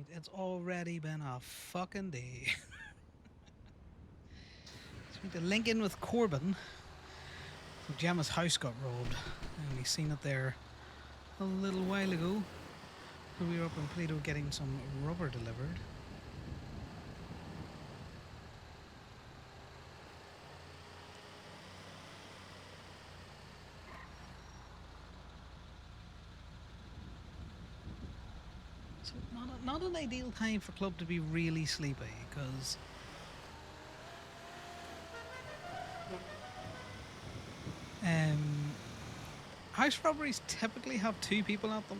It's already been a fucking day. So we need to link in with Corbin. So Gemma's house got robbed, and we seen it there a little while ago. So we were up in Plato getting some rubber delivered. So not an ideal time for club to be really sleepy, because house robberies typically have two people at them.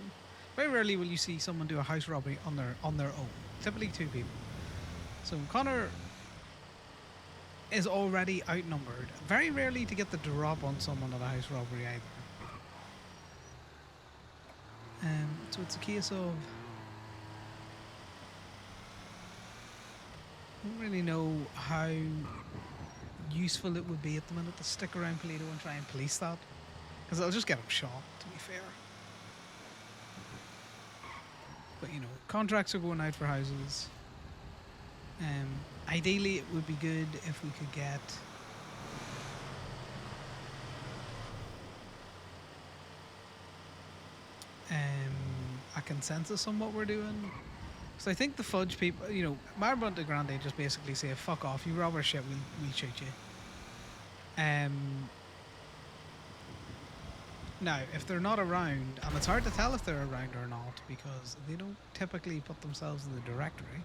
Very rarely will you see someone do a house robbery on their own. Typically two people. So Connor is already outnumbered. Very rarely to get the drop on someone at a house robbery either. So it's a case of I don't really know how useful it would be at the minute to stick around Toledo and try and police that, because I'll just get him shot, to be fair. But you know, contracts are going out for houses. Ideally it would be good if we could get a consensus on what we're doing. So I think the fudge people, you know, Maribont de Grande just basically say, fuck off, you rob our shit, we'll shoot you. Now, if they're not around, and it's hard to tell if they're around or not, because they don't typically put themselves in the directory.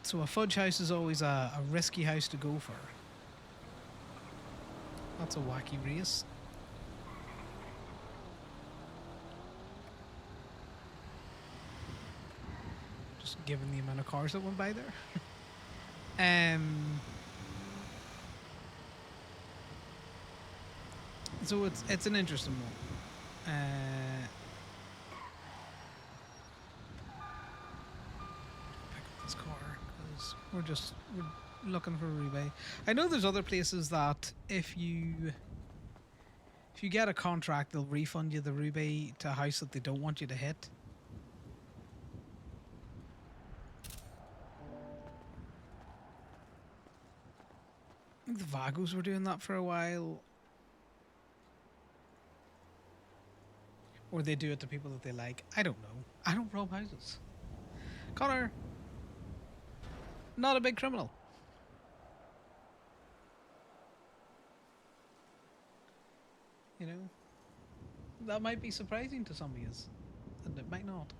So a fudge house is always a risky house to go for. That's a wacky race. Just given the amount of cars that went by there. So it's an interesting one. Pick up this car because we're looking for a rebate. I know there's other places that if you get a contract, they'll refund you the rebate to a house that they don't want you to hit. I think the Vagos were doing that for a while. Or they do it to people that they like. I don't know. I don't rob houses. Connor, not a big criminal. You know, that might be surprising to some of you, and it might not.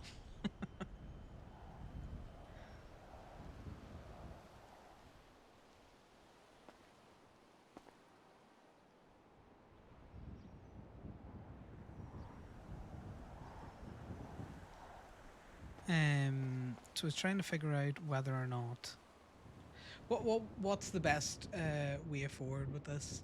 So I was trying to figure out whether or not what's the best way forward with this.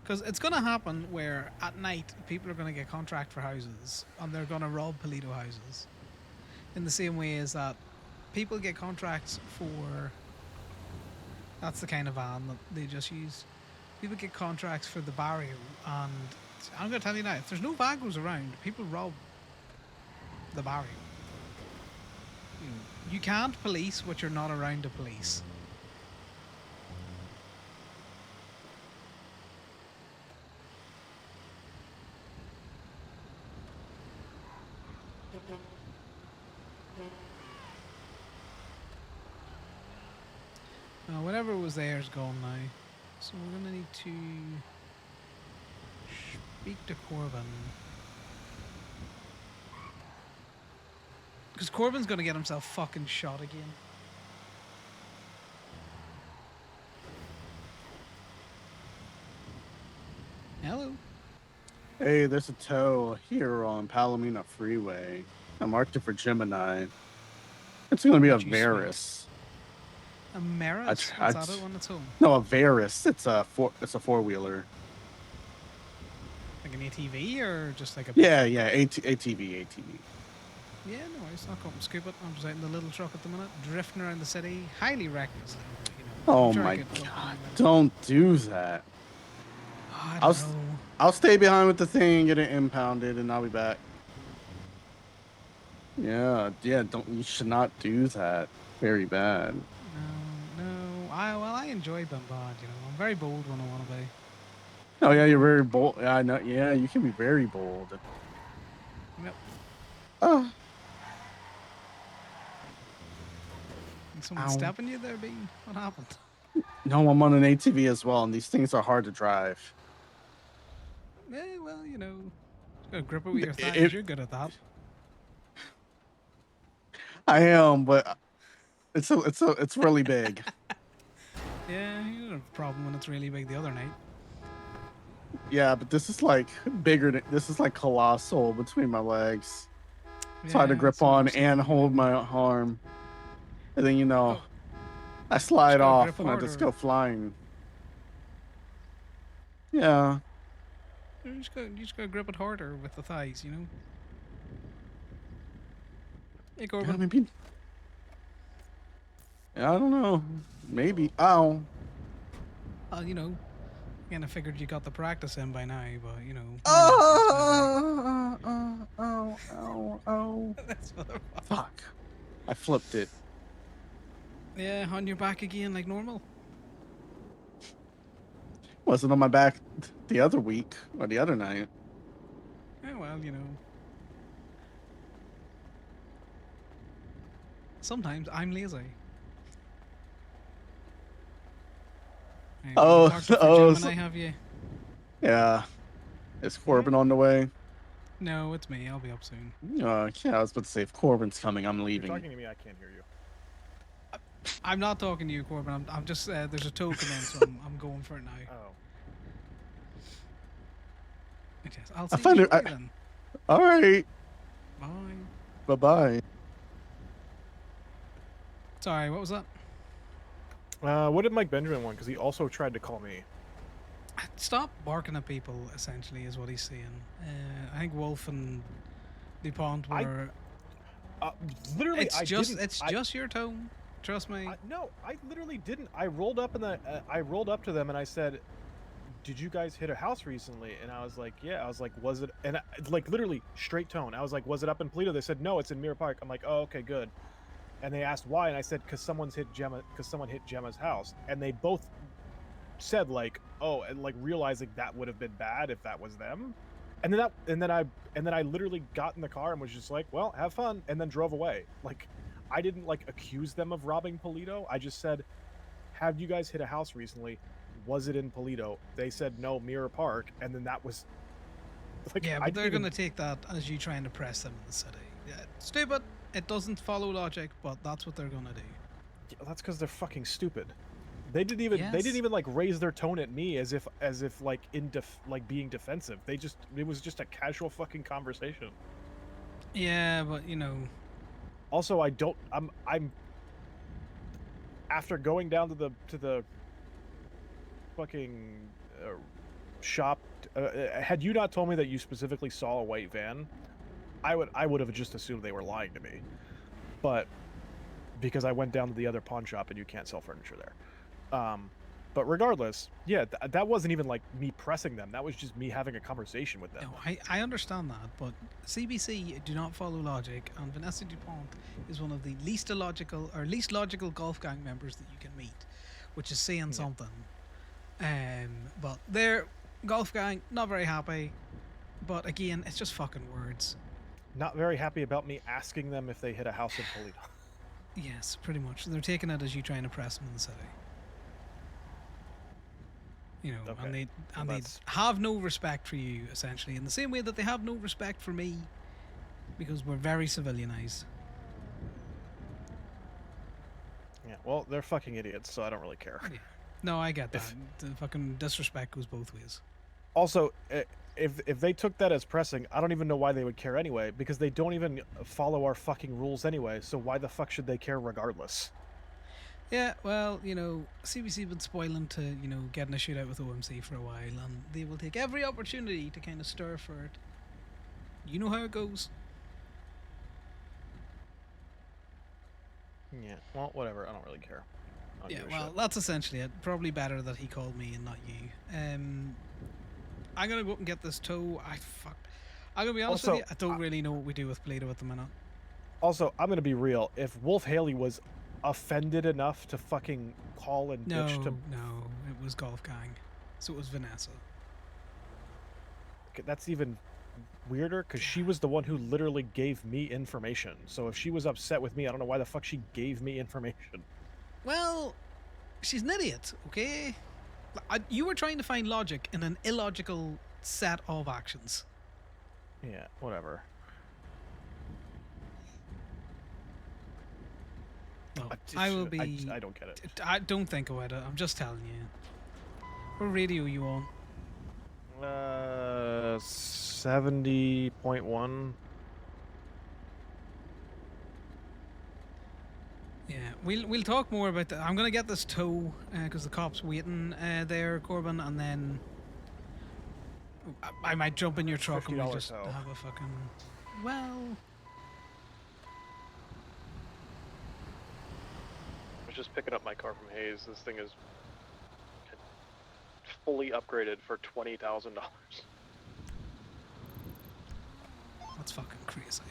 Because it's going to happen where at night people are going to get contract for houses and they're going to rob Polito houses. In the same way as that people get contracts for... That's the kind of van that they just use. People get contracts for the barrio, and I'm going to tell you now, if there's no Vagos around, people rob the barrio. You can't police what you're not around to police. Whatever was there is gone now. So we're going to need to speak to Corbin. Because Corbin's going to get himself fucking shot again. Hello. Hey, there's a tow here on Palomino Freeway. I marked it for Gemini. It's going to be a Varus. A Maris? What's that on its own? No, a Varus. It's a four-wheeler. Like an ATV or just like a... Yeah, ATV. Yeah, no, it's not going to scoop it. I'm just out in the little truck at the minute, drifting around the city, highly reckless. You know, oh my god, don't do that. I I'll don't s- know. I'll stay behind with the thing, get it impounded, and I'll be back. Yeah, yeah. Don't you should not do that. Very bad. No, no. I enjoy Bombard. You know, I'm very bold when I want to be. Oh yeah, you're very bold. Yeah, I know. Yeah, you can be very bold. Yep. Oh, And someone ow. stepping you there, Bean. What happened? No, I'm on an ATV as well, and these things are hard to drive. Yeah, well, you know, just gotta grip it with your thighs. It You're good at that. I am, but it's really big. Yeah, you don't have a problem when it's really big the other night. Yeah, but this is like bigger. This is like colossal between my legs. It's hard to Yeah, grip that's what I'm on saying. and hold my arm, and then Oh, I just slide gotta grip off and I just harder. go flying. Yeah, You just gotta grip it harder with the thighs. You know. Hey, yeah, Corbin. maybe. Yeah, I don't know. Maybe. Ow. You know, again, I figured you got the practice in by now, but you know, more lessons maybe. Oh. That's motherfucker. Fuck. I flipped it. Yeah, on your back again like normal. Wasn't on my back the other week or the other night. Yeah, well, you know, sometimes I'm lazy. Have you Oh, parked up for oh, Gemini? Have you? yeah. Is Hmm? Corbin on the way? No, it's me. I'll be up soon. Yeah, I was about to say if Corbin's coming, I'm If you're leaving. talking to me, I can't hear you. I'm not talking to you, Corbin. I'm just there's a tow come in, so I'm going for it now. Oh. Yes, I'll I see you find it. shortly then. All right. Bye. Bye bye. Sorry, what was that? What did Mike Benjamin want? Because he also tried to call me. Stop barking at people. Essentially, is what he's saying. I think Wolf and DuPont I- were. Uh, literally, It's I just didn't. it's just your tone. Trust me. No, I literally didn't. I rolled up I rolled up to them and I said, "Did you guys hit a house recently?" And I was like, "Yeah." I was like, "Was it?" And like literally straight tone. I was like, "Was it up in Paleto?" They said, "No, it's in Mirror Park." I'm like, "Oh, okay, good." And they asked why, and I said, "Because someone hit Gemma's house." And they both said like, "Oh," and like realizing that would have been bad if that was them. And then I literally got in the car and was just like, "Well, have fun," and then drove away. Like, I didn't like accuse them of robbing Paleto. I just said, "Have you guys hit a house recently? Was it in Paleto?" They said no, Mirror Park, and then that was like, Yeah, I but didn't they're even. gonna take that as you trying to press them in the city. Yeah, stupid. It doesn't follow logic, but that's what they're gonna do. Yeah, that's because they're fucking stupid. They didn't Yes. even like raise their tone at me as if like like being defensive. It was just a casual fucking conversation. Yeah, but you know. Also, I'm after going down to the fucking shop. Had you not told me that you specifically saw a white van, I would have just assumed they were lying to me. But because I went down to the other pawn shop and you can't sell furniture there. But regardless, yeah, that wasn't even like me pressing them. That was just me having a conversation with them. No, I understand that, but CBC do not follow logic, and Vanessa DuPont is one of the least logical golf gang members that you can meet, which is saying Yeah. something. But their golf gang not very happy, but again, it's just fucking words. Not very happy about me asking them if they hit a house in Polito. Yes, pretty much. They're taking it as you trying to press them in the city. You know, Okay. and Well, they that's have no respect for you, essentially, in the same way that they have no respect for me, because we're very civilianized. yeah. Well, they're fucking idiots, so I don't really care. Yeah. No, I get that. If- The fucking disrespect goes both ways. Also, if they took that as pressing, I don't even know why they would care anyway, because they don't even follow our fucking rules anyway. So why the fuck should they care regardless? Yeah, well, you know, CBC been spoiling to, you know, getting a shootout with OMC for a while, and they will take every opportunity to kind of stir for it. You know how it goes. Yeah. Well, whatever. I don't really care. I don't Yeah, give a well, shit. that's essentially it. Probably better that he called me and not you. I'm gonna go up and get this tow. I'm gonna be honest with Also, you. I don't really know what we do with Polito at the minute. Also, I'm gonna be real. If Wolf Haley was offended enough to fucking call and No, bitch to, no, it was Golf Gang, so it was Vanessa. okay, that's even weirder because she was the one who literally gave me information. So if she was upset with me, I don't know why the fuck she gave me information. Well, she's an idiot. Okay, you were trying to find logic in an illogical set of actions. Yeah, whatever. Well, I will be. I don't get it. I don't think about it. I'm just telling you. What radio you on? 70.1. Yeah, we'll talk more about that. I'm gonna get this tow because the cop's waiting there, Corbin, and then I might jump in your truck and we'll $50 just tow. have a fucking. Well, I was just picking up my car from Hayes. This thing is fully upgraded for $20,000. that's fucking crazy.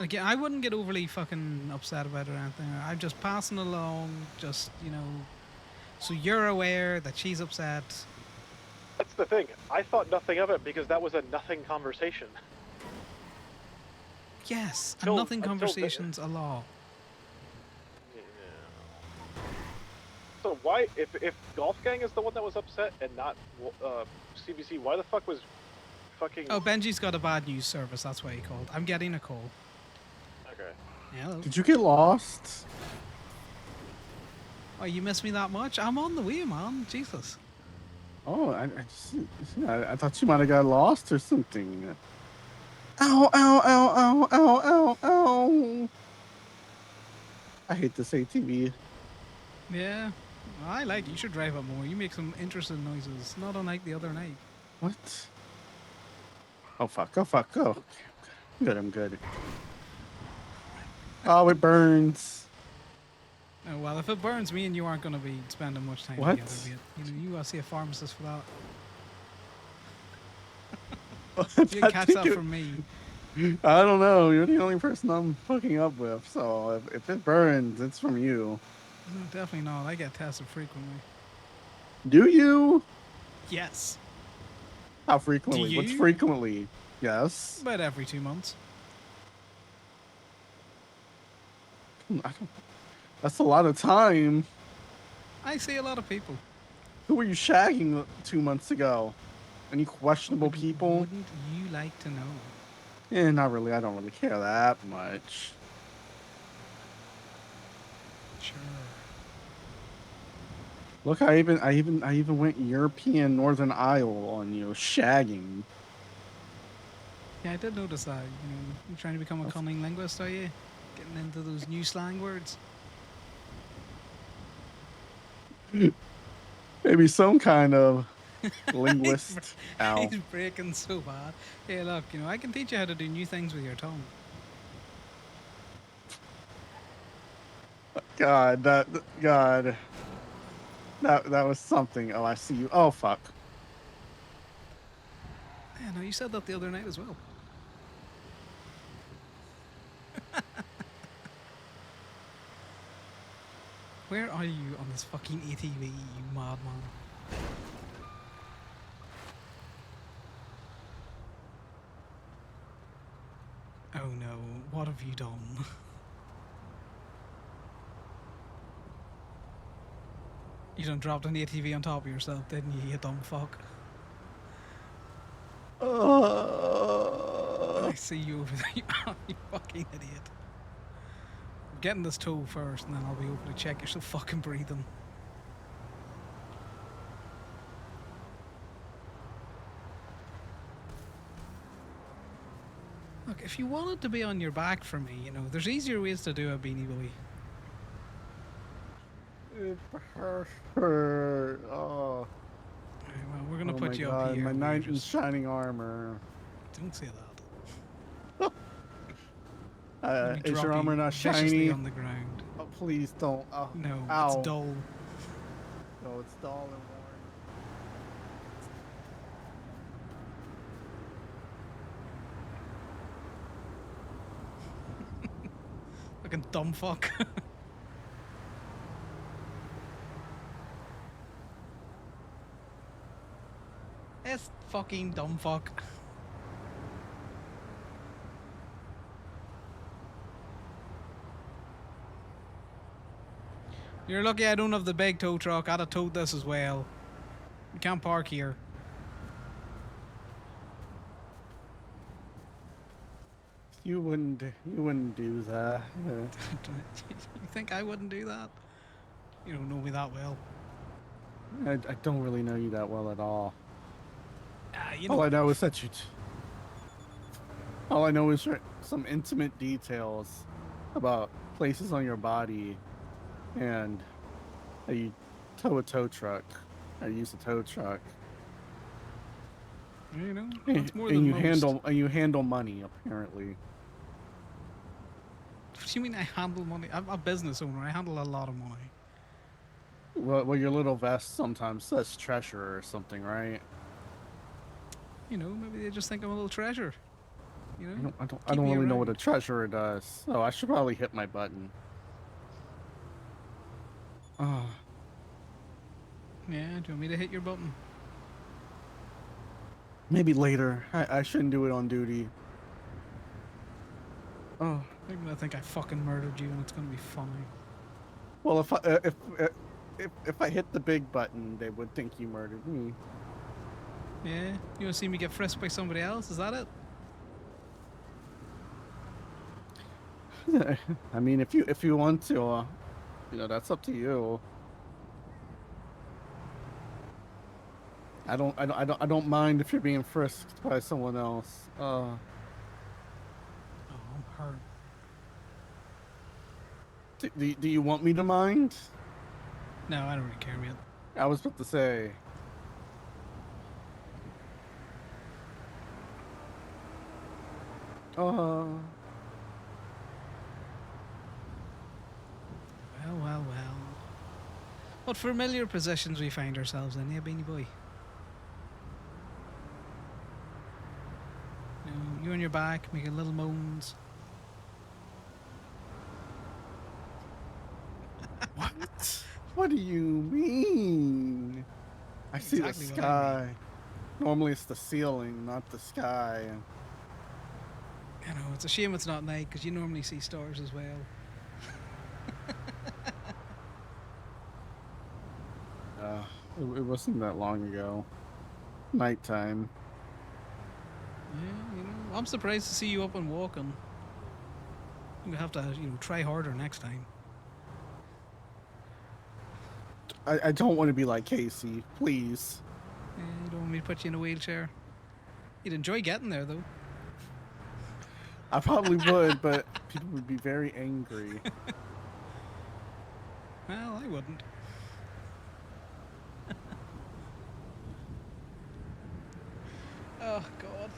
Again, I wouldn't get overly fucking upset about it or anything. I'm just passing along, just so you're aware that she's upset. That's the thing. I thought nothing of it because that was a nothing conversation. Yes, and Until- nothing until the- conversations a law. Yeah. So why, if Golf Gang is the one that was upset and not CBC, why the fuck was fucking... Oh, Benji's got a bad news service. That's why he called. I'm getting a call. Okay. Hello. Did you get lost? Oh, you miss me that much? I'm on the way, man. Jesus. Oh, I thought you might have got lost or something. Ow, ow, ow, ow, ow, ow, ow. I hate this ATV. Yeah. I like it. You should drive it more. You make some interesting noises. Not unlike the other night. What? Oh, fuck. Oh, fuck. Oh, okay. Good, I'm good. Oh, it burns. Oh, well, if it burns, me and you aren't going to be spending much time What? together. You got to see a pharmacist for that. You can catch that from me. I don't know. You're the only person I'm hooking up with. So if it burns, it's from you. No, definitely not. I get tested frequently. Do you? Yes. How frequently? Do What's you? frequently? Yes. About every 2 months. That's a lot of time. I see a lot of people. Who were you shagging 2 months ago? Any questionable people? Wouldn't you like to know? Eh, not really. I don't really care that much. Sure. Look, I even went European Northern Isle on you, shagging. Yeah, I did notice that. You trying to become a cunning linguist, are you? Getting into those new slang words. Maybe some kind of linguist. Ow. He's breaking so bad. Hey, look, I can teach you how to do new things with your tongue. God, that was something. Oh, I see you. Oh, fuck. Yeah, no, you said that the other night as well. Where are you on this fucking ATV, you madman? Oh no, what have you done? You done dropped an ATV on top of yourself, didn't you, you dumb fuck? I see you over there, you fucking idiot. I'm getting this tow first, and then I'll be able to check you're still fucking breathing. Look, if you wanted to be on your back for me, there's easier ways to do a Beanie Boy. It hurts. Oh. Alright, well, we're gonna Oh put my you God, up here. my and knight we're in just- shining armor. Don't say that. Let me Is drop your armor you not viciously shiny? on the ground. Oh, please don't. Oh, No, ow. it's dull. No, it's dull and Fucking dumb fuck. This fucking dumb fuck. You're lucky I don't have the big tow truck. I'd have towed this as well. You can't park here. You wouldn't do that. You think I wouldn't do that? You don't know me that well. I don't really know you that well at all. You All know, I know is that all I know is some intimate details about places on your body, and that you tow a tow truck, or use a tow truck, you know, and, that's more than most. you handle money apparently. What do you mean I handle money? I'm a business owner. I handle a lot of money. Well, your little vest sometimes says treasure or something, right? You know, maybe they just think I'm a little treasure. You know, I Keep don't me really know what a around. treasurer does. Oh, I should probably hit my button. Oh, Yeah, do you want me to hit your button? maybe later. I shouldn't do it on duty. Oh, Maybe I think I fucking murdered you and it's gonna be funny. well, if I hit the big button, they would think you murdered me. Yeah, you wanna see me get frisked by somebody else? Is that it? I mean, if you want to, that's up to you. I don't mind if you're being frisked by someone else. Oh, I'm hurt. Do you want me to mind? No, I don't really care, man. I was about to say. Well, well, well. What familiar positions we find ourselves in, yeah, Beanie Boy? You on your back, making little moans. What? What do you mean? I see the Exactly what I mean. sky. Normally it's the ceiling, not the sky. I know, it's a shame it's not night, because you normally see stars as well. It wasn't that long ago. Nighttime. Yeah, you know, I'm surprised to see you up and walking. You have to, try harder next time. I don't want to be like Casey, please. Yeah, you don't want me to put you in a wheelchair. You'd enjoy getting there, though. I probably would, but people would be very angry. Well, I wouldn't. Oh, God.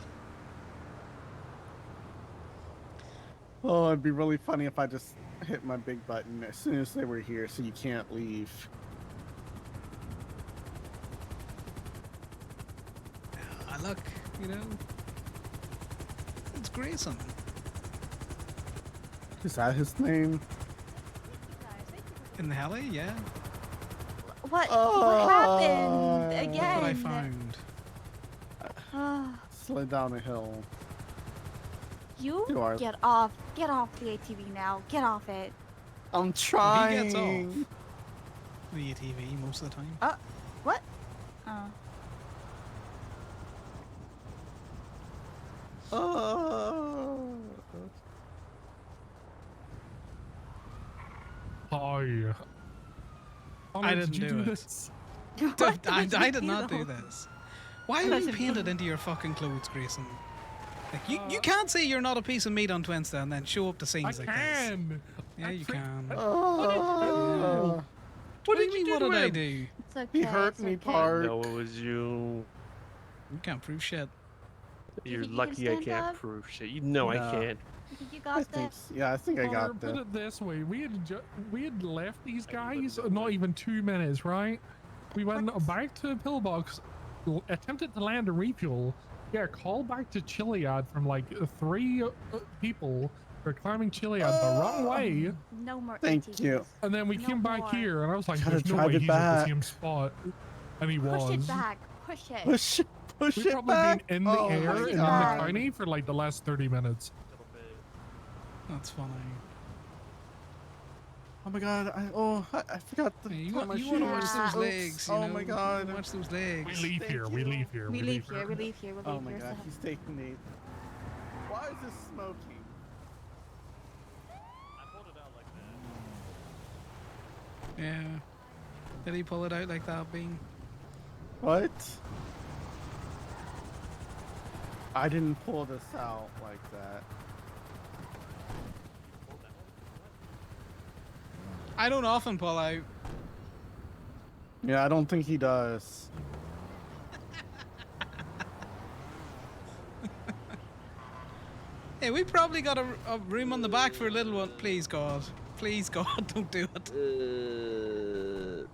Oh, it'd be really funny if I just hit my big button as soon as they were here so you can't leave. Look, it's Grayson. Is that his name? In the heli, yeah. What Oh. happened That's again? what I found. Slid down a hill. You You are- get off the ATV now. Get off it. I'm He gets trying. off the ATV most of the time. What? Oh. Oh. Hi. I didn't did you do it. this? What I did did you not do do? this. Why are you Listen, painted into your fucking clothes, Grayson? Like you can't say you're not a piece of meat on Twinsta and then show up to I scenes like this. can. Yeah, you can. Oh. What do you did mean? you What do did to I him? do? It's okay. He hurt it's me, okay. Park. No, it was you. You can't prove shit. You're think you can lucky I stand can't up? prove shit. You know Yeah. I can't. You think you I got think, this? yeah, I think I Connor, got put that. it this way: we had left these guys not even 2 minutes, right? We went back to Pillbox, attempted to land a refuel. Yeah, call back to Chiliad from like 3 people. We're climbing Chiliad the wrong way, No more Thank ATVs. you. and then we No came back more. here, and I was like, Gotta "There's no drive way it he's at the back. same spot," and he Push was. it back. Push it. Push We've it probably back. been in the Oh air my and in the God. county for like the last 30 minutes. little bit. That's funny. Oh my God. I forgot the Hey, you time want I to watch shoes. those Oops. legs? You Oh know? my You God. wanna watch those We legs. leave Thank here. We you. leave here. We leave here. We leave here. We Oh leave my here. God. He's taking me. Why is this smoking? I pulled it out like that. Yeah. Did he pull it out like that, Bean? What? I didn't pull this out like that. Pulled that one? I don't often pull out. Yeah, I don't think he does. Hey, we probably got a room on the back for a little one. Please, God. Please, God, don't do it.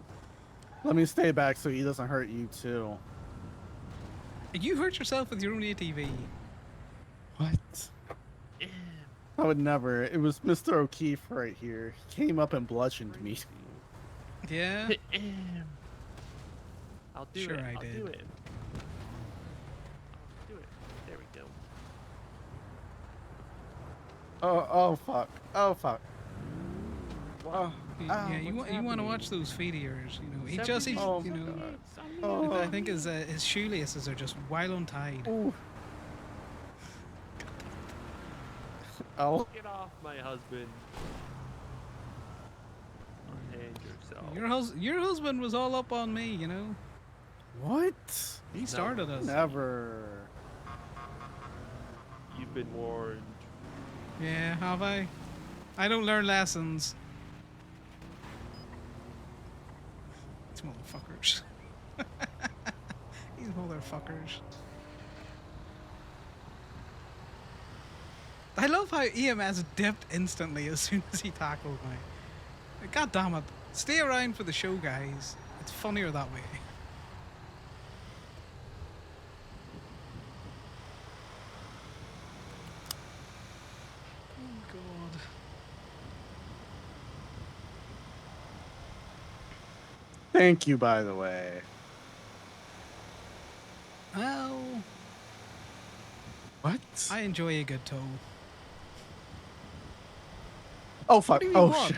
Let me stay back so he doesn't hurt you too. You hurt yourself with your own ATV. What? I would never. It was Mr. O'Keefe right here. He came up and bludgeoned me. Yeah? I'll do Sure it. I I'll did. do it. I'll do it. There we go. Oh fuck. Oh fuck. Wow. Yeah, you want to watch those feet of yours, you know. He just, he's, Oh you my know, God. I Oh. think his shoelaces are just well untied. Ooh. Oh. Get off my husband. Unhand yourself. Your husband was all up on me, you know. What? He started us. Never. You've been warned. Yeah, have I? I don't learn lessons. These motherfuckers. These motherfuckers. I love how EMS dipped instantly as soon as he tackled me. God damn it. Stay around for the show, guys. It's funnier that way. Oh, God. Thank you, by the way. Well, What? I enjoy a good toe. Oh What fuck. do you mean, Oh what? shit.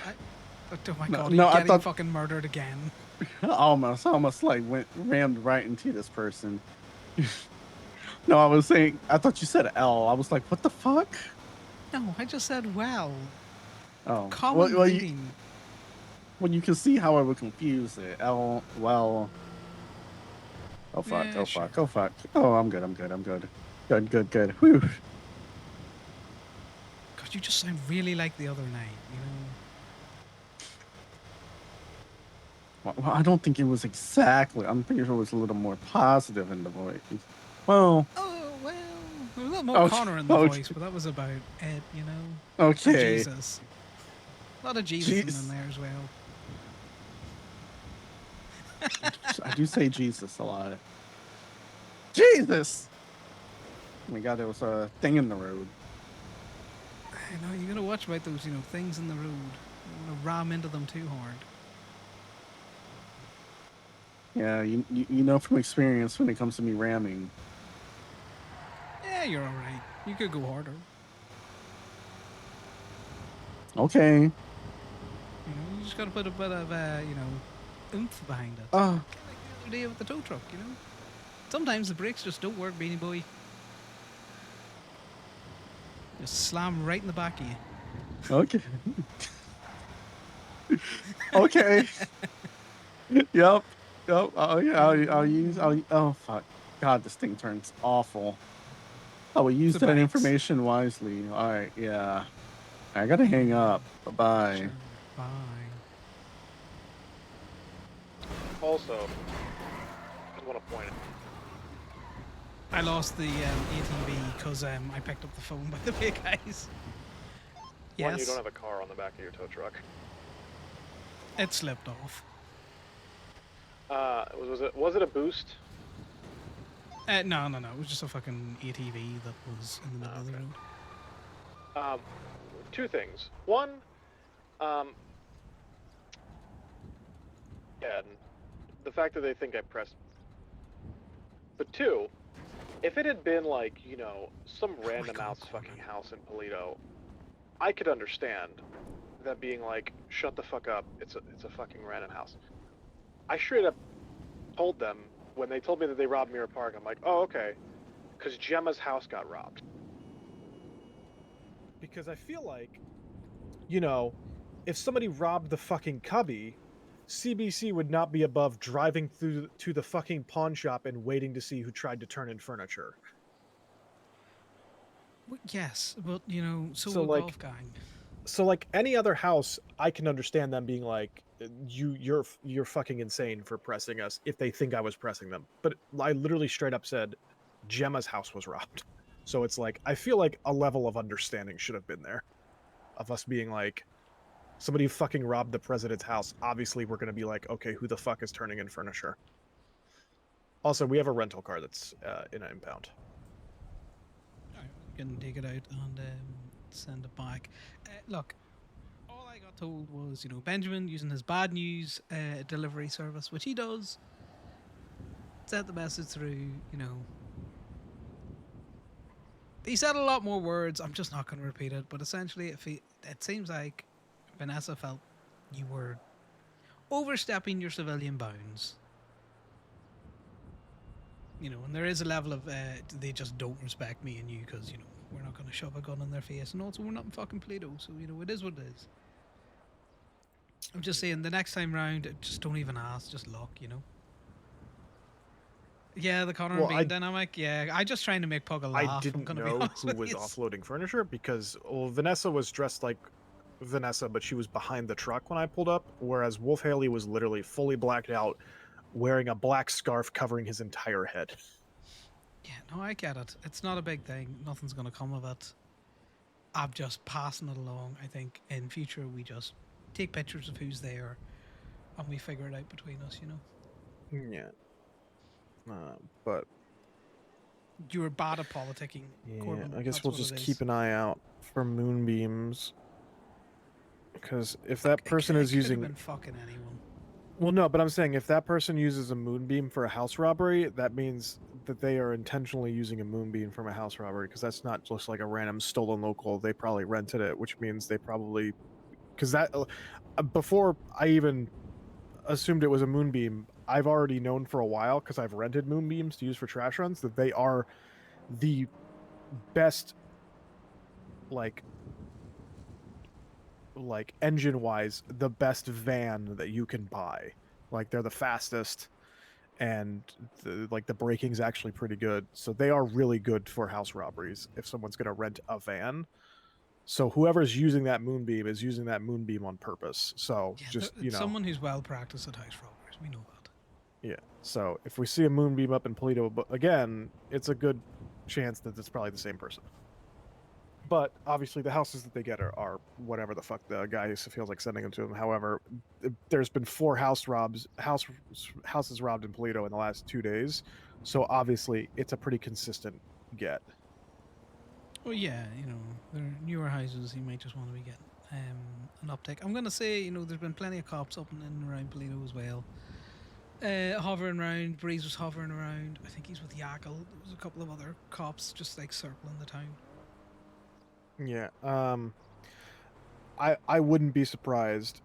Oh my No, God, no, are I you getting thought- fucking murdered again? Almost like rammed right into this person. No, I was saying. I thought you said L. I was like, what the fuck? No, I just said well. Oh, Common well, reading. when you can see how I would confuse it. L. Well. Oh fuck. Yeah, Oh sure. fuck. Oh fuck. Oh, I'm good. I'm good. I'm good. Good. Whew. God, you just sound really like the other night, you know? Well, I don't think it was exactly. I'm thinking it was a little more positive in the voice. Well, Oh, well. There was a lot more Okay, Connor in the okay. voice, but that was about Ed, you know? And okay. Jesus. A lot of Jesus Jeez. in there as well. I do say Jesus a lot. Jesus! Oh my God, there was a thing in the road. You know, you gotta watch about those, you know, things in the road. You don't wanna ram into them too hard. Yeah, you know from experience when it comes to me ramming. Yeah, you're alright. You could go harder. Okay. You know, you just gotta put a bit of, you know, oomph behind it. Oh, Like the other day with the tow truck, you know? Sometimes the brakes just don't work, Beanie Boy. Just slam right in the back of you. okay. Okay. Yep. Oh yeah. I'll use. Oh fuck. God, this thing turns awful. I will use The that bikes. information wisely. All right. Yeah. I gotta hang up. Bye bye. Sure. Bye. Also, I want to point it. I lost the ATV because I picked up the phone, by the way, guys. One, you Yes, don't have a car on the back of your tow truck. it slipped off. Was it a boost? No, it was just a fucking ATV that was in the middle of the Okay. road. two things. One, yeah, the fact that they think I pressed. But two, if it had been like, you know, some random God, ass Corbin. fucking house in Polito, I could understand that being like, shut the fuck up, it's a fucking random house. I straight up told them when they told me that they robbed Mirror Park, I'm like, oh, okay, because Gemma's house got robbed. Because I feel like, you know, if somebody robbed the fucking Cubby, CBC would not be above driving through to the fucking pawn shop and waiting to see who tried to turn in furniture. Well, yes, but you know, so, So, will like- Golf Gang. So like any other house, I can understand them being like, you're fucking insane for pressing us if they think I was pressing them. But I literally straight up said Gemma's house was robbed. So it's like I feel like a level of understanding should have been there. Of us being like, somebody fucking robbed the president's house. Obviously we're gonna be like, okay, who the fuck is turning in furniture? Also, we have a rental car that's in an impound. You can take it out and send it back. Look, all I got told was, you know, Benjamin using his bad news delivery service, which he does, sent the message through, you know. He said a lot more words. I'm just not going to repeat it, but essentially, it seems like Vanessa felt you were overstepping your civilian bounds. You know, and there is a level of they just don't respect me and you because, you know, we're not going to shove a gun in their face, and also we're not in fucking Play-Doh, so, you know, it is what it is. I'm just saying, the next time round, just don't even ask, just look, you know. Yeah, the Conor and Bean dynamic. Yeah, I just trying to make Pug a laugh. I didn't know who was offloading furniture because Vanessa was dressed like Vanessa, but she was behind the truck when I pulled up, whereas Wolf Haley was literally fully blacked out, wearing a black scarf covering his entire head. Yeah, no, I get it. It's not a big thing. Nothing's going to come of it. I'm just passing it along. I think in future we just take pictures of who's there and we figure it out between us, you know. Yeah. But You were bad at politicking, yeah, Corbin. I guess That's we'll what just it is. keep an eye out for moonbeams. Because if that It person could- is it could have using been fucking anyone. Well, no, but I'm saying if that person uses a moonbeam for a house robbery, that means that they are intentionally using a moonbeam from a house robbery because that's not just like a random stolen local. They probably rented it, which means they probably because that before I even assumed it was a moonbeam, I've already known for a while because I've rented moonbeams to use for trash runs that they are the best like engine wise the best van that you can buy. Like they're the fastest and the braking's actually pretty good. So they are really good for house robberies if someone's going to rent a van. So whoever's using that moonbeam is using that moonbeam on purpose. So Yeah, just, it's someone who's well practiced at house robberies. We know that. Yeah. So if we see a moonbeam up in Polito, but again, it's a good chance that it's probably the same person. But obviously, the houses that they get are whatever the fuck the guy feels like sending them to them. However, there's been 4 houses robbed in Polito in the last 2 days, so obviously it's a pretty consistent get. Well, yeah, you know, they're newer houses. You might just want to be getting an uptick. I'm gonna say, you know, there's been plenty of cops up and around Polito as well. Hovering around. Breeze was hovering around. I think he's with Yakel. There was a couple of other cops just like circling the town. Yeah. I wouldn't be surprised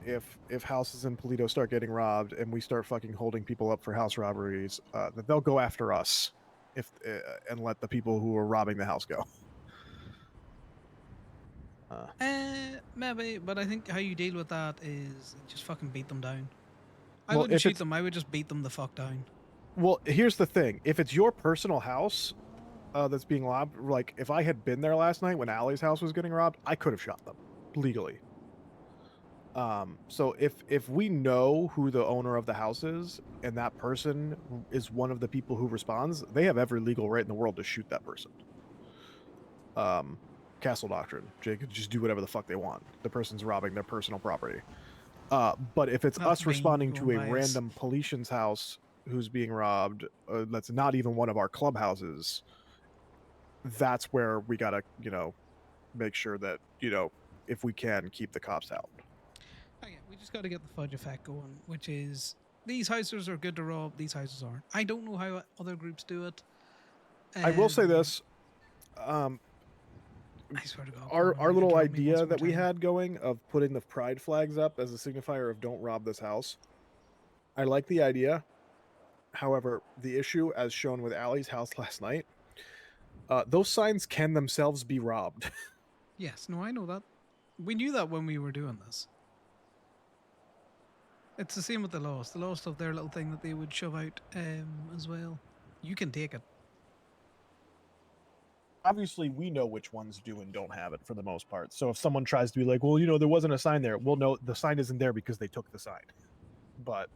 if houses in Polito start getting robbed and we start fucking holding people up for house robberies, that they'll go after us if and let the people who are robbing the house go. Maybe, but I think how you deal with that is just fucking beat them down. I Well, wouldn't if shoot it's- them. I would just beat them the fuck down. Well, here's the thing: if it's your personal house that's being robbed, like if I had been there last night when Allie's house was getting robbed, I could have shot them legally. So if we know who the owner of the house is and that person is one of the people who responds, they have every legal right in the world to shoot that person. Castle doctrine. They could just do whatever the fuck they want. The person's robbing their personal property. But if it's Not us being responding to a biased. random Politian's house who's being robbed, that's not even one of our clubhouses, that's where we gotta, make sure that if we can keep the cops out. Okay, we just got to get the fudge effect going, which is these houses are good to rob, these houses aren't. I don't know how other groups do it. I will say Um, this: I swear to God, our Corbin, you can little drop me once idea more that we time. had going of putting the pride flags up as a signifier of "Don't rob this house." I like the idea. However, the issue, as shown with Allie's house last night, those signs can themselves be robbed. Yes, no, I know that. We knew that when we were doing this. It's the same with the Lost. The Lost of their little thing that they would shove out as well. You can take it. Obviously, we know which ones do and don't have it for the most part. So if someone tries to be like, well, there wasn't a sign there, we'll know the sign isn't there because they took the sign. But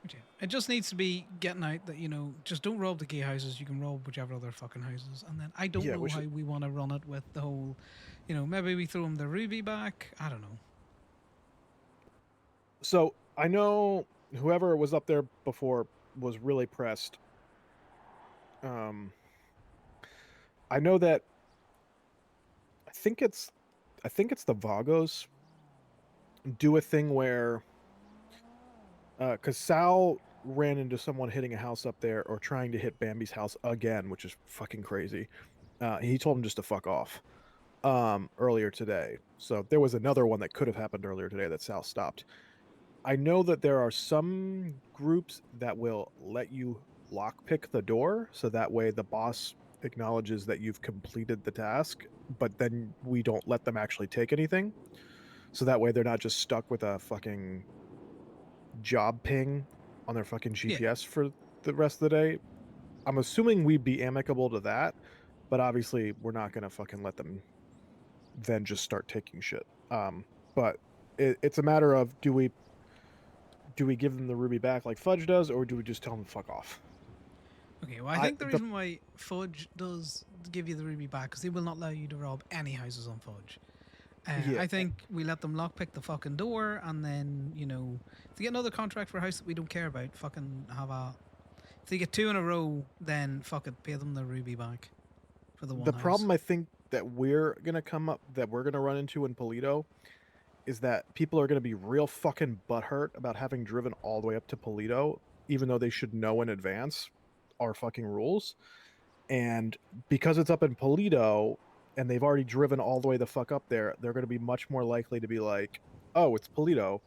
Okay. It just needs to be getting out that, just don't rob the gay houses. You can rob whichever other fucking houses. And then I don't Yeah, know we how should- we want to run it with the whole, maybe we throw them the ruby back. I don't know. so I know whoever was up there before was really pressed. I know that I think it's the Vagos do a thing where because Sal ran into someone hitting a house up there or trying to hit Bambi's house again, which is fucking crazy. He told him just to fuck off earlier today. So there was another one that could have happened earlier today that Sal stopped. I know that there are some groups that will let you lockpick the door, so that way the boss acknowledges that you've completed the task, but then we don't let them actually take anything. So that way they're not just stuck with a fucking job ping on their fucking Yeah. GPS for the rest of the day. I'm assuming we'd be amicable to that, but obviously we're not gonna fucking let them then just start taking shit. But it's a matter of do we give them the ruby back like Fudge does, or do we just tell them to fuck off? Okay, well, I think the reason why Fudge does give you the ruby back because they will not allow you to rob any houses on Fudge. Yeah. I think we let them lockpick the fucking door, and then if they get another contract for a house that we don't care about, fucking have a. If they get two in a row, then fuck it, pay them the ruby back for the one The house. problem I think that we're gonna run into in Polito is that people are gonna be real fucking butthurt about having driven all the way up to Polito, even though they should know in advance our fucking rules. And because it's up in Polito and they've already driven all the way the fuck up there, they're gonna be much more likely to be like, "Oh, it's Polito."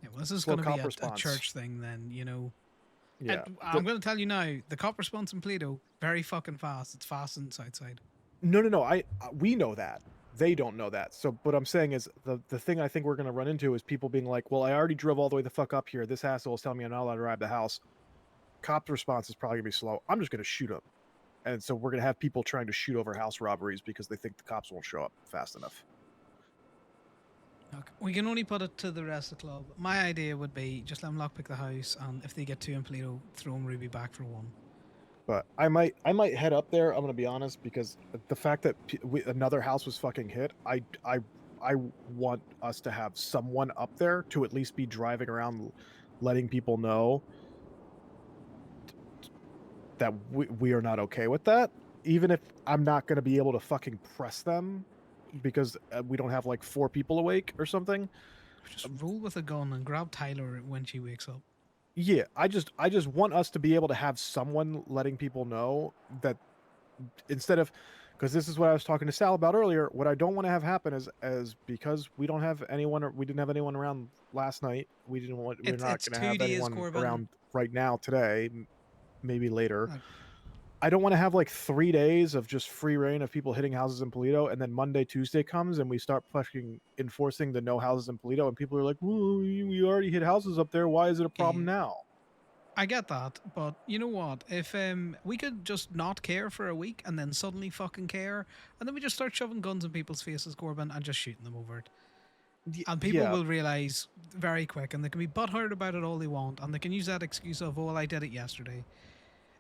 Yeah, well, this is Slow going to be cop a response. church thing then, Yeah. I'm going to tell you now, the cop response in Plato, very fucking fast. It's fast in Southside. No. We know that. They don't know that. So, what I'm saying is the thing I think we're gonna run into is people being like, "Well, I already drove all the way the fuck up here. This asshole is telling me I'm not allowed to drive the house." Cop's response is probably gonna be slow. I'm just gonna shoot him, and so we're gonna have people trying to shoot over house robberies because they think the cops won't show up fast enough. Look, we can only put it to the rest of the club. My idea would be just let them lockpick the house, and if they get two in Plato, throw them Ruby back for one. But I might head up there. I'm gonna be honest because the fact that another house was fucking hit, I want us to have someone up there to at least be driving around, letting people know that we are not okay with that. Even if I'm not gonna be able to fucking press them because we don't have like 4 people awake or something. Just roll with a gun and grab Tyler when she wakes up. Yeah, I just want us to be able to have someone letting people know that instead of, because this is what I was talking to Sal about earlier. What I don't want to have happen is because we don't have anyone, or we didn't have anyone around last night. We're not It's going to 2 have days, anyone Corbin. around right now today, maybe later. Look, I don't want to have like 3 days of just free reign of people hitting houses in Polito, and then Monday, Tuesday comes, and we start fucking enforcing the no houses in Polito, and people are like, "Well, we already hit houses up there. Why is it a problem now?" I get that, but you know what? If we could just not care for a week and then suddenly fucking care, and then we just start shoving guns in people's faces, Corbin, and just shooting them over it. And people will realize very quick, and they can be butthurt about it all they want, and they can use that excuse of, "Oh, well, I did it yesterday."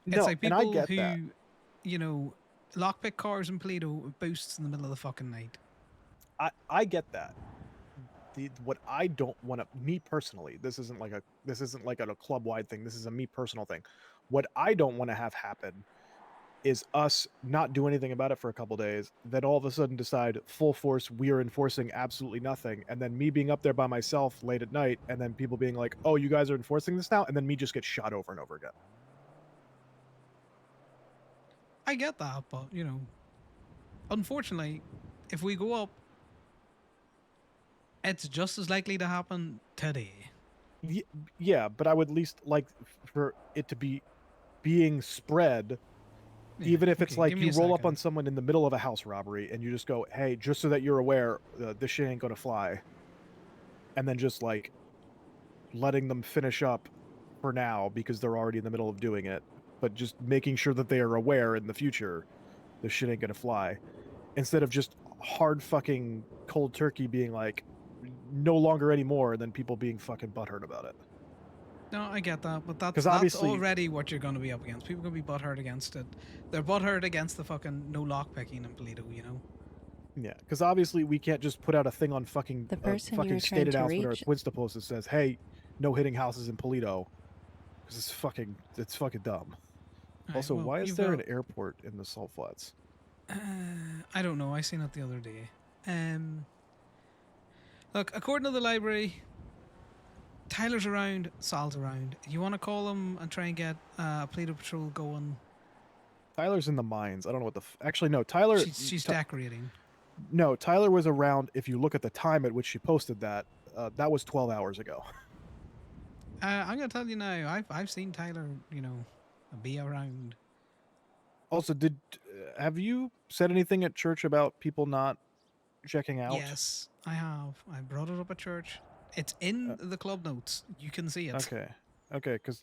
No, It's like and I people get who, that. Lockpick cars in Plato boosts in the middle of the fucking night. I get that. What I don't want to, me personally, this isn't like a club wide thing. This is a me personal thing. What I don't want to have happen is us not do anything about it for a couple days, then all of a sudden decide full force we are enforcing absolutely nothing, and then me being up there by myself late at night, and then people being like, "Oh, you guys are enforcing this now," and then me just get shot over and over again. I get that, but unfortunately, if we go up, it's just as likely to happen today. Yeah, but I would at least like for it to be being spread. Yeah, Even if it's okay, like give me you a roll up on second. someone in the middle of a house robbery and you just go, "Hey, just so that you're aware, this shit ain't gonna fly," and then just like letting them finish up for now because they're already in the middle of doing it, but just making sure that they are aware in the future this shit ain't gonna fly, instead of just hard fucking cold turkey being like, no longer anymore, and then people being fucking butthurt about it. No, I get that, but 'Cause that's obviously- already what you're going to be up against. People are going to be butthurt against it. They're butthurt against the fucking no lockpicking in Toledo, Yeah, because obviously we can't just put out a thing on fucking The person you fucking were state trying to announcement or a reach. Twinsta post that says, "Hey, no hitting houses in Polito," because it's fucking dumb. Right, Also, well, why is you've there got- an airport in the Salt Flats? I don't know. I seen it the other day. Look, according to the library, Tyler's around, Sal's around. You want to call him and try and get a Toledo patrol going? Tyler's in the mines. I don't know what the actually no. Tyler. She's decorating. No, Tyler was around. If you look at the time at which she posted that, that was 12 hours ago. I'm gonna tell you now. I've seen Tyler, be around. Also, have you said anything at church about people not checking out? Yes, I have. I brought it up at church. It's in the club notes. You can see it. Okay, because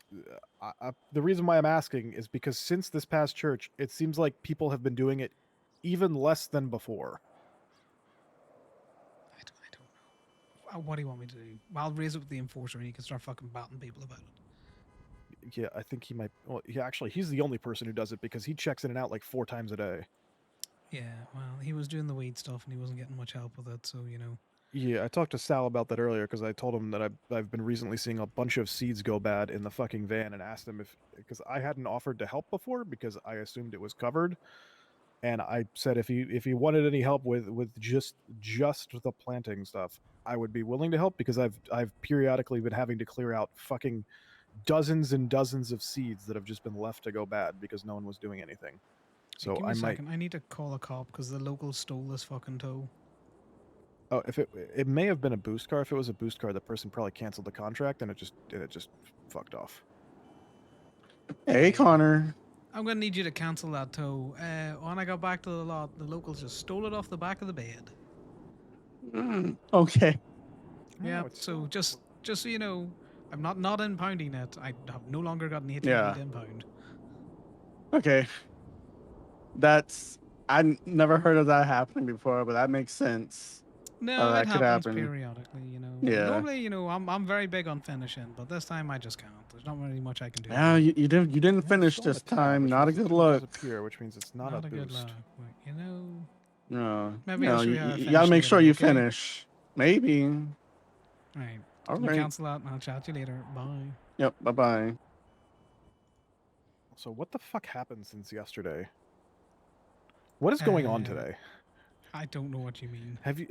the reason why I'm asking is because since this past church, it seems like people have been doing it even less than before. I don't know. What do you want me to do? I'll raise it with the enforcer and he can start fucking batting people about it. Yeah, I think he might. Well, he's the only person who does it because he checks in and out like 4 times a day. Yeah, well, he was doing the weed stuff and he wasn't getting much help with it, so Yeah, I talked to Sal about that earlier because I told him that I've been recently seeing a bunch of seeds go bad in the fucking van, and asked him because I hadn't offered to help before because I assumed it was covered, and I said if he wanted any help with just the planting stuff, I would be willing to help because I've periodically been having to clear out fucking dozens and dozens of seeds that have just been left to go bad because no one was doing anything. So give me I a might. second. I need to call a cop because the locals stole this fucking tow. Oh, if it may have been a boost car. If it was a boost car, the person probably canceled the contract and it just fucked off. Hey, Connor. I'm gonna need you to cancel that tow. When I got back to the lot, the locals just stole it off the back of the bed. Okay. Yeah, it's so just so you know, I'm not impounding it. I have no longer got any ATV Yeah. to impound. Okay. I never heard of that happening before, but that makes sense. No, that it could happens happen. periodically, Yeah. Normally, I'm very big on finishing, but this time I just can't. There's not really much I can do. Yeah, you didn't Yeah, finish still on this a tab, time. which Not a means good it can look. disappear, which means it's not, Not a good boost. luck. But, No. maybe I'll show you how to you finish gotta make later, sure you okay? finish. Maybe. Right. All Can you right. cancel that and I'll chat to you later. Bye. Yep. Bye bye. So what the fuck happened since yesterday? What is going on Uh, today? I don't know what you mean. Have you?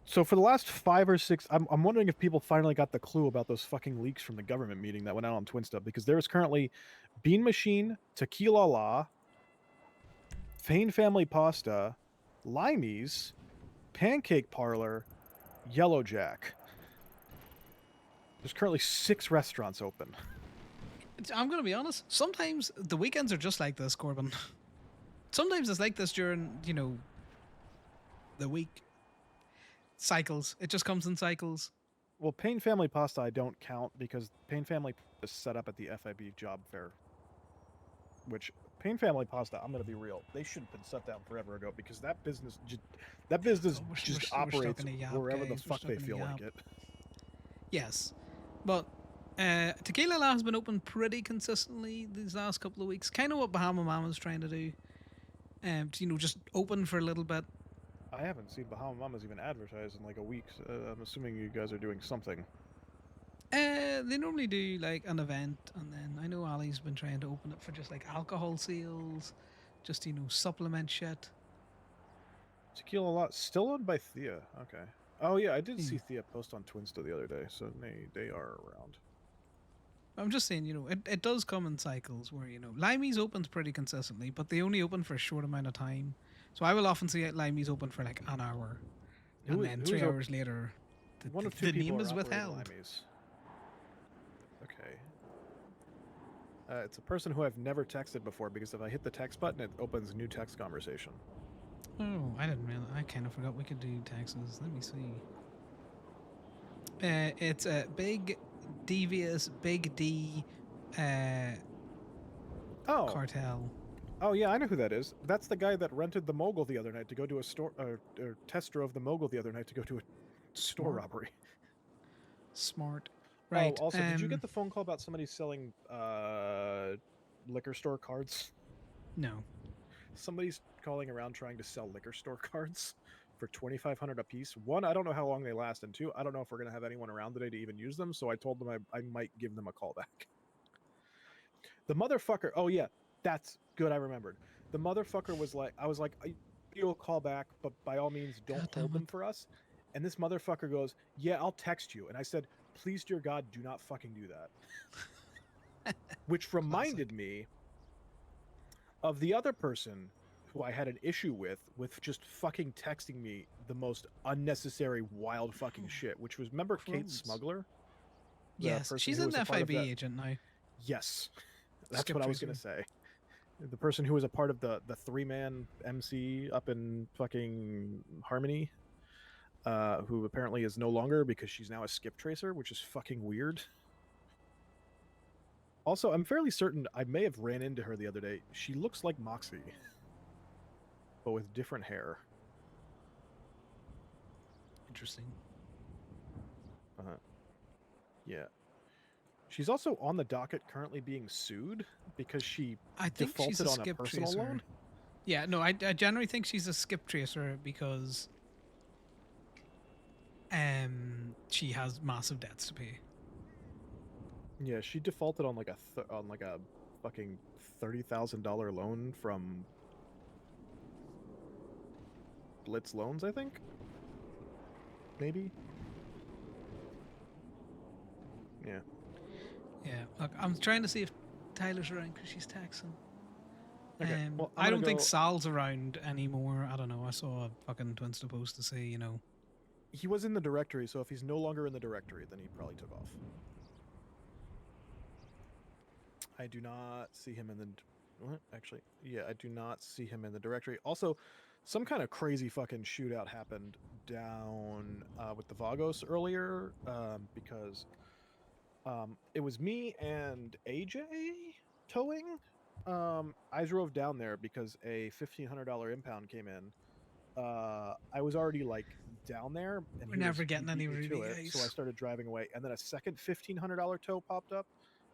So for the last 5 or 6, I'm wondering if people finally got the clue about those fucking leaks from the government meeting that went out on Twinsta, because there is currently Bean Machine, Tequila La, Fane Family Pasta, Limeys, Pancake Parlor, Yellow Jack. There's currently 6 restaurants open. I'm going to be honest. Sometimes the weekends are just like this, Corbin. Sometimes it's like this during, the week. Cycles. It just comes in cycles. Well, Payne Family Pasta I don't count because Payne Family is set up at the FIB job fair. Which, Payne Family Pasta, I'm going to be real, they should have been shut down forever ago because that business We're stuck operates in a yap, wherever the guys. We're fuck they stuck in a feel like yap. it. Yes. But Tequila La has been open pretty consistently these last couple of weeks. Kind of what Bahama Mama's trying to do. Just open for a little bit. I haven't seen Bahama Mama's even advertised in like a week. So I'm assuming you guys are doing something. They normally do like an event, and then I know Ali guys have been trying to open it for just like alcohol sales, just supplement shit. Tequila lot still owned by Thea. Okay. Oh yeah, I did Yeah. see Thea post on Twinsta the other day, so they are around. I'm just saying, it does come in cycles where, Limey's opens pretty consistently, but they only open for a short amount of time. So I will often see Limey's open for like an hour, and then 3 hours later, One of two the people name are is operating withheld. Limeys. Okay. It's a person who I've never texted before because if I hit the text button, it opens new text conversation. Oh, I didn't realize. I kind of forgot we could do taxes. Let me see. It's a big, devious, big D Oh. cartel. Oh yeah, I know who that is. That's the guy that rented the Mogul the other night to go to a store, or test drove the Mogul the other night to go to a store Smart. robbery. Smart. Right. Oh, also, did you get the phone call about somebody selling liquor store cards? No. Somebody's calling around trying to sell liquor store cards for $2,500 a piece. One, I don't know how long they last, and two, I don't know if we're gonna have anyone around today to even use them. So I told them I might give them a call back. The motherfucker. Oh yeah, that's good. I remembered. The motherfucker was like, I was like, you'll call back, but by all means, don't God damn hold them it. for us. And this motherfucker goes, yeah, I'll text you. And I said, please, dear God, do not fucking do that. Which reminded me of the other person who I had an issue with just fucking texting me the most unnecessary wild fucking shit, which was, remember Kate Crumbs. Smuggler? The Yes, person she's who an was a part of FIB that- agent now. Yes. That's Skip what I was going to Tracer. say. The person who was a part of the three-man MC up in fucking Harmony, who apparently is no longer because she's now a skip tracer, which is fucking weird. Also, I'm fairly certain I may have ran into her the other day. She looks like Moxie, but with different hair. Interesting. Yeah. She's also on the docket currently being sued because she I think she's defaulted a on a skip personal tracer. loan. Yeah, no, I generally think she's a skip tracer because she has massive debts to pay. Yeah, she defaulted on like a fucking $30,000 loan from Blitz Loans, I think. Maybe. Yeah. Yeah, look, I'm trying to see if Tyler's around because she's taxing. Okay. Well, I'm I gonna don't think go- Sal's around anymore. I don't know. I saw a fucking Twinsta post to say, He was in the directory, so if he's no longer in the directory, then he probably took off. I do not see him in the. What? Actually, yeah, I do not see him in the directory. Also, some kind of crazy fucking shootout happened down with the Vagos earlier because it was me and AJ towing. I drove down there because a $1,500 impound came in. I was already like down there, and We're he never was, getting he beat any me to Ruby it, so I guys. started driving away. And then a second $1,500 tow popped up,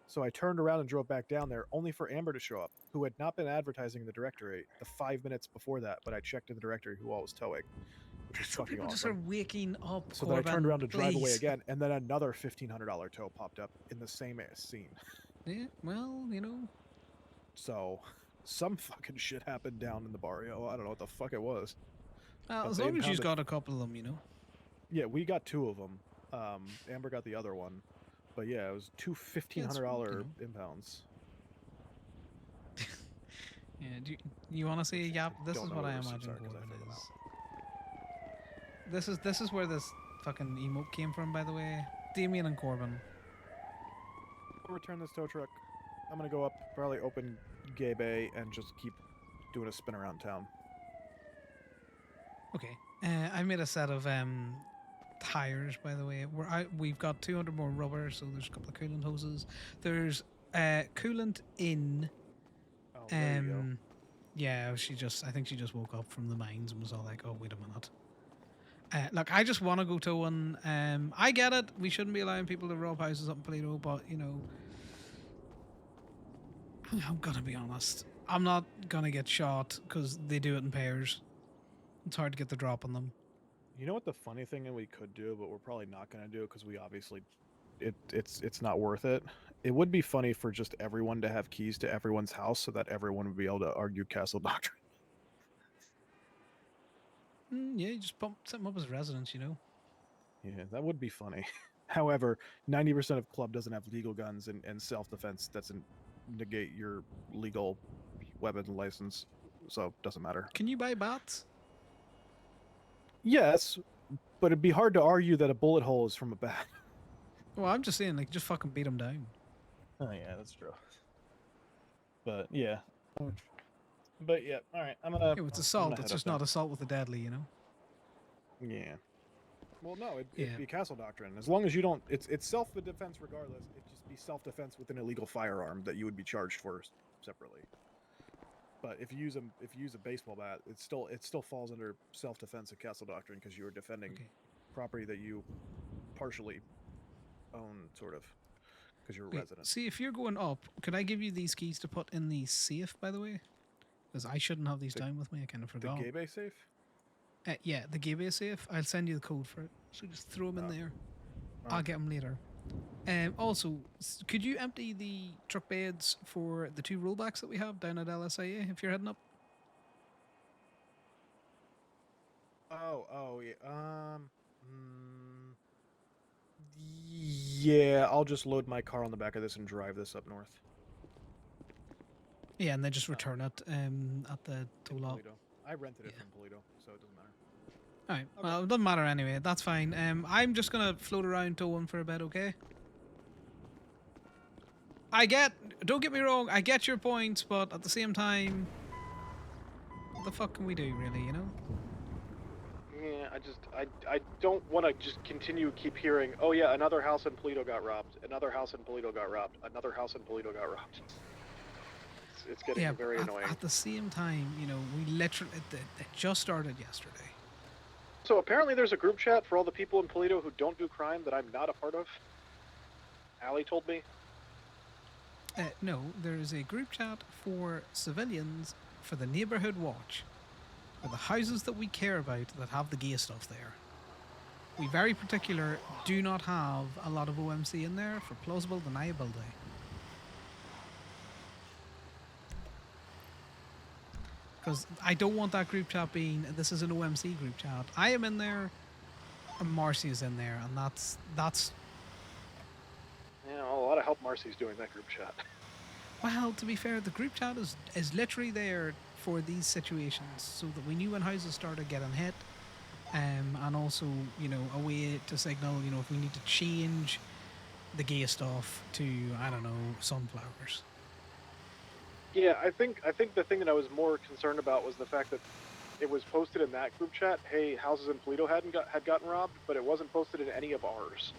so I turned around and drove back down there, only for Amber to show up, who had not been advertising in the directory the 5 minutes before that, but I checked in the directory who all was towing, which was So fucking people just awesome. are waking up. So then I turned around to drive away please. again, and then another $1,500 tow popped up in the same scene. Yeah, well, So some fucking shit happened down in the barrio. I don't know what the fuck it was. well, But as they long as you've impounded- got a couple of them, Yeah, we got 2 of them. Amber got the other one. But yeah, it was two $1,500 impounds. Yeah, you want to see? Which Yeah, I this don't is know what where I receipts imagine are 'cause I Corbin filled them is. This is where this fucking emote came from, by the way. Damien and Corbin. I'll return this tow truck. I'm gonna go up, probably open Gay Bay, and just keep doing a spin around town. Okay. I made a set of tires, by the way. We've got 200 more rubber, so there's a couple of coolant hoses. There's coolant in. Oh, there you go. Yeah, I think she just woke up from the mines and was all like, "Oh, wait a minute." Look, I just want to go towing. I get it. We shouldn't be allowing people to rob houses up in Toledo, but I'm gonna be honest. I'm not gonna get shot because they do it in pairs. It's hard to get the drop on them. You know what the funny thing that we could do, but we're probably not gonna do because we obviously it's not worth it. It would be funny for just everyone to have keys to everyone's house so that everyone would be able to argue castle doctrine. Yeah, you just set them up as residents, you know. Yeah, that would be funny. However, 90% of club doesn't have legal guns, and self-defense doesn't negate your legal weapon license, so it doesn't matter. Can you buy bats? Yes, but it'd be hard to argue that a bullet hole is from a bat. Well, I'm just saying, like, just fucking beat them down. Oh yeah, that's true. But yeah. But yeah, all right. I'm gonna. Yeah, it's I'm assault. gonna It's head just up not assault with the deadly, you know. Yeah. Well, no, it'd Yeah. be castle doctrine. As long as you don't, it's self-defense regardless. It'd just be self-defense with an illegal firearm that you would be charged for separately. But if you use a baseball bat, it still falls under self-defense and castle doctrine because you are defending Okay. property that you partially own, sort of, because you're a Wait, resident. see, if you're going up, could I give you these keys to put in the safe, by the way? Because I shouldn't have these The- down with me. I kind of The forgot. gay bay safe. Yeah, the gateway safe. I'll send you the code for it. So just throw them in there. I'll get them later. Also, could you empty the truck beds for the 2 rollbacks that we have down at LSIA if you're heading up? Oh yeah. Yeah, I'll just load my car on the back of this and drive this up north. Yeah, and then just return it at the toll lot. Polito. I rented it Yeah. from Polito, so it doesn't matter. Alright, Okay. well, it doesn't matter anyway. That's fine. I'm just going to float around towing for a bit, okay? Don't get me wrong, I get your points, but at the same time, what the fuck can we do, really, you know? Yeah, I don't want to just keep hearing, oh yeah, another house in Polito got robbed, another house in Polito got robbed, another house in Polito got robbed. It's getting Yeah, very but annoying. at the same time, you know, we literally, it just started yesterday. So apparently there's a group chat for all the people in Polito who don't do crime that I'm not a part of. Allie told me. No, there is a group chat for civilians for the neighborhood watch, for the houses that we care about that have the gay stuff there. We very particular do not have a lot of OMC in there for plausible deniability. Because I don't want that group chat being, this is an OMC group chat. I am in there, and Marcy is in there, and that's Yeah, well, a lot of help Marcy's doing that group chat. well, to be fair, the group chat is literally there for these situations so that we knew when houses started getting hit, and also, you know, a way to signal, you know, if we need to change the gay stuff to, I don't know, sunflowers. Yeah, I think the thing that I was more concerned about was the fact that it was posted in that group chat, hey, houses in Polito had gotten robbed, but it wasn't posted in any of ours.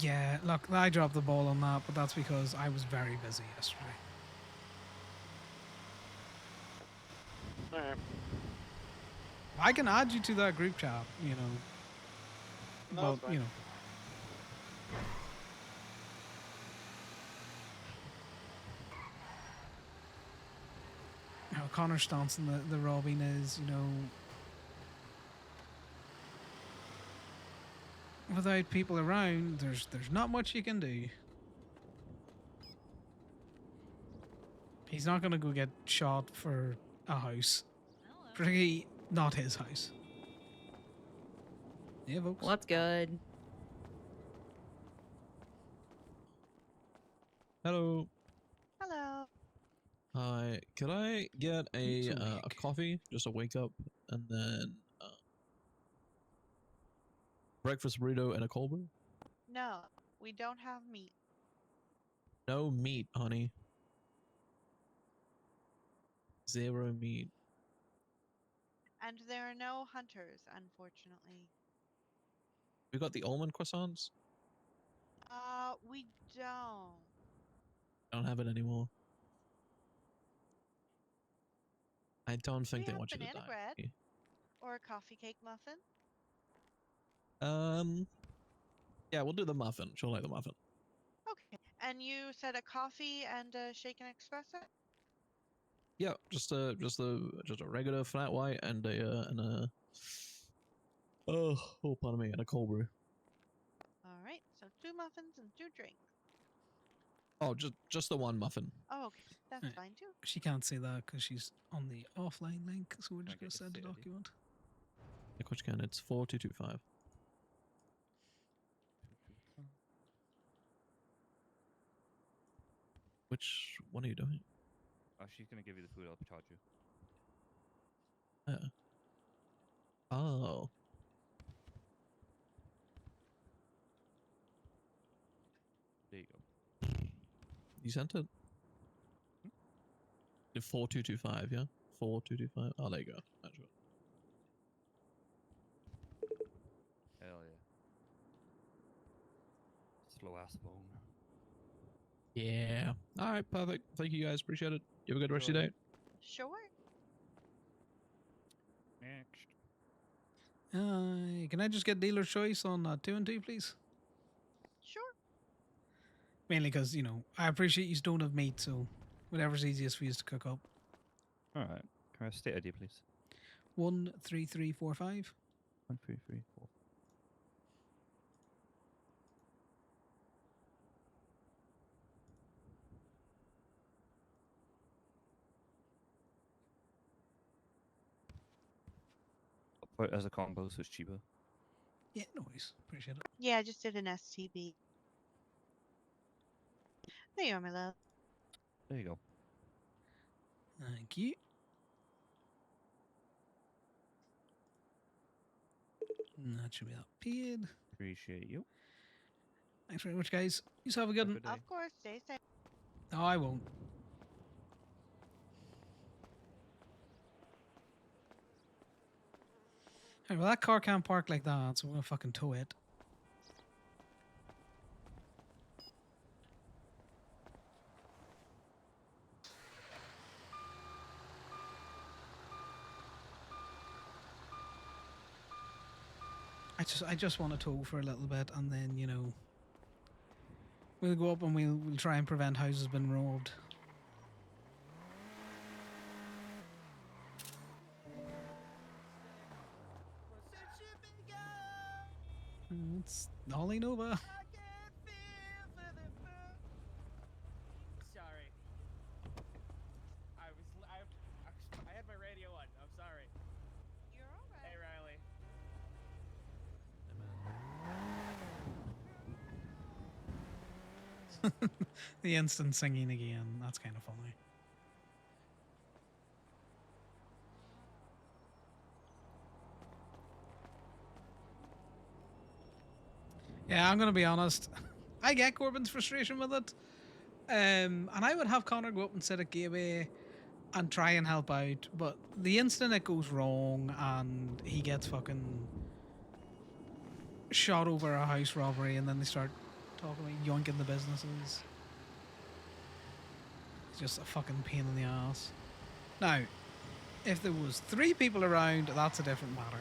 Yeah, look, I dropped the ball on that, but that's because I was very busy yesterday. Alright. I can add you to that group chat, you know. No, Well, that's fine. you know. How Connor's stance on the robbing is, you know, without people around, there's not much you can do. He's not gonna go get shot for a house, particularly not his house. Yeah, folks. Well, that's good. Hello. Hello. Hi. Could I get It's a awake. coffee, just a wake up, and then breakfast burrito and a cold brew? No, we don't have meat. No meat, honey. Zero meat. And there are no hunters, unfortunately. We got the almond croissants. We don't. Don't have it anymore. I don't think We they have want you to banana bread. die. Or a coffee cake muffin. Yeah, we'll do the muffin. She'll like the muffin. Okay. And you said a coffee and a shaken espresso? Yeah, just a regular flat white and oh, pardon me, and a cold brew. All right. So 2 muffins and 2 drinks. Oh, just the one muffin. Oh, okay. That's Right. fine too. She can't say that because she's on the offline link, so we're Can I just going get to a send a steady? document. Like which can? It's 4225. Which one are you doing? Oh, she's gonna give you the food. I'll charge you. Oh. There you go. You sent it? The 4225, yeah? 4225. Oh, there you go. That's right. Hell yeah. Slow ass phone. Yeah. All right, perfect. Thank you guys. Appreciate it. You have a good rest of your day. Sure. Next. Can I just get dealer choice on 2 and 2, please? Sure. Mainly because, I appreciate you don't have meat, so whatever's easiest for you to cook up. All right. Can I have a state ID, please? 13345. 1334. I'll put it as a combo, so it's cheaper. Yeah, no worries. Appreciate it. Yeah, I just did an STB. There you are, my love. There you go. Thank you. And that should be that paid. Appreciate you. Thanks very much, guys. You have a good one. Good day. Of course, stay safe. No, I won't. Hey, well, that car can't park like that, so we're gonna fucking tow it. I just want to tow for a little bit, and then we'll go up and we'll try and prevent houses being robbed. It's Ollie Nova. Sorry. I had my radio on. I'm sorry. You're all right. Hey, Riley. The instant singing again. That's kind of funny. Yeah, I'm gonna be honest. I get Corbin's frustration with it, and I would have Connor go up and sit at gateway and try and help out. But the instant it goes wrong and he gets fucking shot over a house robbery, and then they start talking about yoinking the businesses, it's just a fucking pain in the ass. Now, if there was 3 people around, that's a different matter.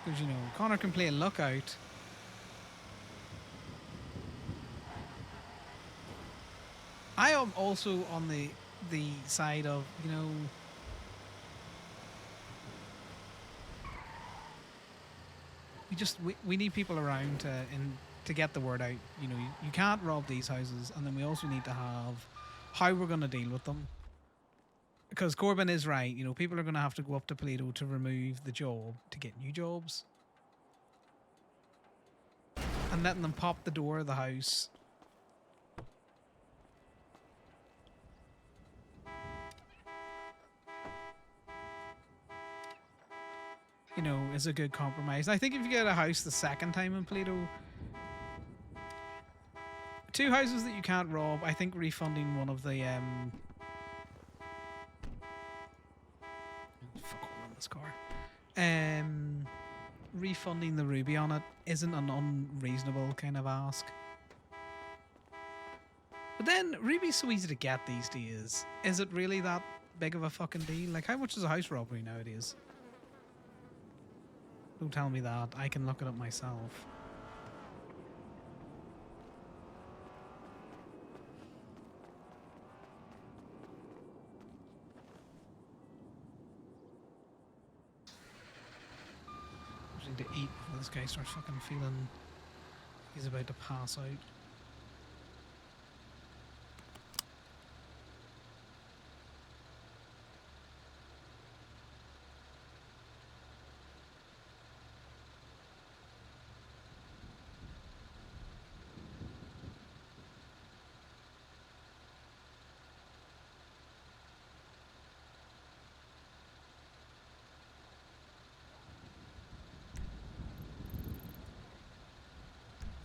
Because, Connor can play lookout. I am also on the side of, we need people around to get the word out. You can't rob these houses, and then we also need to have how we're going to deal with them. Because Corbin is right, people are going to have to go up to Toledo to remove the job to get new jobs. And letting them pop the door of the house. Is a good compromise. I think if you get a house the second time in Toledo, 2 houses that you can't rob, I think refunding one of the fuck all in this car. Refunding the ruby on it isn't an unreasonable kind of ask. But then ruby's so easy to get these days. Is it really that big of a fucking deal? Like, how much is a house robbery nowadays? Don't tell me that. I can look it up myself. something to eat before this guy starts fucking feeling he's about to pass out.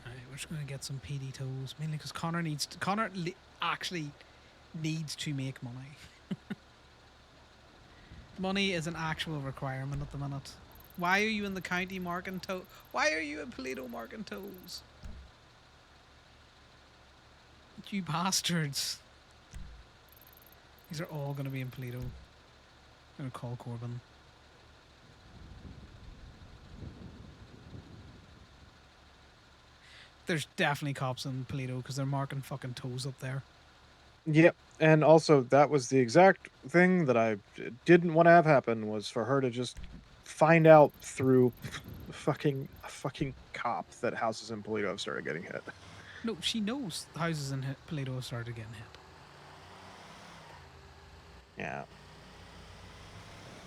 Alright, we're just gonna get some PD toes, mainly because Connor needs to, actually needs to make money. Money is an actual requirement at the minute. Why are you in the county marking toe? Why are you in Toledo marking toes? You bastards. These are all going to be in Toledo. I'm going to call Corbin. There's definitely cops in Toledo because they're marking fucking toes up there. Yep. And also, that was the exact thing that I didn't want to have happen, was for her to just find out through a fucking cop that houses in Toledo have started getting hit. No, she knows houses in Toledo have started getting hit. Yeah.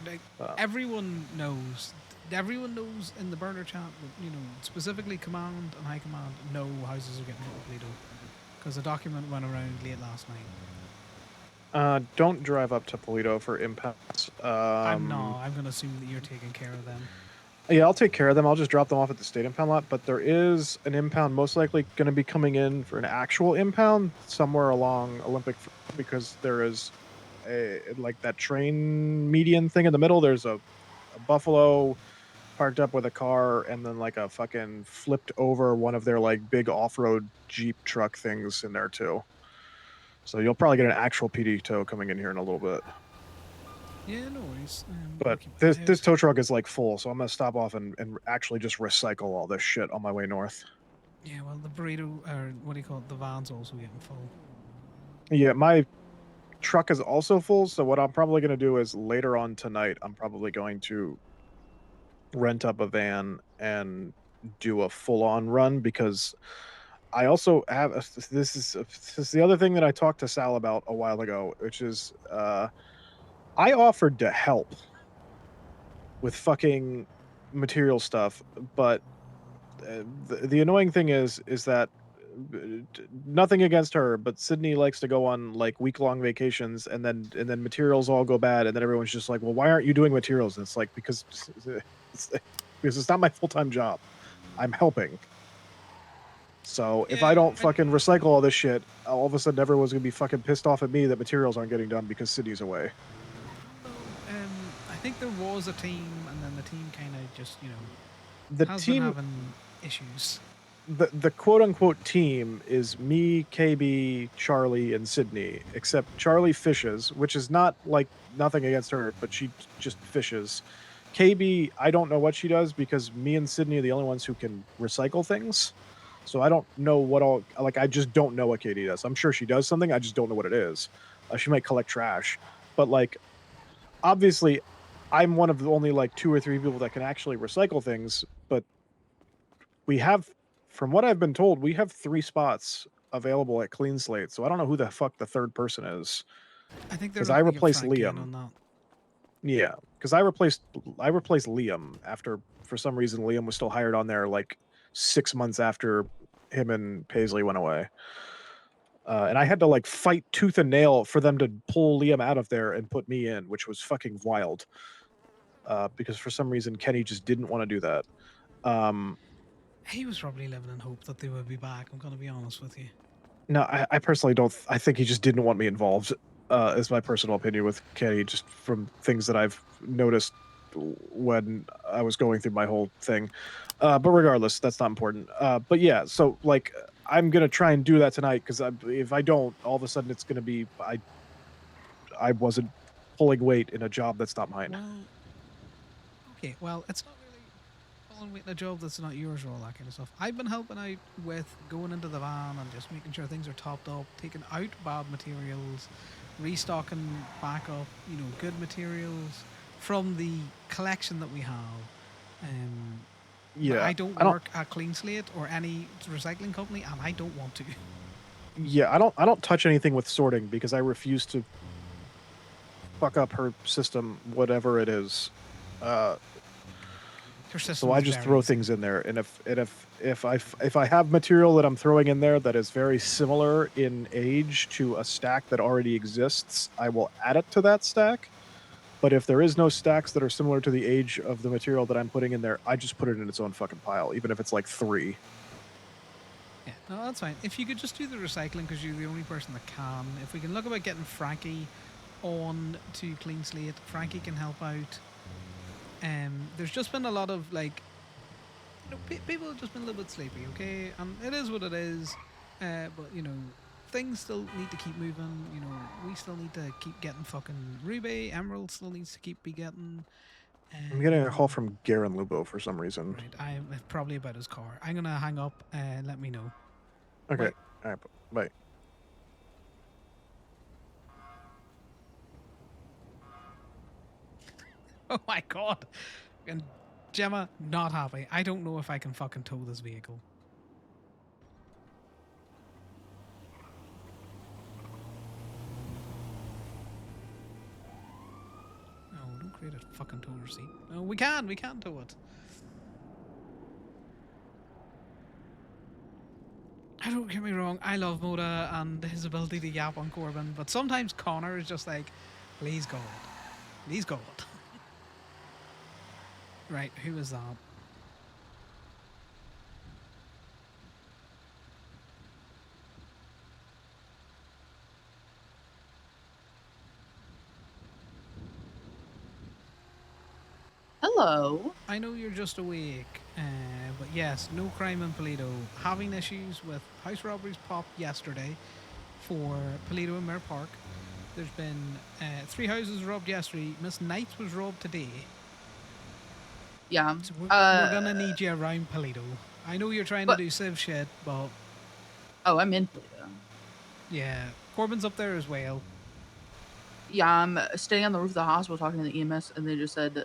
Like, everyone knows. Everyone knows in the burner chat, you know, specifically command and high command know houses are getting hit in Toledo because a document went around late last night. Don't drive up to Toledo for impounds. I'm going to assume that you're taking care of them. Yeah, I'll take care of them. I'll just drop them off at the state impound lot. But there is an impound most likely going to be coming in for an actual impound somewhere along Olympic, because there is a, like, that train median thing in the middle. There's a buffalo parked up with a car, and then like a fucking flipped over one of their like big off-road Jeep truck things in there too. So you'll probably get an actual PD tow coming in here in a little bit. Yeah, no worries. But this tow truck is like full, so I'm gonna stop off and actually just recycle all this shit on my way north. Yeah, well, the burrito, or what do you call it, the van's also getting full. Yeah, my truck is also full, so what I'm probably gonna do is later on tonight, I'm probably going to rent up a van and do a full-on run, because I also have this is the other thing that I talked to Sal about a while ago, which is I offered to help with fucking material stuff, but the annoying thing is that nothing against her, but Sydney likes to go on like week-long vacations, and then materials all go bad, and then everyone's just like, well, why aren't you doing materials? And it's like, because it's not my full-time job. I'm helping. So if I don't fucking recycle all this shit, all of a sudden everyone's gonna be fucking pissed off at me that materials aren't getting done because Sydney's away. I think there was a team, and then the team kind of just, you know, The has team been having issues. The quote-unquote team is me, KB, Charlie, and Sydney, except Charlie fishes, which is not like nothing against her, but she just fishes. KB, I don't know what she does, because me and Sydney are the only ones who can recycle things. So I don't know what all, like, I just don't know what Katie does. I'm sure she does something, I just don't know what it is. She might collect trash, but like, obviously, I'm one of the only like 2 or 3 people that can actually recycle things, but we have, from what I've been told, we have 3 spots available at Clean Slate, so I don't know who the fuck the third person is. I think they're because I looking to get replaced Frank in Liam. on that. Yeah, because I replaced Liam after, for some reason, Liam was still hired on there like 6 months after him and Paisley went away. And I had to like fight tooth and nail for them to pull Liam out of there and put me in, which was fucking wild. Because for some reason Kenny just didn't want to do that. He was probably living in hope that they would be back. I'm going to be honest with you. No, I personally don't. I think he just didn't want me involved. Is my personal opinion with Kenny, just from things that I've noticed when I was going through my whole thing. But regardless, that's not important. But yeah, so like, I'm gonna try and do that tonight, because if I don't, all of a sudden it's gonna be I wasn't pulling weight in a job that's not mine. Well, okay. Well, it's not really pulling weight in a job that's not yours or all that kind of stuff. I've been helping out with going into the van and just making sure things are topped up, taking out bad materials, restocking back up, you know, good materials from the collection that we have. But Yeah, I don't I don't. work at Clean Slate or any recycling company, and I don't want to. Yeah, I don't touch anything with sorting because I refuse to fuck up her system, whatever it is. Her So system I is just very throw easy. things in there, and if I have material that I'm throwing in there that is very similar in age to a stack that already exists, I will add it to that stack. But if there is no stacks that are similar to the age of the material that I'm putting in there, I just put it in its own fucking pile, even if it's like 3. Yeah, no, that's fine. If you could just do the recycling because you're the only person that can. If we can look about getting Frankie on to Clean Slate, Frankie can help out. There's just been a lot of like, people have just been a little bit sleepy, okay, and it is what it is. But things still need to keep moving. We still need to keep getting fucking Ruby. Emerald still needs to keep be getting. I'm getting a call Um, from Garen Lubo for some reason. right, I'm probably about his car. I'm gonna hang up and let me know. Okay, Bye. all right, bye. Oh my god. And Gemma, not happy. I don't know if I can fucking tow this vehicle. No, don't create a fucking tow receipt. No, we can tow it. I don't get me wrong, I love Moda and his ability to yap on Corbin, but sometimes Connor is just like, please God. Please God. Right, who is that? Hello. I know you're just awake, but yes, no crime in Polito. Having issues with house robberies popped yesterday for Polito and Mare Park. There's been 3 houses robbed yesterday. Miss Knights was robbed today. Yeah. So we're gonna need you around Polito. I know you're trying to But do civ shit, but oh, I'm in Toledo. yeah, Corbin's up there as well. Yeah, I'm staying on the roof of the hospital talking to the EMS, and they just said,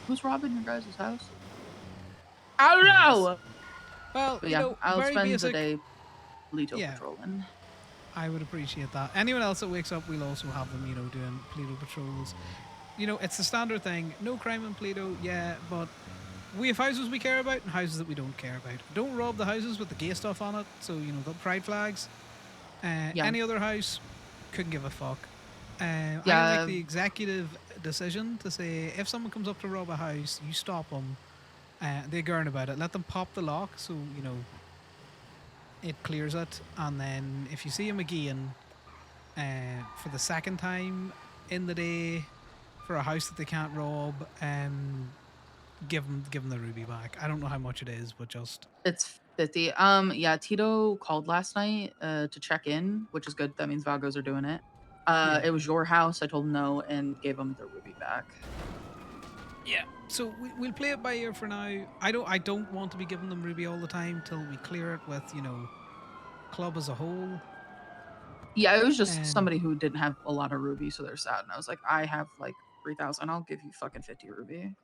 "Who's robbing your guys' house?" I don't Yes. know. Well, But yeah, I'll very spend the basic. day Polito Yeah, patrolling. I would appreciate that. Anyone else that wakes up, we'll also have them, doing Polito patrols. It's the standard thing. No crime in Polito, yeah, but we have houses we care about and houses that we don't care about. Don't rob the houses with the gay stuff on it, so, the pride flags. Yeah. Any other house, couldn't give a fuck. I'm going to make Yeah. the executive decision to say if someone comes up to rob a house, you stop them. They gurn about it. Let them pop the lock so, it clears it. And then if you see them again for the second time in the day for a house that they can't rob, give them the ruby back. I don't know how much it is, but just It's 50. Yeah, Tito called last night to check in, which is good. That means Vagos are doing it. Yeah. It was your house. I told him no and gave him the ruby back. Yeah. So we'll play it by ear for now. I don't want to be giving them ruby all the time till we clear it with club as a whole. Yeah, it was just somebody who didn't have a lot of ruby, so they're sad. And I was like, I have like 3,000. I'll give you fucking 50 ruby.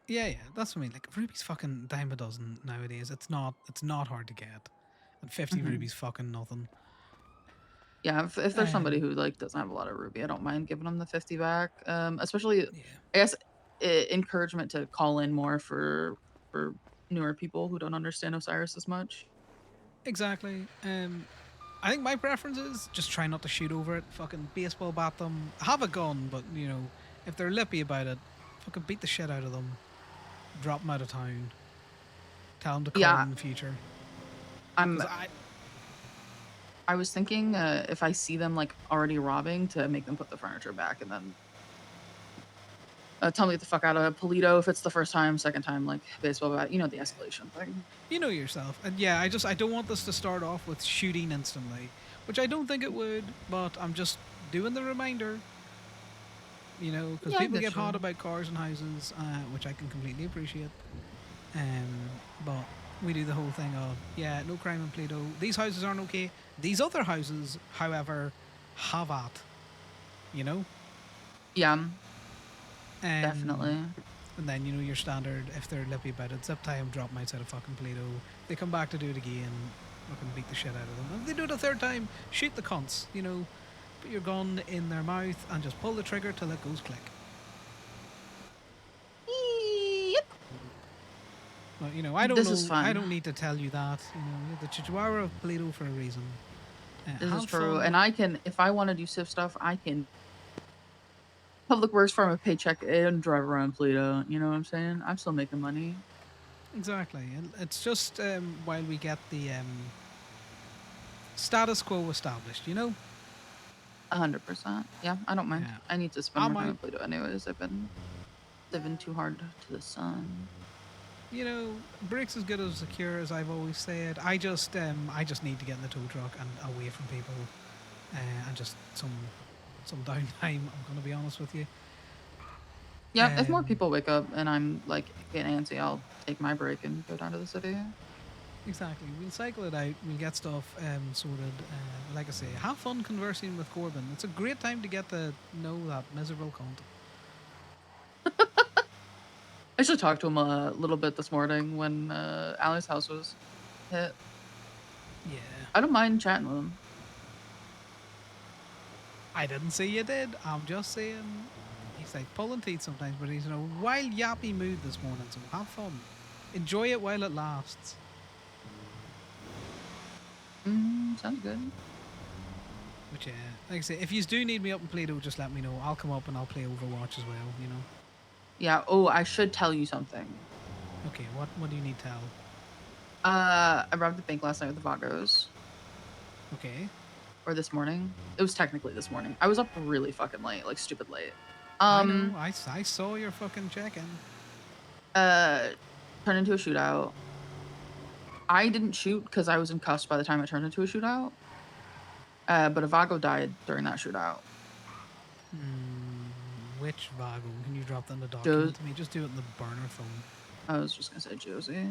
Yeah, that's what I mean. Like ruby's fucking dime a dozen nowadays. It's not hard to get, and 50 ruby's fucking nothing. Yeah, if there's somebody who like doesn't have a lot of ruby, I don't mind giving them the 50 back. Especially, I guess, encouragement to call in more for newer people who don't understand Osiris as much. Exactly. I think my preference is just try not to shoot over it. Fucking baseball bat them. Have a gun, but if they're lippy about it, fucking beat the shit out of them. Drop them out of town. Tell them to call Yeah. in the future. I was thinking if I see them like already robbing, to make them put the furniture back and then tell me to get the fuck out of Polito if it's the first time, second time, like baseball bat, the escalation thing. You know yourself. And yeah, I don't want this to start off with shooting instantly, which I don't think it would, but I'm just doing the reminder. Because people get hot about cars and houses, which I can completely appreciate. But we do the whole thing of, no crime in Play-Doh. These houses aren't okay. These other houses, however, have at. Yeah. Definitely. And then, you know, your standard, if they're lippy about it, zip tie them, drop them outside of fucking Play-Doh. They come back to do it again, fucking beat the shit out of them. And if they do it a third time, shoot the cunts, you know. Put your gun in their mouth and just pull the trigger till it goes click. Yep. Well, you know, I don't This is know. I fun. don't need to tell you that. You know, the Chihuahua of Play-Doh for a reason. This have is true. fun. And I can, if I want to do civ stuff, I can public works farm a paycheck and drive around Pluto. You know what I'm saying? I'm still making money. Exactly. And it's just while we get the status quo established, you know? 100%. Yeah, I don't mind. Yeah. I need to spend I more time might- at Pluto anyways. I've been living too hard to the sun. You know, Brick's as good as secure as I've always said. I just need to get in the tow truck and away from people, and just some downtime. I'm gonna be honest with you. Yeah, if more Um, people wake up and I'm like getting antsy, I'll take my break and go down to the city. Exactly. We'll cycle it out. We'll get stuff sorted. Like I say, have fun conversing with Corbin. It's a great time to get to know that miserable cunt. I should talk to him a little bit this morning when Allie's house was hit. Yeah. I don't mind chatting with him. I didn't say you did. I'm just saying he's like pulling teeth sometimes, but he's in a wild yappy mood this morning, so have fun. Enjoy it while it lasts. Sounds good. But yeah, like I say, if you do need me up in Play-Doh, just let me know. I'll come up and I'll play Overwatch as well, you know. Yeah, oh, I should tell you something. Okay, what do you need to tell? I robbed the bank last night with the Vagos. Okay. Or this morning. It was technically this morning. I was up really fucking late, like stupid late. I know, I saw your fucking check-in. Turned into a shootout. I didn't shoot because I was in cuffs by the time it turned into a shootout. But a Vago died during that shootout. Which Vago? Can you drop that in the document to me? Just do it in the burner phone. I was just gonna say Josie.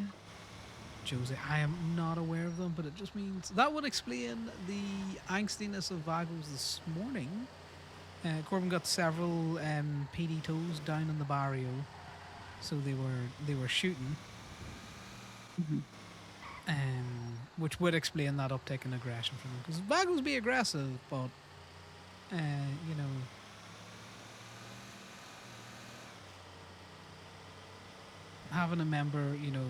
Josie, I am not aware of them, but it just means that would explain the angstiness of Vagos this morning. Corbin got several PD toes down in the barrio, so they were shooting, which would explain that uptick in aggression from them. Because Vagos be aggressive, but you know. Having a member, you know,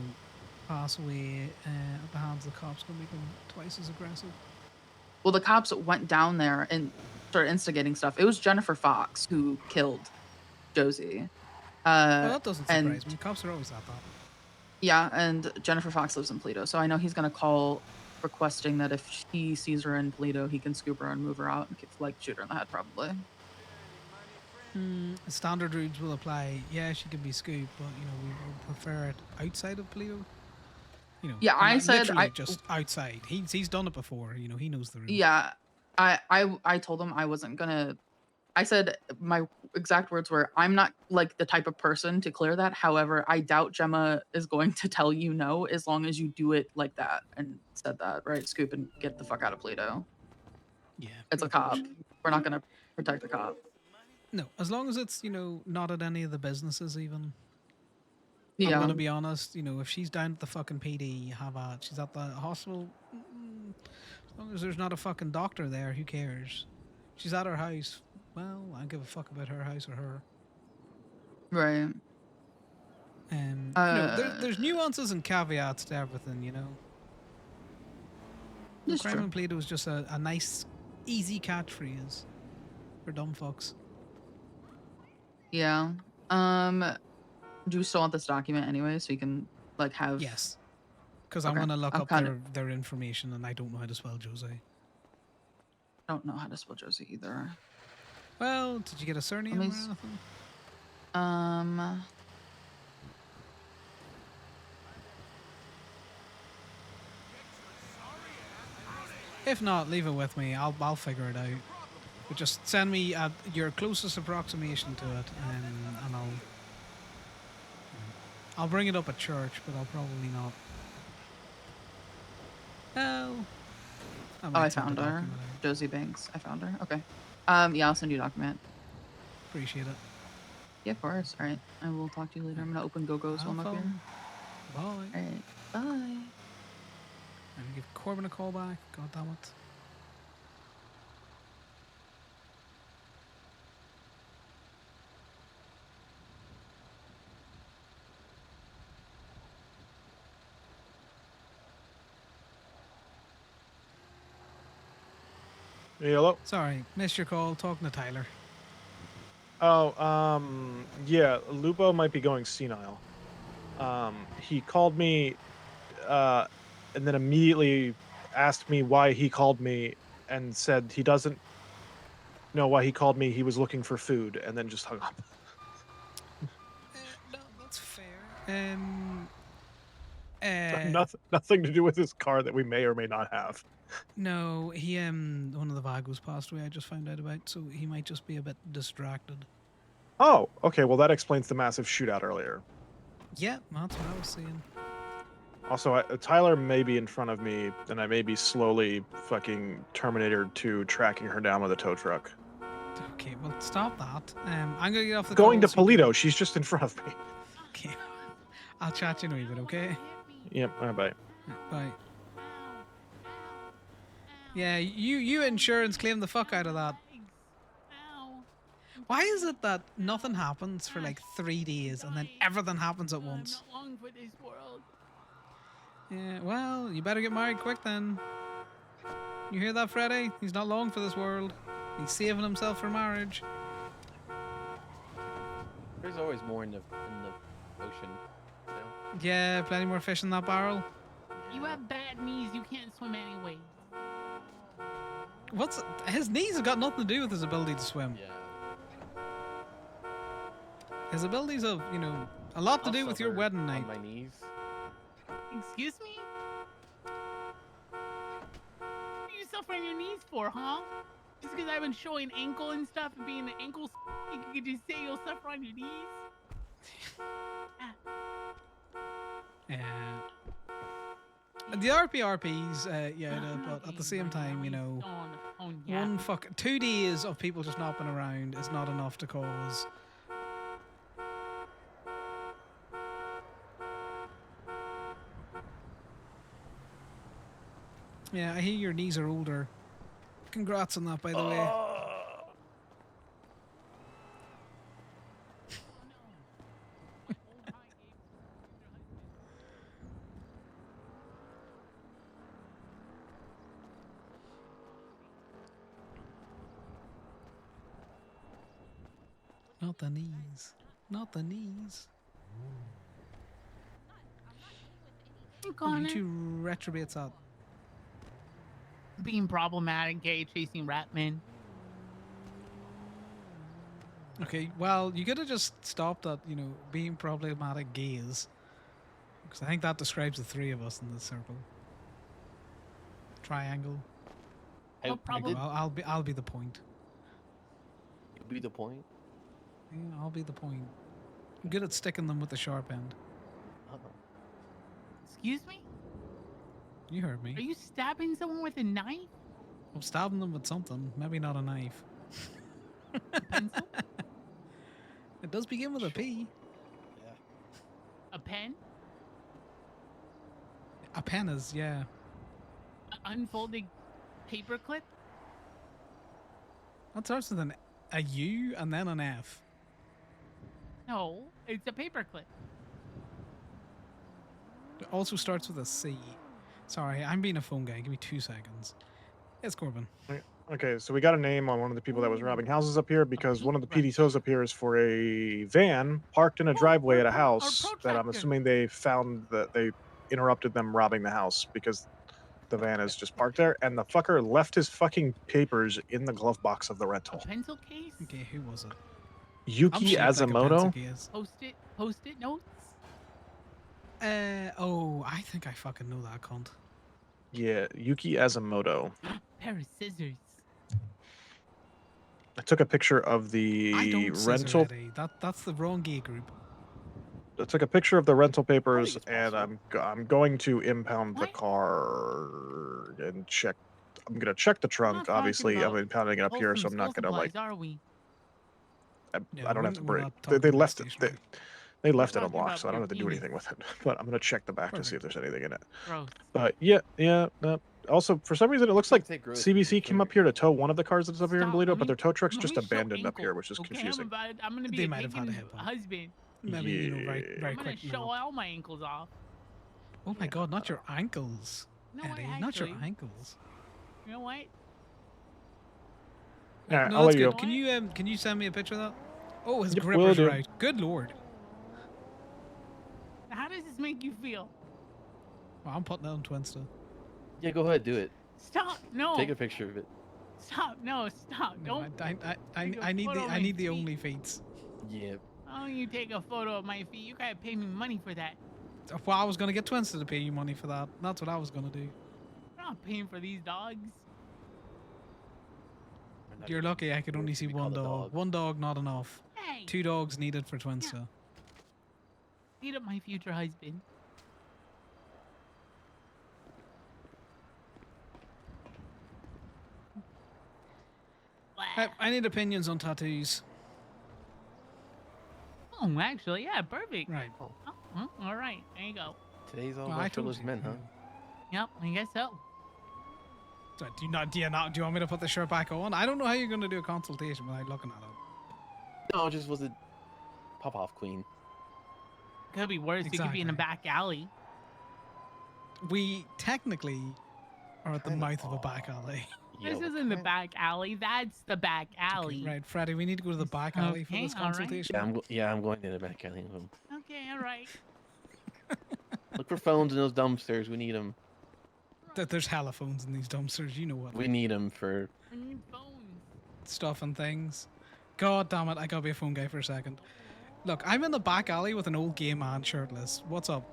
pass away at the hands of the cops gonna make them twice as aggressive. Well, the cops went down there and started instigating stuff. It was Jennifer Fox who killed Josie. Well, that doesn't surprise and me. Cops are always at that. yeah, and Jennifer Fox lives in Pluto, so I know he's gonna call requesting that if he sees her in Pluto, he can scoop her and move her out and like shoot her in the head, probably. Standard rules will apply. Yeah, she can be scooped, but you know we would prefer it outside of Pluto. You know, Yeah, I said literally just outside. He's done it before. You know, he knows the rules. Yeah, I told him I wasn't gonna. I said my exact words were, "I'm not like the type of person to clear that. However, I doubt Gemma is going to tell you no as long as you do it like that." And said that, right? Scoop and get the fuck out of Pluto. Yeah, it's a cop. We're not gonna protect the cop. No, as long as it's, you know, not at any of the businesses even. Yeah. I'm gonna be honest, you know, if she's down at the fucking PD, have at. She's at the hospital. As long as there's not a fucking doctor there, who cares? She's at her house. Well, I don't give a fuck about her house or her. Right. You know, there's nuances and caveats to everything, you know. That's Crime true. and Play-Doh is just a nice, easy catchphrase for dumb fucks. Yeah. Do you still want this document anyway, so you can like have? Yes. Because I'm Okay. gonna look I'm up kinda- their information, and I don't know how to spell Jose. Don't know how to spell Josie either. Well, did you get a surname or Let me anything? If not, leave it with me. I'll figure it out. But just send me your closest approximation to it, and I'll bring it up at church, but I'll probably not. Well, I found her. Josie Banks. I found her. Okay. Yeah, I'll send you a document. Appreciate it. Yeah, of course. All right. I will talk to you later. I'm gonna open Go-Go's while I'm up here. Bye. All right. Bye. And give Corbin a call back. God damn it. Hey, hello. Sorry, missed your call. Talking to Tyler. Oh, yeah, Lupo might be going senile. He called me, and then immediately asked me why he called me, and said he doesn't know why he called me. He was looking for food, and then just hung up. No, that's fair. Nothing to do with his car that we may or may not have. No, he one of the Vagos passed away. I just found out about, so he might just be a bit distracted. Oh, okay. Well, that explains the massive shootout earlier. Yeah, that's what I was saying. Also, Tyler may be in front of me, and I may be slowly fucking Terminator 2 tracking her down with a tow truck. Okay, well, stop that. I'm gonna get off the Going to call so you Polito. She's just in front of me. Okay. I'll chat you in a wee bit, okay? Yep. Bye. Bye. Yeah, you insurance claim the fuck out of that. Why is it that nothing happens for like 3 days and then everything happens at once? I'm not long for this world. Yeah, well, you better get married quick then. You hear that, Freddy? He's not long for this world. He's saving himself for marriage. There's always more in the ocean. You know? Yeah, plenty more fish in that barrel. You have bad knees. You can't swim anyway. What's his knees have got nothing to do with his ability to swim. Yeah. His abilities have, a lot to do with your wedding night. On my knees. Excuse me? What are you suffering your knees for, huh? Just because I've been showing ankle and stuff and being an ankle you could just say you'll suffer on your knees? Yeah. The RPRPs, but at the same time, Yeah. 2 days of people just not being around is not enough to cause. Yeah, I hear your knees are older. Congrats on that, by the way. Not the knees. Not the knees. Connor. You two retrobates out. Being problematic, gay, chasing Ratman. Okay, well, you could have just stopped at, being problematic gays. Because I think that describes the three of us in this circle. Triangle. I'll be the point. You'll be the point. Yeah, I'll be the point. I'm good at sticking them with the sharp end. Excuse me? You heard me. Are you stabbing someone with a knife? I'm stabbing them with something. Maybe not a knife. A pencil? It does begin with a P. Yeah. A pen? A pen is, yeah. An unfolding paperclip? That starts with a U and then an F. No, it's a paperclip. It also starts with a C. Sorry, I'm being a phone guy. Give me 2 seconds. It's Corbin. Okay, so we got a name on one of the people that was robbing houses up here because one of the PDTOs up here is for a van parked in a driveway at a house that I'm assuming they found that they interrupted them robbing the house because the van is just parked there and the fucker left his fucking papers in the glove box of the rental. Pencil case? Okay, who was it? Yuki Azumoto? Post-it notes? I think I fucking know that cunt. Yeah, Yuki Azumoto. Pair of scissors. I took a picture of I the don't rental. That's the wrong gay group. I took a picture of the rental papers, and I'm going to impound the car and check. I'm gonna check the trunk. Obviously, I'm impounding it up here, so I'm not gonna like. Are we? Yeah, I don't have to we're worry. not They talking about left it. stationery. They We're left it talking unlocked, about so I don't have to do penis. anything with it. But I'm gonna check the back to see if Perfect. there's anything in it. Gross. But yeah. Also, for some reason, it looks like Say gross, CBC came up here to tow one of the cars that's up here in Stop, Bolito, let but me- their tow truck's let just me show abandoned up here, ankle, which is okay, confusing. I'm gonna be They a might have had a taken hip bump. husband. Maybe, you know, very, Yeah. very I'm gonna quick. show all my ankles off. Oh my god, not your ankles. No, I Eddie, not your actually- ankles. You know what? Yeah, No, I'll that's let you good. go. Can you send me a picture of that? Oh, his Yep, will grippers do. are out. Good lord. How does this make you feel? Well, I'm putting that on Twinsta. Yeah, go ahead, do it. Stop! No! Take a picture of it. Stop! No, stop! No, Don't. I take a need photo the of I my need the feet. only feeds. Yeah. Oh, you take a photo of my feet. You gotta pay me money for that. Well, I was gonna get Twinsta to pay you money for that. That's what I was gonna do. I'm not paying for these dogs. You're lucky I could only see We call one the dog. dog. One dog, not enough. Hey! 2 dogs needed for Twinsta. Meet up my future husband. I need opinions on tattoos. Oh, actually, yeah, perfect. Right. Oh, all right, there you go. Today's all Well, I about told shirtless you. men, huh? Yep, I guess so. So do you want me to put the shirt back on? I don't know how you're gonna do a consultation without looking at it. No, it just was a pop-off queen. Could be worse. You could be in a back alley. We technically are at the Kinda mouth of a back alley. Yeah, This we're isn't the kinda- back alley. That's the back alley. Right, Freddie, we need to go to the back alley for Okay, this all right. consultation. Yeah, I'm going to the back alley. Okay, all right. Look for phones in those dumpsters. We need them. There's hella phones in these dumpsters, you know what. We need them for. I need phones. Stuff and things. God damn it, I gotta be a phone guy for a second. Look, I'm in the back alley with an old gay man shirtless. What's up?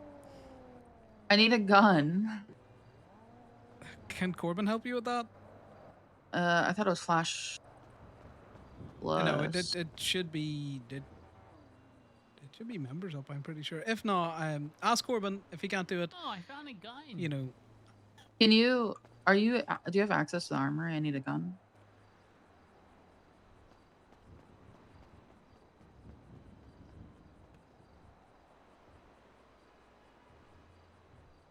I need a gun. Can Corbin help you with that? I thought it was flash. No, Plus. it should be it should be members up, I'm pretty sure. If not, ask Corbin if he can't do it. Oh, I found a gun. You know, Can you? Do you have access to the armory? I need a gun.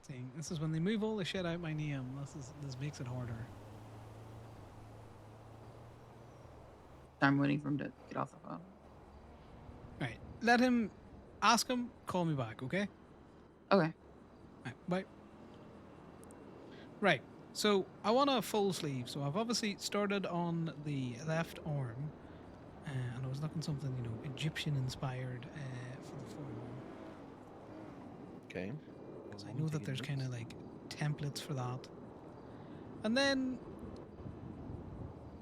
see, this is when they move all the shit out my name. This makes it harder. I'm waiting for him to get off the phone. Right, let him ask him. Call me back, okay? Okay. Right, bye. Right, so I want a full sleeve. So I've obviously started on the left arm, and I was looking something, you know, Egyptian inspired for the forearm. Okay. Because I know that there's kind of like templates for that. And then,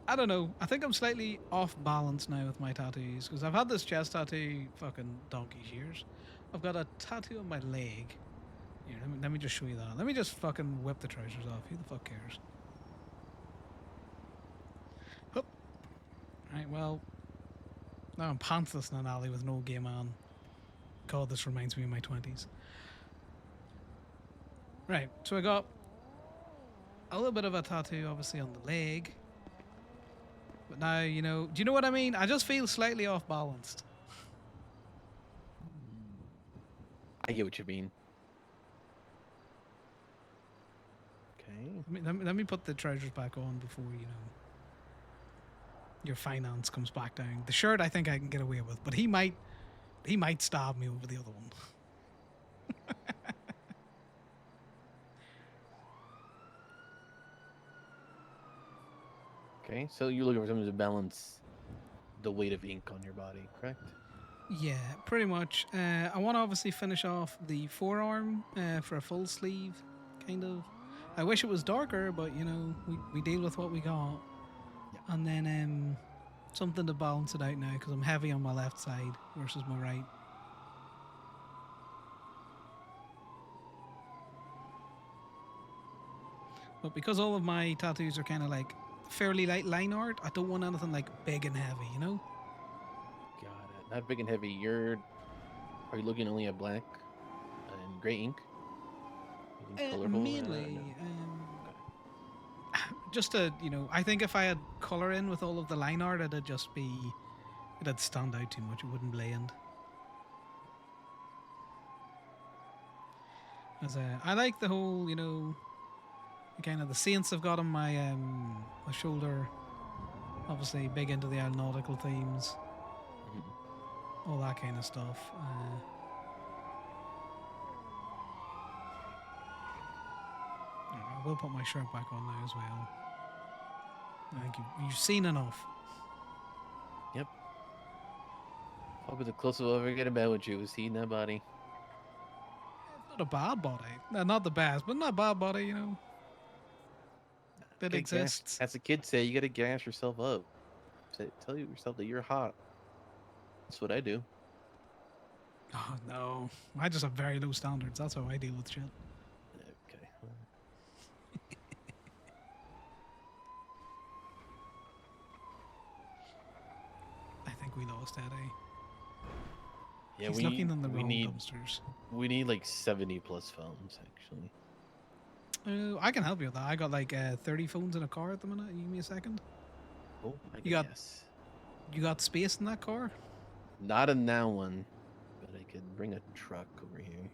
I don't know, I think I'm slightly off balance now with my tattoos, because I've had this chest tattoo fucking donkey's years. I've got a tattoo on my leg. Here, let me just show you that. Let me just fucking whip the trousers off. Who the fuck cares? Hup. Right, well, now I'm pantsless in an alley with an old gay man. God, this reminds me of my 20s. Right, so I got a little bit of a tattoo, obviously, on the leg. But now, you know, do you know what I mean? I just feel slightly off balanced. I get what you mean. Okay. Let me put the trousers back on before, you know, your finance comes back down. The shirt I think I can get away with, but he might stab me over the other one. Okay, so you're looking for something to balance the weight of ink on your body, correct? Yeah, pretty much. I want to obviously finish off the forearm for a full sleeve, kind of. I wish it was darker, but you know, we deal with what we got. Yeah. And then something to balance it out now, because I'm heavy on my left side versus my right. But because all of my tattoos are kind of like fairly light line art, I don't want anything like big and heavy, you know? Got it. Not big and heavy. Are you looking only at black and gray ink? Anything colorful or Mainly, no? just to, you know, I think if I had color in with all of the line art, it'd just be It'd stand out too much. It wouldn't blend. As I like the whole, kind of the saints I've got on my shoulder. Obviously, big into the aeronautical themes, all that kind of stuff. I will put my shirt back on now as well. I think you've seen enough. Yep. Probably the closest I'll ever get in bed with you was seeing that body. It's not a bad body. Not the best, but not a bad body, That Gotta exists. As the kids say, you gotta gas yourself up. Tell yourself that you're hot. That's what I do. Oh, no. I just have very low standards. That's how I deal with shit. Okay. I think we lost Eddie. Yeah, He's looking in the wrong dumpsters. We need like 70 plus phones, actually. I can help you with that. I got like 30 phones in a car at the minute. You give me a second. Oh, I You got- guess. You got space in that car? Not in that one, but I could bring a truck over here.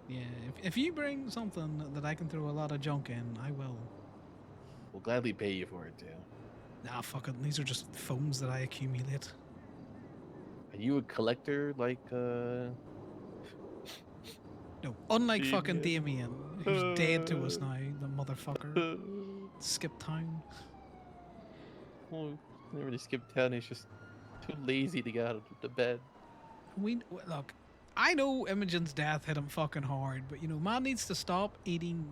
Yeah. If you bring something that I can throw a lot of junk in, I will. We'll gladly pay you for it too. Nah, fuck it. These are just phones that I accumulate. Are you a collector like No, unlike fucking Damien, who's dead to us now, the motherfucker. Skip town. Oh, never really skipped town. He's just too lazy to get out of the bed. Look, I know Imogen's death hit him fucking hard, but man needs to stop eating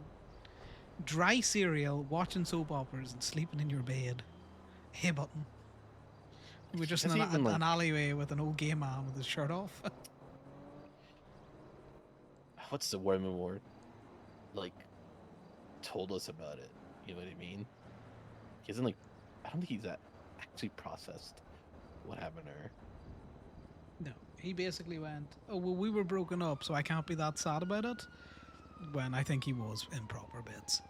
dry cereal, watching soap operas, and sleeping in your bed. Hey, button. We're just in an alleyway with an old gay man with his shirt off. What's the woman word? Like, told us about it. You know what I mean? He hasn't I don't think he's actually processed what happened to her. No, he basically went, oh, well, we were broken up, so I can't be that sad about it. When I think he was in proper bits.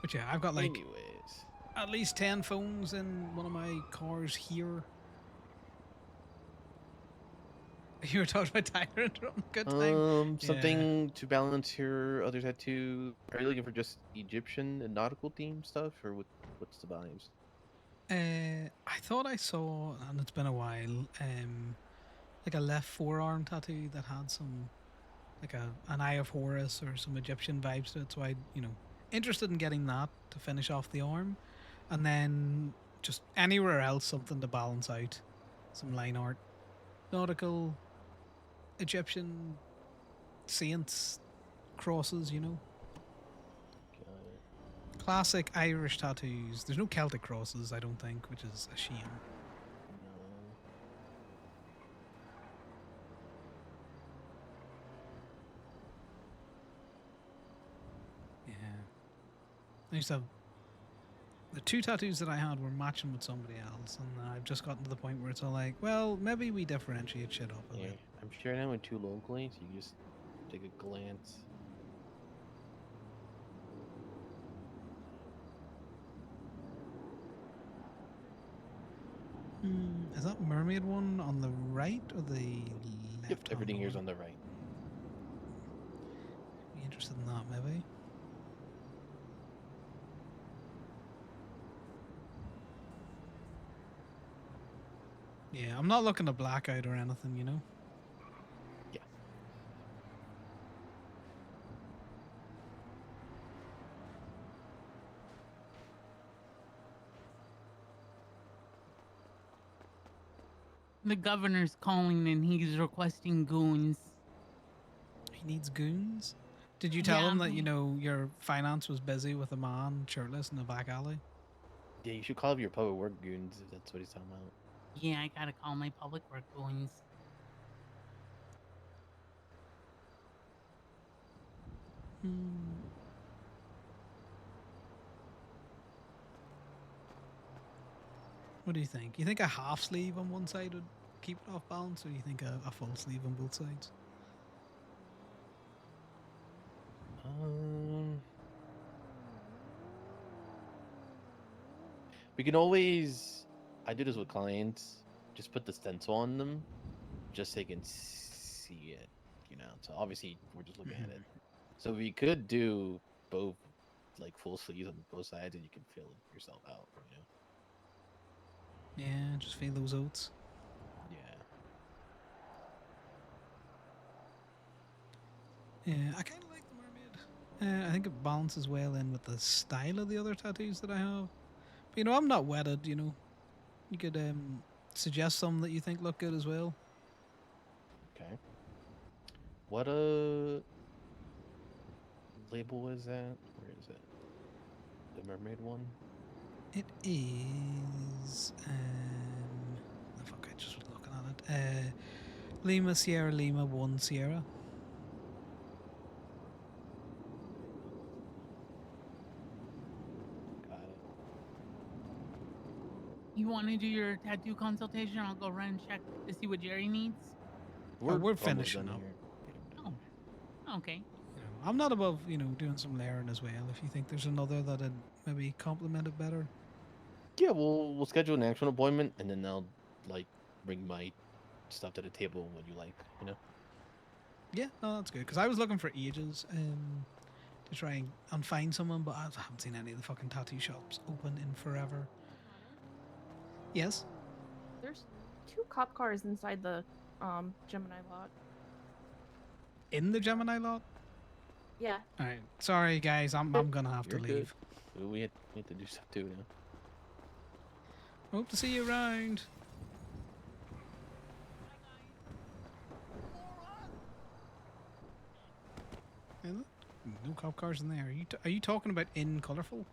But yeah, I've got like at least 10 phones in one of my cars here. You were talking about Tyler interrupting. Good time. Something to balance your other tattoo. Are you looking for just Egyptian and nautical theme stuff, or what's the vibes? I thought I saw, and it's been a while, like a left forearm tattoo that had some, like an Eye of Horus or some Egyptian vibes to it. So I, interested in getting that to finish off the arm, and then just anywhere else something to balance out some line art, nautical, Egyptian, saints, crosses, Classic Irish tattoos. There's no Celtic crosses, I don't think, which is a shame. Yeah. I used to have the two tattoos that I had were matching with somebody else, and I've just gotten to the point where it's all like, well, maybe we differentiate shit up a bit. I'm sure I went too locally, so you can just take a glance. Is that mermaid one on the right or the left? Yep, everything here's on the right. Be interested in that, maybe. Yeah, I'm not looking to black out or anything, Yeah. The governor's calling and he's requesting goons. He needs goons? Did you tell him that, Yeah. your finance was busy with a man shirtless in a back alley? Yeah, you should call up your public work goons if that's what he's talking about. Yeah, I gotta call my public work goons. What do you think? You think a half sleeve on one side would keep it off balance, or do you think a full sleeve on both sides? We can always. I do this with clients. Just put the stencil on them, just so they can see it. So obviously we're just looking at it. So we could do both, like full sleeves on both sides, and you can feel yourself out. Yeah, just feel those oats. Yeah. Yeah, I kind of like the mermaid. I think it balances well in with the style of the other tattoos that I have. But, I'm not wedded. You could suggest some that you think look good as well. Okay. What label is that? Where is it? The mermaid one? It is. Oh fuck! I just was looking at it. Lima Sierra Lima 1 Sierra. Got it. You want to do your tattoo consultation? I'll go run and check to see what Jerry needs. We're almost finishing done up. here. Oh, okay. I'm not above, doing some layering as well. If you think there's another that'd maybe complement it better. Yeah, we'll schedule an actual appointment, and then I'll bring my stuff to the table when you like. Yeah, no, that's good. Because I was looking for ages to try and find someone, but I haven't seen any of the fucking tattoo shops open in forever. Yes? There's 2 cop cars inside the Gemini lot. In the Gemini lot? Yeah. Alright. Sorry, guys. I'm gonna have to You're good. leave. We have to do stuff too now. Hope to see you around. Hey, look, no cop cars in there. Are you talking about in colorful?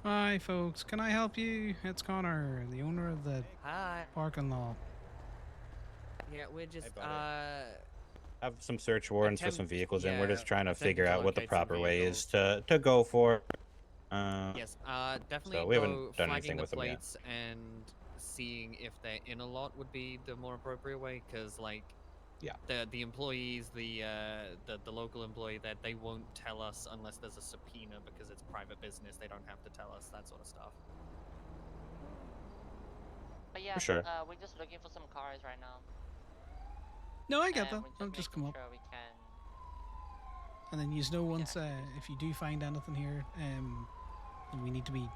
Hi, folks. Can I help you? It's Connor, the owner of the Hi. parking lot. Yeah, we're just Have some search warrants for some vehicles, and we're just trying to attempting figure to out what the locate some proper way is to go for. yes, definitely So we go haven't done flagging anything the with them yet. plates and seeing if they're in a lot would be the more appropriate way, because yeah, the employees, the local employee, that they won't tell us unless there's a subpoena because it's private business. They don't have to tell us that sort of stuff. But yeah, For sure. we're just looking for some cars right now. No, I get And that. we're I'll just come up. sure we can. And then you know once if you do find anything here, we need to be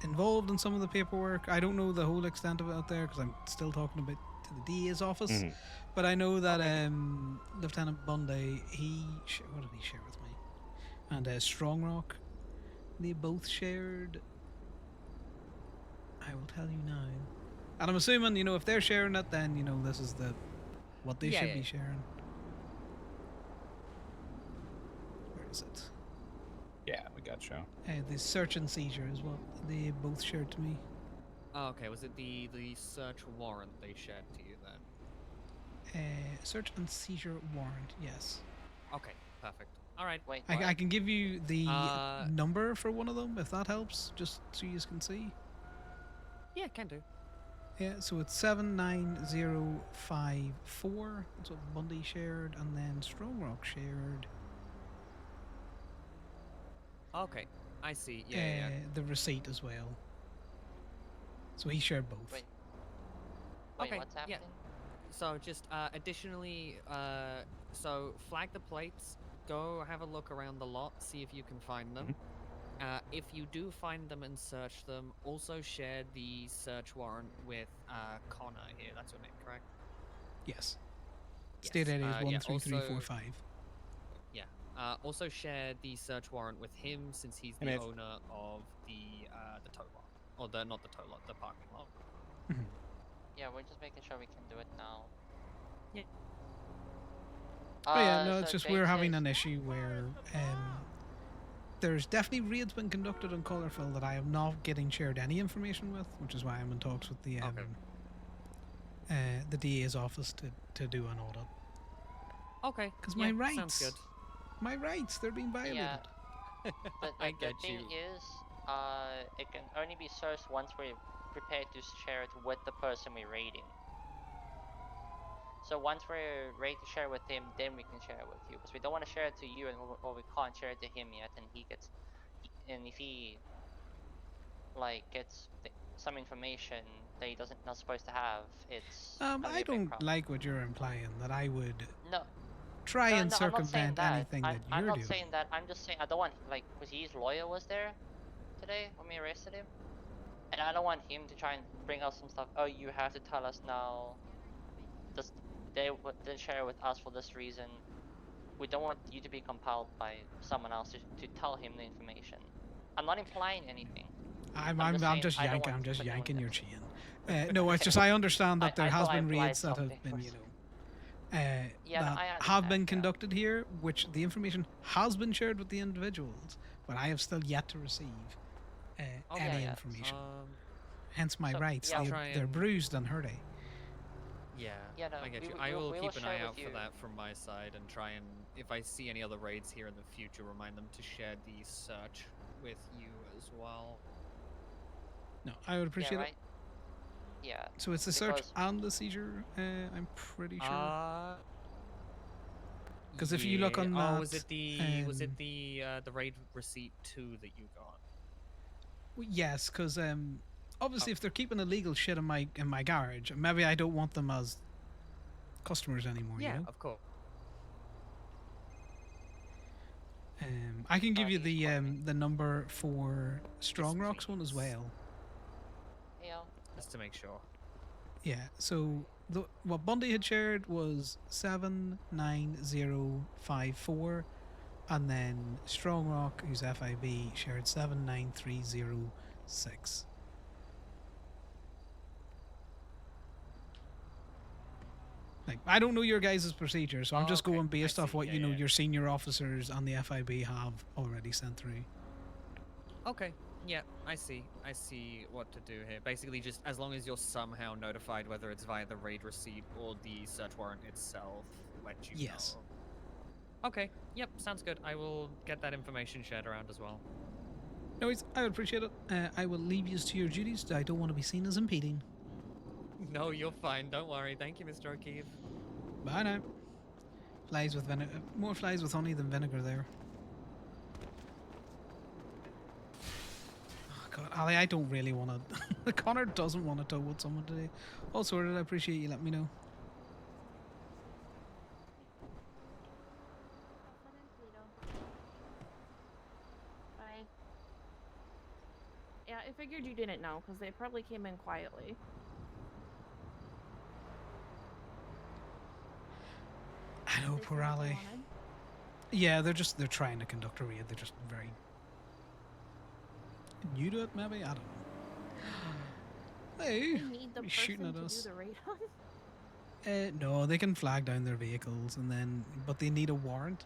involved in some of the paperwork. I don't know the whole extent of it out there because I'm still talking about to the DA's office. But I know that Lieutenant Bundy, what did he share with me? And Strong Rock, they both shared. I will tell you now. And I'm assuming, if they're sharing it, then this is what they should be sharing. Where is it? Yeah, we got you. The search and seizure is what they both shared to me. Oh, okay, was it the search warrant they shared to you then? Search and seizure warrant, yes. Okay, perfect. All right. Wait, I can give you the number for one of them if that helps, just so you can see. Yeah, can do. Yeah, so it's 79054. That's what Bundy shared, and then Strong Rock shared. Okay, I see. Yeah. The receipt as well. So he shared both. Wait, Okay, what's happening? So just additionally, so flag the plates, go have a look around the lot, see if you can find them. If you do find them and search them, also share the search warrant with Connor here. That's your name, correct? Yes. State ID is 13345. Yeah. Also share the search warrant with him since he's And the if- owner of the tow lot, or not the tow lot, the parking lot. Yeah, we're just making sure we can do it now. Yeah. Oh yeah, no, so it's just Jake we're having says- an issue where there's definitely raids been conducted on Colorful that I am not getting shared any information with, which is why I'm in talks with the DA's office to do an audit. Okay. Because my rights, sounds good. my rights, they're being violated. Yeah. But I the get thing you. is, it can only be searched once we've prepared to share it with the person we're raiding. So once we're ready to share with him, then we can share it with you. Because we don't want to share it to you, and or we can't share it to him yet, and and if he like gets some information that he doesn't not supposed to have, it's gonna be I a big don't problem. like what you're implying, that I would No, try and I'm not saying circumvent that. anything that I'm you're not doing. saying that. I'm just saying I don't want because his lawyer was there today when we arrested him, and I don't want him to try and bring out some stuff. Oh, you have to tell us now. This they didn't share with us for this reason. We don't want you to be compelled by someone else to tell him the information. I'm not implying anything. I'm saying just I don't yanking. want I'm to just put anyone yanking in your this. chain. No, it's just I understand that there I has thought I been implied raids that have something been, for you some- know, Yeah, no, that I have been understand, yeah. conducted here, which the information has been shared with the individuals, but I have still yet to receive any yeah. information. Hence my So, rights. yeah, I'll They're, try they're and- bruised and hurty. Yeah, Yeah, no, I get we you. will- I will we keep will an share eye with out for you. that from my side and try and, if I see any other raids here in the future, remind them to share the search with you as well. No, I would appreciate right. it. Yeah. So it's the search because- and the seizure, I'm pretty sure. Because if you Yeah. look on oh, that, was it the raid receipt 2 that you got? Yes, because obviously if they're keeping illegal shit in my garage, maybe I don't want them as customers anymore. Yeah, you know. of course. I can give you the number for Strong Rock's one as well. Yeah. Just to make sure. Yeah. So what Bundy had shared was 79054, and then Strong Rock, who's FIB, shared 79306. Like, I don't know your guys' procedure, so I'm just going based off what your senior officers and the FIB have already sent through. Okay. Yeah, I see. I see what to do here. Basically, just as long as you're somehow notified, whether it's via the raid receipt or the search warrant itself, let you Yes. know. Okay. Yep, sounds good. I will get that information shared around as well. No worries, I would appreciate it. I will leave you to your duties. I don't want to be seen as impeding. No, you're fine. Don't worry. Thank you, Mr. O'Keefe. Bye now. Flies with vinegar. More flies with honey than vinegar there. Oh God, Ali, I don't really want to. Connor doesn't want to tow with someone today. All sorted. I appreciate you letting me know. Bye. Yeah, I figured you didn't know because they probably came in quietly. I know, poor Ali. Yeah, they're trying to conduct a raid. They're just very new to it, maybe? I don't know. Hey, They need the he's person shooting at to us. do the raid on. No, they can flag down their vehicles, but they need a warrant.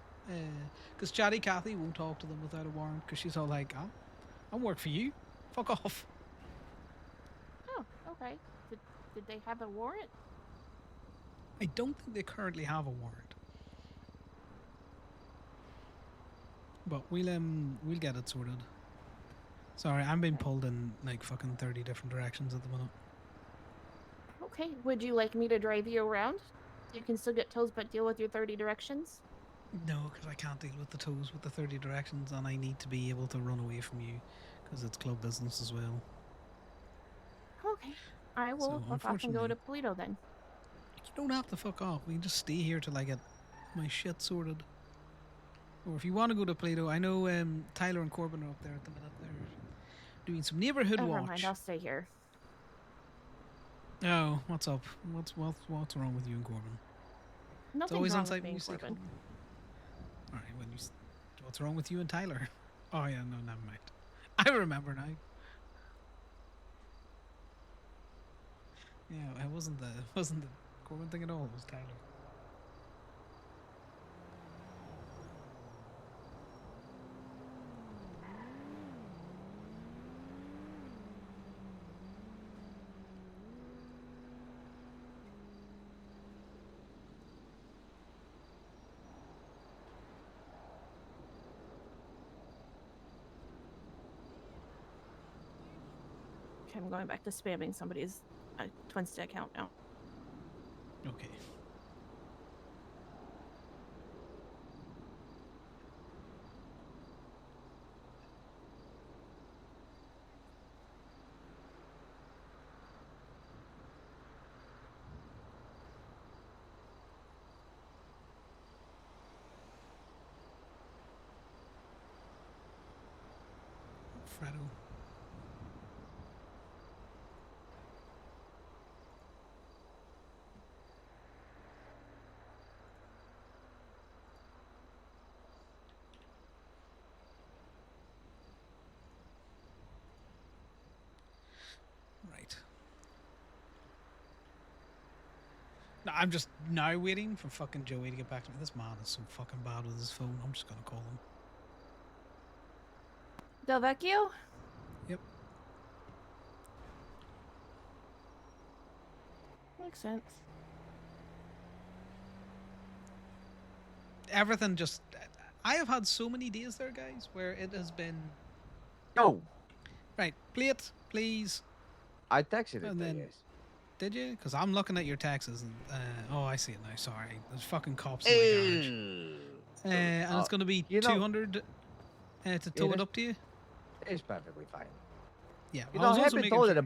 Because Chatty Cathy won't talk to them without a warrant, because she's all like, I'll work for you. Fuck off. Oh, okay. Did they have a warrant? I don't think they currently have a warrant. But we'll get it sorted. Sorry, I'm being pulled in like fucking 30 different directions at the minute. Okay. Would you like me to drive you around? You can still get tows, but deal with your 30 directions. No, because I can't deal with the toes with the 30 directions, and I need to be able to run away from you, because it's club business as well. Okay. I will fuck off and go to Polito then. You don't have to fuck off. We can just stay here till I get my shit sorted. Or if you want to go to Plato, I know Tyler and Corbin are up there at the minute. They're doing some neighborhood Never watch. mind, I'll stay here. Oh, what's up? What's wrong with you and Corbin? It's Nothing's always wrong on with site me when you and say Corbin. Corbin. All right, what's wrong with you and Tyler? Oh yeah, no, never mind. I remember now. Yeah, it wasn't the Corbin thing at all. It was Tyler. Okay, I'm going back to spamming somebody's Twinstick account now. Okay. Fredo. Right. No, I'm just now waiting for fucking Joey to get back to me. This man is so fucking bad with his phone. I'm just gonna call him. Del Vecchio? Yep. Makes sense. Everything just. I have had so many days there, guys, where it has been. Yo. Right, plate, please. I texted it. And then, yes. did you? Because I'm looking at your taxes and oh, I see it now. Sorry, there's fucking cops in my garage. And it's gonna be 200 to tow it up to you. It's perfectly fine. Yeah, You I know, was I have also been making told sure that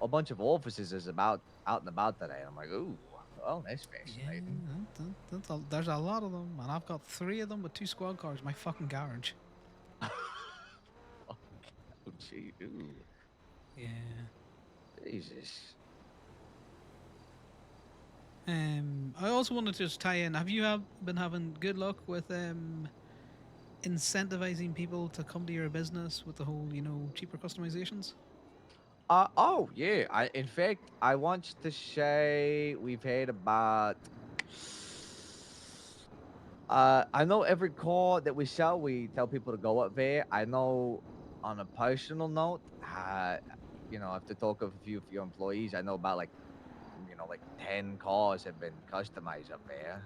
a bunch of offices is out and about today. I'm like, ooh, well, that's fascinating. there's a lot of them, and I've got 3 of them with 2 squad cars in my fucking garage. Oh, gee, ooh. Yeah. Jesus. I also wanted to just tie in. Have you been having good luck with incentivizing people to come to your business with the whole, cheaper customizations? Oh yeah. In fact, I want to say we've had about. I know every car that we sell, we tell people to go up there. I know, on a personal note, after talk of a few of your employees, I know about like 10 cars have been customized up there.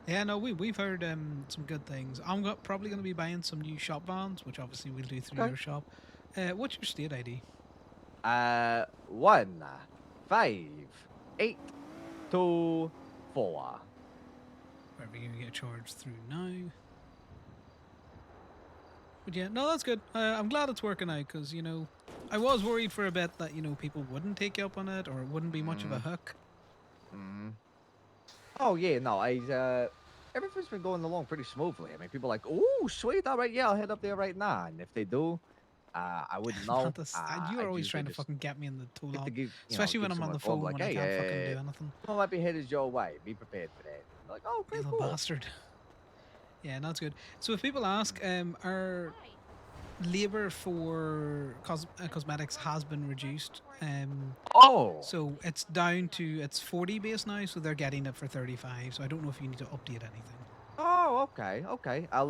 Yeah, no, we've heard some good things. I'm probably going to be buying some new shop vans, which obviously we'll do through Okay. your shop. What's your state ID? 1 5 8 2 4. Wherever you're going to get charged through now. But yeah, no, that's good. I'm glad it's working out because, I was worried for a bit that, people wouldn't take you up on it or it wouldn't be much of a hook. Oh yeah, no, everything's been going along pretty smoothly. I mean, people are like, oh, sweet, all right, yeah, I'll head up there right now. And if they do, I wouldn't know. You are I'd always usually trying to just fucking get me in the tool get to up, give, especially when give I'm on someone the a call, phone like, when I hey, can't fucking do anything. someone might be headed your way. Be prepared for that. I'm like, oh, okay, Little cool. bastard. Yeah, no, that's good. So if people ask, our labor for cosmetics has been reduced. So it's down to 40 base now, so they're getting it for 35. So I don't know if you need to update anything. Oh, okay. I'll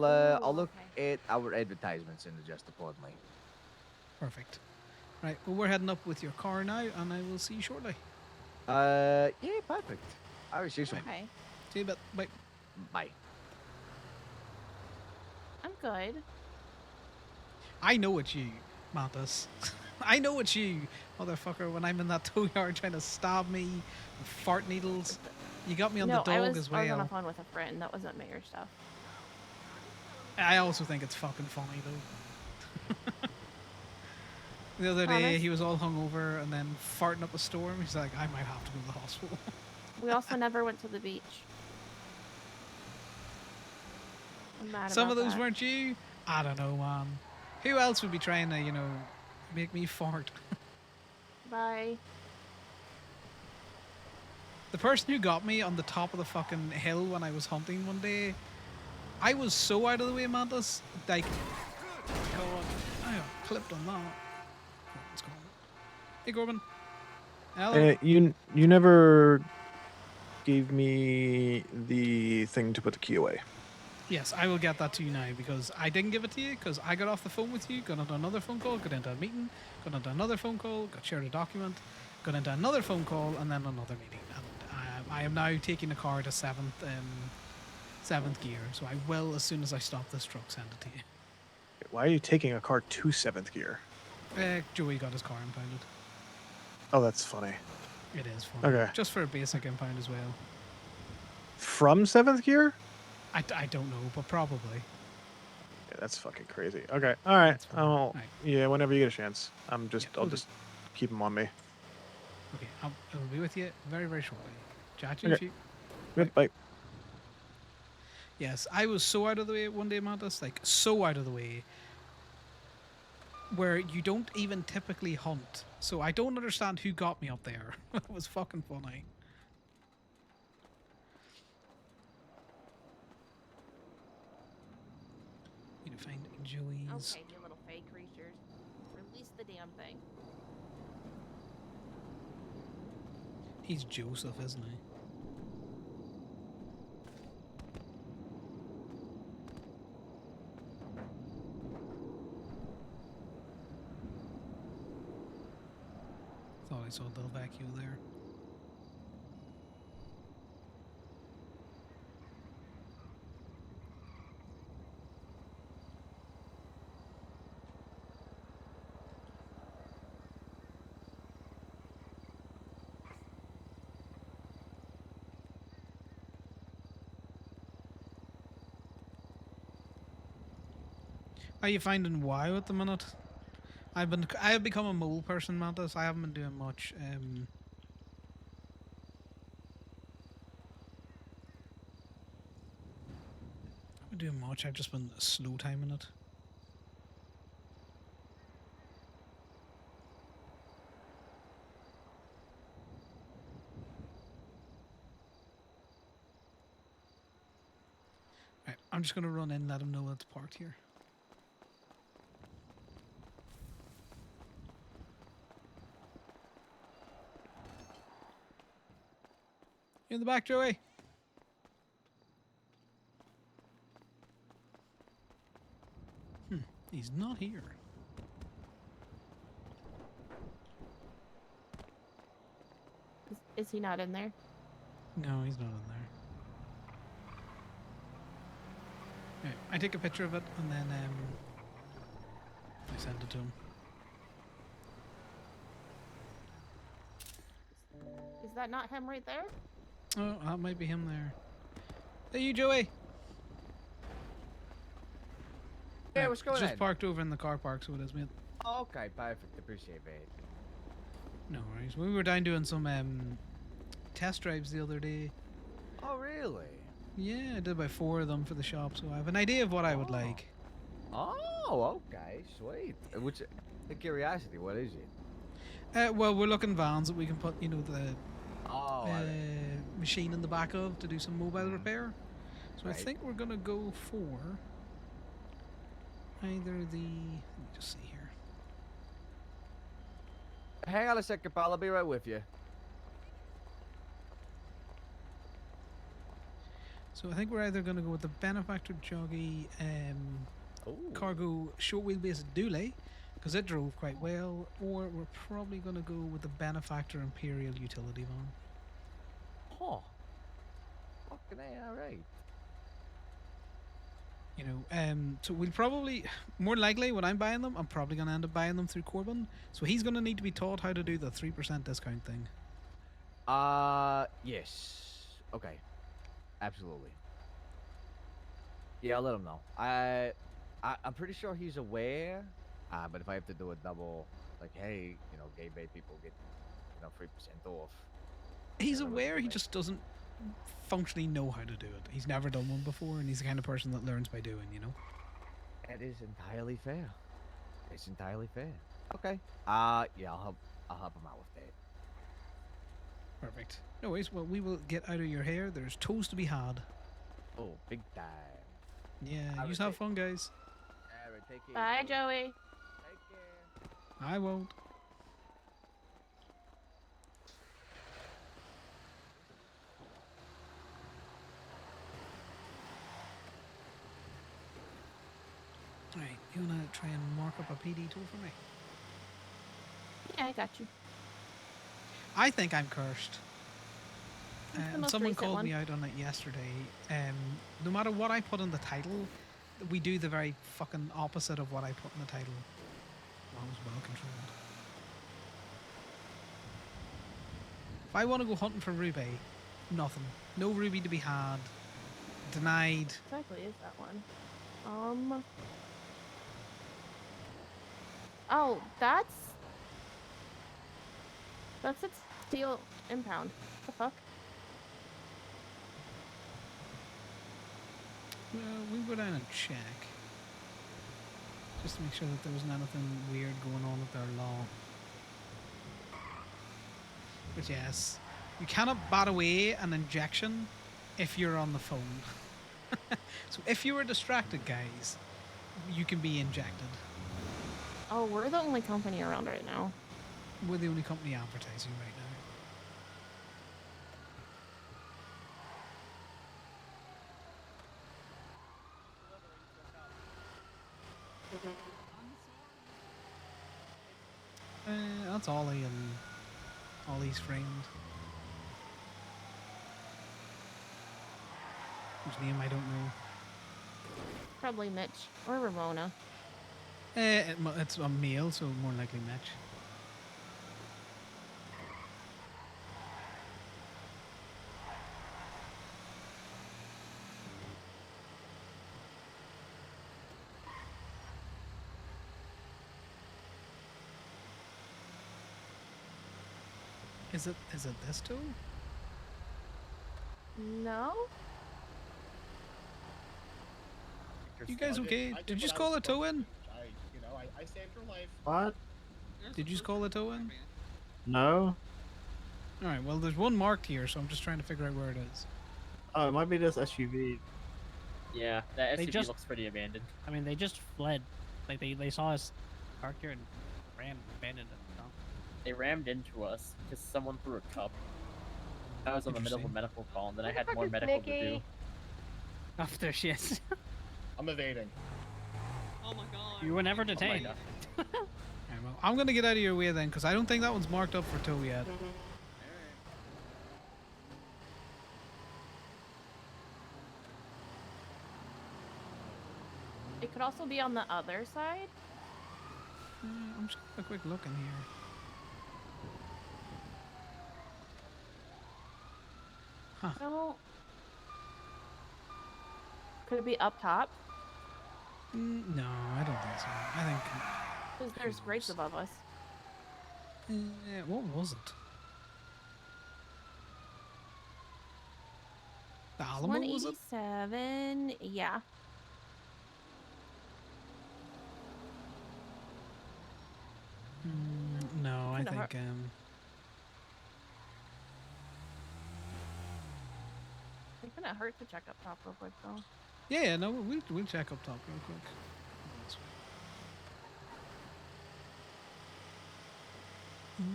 look at our advertisements and adjust accordingly. Perfect. Right, well, we're heading up with your car now, and I will see you shortly. Yeah, perfect. I will see you soon. Okay. See you in a bit. Bye. Bye. I'm good. I know it's you, Mantis. I know it's you, motherfucker, when I'm in that tow yard trying to stab me with fart needles. You got me on the dog as well. I was on a phone with a friend. That wasn't mayor stuff. I also think it's fucking funny, though. The other day, Promise? he was all hungover and then farting up a storm. He's like, I might have to go to the hospital. We also never went to the beach. I'm mad Some about of those that. weren't you? I don't know, man. Who else would be trying to, make me fart? Bye. The person who got me on the top of the fucking hill when I was hunting one day, I was so out of the way, Mantis. Like, God, I got clipped on that. What's going on? Hey, Corbin. Hello. You never gave me the thing to put the key away. Yes, I will get that to you now because I didn't give it to you because I got off the phone with you, got into another phone call, got into a meeting, got into another phone call, got shared a document, got into another phone call, and then another meeting. And I am now taking the car to seventh gear, so I will, as soon as I stop this truck, send it to you. Why are you taking a car to 7th gear? Joey got his car impounded. Oh, that's funny. It is funny. Okay. Just for a basic impound as well. From 7th gear? I don't know, but probably. Yeah, that's fucking crazy. Okay. All right. Oh, yeah. Whenever you get a chance, I'll will do. just keep them on me. Okay, I'll be with you very, very shortly. Chat to Okay. you. Good. Bye. Yes, I was so out of the way one day, Mantis, like so out of the way, where you don't even typically hunt. So I don't understand who got me up there. It was fucking funny. Need to find Joey's. Okay, you little fake creatures. Release the damn thing. He's Joseph, isn't he? Thought I saw a little vacuum there. Are you finding WoW at the minute? I have become a mole person, Mantis. I haven't been doing much. I've been doing much. I've just been slow timing it. Right, I'm just gonna run in, let him know it's parked here. You in the back, Joey? He's not here. Is he not in there? No, he's not in there. Right, I take a picture of it and then I send it to him. Is that not him right there? Oh, that might be him there. Hey, you, Joey. Yeah, what's going Just on? parked over in the car park, so it is, mate. Okay, perfect. Appreciate it. No worries. We were down doing some test drives the other day. Oh, really? Yeah, I did about 4 of them for the shop, so I have an idea of what I would like. Oh, okay, sweet. Which, the curiosity, what is it? Well, we're looking vans that we can put, you know, the machine in the back of to do some mobile repair. So I Right. think we're gonna go for either the. Let me just see here. Hang on a second, pal. I'll be right with you. So I think we're either gonna go with the benefactor joggy cargo short wheelbase dually, because it drove quite well, or we're probably gonna go with the benefactor imperial utility van. Huh. Fucking A, alright. You know, so we'll probably, more likely when I'm buying them, I'm probably going to end up buying them through Corbin. So he's going to need to be taught how to do the 3% discount thing. Yes. Okay. Absolutely. Yeah, I'll let him know. I'm pretty sure he's aware. But if I have to do a double, like, hey, you know, gay bay people get, 3% off. He's aware, he just doesn't functionally know how to do it. He's never done one before, and he's the kind of person that learns by doing, you know? That is entirely fair. It's entirely fair. Okay. Yeah, I'll help him out with that. Perfect. No worries, well, we will get out of your hair. There's toes to be had. Oh, big time. Yeah, you have fun, guys. Alright, take care. Bye, Joey. Take care. I won't. Alright, you wanna try and mark up a PD tool for me? Yeah, I got you. I think I'm cursed. What's the most Someone recent called one? me out on it yesterday. No matter what I put in the title, we do the very fucking opposite of what I put in the title. was well controlled. If I want to go hunting for ruby, nothing. No ruby to be had. Denied. Exactly is that one? Oh, that's a steel impound. What the fuck? Well, we'll go down and check. Just to make sure that there wasn't anything weird going on with their law. But yes, you cannot bat away an injection if you're on the phone. So if you were distracted, guys, you can be injected. Oh, we're the only company around right now. We're the only company advertising right now. That's Ollie and Ollie's friend. Whose name I don't know. Probably Mitch or Ramona. It's a male, so more likely Mitch. Is it this tool? No. You guys okay? Did you just call a tow in? I saved her life. What? Did you just call a tow in? No. Alright, well there's one marked here, so I'm just trying to figure out where it is. Oh, it might be this SUV. Yeah, that They SUV just- looks pretty abandoned. I mean, they just fled. Like they saw us parked here and abandoned it. You know? They rammed into us because someone threw a cup. I was on the middle of a medical call, and then I had more medical to do. After shit. I'm evading. Oh my god. You were never detained. Alright, well, I'm gonna get out of your way then, because I don't think that one's marked up for tow yet. It could also be on the other side. I'm just having a quick look in here. Huh. No. Could it be up top? No, I don't think so. I think... Because there's grates above us. What was it? The Alamo, was it? 187. Yeah. No, I Kinda think... It couldn't hurt to check up top real quick though. Yeah, no, we'll check up top real quick.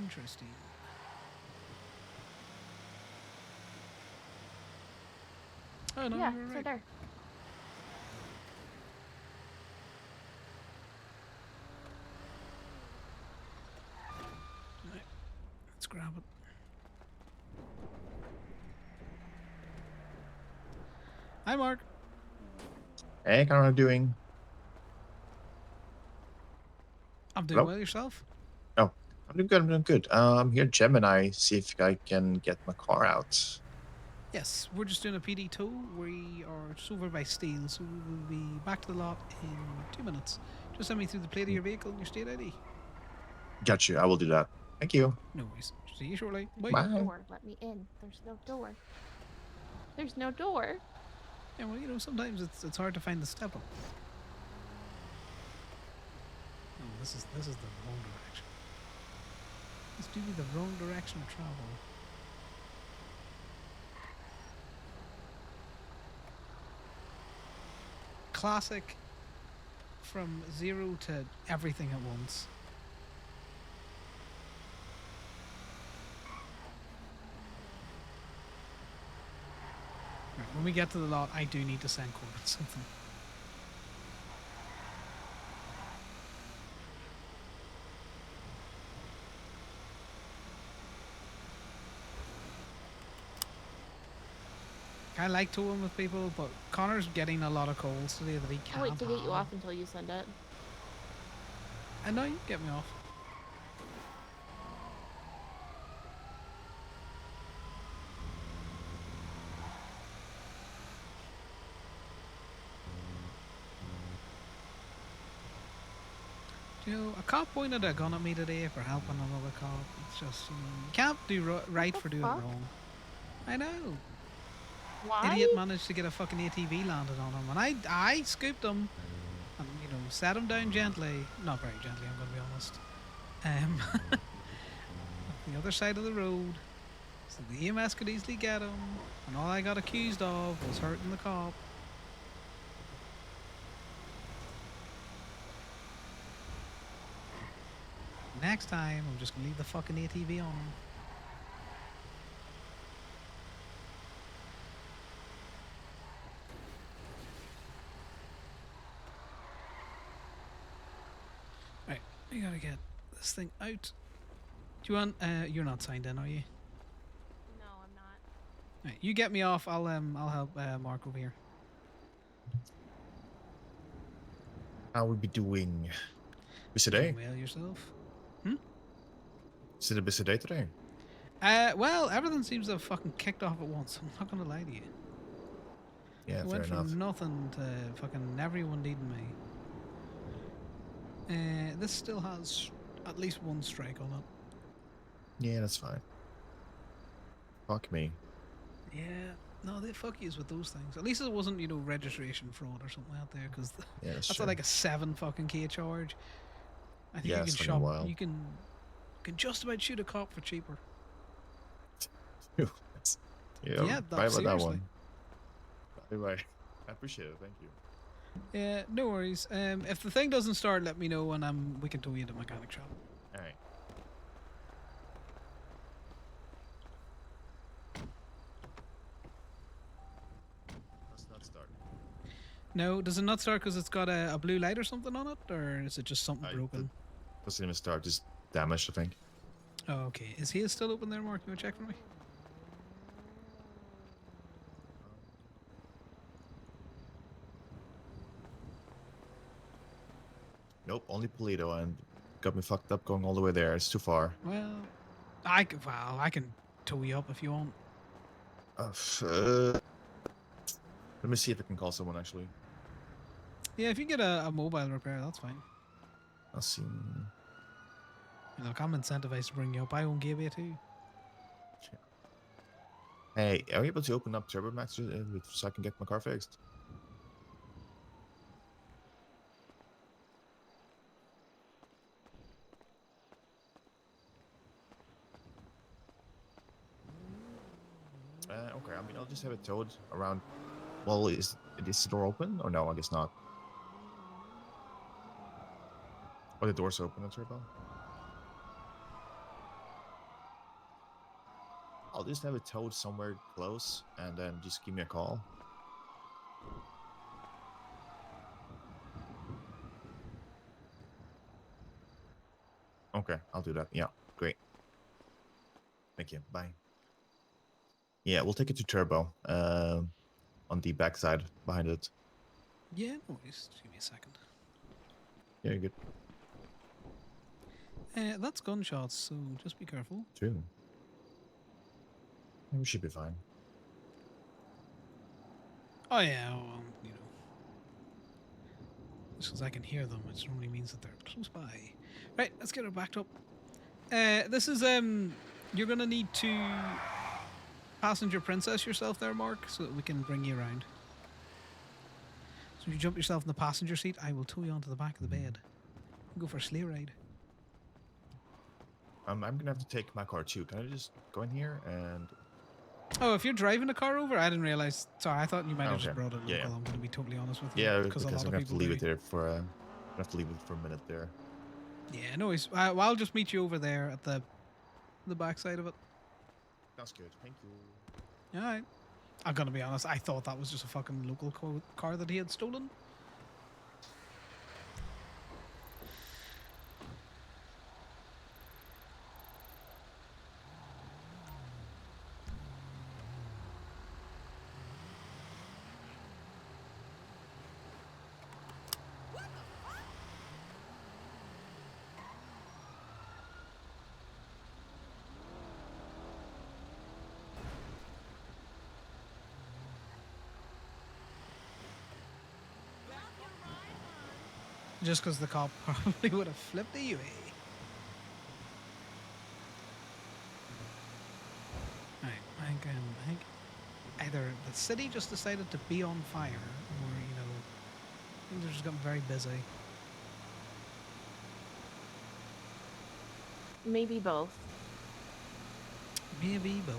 Interesting. Oh no, yeah, you're it's right. there. Right. Let's grab it. Hi, Mark. Hey, how are you doing? I'm doing Hello? well. Yourself? Oh, I'm doing good. I'm doing good. I'm here, at Gemini. See if I can get my car out. Yes, we're just doing a PD tow. We are just over by Steel, so we will be back to the lot in 2 minutes. Just send me through the plate of your vehicle and your state ID. Got you. I will do that. Thank you. No worries. See you shortly. Bye. Bye. Door. Let me in. There's no door. There's no door. Yeah, well, you know, sometimes it's hard to find the step up. Oh, this is the wrong direction. This do be the wrong direction of travel. Classic from 0 to everything at once. Right, when we get to the lot, I do need to send Corbin something. I like towing with people, but Connor's getting a lot of calls today that he I'll can't wait to get you handle. off until you send it. And now you get me off. You know, a cop pointed a gun at me today for helping another cop. It's just, you can't do right for doing fuck? wrong. I know. Why? Idiot managed to get a fucking ATV landed on him, and I scooped him and, set him down gently. Not very gently, I'm going to be honest. At the other side of the road, so the EMS could easily get him, and all I got accused of was hurting the cop. Next time, I'm just going to leave the fucking ATV on him. Right, we gotta get this thing out. Do you want, you're not signed in, are you? No, I'm not. Right, you get me off, I'll help Mark over here. How we be doing? Busy Doing day? well yourself? Is it a busy day today? Well, everything seems to have fucking kicked off at once. I'm not gonna lie to you. Yeah, I fair went enough. from nothing to fucking everyone needing me. This still has at least one strike on it. Yeah, that's fine. Fuck me. Yeah, no, they fuck yous with those things. At least it wasn't, registration fraud or something out there, because Yeah, that's that's true. like a 7 fucking K charge. I think Yeah, you can it's taking a while. you can just about shoot a cop for cheaper. Yeah, Yeah, right about that seriously. one. Right. I appreciate it. Thank you. Yeah, no worries. If the thing doesn't start, let me know, and we can tow you to the mechanic shop. All right. Let's not start. No, does it not start because it's got a blue light or something on it, or is it just something broken? Doesn't even start. Just damaged, I think. Oh, okay. Is he still open there, Mark? You want to check for me? Nope, only Polito, and got me fucked up going all the way there. It's too far. Well, I can tow you up if you want. Let me see if I can call someone actually. Yeah, if you get a mobile repair, that's fine. I'll see. Look, I'm incentivized to bring you up. I own Gateway too. Hey, are you able to open up Turbo Max so I can get my car fixed? Okay, I mean, I'll just have it towed around. Well, is the door open? Or no, I guess not. Oh, the door's open, Turbo? I'll just have it towed somewhere close, and then just give me a call. Okay, I'll do that. Yeah, great. Thank you. Bye. Yeah, we'll take it to Turbo. On the backside behind it. Yeah, no worries. Just give me a second. Yeah, you're good. That's gunshots, so just be careful. True. We should be fine. Oh yeah, well, just because I can hear them, it normally means that they're close by. Right, let's get her backed up. This is you're gonna need to passenger princess yourself there, Mark, so that we can bring you around. So if you jump yourself in the passenger seat, I will tow you onto the back of the bed. Go for a sleigh ride. I'm gonna have to take my car too. Can I just go in here and? Oh, if you're driving the car over, I didn't realize. Sorry, I thought you might have just Okay. brought it local. Yeah. I'm going to be totally honest with you. Yeah, because a lot I'm of gonna have to people leave do. it there for. I have to leave it for a minute there. Yeah, no worries. Well, I'll just meet you over there at the back side of it. Sounds good. Thank you. All right. I'm going to be honest. I thought that was just a fucking local car that he had stolen. Just because the cop probably would have flipped the UA. Right, I think either the city just decided to be on fire, or I think they're just gotten very busy. Maybe both. Maybe both.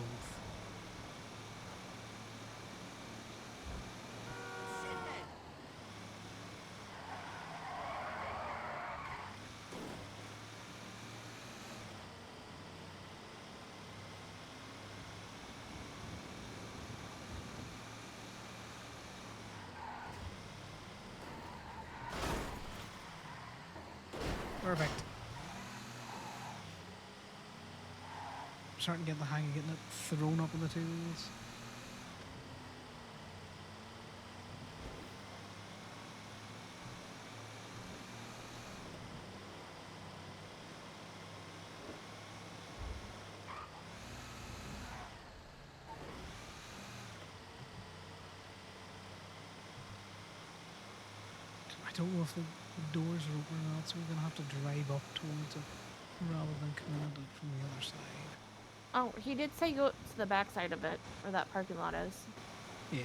Perfect. Starting to get the hang of getting it thrown up on the two wheels. I don't know if the doors are open or not, so we're gonna have to drive up towards it rather than coming at it from the other side. Oh, he did say go to the back side of it, where that parking lot is. Yeah.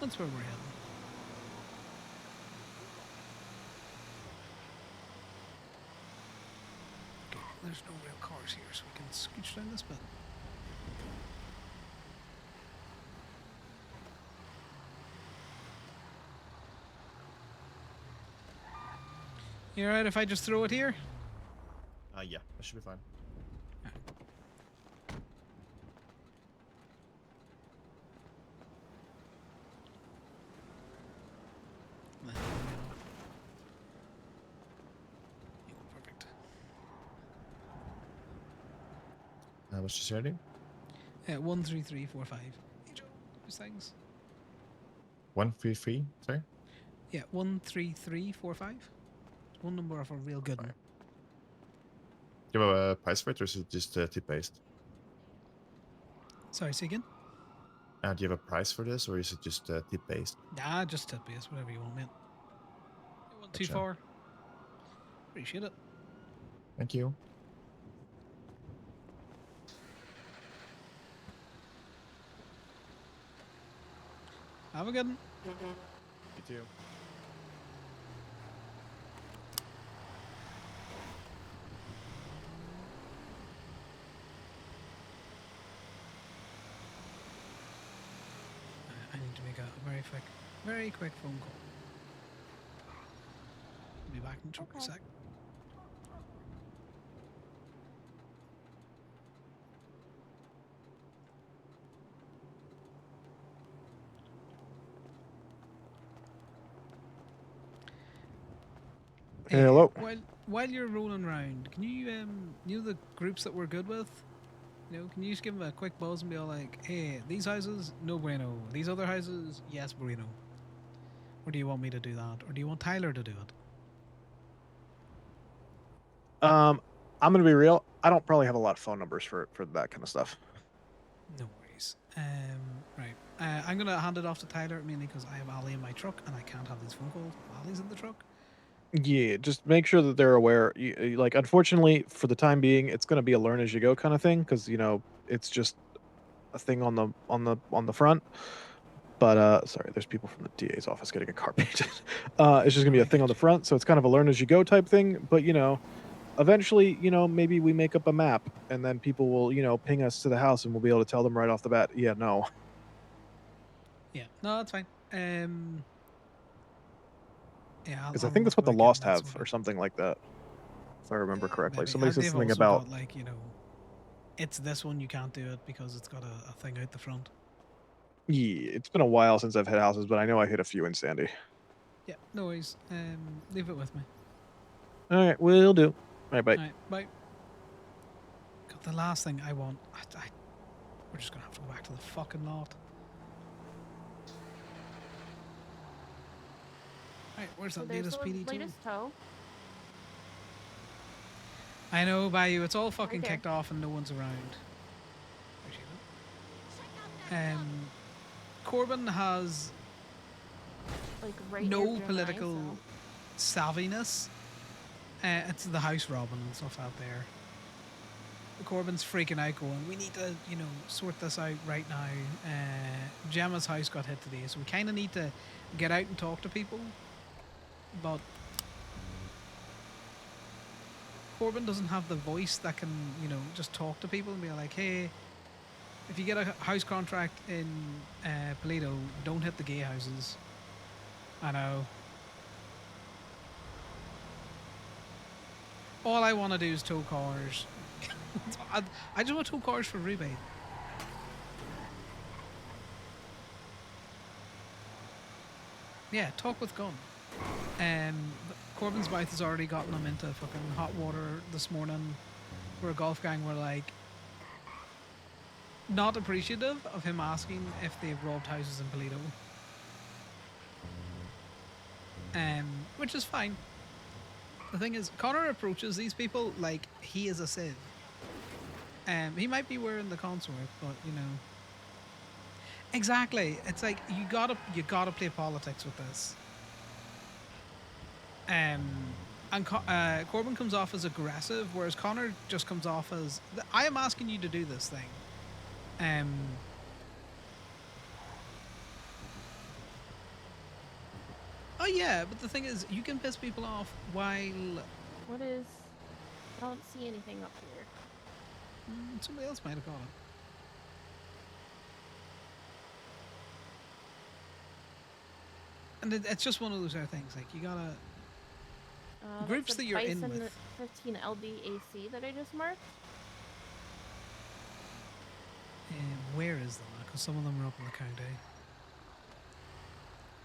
That's where we're heading. Okay, there's no real cars here, so we can scooch down this bit. You alright if I just throw it here? Yeah, that should be fine. Perfect. What's your surname? 13345. Hey Joe, those things. 133. Sorry. Yeah, 13345. It's one number of a real good one. Do you have a price for it, or is it just tip based? Sorry, say again? Do you have a price for this, or is it just tip based? Nah, just tip base, whatever you want, mate. 124. Appreciate it. Thank you. Have a good one. You too. I need to make a very quick phone call. I'll be back in a sec. Hello. While you're rolling around, can you you know the groups that we're good with? Can you just give them a quick buzz and be all like, hey, these houses, no bueno. These other houses, yes bueno. Or do you want me to do that? Or do you want Tyler to do it? I'm gonna be real. I don't probably have a lot of phone numbers for that kind of stuff. No worries. Right. I'm gonna hand it off to Tyler mainly because I have Ali in my truck and I can't have these phone calls. Ali's in the truck. Yeah, just make sure that they're aware. Like, unfortunately, for the time being, it's going to be a learn as you go kind of thing because it's just a thing on the front. But sorry, there's people from the DA's office getting a car painted. It's just gonna be a thing on the front, so it's kind of a learn as you go type thing. But eventually, maybe we make up a map, and then people will ping us to the house, and we'll be able to tell them right off the bat. Yeah, no. Yeah, no, that's fine. Yeah, Because I think that's what the Lost have, or something like that, if I remember correctly. maybe. Somebody said They've something also about. got, like, it's this one you can't do it because it's got a thing out the front. Yeah, it's been a while since I've hit houses, but I know I hit a few in Sandy. Yeah, no worries. Leave it with me. All right, will do. All right, bye. All right, bye. God, the last thing I want. We're just gonna have to go back to the fucking lot. Right, where's that there's latest the PD tool? latest tow. I know, Bayou. It's all fucking Right there. kicked off and no one's around. Corbin has like right near no Gemini, political so- savviness. It's the house robbing and stuff out there. Corbyn's freaking out, going, "We need to, you know, sort this out right now." Gemma's house got hit today, so we kind of need to get out and talk to people. But Corbyn doesn't have the voice that can, you know, just talk to people and be like, "Hey, if you get a house contract in Paleto, don't hit the gay houses." I know. All I want to do is tow cars. I just want to tow cars for rebate. Yeah, talk with gun. Corbyn's mouth has already gotten him into fucking hot water this morning, where a golf gang were like not appreciative of him asking if they've robbed houses in Paleto. Which is fine. The thing is, Conor approaches these people like he is a Civ. He might be wearing the consort, but you know. Exactly. It's like you gotta play politics with this. Corbyn comes off as aggressive, whereas Conor just comes off as, I am asking you to do this thing. Oh yeah, but the thing is, you can piss people off while... What is... I don't see anything up here. Somebody else might have got it. And it's just one of those things, like, you gotta... groups that you're in with. 15 LDAC that I just marked. Where is them? Because some of them are up in the county.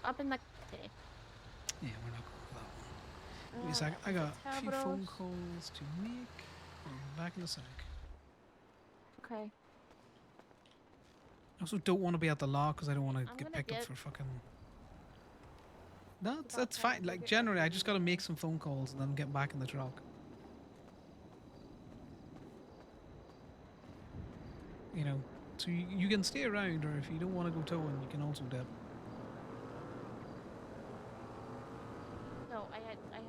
Up in the... Yeah, we're not going for that one. Give me a sec. I got a few phone calls to make. I'll be back in a sec. Okay. I also don't want to be at the law because I don't want to get gonna picked up get- for fucking... No, that's fine. Like, generally, I just got to make some phone calls and then get back in the truck. You know, so you can stay around, or if you don't want to go towing, you can also dip. No, I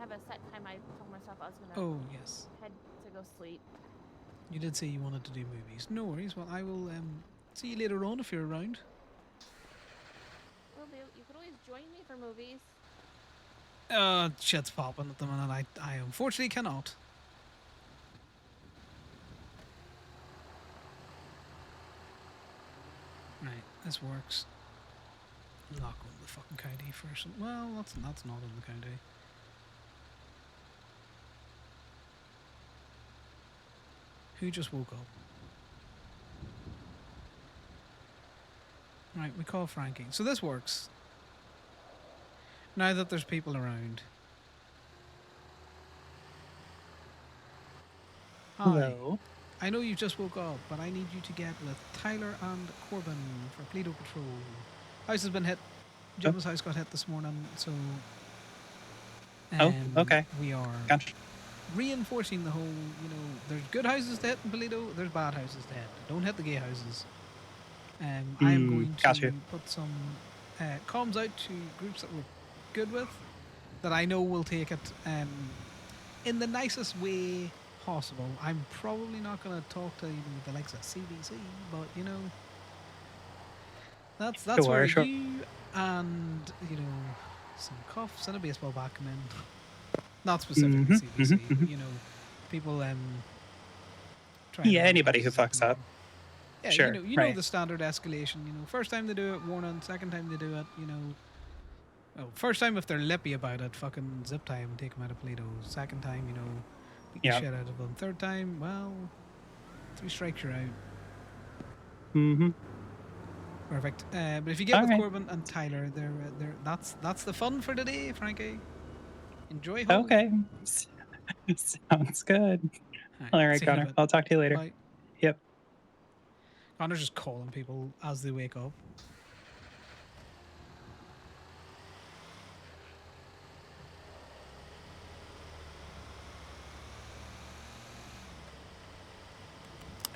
have a set time. I told myself I was gonna. Oh, yes. Head to go sleep. You did say you wanted to do movies. No worries. Well, I will see you later on if you're around. Will do. You could always join me for movies. Shit's popping at the minute. I unfortunately cannot. Right, this works. Not going to the fucking county first. Well, that's not in the county. Who just woke up? Right, we call Frankie. So this works. Now that there's people around. Hi. Hello. I know you just woke up, but I need you to get with Tyler and Corbin for Paleto Patrol. House has been hit. Gemma's house got hit this morning, so... Okay. We are Gotcha. reinforcing the whole, you know, there's good houses to hit in Paleto, there's bad houses to hit. Don't hit the gay houses. I am going to gotcha. put some comms out to groups that we're good with, that I know will take it in the nicest way possible. I'm probably not going to talk to the likes of CBC, but you know, that's where Sure. you and you know some cuffs and a baseball bat come in. Not specifically CBC, but you know, people try and Yeah, run anybody who houses fucks up. yeah, Sure, you know right. the standard escalation. You know, first time they do it, warning. Second time they do it, you know. Well, first time if they're lippy about it, fucking zip tie 'em and take them out of Paleto. Second time, you know, beat the Yeah. shit out of them. Third time, well, 3 strikes you're out. Mm-hmm. Perfect. But if you get with Okay. Corbin and Tyler, that's the fun for today, Frankie. Enjoy home. Okay. Sounds good. All right, see you in a Connor. bit. I'll talk to you later. Bye. Yep. Connor's just calling people as they wake up.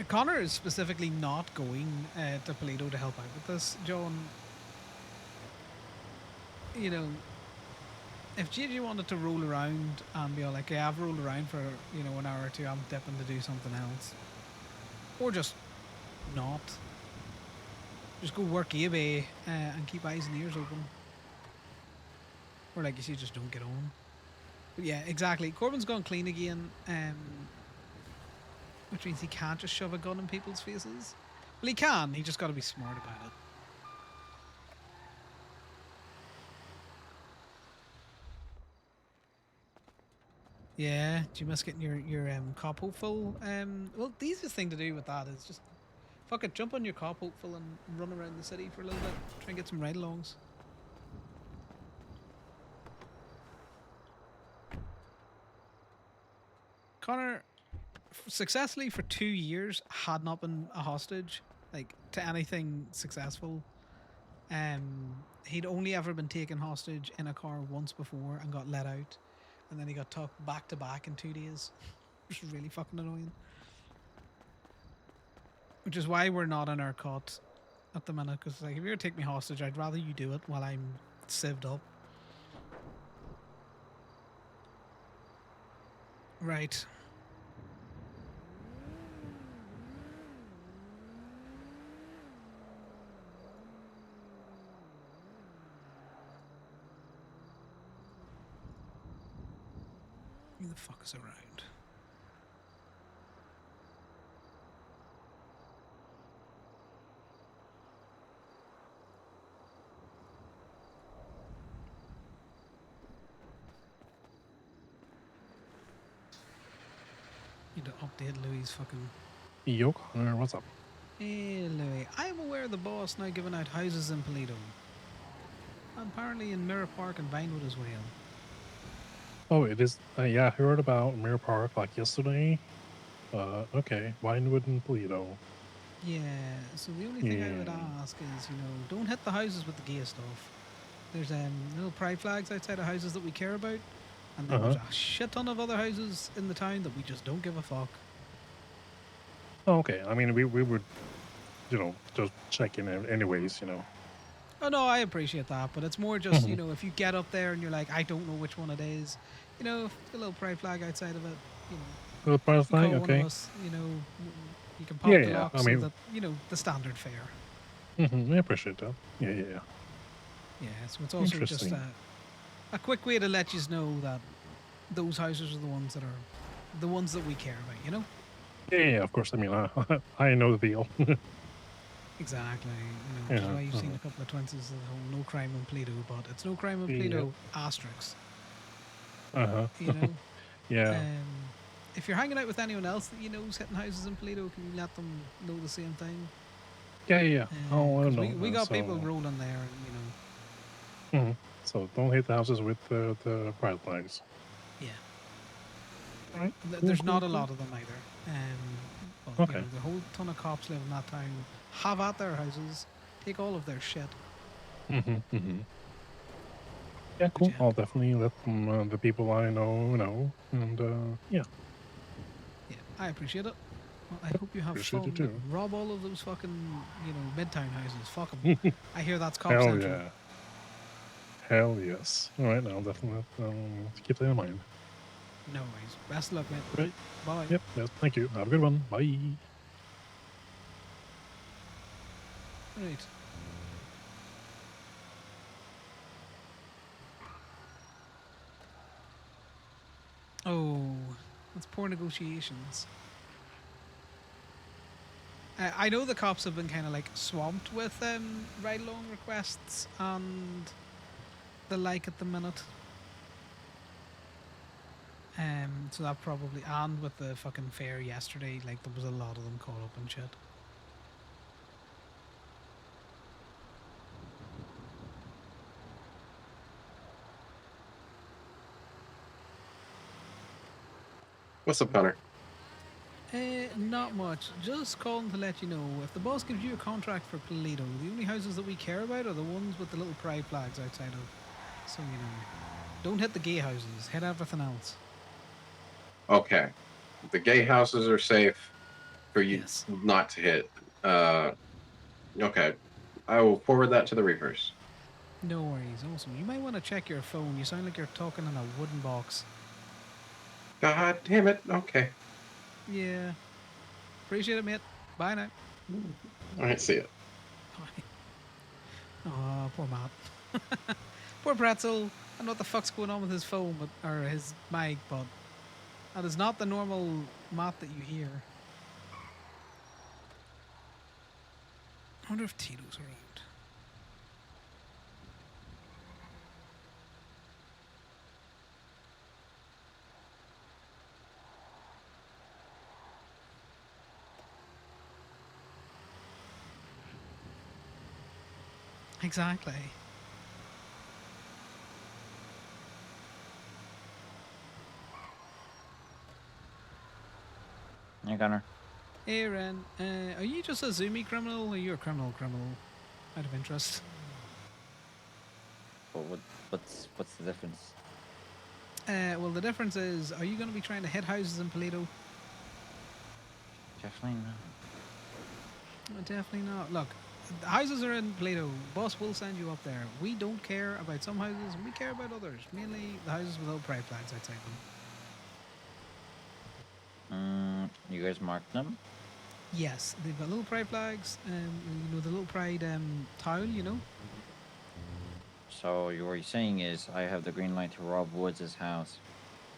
Connor is specifically not going to Paleto to help out with this, John. you know, if Gigi wanted to roll around and be all like, yeah, I've rolled around for, you know, an hour or two, I'm dipping to do something else. Or just not. Just go work eBay and keep eyes and ears open. Or like you say, just don't get on. But yeah, exactly. Corbin's gone clean again, which means he can't just shove a gun in people's faces. Well, he can. He just got to be smart about it. Yeah, do you miss getting your cop hopeful? Well, the easiest thing to do with that is just fuck it, jump on your cop hopeful and run around the city for a little bit. Try and get some ride-alongs. Connor, successfully for 2 years, had not been a hostage, like, to anything successful. He'd only ever been taken hostage in a car once before and got let out. And then he got took back to back in 2 days. Which is really fucking annoying. Which is why we're not in our cot at the minute. Because, like, if you're going to take me hostage, I'd rather you do it while I'm civved up. Right. Who the fuck is around? Need to update Louis' fucking... Yo, Connor, what's up? Hey, Louis. I am aware of the boss now giving out houses in Paleto. And apparently in Mirror Park and Vinewood as well. Oh, it is. Yeah, I heard about Mirror Park like yesterday. Okay, Vinewood and Toledo. Yeah, so the only thing I would ask is, you know, don't hit the houses with the gay stuff. There's little pride flags outside of houses that we care about, and then there's a shit ton of other houses in the town that we just don't give a fuck. Oh, okay. I mean, we would, you know, just check in anyways, you know. Oh no, I appreciate that, but it's more just, you know, if you get up there and you're like, I don't know which one it is, you know, a little pride flag outside of it, you know. Little pride flag, call okay. one of us, you know, you can pop the lock I mean, so that, you know, the standard fare. I appreciate that. Yeah. Yeah, so it's also just a quick way to let you know that those houses are the ones that we care about, you know? Yeah, of course. I mean, I know the deal. Exactly. You know, which is why you've seen a couple of twinces of the whole no crime in Paleto, but it's no crime in Paleto, asterisks. You know? Yeah. If you're hanging out with anyone else that you know who's hitting houses in Paleto, can you let them know the same thing? Yeah. Oh, I don't know. We got people rolling there, you know. So don't hit the houses with the pride flags. Yeah. Right. There's not a lot of them either. But, okay. You know, the whole ton of cops live in that town. Have at their houses. Take all of their shit. Yeah, cool. Yeah. I'll definitely let them, the people I know, and yeah. Yeah, I appreciate it. Well, I hope you have appreciate fun. It too. Rob all of those fucking, you know, midtown houses. Fuck them. I hear that's cop Hell central. yeah. Hell yes. All right, I'll definitely keep that in mind. No worries. Best of luck, mate. Right. Bye. Yep. Yes. Thank you. Have a good one. Bye. Right. Oh, that's poor negotiations. I know the cops have been kind of like swamped with ride-along requests and the like at the minute. So that probably, and with the fucking fair yesterday, like there was a lot of them caught up and shit. What's up, Connor? Not much. Just calling to let you know, if the boss gives you a contract for Paleto, the only houses that we care about are the ones with the little pride flags outside of. So, you know, don't hit the gay houses. Hit everything else. Okay. The gay houses are safe for you not to hit. Okay. I will forward that to the Reapers. No worries. Awesome. You might want to check your phone. You sound like you're talking in a wooden box. God damn it. Okay. Yeah. Appreciate it, mate. Bye now. All right, see ya. Oh, poor Matt. Poor Pretzel. I don't know what the fuck's going on with his phone or his mic, but that is not the normal Matt that you hear. I wonder if Tito's around. Exactly. Hey, Connor. Hey, Ren. Are you just a zoomy criminal or are you a criminal out of interest? What's the difference? Well, the difference is, are you going to be trying to hit houses in Toledo? Definitely not. Definitely not. Look, the houses are in Toledo. Boss will send you up there. We don't care about some houses. We care about others. Mainly the houses with little pride flags outside them. You guys marked them? Yes, they've got little pride flags. You know the little pride towel. You know. So what you're saying is I have the green light to rob Woods' house.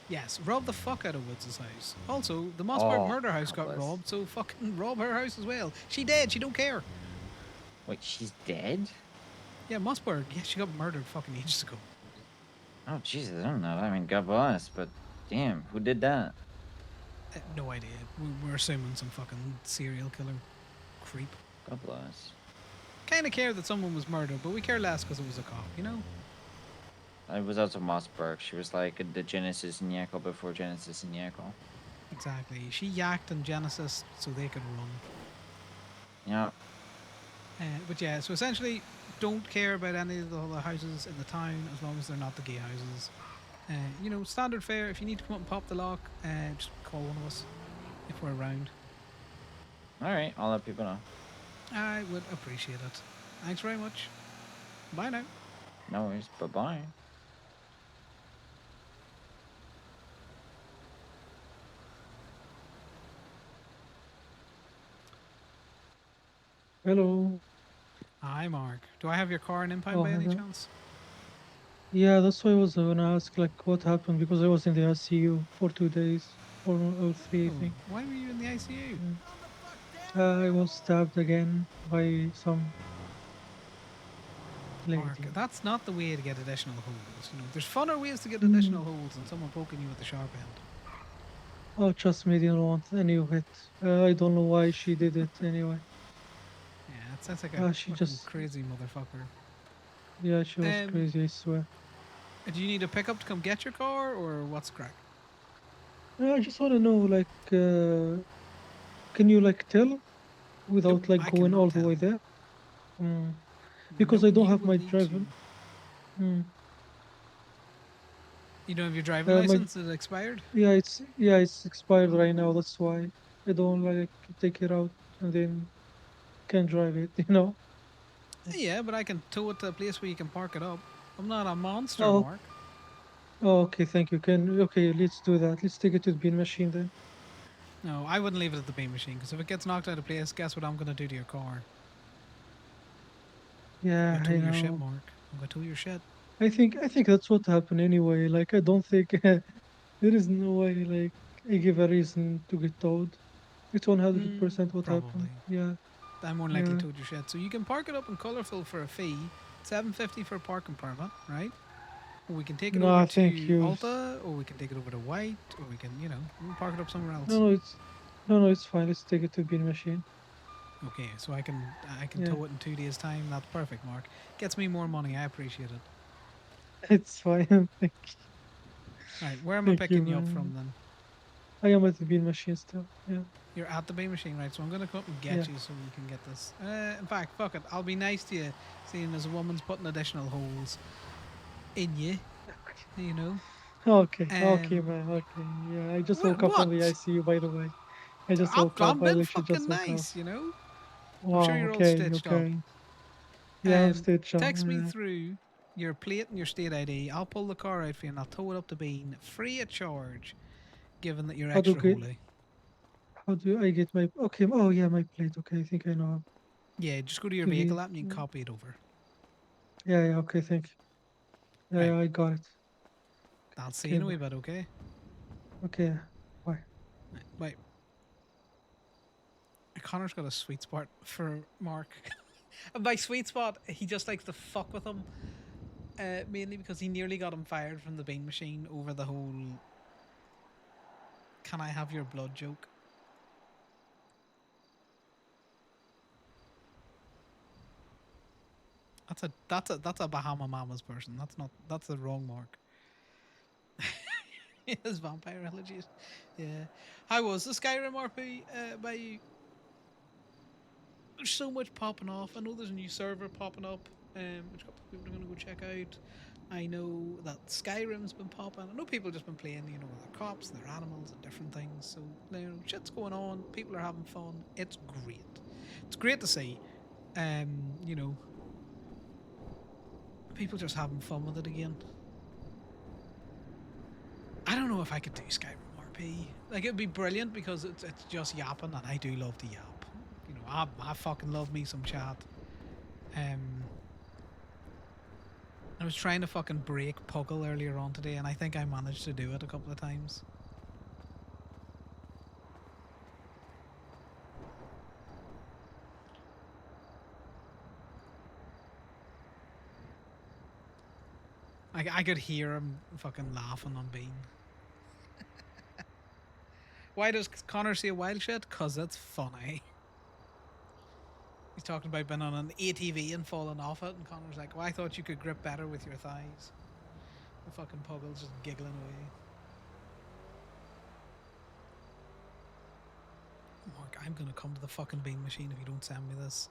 Yes, rob the fuck out of Woods' house. Also, the Mossberg murder house God got bless. robbed, so fucking rob her house as well. She dead. She don't care. Wait, she's dead? Yeah, Mossberg. Yeah, she got murdered fucking ages ago. Oh, Jesus, I don't know. I mean, God bless, but damn, who did that? No idea. We're assuming some fucking serial killer creep. God bless. Kind of care that someone was murdered, but we care less because it was a cop, you know? I was out of Mossberg. She was like the Genesis and Yakko before Genesis and Yakko. Exactly. She yacked on Genesis so they could run. Yeah. But yeah, so essentially, don't care about any of the other houses in the town as long as they're not the gay houses. You know, standard fare. If you need to come up and pop the lock, just call one of us if we're around. Alright, I'll let people know. I would appreciate it. Thanks very much. Bye now. No worries. Bye-bye. Hello. Hi, Mark. Do I have your car in impound by any hello. chance? Yeah, that's why I was gonna ask like what happened because I was in the ICU for 2 days or 3, I Oh, think. why were you in the ICU? I was stabbed again by some lady. Mark, that's not the way to get additional holes. You know, there's funner ways to get Mm. additional holes than someone poking you with a sharp end. Oh, trust me, I didn't want any of it. I don't know why she did it anyway. Yeah, it sounds like a She fucking just, crazy motherfucker. yeah, she was Um, crazy, I swear. Do you need a pickup to come get your car, or what's the crack? I just want to know, like, can you like tell without like I going cannot all the tell. way there? Because Nope, I don't you have will my need driver. to. You don't have your driving My license? Is it expired? it's expired right now. That's why I don't like take it out and then can drive it. You know. Yeah, but I can tow it to a place where you can park it up. I'm not a monster, Oh, Mark. okay. Thank you. Let's do that. Let's take it to the bean machine then. No, I wouldn't leave it at the bean machine because if it gets knocked out of place, guess what I'm gonna do to your car? Yeah, I'm gonna I tow your shit, know. Mark. I'm gonna tow your shit. I think that's what happened anyway. Like I don't think there is no way like I give a reason to get towed. It's 100% what Probably. happened. Yeah. I'm more likely Yeah. towed your shit. So you can park it up in Colourful for a fee, $7.50 for a parking permit, right? Or we can take it No, over thank to you. Alta, or we can take it over to White, or we can, we can park it up somewhere else. No, it's fine. Let's take it to bean machine. Okay, so I can Yeah. tow it in 2 days' time. That's perfect, Mark. Gets me more money. I appreciate it. It's fine. Thank you. Right, where am I Thank picking you up man. from then? I am at the bean machine still. Yeah. You're at the bay machine, right? So I'm gonna come up and get Yeah. you so we can get this. In fact, fuck it. I'll be nice to you, seeing as a woman's putting additional holes in you. You know. Okay, man. Okay. Yeah, I just woke up from the What? ICU, by the way. I just woke up. I'm I being literally just fucking woke up. nice, you know. I'm sure Wow. you're all Okay. stitched up. Okay. Yeah, I'm stitched up. Text me Yeah. through your plate and your state ID. I'll pull the car out for you and I'll tow it up to Bean free of charge, given that you're How do extra get? holy. How do I get my? Okay. Oh yeah, my plate. Okay, I think I know. Yeah, just go to your To vehicle get. app and you can copy it over. Yeah. Yeah. Okay. Thank you. Yeah. Right. Yeah, I got it. I'll see you Okay. in a wee bit, okay? Okay. Bye. Bye. Connor's got a sweet spot for Mark. And by sweet spot, he just likes to fuck with him. Mainly because he nearly got him fired from the bean machine over the whole "can I have your blood" joke. That's a Bahama Mamas person. That's the wrong Mark. His vampire allergies. Yeah. How was the Skyrim RP by you? There's so much popping off. I know there's a new server popping up, which a couple of people are going to go check out. I know that Skyrim's been popping. I know people have just been playing, with their cops, their animals, and different things. So, shit's going on. People are having fun. It's great. It's great to see. People just having fun with it again. I don't know if I could do Skyrim RP. Like, it'd be brilliant because it's just yapping, and I do love to yap. I fucking love me some chat. I was trying to fucking break Puggle earlier on today, and I think I managed to do it a couple of times. I could hear him fucking laughing on Bean. Why does Connor say wild shit? Cause it's funny. He's talking about being on an ATV and falling off it, and Connor's like, well, I thought you could grip better with your thighs. The fucking Puggle's just giggling away. Mark, I'm gonna come to the fucking bean machine if you don't send me this.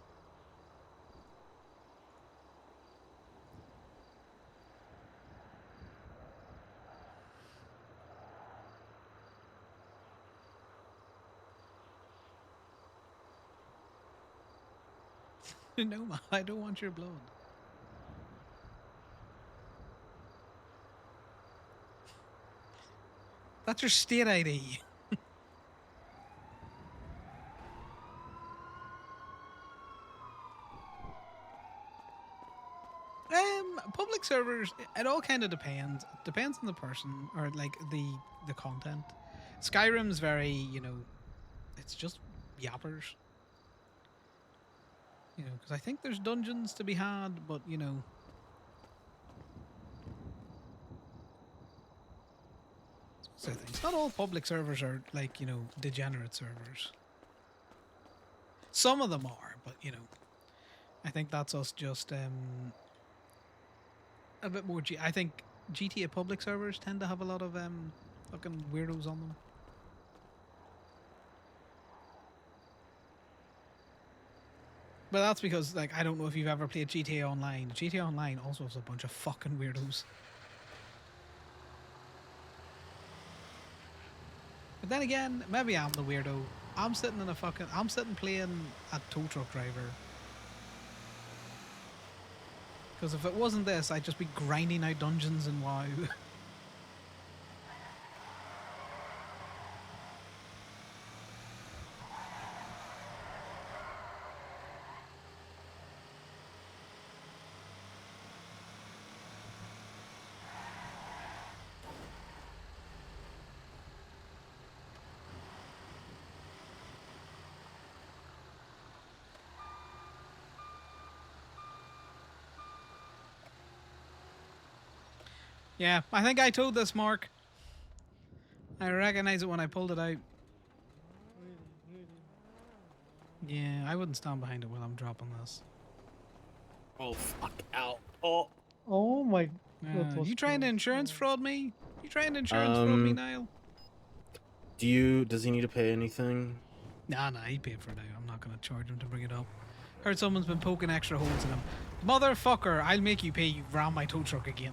No, man, I don't want your blood. That's your state ID. Public servers, it all kind of depends. It depends on the person or like the content. Skyrim's very, it's just yappers. Because I think there's dungeons to be had, but so things. Not all public servers are like degenerate servers. Some of them are, but I think that's us just a bit more. I think GTA public servers tend to have a lot of fucking weirdos on them. But that's because, like, I don't know if you've ever played GTA Online. GTA Online also has a bunch of fucking weirdos. But then again, maybe I'm the weirdo. I'm sitting playing a tow truck driver. Because if it wasn't this, I'd just be grinding out dungeons in WoW. Yeah, I think I told this, Mark. I recognize it when I pulled it out. Yeah, I wouldn't stand behind it while I'm dropping this. Oh, fuck out. Oh. Oh my. You trying to insurance fraud me? You trying to insurance fraud me, Niall? Does he need to pay anything? Nah, he paid for it out. I'm not going to charge him to bring it up. Heard someone's been poking extra holes in him. Motherfucker, I'll make you pay. You ran my tow truck again.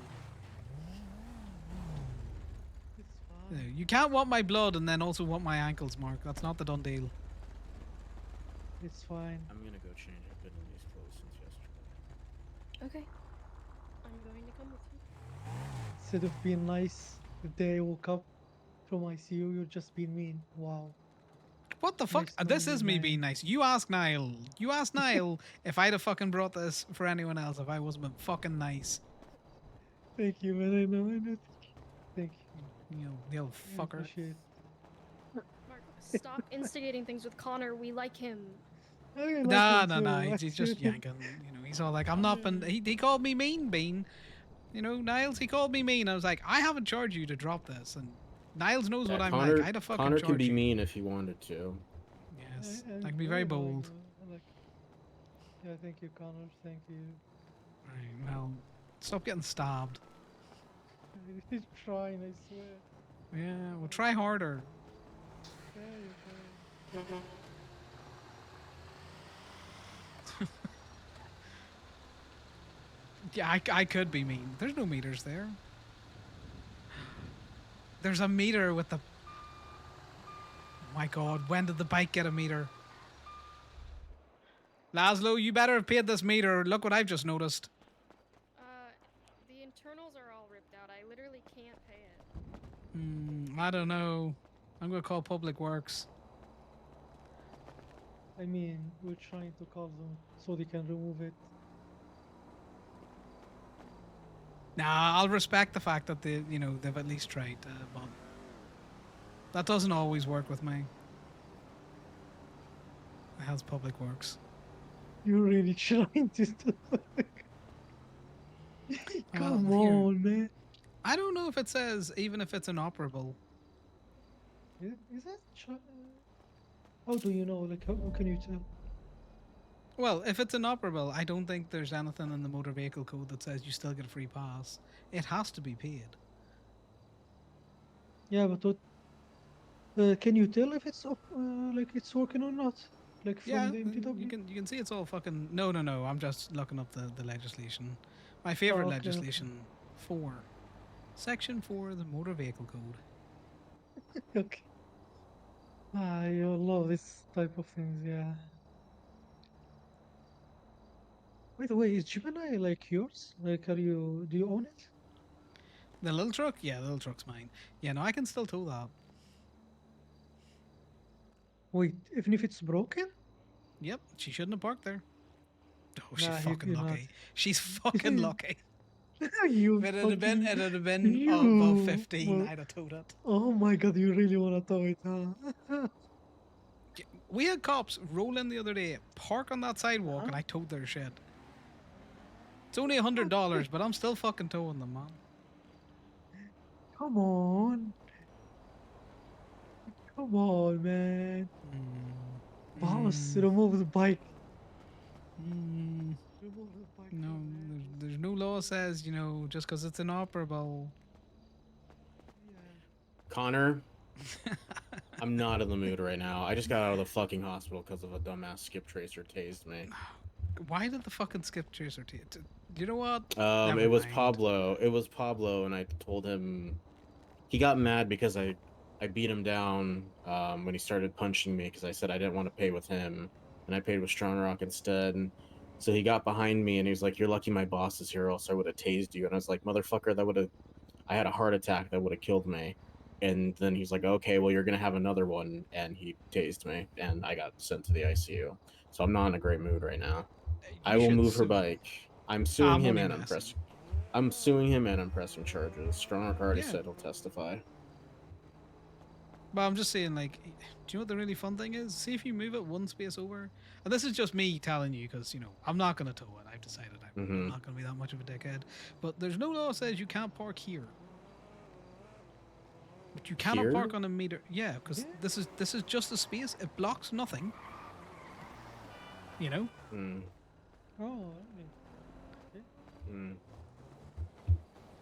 You can't want my blood and then also want my ankles, Mark. That's not the done deal. It's fine. I'm gonna go change. I've been in these clothes since yesterday. Okay. I'm going come with you. Instead of being nice the day I woke up from ICU, you're just being mean. Wow. What the fuck? Nice knowing This you, is me man. being nice. You ask Niall. You ask Niall if I'd have fucking brought this for anyone else if I wasn't been fucking nice. Thank you, man. I know. Thank you. You I fucker. appreciate it. Mark, stop instigating things with Connor. We like him. I like Nah, him nah, too. nah. I He's just see it. yanking. You know, he's all like, I'm not been. He called me mean, Bean. You know, Niles, he called me mean. I was like, I haven't charged you to drop this. And Niles knows Yeah, what I'm Connor, like. I'd have fucking Connor can charged be you. mean if he wanted to. Yes, I can be very bold. Yeah, thank you, Connor. Thank you. Right, well, stop getting stabbed. He's trying, I swear. Yeah, well, try harder. Yeah, you're trying. Yeah, I could be mean. There's no meters there. There's a meter with the... My god, when did the bike get a meter? Laszlo, you better have paid this meter. Look what I've just noticed. The internals are all ripped out. I literally can't pay it. I don't know. I'm gonna call Public Works. I mean, we're trying to call them so they can remove it. Nah, I'll respect the fact that they've at least tried, but that doesn't always work with me. How's Public Works? You're really trying to do Come Well, on, man. I don't know if it says even if it's inoperable. Is that... How do you know? Like, how can you tell? Well, if it's inoperable, I don't think there's anything in the motor vehicle code that says you still get a free pass. It has to be paid. Yeah, but what... can you tell if it's like it's working or not? Like from Yeah, the MTW? you can see it's all fucking... No. I'm just looking up the legislation. My favorite Oh, okay, okay. legislation, 4. Section 4 of the motor vehicle code. Okay. I love this type of things, yeah. By the way, is Gemini like yours? Like, do you own it? The little truck? Yeah, the little truck's mine. Yeah, no, I can still tow that. Wait, even if it's broken? Yep, she shouldn't have parked there. Oh, she's Nah, fucking you're not. lucky. She's fucking lucky. You If it had been you above 15, well, I'd have towed it. Oh my god, you really want to tow it, huh? We had cops roll in the other day, park on that sidewalk, and I towed their shit. It's only $100, but I'm still fucking towing them, man. Come on. Come on, man. Boss, remove the bike. Remove the bike. No, there's no law says, just because it's inoperable. Connor, I'm not in the mood right now. I just got out of the fucking hospital because of a dumbass skip tracer tased me. Why did the fucking skip tracer you know what? It was Pablo. It was Pablo, and I told him he got mad because I beat him down when he started punching me because I said I didn't want to pay with him, and I paid with Strong Rock instead. And so he got behind me and he was like, "You're lucky my boss is here, or else I would have tased you." And I was like, "Motherfucker, I had a heart attack that would have killed me." And then he's like, "Okay, well, you're gonna have another one," and he tased me, and I got sent to the ICU. So I'm not in a great mood right now. I will move her bike. I'm suing him and I'm pressing. I'm suing him and I'm pressing charges. Strong Rock already said he'll testify. But I'm just saying, like, do you know what the really fun thing is? See if you move it one space over. And this is just me telling you because, I'm not going to tow it. I've decided I'm not going to be that much of a dickhead. But there's no law that says you can't park here. But you cannot park on a meter. Yeah, because this is just a space. It blocks nothing. Oh,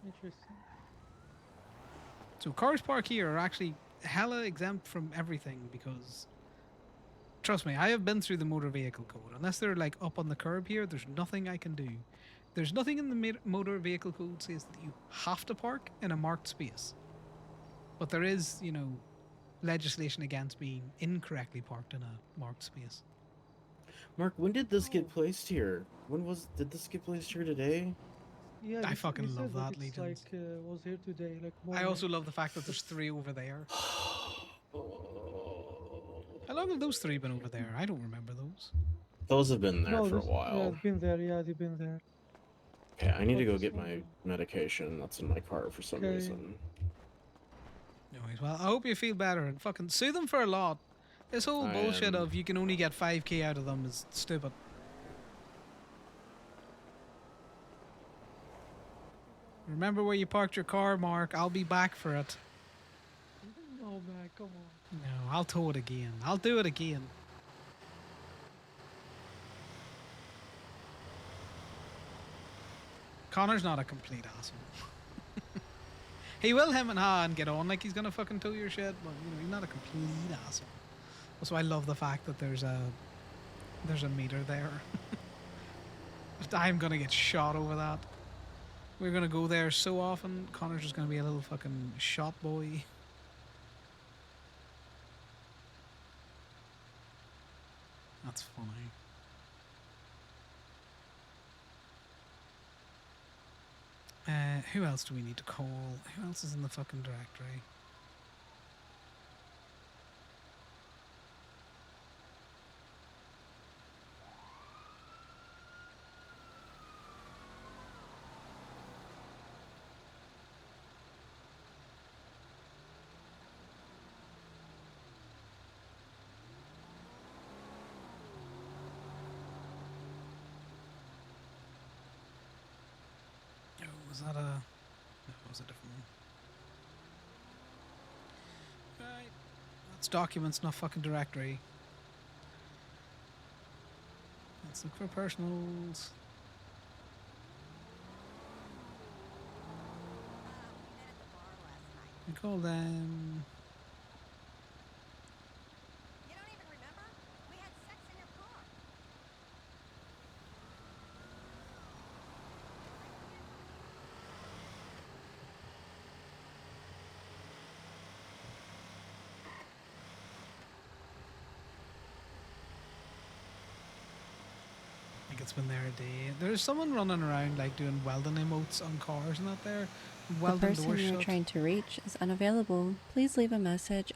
interesting. So cars park here are actually hella exempt from everything because, trust me, I have been through the motor vehicle code. Unless they're like up on the curb here, there's nothing I can do. There's nothing in the motor vehicle code says that you have to park in a marked space. But there is, legislation against being incorrectly parked in a marked space. Mark, when did this get placed here? Did this get placed here today? Yeah, I he fucking said love that that, it's Legions. like was here today, like I also morning. love the fact that there's 3 over there. How long have those 3 been over there? I don't remember those. Those have been there No, for a this while. they've been there. Yeah, they've been there. Okay, I need to But go this get one, my medication. That's in my car for some okay. reason. Anyways, well, I hope you feel better and fucking sue them for a lot. This whole I bullshit am. of you can only get 5k out of them is stupid. Remember where you parked your car, Mark. I'll be back for it. No man, come on. No, I'll tow it again. I'll do it again. Connor's not a complete asshole. He will hem and haw and get on like he's gonna fucking tow your shit, but you know, he's not a complete asshole. Also, I love the fact that there's a meter there. I'm gonna get shot over that. We're gonna go there so often. Connor's just gonna be a little fucking shot boy. That's funny. Who else do we need to call? Who else is in the fucking directory? Oh, was that a... No, it was a different one. Right. That's documents, not fucking directory. Let's look for personals. We call them... I think it's been there a day. There's someone running around like doing welding emotes on cars and that there. The Welding person doors you're shut. trying to reach is unavailable. Please leave a message.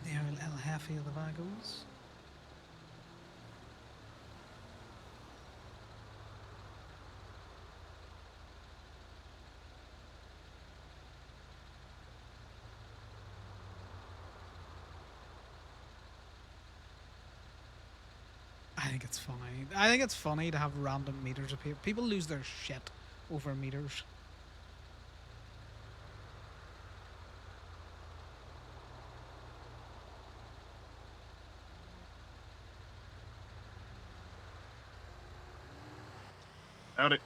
Yeah, El Jefe of the Vagos. I think it's funny. I think it's funny to have random meters appear. People lose their shit over meters. Howdy.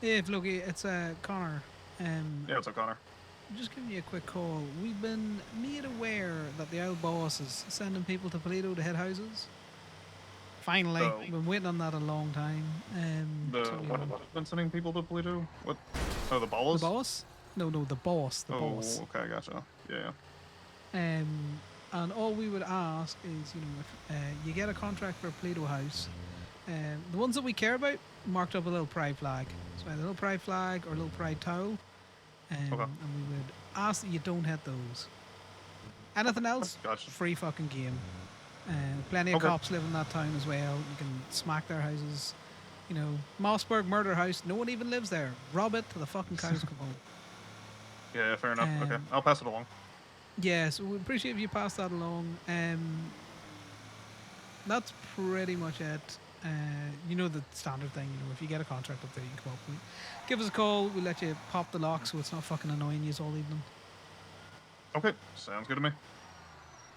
Yeah, Floki, it's Connor. Yeah, what's up, Connor? Just giving you a quick call. We've been made aware that the old boss is sending people to Toledo to hit houses. Finally, we've been waiting on that a long time. What has been sending people to Pluto? What? Oh, the boss? The boss? No, the boss. The boss. Okay, gotcha. Yeah. And all we would ask is, you know, if you get a contract for a Play-Doh house, the ones that we care about, marked up a little pride flag. So either a little pride flag or a little pride towel. And we would ask that you don't hit those. Anything else? Gotcha. Free fucking game. Plenty of cops live in that town as well. You can smack their houses. You know, Mossberg murder house. No one even lives there. Rob it till the fucking cows come home. Yeah, fair enough. Okay, I'll pass it along. Yeah, so we appreciate if you pass that along. That's pretty much it. You know the standard thing. You know, if you get a contract up there, you can come up with it. Give us a call. We'll let you pop the lock so it's not fucking annoying you all evening. Okay, sounds good to me.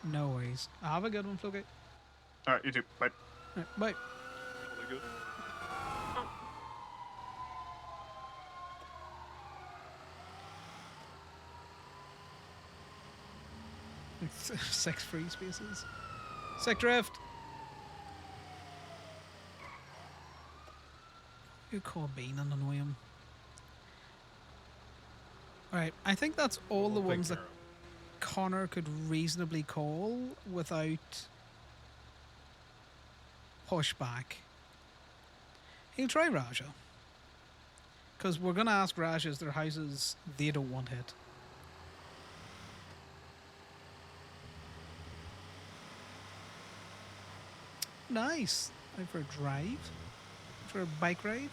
No worries. Have a good one, Floki. All right, you too. Bye. Right, bye. Good. Six free spaces. Sick drift. You call Bean and annoy him. Alright, I think that's all the ones that Connor could reasonably call without pushback. He'll try Raja. Because we're going to ask Rajas their houses they don't want hit. Nice. Out for a drive. For a bike ride.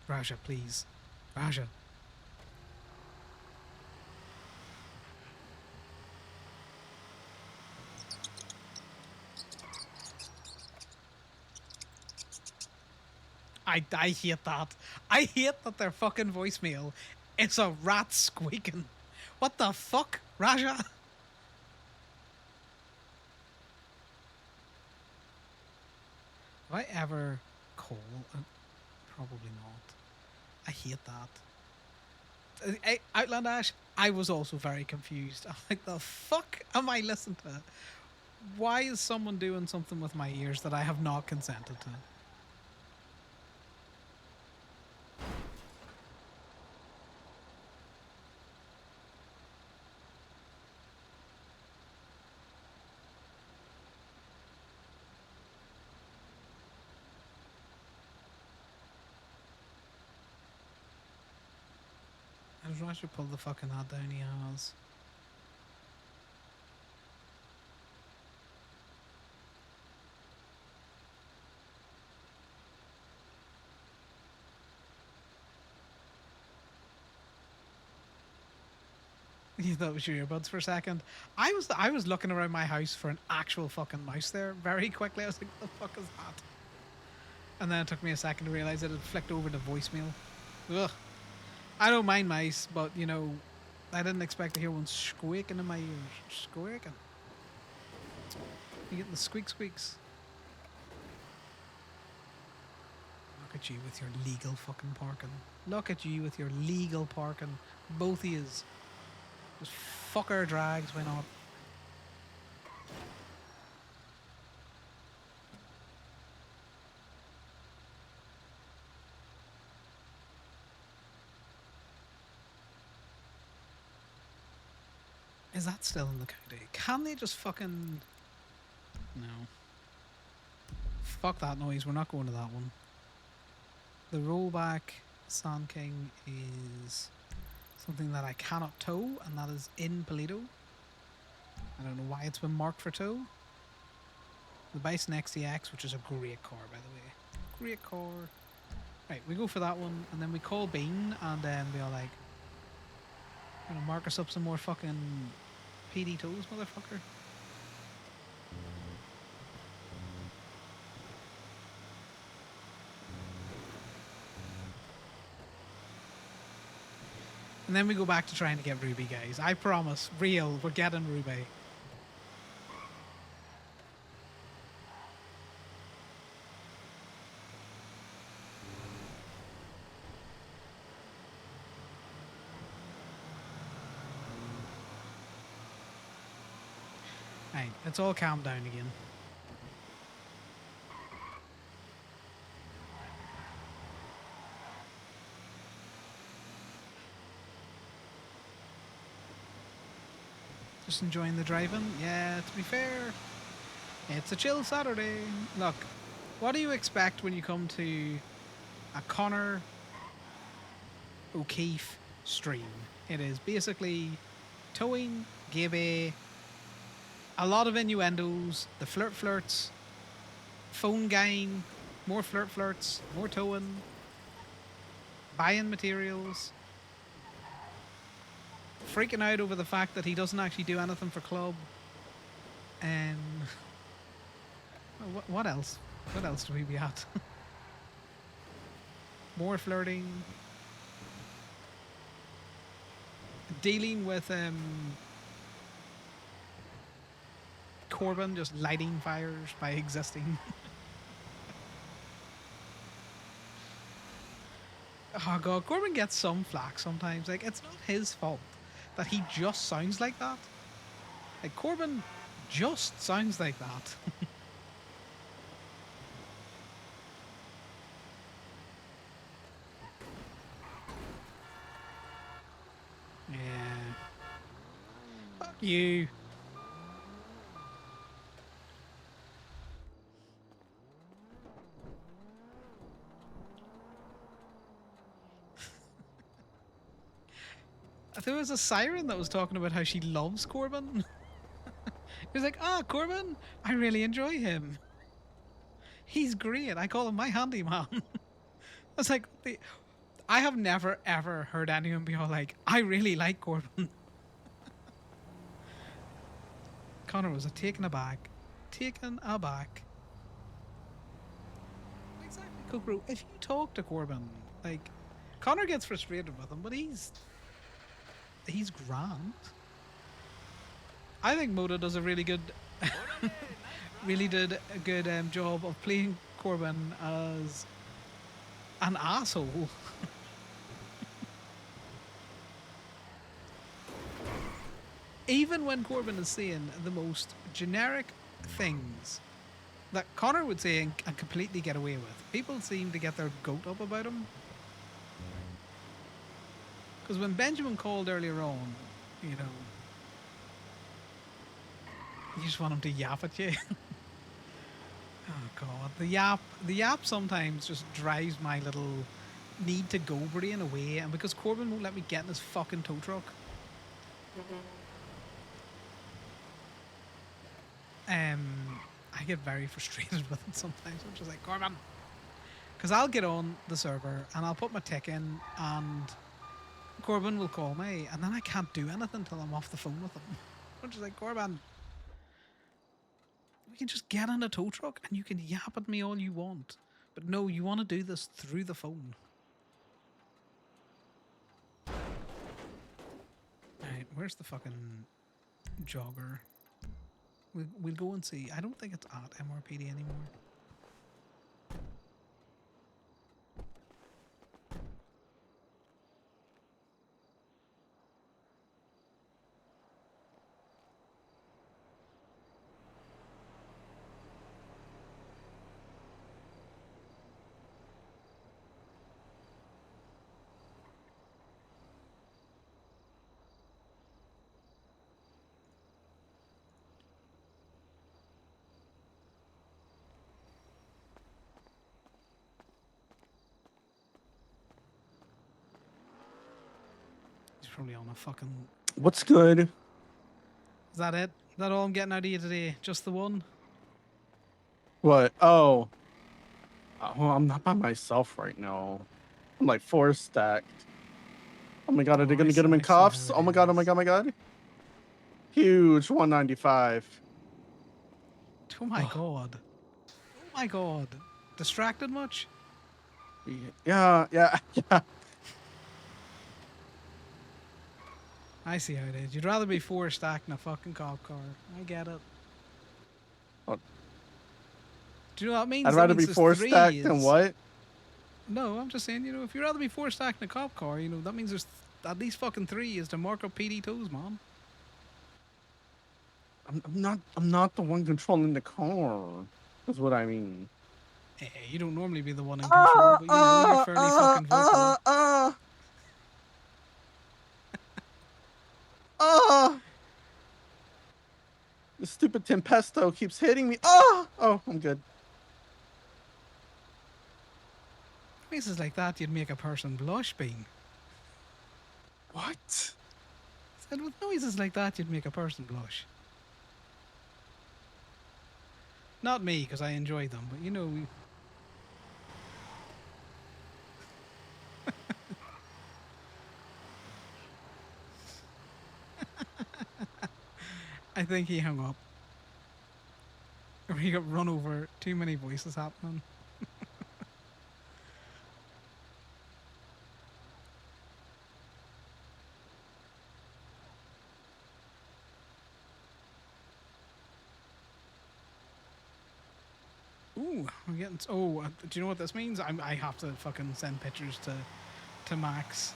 Raja, please. Raja. I hate that. I hate that their fucking voicemail is a rat squeaking. What the fuck, Raja? Have I ever call? Probably not. I hate that. Outland Ash, I was also very confused. I'm like, the fuck am I listening to? Why is someone doing something with my ears that I have not consented to? I should pull the fucking hat down he has. You thought it was your earbuds for a second. I was looking around my house for an actual fucking mouse there very quickly. I was like, what the fuck is that? And then it took me a second to realise that it flicked over to voicemail. Ugh. I don't mind mice, but you know, I didn't expect to hear one squeaking in my ears. Squeaking. You getting the squeaks. Look at you with your legal fucking parking. Look at you with your legal parking. Both of yous. Just fuck our drags, why not? Is that still in the county? Can they just fucking... No. Fuck that noise, we're not going to that one. The rollback Sand King is something that I cannot tow, and that is in Polito. I don't know why it's been marked for tow. The Bison XTX, which is a great car, by the way. Great car. Right, we go for that one, and then we call Bean, and then we are like, gonna mark us up some more fucking PD tows, motherfucker. And then we go back to trying to get Ruby, guys. I promise. Real. We're getting Ruby. Right, let's all calm down again. Just enjoying the driving? Yeah, to be fair, it's a chill Saturday. Look, what do you expect when you come to a Conor O'Keefe stream? It is basically towing, gibby, a lot of innuendos, the flirts, phone gang, more flirts, more towing, buying materials, freaking out over the fact that he doesn't actually do anything for club, and what else? What else do we be at? More flirting, dealing with Corbin just lighting fires by existing. Oh god, Corbin gets some flack sometimes. Like, it's not his fault that he just sounds like that. Like, Corbin just sounds like that. Yeah. Fuck you. There was a siren that was talking about how she loves Corbin. He was like, Corbin, I really enjoy him. He's great. I call him my handyman. I was like, I have never ever heard anyone be all like, I really like Corbin. Connor was taken aback. Taken aback. Exactly, Kukru. If you talk to Corbin, like, Connor gets frustrated with him, but he's grand. I think Moda does a really good, really did a good job of playing Corbin as an asshole. Even when Corbin is saying the most generic things that Connor would say and completely get away with, people seem to get their goat up about him. Because when Benjamin called earlier on, you know, you just want him to yap at you. Oh god, the yap sometimes just drives my little need to go brain away, and because Corbin won't let me get in his fucking tow truck. I get very frustrated with it sometimes. I'm just like, Corbin, because I'll get on the server and I'll put my tick in, and Corbin will call me, and then I can't do anything until I'm off the phone with him. I'm just like, Corbin, we can just get in a tow truck and you can yap at me all you want, but no, you want to do this through the phone. Alright, where's the fucking jogger? We'll go and see. I don't think it's at MRPD anymore. He's probably on a fucking... What's good? Is that it? Is that all I'm getting out of you today? Just the one? What? Oh. Well, I'm not by myself right now. I'm like 4 stacked. Oh my god, are they gonna get him in cuffs? Oh my god, oh my god, oh my god. Huge 195. Oh my god. Oh my god. Distracted much? Yeah. I see how it is. You'd rather be 4 stacked in a fucking cop car. I get it. Oh. Do you know what that means? I'd That rather means be there's 4 three stacked than what? No, I'm just saying, you know, if you'd rather be 4 stacked in a cop car, you know, that means there's at least fucking 3 is to mark up PD toes, man. I'm not the one controlling the car. That's what I mean. Hey, you don't normally be the one in control, but you know, you're fairly fucking vocal. The stupid Tempesto keeps hitting me. Oh, I'm good. Places like that, you'd make a person blush, Bean. What? I said with noises like that, you'd make a person blush. Not me, because I enjoy them, but you know... I think he hung up. Or he got run over. Too many voices happening. Ooh, I'm getting... Oh, do you know what this means? I have to fucking send pictures to Max.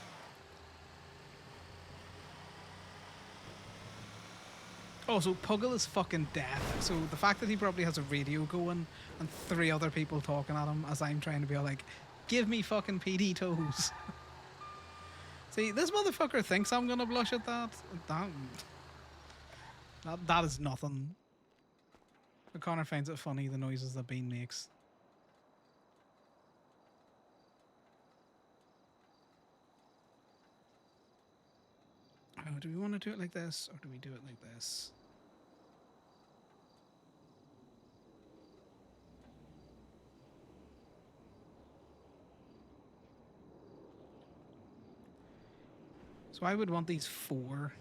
Oh, so Puggle is fucking deaf. So the fact that he probably has a radio going and 3 other people talking at him as I'm trying to be all like, give me fucking PD toes. See, this motherfucker thinks I'm gonna blush at that. That is nothing. But Connor finds it funny, the noises that Bean makes. Oh, do we want to do it like this, or do we do it like this? So I would want these 4.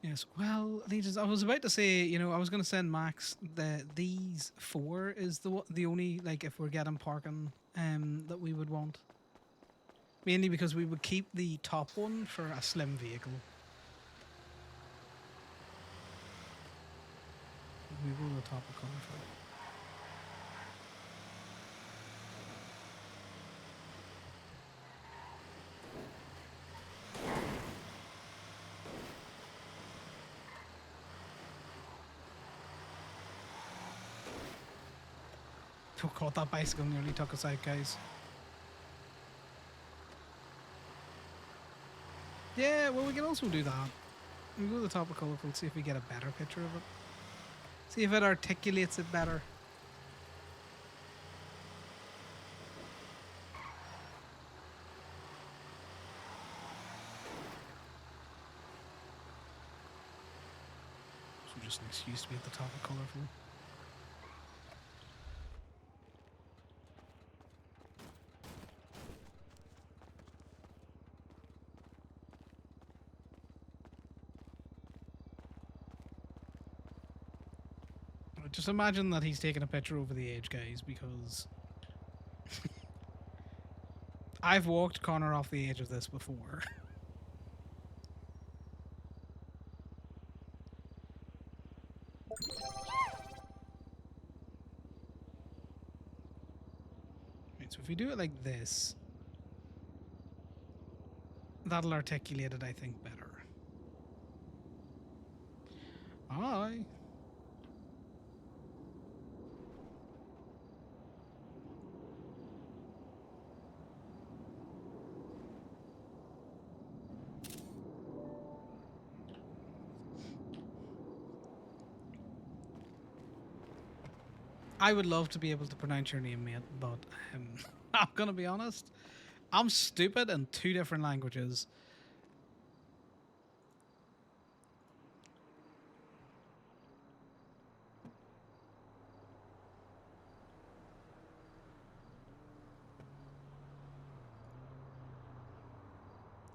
Yes, well, Legions, I was about to say, I was going to send Max these 4 is the only, like, if we're getting parking that we would want. Mainly because we would keep the top one for a slim vehicle. We go to the top of Conifort. Oh god, that bicycle nearly took us out, guys. Yeah, well, we can also do that. We go to the top of Colourful, see if we get a better picture of it. See if it articulates it better. So just an excuse to be at the top of Colourful. Just imagine that he's taking a picture over the edge, guys, because I've walked Connor off the edge of this before. Right, so if we do it like this, that'll articulate it, I think, better. Aye. I would love to be able to pronounce your name, mate, but I'm gonna be honest. I'm stupid in 2 different languages.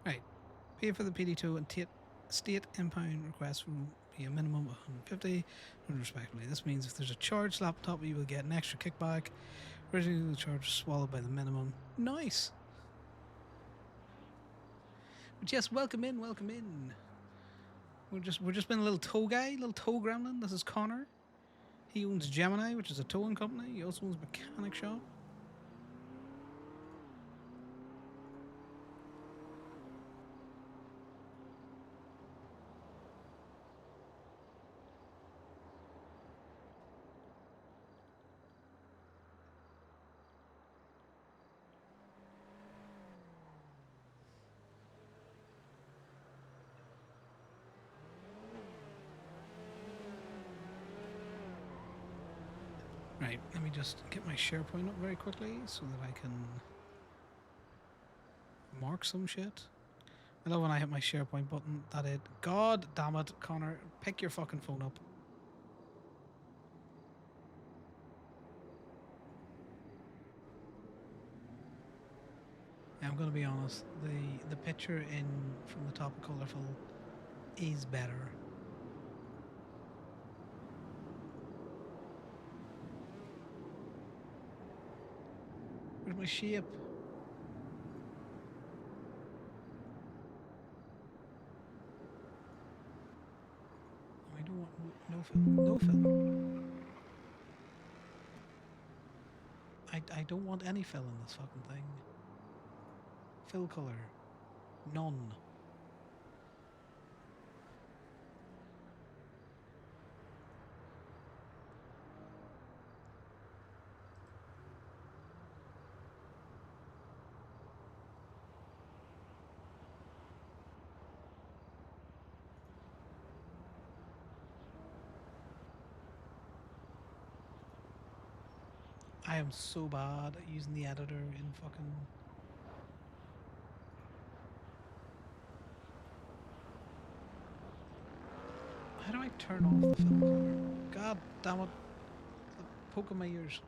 Right. Pay for the PD2 and state impound request will be a minimum of 150 respectively. This means if there's a charge laptop, you will get an extra kickback. Originally, the charge was swallowed by the minimum. Nice. But yes, welcome in, welcome in. We're just been a little tow guy, little tow gremlin. This is Connor. He owns Gemini, which is a towing company. He also owns a mechanic shop. Right, let me just get my SharePoint up very quickly so that I can mark some shit. I love when I hit my SharePoint button. That it. God damn it, Connor. Pick your fucking phone up. Yeah, I'm gonna be honest. The picture in from the top of Colourful is better. Where's my shape? I don't want no film. No film. I don't want any fill in this fucking thing. Fill color. None. I am so bad at using the editor in fucking. How do I turn off the film color? God damn it. The poke in my ears.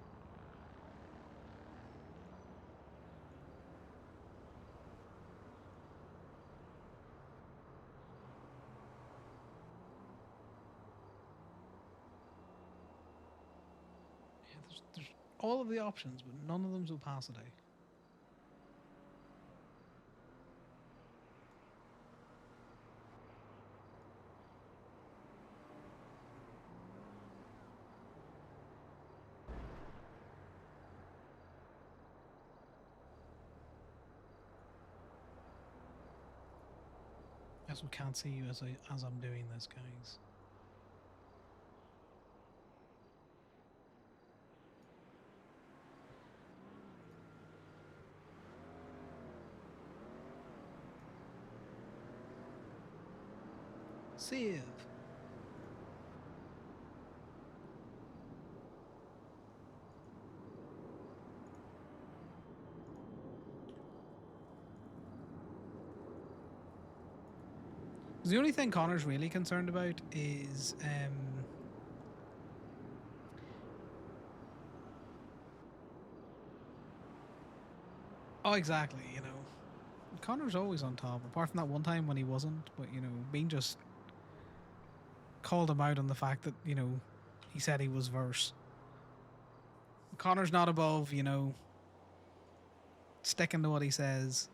Yeah, there's all of the options, but none of them's opacity. Guess we can't see you as I'm doing this, guys. Save. The only thing Connor's really concerned about is oh, exactly, you know. Connor's always on top, apart from that one time when he wasn't, but you know, Bean just called him out on the fact that, you know, he said he was verse. Connor's not above, you know, sticking to what he says.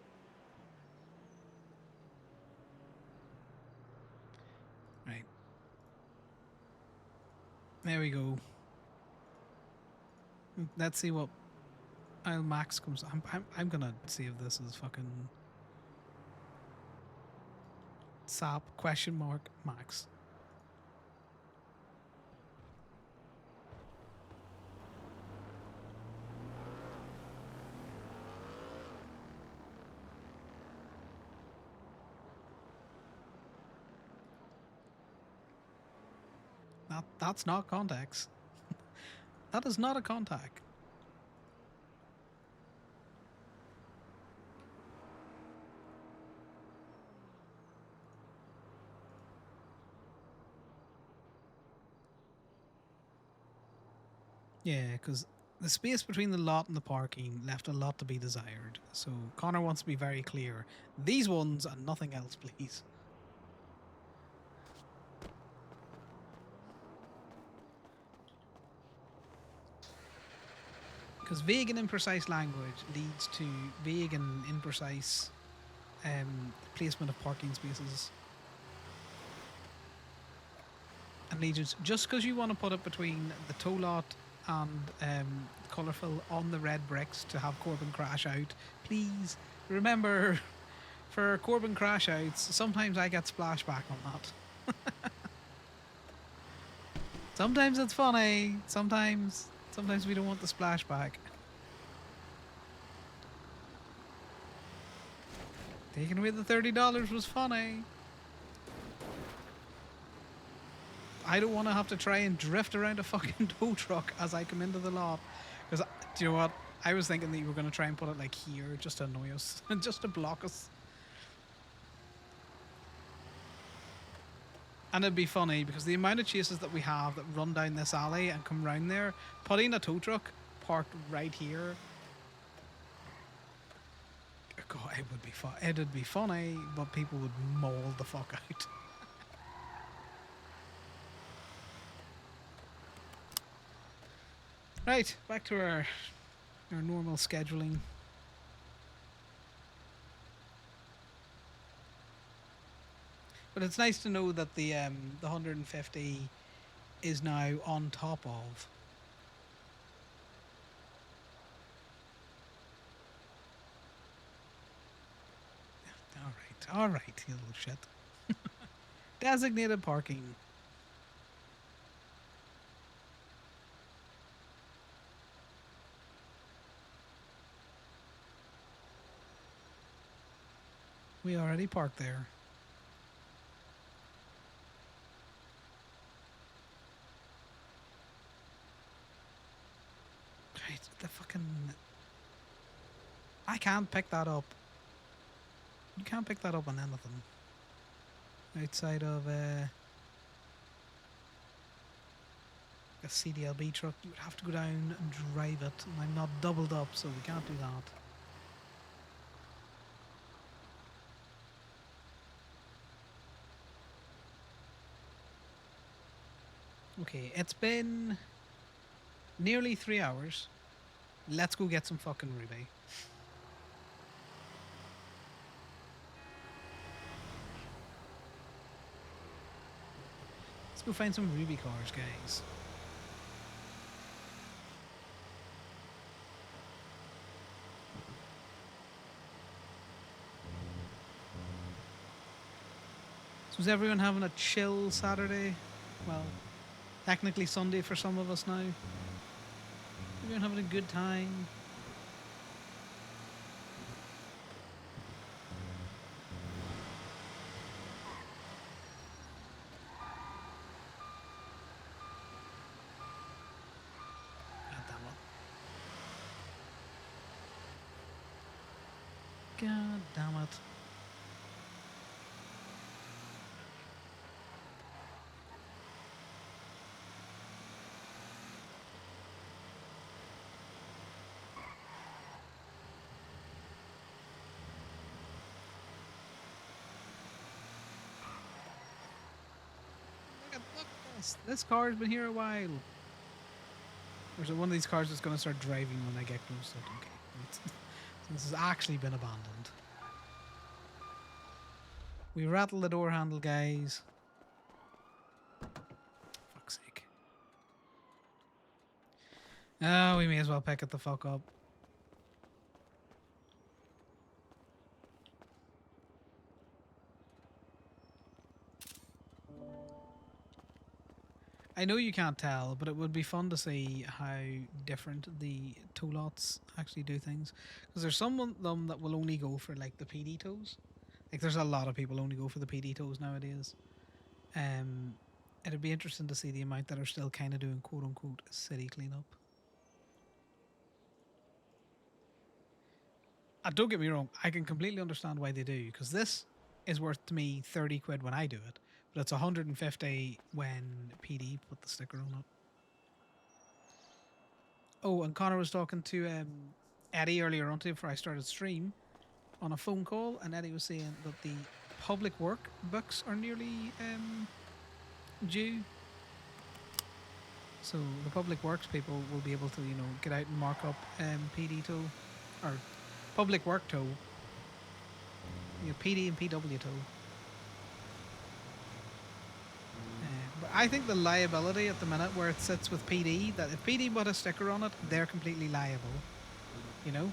Right. There we go. Let's see what I'll Max comes. I'm gonna see if this is fucking SAP question mark Max. That's not contacts. That is not a contact. Yeah, because the space between the lot and the parking left a lot to be desired. So Connor wants to be very clear. These ones and nothing else, please. Because vague and imprecise language leads to vague and imprecise placement of parking spaces. And Legions, just because you want to put it between the tow lot and colourful on the red bricks to have Corbin crash out, please remember, for Corbin crash outs, sometimes I get splashback on that. Sometimes it's funny, sometimes we don't want the splashback. Taking away the $30 was funny. I don't want to have to try and drift around a fucking tow truck as I come into the lot. Because, do you know what? I was thinking that you were going to try and put it like here just to annoy us. Just to block us. And it'd be funny because the amount of chases that we have that run down this alley and come round there, putting a tow truck parked right here. God, it would be fun. It'd be funny, but people would maul the fuck out. Right, back to our normal scheduling. But it's nice to know that the 150 is now on top of. All right, you little shit. Designated parking. We already parked there. Right, fucking. I can't pick that up. You can't pick that up on anything outside of a CDLB truck. You would have to go down and drive it, and I'm not doubled up, so we can't do that. Okay, it's been nearly 3 hours. Let's go get some fucking ruby. Let's go find some ruby cars, guys. So is everyone having a chill Saturday? Well, technically Sunday for some of us now. Everyone having a good time? God damn it. God damn it. Look at this. This car's been here a while. Or is it one of these cars that's going to start driving when I get close to it? Okay. This has actually been abandoned. We rattle the door handle, guys. Fuck's sake. Oh, we may as well pick it the fuck up. I know you can't tell, but it would be fun to see how different the tow lots actually do things. Because there's some of them that will only go for like the PD tows. Like there's a lot of people only go for the PD tows nowadays. It'd be interesting to see the amount that are still kind of doing quote unquote city cleanup. Don't get me wrong, I can completely understand why they do, because this is worth to me 30 quid when I do it, but it's 150 when PD put the sticker on it. Oh, and Connor was talking to Eddie earlier on today before I started stream on a phone call, and Eddie was saying that the public work books are nearly due. So the public works people will be able to, you know, get out and mark up PD tow, or public work tow. You know, PD and PW tow. But I think the liability at the minute where it sits with PD, that if PD put a sticker on it, they're completely liable. You know?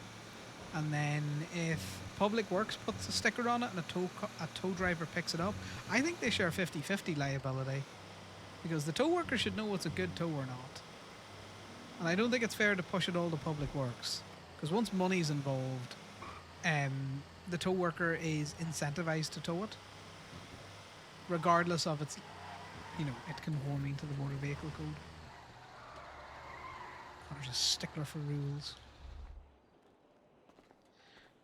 And then if Public Works puts a sticker on it and a tow driver picks it up, I think they share 50-50 liability. Because the tow worker should know what's a good tow or not. And I don't think it's fair to push it all to Public Works. Because once money's involved, the tow worker is incentivized to tow it. Regardless of its, you know, it conforming to the motor vehicle code. There's a stickler for rules.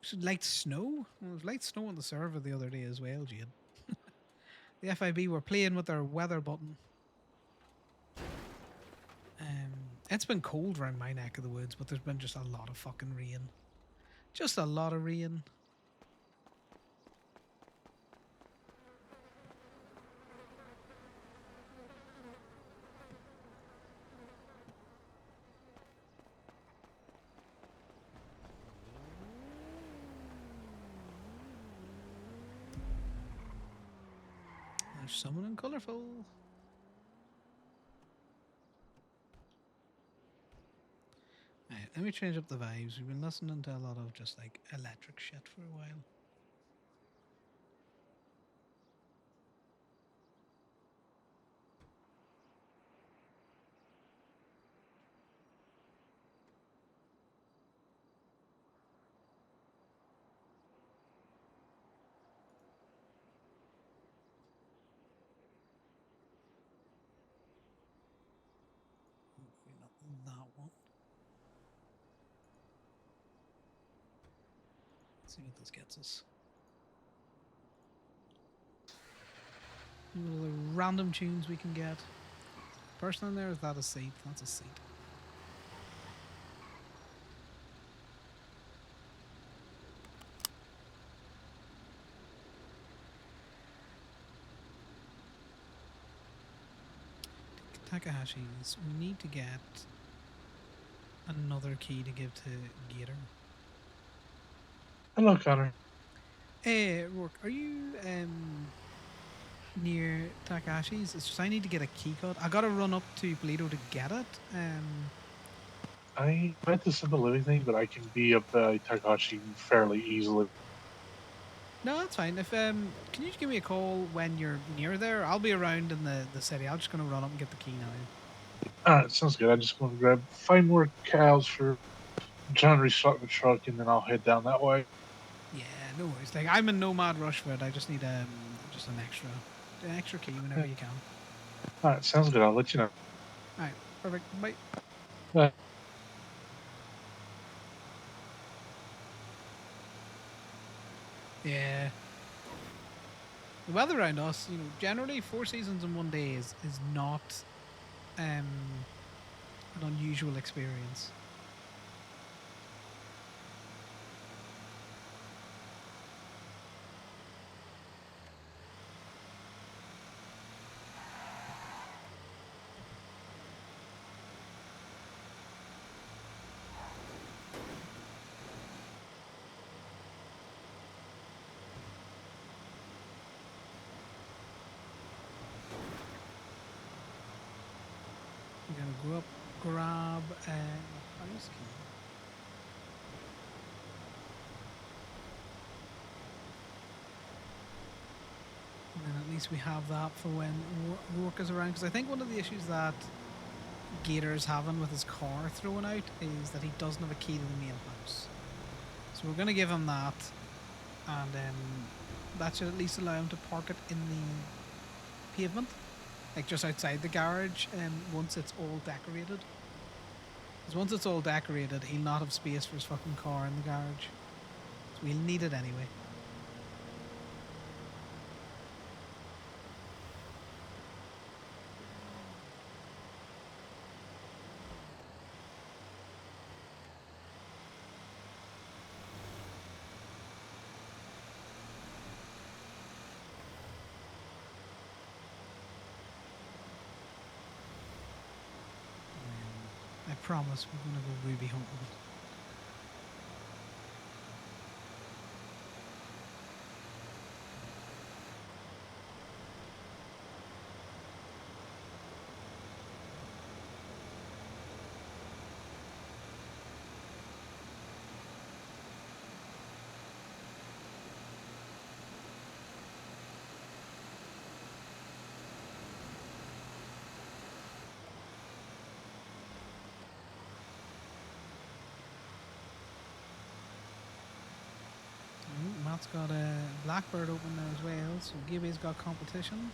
Should light snow? Well, there was light snow on the server the other day as well, Jade. The FIB were playing with their weather button. It's been cold around my neck of the woods, but there's been just a lot of fucking rain. Just a lot of rain. There's someone in colourful. Right, let me change up the vibes. We've been listening to a lot of just like electric shit for a while. Not that one. see what this gets us. Little random tunes we can get. Person in there, is that a seat? That's a seat. Takahashi's. We need to get another key to give to Gator. Hello, Connor. Hey, Rourke, are you near Takahashi's? It's just I need to get a key code. I gotta run up to Polito to get it. I meant to simple anything, but I can be up Takahashi fairly easily. No, that's fine. If can you just give me a call when you're near there? I'll be around in the city. I'm just gonna run up and get the key now. Alright, sounds good. I just want to find more cows for John restock the truck, and then I'll head down that way. Yeah, no worries. Like I'm in no mad rush for it. I just need just an extra key whenever you can. Alright, sounds good. I'll let you know. Alright, perfect. Bye. Bye. Yeah. The weather around us, generally 4 seasons in one day is not an unusual experience. We're gonna go up, grab a house key. And then at least we have that for when Rourke is around. Because I think one of the issues that Gator is having with his car thrown out is that he doesn't have a key to the main house. So we're going to give him that. And that should at least allow him to park it in the pavement. Like just outside the garage once it's all decorated. Because once it's all decorated, he'll not have space for his fucking car in the garage. So we'll need it anyway. I promise we're going to go ruby hunting. Matt's got a Blackbird open there as well, so Gibby's got competition.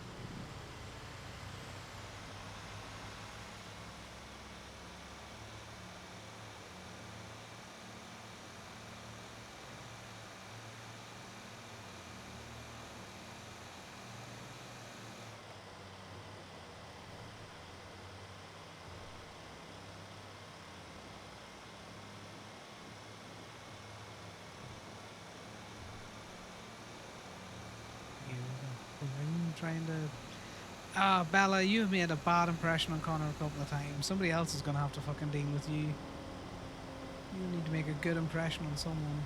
Trying to Bella, you've made a bad impression on Conor a couple of times. Somebody else is gonna have to fucking deal with you. You need to make a good impression on someone.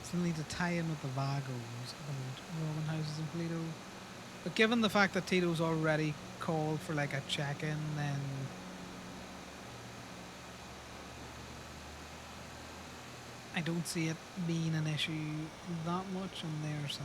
Still need to tie in with the Vagos and Roman houses in Polito. But given the fact that Tito's already called for like a check-in, then I don't see it being an issue that much on their side.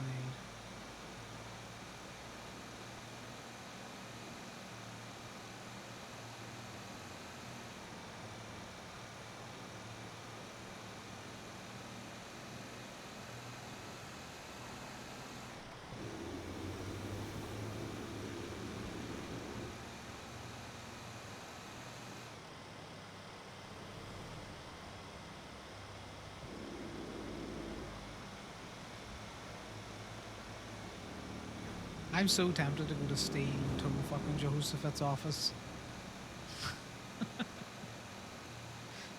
I'm so tempted to go to Steel and tow fucking Jehoshaphat's office.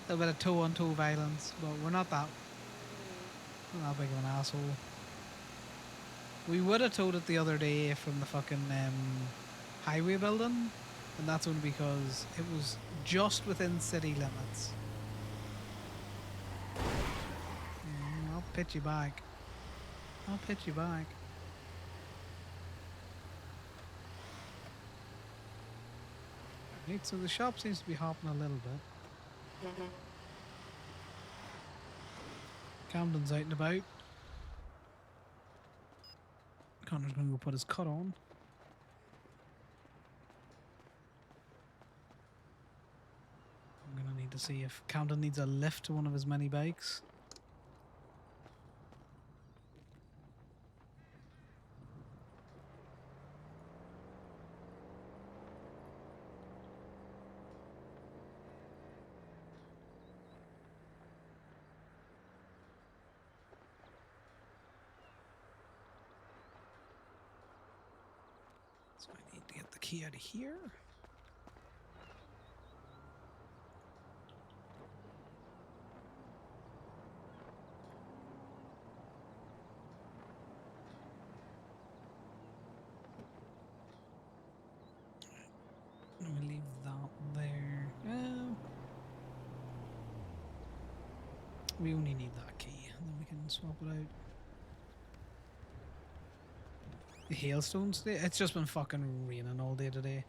A bit of toe-on-toe violence, but we're not that big of an asshole. We would have towed it the other day from the fucking highway building, and that's only because it was just within city limits. I'll pitch you back. I'll pitch you back. Right, so the shop seems to be hopping a little bit. Camden's out and about. Connor's going to go put his cut on. I'm going to need to see if Camden needs a lift to one of his many bikes. So I need to get the key out of here. Let me leave that there. We only need that key, and then we can swap it out. The hailstones today? It's just been fucking raining all day today.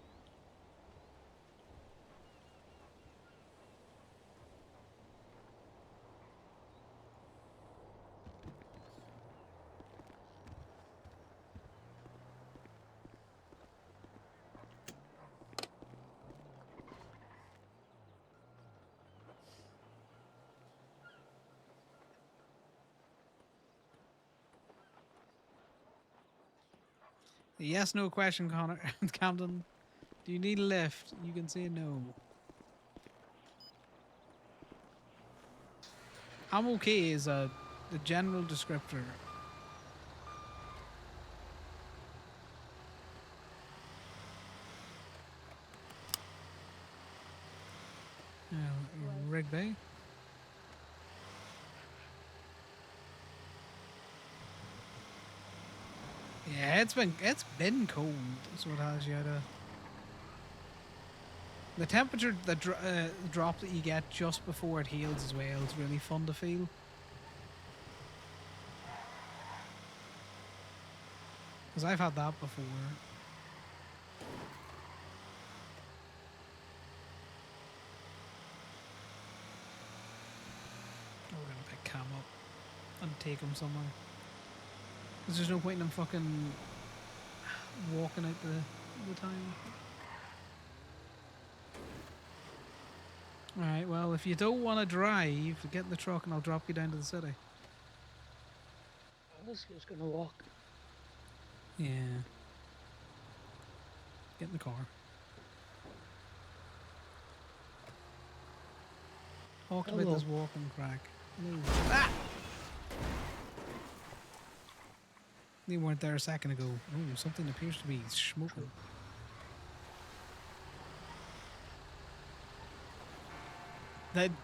Yes, no question, Connor. Camden, do you need a lift? You can say no. I'm okay is the general descriptor. Rigby. Yeah, it's been cold. So it has, yeah. The temperature, the drop that you get just before it heals as well is really fun to feel. Because I've had that before. We're gonna pick Cam up and take him somewhere. Because there's no point in him fucking walking out the time. Alright, well, if you don't want to drive, get in the truck and I'll drop you down to the city. I was just gonna walk. Yeah. Get in the car. Talk about this walking crack. No. Ah! They weren't there a second ago. Oh, something appears to be smoking.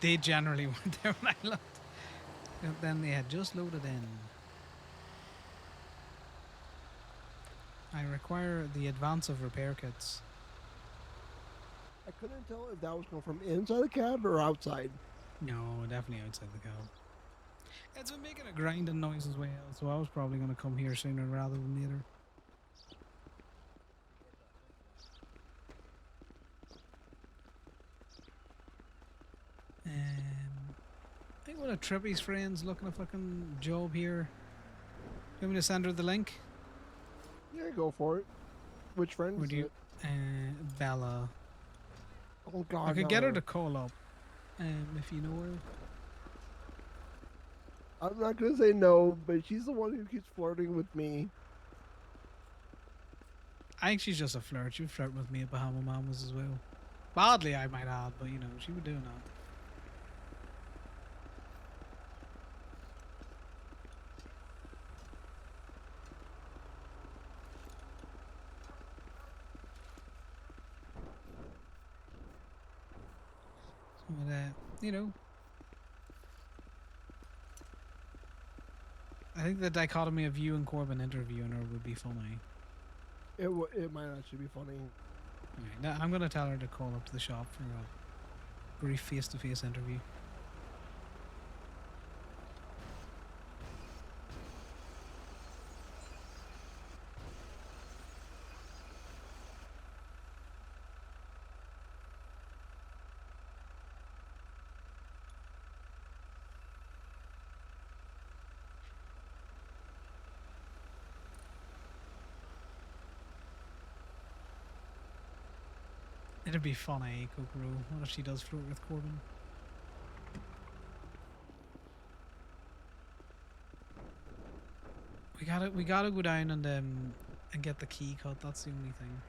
They generally weren't there when I looked. And then they had just loaded in. I require the advance of repair kits. I couldn't tell if that was coming from inside the cab or outside. No, definitely outside the cab. It's been making a grinding noise as well, so I was probably going to come here sooner rather than later. think one of Trippy's friends looking a fucking job here. You want me to send her the link? Yeah, go for it. Which friend Or is do you, it? Bella? Oh God, I could not get her her. to call up, if you know her. I'm not gonna say no, but she's the one who keeps flirting with me. I think she's just a flirt. She would flirt with me at Bahama Mamas as well. Badly, I might add, but you know, she would do that. But, you know, I think the dichotomy of you and Corbin interviewing her would be funny. It might actually be funny. Right, now I'm gonna tell her to call up to the shop for a brief face-to-face interview. It'd be funny, Kokoro. What if she does flirt with Corbin? We gotta go down and get the key cut. That's the only thing.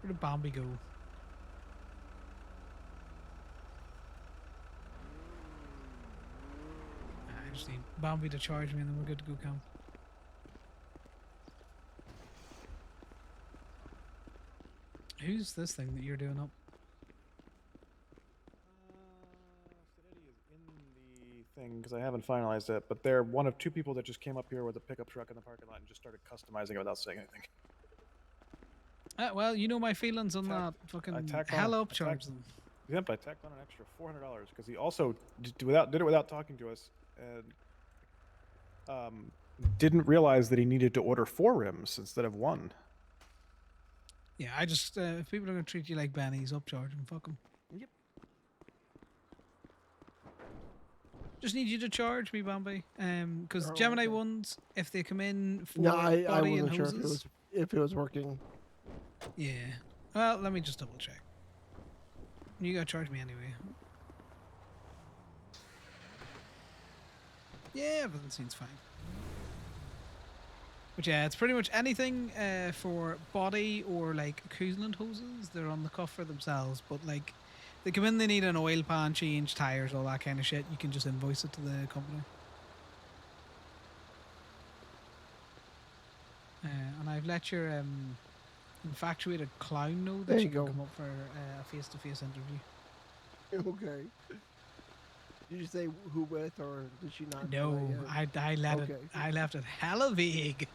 Where did Bambi go? I just need Bambi to charge me and then we're good to go, Cam. Who's this thing that you're doing up? Thing because I haven't finalized it, but they're one of two people that just came up here with a pickup truck in the parking lot and just started customizing it without saying anything. Well, you know my feelings on that. Fucking hell upcharge them. Yep, I tacked on an extra $400 because he also did it without talking to us and didn't realize that he needed to order 4 rims instead of 1. Yeah, I just if people are gonna treat you like Benny's, upcharge them. Fuck them. Yep. Just need you to charge me, Bambi. Because Oh, Gemini okay. ones, if they come in for No, I body and wasn't sure hoses, if it was working. yeah. Well, let me just double check. You gotta charge me anyway. Yeah, everything seems fine. But yeah, it's pretty much anything for body or like coolant hoses. They're on the cuff for themselves, but like they come in, they need an oil pan change, tires, all that kind of shit. You can just invoice it to the company. And I've let your infatuated clown know that There she you can go. come up for a face-to-face interview. Okay. Did you say who with, or did she not? know No, that yet? I let Okay. it. I left it hella vague.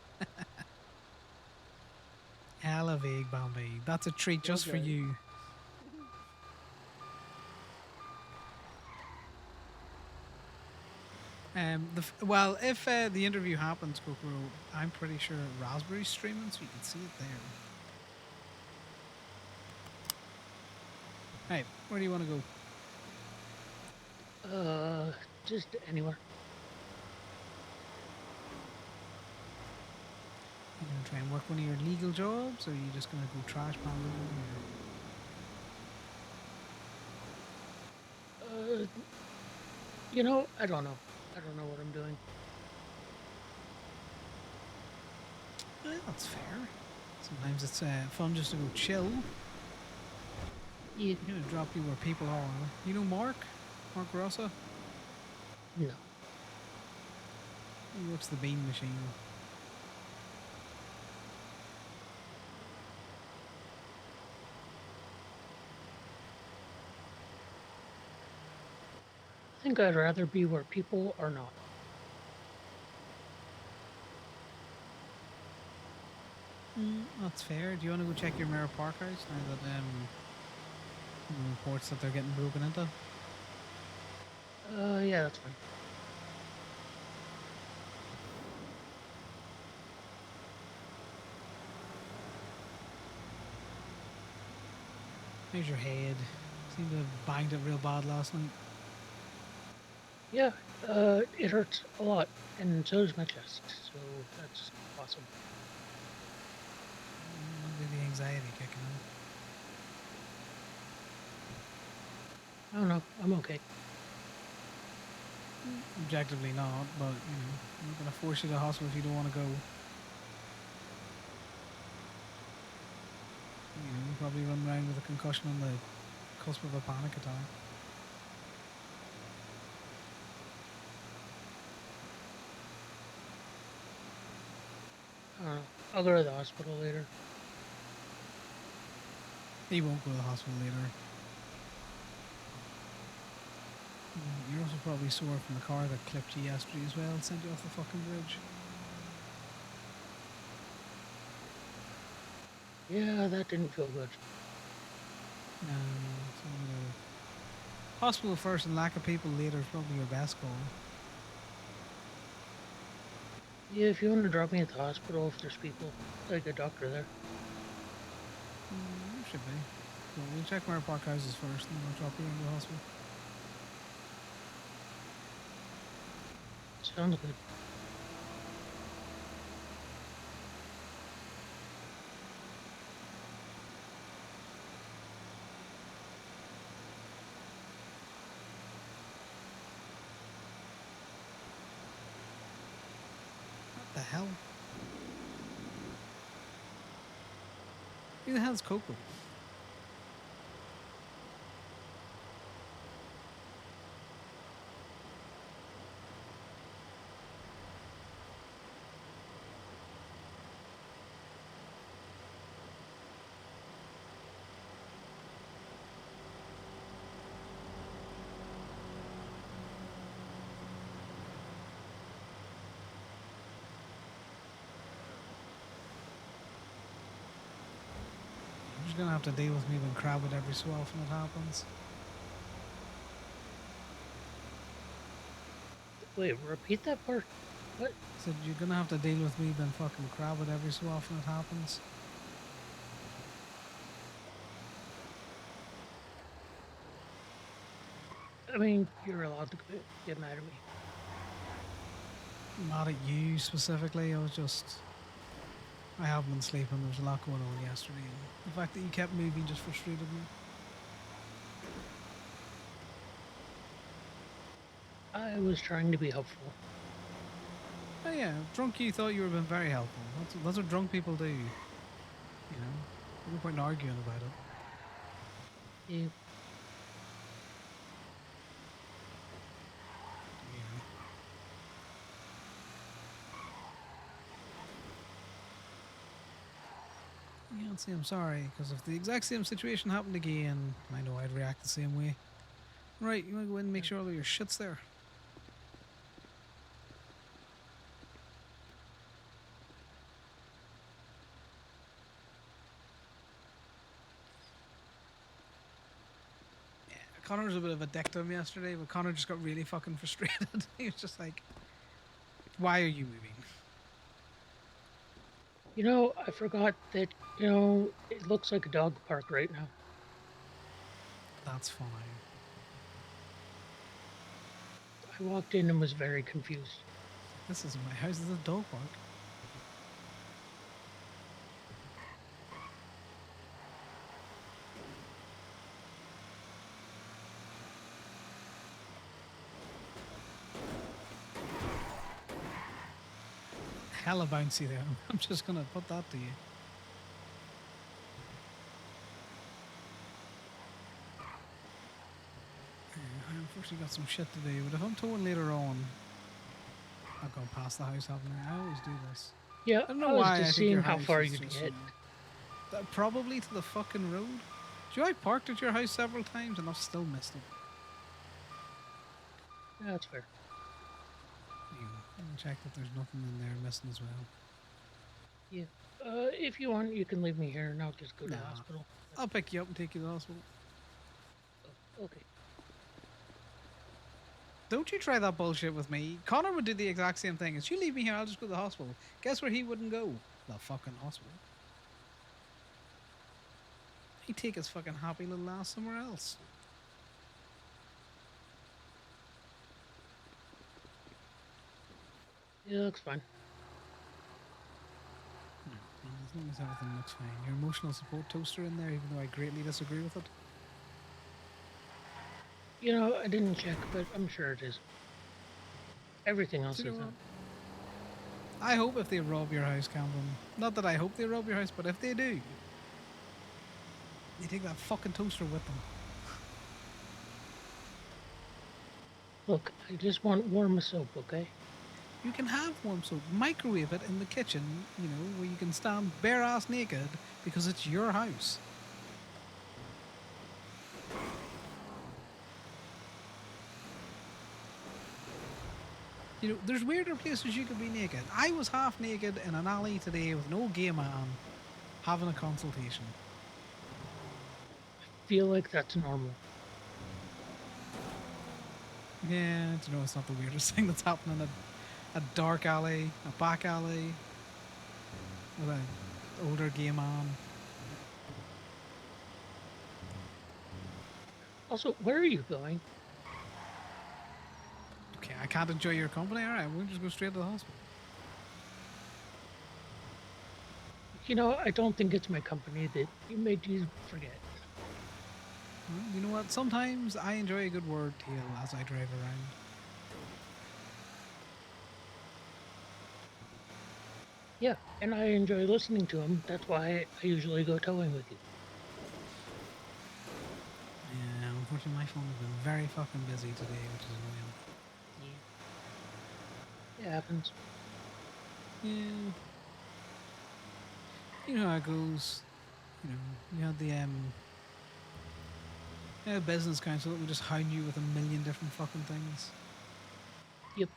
Hella vague, Bambi. That's a treat just for Okay. you. Well, if the interview happens, Kokoro, I'm pretty sure Raspberry's streaming, so you can see it there. Hey, where do you want to go? Just anywhere. You gonna try and work one of your legal jobs, or are you just gonna go trash pounding? You know, I don't know. I don't know what I'm doing. That's fair. Sometimes it's fun just to go chill. Yeah. I'm gonna drop you where people are. You know Mark? Mark Rossa? No. He works the bean machine. I think I'd rather be where people are not. That's fair. Do you want to go check your Mirror Park house now that reports that they're getting broken into? Yeah, that's fine. How's your head? Seemed to have banged it real bad last night. Yeah, it hurts a lot, and so does my chest. So that's awesome. Maybe the anxiety kicking in. I don't know. I'm okay. Objectively not, but I'm not gonna force you to hospital if you don't want to go. You probably run around with a concussion on the cusp of a panic attack. I don't know. I'll go to the hospital later. You won't go to the hospital later. You're also probably sore from the car that clipped you yesterday as well and sent you off the fucking bridge. Yeah, that didn't feel good. No, so, hospital first and lack of people later is probably your best goal. Yeah, if you want to drop me at the hospital, if there's people, like a doctor there. Should be. So we'll check Mirror Park houses first and then we'll drop you into the hospital. Sounds good. What the hell? Who the hell's Coco? You're just gonna have to deal with me being crowded every so often it happens. Wait, repeat that part. What? Said you're gonna have to deal with me being fucking crowded every so often it happens. I mean, you're allowed to get mad at me. Not at you specifically, I haven't been sleeping, there was a lot going on yesterday, and the fact that you kept moving just frustrated me. I was trying to be helpful. Oh yeah, drunk you thought you were being very helpful. That's what drunk people do. No point in arguing about it. Yeah. Yeah, see, I'm sorry, because if the exact same situation happened again, I know I'd react the same way. Right, you want to go in and make sure all your shit's there? Yeah, Connor was a bit of a dick to him yesterday, but Connor just got really fucking frustrated. He was just like, why are you moving? You know, I forgot that, it looks like a dog park right now. That's fine. I walked in and was very confused. This isn't my house, this is a dog park. Hella bouncy there. I'm just gonna put that to you. I unfortunately got some shit to do, but if I'm told later on, I've gone past the house, haven't I? I always do this. Yeah, I don't know I was why. just I think seeing your how house far is you'd just, get. Probably to the fucking road. Do you know I parked at your house several times and I've still missed it? Yeah, that's fair. I'm gonna check that there's nothing in there missing as well. Yeah. If you want, you can leave me here and I'll just go to the Nah. hospital. I'll pick you up and take you to the hospital. Okay. Don't you try that bullshit with me. Connor would do the exact same thing. As you leave me here, I'll just go to the hospital. Guess where he wouldn't go? The fucking hospital. He'd take his fucking happy little ass somewhere else. It looks fine. As long as everything looks fine. Your emotional support toaster in there, even though I greatly disagree with it. You know, I didn't check, but I'm sure it is. Everything else Do you know is what? on. I hope if they rob your house, Camden. Not that I hope they rob your house, but if they do, they take that fucking toaster with them. Look, I just want warm soap, okay? You can have warm soap. Microwave it in the kitchen, you know, where you can stand bare ass naked because it's your house. You know, there's weirder places you could be naked. I was half naked in an alley today with no gay man having a consultation. Feel like that's normal. Yeah, you know, it's not the weirdest thing that's happening. A dark alley, a back alley, with an older gay man. Also, where are you going? Okay, I can't enjoy your company. All right, we'll just go straight to the hospital. You know, I don't think it's my company that you made you forget. Well, you know what? Sometimes I enjoy a good word tale as I drive around. Yeah, and I enjoy listening to them. That's why I usually go towing with you. Yeah, unfortunately, my phone has been very fucking busy today, which is annoying. It happens. Yeah. You know how it goes. You know, you had the business council that would just hound you with a million different fucking things. Yep.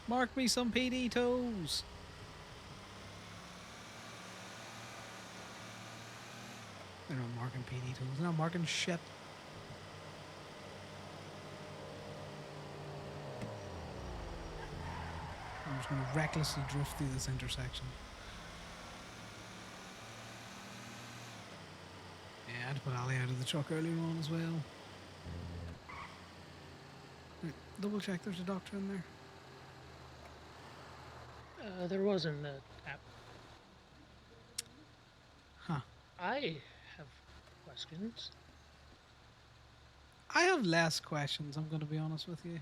Mark me some PD toes. They're not marking PD toes. They're not marking shit. I'm just going to recklessly drift through this intersection. Yeah, I had to put Ali out of the truck earlier on as well. Right, double check there's a doctor in there. There wasn't the app. Huh. I have questions. I have less questions, I'm going to be honest with you.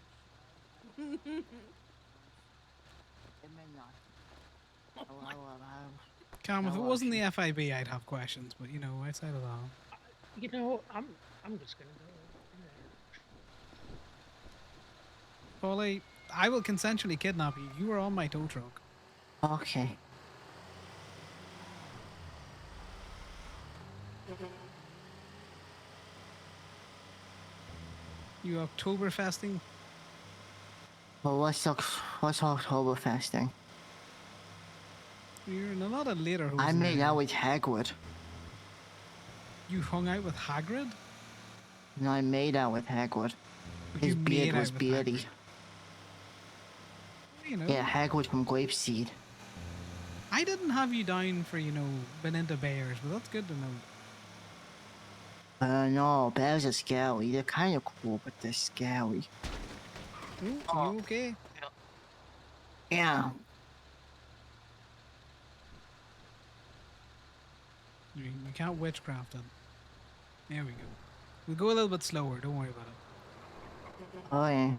Cam, if it wasn't the FIB, I'd have questions, but you know, outside of that. You know, I'm just gonna go in there. Paulie, I will consensually kidnap you. You are on my tow truck. Okay. You Oktoberfesting? Well, what's Oktoberfesting? You're in a lot of later hoes. I made out with Hagrid. You hung out with Hagrid? No, I made out with Hagrid. His beard was beardy. You know. Yeah, Hagrid from Grapeseed. I didn't have you down for, you know, been into bears, but that's good to know. No, bears are scary. They're kind of cool, but they're scary. Ooh, are you okay? Yeah. You can't witchcraft it. There we go. We'll go a little bit slower, don't worry about it. Oh, yeah.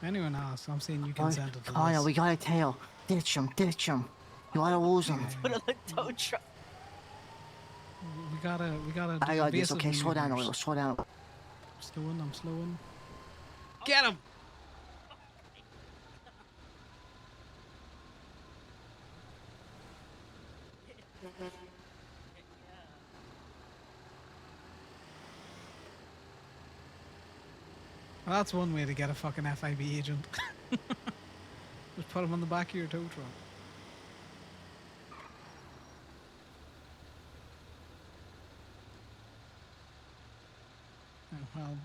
Anyone else? I'm saying you consented to Oh, this. no, we got a tail. Ditch him, ditch him. You wanna lose him. Put on the tow truck. We gotta I got this, evasive okay? Slow down a maneuvers. little, slow down. I'm slowing. Get him! Well, that's one way to get a fucking FIB agent. Just put him on the back of your tow truck. Oh, well,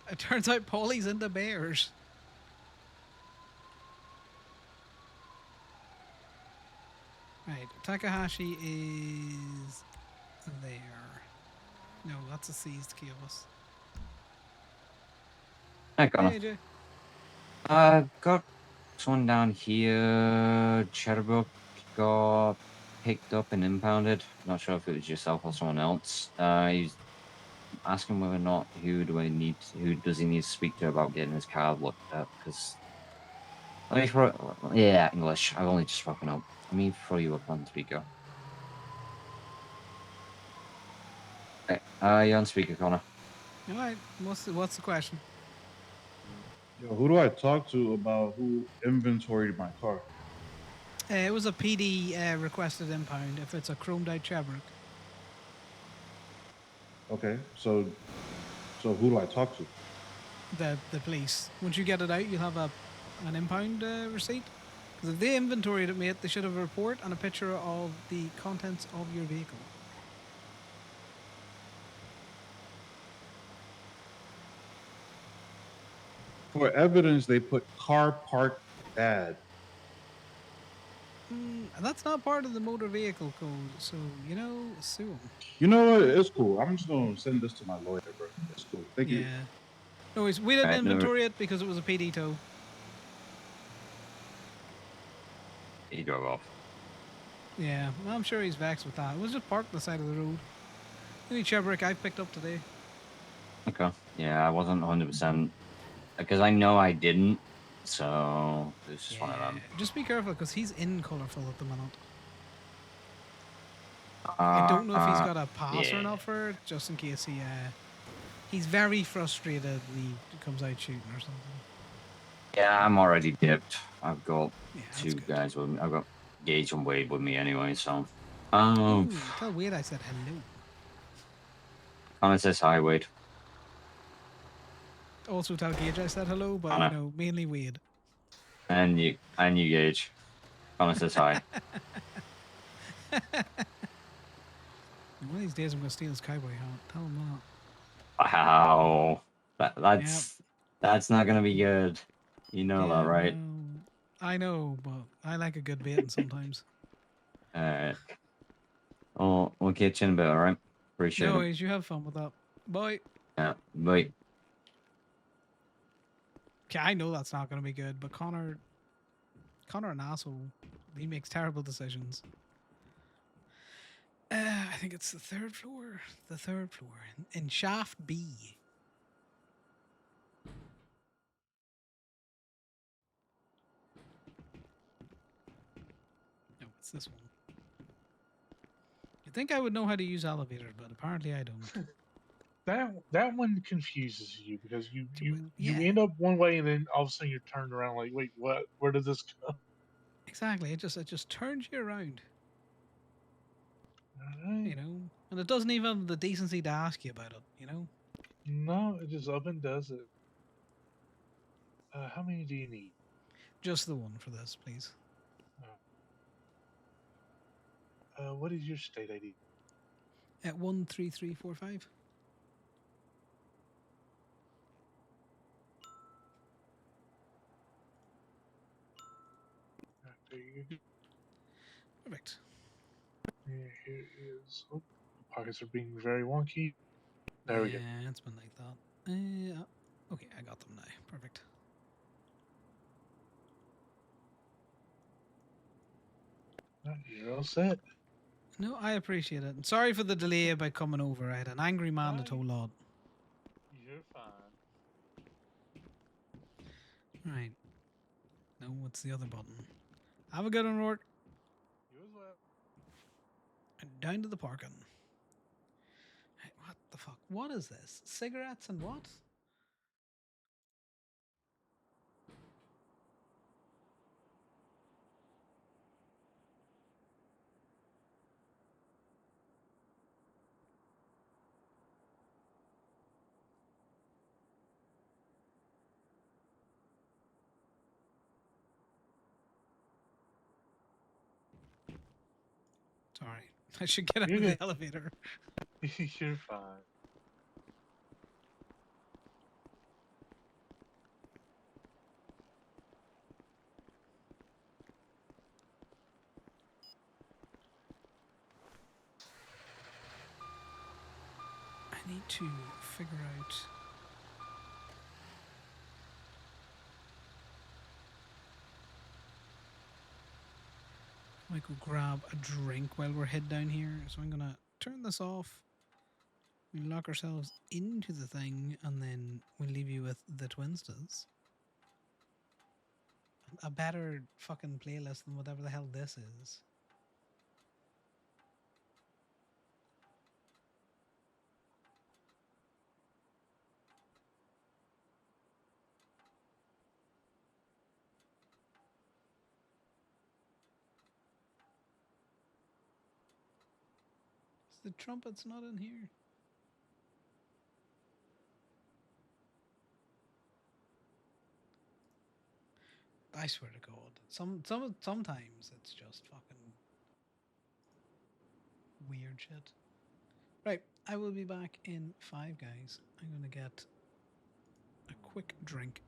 it turns out Paulie's into bears. Right, Takahashi is there. No, that's a seized kiosk. Hey, Connor. Hey, AJ. Got someone down here. Chatterbrook got picked up and impounded. Not sure if it was yourself or someone else. He's asking whether or not who does he need to speak to about getting his car looked at? Because let me throw. Yeah, English. I've only just spoken up. Let me throw you up on speaker. Okay, you're on speaker, Connor. All right, what's the question? Yo, who do I talk to about who inventoried my car? It was a PD requested impound if it's a chromed out Chevrolet. Okay, so who do I talk to? The police. Once you get it out, you'll have an impound receipt. Because if they inventoried it, mate, they should have a report and a picture of the contents of your vehicle. For evidence, they put car parked bad. That's not part of the motor vehicle code, so sue them. You know what? It's cool. I'm just gonna send this to my lawyer, bro. It's cool. Thank you. Yeah. No, we didn't Right, inventory it because it was a PD tow. He drove off. Yeah, well, I'm sure he's vexed with that. It was just parked on the side of the road. Any Chevrolet I've picked up today. Okay. Yeah, I wasn't 100% because I know I didn't. So it's just one of them. Just be careful because he's in colourful at the minute. I don't know if he's got a pass or not for it, just in case he's very frustrated and he comes out shooting or something. Yeah, I'm already dipped. I've got two good. guys with me. I've got Gage and Wade with me anyway, so. Ooh, tell Wade I said hello. Connor says hi, Wade. Also tell Gage I said hello, but Anna. mainly Wade. And you, Gage. Connor says hi. One of these days I'm going to steal his cowboy hat. Tell him that. Wow. That's not gonna be good. You know that, right? No. I know, but I like a good baiting sometimes. Alright. Oh, we'll catch you in a bit, alright? Appreciate No it. worries, you have fun with that. Bye. Yeah, bye. Okay, I know that's not going to be good, but Connor an asshole. He makes terrible decisions. I think it's the third floor. The third floor. In shaft B. No, it's this one. You'd think I would know how to use elevators, but apparently I don't. That one confuses you because you end up one way and then all of a sudden you're turned around like, wait, what? Where did this go? Exactly. It just turns you around. Right. And it doesn't even have the decency to ask you about it, No, it just up and does it. How many do you need? Just the one for this, please. What is your state ID? At 13345. Perfect. Yeah, here is. Oh, pockets are being very wonky. There we go. Yeah, it's been like that. Okay, I got them now. Perfect. You're all set. No, I appreciate it. And sorry for the delay by coming over. I had an angry man that whole lot. You're fine. Right. No, what's the other button? Have a good one, Rourke. You as well. And down to the parking. Hey, what the fuck? What is this? Cigarettes and what? Sorry. I should get out You're of the good. elevator. You're fine. need to figure out. I go grab a drink while we're head down here. So I'm gonna turn this off. We lock ourselves into the thing, and then we'll leave you with the Twinsters. A better fucking playlist than whatever the hell this is. The trumpet's not in here. I swear to God, sometimes it's just fucking weird shit. Right, I will be back in 5, guys. I'm gonna get a quick drink.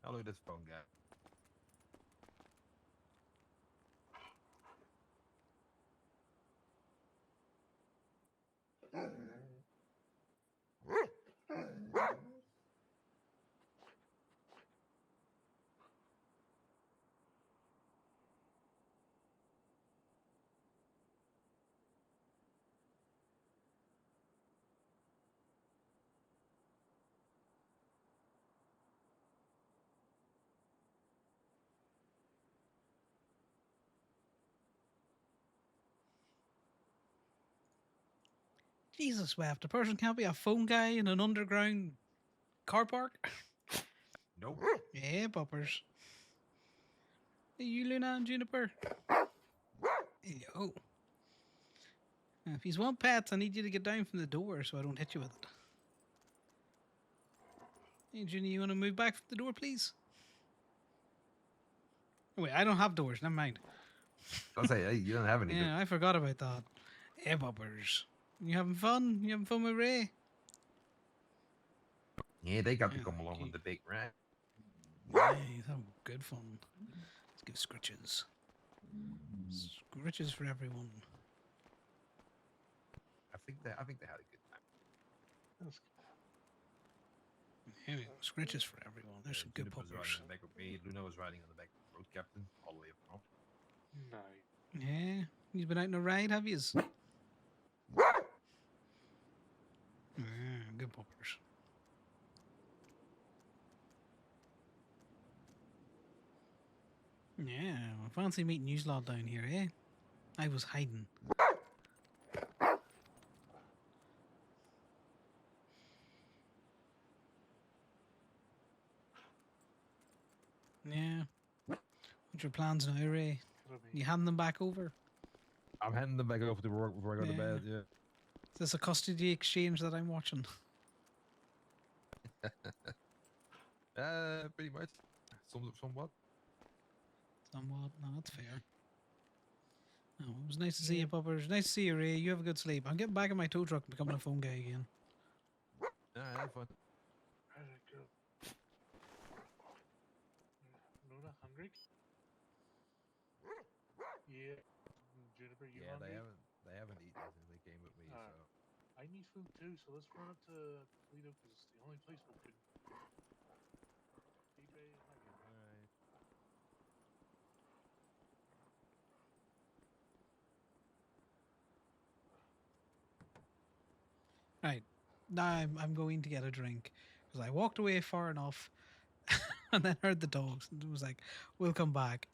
I'll look at this phone guy. Jesus, Weft, a person can't be a phone guy in an underground car park? Nope. Yeah, poppers. Hey, you Luna and Juniper. Hello. Now, if you want pets, I need you to get down from the door so I don't hit you with it. Hey, Junie, you want to move back from the door, please? Oh, wait, I don't have doors. Never mind. I'll say, hey, you don't have any. Yeah, I forgot about that. Hey, poppers. You having fun? You having fun with Ray? Yeah, they got to come along with the big rat. Yeah, he's having good fun. Let's give scritches. Scritches for everyone. I think they had a good time. That's Here we go. Scritches for everyone. There's some good Juniper's riding puppers. on the back of me. Luna was riding on the back of the road captain all the way up front. Nice. Yeah, you've been out on a ride, have you? Yeah, good puppers. Yeah, well, fancy meeting you lot down here, eh? I was hiding. Yeah. What's your plans now, Ray? You handing them back over? I'm handing them back over to work before I go to Yeah. bed. Yeah. Is this a custody exchange that I'm watching? Pretty much. Somewhat. Somewhat. No, that's fair. Oh, it was nice to see you, puppers. Nice to see you, Ray. You have a good sleep. I'm getting back in my tow truck and becoming a phone guy again. Yeah, have fun. Alright, go. Luna, hungry? Yeah. Juniper, you Yeah, hungry? they haven't eaten since they came with me. Alright. So I need food too, so let's run up to Toledo because it's the only place we can. TJ, Megan. alright. Right. Now I'm going to get a drink because I walked away far enough and then heard the dogs and it was like, we'll come back.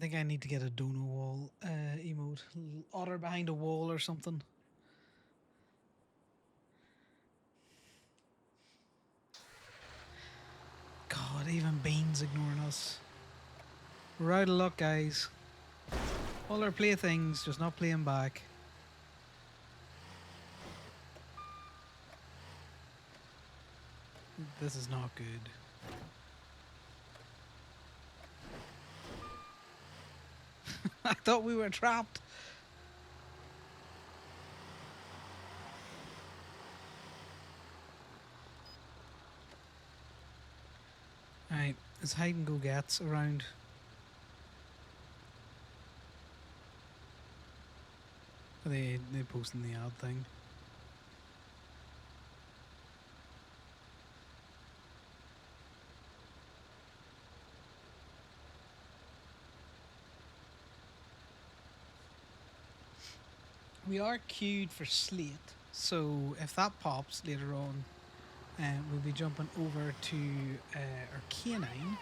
think I need to get a dono wall emote. Otter behind a wall or something. God, even Bean's ignoring us. We're out of luck, guys. All our playthings just not playing back. This is not good. I thought we were trapped. Alright, it's hide and go gets around. They posting the ad thing. We are queued for Slate, so if that pops later on, we'll be jumping over to our canine.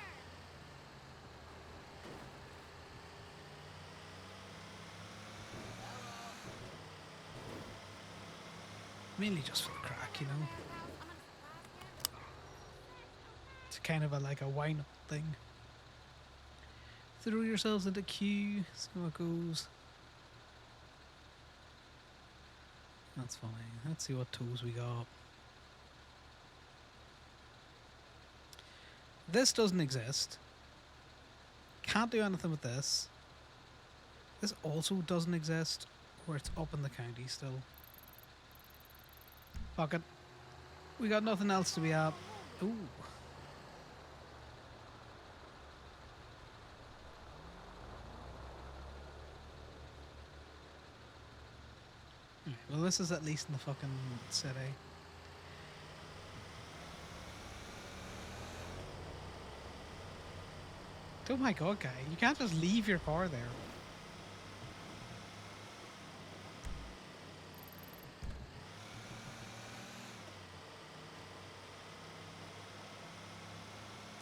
Mainly just for the crack, you know. It's kind of like a wind-up thing. Throw yourselves into queue, see how it goes. That's fine. Let's see what tools we got. This doesn't exist. Can't do anything with this. This also doesn't exist, or it's up in the county still. Fuck it. We got nothing else to be at. Ooh. Well, this is at least in the fucking city. Oh my god, guy. You can't just leave your car there.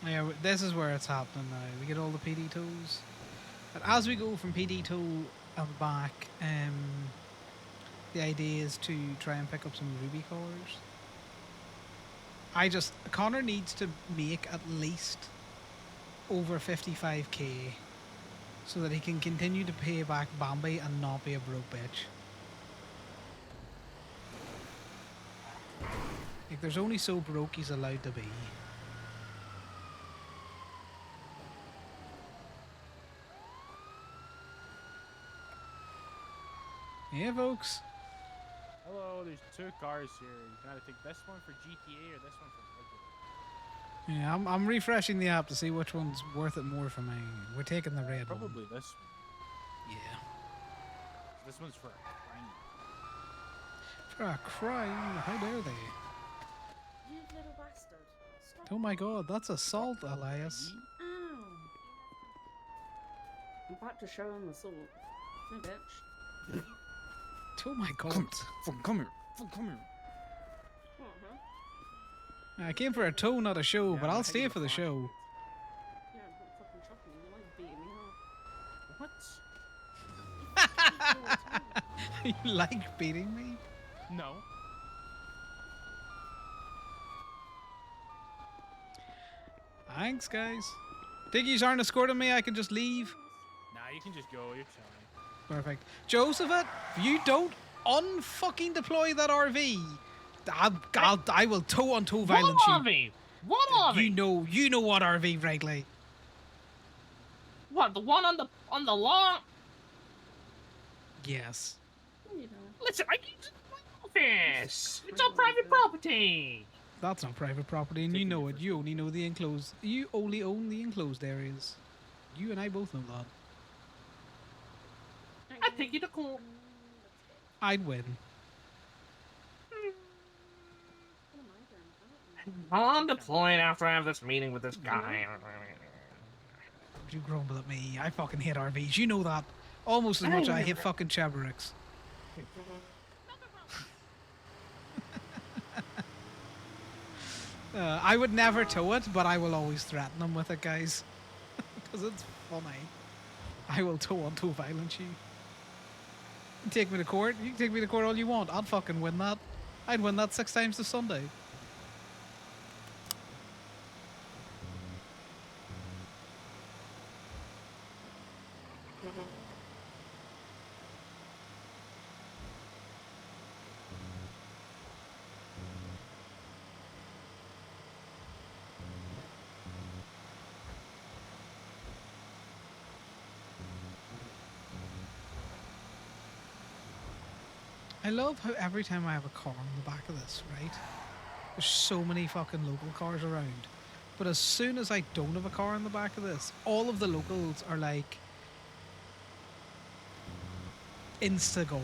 Yeah, this is where it's happening now. We get all the PD tools. But as we go from PD tool and back, the idea is to try and pick up some Ruby cars. Connor needs to make at least over 55k so that he can continue to pay back Bambi and not be a broke bitch. Like, there's only so broke he's allowed to be. Yeah, folks. Hello, there's 2 cars here. You can either take this one for GTA or this one for regular. Yeah, I'm refreshing the app to see which one's worth it more for me. We're taking the red one. Probably this one. Yeah. This one's for a crime. For a crime? How dare they? You little bastard. Stop. Oh my god, that's assault, Elias. Ow. I'm about to show him assault. No, bitch. Oh my god. Come here. Come here. I came for a tow, not a show, but I'll stay for the show. Yeah, I'm fucking shocking. You like beating me up. What? You like beating me? No. Thanks, guys. Piggies aren't escorting me, I can just leave. Nah, you can just go. You're chilling. Perfect. Joseph, if you don't unfucking deploy that RV, I will tow on tow violence you. What RV? What RV? You know what RV, Wrigley. What, the one on the lawn? Yes. Listen, I need to my office. It's on private property. That's not private property, and you know it. You only know the enclosed. You only own the enclosed areas. You and I both know that. I take you to court. I'd win. I'm deploying after I have this meeting with this guy. You grumble at me. I fucking hate RVs. You know that. Almost as much as I hate fucking Chebricks. I would never tow it, but I will always threaten them with it, guys. Because it's funny. I will tow on to violence you. You take me to court. You can take me to court all you want. I'd fucking win that. I'd win that 6 times this Sunday. I love how every time I have a car on the back of this, right? There's so many fucking local cars around. But as soon as I don't have a car on the back of this, all of the locals are like insta gone.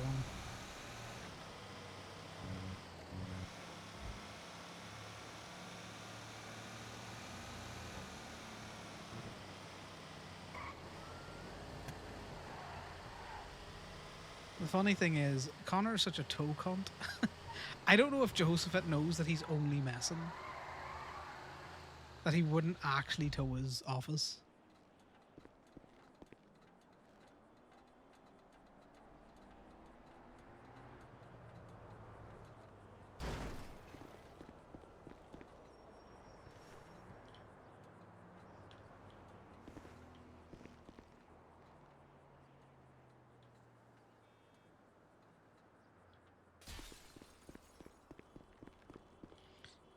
The funny thing is, Connor is such a toe cunt. I don't know if Jehoshaphat knows that he's only messing. That he wouldn't actually tow his office.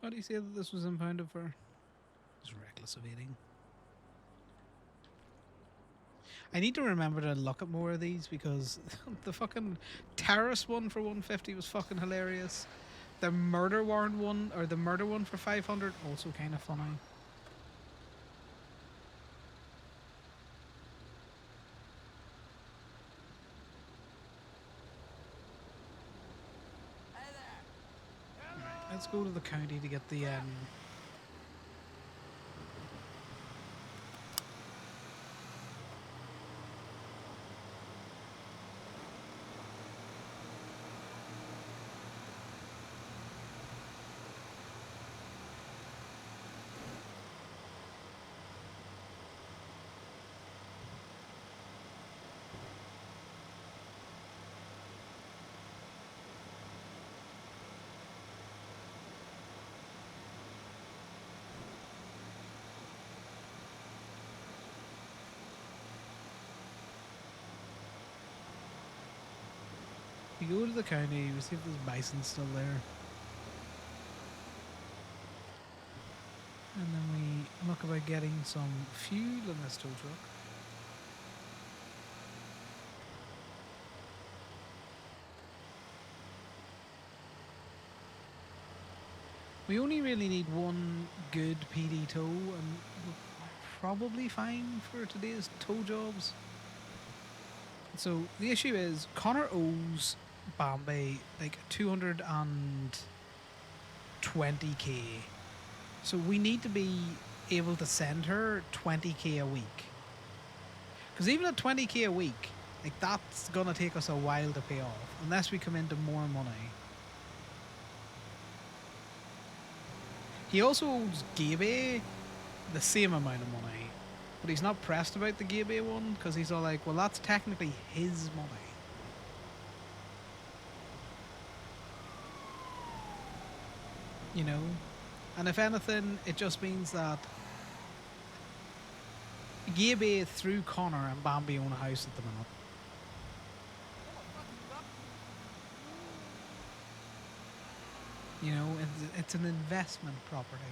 How do you say that this was impounded for? It's reckless evading. I need to remember to look at more of these because the fucking terrorist one for 150 was fucking hilarious. The murder warrant one, or the murder one for 500, also kind of funny. Right, let's go to the county to get the we go to the county, we see if there's bison still there. And then we look about getting some fuel in this tow truck. We only really need one good PD tow, and we're probably fine for today's tow jobs. So the issue is Connor owes Bombay like 220k. So we need to be able to send her 20k a week. Because even at 20k a week, like that's gonna take us a while to pay off, unless we come into more money. He also owes Gabe the same amount of money, but he's not pressed about the Gabe one because he's all like, well, that's technically his money. You know? And if anything, it just means that Gabe through Connor and Bambi own a house at the minute. You know, it's an investment property.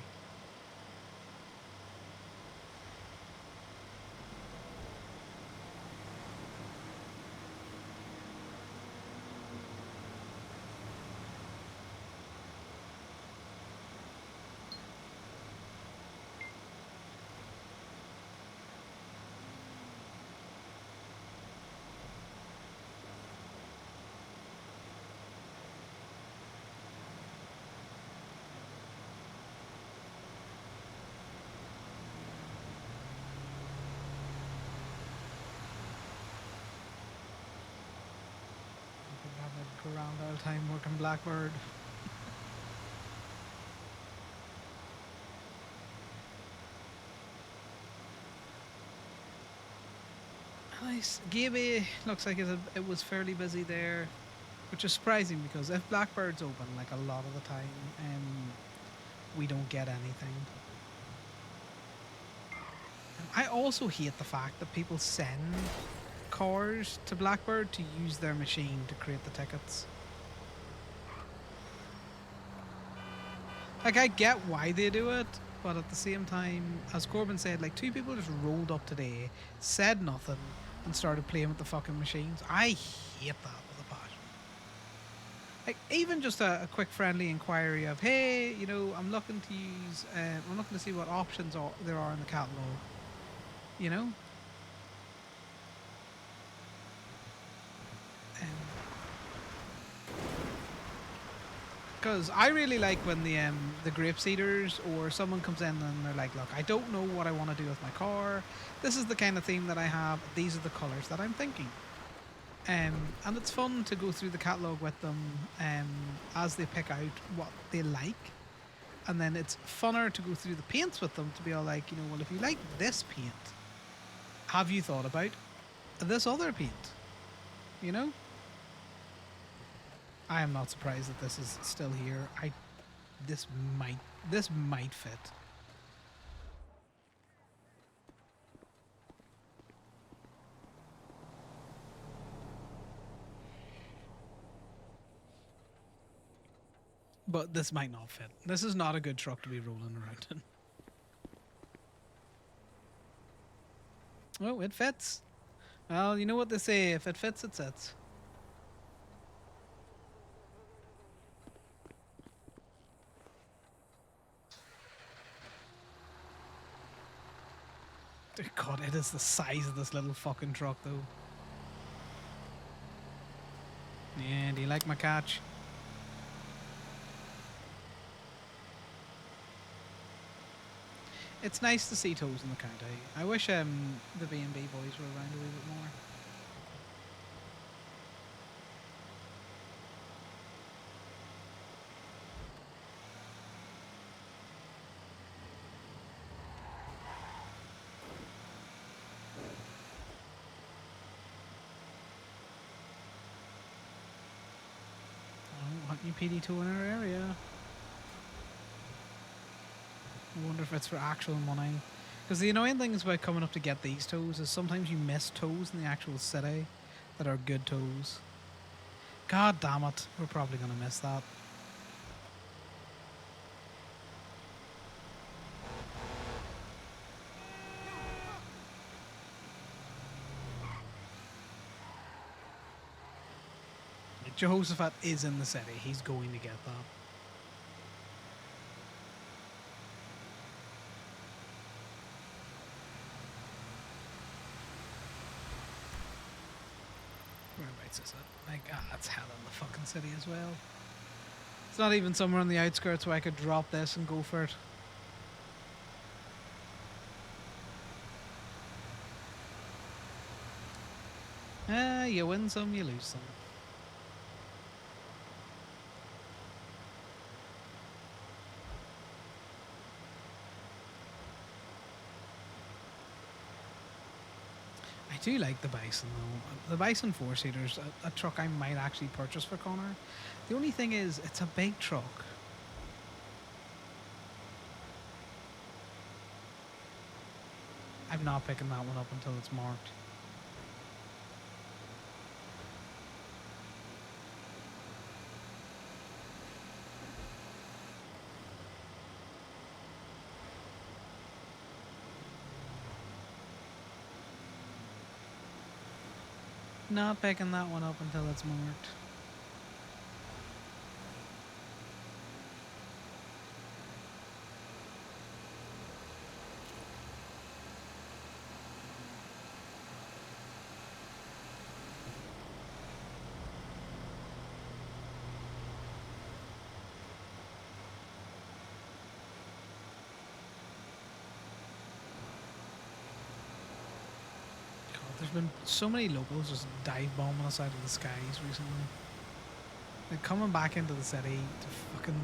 Around all time working Blackbird. I nice. Gaby looks like it was fairly busy there, which is surprising because if Blackbird's open, like a lot of the time, we don't get anything. I also hate the fact that people send cars to Blackbird to use their machine to create the tickets. Like, I get why they do it, but at the same time, as Corbin said, like, 2 people just rolled up today, said nothing, and started playing with the fucking machines. I hate that with a passion. Like, even just a quick friendly inquiry of, hey, you know, I'm looking to see what options there are in the catalog. You know? Because I really like when the grape seeders or someone comes in and they're like, look, I don't know what I want to do with my car. This is the kind of theme that I have. These are the colours that I'm thinking. And it's fun to go through the catalogue with them as they pick out what they like. And then it's funner to go through the paints with them to be all like, you know, well, if you like this paint, have you thought about this other paint? You know? I am not surprised that this is still here. This might fit. But this might not fit. This is not a good truck to be rolling around in. Oh, it fits. Well, you know what they say, if it fits, it sits. Dear God, it is the size of this little fucking truck, though. Yeah, do you like my catch? It's nice to see toes in the county. I wish the B&B boys were around a wee bit more. I want new PD2 in our area. I wonder if it's for actual money. Because the annoying thing is about coming up to get these toes is sometimes you miss toes in the actual city that are good toes. God damn it, we're probably going to miss that. Jehoshaphat is in the city. He's going to get that. Whereabouts is it? Like, it's hell in the fucking city as well. It's not even somewhere on the outskirts where I could drop this and go for it. You win some, you lose some. I do like the Bison though. The Bison 4-seater's a truck I might actually purchase for Connor. The only thing is, it's a big truck. I'm not picking that one up until it's marked. Not picking that one up until it's marked. There's been so many locals just dive bombing us out of the skies recently. Like coming back into the city to fucking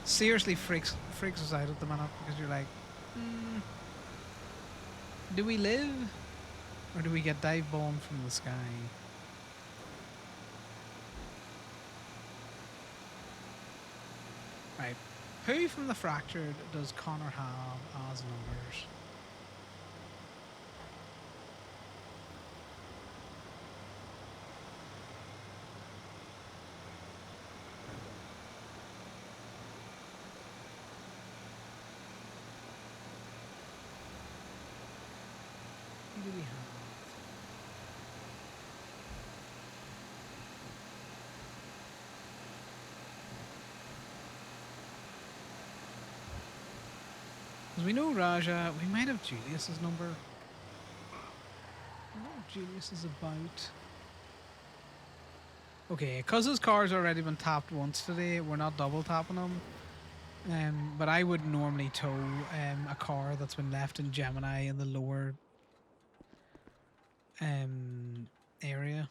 seriously freaks us out at the minute because you're like, do we live? Or do we get dive bomb from the sky? Right. Who from the Fractured does Connor have as numbers? Who do we have? Because we know Raja, we might have Julius's number. I don't know what Julius is about. Okay, because his car's already been tapped once today, we're not double tapping him. But I would normally tow a car that's been left in Gemini in the lower area.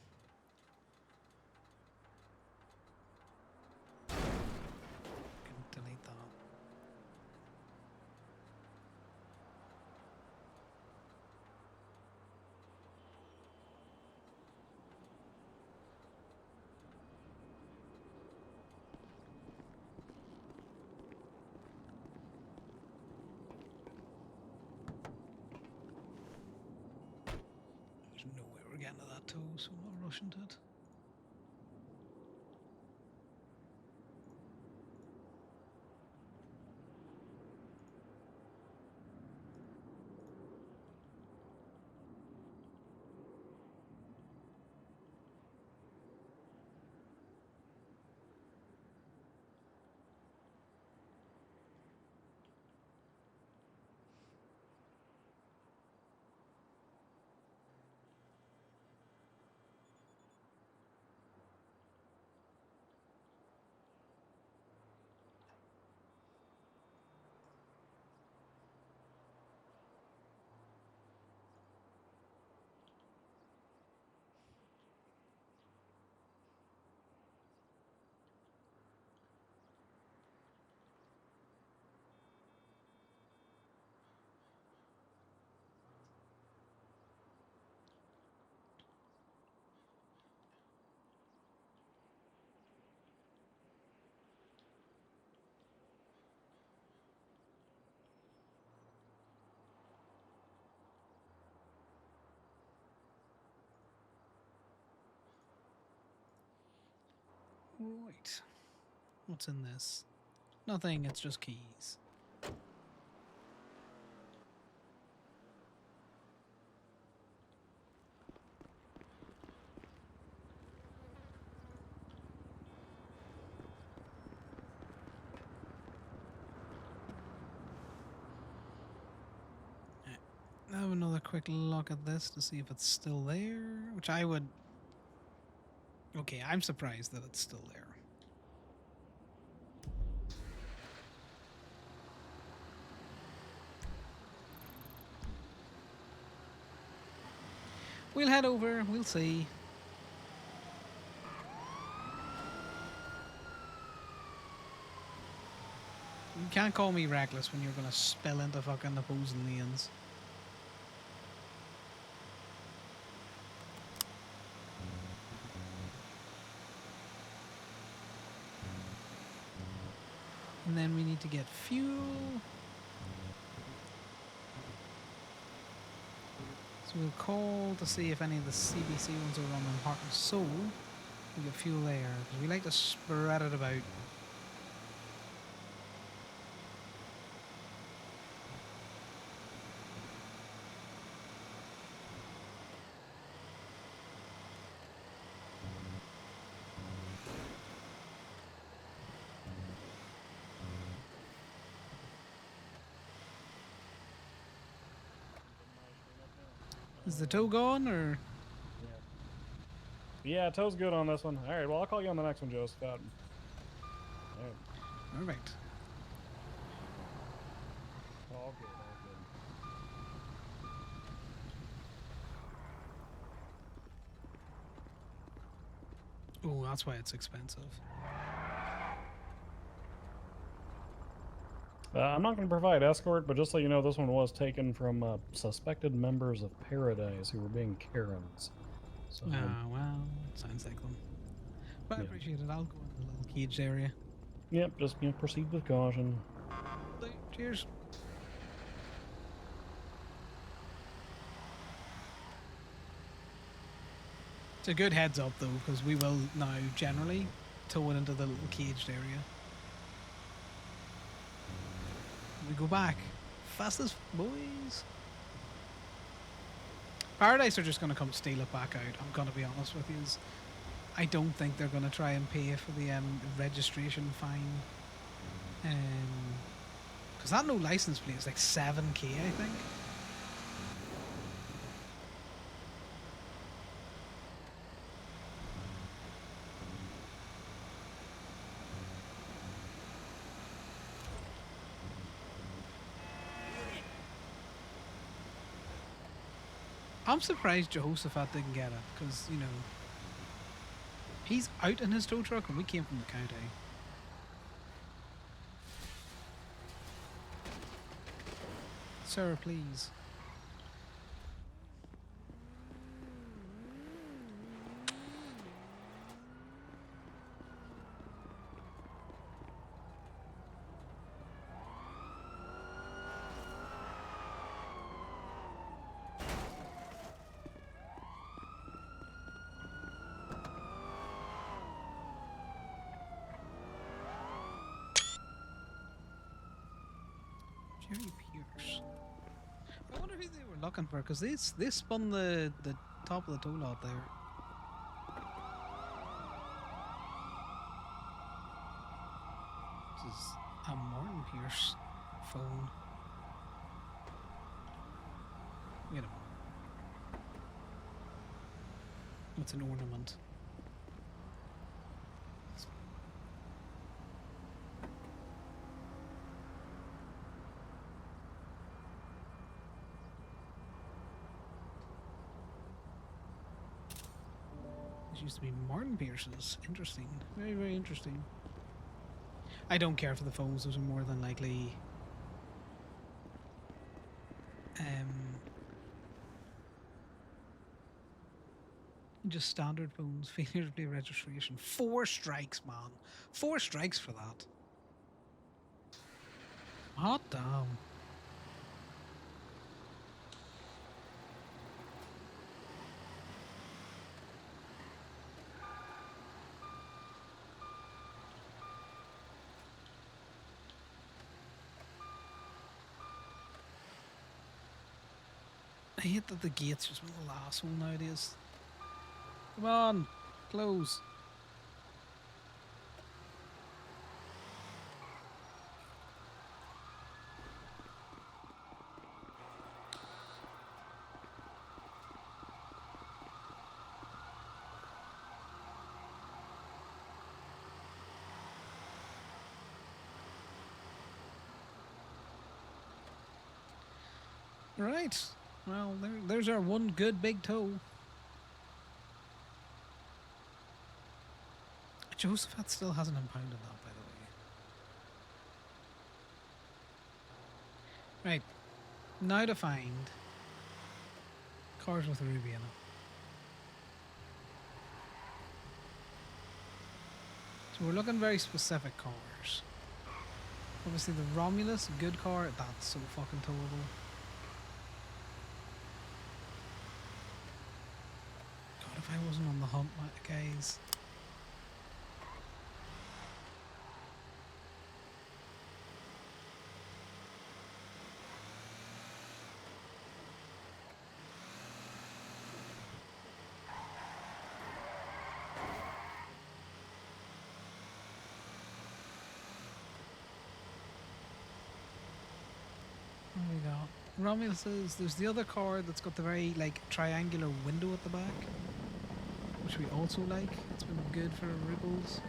Can delete that. There's no way we're getting to that tow, so I'm not rushing to it. Right. What's in this? Nothing, it's just keys. I'll have another quick look at this to see if it's still there, which I would... Okay, I'm surprised that it's still there. We'll head over, we'll see. You can't call me reckless when you're gonna spill into fucking opposing lanes. And then we need to get fuel. So we'll call to see if any of the CBC ones are running Heart and Soul. We get fuel there, because we like to spread it about. Is the tow gone, or? Yeah, tow's good on this one. All right, well, I'll call you on the next one, Joe. Scott. All right. Perfect. All good, all good. Oh, that's why it's expensive. I'm not going to provide escort, but just so you know, this one was taken from suspected members of Paradise who were being Karens. So, Well, sounds like them. But I Yeah. appreciate it. I'll go into the little caged area. Yep, just proceed with caution. Cheers. It's a good heads up though, because we will now generally tow it into the little caged area. We go back. Fastest boys. Paradise are just going to come steal it back out. I'm going to be honest with you. I don't think they're going to try and pay for the registration fine. Because that no license plate is like 7k, I think. I'm surprised Jehoshaphat didn't get it, because, you know, he's out in his tow truck and we came from the county. Sir, please. Jerry Pierce. I wonder who they were looking for, because they spun the top of the tow lot there. This is a Martin Pierce phone. Wait a minute. What's an ornament? This used to be Martin Pierce's. Interesting. Very, very interesting. I don't care for the phones. Those are more than likely just standard phones. Failure to play registration. 4 strikes, man. 4 strikes for that. Hot damn. I hate that the gate's just a little asshole nowadays. Come on, close. Right. Well, there's our one good big toe. Jehoshaphat still hasn't impounded that, by the way. Right. Now to find cars with a ruby in it. So we're looking very specific cars. Obviously the Romulus, good car, that's so fucking towable. God, if I wasn't on the hunt, guys. What do we got? Romulus, there's the other car that's got the very, like, triangular window at the back, which we also like. It's been good for ripples.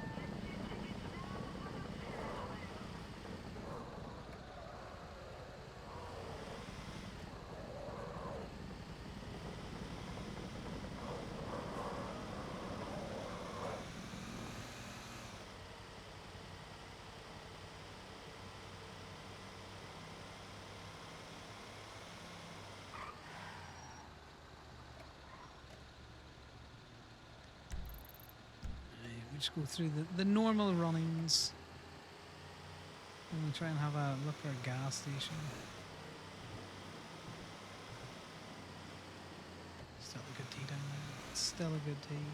just go through the normal runnings. And we'll try and have a look for a gas station. Still a good tea down there. Still a good tea.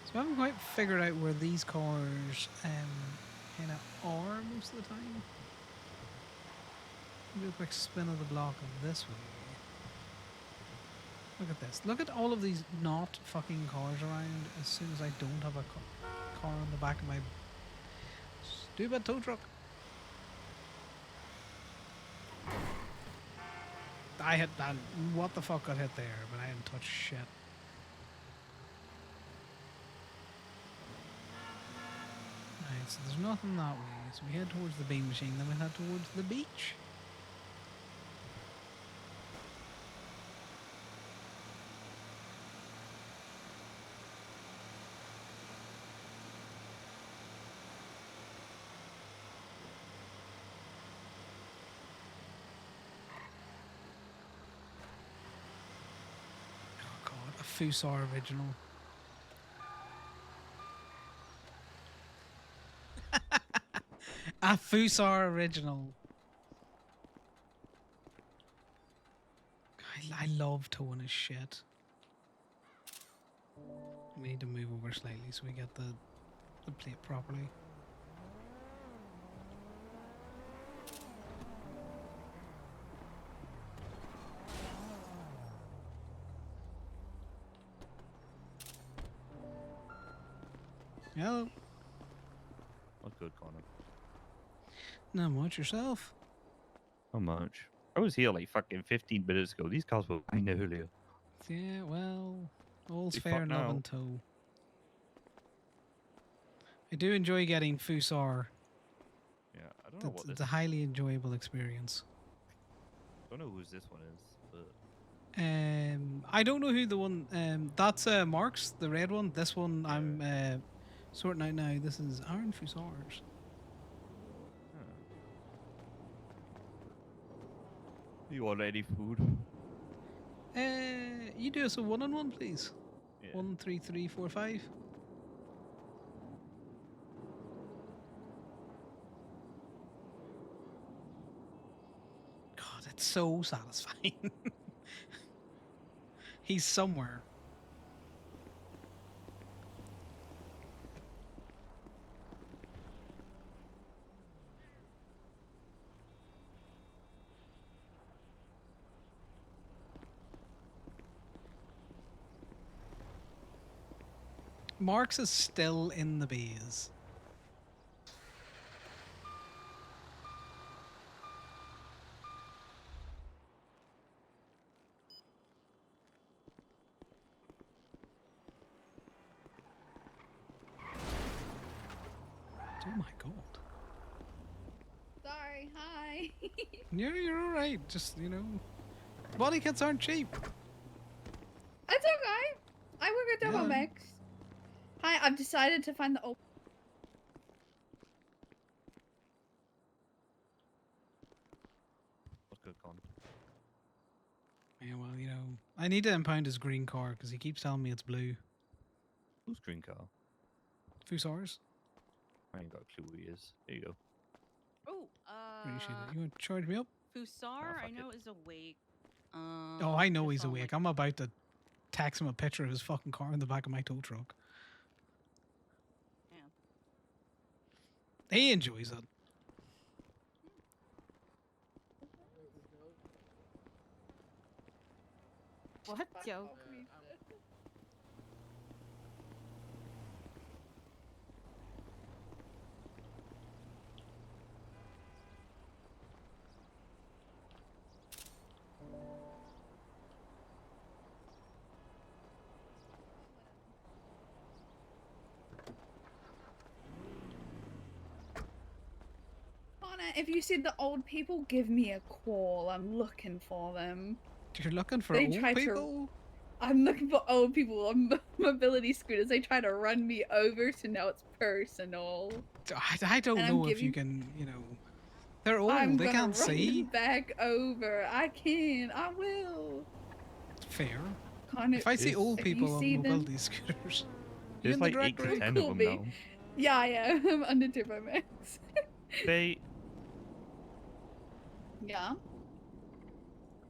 So I haven't quite figured out where these cars kind of are most of the time. Do a quick spin of the block of this way. Look at this. Look at all of these not fucking cars around as soon as I don't have a car on the back of my stupid tow truck. I hit that. What the fuck got hit there? But I didn't touch shit. Right, so there's nothing that way. So we head towards the beam machine, then we head towards the beach. Fusar original. A Fusar original. I love towing his shit. We need to move over slightly so we get the plate properly. Hello. What's good, Connor? Not much yourself. How much? I was here like fucking 15 minutes ago. These cars were fine earlier. Yeah, well, all's They fair fuck in love now. and tow. I do enjoy getting Fusar. Yeah, I don't know what this It's a highly enjoyable experience. I don't know whose this one is, but I don't know who the one. That's Mark's, the red one. This one I'm sorting out now. This is Aaron Fusar's. you want any food? You do us a 1-on-1, please. Yeah. 1, 3, 3, 4, 5. God, it's so satisfying. He's somewhere. Marx is still in the base. Oh my god. Sorry, hi. You're alright. Just, body kits aren't cheap. That's okay. I work at Double Yeah. Mix. Hi, I've decided to find the old. What's good, Connor? Yeah, well, I need to impound his green car because he keeps telling me it's blue. Whose green car? Fusar's. I ain't got a clue who he is. There you go. Oh, Appreciate it. You want to charge me up? Fusar, I know is awake. Oh, I know he's awake. I'm about to text him a picture of his fucking car in the back of my tow truck. Yeah. He enjoys it. What joke? Connor, if you see the old people, give me a call. I'm looking for them. You're looking for They old try to- people? I'm looking for old people on mobility scooters. They try to run me over, so now it's personal. I don't And I'm know if you giving- can, They're old. I'm They gonna can't run see. them back over. I can. I will. Fair. Connor, If I see old if you people on see them, mobility scooters, you There's in the like 8 to directory? 10 cool of them me. now. Yeah, I am. I'm under Turbo Max. They. Yeah.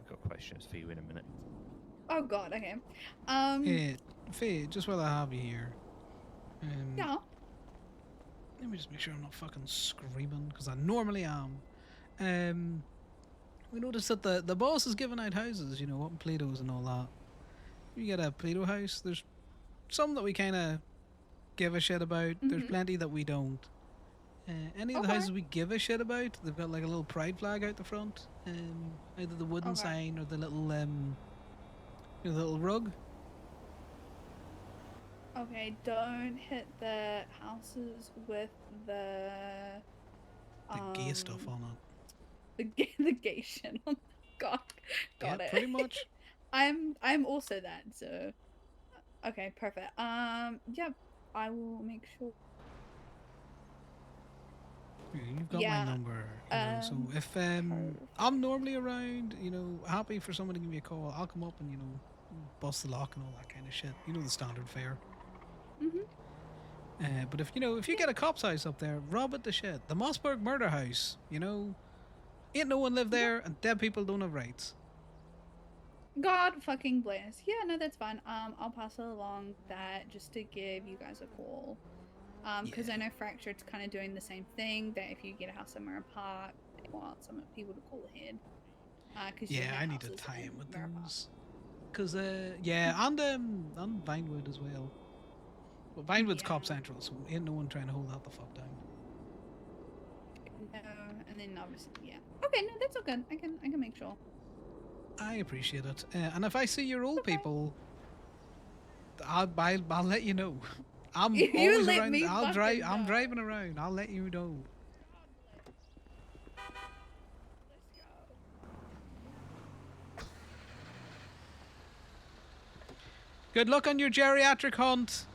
I've got questions for you in a minute. Oh God. Okay. Faye, just while I have you here, Yeah. let me just make sure I'm not fucking screaming, because I normally am. We noticed that the boss is giving out houses, you know, up in Plato's and all that. You get a Plato house, there's some that we kind of give a shit about, there's plenty that we don't. Any of the houses we give a shit about, they've got like a little pride flag out the front, either the wooden sign or the little, the little rug. Okay. Don't hit the houses with the gay stuff on it. The gay shit on. God. Got Yeah, it. pretty much. I'm also that. So. Okay. Perfect. Yep. I will make sure. Yeah, you've got my number, you know, so if I'm normally around, you know, happy for someone to give me a call, I'll come up and, you know, bust the lock and all that kind of shit. You know, the standard fare. But if, you know, if you get a cop's house up there, rob it to shit. The Mossberg murder house, you know, ain't no one live there and dead people don't have rights. God fucking bless. Yeah, no, that's fine. I'll pass it along that just to give you guys a call. Because I know Fractured's kind of doing the same thing. That if you get a house somewhere apart, they want some people to call ahead. Cause Yeah, I need to tie in with those. Cause yeah, and Vinewood as well. But Vinewood's Cop Central, so ain't no one trying to hold that the fuck down. No, and then obviously, yeah. Okay, no, that's all good. I can make sure. I appreciate it. And if I see your old people, I'll let you know. I'm You always let around. me I'm fucking driving around. I'll let you know. Good luck on your geriatric hunt.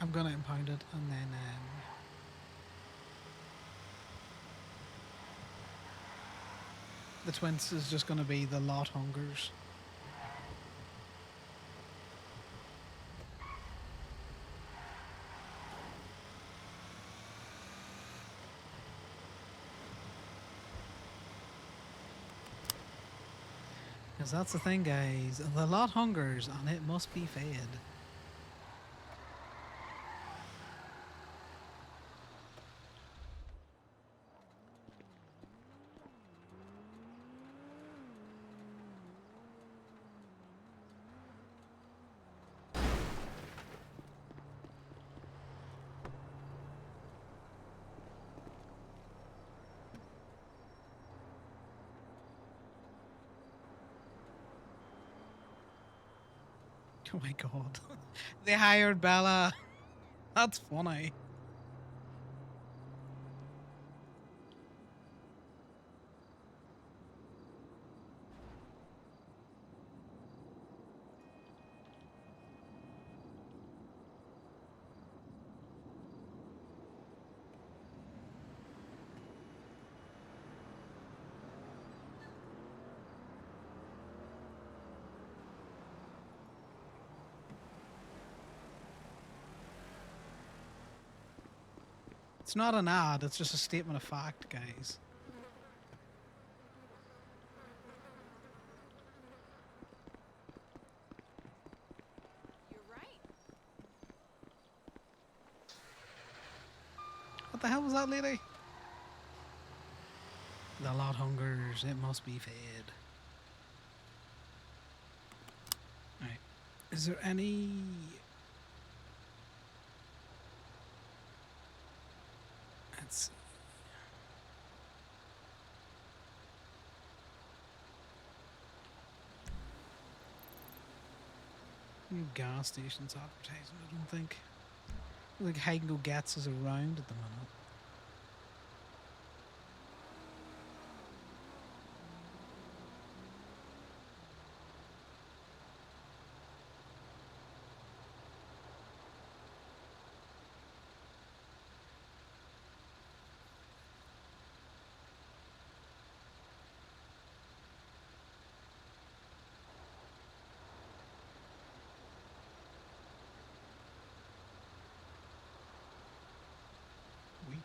I'm gonna impound it and then the twins is just gonna be the lot hungers. Because that's the thing, guys. The lot hungers and it must be fed. Oh my god. They hired Bella. That's funny. It's not an ad, it's just a statement of fact, guys. You're right. What the hell was that, lady? The lot hungers, it must be fed. Right. Is there any... Let's see. New gas stations advertising, I don't think. Like Heigo Gets is around at the minute.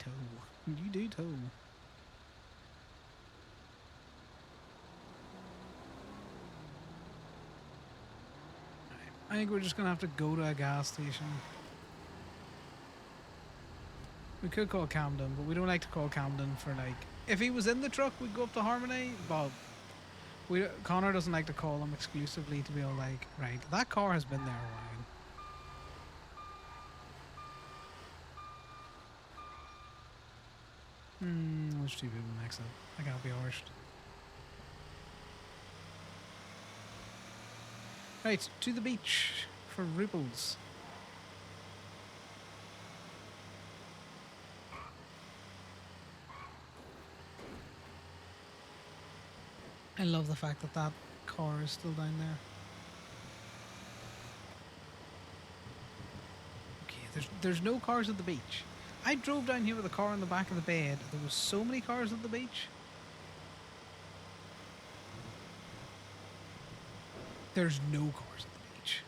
tow. You do tow. I think we're just gonna have to go to a gas station. We could call Camden, but we don't like to call Camden for like. If he was in the truck, we'd go up to Harmony. But Connor doesn't like to call him exclusively to be all like, right, that car has been there a while. There's two people next up. I can't be arsed. Right, to the beach for ripples. I love the fact that that car is still down there. Okay, there's no cars at the beach. I drove down here with a car in the back of the bed. There was so many cars at the beach. There's no cars at the beach.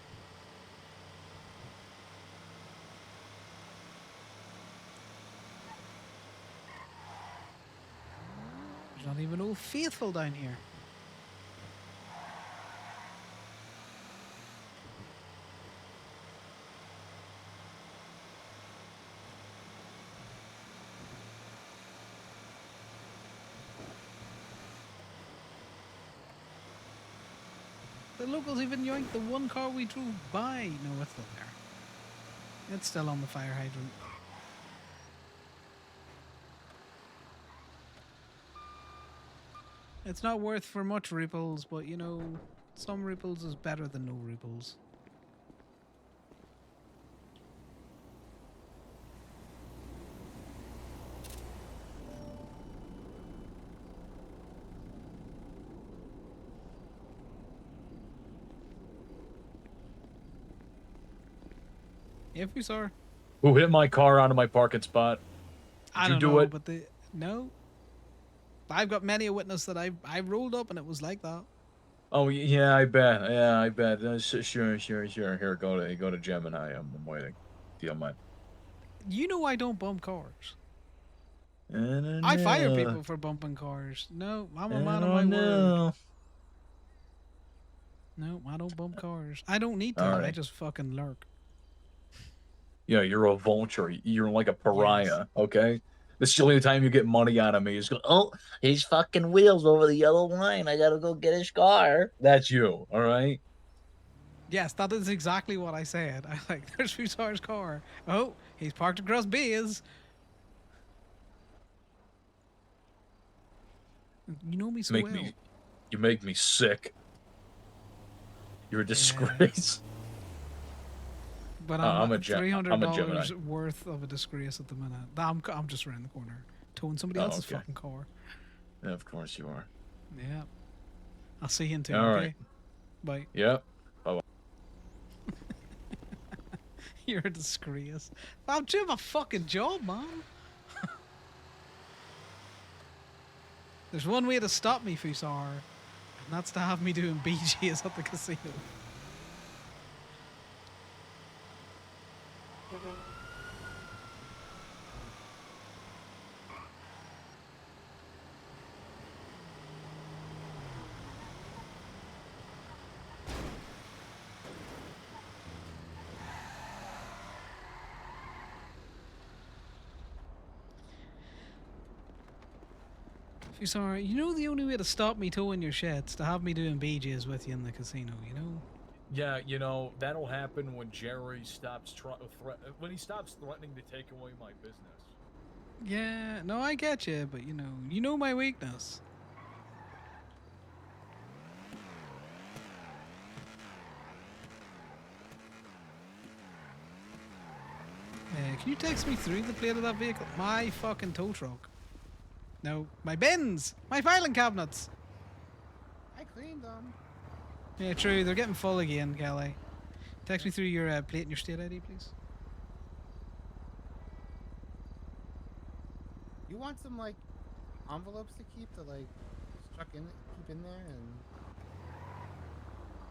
There's not even Old Faithful down here. The locals even yoinked the one car we drove by. No, it's still there. It's still on the fire hydrant. It's not worth for much ripples, but you know, some ripples is better than no ripples. If we saw. Who hit my car onto my parking spot? I Did you don't do know, it? but no. I've got many a witness that I rolled up and it was like that. Oh yeah, I bet. Yeah, I bet. Sure. Here, go to Gemini. I'm waiting. Deal mine. You know I don't bump cars. I fire people for bumping cars. No, I'm a man of my word. No, I don't bump cars. I don't need to. All right. I just fucking lurk. Yeah, you're a vulture. You're like a pariah. Okay. This is the only time you get money out of me is go, oh, his fucking wheels over the yellow line. I gotta go get his car. That's you, all right? Yes, that is exactly what I said. I like, there's Fusar's car. Oh, he's parked across bays. You know me so well. You make me sick. You're a disgrace. But I'm a $300 worth of a disgrace at the minute. I'm just around the corner, towing somebody else's fucking car. Yeah, of course you are. Yeah. I'll see you in two. All Okay. right. Bye. Yep. Bye. You're a disgrace. I'm doing my fucking job, man. There's one way to stop me, Fusar, and that's to have me doing BJs at the casino. Fusar, you know the only way to stop me towing your shit's to have me doing BJs with you in the casino, you know? Yeah, you know, that'll happen when Jerry stops when he stops threatening to take away my business. Yeah, no, I get you, but you know my weakness. Can you text me through the plate of that vehicle? My fucking tow truck. No, my bins! My filing cabinets! I cleaned them. Yeah, true, they're getting full again, Kelly. Text me through your plate and your state ID, please. You want some like envelopes to keep to like keep in there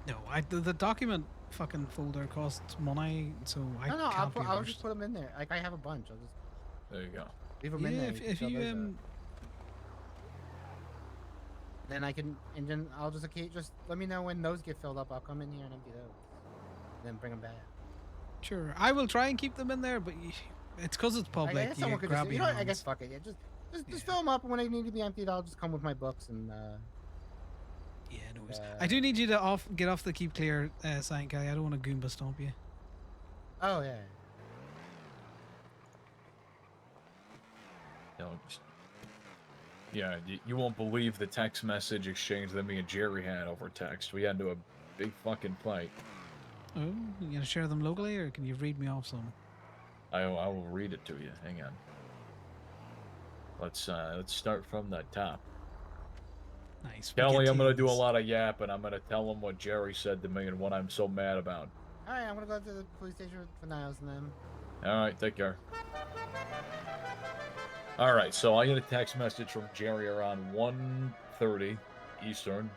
and. No, the document fucking folder costs money, so I'll just put them in there. Like I have a bunch. I'll just There you go. Leave them in Yeah, there. if fill you those up. Then I can, and then I'll just just let me know when those get filled up. I'll come in here and empty those, then bring them back. Sure, I will try and keep them in there, but it's because it's I public. guess You someone get could just, grabby you know what? I hands. guess fuck it. Yeah, just fill them up, and when they need to be emptied, I'll just come with my books and. Yeah, no worries. I do need you to get off the keep clear sign, Kelly. I don't want to Goomba stomp you. Oh yeah. Yeah, you won't believe the text message exchange that me and Jerry had over text. We got into a big fucking fight. Oh, you gonna share them locally, or can you read me off some? I will read it to you. Hang on. Let's start from the top. Nice. Kelly, I'm gonna do a lot of yap, and I'm gonna tell him what Jerry said to me and what I'm so mad about. All right, I'm gonna go to the police station for Niles and them. All right, take care. All right, so I get a text message from Jerry around 1:30 Eastern.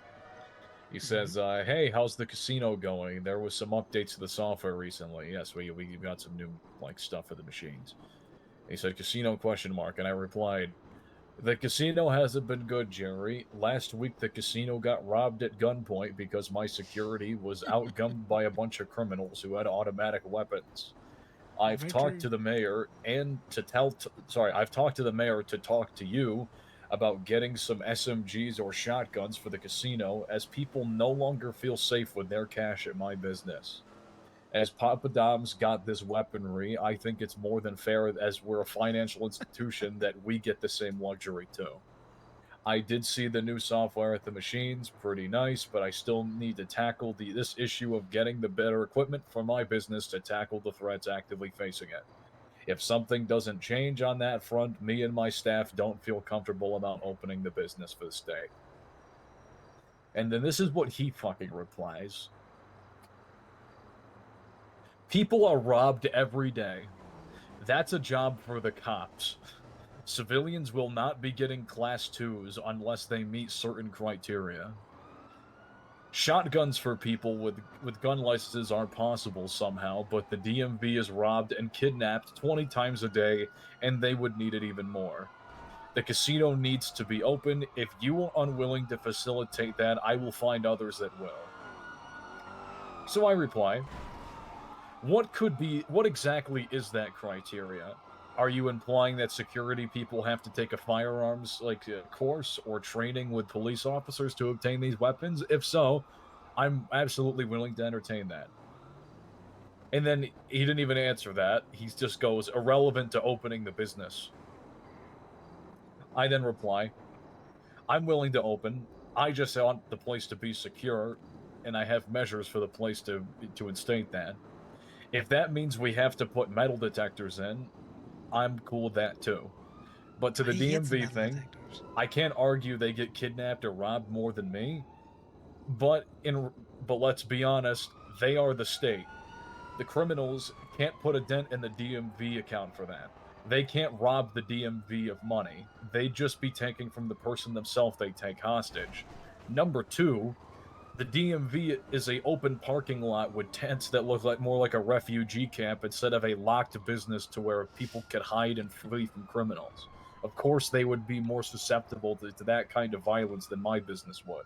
He says, "Hey, how's the casino going? There was some updates to the software recently. Yes, we got some new stuff for the machines." He said, "Casino question mark," and I replied, "The casino hasn't been good, Jerry. Last week the casino got robbed at gunpoint because my security was outgunned by a bunch of criminals who had automatic weapons. I've Very talked true. to the mayor and I've talked to the mayor to talk to you about getting some SMGs or shotguns for the casino, as people no longer feel safe with their cash at my business. As Papa Dom's got this weaponry, I think it's more than fair, as we're a financial institution, that we get the same luxury too. I did see the new software at the machines, pretty nice, but I still need to tackle this issue of getting the better equipment for my business to tackle the threats actively facing it. If something doesn't change on that front, me and my staff don't feel comfortable about opening the business for the state." And then this is what he fucking replies. "People are robbed every day. That's a job for the cops. Civilians will not be getting class 2s unless they meet certain criteria. Shotguns for people with gun licenses are possible somehow, but the DMV is robbed and kidnapped 20 times a day, and they would need it even more. The casino needs to be open. If you are unwilling to facilitate that, I will find others that will." So I reply, what exactly is that criteria? Are you implying that security people have to take a firearms course or training with police officers to obtain these weapons? If so, I'm absolutely willing to entertain that. And then he didn't even answer that. He just goes, "Irrelevant to opening the business." I then reply, "I'm willing to open. I just want the place to be secure, and I have measures for the place to instate that. If that means we have to put metal detectors in, I'm cool with that too. But to the He hates DMV metal thing, detectors. I can't argue they get kidnapped or robbed more than me. But let's be honest, they are the state. The criminals can't put a dent in the DMV account for that. They can't rob the DMV of money. They'd just be taking from the person themselves they take hostage. Number two, the DMV is a open parking lot with tents that look more like a refugee camp instead of a locked business to where people could hide and flee from criminals. Of course, they would be more susceptible to that kind of violence than my business would.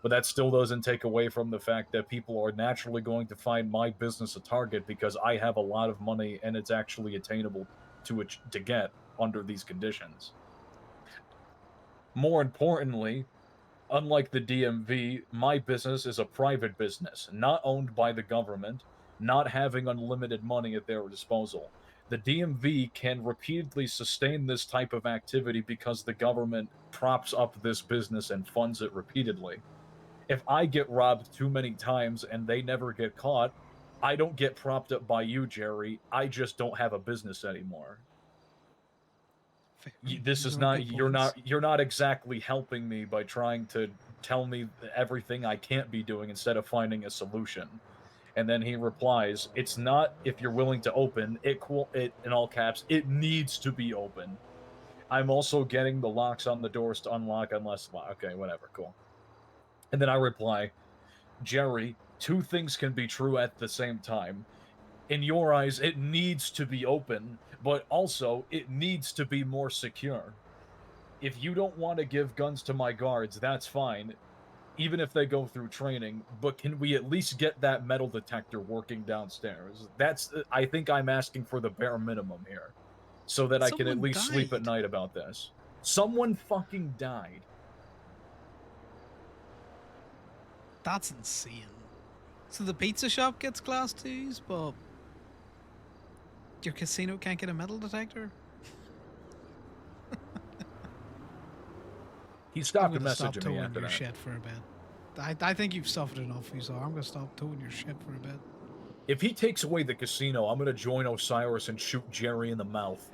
But that still doesn't take away from the fact that people are naturally going to find my business a target because I have a lot of money and it's actually attainable to get under these conditions. More importantly, unlike the DMV, my business is a private business, not owned by the government, not having unlimited money at their disposal. The DMV can repeatedly sustain this type of activity because the government props up this business and funds it repeatedly. If I get robbed too many times and they never get caught, I don't get propped up by you, Jerry. I just don't have a business anymore. This is not you're not exactly helping me by trying to tell me everything I can't be doing instead of finding a solution." And then he replies, "It's not if you're willing to open it in all caps, it needs to be open. I'm also getting the locks on the doors to unlock unless okay, whatever, cool." And then I reply, "Jerry, two things can be true at the same time. in your eyes, it needs to be open, but also it needs to be more secure. If you don't want to give guns to my guards, that's fine, even if they go through training, but can we at least get that metal detector working downstairs? That's, I think I'm asking for the bare minimum here, so that I can at Someone least sleep at died. night about this. Someone fucking died. That's insane. So the pizza shop gets class 2s, but your casino can't get a metal detector? He I'm stopped going to stop messaging me towing after your that. shit for a bit. I think you've suffered enough, so I'm going to stop towing your shit for a bit. If he takes away the casino, I'm gonna join Osiris and shoot Jerry in the mouth.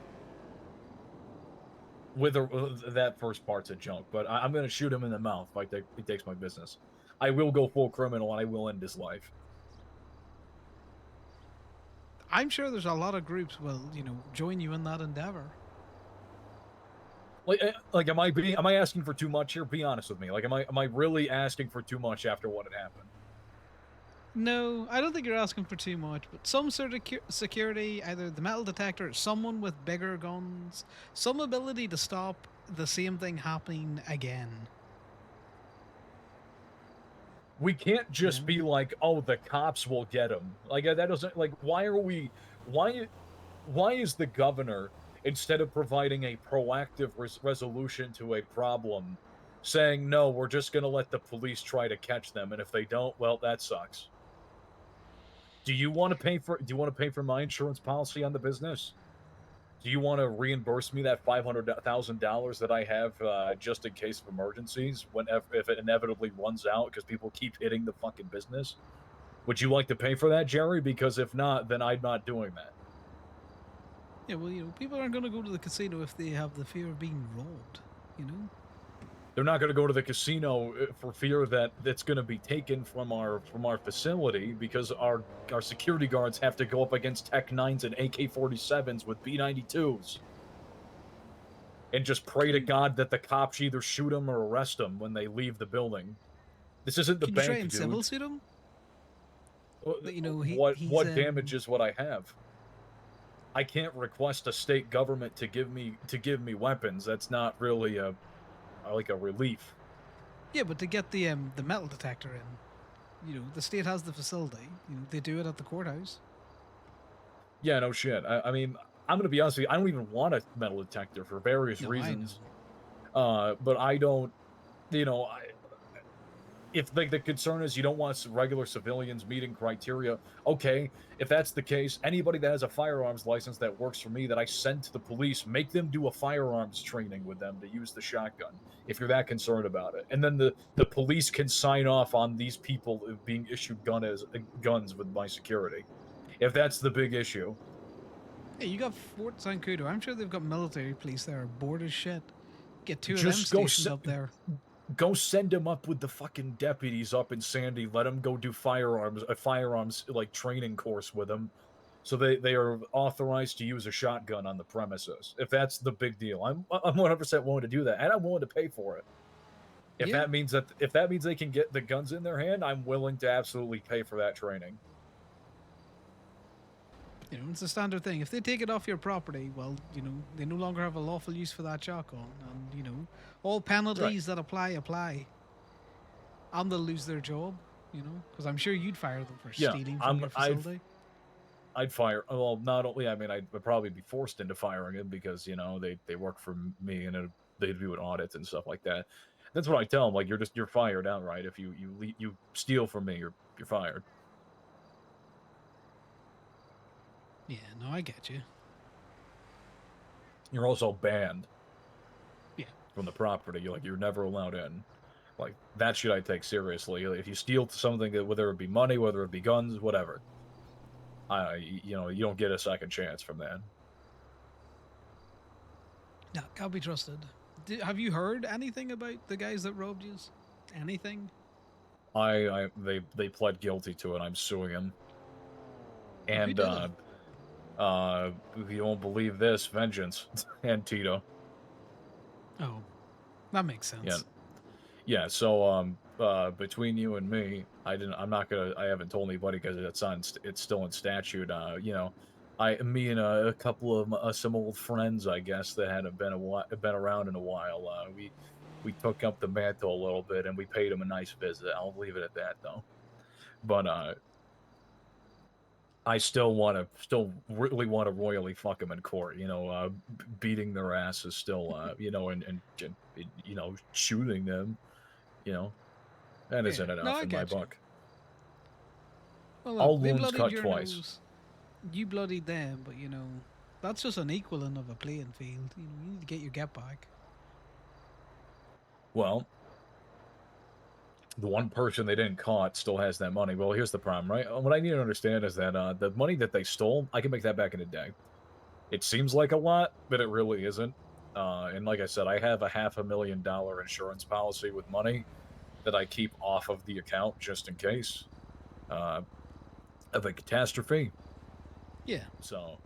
With that first part's a joke, but I'm gonna shoot him in the mouth if he takes my business. I will go full criminal and I will end his life. I'm sure there's a lot of groups will, join you in that endeavor. Like, am I asking for too much here? Be honest with me. Like, am I really asking for too much after what had happened? No, I don't think you're asking for too much, but some sort of security, either the metal detector, or someone with bigger guns, some ability to stop the same thing happening again. We can't just be like, oh, the cops will get him. Like, that doesn't, like, why is the governor, instead of providing a proactive resolution to a problem, saying, no, we're just going to let the police try to catch them, and if they don't, well, that sucks. Do you want to pay for my insurance policy on the business? Do you want to reimburse me that $500,000 that I have just in case of emergencies if it inevitably runs out because people keep hitting the fucking business? Would you like to pay for that, Jerry? Because if not, then I'm not doing that. Yeah, well, people aren't going to go to the casino if they have the fear of being robbed, They're not going to go to the casino for fear that it's going to be taken from our facility because our security guards have to go up against Tech 9s and AK-47s with B-92s. And just pray to God that the cops either shoot them or arrest them when they leave the building. This isn't the Can bank, you try and dude. civil suit him? What damages would I have? I can't request a state government to give me weapons. That's not really a relief. Yeah, but to get the metal detector in, the state has the facility. They do it at the courthouse. Yeah, no shit. I mean, I'm gonna be honest with you. I don't even want a metal detector for various reasons. But I don't. If the concern is you don't want regular civilians meeting criteria, okay. If that's the case, anybody that has a firearms license that works for me that I send to the police, make them do a firearms training with them to use the shotgun. If you're that concerned about it, and then the police can sign off on these people being issued guns with my security. If that's the big issue. Hey, you got Fort Zancudo. I'm sure they've got military police there bored as shit. Get two of Just them stationed up there. Go send them up with the fucking deputies up in Sandy. Let them go do a firearms like training course with them, so they are authorized to use a shotgun on the premises. If that's the big deal, I'm 100% willing to do that, and I'm willing to pay for it. If that means they can get the guns in their hand, I'm willing to absolutely pay for that training. It's a standard thing. If they take it off your property, well, they no longer have a lawful use for that shotgun, and all penalties that apply, and they'll lose their job. Because I'm sure you'd fire them for stealing from your facility. I'd fire. Well, not only. I mean, I'd probably be forced into firing him because they work for me and they do an audit and stuff like that. That's what I tell them. Like you're fired outright if you steal from me. You're fired. Yeah, no, I get you. You're also banned. Yeah. From the property. You're never allowed in. Like that shit I take seriously. If you steal something, whether it be money, whether it be guns, whatever, you don't get a second chance from that. No, can't be trusted. Have you heard anything about the guys that robbed you? Anything? They pled guilty to it. I'm suing him. And you won't believe this, Vengeance and Tito. Oh, that makes sense. Yeah. So between you and me, I'm not gonna. I haven't told anybody because it's still in statute. You know, me and a couple of some old friends, I guess, that hadn't been around in a while. We took up the mantle a little bit and we paid him a nice visit. I'll leave it at that though. But I still really want to royally fuck them in court. You know, beating their ass is still, you know, and you know, shooting them. You know, that isn't Yeah. No, enough I in my get you. book. Well, All look, they wounds bloodied cut your twice. nose. You bloodied them, but you know, that's just an equaling of a playing field. You know, you need to get your get back. Well, the one person they didn't caught still has that money. Well, here's the problem, right? What I need to understand is that the money that they stole, I can make that back in a day. It seems like a lot, but it really isn't. And like I said, I have a $500,000 insurance policy with money that I keep off of the account just in case of a catastrophe. Yeah. So,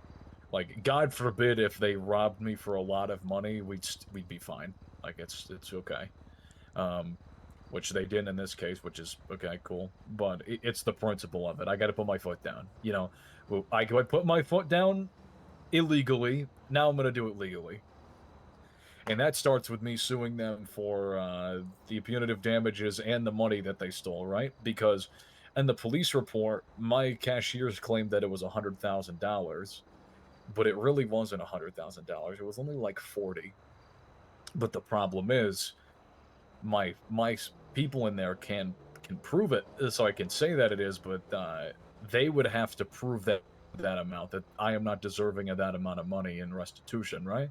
like, God forbid if they robbed me for a lot of money, we'd be fine. Like, it's okay. Which they did in this case, which is okay, cool. But it's the principle of it. I got to put my foot down. You know, I put my foot down illegally. Now I'm going to do it legally. And that starts with me suing them for the punitive damages and the money that they stole, right? Because in the police report, my cashiers claimed that it was $100,000, but it really wasn't $100,000. It was only like 40. But the problem is, my people in there can prove it, so I can say that it is, but they would have to prove that amount, that I am not deserving of that amount of money in restitution, right?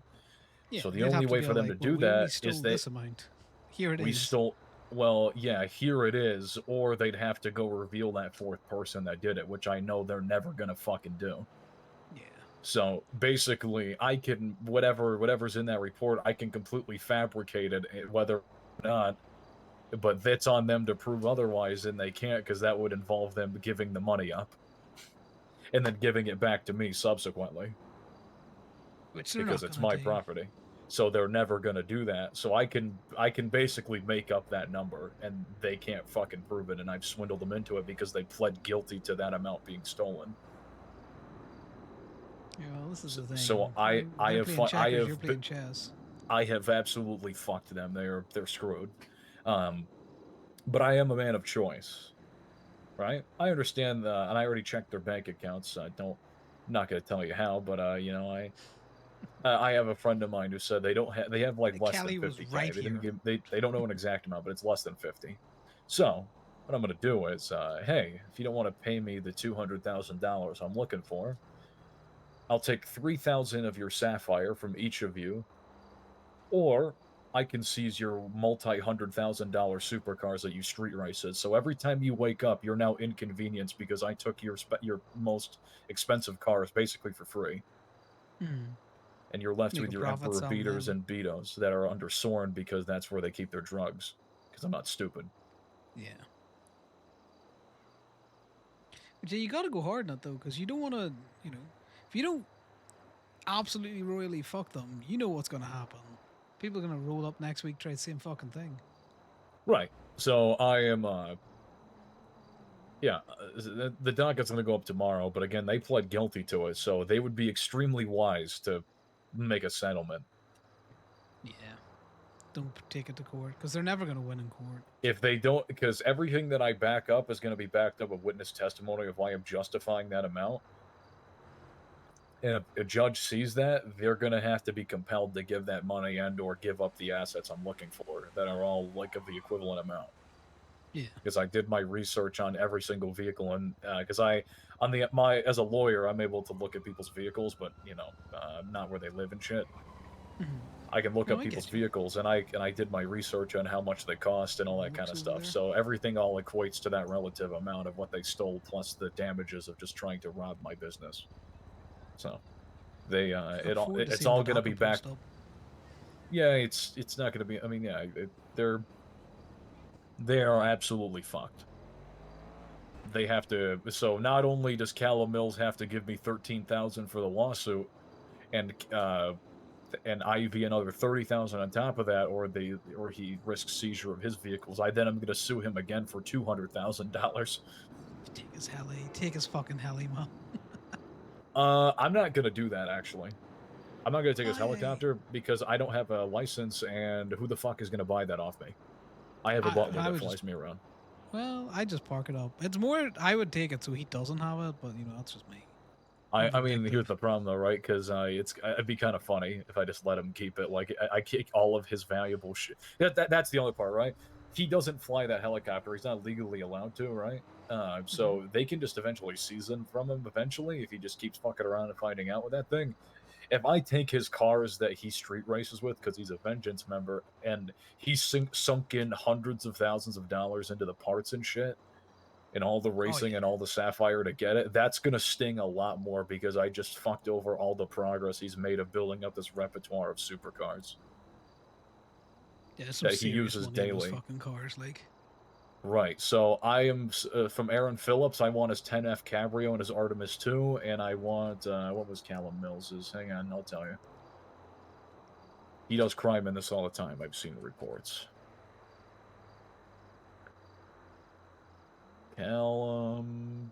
Yeah. So the They'd only have to way go for them like, to well, do we only that stole is this amount. Here it we is. stole. Well, yeah, here it is, or they'd have to go reveal that fourth person that did it, which I know they're never gonna fucking do. Yeah. So basically, I can whatever's in that report, I can completely fabricate it, whether or not. But that's on them to prove otherwise, and they can't because that would involve them giving the money up and then giving it back to me subsequently. Which they're Because not it's gonna my do. property. So they're never gonna do that. So I can basically make up that number, and they can't fucking prove it. And I've swindled them into it because they pled guilty to that amount being stolen. Yeah, well, this is the thing. So They're playing checkers, you're playing chess. I have absolutely fucked them. They're screwed. But I am a man of choice, right? I understand, and I already checked their bank accounts. I'm not going to tell you how, but you know, I have a friend of mine who said they have like less Kelly than was 50K. right They didn't here. give they don't know an exact amount, but it's less than 50. So what I'm going to do is, hey, if you don't want to pay me the $200,000 I'm looking for, I'll take 3,000 of your sapphire from each of you, or I can seize your multi-$100,000 supercars that you street races. So every time you wake up, you're now inconvenienced because I took your most expensive cars basically for free. Hmm. And you're left Make with a your profit Emperor selling beaters them. and beatos that are under Soren because that's where they keep their drugs. Because I'm not stupid. Yeah. But yeah, you gotta go hard on it though, because you don't want to, you know, if you don't absolutely royally fuck them, you know what's gonna happen. People are gonna roll up next week, try the same fucking thing. Right. So I am, yeah, the docket's going to go up tomorrow, but again, they pled guilty to it, so they would be extremely wise to make a settlement. Yeah. Don't take it to court, because they're never gonna win in court. If they don't, because everything that I back up is going to be backed up with witness testimony of why I'm justifying that amount. And if a judge sees that, they're going to have to be compelled to give that money and or give up the assets I'm looking for that are all like of the equivalent amount. Yeah. Because I did my research on every single vehicle, and because as a lawyer, I'm able to look at people's vehicles, but you know, not where they live and shit. I can look No, up I people's get you. vehicles, and I did my research on how much they cost and all that kind of Looks over stuff. there. So everything all equates to that relative amount of what they stole plus the damages of just trying to rob my business. So they Look forward to it's seeing all the going to be docket back. post up. Yeah, it's not going to be. I mean, yeah, they are absolutely fucked. They have to. So not only does Callum Mills have to give me $13,000 for the lawsuit, and and IV another 30,000 on top of that, or he risks seizure of his vehicles, I then am going to sue him again for $200,000. Take his heli. Take his fucking heli, man. I'm not going to do that, actually. I'm not going to take his helicopter because I don't have a license, and who the fuck is going to buy that off me? I have a butler that flies me around. Well, I just park it up. It's more, I would take it so he doesn't have it, but, that's just me. I mean, here's the problem, though, right? Because it'd be kind of funny if I just let him keep it. Like, I kick all of his valuable shit. That's the only part, right? He doesn't fly that helicopter. He's not legally allowed to, right? So they can just eventually seize him from him eventually if he just keeps fucking around and finding out with that thing. If I take his cars that he street races with, because he's a Vengeance member, and he's sunk in hundreds of thousands of dollars into the parts and shit, and all the racing and all the Sapphire to get it, that's going to sting a lot more because I just fucked over all the progress he's made of building up this repertoire of supercars. Yeah, some that he uses money in those daily. fucking cars, like. Right, so I am from Aaron Phillips. I want his 10F Cabrio and his Artemis 2, and I want what was Callum Mills's? Hang on, I'll tell you. He does crime in this all the time. I've seen the reports. Callum.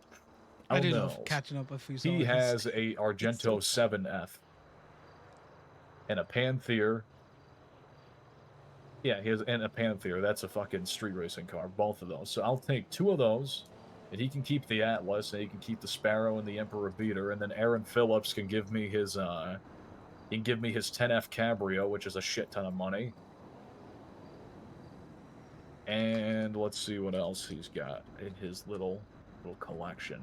I do Mills. love catching up with He has a Argento 7F and a Panther. Yeah, he has and a Panther. That's a fucking street racing car. Both of those. So I'll take 2 of those, and he can keep the Atlas, and he can keep the Sparrow and the Emperor Beater, and then Aaron Phillips can give me his 10F Cabrio, which is a shit ton of money. And let's see what else he's got in his little collection.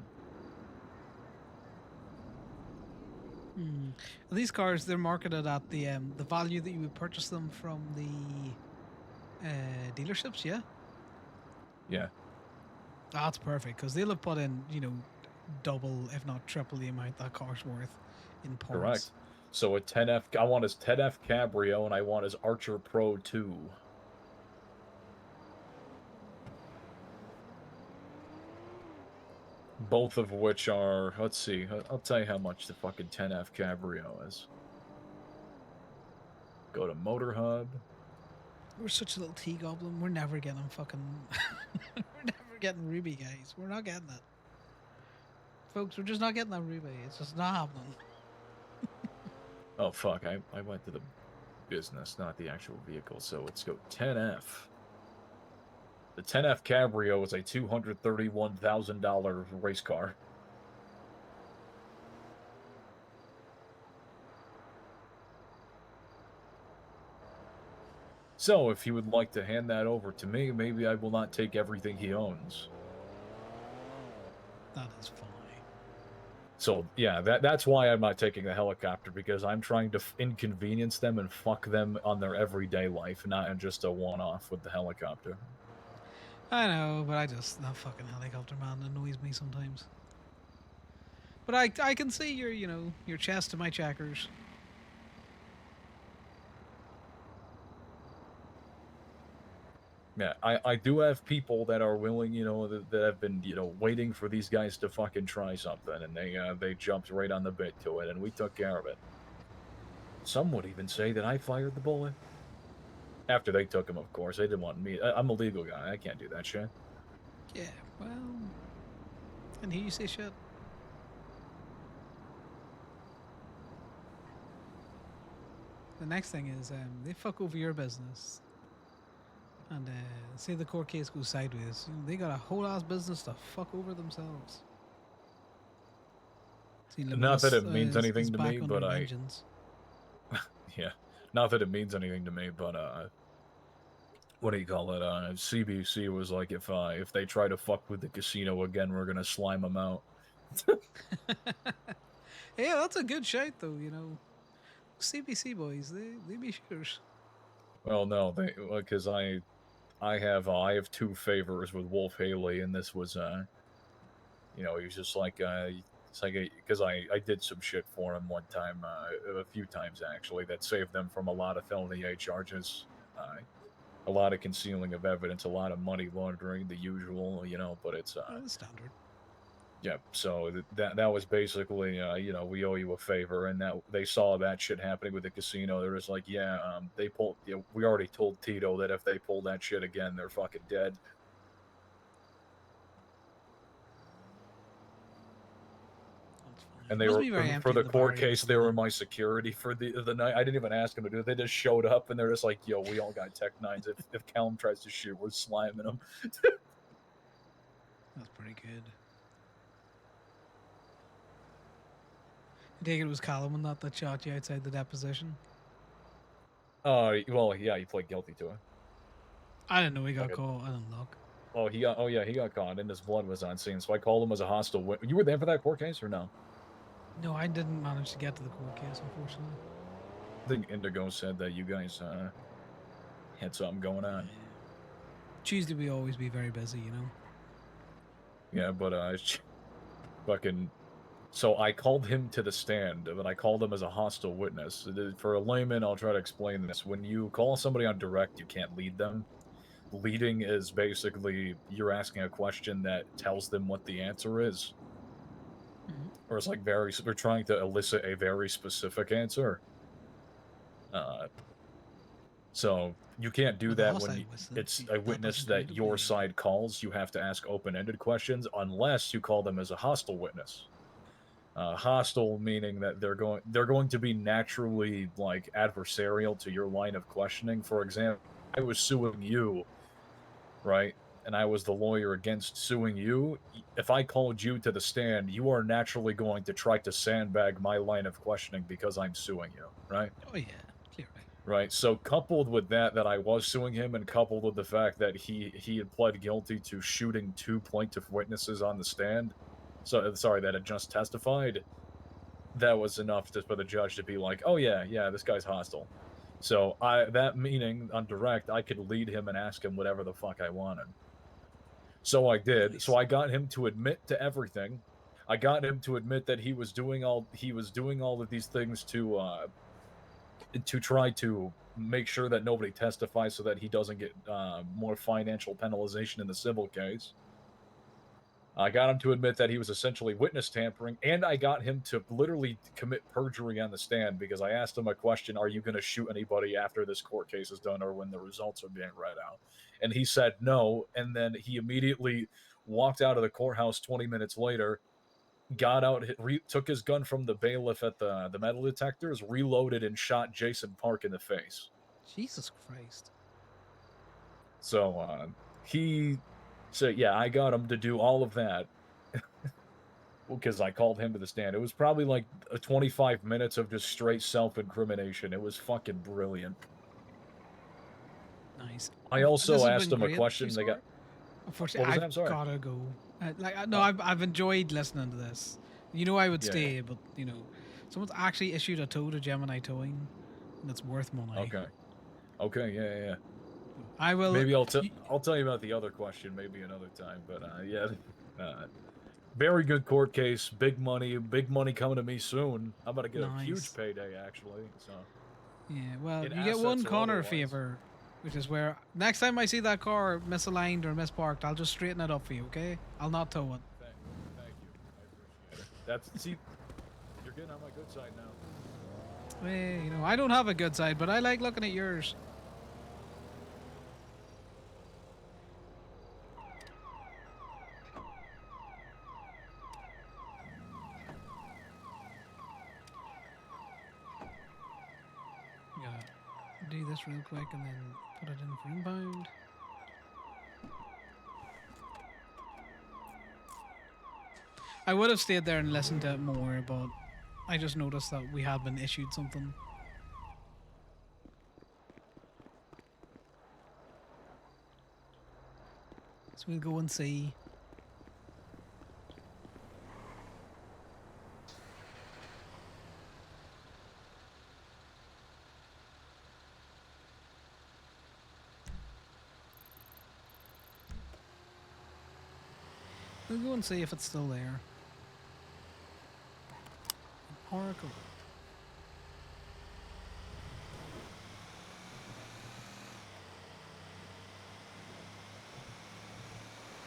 These cars, they're marketed at the value that you would purchase them from the dealerships, yeah? Yeah. That's perfect, because they'll have put in, double, if not triple the amount that car's worth in parts. Correct. So a 10F, I want his 10F Cabrio, and I want his Archer Pro 2. Both of which are, let's see, I'll tell you how much the fucking 10F Cabrio is. Go to Motor Hub. We're such a little T-Goblin. We're never getting fucking... we're never getting Ruby, guys. We're not getting it. Folks, we're just not getting that Ruby. It's just not happening. Oh, fuck. I went to the business, not the actual vehicle. So let's go 10F. The 10F Cabrio is a $231,000 race car. So, if he would like to hand that over to me, maybe I will not take everything he owns. That is fine. So, yeah, that's why I'm not taking the helicopter, because I'm trying to inconvenience them and fuck them on their everyday life, not in just a one-off with the helicopter. I know, but that fucking helicopter man annoys me sometimes. But I can see your chess to my checkers. Yeah, I do have people that are willing, that have been, waiting for these guys to fucking try something, and they jumped right on the bit to it, and we took care of it. Some would even say that I fired the bullet. After they took him, of course. They didn't want me. I'm a legal guy. I can't do that shit. Yeah, well... And hear you say shit. The next thing is, they fuck over your business. And say the court case goes sideways. They got a whole ass business to fuck over themselves. See, Not that it means anything to me, but vengeance. Yeah. Not that it means anything to me, but what do you call it? CBC was like, if they try to fuck with the casino again, we're gonna slime them out. Yeah, that's a good shout, though. CBC boys, they be shooters. Well, no, because I have 2 favors with Wolf Haley, and this was he was just like it's like because I did some shit for him one time, a few times actually, that saved them from a lot of felony A charges, a lot of concealing of evidence, a lot of money laundering, the usual, but it's standard. Yeah, so that was basically, you know, we owe you a favor, and that they saw that shit happening with the casino. They're just like, yeah, they pulled. You know, we already told Tito that if they pull that shit again, they're fucking dead. And they Must were be very for empty the in the court bar case. They were my security for the night. I didn't even ask them to do it. They just showed up, and they're just like, "Yo, we all got Tech 9s. If Callum tries to shoot, we're slamming him." That's pretty good. I take it was Callum and that shot you outside the deposition. Well, yeah, he pled guilty to it. I didn't know he got Okay. caught. I didn't look. Oh, he got caught, and his blood was on scene. So I called him as a hostile witness. You were there for that court case, or no? No, I didn't manage to get to the court case, unfortunately. I think Indigo said that you guys had something going on. Tuesday we always be very busy, you know. Yeah, but fucking. So I called him to the stand, but I called him as a hostile witness. For a layman, I'll try to explain this. When you call somebody on direct, you can't lead them. Leading is basically you're asking a question that tells them what the answer is. Or it's like we're trying to elicit a very specific answer. So you can't do Well, that last when I was it's a witness that your side calls. You have to ask open-ended questions unless you call them as a hostile witness. Hostile meaning that they're going to be naturally like adversarial to your line of questioning. For example, I was suing you, right? And I was the lawyer against suing you. If I called you to the stand, you are naturally going to try to sandbag my line of questioning because I'm suing you, right? Oh yeah, clearly. Right. So coupled with that I was suing him, and coupled with the fact that he had pled guilty to shooting 2 plaintiff witnesses on the stand. So sorry, that had just testified. That was enough for the judge to be like, "Oh yeah, this guy's hostile." So that meaning on direct, I could lead him and ask him whatever the fuck I wanted. So I did. So I got him to admit to everything. I got him to admit that he was doing all of these things to try to make sure that nobody testifies so that he doesn't get more financial penalization in the civil case. I got him to admit that he was essentially witness tampering, and I got him to literally commit perjury on the stand because I asked him a question, are you going to shoot anybody after this court case is done or when the results are being read out? And he said no, and then he immediately walked out of the courthouse 20 minutes later, got out, took his gun from the bailiff at the metal detectors, reloaded, and shot Jason Park in the face. Jesus Christ. So yeah, I got him to do all of that because I called him to the stand. It was probably like 25 minutes of just straight self-incrimination. It was fucking brilliant. Nice. I also This has asked been him a great, question. They got. Unfortunately, What was that? I've I'm sorry. gotta go. No, I've enjoyed listening to this. You know I would Yeah, stay, but you know, someone's actually issued a tow to Gemini Towing that's worth money. Okay, yeah. I will. Maybe I'll tell you about the other question maybe another time. But yeah, very good court case. Big money coming to me soon. I'm about to get a huge Nice. payday actually. So Yeah, well, in you get one assets or Conor otherwise. favor, which is where next time I see that car misaligned or misparked, I'll just straighten it up for you, okay? I'll not tow it. Thank you. I appreciate it. See, you're getting on my good side now. You know, I don't have a good side, but I like looking at yours. Gotta do this real quick and then put it in for inbound. I would have stayed there and listened to it more, but I just noticed that we had been issued something. So we'll go and see. We'll go and see if it's still there. Oracle.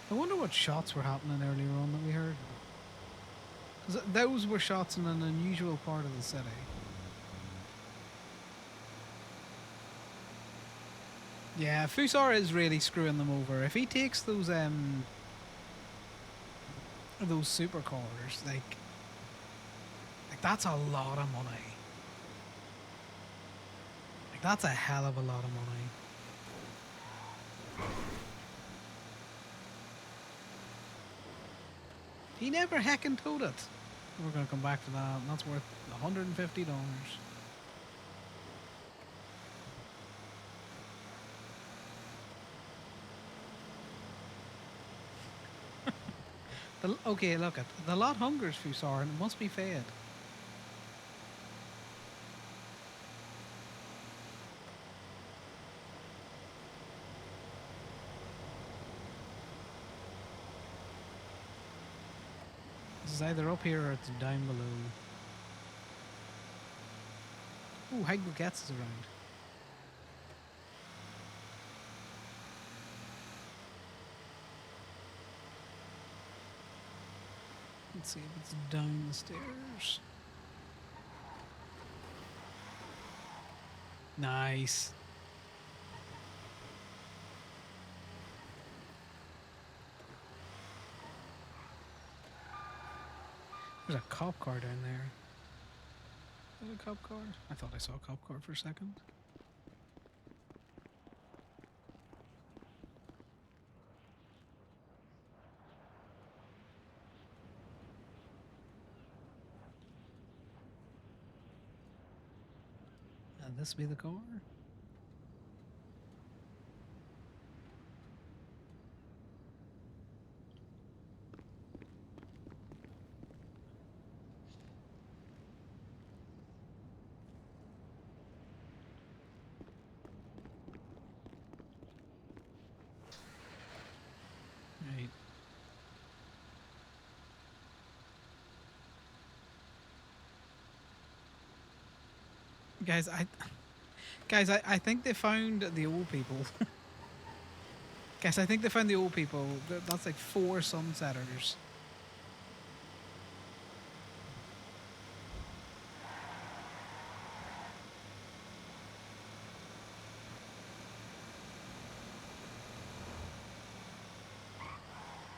I wonder what shots were happening earlier on that we heard. 'Cause those were shots in an unusual part of the city. Yeah, Fusar is really screwing them over. If he takes those supercars, like that's a lot of money. Like that's a hell of a lot of money. He never heckin' towed it. We're gonna come back to that, and that's worth $150. Okay, look at the lot hungers Fusar, and it must be fed. This is either up here or it's down below. Ooh, Hagel gets us around. Let's see if it's down the stairs. Nice. There's a cop car down there. Is that a cop car? I thought I saw a cop car for a second. And this be the car? Right. Guys, I think they found the old people. Guys, I think they found the old people. That's like 4 sunsetters.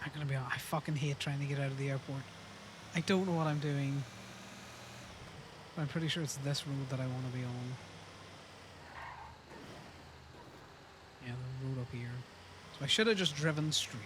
I'm gonna be honest, I fucking hate trying to get out of the airport. I don't know what I'm doing. But I'm pretty sure it's this road that I want to be on. Yeah, the road up here. So I should have just driven straight.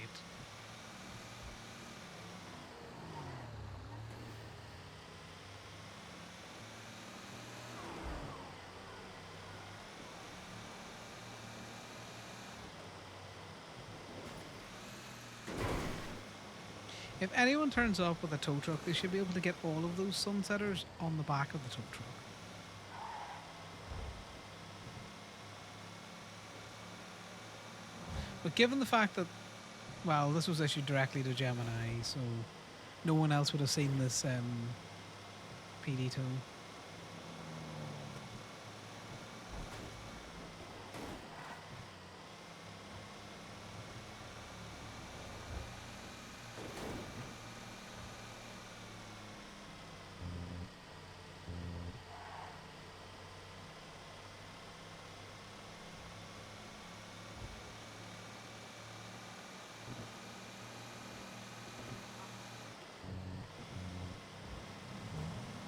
If anyone turns up with a tow truck, they should be able to get all of those sunsetters on the back of the tow truck. But given the fact that, well, this was issued directly to Gemini, so no one else would have seen this PD tow.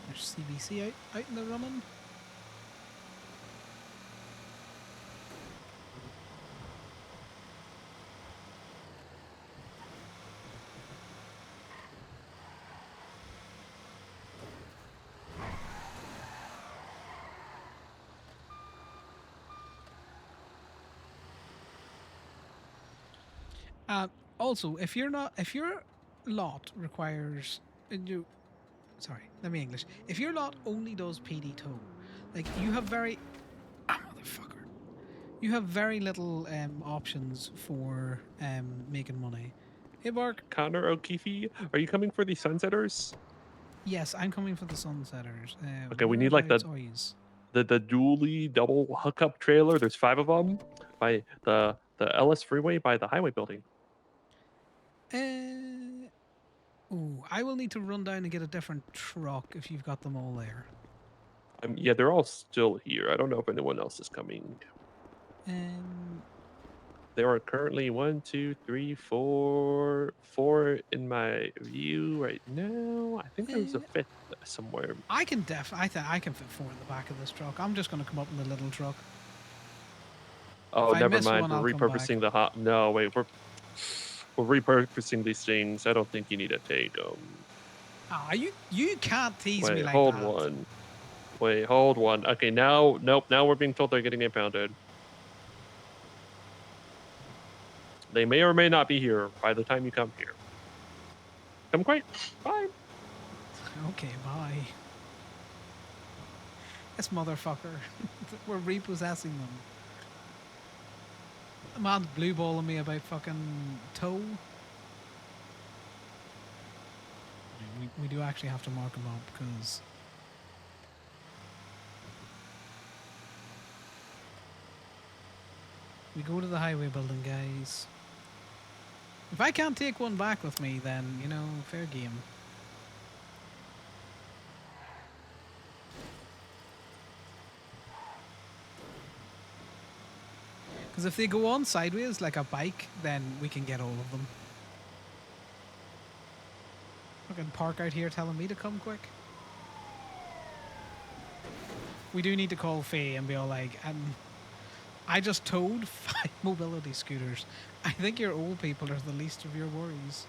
There's CBC out in the running. Also, if your lot requires, sorry, let me English. If your lot only does PD tow, like you have motherfucker, you have very little options for making money. Hey, Bark. Conor O'Keefe, are you coming for the Sunsetters? Yes, I'm coming for the sunsetters. Okay, we need like the dually double hookup trailer. There's 5 of them by the LS freeway by the highway building. Ooh, I will need to run down and get a different truck if you've got them all there. Yeah, they're all still here. I don't know if anyone else is coming. There are currently 1, 2, 3, 4 in my view right now. I think there's a fifth somewhere. I think I can fit 4 in the back of this truck. I'm just going to come up in the little truck. Oh, If I never miss mind. one, We're I'll come back. repurposing the hot. No, wait. We're repurposing these things. I don't think you need to take them. Ah, you can't tease me Wait, like hold that. one. Wait, hold one. Okay, now, nope. Now we're being told they're getting impounded. They may or may not be here by the time you come here. Come quick. Bye. Okay, bye. This motherfucker. We're repossessing them. The man's blue balling me about fucking tow. We do actually have to mark him up because we go to the highway building, guys. If I can't take one back with me, then, you know, fair game. Because if they go on sideways like a bike, then we can get all of them. Fucking park out here telling me to come quick. We do need to call Faye and be all like, I just towed 5 mobility scooters. I think your old people are the least of your worries.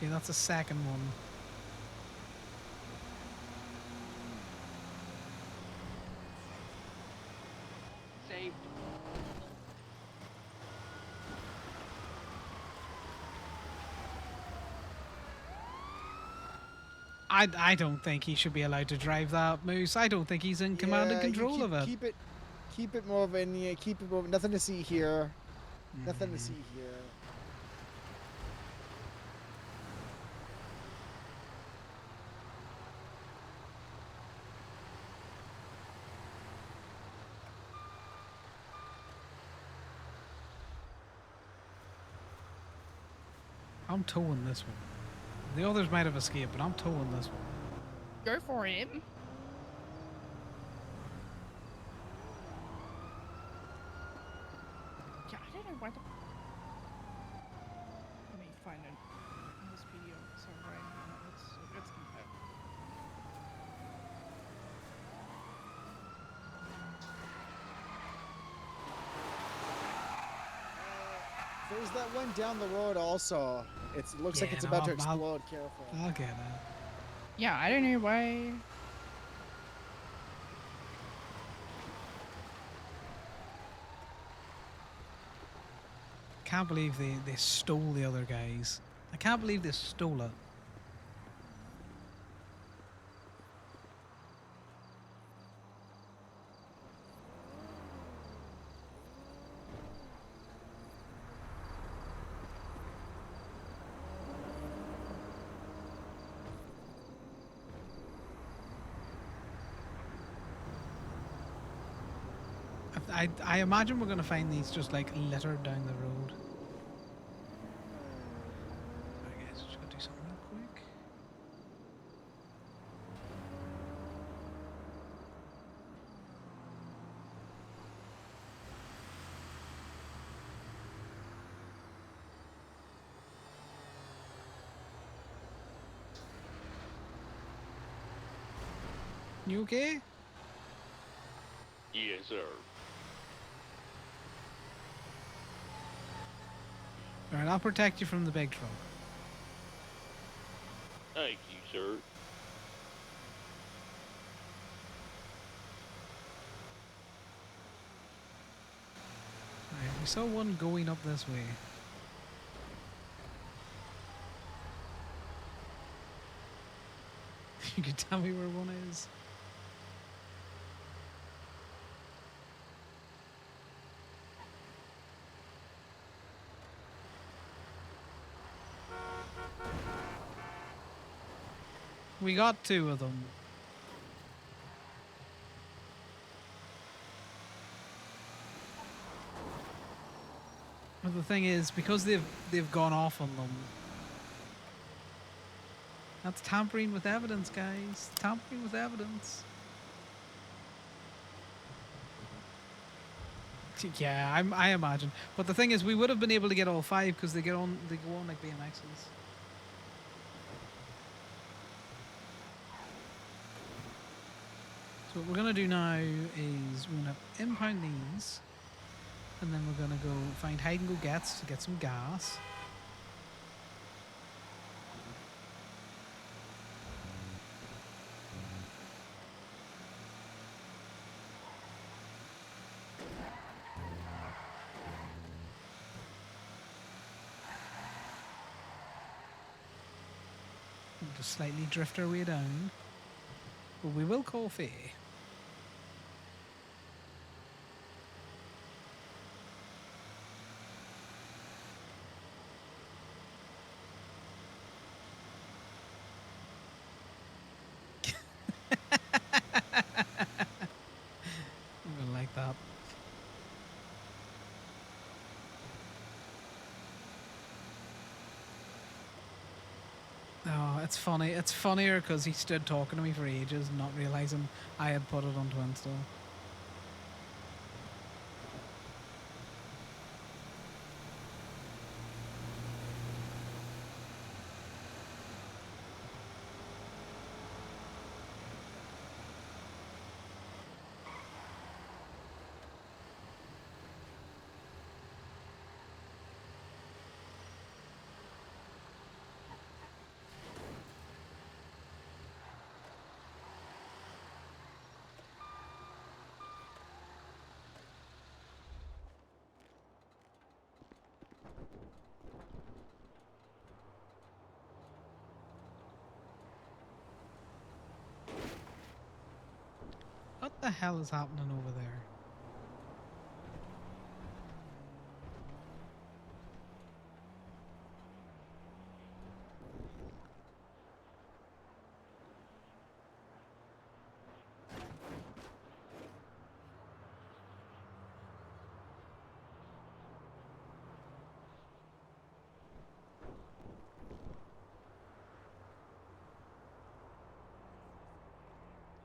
Okay, that's a second one. Saved. I don't think he should be allowed to drive that, Moose. I don't think he's in command and Yeah, you control of it. Keep it moving. Yeah, keep it moving. Nothing to see here. Nothing to see here. I'm towing this one. The others might have escaped, but I'm towing this one. Go for it. Yeah, I don't know why the. Let me find an LSPD officer right now. Let's keep that. There's that one down the road also. It looks like Yeah, it's no, about to I'll- explode. Careful. I'll get it. Yeah, I don't know why. Can't believe they stole the other guys. I can't believe they stole it. I imagine we're going to find these just like littered down the road. Alright guys, just gotta do something real quick. You okay? Yes, sir. Alright, I'll protect you from the big truck. Thank you, sir. Alright, we saw one going up this way. You can tell me where one is. We got 2 of them. But the thing is, because they've gone off on them, that's tampering with evidence, guys. Tampering with evidence. Yeah, I imagine. But the thing is, we would have been able to get all 5 because they go on like BMXs. So what we're gonna do now is we're gonna impound these, and then we're gonna go find hide and go gets to get some gas. We'll just slightly drift our way down, but we will call Faye. I'm gonna like that. Oh, it's funny. It's funnier because he stood talking to me for ages, not realizing I had put it onto Insta. What the hell is happening over there?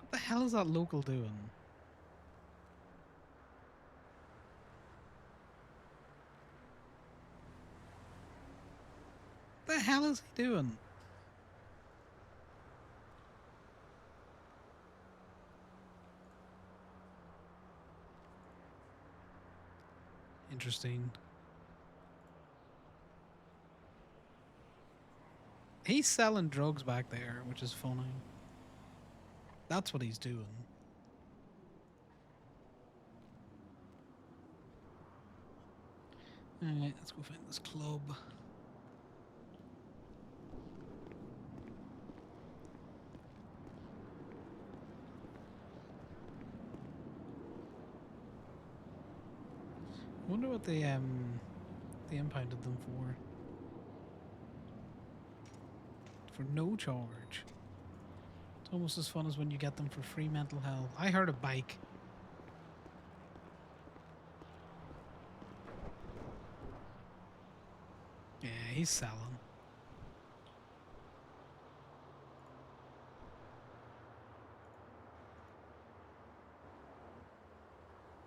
What the hell is that local doing? What the hell is he doing? Interesting. He's selling drugs back there, which is funny. That's what he's doing. Alright, let's go find this club. I wonder what they impounded them for. For no charge. It's almost as fun as when you get them for free mental health. I heard a bike. Yeah, he's selling.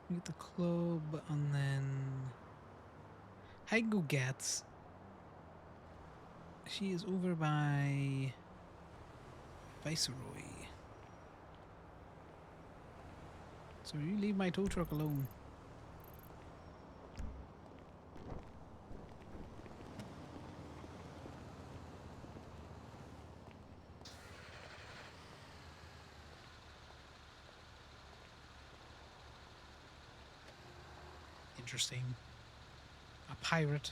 Get the club and then Go gets. She is over by Viceroy. So you leave my tow truck alone. Interesting. A pirate.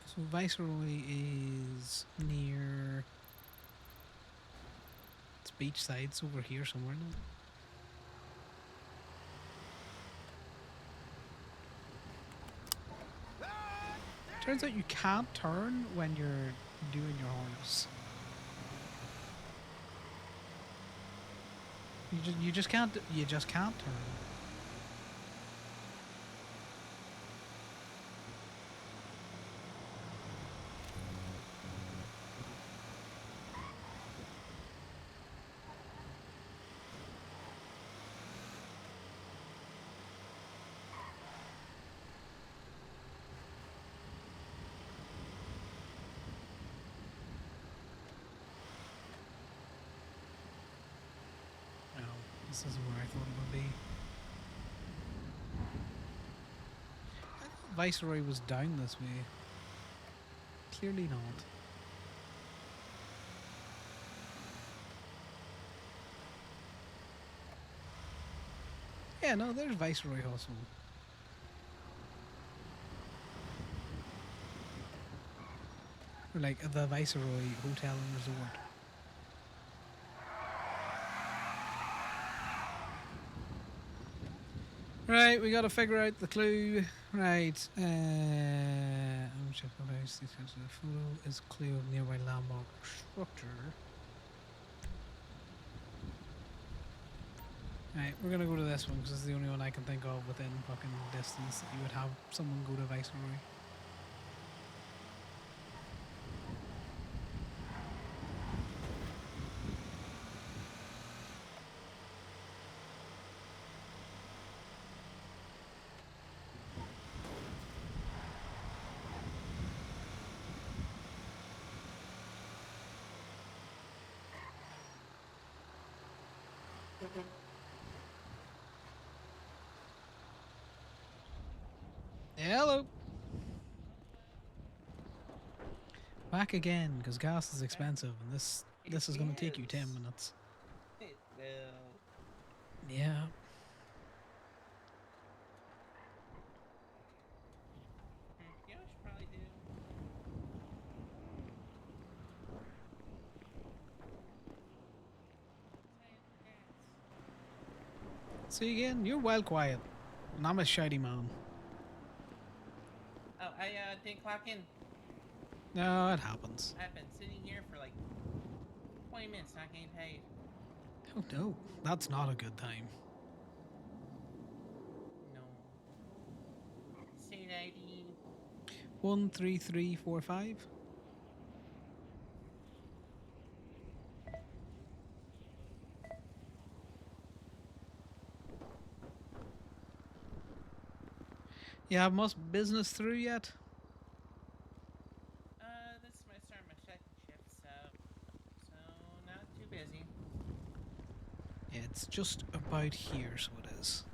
So Viceroy is near... It's beachside. It's over here somewhere now. Turns out you can't turn when you're doing your harness. You just can't turn. No, this isn't where I thought it would be. I thought Viceroy was down this way. Clearly not. Yeah, no, there's Viceroy Hustle. Or like the Viceroy Hotel and Resort. Right, we gotta figure out the clue. Right, I'm checking the house. The photo is a clue of nearby landmark structure. Right, we're gonna go to this one because it's the only one I can think of within fucking distance that you would have someone go to Viceroy. Hello. Back again because gas is expensive and this is gonna take you 10 minutes. It will. Yeah. You know what I should probably do? See again, you're well quiet. And I'm a shouty man. Oh, I didn't clock in. No, it happens. I've been sitting here for like 20 minutes not getting paid. Oh no, that's not a good time. No. State ID. 13345. You have much business through yet? This is my start of my second shift, so not too busy. Yeah, it's just about here, so it is.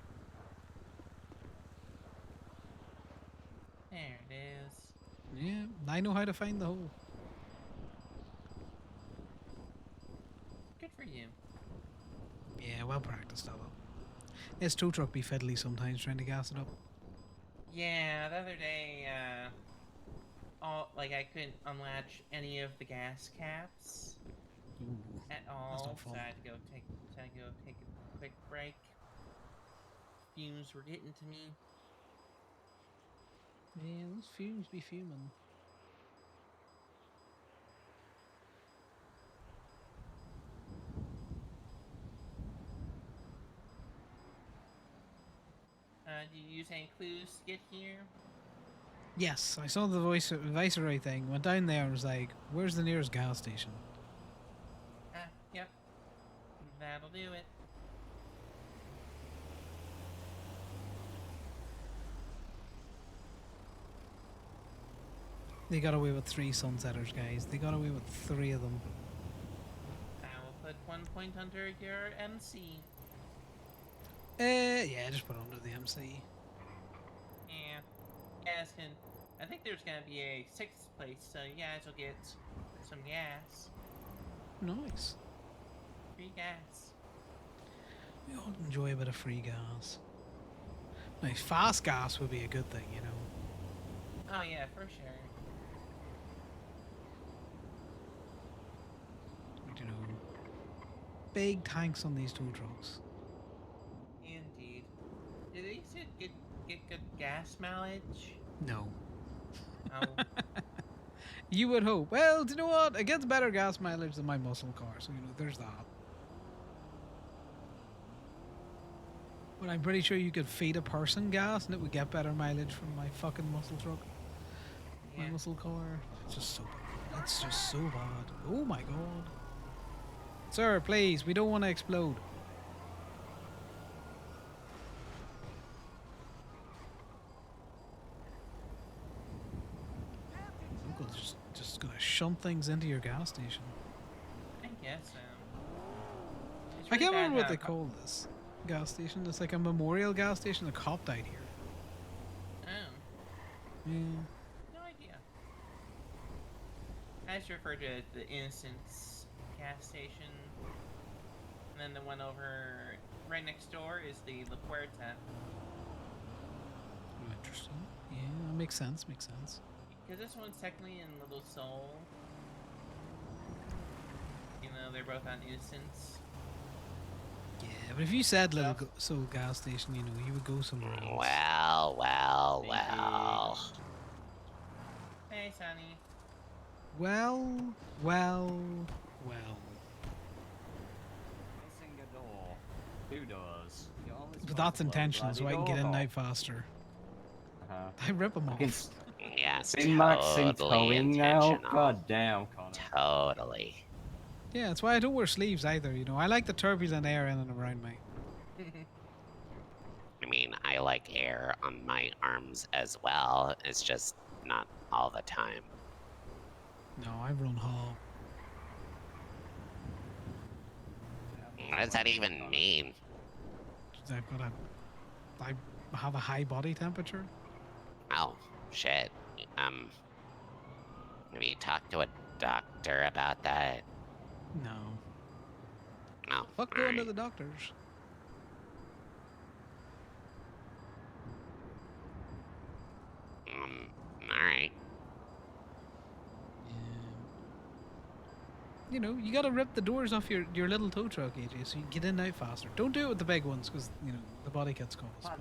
There it is. Yeah, I know how to find the hole. Good for you. Yeah, well practiced, that up. This tow truck be fiddly sometimes trying to gas it up. Yeah, the other day, I couldn't unlatch any of the gas caps at all, so I had to go take a quick break. Fumes were getting to me. Yeah, those fumes be fuming. Do you use any clues to get here? Yes, I saw the Viceroy thing, went down there and was like, where's the nearest gas station? Yep. That'll do it. They got away with 3 sunsetters, guys. They got away with 3 of them. I will put 1 point under your MC. Yeah, just put it under the MC. Yeah. Gas can. I think there's gonna be a 6th place, so you guys will get some gas. Nice. Free gas. We all enjoy a bit of free gas. Nice, fast gas would be a good thing, you know. Oh yeah, for sure. You know, big tanks on these tow trucks. Indeed. Do these get good gas mileage? No. Oh. You would hope. Well, do you know what? It gets better gas mileage than my muscle car, so there's that. But I'm pretty sure you could feed a person gas and it would get better mileage from my fucking muscle truck. My muscle car. It's just so bad. It's just so bad. Oh my god. Sir, please, we don't want to explode. Uncle's just gonna shunt things into your gas station. I guess so. I can't remember what they call this gas station. It's like a memorial gas station. A cop died here. Oh. Yeah. No idea. I just refer to it as the Innocence gas station. And then the one over right next door is the La Puerta. Interesting. Yeah, that makes sense. Makes sense. Because this one's technically in Little Seoul. You know, they're both on Innocence. Yeah, but if you said Little Soul gas station, you would go somewhere else. Well. Hey, Sonny. Well. Missing a door. 2 doors. You always But want that's to blow intentional, so I bloody can get in door now off. faster. I rip them off. Yes, Min-maxing totally towing now? intentional. God damn, Connor. Totally. Yeah, that's why I don't wear sleeves either. I like the turbulent air in and around me. I mean, I like air on my arms as well. It's just not all the time. No, I run hall. What does that even mean? I have a high body temperature. Oh, shit. Have you talked to a doctor about that? No. Oh, Fuck going to the doctors. Alright. You gotta rip the doors off your little tow truck, AJ, so you can get in and out faster. Don't do it with the big ones, because, the body kits cost.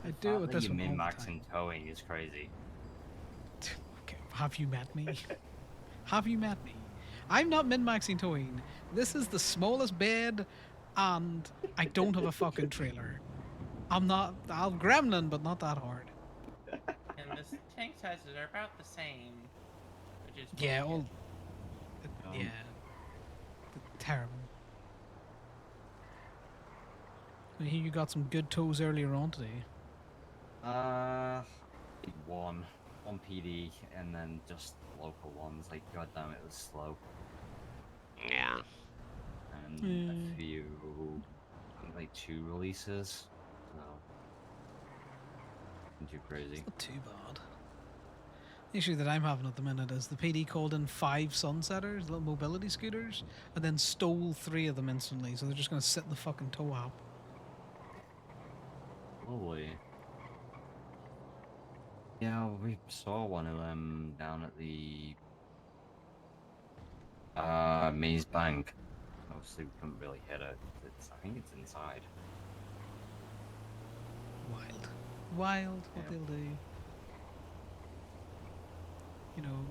I do it with this one all the time. Min-maxing towing is crazy. Okay, have you met me? Have you met me? I'm not min-maxing towing. This is the smallest bed, and I don't have a fucking trailer. I'm gremlin, but not that hard. And the tank sizes are about the same. Which is Yeah, bullshit. yeah. Terrible. I hear you got some good tows earlier on today. One PD, and then just local ones. Like, goddamn, it was slow. Yeah. And Hmm. a few, I think, like 2 releases. So, not too crazy. Not too bad. The issue that I'm having at the minute is the PD called in 5 sunsetters, little mobility scooters, and then stole 3 of them instantly. So they're just going to sit in the fucking tow app. Lovely. Yeah, we saw one of them down at the Maze Bank. Obviously, we couldn't really hit it. I think it's inside. Wild, what they'll do.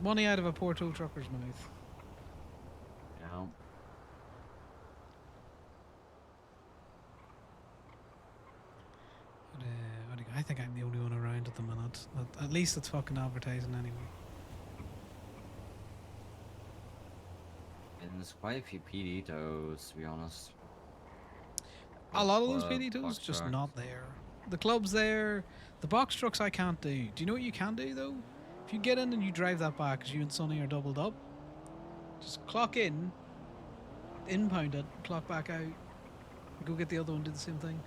Money out of a poor tow trucker's mouth. Yeah. But, I think I'm the only one around at the minute. At least it's fucking advertising anyway. And there's quite a few PD tows, to be honest. A lot of those Club, PD tows box just truck. not there. The club's there. The box trucks I can't do. Do you know what you can do though? If you get in and you drive that back because you and Sonny are doubled up, just clock in, impound it, clock back out, go get the other one, do the same thing.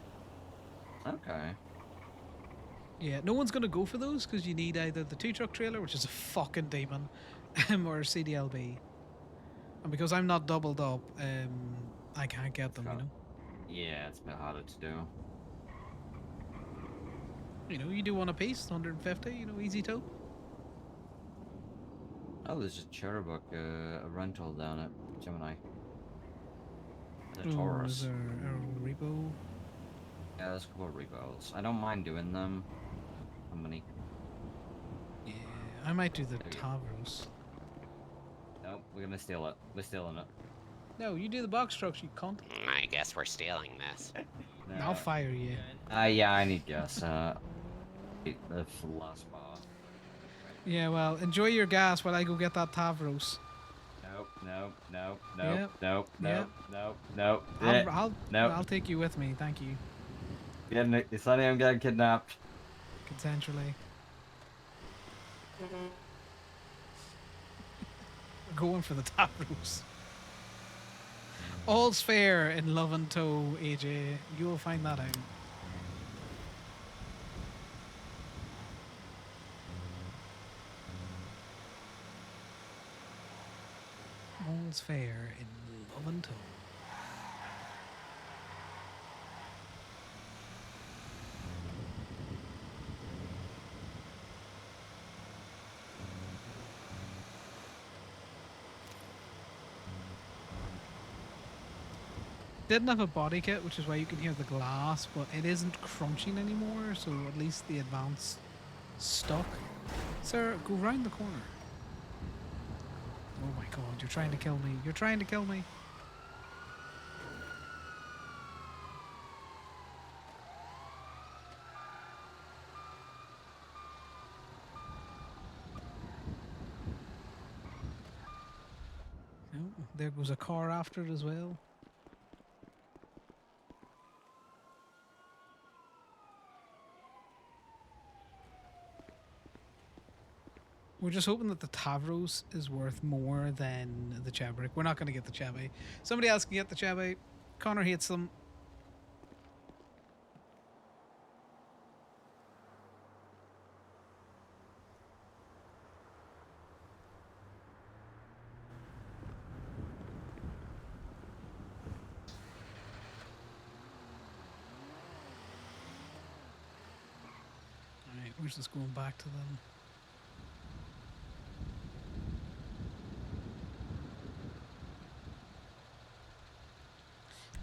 Okay. Yeah, no one's gonna go for those because you need either the 2-truck trailer, which is a fucking demon, or CDLB. And because I'm not doubled up, I can't get them. Yeah, it's a bit harder to do. You do one a piece, 150. Easy tow. Oh, there's a Cherubuk, a rental down at Gemini. The Ooh, Taurus. is there a repo? Yeah, there's a couple of repos. I don't mind doing them. How many? Yeah, I might do the Tavros. We're gonna steal it. We're stealing it. No, you do the box trucks, you cunt. I guess we're stealing this. I'll fire you. Yeah, I need gas. The last bar. Yeah, well, enjoy your gas while I go get that Tavros. Yep. Nope. I'll take you with me, thank you. Sonny, I'm getting kidnapped. Consensually. We're going for the Tavros. All's fair in love and tow, AJ. You will find that out. All's fair in love and tow. Didn't have a body kit, which is why you can hear the glass, but it isn't crunching anymore, so at least the advance stuck. Sir, go round the corner. Oh my god, you're trying to kill me. You're trying to kill me. Oh, there goes a car after it as well. We're just hoping that the Tavros is worth more than the Chebrik. We're not going to get the Chevy. Somebody else can get the Chevy. Connor hates them. Alright, we're just going back to them.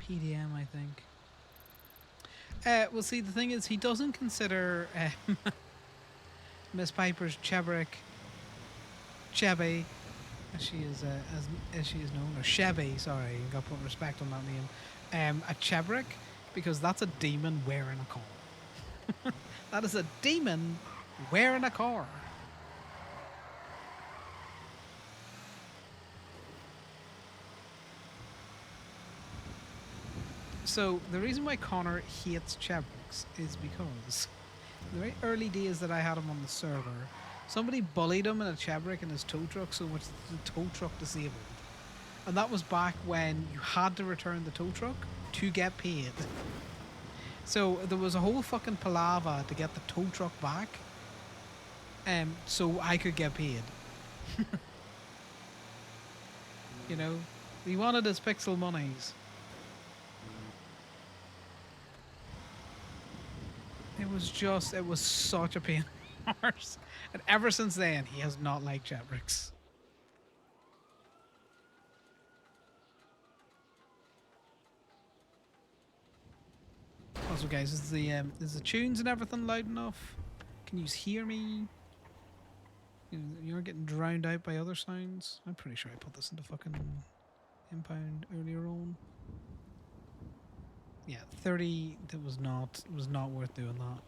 PDM, I think. Well, see, the thing is, he doesn't consider Miss Piper's Chebrik, Chebby, as she is known, or Chevy. Sorry, you got to put respect on that name. A Chebrik, because that's a demon wearing a car. That is a demon wearing a car. So the reason why Connor hates Chebriks is because in the very early days that I had him on the server, somebody bullied him in a Chebrik in his tow truck so much that the tow truck disabled. And that was back when you had to return the tow truck to get paid. So there was a whole fucking palaver to get the tow truck back, so I could get paid. You know, he wanted his pixel monies. It was such a pain in the arse. And ever since then, he has not liked Chebriks. Also, guys, is the tunes and everything loud enough? Can you hear me? You're getting drowned out by other sounds. I'm pretty sure I put this into fucking impound earlier on. Yeah, 30. That was not worth doing that.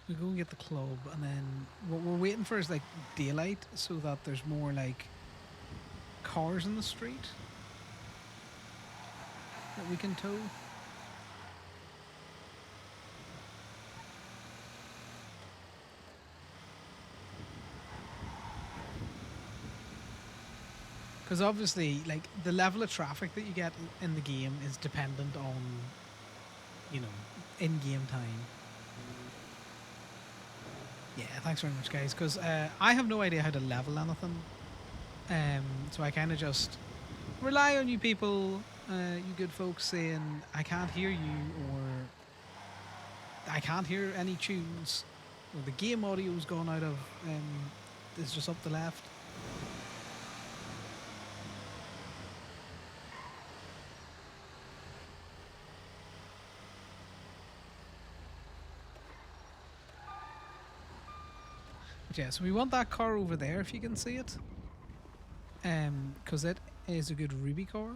We go and get the club, and then what we're waiting for is like daylight, so that there's more like cars in the street that we can tow. Because obviously, like, the level of traffic that you get in the game is dependent on, you know, in-game time. Yeah, thanks very much, guys. Because I have no idea how to level anything. So I kind of just rely on you people, you good folks, saying, I can't hear you, or I can't hear any tunes, or the game audio's gone out of, it's just up the left. Yeah, so we want that car over there if you can see it. Because it is a good Ruby car.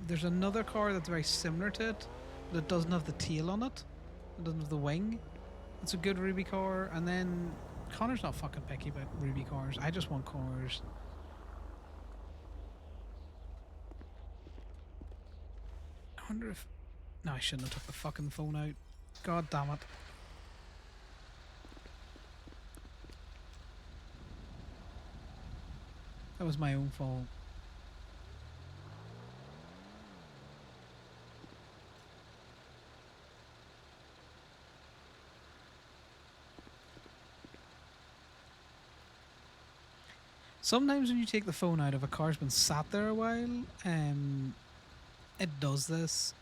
There's another car that's very similar to it, but it doesn't have the tail on it. It doesn't have the wing. It's a good Ruby car. And then Connor's not fucking picky about Ruby cars. I just want cars. I wonder if... No, I shouldn't have took the fucking phone out. God damn it. That was my own fault. Sometimes when you take the phone out, if a car's been sat there a while, it does this.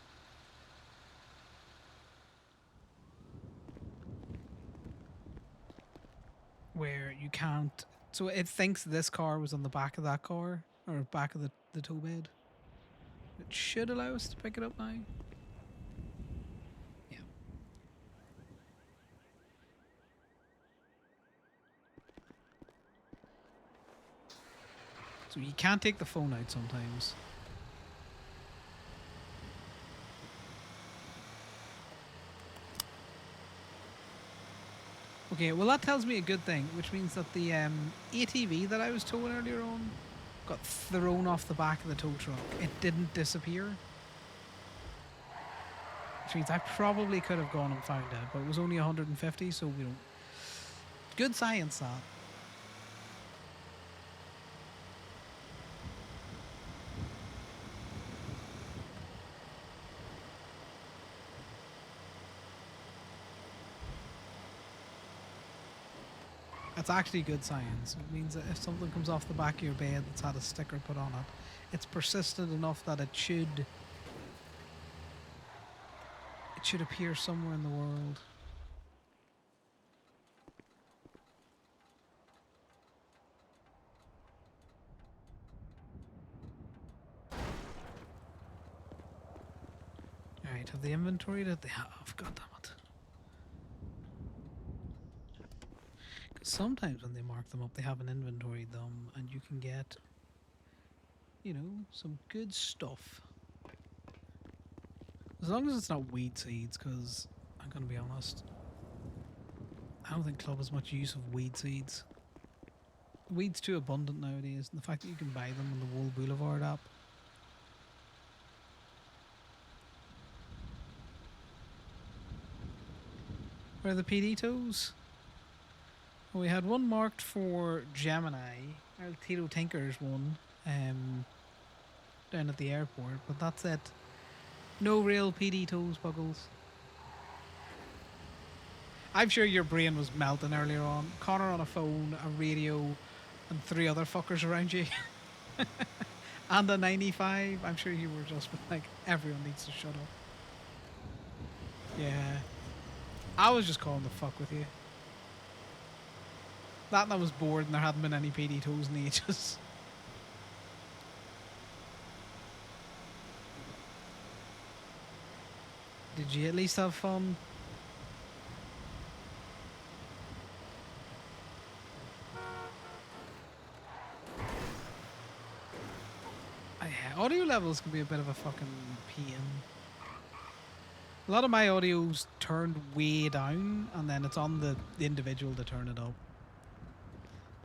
Where you can't... So it thinks this car was on the back of that car, or back of the tow bed. It should allow us to pick it up now. Yeah. So you can't take the phone out sometimes. Okay, well that tells me a good thing, which means that the ATV that I was towing earlier on got thrown off the back of the tow truck. It didn't disappear. Which means I probably could have gone and found it, but it was only 150, so we don't... Good science, that. That's actually good science. It means that if something comes off the back of your bed that's had a sticker put on it, it's persistent enough that it should appear somewhere in the world. Alright, have the inventory that they have? God damn it. Sometimes when they mark them up, they haven't inventoried them, and you can get, you know, some good stuff. As long as it's not weed seeds, because I'm going to be honest, I don't think Club has much use of weed seeds. Weed's too abundant nowadays, and the fact that you can buy them on the Wool Boulevard app. Where are the PD toes? Well, we had one marked for Gemini, our Tito Tinker's one, down at the airport, but that's it. No real PD toes, Buggles. I'm sure your brain was melting earlier on. Connor on a phone, a radio, and 3 other fuckers around you. And a 95. I'm sure you were just like, everyone needs to shut up. Yeah. I was just calling the fuck with you. That and I was bored and there hadn't been any PD toes in ages. Did you at least have fun? Audio levels can be a bit of a fucking pain. A lot of my audio's turned way down and then it's on the individual to turn it up.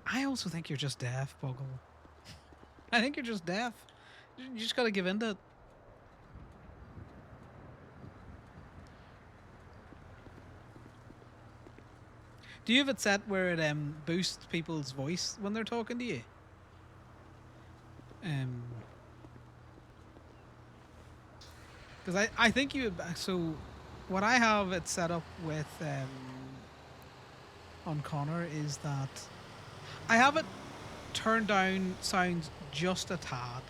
I also think you're just deaf, Buggle. I think you're just deaf. You just gotta give in to it. Do you have it set where it boosts people's voice when they're talking to you? Because I think you... So, what I have it set up with on Connor is that I have it turned down sounds just a tad.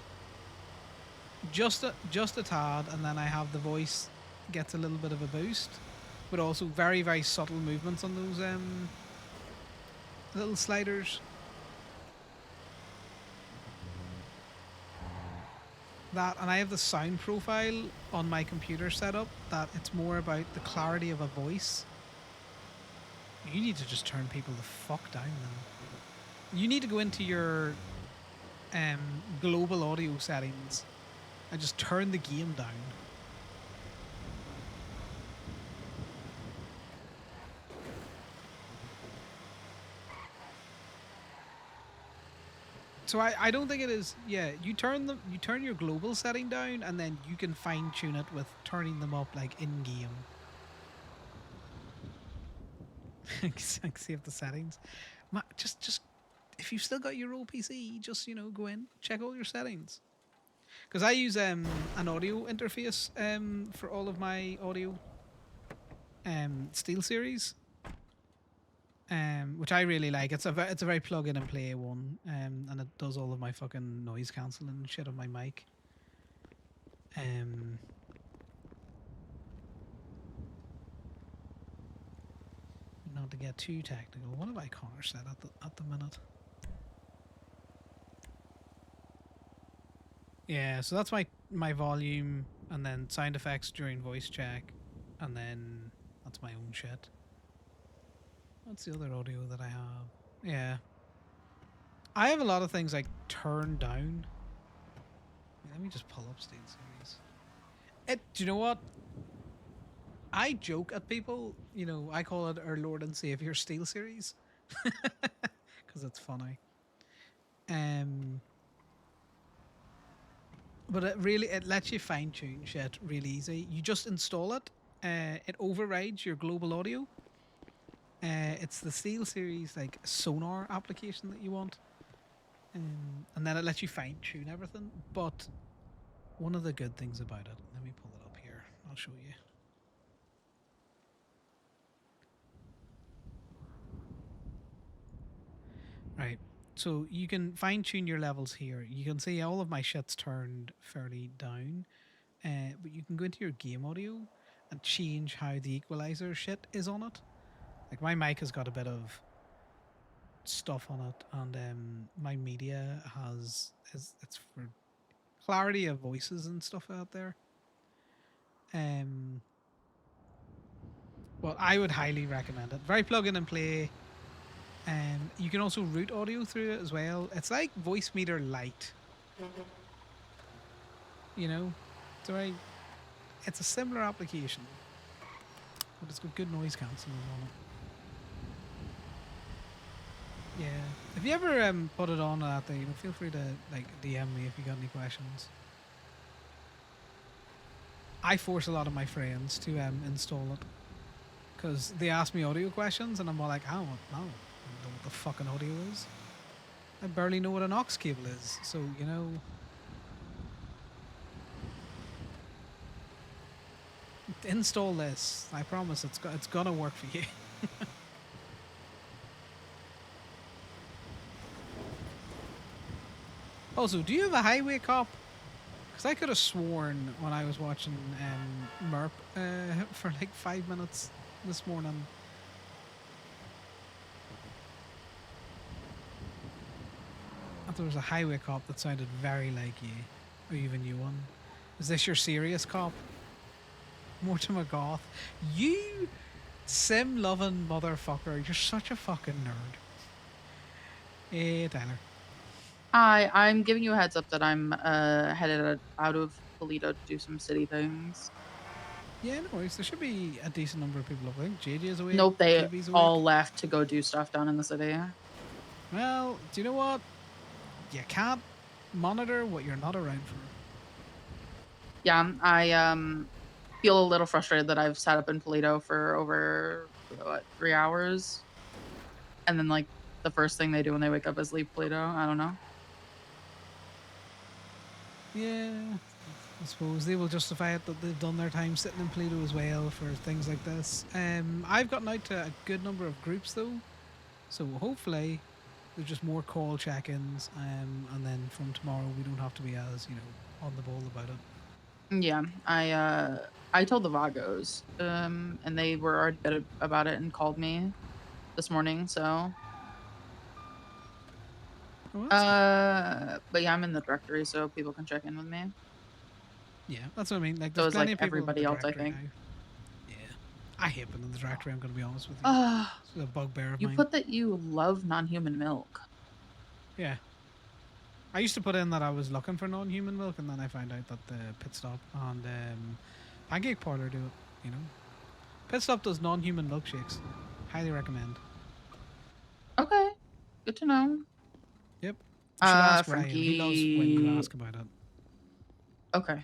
Just a tad, and then I have the voice gets a little bit of a boost, but also very, very subtle movements on those little sliders. That, and I have the sound profile on my computer set up that it's more about the clarity of a voice You need to just turn people the fuck down then. You need to go into your global audio settings and just turn the game down. So I don't think it is. Yeah, you turn your global setting down, and then you can fine tune it with turning them up like in game. Save the settings. Just if you've still got your old PC, just go in, check all your settings. Because I use an audio interface for all of my audio SteelSeries. Which I really like. It's a very plug in and play one, and it does all of my fucking noise cancelling and shit on my mic. Not to get too technical. What have I Connor said at the minute? Yeah, so that's my volume, and then sound effects during voice check, and then that's my own shit. What's the other audio that I have? Yeah. I have a lot of things like turned down. Let me just pull up SteelSeries. Do you know what? I joke at people, I call it our Lord and Savior SteelSeries. Because it's funny. But it lets you fine tune shit really easy. You just install it. It overrides your global audio. It's the SteelSeries like sonar application that you want. And then it lets you fine tune everything. But one of the good things about it, let me pull it up here. I'll show you. Right. So you can fine tune your levels here. You can see all of my shit's turned fairly down. But you can go into your game audio and change how the equalizer shit is on it. Like my mic has got a bit of stuff on it, and my media it's for clarity of voices and stuff out there. Well, I would highly recommend it. Very plug in and play. You can also route audio through it as well. It's like Voice Meter Lite. It's a similar application, but it's got good noise cancelling on it. Yeah. If you ever put it on out there, feel free to DM me if you got any questions. I force a lot of my friends to install it because they ask me audio questions, and I'm all like, I don't know what the fucking audio is. I barely know what an aux cable is, so install this. I promise it's gonna work for you. Also, do you have a highway cop? Because I could have sworn when I was watching MERP for like 5 minutes this morning. I thought there was a highway cop that sounded very like you, or even you one. Is this your serious cop? Mortimer Goth. You sim-loving motherfucker. You're such a fucking nerd. Hey, Tyler. Hi, I'm giving you a heads up that I'm headed out of Toledo to do some city things. Yeah, no worries. There should be a decent number of people up. I think JJ is away. Nope, they KB's awake. all left to go do stuff down in the city. Well, do you know what? You can't monitor what you're not around for. Yeah, I feel a little frustrated that I've sat up in Toledo for over 3 hours, and then like the first thing they do when they wake up is leave Toledo. I don't know. Yeah, I suppose they will justify it that they've done their time sitting in Toledo as well for things like this. I've gotten out to a good number of groups though, so hopefully there's just more call check-ins, and then from tomorrow we don't have to be as on the ball about it. Yeah, I told the Vagos, and they were already good about it and called me this morning. So, but yeah, I'm in the directory, so people can check in with me. Yeah, that's what I mean. Like, So there's it's plenty like of people in the everybody else, I directory think. now. Yeah, I hate being in the directory. I'm going to be honest with you. It's a bugbear of You mine. put that you love non-human milk. Yeah. I used to put in that I was looking for non-human milk, and then I found out that the Pit Stop and Pancake Parlor do it. You know, Pit Stop does non-human milkshakes. Highly recommend. Okay, good to know. Yep. You should ask Ryan. Frankie. He loves when you ask about it. Okay,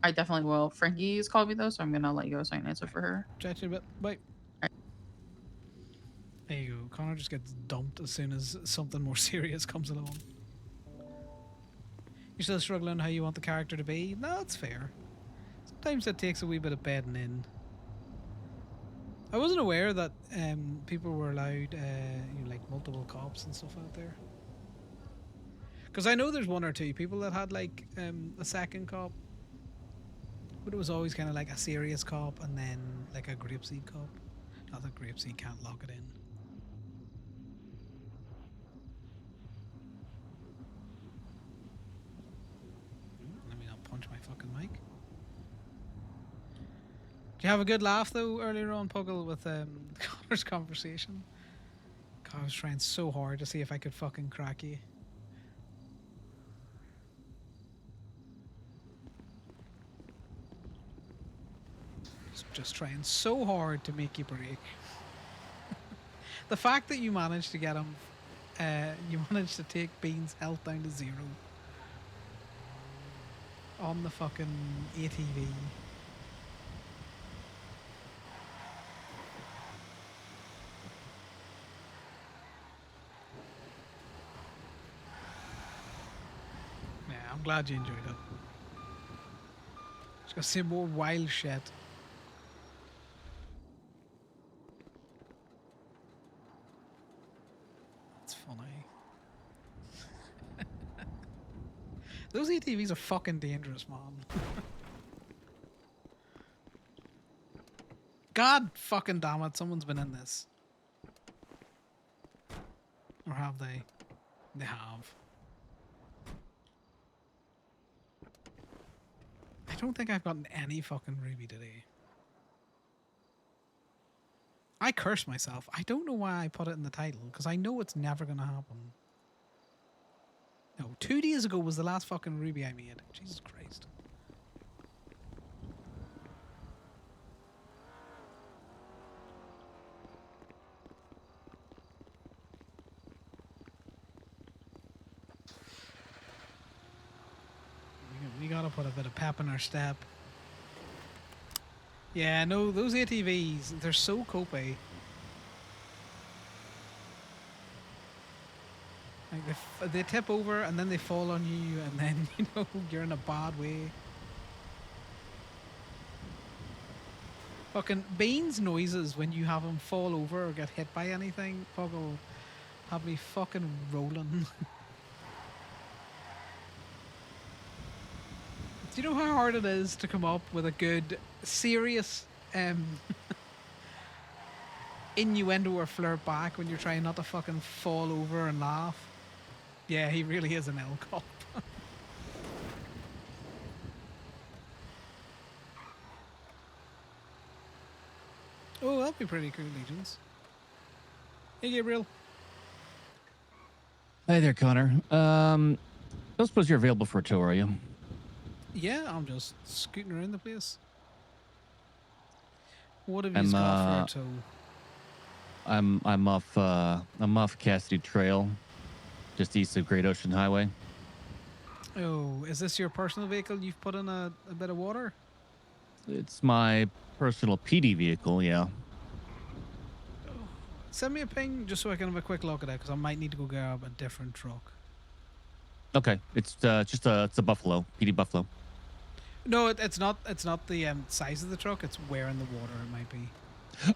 I definitely will. Frankie's called me though, so I'm gonna let you go so I can answer for her. Chat you a bit. Bye. There you go. Connor just gets dumped as soon as something more serious comes along. You're still struggling how you want the character to be? No, it's fair. Sometimes it takes a wee bit of bedding in. I wasn't aware that people were allowed, like multiple cops and stuff out there. Because I know there's one or two people that had like a second cop, but it was always kind of like a serious cop and then like a grapeseed cop. Not that grapeseed can't lock it in. Let me not punch my fucking mic. Did you have a good laugh though earlier on, Puggle, with Connor's conversation? God, I was trying so hard to see if I could fucking crack you. Just trying so hard to make you break. The fact that you managed to get him, you managed to take Bean's health down to 0 on the fucking ATV. Yeah, I'm glad you enjoyed it. Just gotta see more wild shit. That's funny. Those ATVs are fucking dangerous, man. God fucking damn it, someone's been in this. Or have they? They have. I don't think I've gotten any fucking ruby today. I curse myself. I don't know why I put it in the title, because I know it's never going to happen. No, 2 days ago was the last fucking ruby I made. Jesus Christ. We gotta put a bit of pep in our step. Yeah, no, those ATVs, they're so copy. Like they tip over and then they fall on you and then, you know, you're in a bad way. Fucking Bean's noises when you have him fall over or get hit by anything, fucking have me fucking rolling. Do you know how hard it is to come up with a good, serious innuendo or flirt back when you're trying not to fucking fall over and laugh? Yeah, he really is an L cop. Oh, that'd be pretty cool, Legions. Hey, Gabriel. Hi there, Connor. Don't suppose you're available for a tour, are you? Yeah, I'm just scooting around the place. What have you got for a tow? I'm off Cassidy Trail, just east of Great Ocean Highway. Oh, is this your personal vehicle? You've put in a bit of water? It's my personal PD vehicle, yeah. Send me a ping just so I can have a quick look at it, because I might need to go grab a different truck. Okay, it's it's a Buffalo, PD Buffalo. No, it's not. It's not the size of the truck. It's where in the water it might be.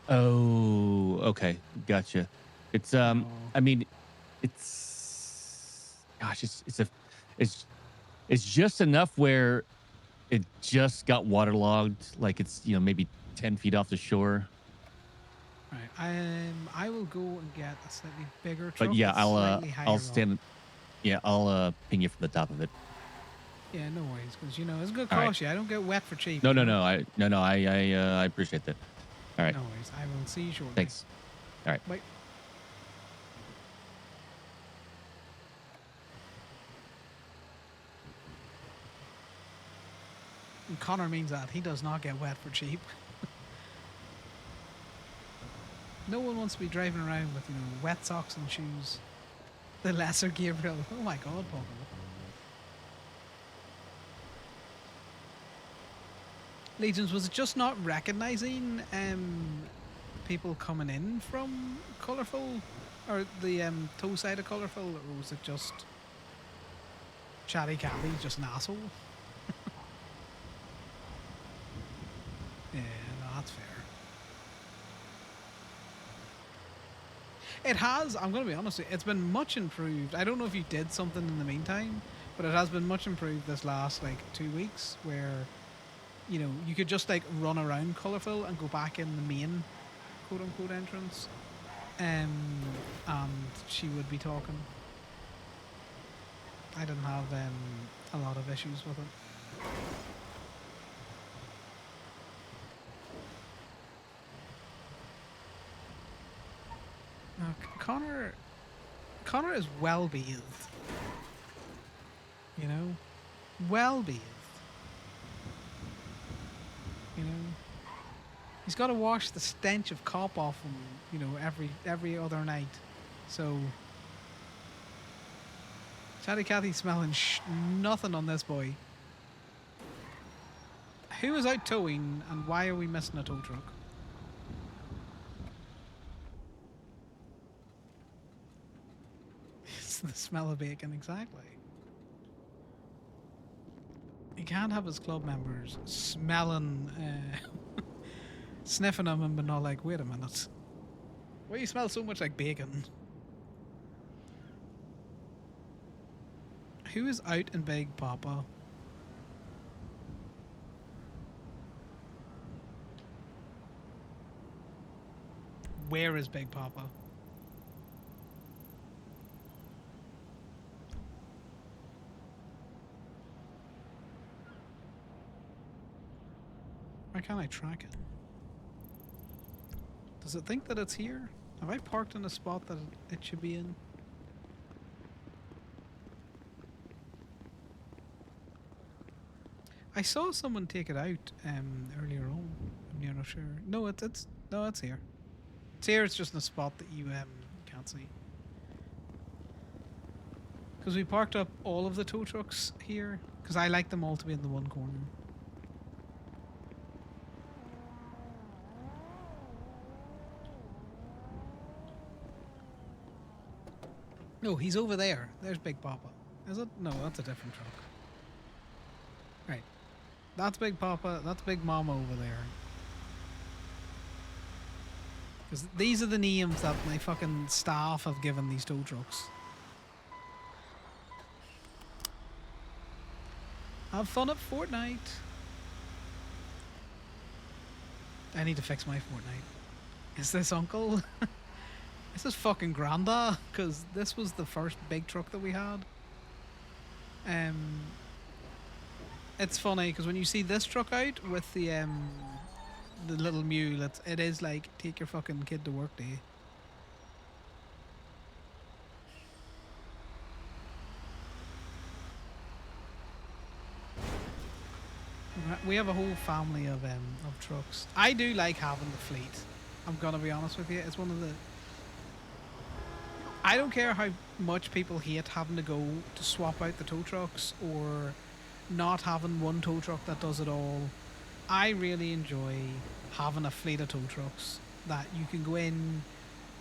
Oh, okay, gotcha. It's I mean, it's gosh, it's just enough where it just got waterlogged, like it's maybe 10 feet off the shore. Right. I will go and get a slightly bigger truck. But yeah, I'll stand. Yeah, I'll ping you from the top of it. Yeah, no worries, because it's gonna cost you. I don't get wet for cheap. No, I appreciate that. All right. No worries. I will see you shortly. Thanks. All right. Bye. And Connor means that he does not get wet for cheap. No one wants to be driving around with, wet socks and shoes. The lesser Gabriel. Oh my god, Paul. Legions, was it just not recognizing people coming in from Colourful? Or the toe side of Colourful? Or was it just Chatty Cathy, just an asshole? Yeah, no, that's fair. It has, I'm going to be honest with you, it's been much improved. I don't know if you did something in the meantime, but it has been much improved this last, 2 weeks, where, you could just, run around Colourful and go back in the main, quote-unquote, entrance, and she would be talking. I didn't have a lot of issues with it. Connor is well bathed. Well bathed. He's got to wash the stench of cop off him, every other night. So, Chatty Cathy's smelling nothing on this boy. Who is out towing, and why are we missing a tow truck? It's the smell of bacon, exactly. He can't have his club members smelling, sniffing him and not like, wait a minute. Why you smell so much like bacon? Who is out in Big Papa? Where is Big Papa? Why can't I track it? Does it think that it's here? Have I parked in a spot that it should be in? I saw someone take it out earlier on. I'm not sure. No, it's here. It's here. It's just in a spot that you can't see. Because we parked up all of the tow trucks here. Because I like them all to be in the one corner. No, he's over there. There's Big Papa. Is it? No, that's a different truck. Right. That's Big Papa. That's Big Mama over there. Because these are the names that my fucking staff have given these tow trucks. Have fun at Fortnite. I need to fix my Fortnite. Is this Uncle? This is fucking Granda, because this was the first big truck that we had. It's funny, because when you see this truck out with the little mule, it is like, take your fucking kid to work day. We have a whole family of trucks. I do like having the fleet. I'm gonna be honest with you. It's one of the... I don't care how much people hate having to go to swap out the tow trucks or not having one tow truck that does it all. I really enjoy having a fleet of tow trucks that you can go in.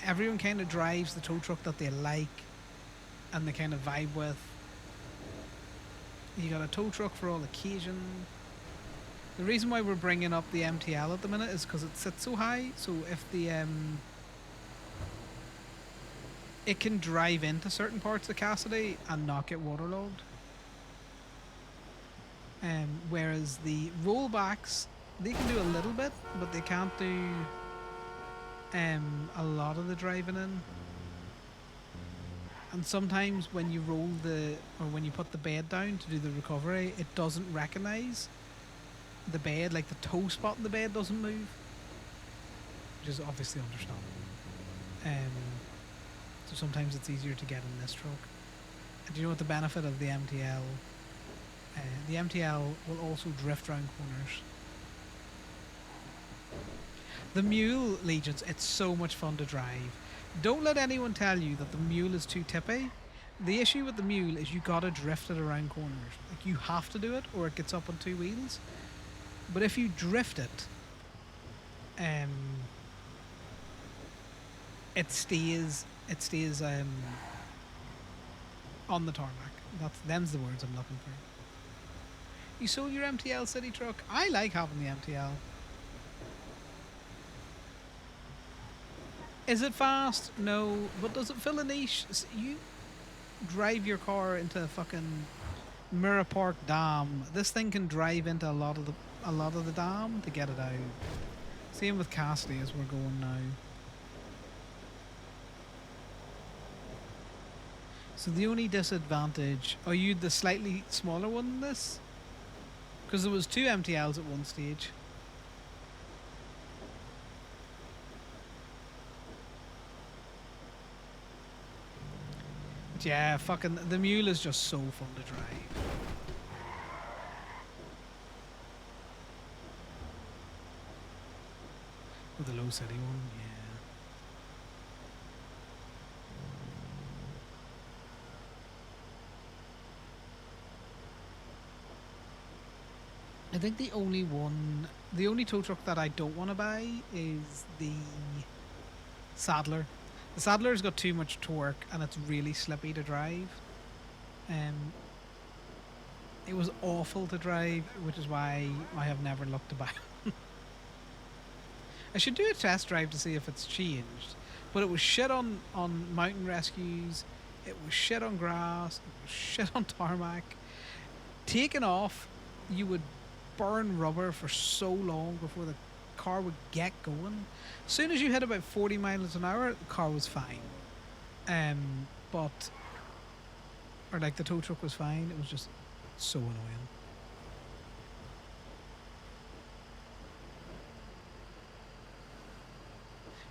Everyone kind of drives the tow truck that they like and they kind of vibe with. You got a tow truck for all occasion. The reason why we're bringing up the MTL at the minute is because it sits so high. So if the it can drive into certain parts of Cassidy and not get waterlogged. Whereas the rollbacks, they can do a little bit, but they can't do a lot of the driving in. And sometimes when you roll when you put the bed down to do the recovery, it doesn't recognize the bed, like the toe spot in the bed doesn't move. which is obviously understandable. So sometimes it's easier to get in this truck. And do you know what the benefit of the MTL? The MTL will also drift around corners. The Mule, Legions, it's so much fun to drive. Don't let anyone tell you that the Mule is too tippy. The issue with the Mule is you gotta drift it around corners. Like, you have to do it or it gets up on two wheels. But if you drift it, it stays on the tarmac. Them's the words I'm looking for. You sold your MTL city truck? I like having the MTL. Is it fast? No. But does it fill a niche? You drive your car into a fucking Mirror Park Dam. This thing can drive into a lot of the dam to get it out. Same with Cassidy as we're going now. So the only disadvantage... Are you the slightly smaller one than this? Because there was 2 MTLs at one stage. But yeah, fucking... The Mule is just so fun to drive. With the low city one, yeah. I think the only tow truck that I don't want to buy is the Saddler. The Saddler's got too much torque and it's really slippy to drive. It was awful to drive, which is why I have never looked to buy one. I should do a test drive to see if it's changed. But it was shit on mountain rescues, it was shit on grass, it was shit on tarmac. Taking off, you would burn rubber for so long before the car would get going. As soon as you hit about 40 miles an hour, the car was fine. Or like the tow truck was fine. It was just so annoying.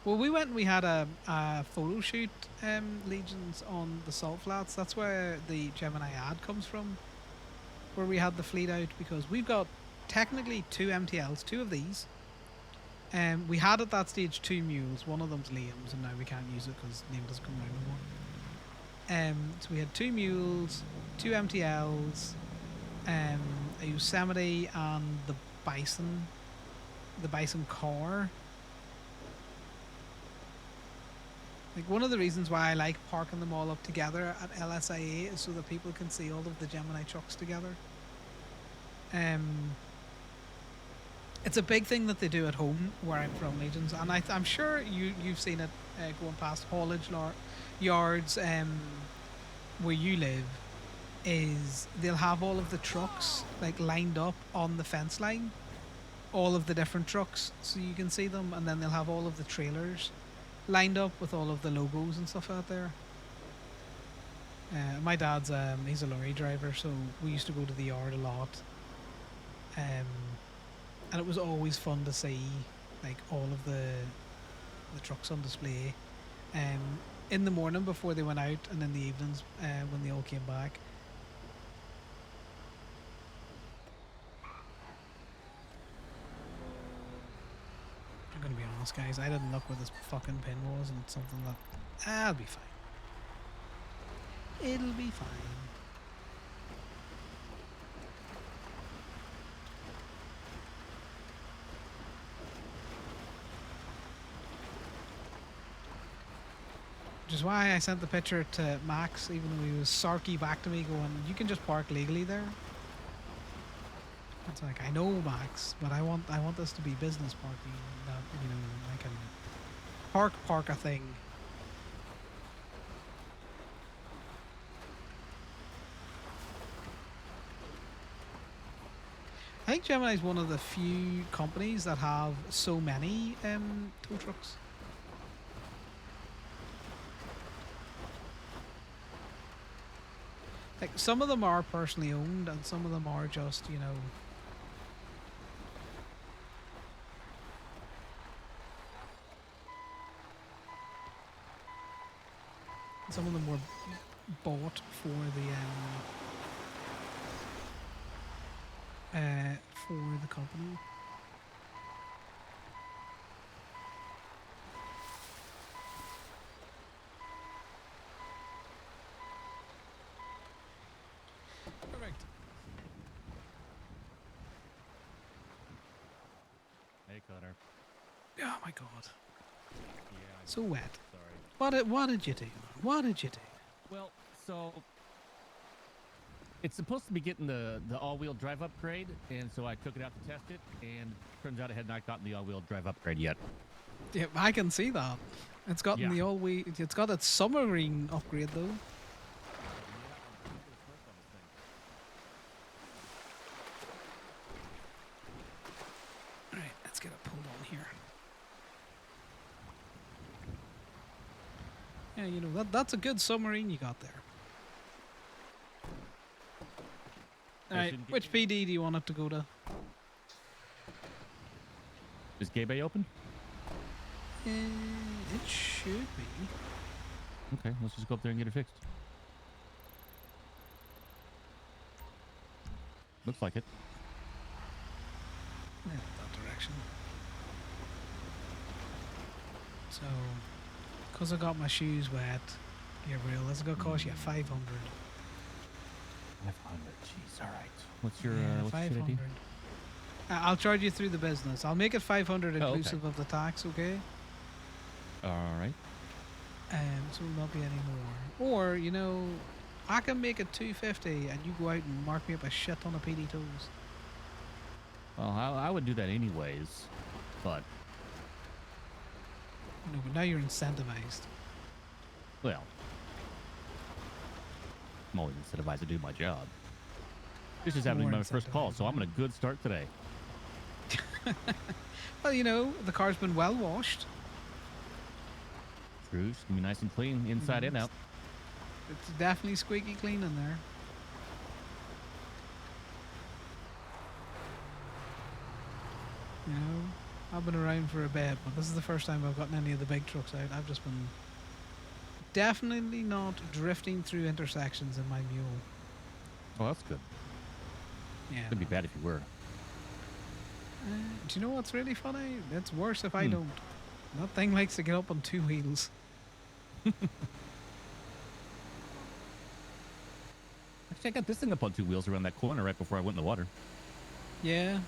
Well, we went and we had a photo shoot, Legions, on the Salt Flats. That's where the Gemini ad comes from, where we had the fleet out, because we've got technically 2 MTLs, 2 of these. We had at that stage 2 mules. One of them's Liam's, and now we can't use it because Liam doesn't come around anymore. So we had 2 mules, 2 MTLs, a Yosemite, and the Bison car. Like, one of the reasons why I like parking them all up together at LSIA is so that people can see all of the Gemini trucks together. It's a big thing that they do at home where I'm from, Legions, and I'm sure you've seen it going past haulage yards where you live. Is they'll have all of the trucks like lined up on the fence line, all of the different trucks, so you can see them, and then they'll have all of the trailers lined up with all of the logos and stuff out there. My dad's he's a lorry driver, so we used to go to the yard a lot. And it was always fun to see like all of the trucks on display in the morning before they went out, and in the evenings when they all came back. I'm gonna be honest, guys, I didn't look where this fucking pin was, and it's something that I'll be fine. It'll be fine. Which is why I sent the picture to Max, even though he was sarky back to me going, you can just park legally there. It's like, I know, Max, but I want this to be business parking, that, you know, I can park a thing. I think Gemini is one of the few companies that have so many tow trucks. Like, some of them are personally owned, and some of them are just, you know... Some of them were bought for the company. Perfect. Hey, Connor. Oh my god. Yeah. So wet. Sorry. What did you do? What did you do? Well, so it's supposed to be getting the all-wheel drive upgrade, and so I took it out to test it, and turns out it had not gotten the all-wheel drive upgrade yet. Yeah, I can see that. It's gotten the all-way. It's got its submarine upgrade though. All right, let's get it pulled on here. Yeah, you know that's a good submarine you got there. All right, which PD do you want it to go to? Is Gay Bay open? It should be. Okay, let's just go up there and get it fixed. Looks like it. Yeah, that direction. So, because I got my shoes wet, Gabriel, this is going to cost you 500. 500, jeez, all right. What's your, Yeah, what's 500. your I'll charge you through the business. I'll make it 500 okay. inclusive of the tax, okay? All right. So it will not be any more. Or, you know, I can make it 250 and you go out and mark me up a shit ton of PD tolls. Well, I would do that anyways, but... No, but now you're incentivized. Well, I'm always incentivized to do my job. This is happening my first call, so I'm in a good start today. Well, you know, the car's been well washed. True, it's gonna be nice and clean inside and out. It's definitely squeaky clean in there. You know, I've been around for a bit, but this is the first time I've gotten any of the big trucks out. I've just been definitely not drifting through intersections in my mule. Oh, that's good. Yeah. It'd be bad if you were. Do you know what's really funny? It's worse if I don't. That thing likes to get up on two wheels. Actually, I got this thing up on two wheels around that corner right before I went in the water. Yeah.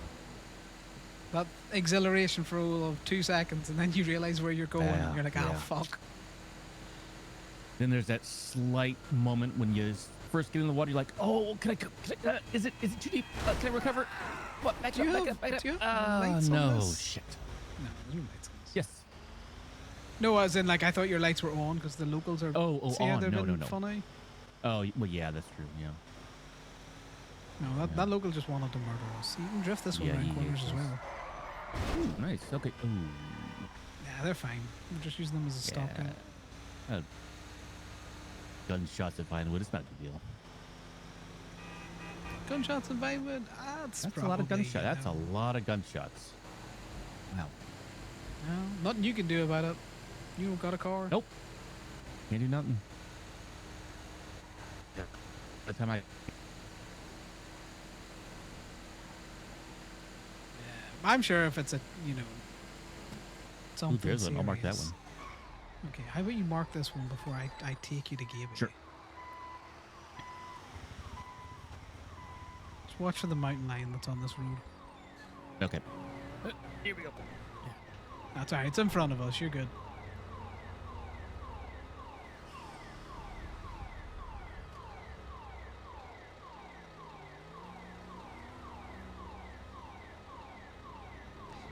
That exhilaration for all of 2 seconds, and then you realize where you're going, and you're like, oh, fuck. Then there's that slight moment when you first get in the water, you're like, oh, is it too deep? Can I recover? What? Back up. No, shit. No, there's no lights on. Yes. No, as in, like, I thought your lights were on because the locals are. Oh, see how on. they're No. been funny? Oh, well, yeah, that's true, yeah. No, that local just wanted to murder us. You can drift this one around corners as well. Ooh, nice. Okay. Ooh. Yeah, they're fine. We're just using them as a stopgap. Gunshots at Vinewood, it's not a big deal. Gunshots in Vinewood? That's a lot of gunshots. That's a lot of gunshots. Wow. No, nothing you can do about it. You don't got a car. Nope. Can't do nothing. Yeah. By the time I... I'm sure if it's a, you know, something there's one. serious. I'll mark that one. Okay, how about you mark this one before I take you to Gaby? Sure. Just watch for the mountain lion that's on this road. Okay. Here we go. Yeah. That's alright, it's in front of us, you're good.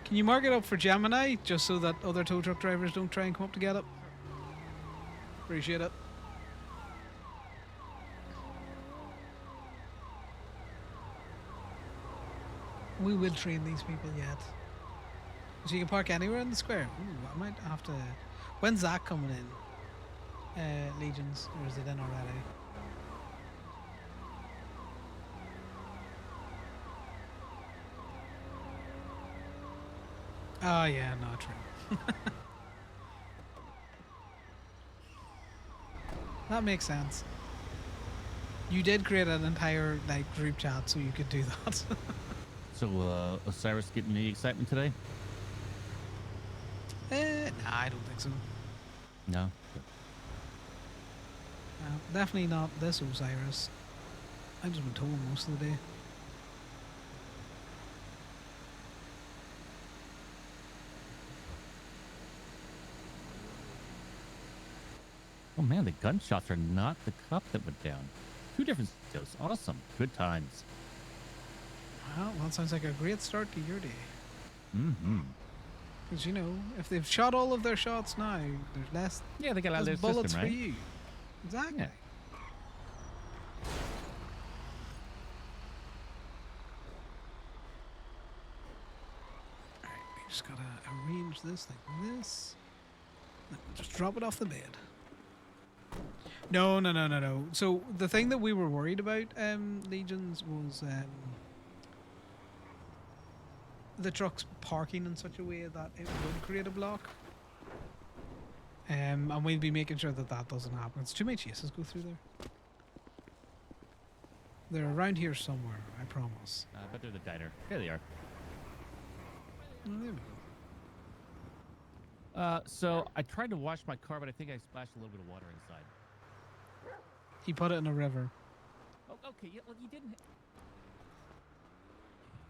Can you mark it up for Gemini, just so that other tow truck drivers don't try and come up to get it? Appreciate it. We will train these people yet. So you can park anywhere in the square. Ooh, I might have to... When's that coming in? Legions, or is it in already? Oh yeah, no, true. That makes sense. You did create an entire like group chat so you could do that. So, Osiris getting any excitement today? Nah, I don't think so. No. Definitely not this Osiris. I've just been told most of the day. Oh man, the gunshots are not the cop that went down. 2 different details. Awesome. Good times. Well, that sounds like a great start to your day. Mm-hmm. Because, you know, if they've shot all of their shots now, there's less, Yeah, they got out of less their bullets system, for right? you. Exactly. Yeah. Alright, we just gotta arrange this like this. Then we'll just drop it off the bed. No. So the thing that we were worried about, Legions, was the trucks parking in such a way that it would create a block. And we'll be making sure that that doesn't happen. It's too many chases go through there. They're around here somewhere, I promise. But they're the diner. There they are. Oh, there we go. So I tried to wash my car, but I think I splashed a little bit of water inside. He put it in a river. Oh, okay. Yeah, well, you didn't.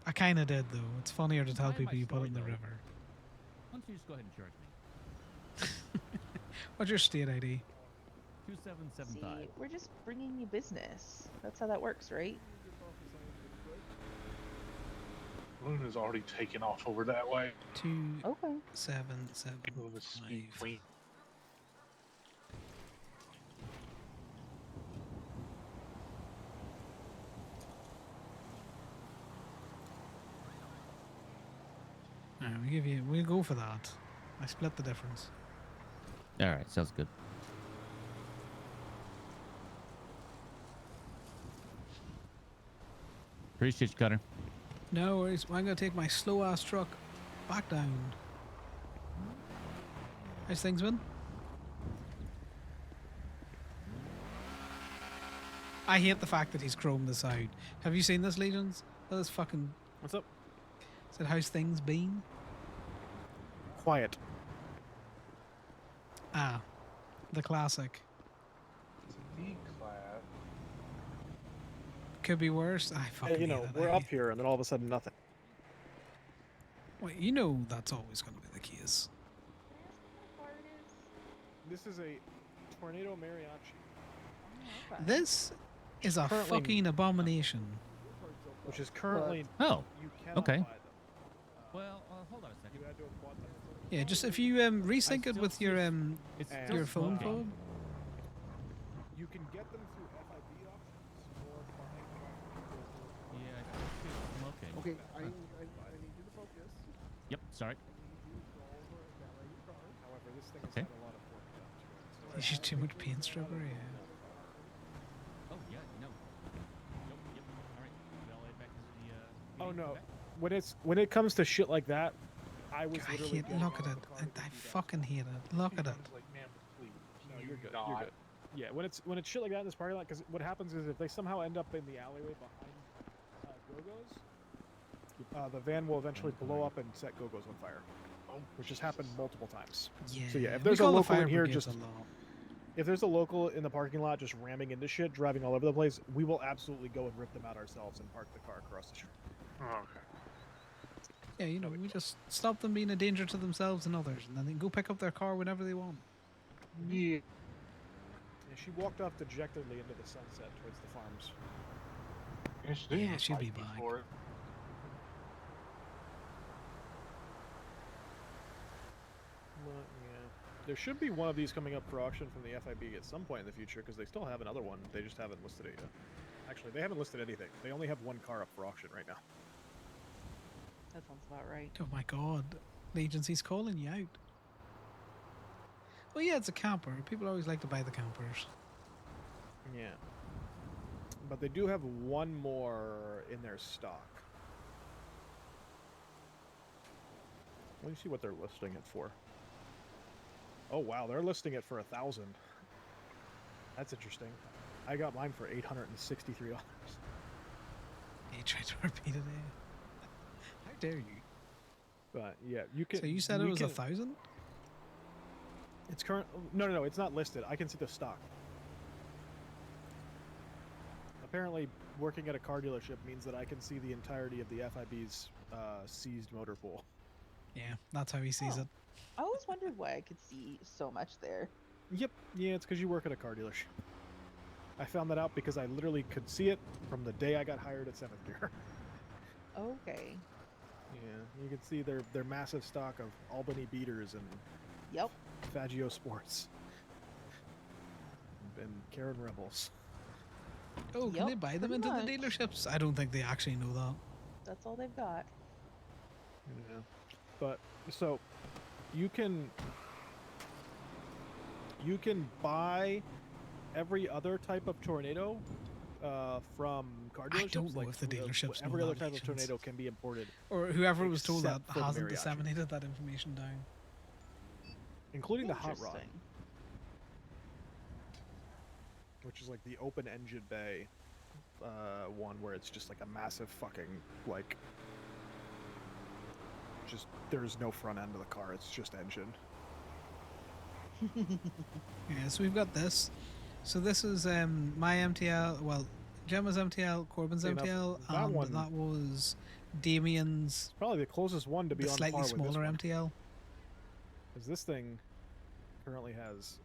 I kind of did, though. It's funnier to tell Behind my people you put it story, in the though. river. Why don't you just go ahead and charge me? What's your state ID? 2775. See, we're just bringing you business. That's how that works, right? Luna's already taken off over that way. 2775. Luna's speed queen. Alright, we'll go for that. I split the difference. All right, sounds good. Appreciate you, Cutter. No worries. I'm gonna take my slow ass truck back down. How's things been? I hate the fact that he's chromed this out. Have you seen this, Legions? That is fucking. What's up? Said how's things been? Quiet. Ah, the classic. Could be worse. I fucking. You know, hate it. we're up here, and then all of a sudden, nothing. Wait, you know that's always going to be the case. This is a tornado mariachi. This is a Currently- fucking abomination. Which is currently. Oh, You cannot okay. buy them. Well, hold on a second. You had to have bought them. Yeah, just if you resync it with your It's your still phone smoking. fob. You can get them through FIB auctions or buying them. Yeah, I still see it smoking. Okay, I need you to focus. Yep, sorry. However, this thing has Okay. had a lot of work done to it. So It's just too much paint stripper, yeah. Oh, yeah, no. Yep. All right. Well, back to the, Oh meeting. no! Okay. When it comes to shit like that, I was I literally. hate. Look at it. I fucking hate it. Look at it. No, you're good. You're good. Yeah, when it's shit like that in this parking lot, because what happens is if they somehow end up in the alleyway behind Go-Go's, the van will eventually blow up and set Go-Go's on fire, which has happened multiple times. So yeah, if we there's a call the local fire in here, brigades just a lot. if there's a local in the parking lot just ramming into shit, driving all over the place, we will absolutely go and rip them out ourselves and park the car across the street. Oh, okay. Yeah, you know, we just stop them being a danger to themselves and others, and then they can go pick up their car whenever they want. Yeah. Yeah, she walked off dejectedly into the sunset towards the farms. Yeah, she'll be back. But, yeah. There should be one of these coming up for auction from the FIB at some point in the future because they still have another one. They just haven't listed it yet. Actually, they haven't listed anything. They only have one car up for auction right now. That sounds about right. Oh my god, the agency's calling you out. Well, yeah, it's a camper. People always like to buy the campers. Yeah. But they do have one more in their stock. Let me see what they're listing it for. Oh wow, they're listing it for 1,000. That's interesting. I got mine for $863. You tried to repeat it. How dare you? But yeah, you can. So you said it was 1,000? It's current. No, it's not listed. I can see the stock. Apparently, working at a car dealership means that I can see the entirety of the FIB's seized motor pool. Yeah, that's how he sees it. I always wondered why I could see so much there. Yep. Yeah, it's because you work at a car dealership. I found that out because I literally could see it from the day I got hired at 7th Gear. Okay. Yeah, you can see their massive stock of Albany beaters and Yep. Faggio Sports and Karen Rebels. Oh, can they buy them into the dealerships? I don't think they actually know that. That's all they've got. Yeah. But so you can buy every other type of tornado from car dealerships. I don't know if the dealerships know every other that, type of Legends. tornado can be imported. Or whoever was told that except for the hasn't mariachi, disseminated that information down. including the hot rod, Interesting. which is like the open engine bay one where it's just like a massive fucking like just there's no front end of the car, it's just engine. Yeah, so we've got this. So this is my MTL, well, Gemma's MTL, Corbin's See, now, MTL, that and one- that was Damien's, Probably the closest one to be the on slightly par with this smaller one. MTL. Because this thing currently has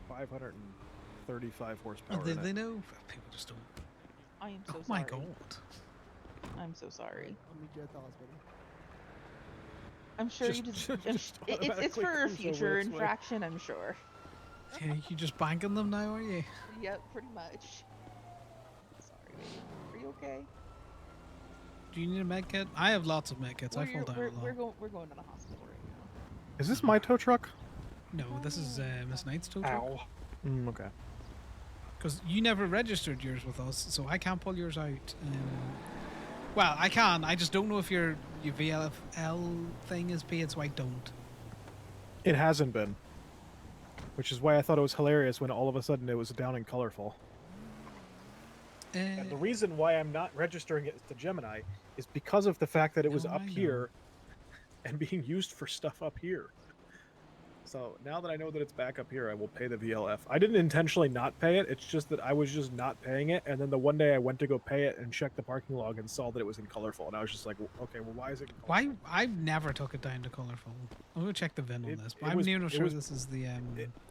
535 horsepower. They, in it. they know, people just don't. I am so Oh sorry. my god. I'm so sorry. Let me get the hospital. I'm sure you Just- just. just it's automatically for a comes over future its way. infraction, I'm sure. Yeah, you just banking them now, are you? Yep, pretty much. Sorry. Are you okay? Do you need a med kit? I have lots of med kits. I fall down a lot. We're going to the hospital right now. Is this my tow truck? No, this is Miss Knight's tow truck. Ow. Okay. Because you never registered yours with us, so I can't pull yours out. Well, I can. I just don't know if your VLFL thing is paid, so I don't. It hasn't been. Which is why I thought it was hilarious when all of a sudden it was down and colorful. And the reason why I'm not registering it to Gemini is because of the fact that it was No, up I know. here and being used for stuff up here. So now that I know that it's back up here, I will pay the VLF. I didn't intentionally not pay it. It's just that I was just not paying it. And then the one day I went to go pay it and check the parking log and saw that it was in colorful. And I was just like, okay, well, why is it in colorful? Why? I've never took it down to colorful. I'm gonna check the VIN on this, but it I'm was- nearly it sure was- this is the.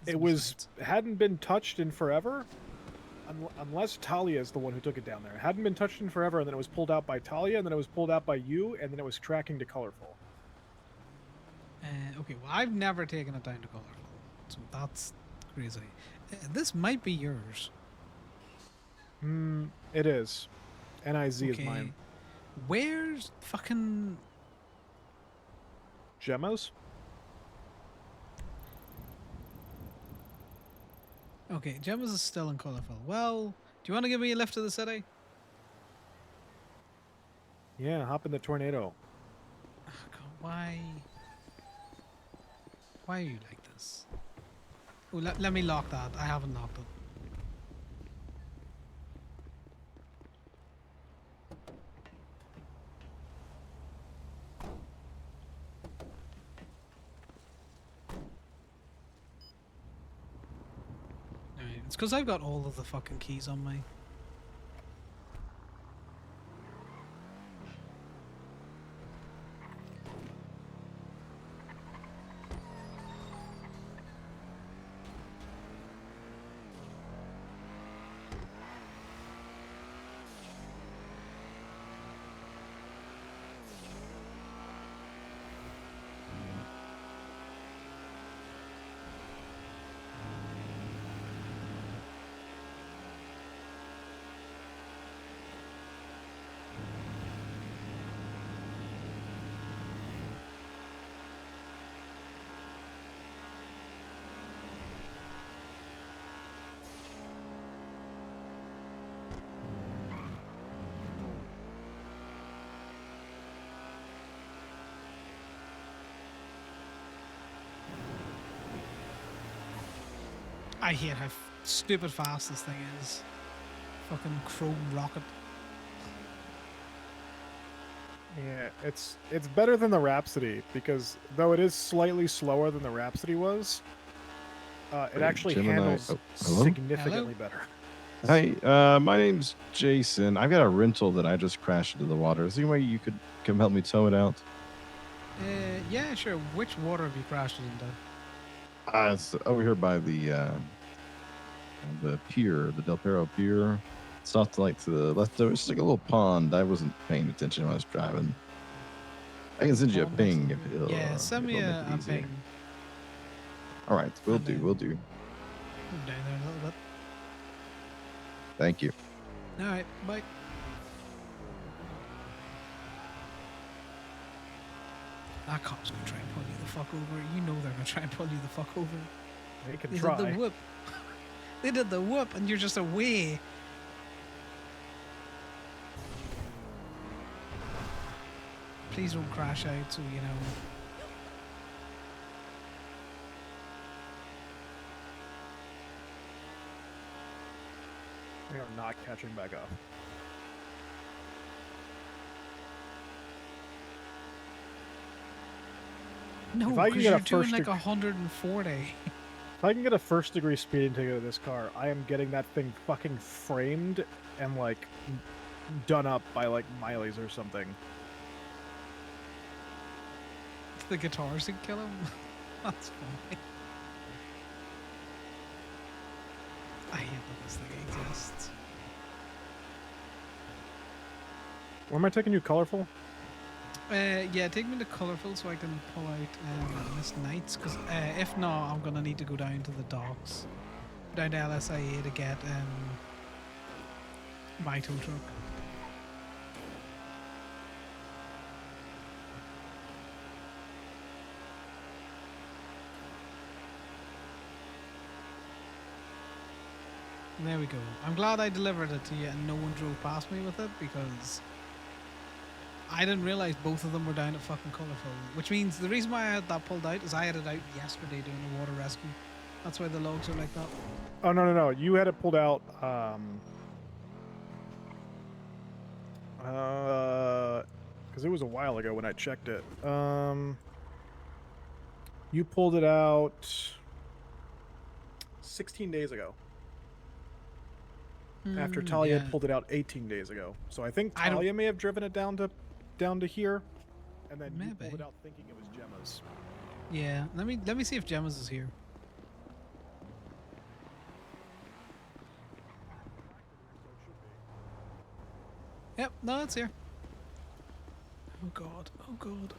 It was hadn't been touched in forever, unless Talia is the one who took it down there. It hadn't been touched in forever, and then it was pulled out by Talia, and then it was pulled out by you, and then it was tracking to colorful. Okay, well, I've never taken it down to colorful, so that's crazy. This might be yours. It is. NIZ is Okay. mine. Where's fucking? Gemma's? Okay, Gemma's is still in colorful. Well, do you want to give me a lift to the city? Yeah, hop in the tornado. Oh, God, why? Why are you like this? Oh, let me lock that. I haven't locked it. Alright, it's because I've got all of the fucking keys on me. I hate how stupid fast this thing is. Fucking chrome rocket. Yeah, it's better than the Rhapsody because though it is slightly slower than the Rhapsody was, it Wait, actually Gemini- handles oh, hello? significantly better. Hi, my name's Jason. I've got a rental that I just crashed into the water. Is there any way you could come help me tow it out? Yeah, sure. Which water have you crashed it into? It's over here by the pier, the Del Perro Pier. It's off to the left. There was like a little pond. I wasn't paying attention when I was driving. I can send you a Pond ping if it'll, Yeah, send if me it'll a make it easier. ping. All right, we'll do. We'll do. Move down there a little bit. Thank you. All right, bye. That cop's gonna try and pull you the fuck over. You know they're gonna try and pull you the fuck over. They can They try. did the whoop. They did the whoop, and you're just away. Please don't crash out, so you know. They are not catching back up. No, If I can because get a you're doing first like deg- 140. If I can get a first-degree speeding ticket of this car, I am getting that thing fucking framed and like done up by like Miley's or something. The guitars that kill him. That's funny. I hate that this thing exists. Where am I taking you, Colorful? Yeah, take me to Colourful so I can pull out Miss Knights, because if not, I'm gonna need to go down to the docks, down to LSIA to get my tow truck. There we go. I'm glad I delivered it to you and no one drove past me with it, because I didn't realize both of them were down at fucking Colourful. Which means the reason why I had that pulled out is I had it out yesterday doing a water rescue. That's why the logs are like that. Oh no! You had it pulled out. Because it was a while ago when I checked it. You pulled it out 16 days ago. After Talia yeah. had pulled it out 18 days ago. So I think I don't- Talia may have driven it down to here, and then you Maybe. pulled it out thinking it was Gemma's. Yeah, let me see if Gemma's is here. Yep, no, it's here. Oh god, oh god.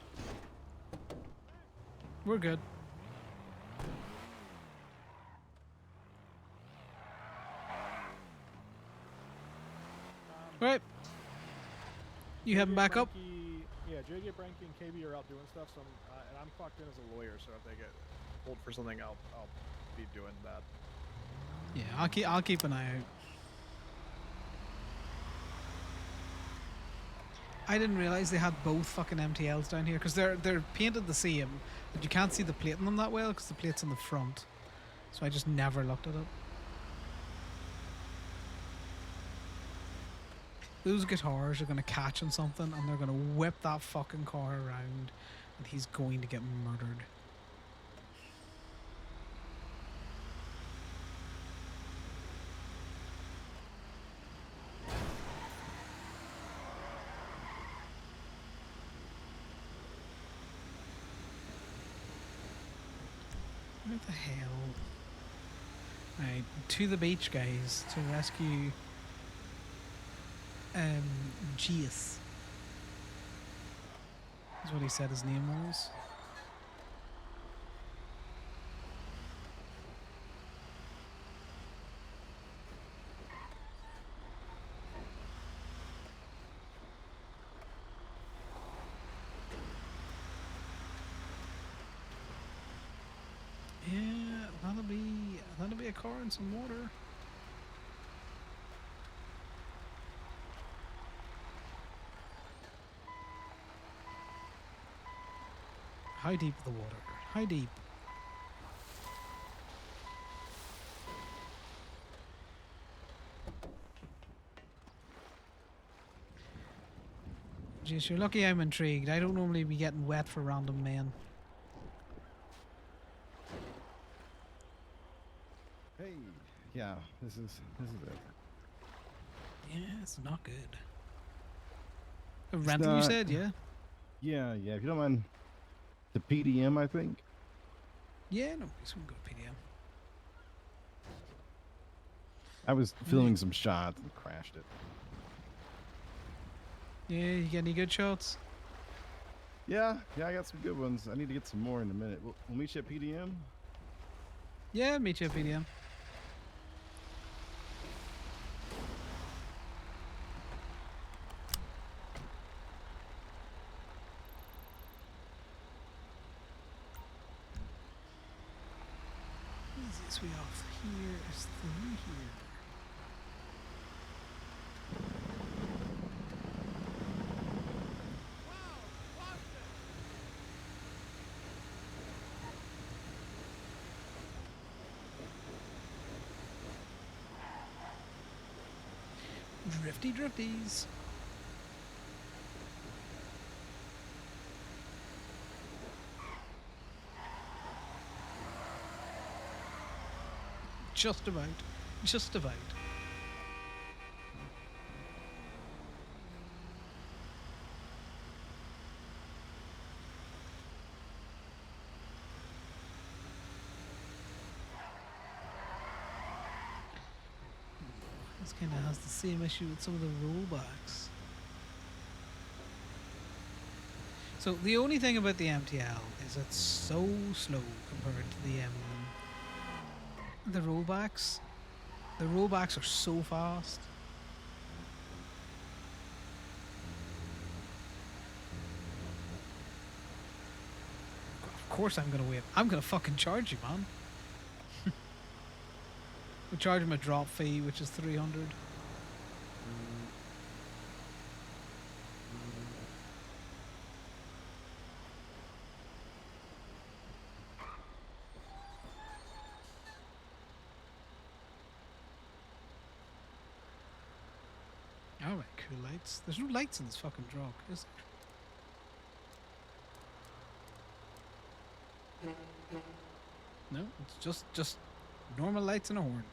We're good. Right. You heading back up? Yeah, JJ Branky and KB are out doing stuff, so and I'm clocked in as a lawyer, so if they get pulled for something, I'll be doing that. Yeah, I'll keep an eye out. I didn't realize they had both fucking MTLs down here, because they're painted the same, but you can't see the plate in them that well because the plate's in the front. So I just never looked at it. Those guitars are gonna catch on something and they're gonna whip that fucking car around, and he's going to get murdered. What the hell? Right, to the beach, guys, to rescue Gius. That's what he said his name was. Yeah, that'll be a car and some water. How deep the water? How deep? Yes, you're lucky I'm intrigued. I don't normally be getting wet for random men. Hey, yeah, this is it. Yeah, it's not good. Rental, you said, yeah? Yeah, if you don't mind, the PDM, I think. Yeah, no, we can go to PDM. I was filming some shots and crashed it. Yeah, you get any good shots? Yeah, I got some good ones. I need to get some more in a minute. We'll meet you at PDM. Yeah, meet you at PDM. This way off here is through here. Drifty drifties. Just about. Just about. This kind of has the same issue with some of the rollbacks. So the only thing about the MTL is it's so slow compared to the rollbacks. The rollbacks are so fast. Of course I'm gonna wait. I'm gonna fucking charge you, man. We charge him a drop fee, which is 300. Alright, cool lights. There's no lights in this fucking drop, is there? No, it's just normal lights and a horn.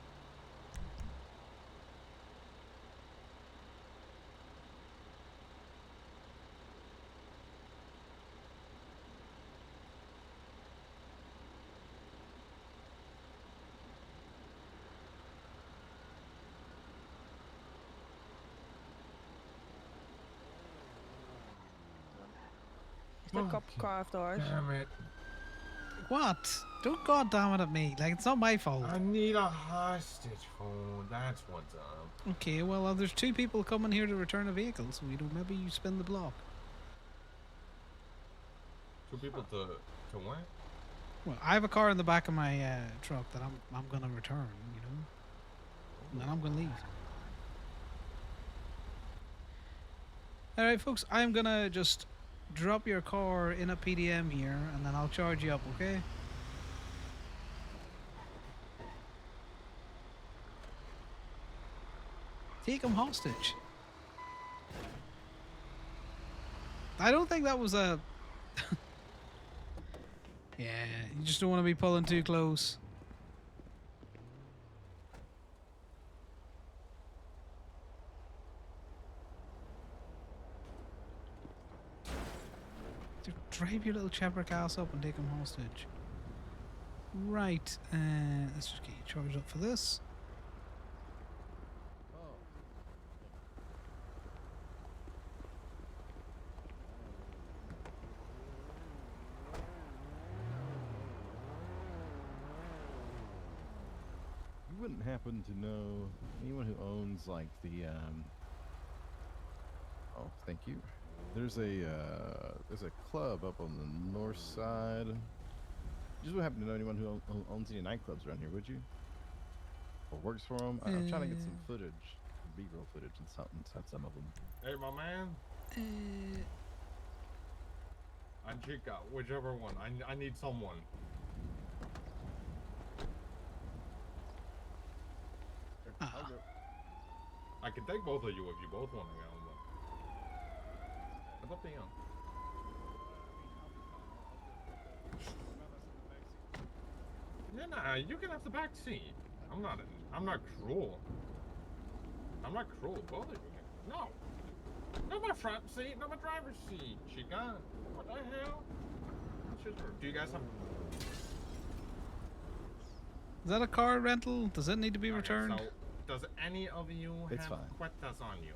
The cup car afterwards. Damn it. What? Don't goddamn it at me. Like, it's not my fault. I need a hostage phone. That's what's up. Okay, well, there's two people coming here to return a vehicle, so maybe you spin the block. Two people to what? Well, I have a car in the back of my truck that I'm gonna return, you know, and then I'm gonna leave. All right, folks, I'm gonna just drop your car in a PDM here, and then I'll charge you up, okay? Take him hostage. I don't think that was a... Yeah, you just don't want to be pulling too close. Drive your little Chebrock ass up and take him hostage. Right, let's just get you charged up for this. You wouldn't happen to know anyone who owns like the oh, thank you. There's a club up on the north side. You just wouldn't happen to know anyone who owns any nightclubs around here, would you? Or works for them? I'm trying to get some footage, B-roll footage and something. Some of them. Hey, my man. And Chica, whichever one. I need someone. I can take both of you if you both want to go. It's up to you. Yeah, nah, you can have the back seat. I'm not cruel. I'm not cruel. Both of you. No. Not my front seat, not my driver's seat. Chica. What the hell? That's just rude. Do you guys have... Is that a car rental? Does it need to be returned? So, does any of you It's have fine. cuetas on you?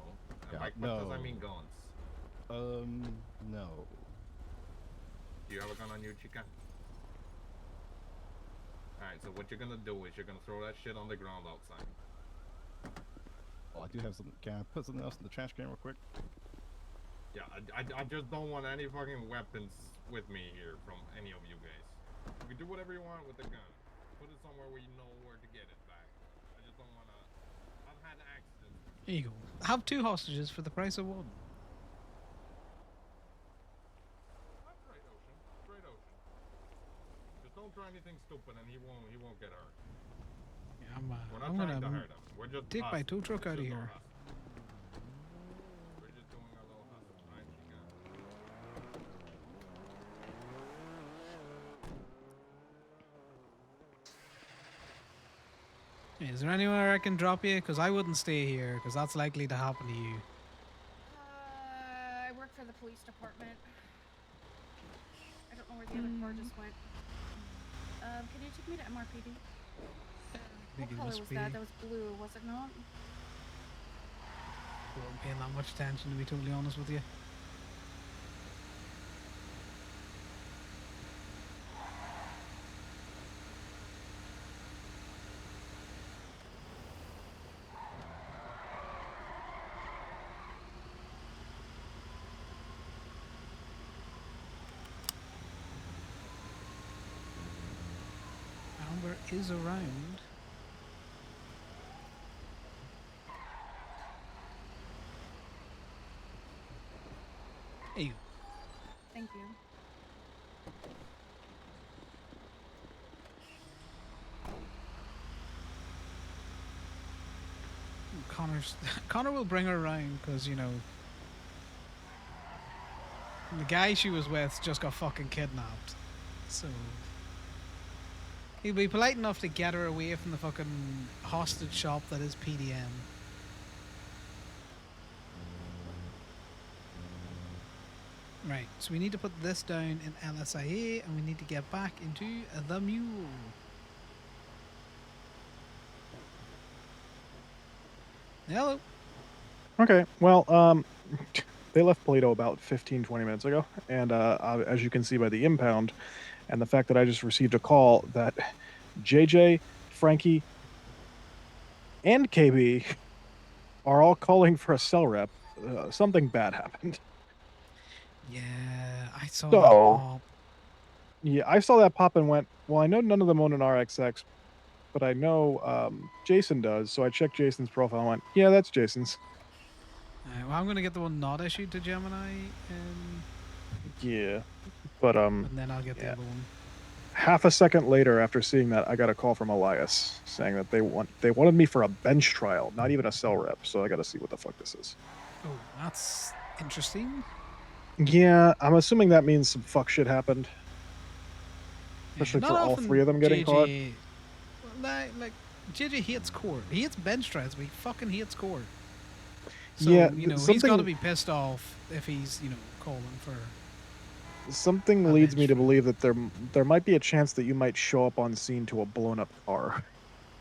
And Yeah, by cuetas, I mean guns. No. Do you have a gun on you, Chica? Alright, so what you're gonna do is you're gonna throw that shit on the ground outside. Oh, I do have something. Can I put something else in the trash can real quick? Yeah, I just don't want any fucking weapons with me here from any of you guys. You can do whatever you want with the gun. Put it somewhere where you know where to get it back. I just don't wanna... I've had accidents. Here you go. Have 2 hostages for the price of 1. Straight ocean. Straight ocean. Just don't try anything stupid and he won't get hurt. Yeah, We're not I'm trying to gonna hurt him. We're just take my tow hustling. truck out of It's just here. our hustle. We're just doing our little hustle, right, Chica? Is there anywhere I can drop you? Because I wouldn't stay here, because that's likely to happen to you. I work for the police department. I don't know where the other car just went. Can you take me to MRPD? What Think it color must was be. that? That was blue, was it not? I wasn't paying that much attention, to be totally honest with you. Amber is around. Hey, you. Thank you. Connor will bring her around because, you know, the guy she was with just got fucking kidnapped. So he'll be polite enough to get her away from the fucking hostage shop that is PDM. Right, so we need to put this down in LSIA and we need to get back into the mule. Hello. Okay, well, they left Polito about 15, 20 minutes ago, and as you can see by the impound, and the fact that I just received a call that JJ, Frankie, and KB are all calling for a cell rep, something bad happened. Yeah, I saw So, that pop. Yeah, I saw that pop and went, well, I know none of them own an RXX, but I know Jason does, so I checked Jason's profile and went, yeah, that's Jason's. Well, I'm gonna get the one not issued to Gemini, and Yeah, but and then I'll get the yeah. other one. Half a second later, after seeing that, I got a call from Elias saying that they wanted me for a bench trial, not even a cell rep. So I got to see what the fuck this is. Oh, that's interesting. Yeah, I'm assuming that means some fuck shit happened, especially Not for all often 3 of them getting caught. Like JJ hates court. He hates bench trials, but he fucking hates court. So, Yeah, you know, he's something- got to be pissed off if he's, you know, calling for. Something leads me to believe that there might be a chance that you might show up on scene to a blown up car.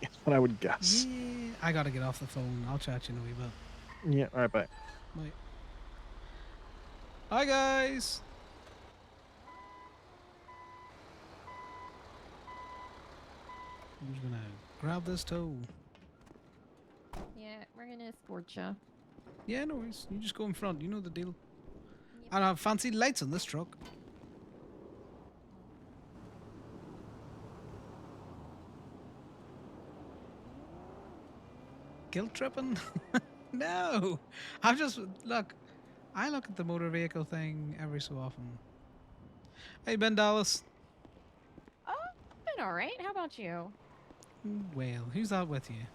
That's what I would guess. Yeah, I gotta get off the phone. I'll chat you in a wee bit. Yeah, all right, bye. Bye. Hi guys. I'm just gonna grab this toe. Yeah, we're gonna escort you. Yeah, no worries. You just go in front. You know the deal. I don't have fancy lights on this truck. Guilt tripping? No. I'm just look. I look at the motor vehicle thing every so often. Hey, Ben Dallas. Oh, been all right. How about you? Well, who's that with you?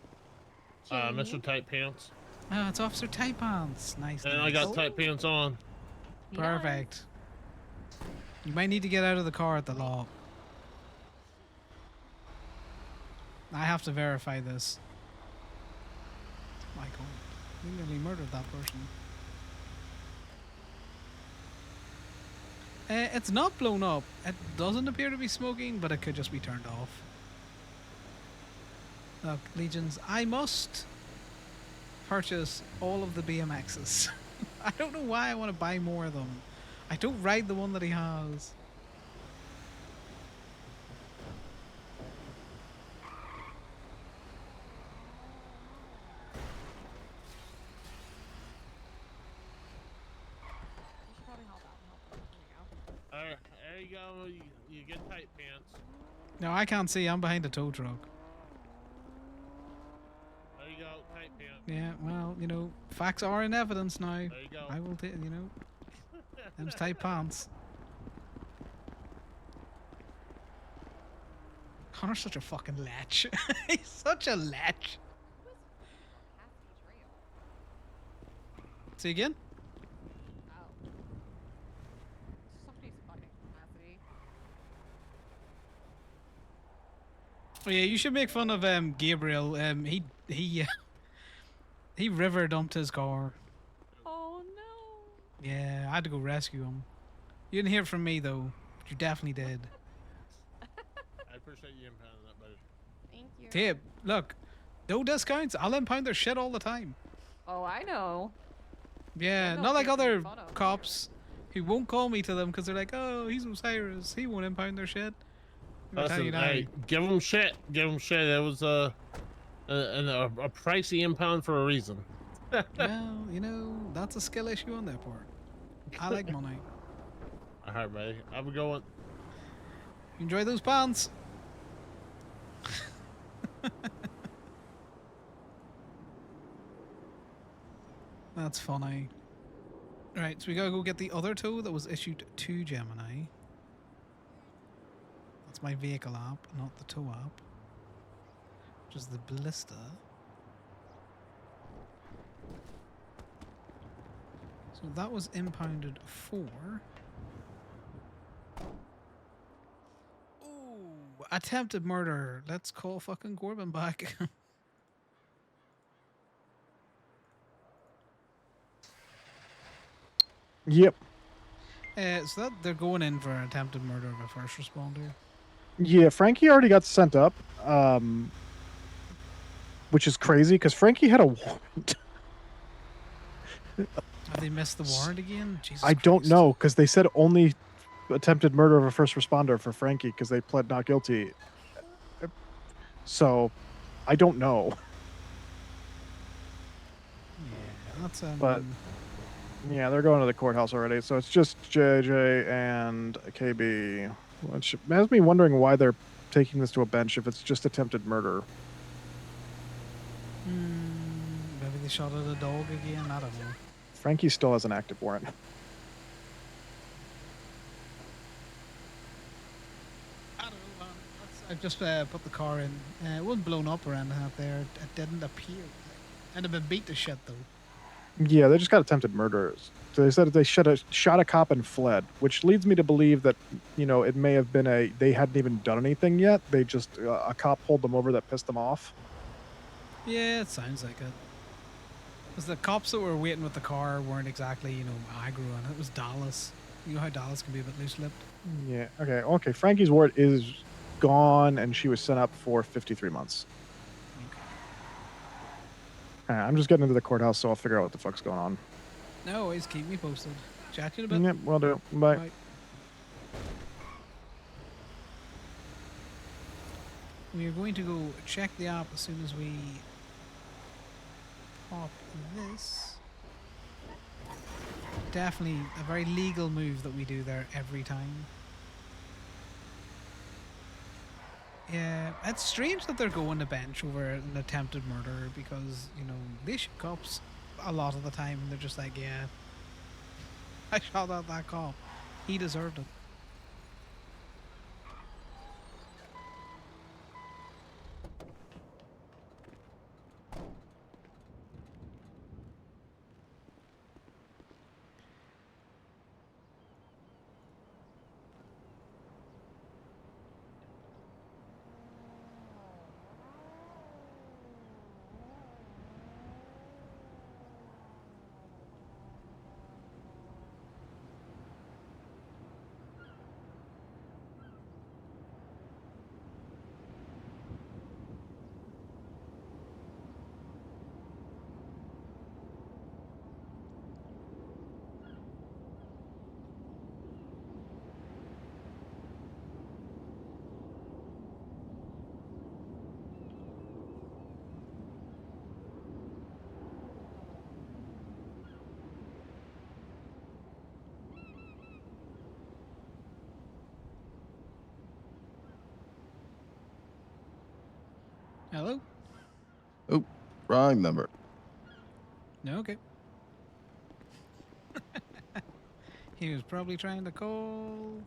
Mr. Tight Pants. Oh, it's Officer Tight Pants. Nice. And nice. I got tight pants on. He Perfect. You might need to get out of the car at the law. I have to verify this. My God. You nearly murdered that person. It's not blown up. It doesn't appear to be smoking, but it could just be turned off. Look, Legions, I must purchase all of the BMXs. I don't know why I want to buy more of them. I don't ride the one that he has. There you go. You get tight pants. No, I can't see. I'm behind a tow truck. There you go. Tight pants. Yeah, well, you know, facts are in evidence now. There you go. I will take, you know, them's tight pants. Connor's such a fucking lech. He's such a lech. See again? Somebody's fighting Cassidy. Oh yeah, you should make fun of Gabriel. He river dumped his car. Oh no. Yeah, I had to go rescue him. You didn't hear it from me though, but you definitely did. I appreciate you impounding that, buddy. Thank you. Tape, look, no discounts. I'll impound their shit all the time. Oh, I know. Yeah, no not like tape other made fun of cops who won't call me to them because they're like, oh, he's Osiris. He won't impound their shit. I'm telling you Listen, now. hey, give them shit. Give them shit. It was a pricey impound for a reason. Well, you know, that's a skill issue on their part. I like money. All right, buddy. Have a good one. Enjoy those pants. That's funny. Right, so we gotta go get the other tow that was issued to Gemini. That's my vehicle app, not the tow app. Which is the Ballista. So that was impounded for... Ooh, attempted murder. Let's call fucking Corbin back. Yep. So that they're going in for an attempted murder of a first responder. Yeah, Frankie already got sent up, which is crazy because Frankie had a warrant. Have they missed the warrant again? Jesus I don't know because they said only attempted murder of a first responder for Frankie because they pled not guilty. So, I don't know. Yeah, that's But yeah, they're going to the courthouse already. So it's just JJ and KB, which has me wondering why they're taking this to a bench if it's just attempted murder. Maybe they shot at a dog again. I don't know. Frankie still has an active warrant. I've just put the car in. It wasn't blown up or anything out there. It didn't appear. And have been beat to shit though. Yeah, they just got attempted murders. So they said they shot a cop and fled, which leads me to believe that, you know, it may have been they hadn't even done anything yet. They just, a cop pulled them over that pissed them off. Yeah, it sounds like it. Because the cops that were waiting with the car weren't exactly, you know, aggro on it. It was Dallas. You know how Dallas can be a bit loose-lipped. Yeah, okay. Frankie's warrant is gone, and she was sent up for 53 months. Okay. I'm just getting into the courthouse, so I'll figure out what the fuck's going on. No, always keep me posted. Chat you in a bit. Yep, will do. Bye. Bye. We are going to go check the app as soon as we pop this. Definitely a very legal move that we do there every time. Yeah, it's strange that they're going to bench over an attempted murder because, you know, they shoot cops a lot of the time and they're just like, yeah, I shot at that cop. He deserved it. Hello? Oh, wrong number. No, okay. He was probably trying to call.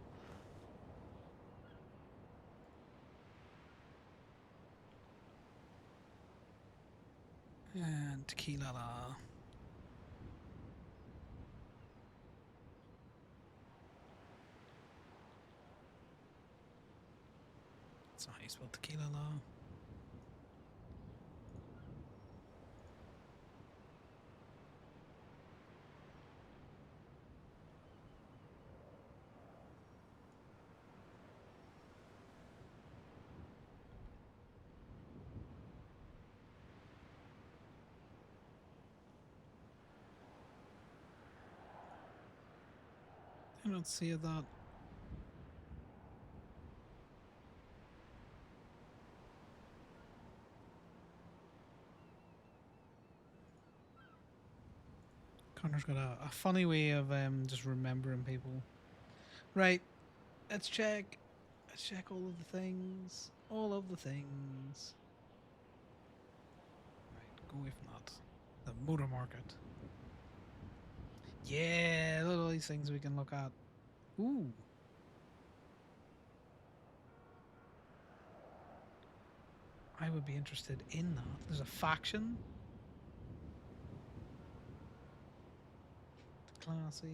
And tequila. That's not how you spell tequila. I don't see that. Connor's got a funny way of just remembering people. Right, let's check. Let's check all of the things. All of the things. Right, go away from that. The motor market. Yeah, look at all these things we can look at. Ooh. I would be interested in that. There's a faction. Classy,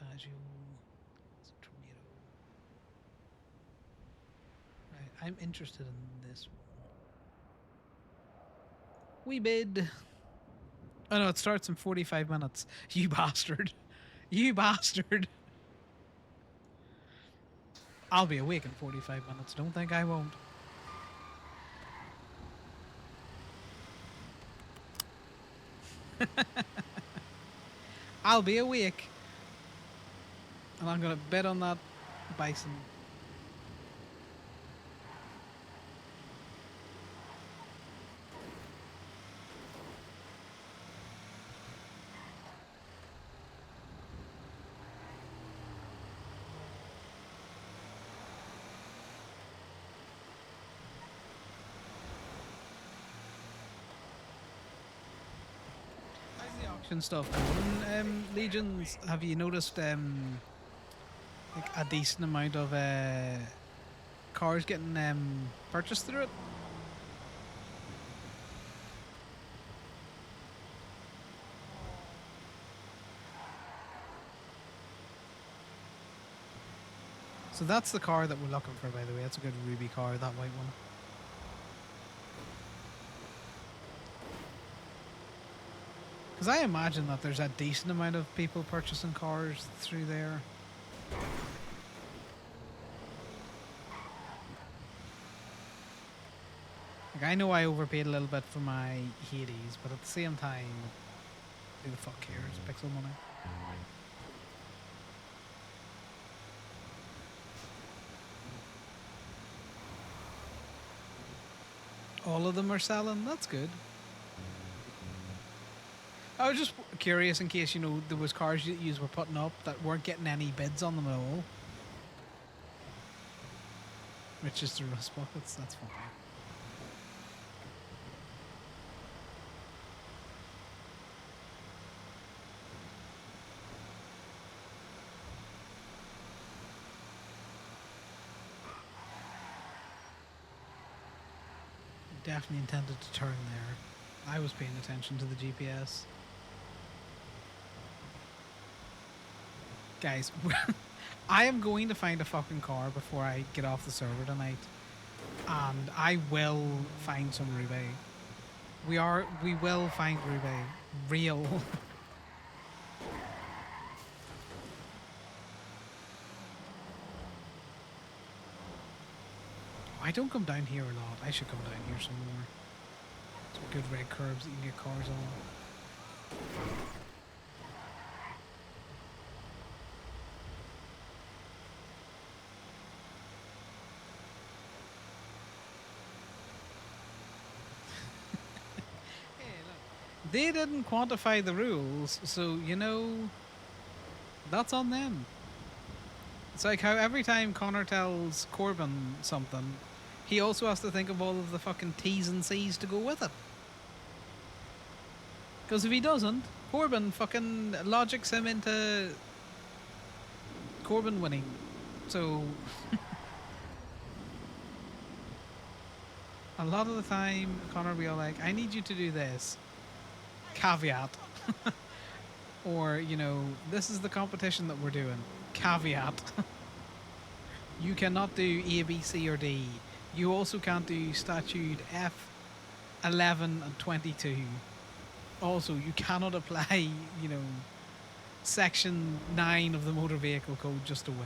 Baggio, Tornado. Right, I'm interested in this one. We bid. Oh no, it starts in 45 minutes. You bastard. You bastard. I'll be awake in 45 minutes. Don't think I won't. I'll be awake. And I'm going to bet on that bison. How's the auction stuff going? Legions, have you noticed like a decent amount of cars getting purchased through it? So that's the car that we're looking for, by the way. That's a good ruby car, that white one. Because I imagine that there's a decent amount of people purchasing cars through there. Like, I know I overpaid a little bit for my Hades, but at the same time, who the fuck cares? Pixel money. All of them are selling? That's good. I was just curious in case, you know, there was cars that you were putting up that weren't getting any bids on them at all. Riches to rust buckets, that's fine. Definitely intended to turn there. I was paying attention to the GPS. Guys, I am going to find a fucking car before I get off the server tonight. And I will find some Ruby. We will find Ruby. Real. I don't come down here a lot. I should come down here some more. Some good red curbs that you can get cars on. They didn't quantify the rules, so, you know, that's on them. It's like how every time Connor tells Corbin something, he also has to think of all of the fucking T's and C's to go with it. Because if he doesn't, Corbin fucking logics him into Corbin winning. So a lot of the time, Connor will be all like, I need you to do this. Caveat. Or, you know, this is the competition that we're doing. Caveat. You cannot do A, B, C, or D. You also can't do statute F, 11, and 22. Also, you cannot apply, you know, section 9 of the motor vehicle code just to win.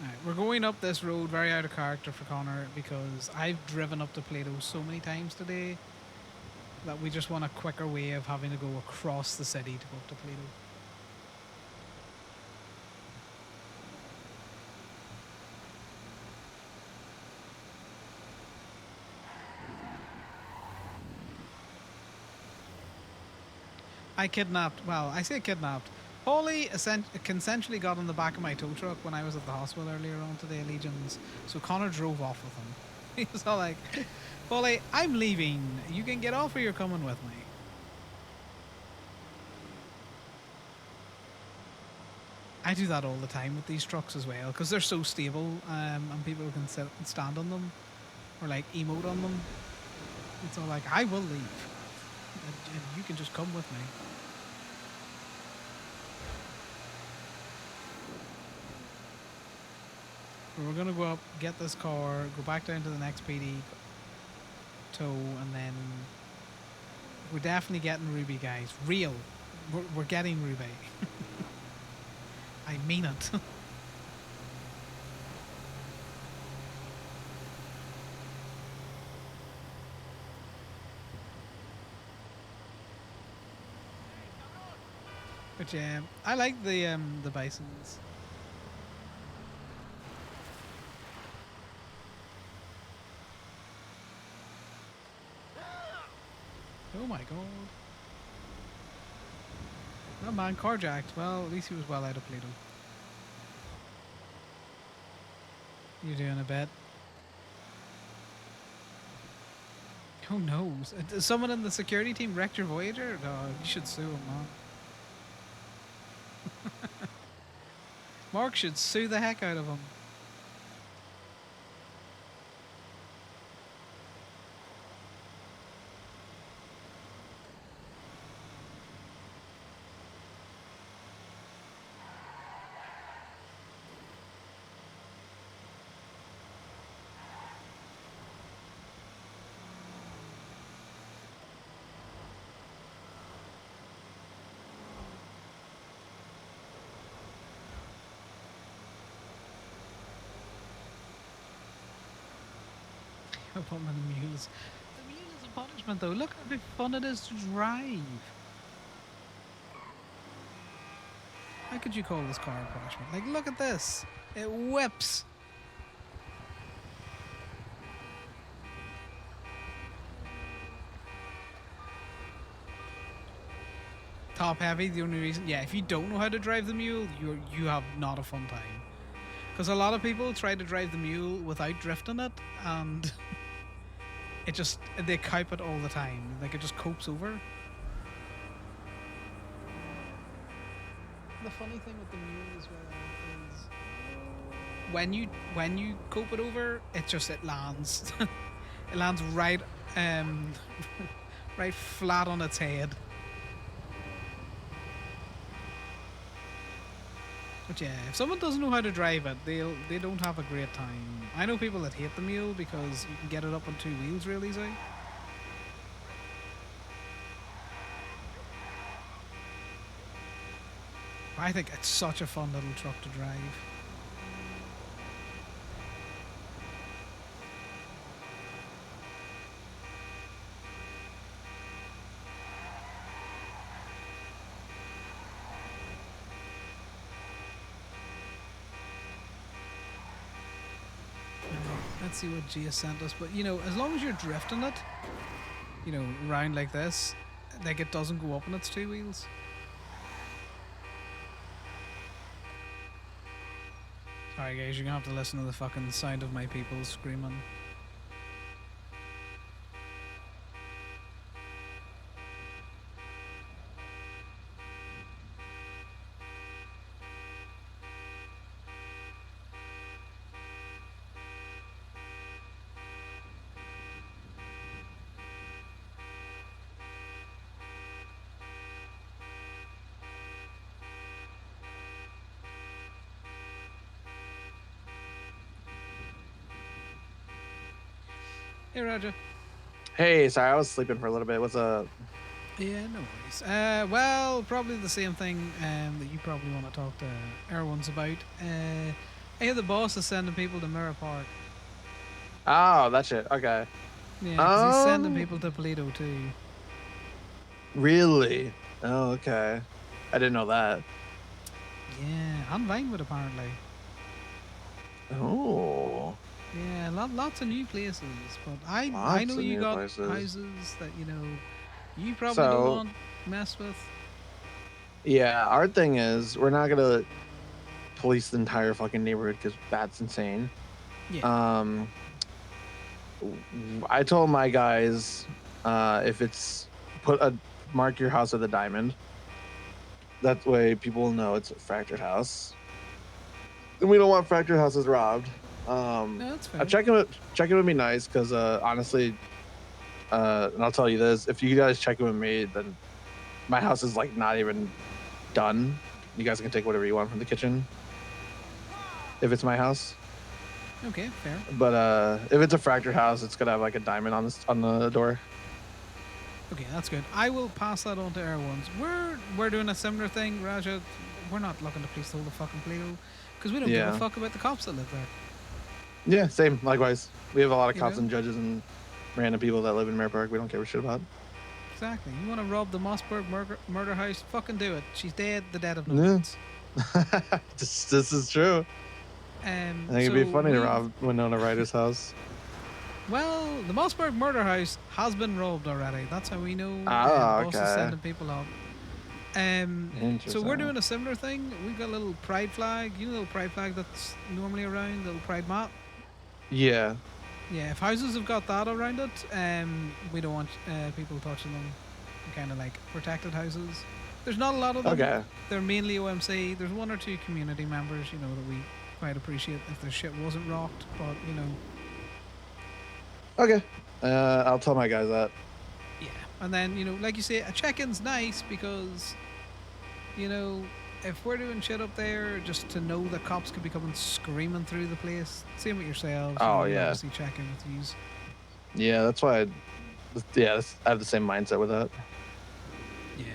Right, we're going up this road very out of character for Connor because I've driven up to Plato so many times today that we just want a quicker way of having to go across the city to go up to Plato. I kidnapped, well, I say kidnapped. Paulie consensually got on the back of my tow truck when I was at the hospital earlier on today, Legions. So Connor drove off with him. He was all like, Paulie, I'm leaving. You can get off or you're coming with me. I do that all the time with these trucks as well because they're so stable and people can sit and stand on them or like emote on them. It's all like, I will leave. And you can just come with me. We're gonna go up, get this car, go back down to the next PD tow, and then we're definitely getting Ruby, guys. Real. We're getting Ruby. I mean it. But yeah, I like the bisons. Oh my god. That man carjacked. Well, at least he was well out of Plato. You're doing a bet. Who knows? Someone in the security team wrecked your Voyager? No, you should sue him, man. Mark should sue the heck out of him. Upon the mules. The mule is a punishment though. Look how fun it is to drive. How could you call this car a punishment? Like, look at this. It whips. Top heavy, the only reason. Yeah, if you don't know how to drive the mule, you have not a fun time. Because a lot of people try to drive the mule without drifting it, and it just, they cope it all the time. Like, it just copes over. The funny thing with the mule as well is when you cope it over, it lands. It lands right right flat on its head. But yeah, if someone doesn't know how to drive it, they don't have a great time. I know people that hate the mule because you can get it up on 2 wheels real easy. I think it's such a fun little truck to drive. Let's see what Gia sent us. But, you know, as long as you're drifting it, you know, round like this, like it doesn't go up on its 2 wheels. Alright, guys, you're gonna have to listen to the fucking sound of my people screaming. Hey, Roger. Hey, sorry, I was sleeping for a little bit. What's up? Yeah, no worries. Well, probably the same thing that you probably want to talk to Erwin's about. I hear the boss is sending people to Mirror Park. Oh, that shit. Okay. Yeah, because he's sending people to Toledo too. Really? Oh, okay. I didn't know that. Yeah, and Vinewood apparently. Oh. Yeah, lots of new places, but I Lots know of you new got places. houses that you probably So- don't want mess with. Yeah, our thing is we're not gonna police the entire fucking neighborhood because that's insane. Yeah. I told my guys, if it's mark your house with a diamond. That way people will know it's a fractured house. And we don't want fractured houses robbed. No, that's fair. Checking would be nice because honestly, and I'll tell you this: if you guys check in with me, then my house is like not even done. You guys can take whatever you want from the kitchen. If it's my house. Okay, fair. But if it's a fractured house, it's gonna have like a diamond on the door. Okay, that's good. I will pass that on to Erwin's. We're doing a similar thing, Raja. We're not looking to police the whole of fucking Toledo because we don't give Yeah. a fuck about the cops that live there. Yeah, same. Likewise, we have a lot of You cops know? and judges and random people that live in Mirror Park. We don't give a shit about. Exactly. You want to rob the Mossberg murder house? Fucking do it. She's dead. The dead of no Yeah. means. This is true. I think it'd be funny to rob Winona Ryder's house. Well, the Mossberg murder house has been robbed already. That's how we know. Boss is okay. sending people up. So we're Interesting. doing a similar thing. We've got a little pride flag. You know the little pride flag that's normally around, the little pride mat. Yeah. Yeah, if houses have got that around it, we don't want people touching them. Kind of like protected houses. There's not a lot of them. Okay. They're mainly OMC. There's one or two community members, that we quite appreciate if their shit wasn't rocked, but Okay. I'll tell my guys that. Yeah. And then, like you say, a check-in's nice because, if we're doing shit up there, just to know that cops could be coming screaming through the place. Same with yourselves. Oh, we yeah. Obviously check in with yous. Yeah, that's why. I have the same mindset with that. Yeah.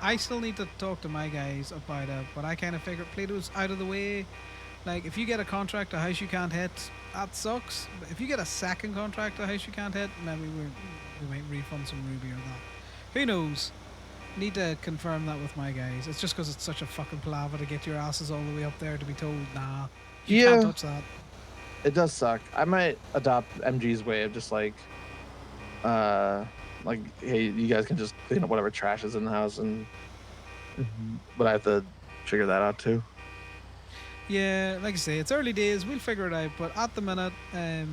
I still need to talk to my guys about it, but I kind of figured Plato's out of the way. Like, if you get a contract, a house you can't hit, that sucks. But if you get a second contract, a house you can't hit, maybe we might refund some Ruby or that. Who knows? Need to confirm that with my guys. It's just because it's such a fucking palaver to get your asses all the way up there to be told, nah, you can't touch that. It does suck. I might adopt MG's way of just like, hey, you guys can just clean up whatever trash is in the house, and but I have to figure that out too. Yeah, like I say, it's early days. We'll figure it out. But at the minute, a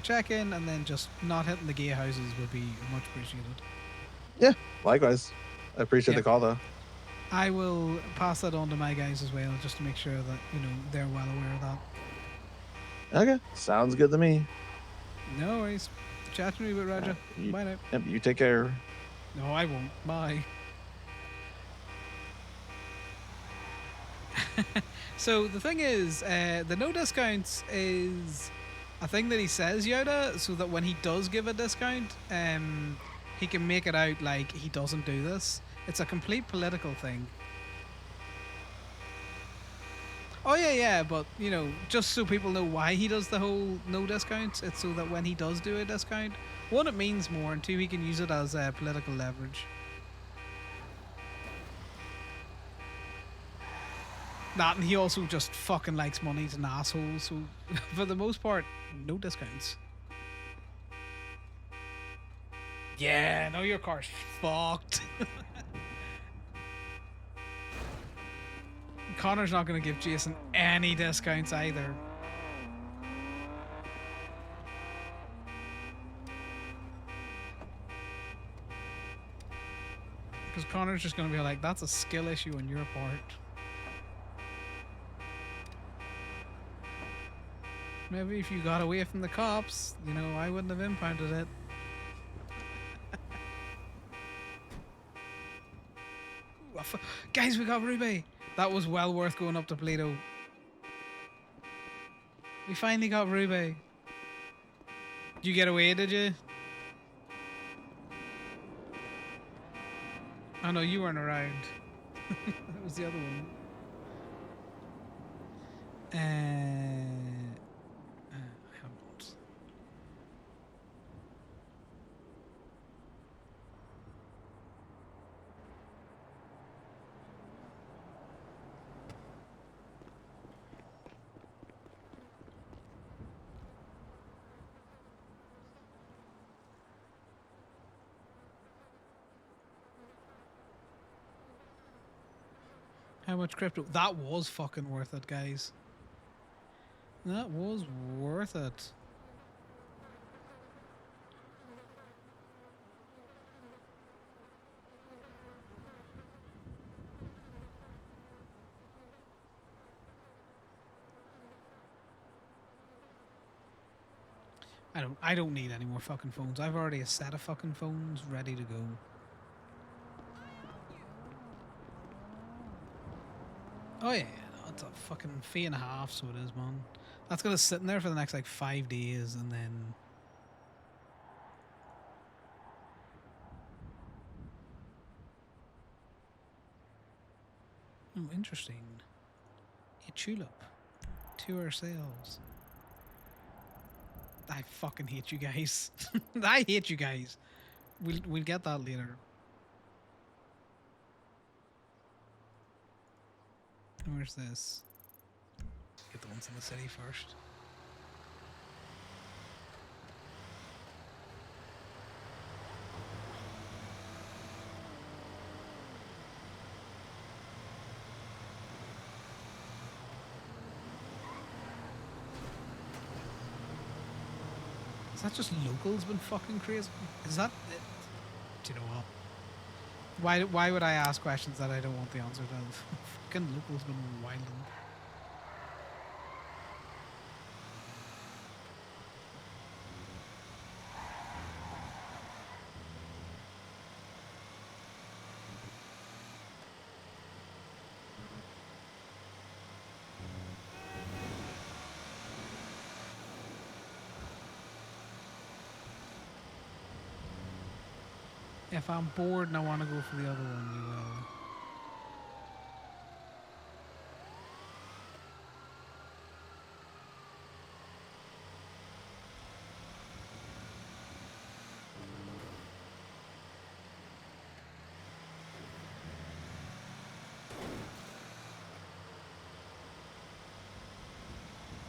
check-in and then just not hitting the gay houses would be much appreciated. Yeah, likewise. I appreciate Yeah. the call though. I will pass that on to my guys as well, just to make sure that they're well aware of that. Okay, sounds good to me. No worries. Chat to me with Roger. Bye now. Yep, you take care. No, I won't. Bye. So the thing is, the no discounts is a thing that he says, Yoda, so that when he does give a discount, he can make it out like he doesn't do this. It's a complete political thing. Oh yeah, but just so people know why he does the whole no discounts, it's so that when he does do a discount, one, it means more, and two, he can use it as political leverage. That, and he also just fucking likes money. He's an asshole, so for the most part, no discounts. Yeah, no, your car's fucked. Connor's not going to give Jason any discounts either. Because Connor's just going to be like, that's a skill issue on your part. Maybe if you got away from the cops, you know, I wouldn't have impounded it. Ooh, guys, we got Ruby. That was well worth going up to Toledo. We finally got Ruby. Did you get away, did you? Oh no, you weren't around. That was the other one. Helmet. How much crypto? That was fucking worth it, guys. That was worth it. I don't need any more fucking phones. I've already a set of fucking phones ready to go. Oh yeah, that's a fucking fee and a half, so it is, man. That's gonna sit in there for the next like 5 days, and then oh, interesting. A tulip to ourselves. I fucking hate you guys. I hate you guys. We'll get that later. Where's this? Get the ones in the city first. Is that just locals been fucking crazy? Is that it? Do you know what? Why would I ask questions that I don't want the answer to? Fucking locals been wilding. If I'm bored and I want to go for the other one, we will.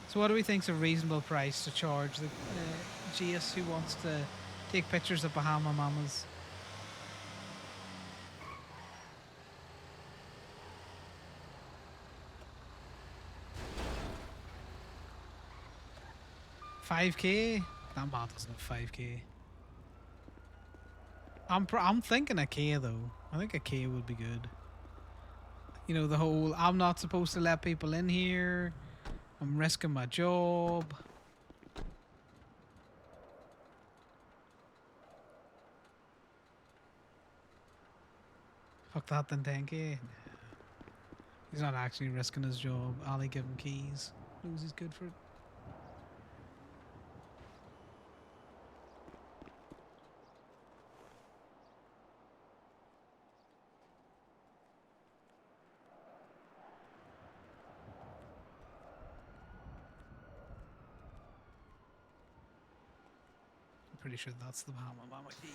So what do we think's a reasonable price to charge the GS who wants to take pictures of Bahama Mamas? $5K? That man doesn't have $5K. I'm thinking a K though. I think a K would be good. You know, the whole I'm not supposed to let people in here. I'm risking my job. Fuck that then 10K. He's not actually risking his job. Ali give him keys. Knows he's good for it. Pretty sure that's the Bahama Mama key.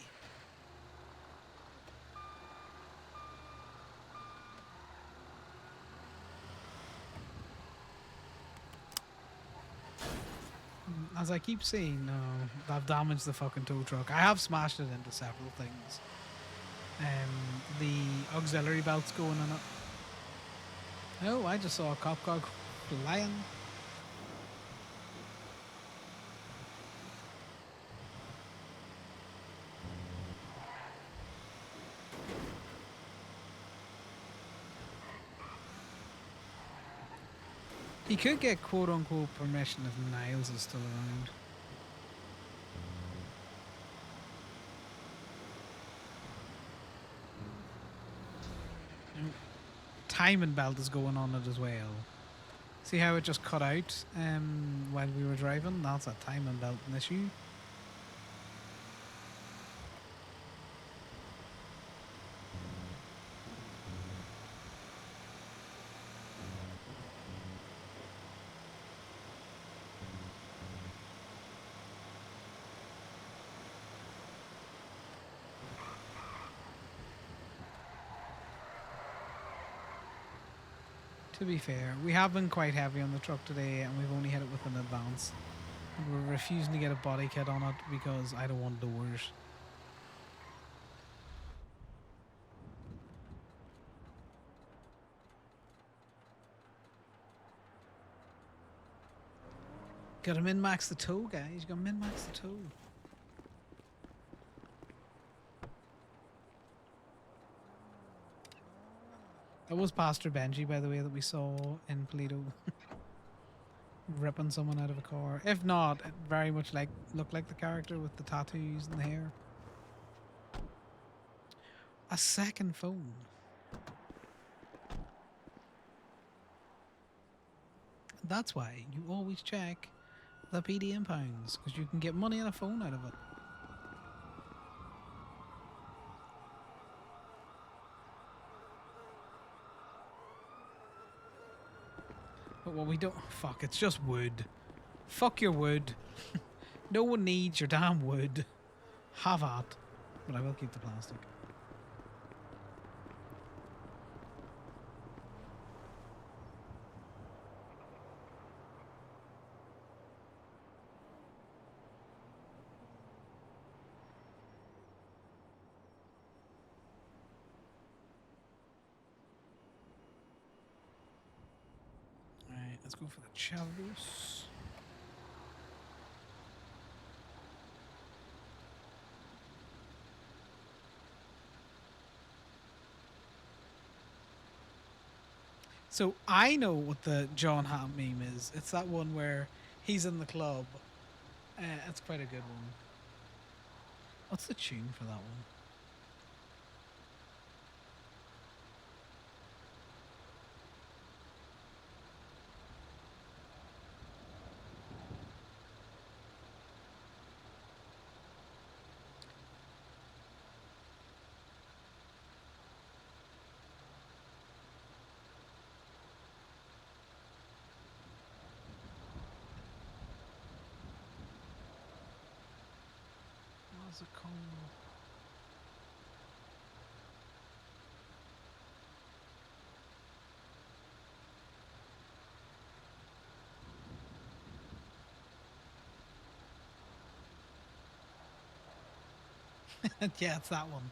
As I keep saying, no, I've damaged the fucking tow truck. I have smashed it into several things. The auxiliary belt's going on it. Oh, I just saw a cop car flying. He could get quote-unquote permission if Niles is still around. Timing belt is going on it as well. See how it just cut out while we were driving? That's a timing belt issue. To be fair, we have been quite heavy on the truck today and we've only hit it with an advance. We're refusing to get a body kit on it because I don't want doors. Gotta min-max the tow, guys. You gotta min-max the tow. That was Pastor Benji, by the way, that we saw in Toledo. Ripping someone out of a car. If not, it very much looked like the character with the tattoos and the hair. A second phone. That's why you always check the PD impounds, because you can get money on a phone out of it. But what we don't... Fuck, it's just wood. Fuck your wood. No one needs your damn wood. Have at. But I will keep the plastic. Alright, let's go for the Chavos. So I know what the John Hamm meme is. It's that one where he's in the club. It's quite a good one. What's the tune for that one? What's it called? Yeah, it's that one.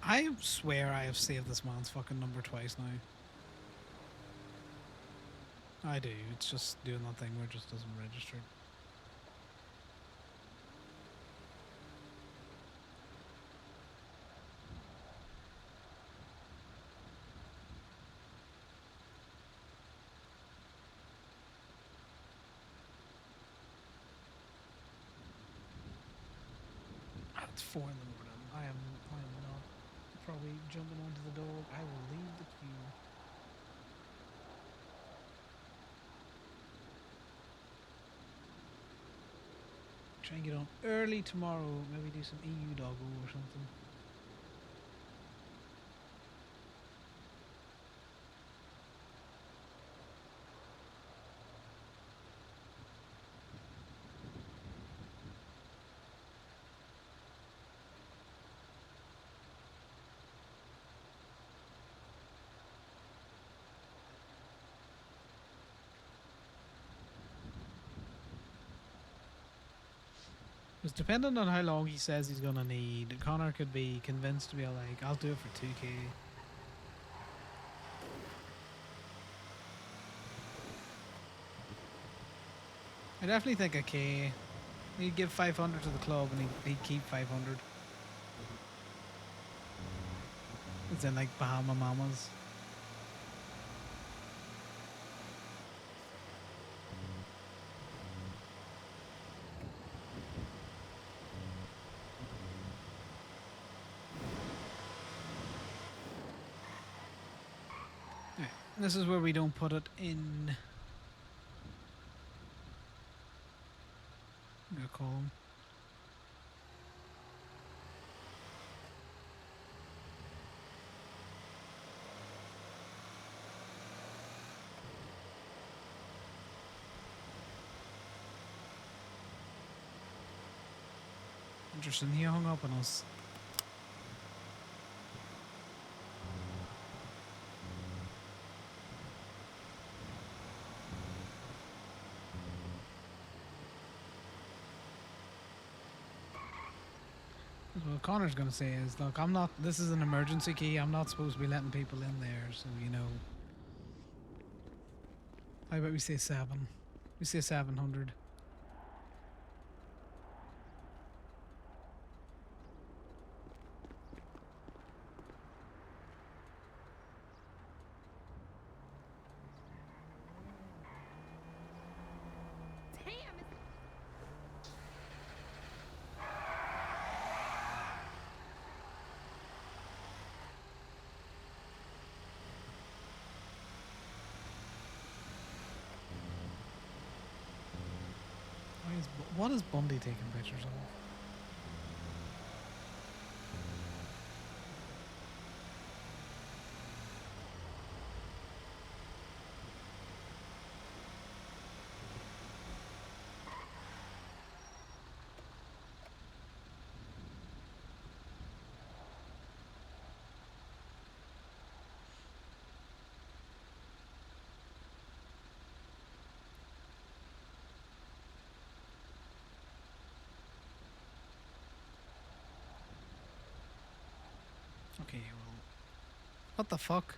I swear I have saved this man's fucking number twice now. I do. It's just doing that thing where it just doesn't register. It's 4 in the morning. I am not probably jumping onto the dog. I will leave the queue. Try and get on early tomorrow. Maybe do some EU doggo or something. Because depending on how long he says he's gonna need, Connor could be convinced to be like, I'll do it for 2k. I definitely think a K. He'd give 500 to the club and he'd keep 500. It's in like Bahama Mamas. Yeah, this is where we don't put it in. I'm gonna call him. Interesting, he hung up on us. What Connor's gonna say is, look, I'm not, this is an emergency key, I'm not supposed to be letting people in there, so you know. How about we say 7? We say 700. What is Bundy taking pictures of? Okay, well, what the fuck?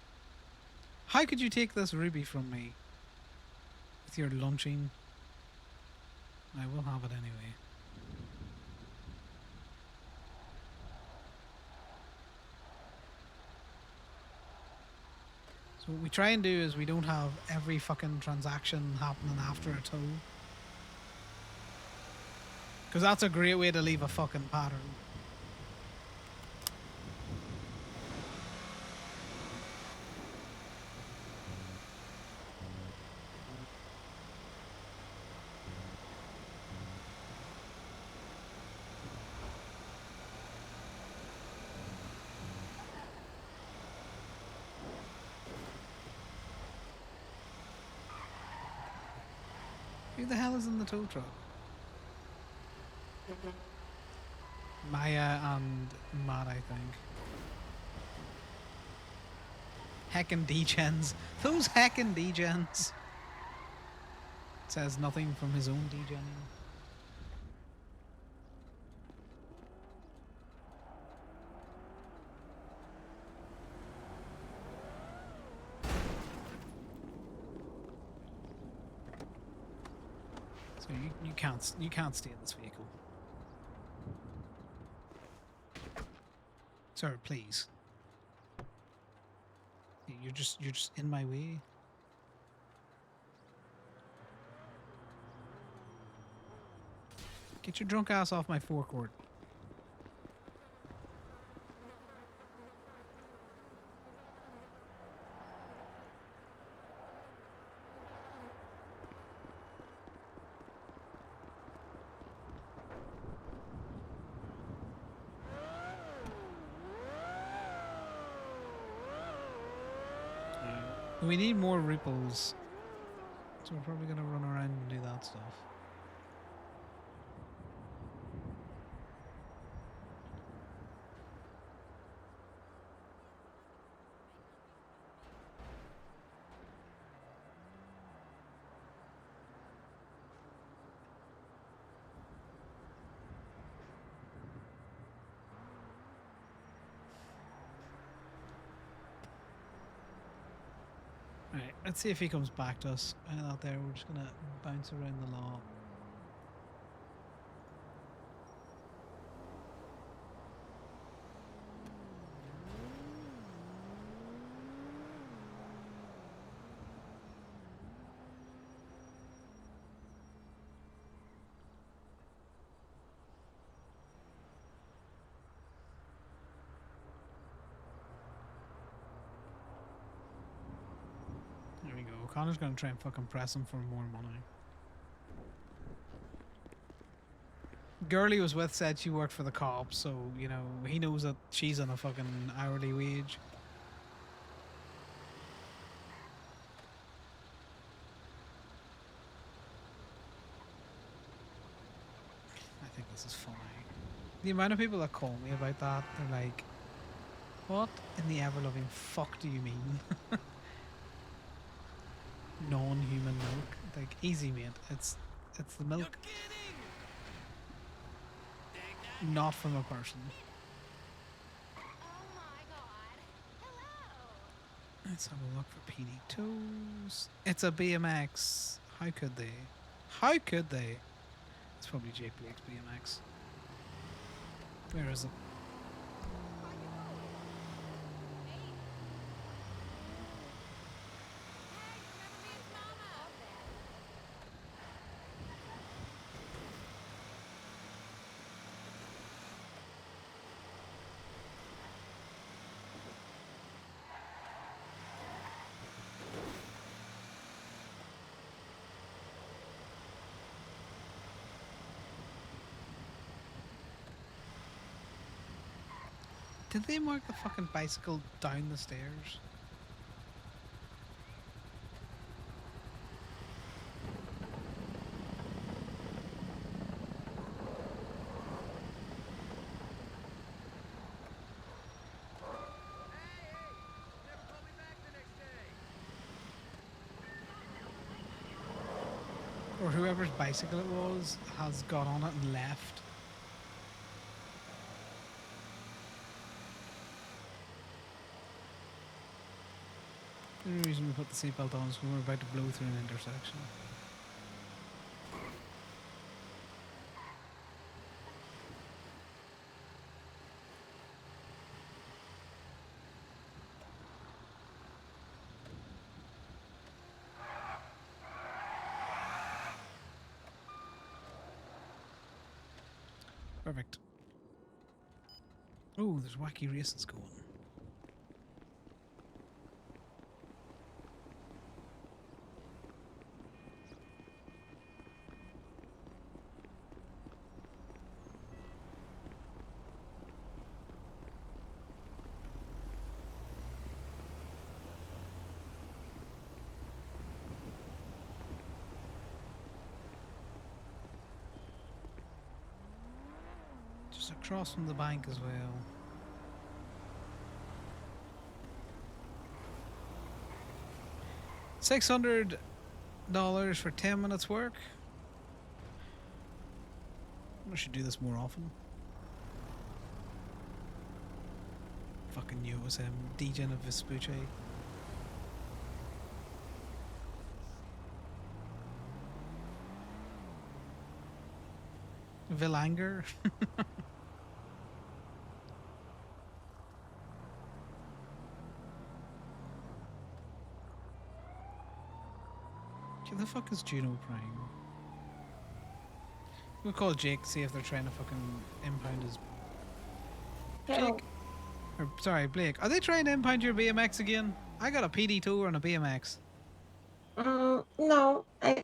How could you take this ruby from me? With your lunching? I will have it anyway. So what we try and do is we don't have every fucking transaction happening after a tow. Because that's a great way to leave a fucking pattern. Who the hell is in the tow truck? Maya and Matt, I think. Heckin' degens. Those heckin' degens. Says nothing from his own degen. So you can't stay in this vehicle. Sir, please. You're just in my way. Get your drunk ass off my forecourt. We need more ripples. So we're probably gonna run around and do that stuff. Alright, let's see if he comes back to us. Out there, we're just gonna bounce around the law. There we go. Connor's gonna try and fucking press him for more money. Girlie was with said she worked for the cops, so you know he knows that she's on a fucking hourly wage. I think this is funny. The amount of people that call me about that, they're like, "What in the ever-loving fuck do you mean?" Non-human milk, like easy, mate. It's the milk, not from a person. Let's have a look for PD2s. It's a BMX. How could they? How could they? It's probably Jake Blake's BMX. Where is it? Did they mark the fucking bicycle down the stairs? Or whoever's bicycle it was has got on it and left. The only reason we put the seatbelt on is when we're about to blow through an intersection. Perfect. Oh, there's wacky races going. Just across from the bank as well. $600 for 10 minutes work. I should do this more often. Fucking knew it was him. Degen of Vespucci. Villanger. Who the fuck is Juno Prime? We'll call Jake to see if they're trying to fucking impound his... Jake? Or, sorry, Blake. Are they trying to impound your BMX again? I got a PD2 and a BMX. No, I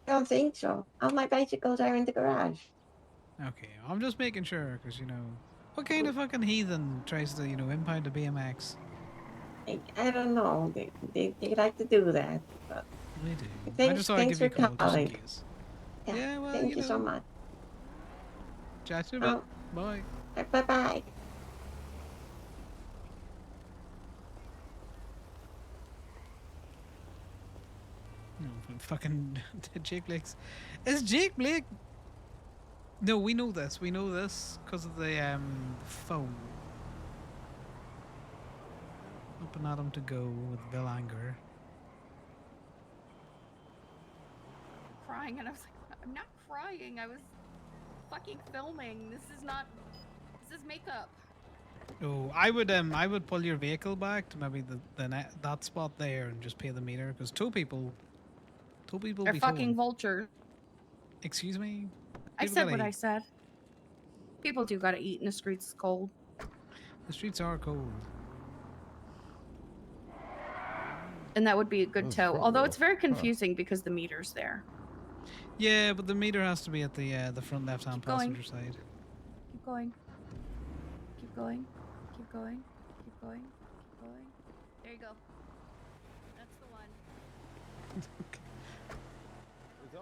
don't think so. All my bicycles are in the garage. Okay, I'm just making sure, because, you know... What kind of fucking heathen tries to, you know, impound a BMX? I don't know. They like to do that. But I do. I thanks, just thought I'd thanks give you for a call just in calling. case. Yeah, Yeah, well, thank you so much. Chat to you in a bit. Bye. Bye bye. No, fucking Jake Blake's. Is Jake Blake? No, we know this. We know this because of the phone. Open Adam to go with Bill Anger. Crying, and I was like, I'm not crying. I was fucking filming. This is not. This is makeup. Oh, I would pull your vehicle back to maybe that spot there and just pay the meter because two people They're be fucking towing. vultures. Excuse me. I People said gotta what I eat. said. People do gotta eat in the streets. It's cold. The streets are cold. And that would be a good tow. Although it's very Huh. confusing because the meter's there. Yeah, but the meter has to be at the front left-hand Keep going. passenger side. Keep going. Keep going. Keep going. Keep going. Keep going. There you go. That's the one. Is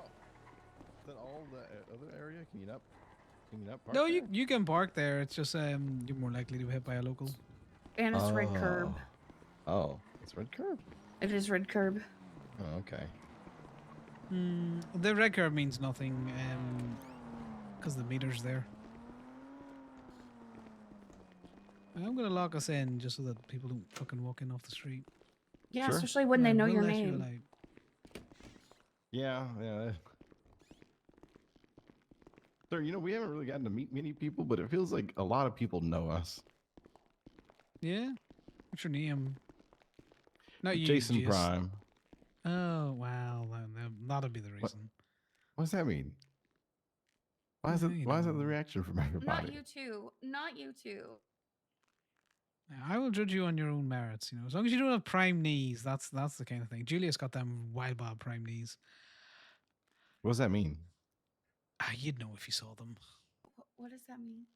that all the other area? Can you not park No, there? you can park there. It's just you're more likely to be hit by a local. And it's red curb. Oh, it's red curb. It is red curb. Oh, okay. The red curve means nothing because the meter's there. I'm gonna lock us in just so that people don't fucking walk in off the street. Yeah, especially when they know we'll your let you name. out. Yeah. Sir, we haven't really gotten to meet many people, but it feels like a lot of people know us. Yeah? What's your name? Not you, Jason Jace. Prime. Oh, wow. That'll be the reason. What does that mean? Why is it? Why is that the reaction from everybody? Not you two. Not you two. I will judge you on your own merits, as long as you don't have prime knees, that's the kind of thing. Julius got them wild bob prime knees. What does that mean? You'd know if you saw them. What does that mean?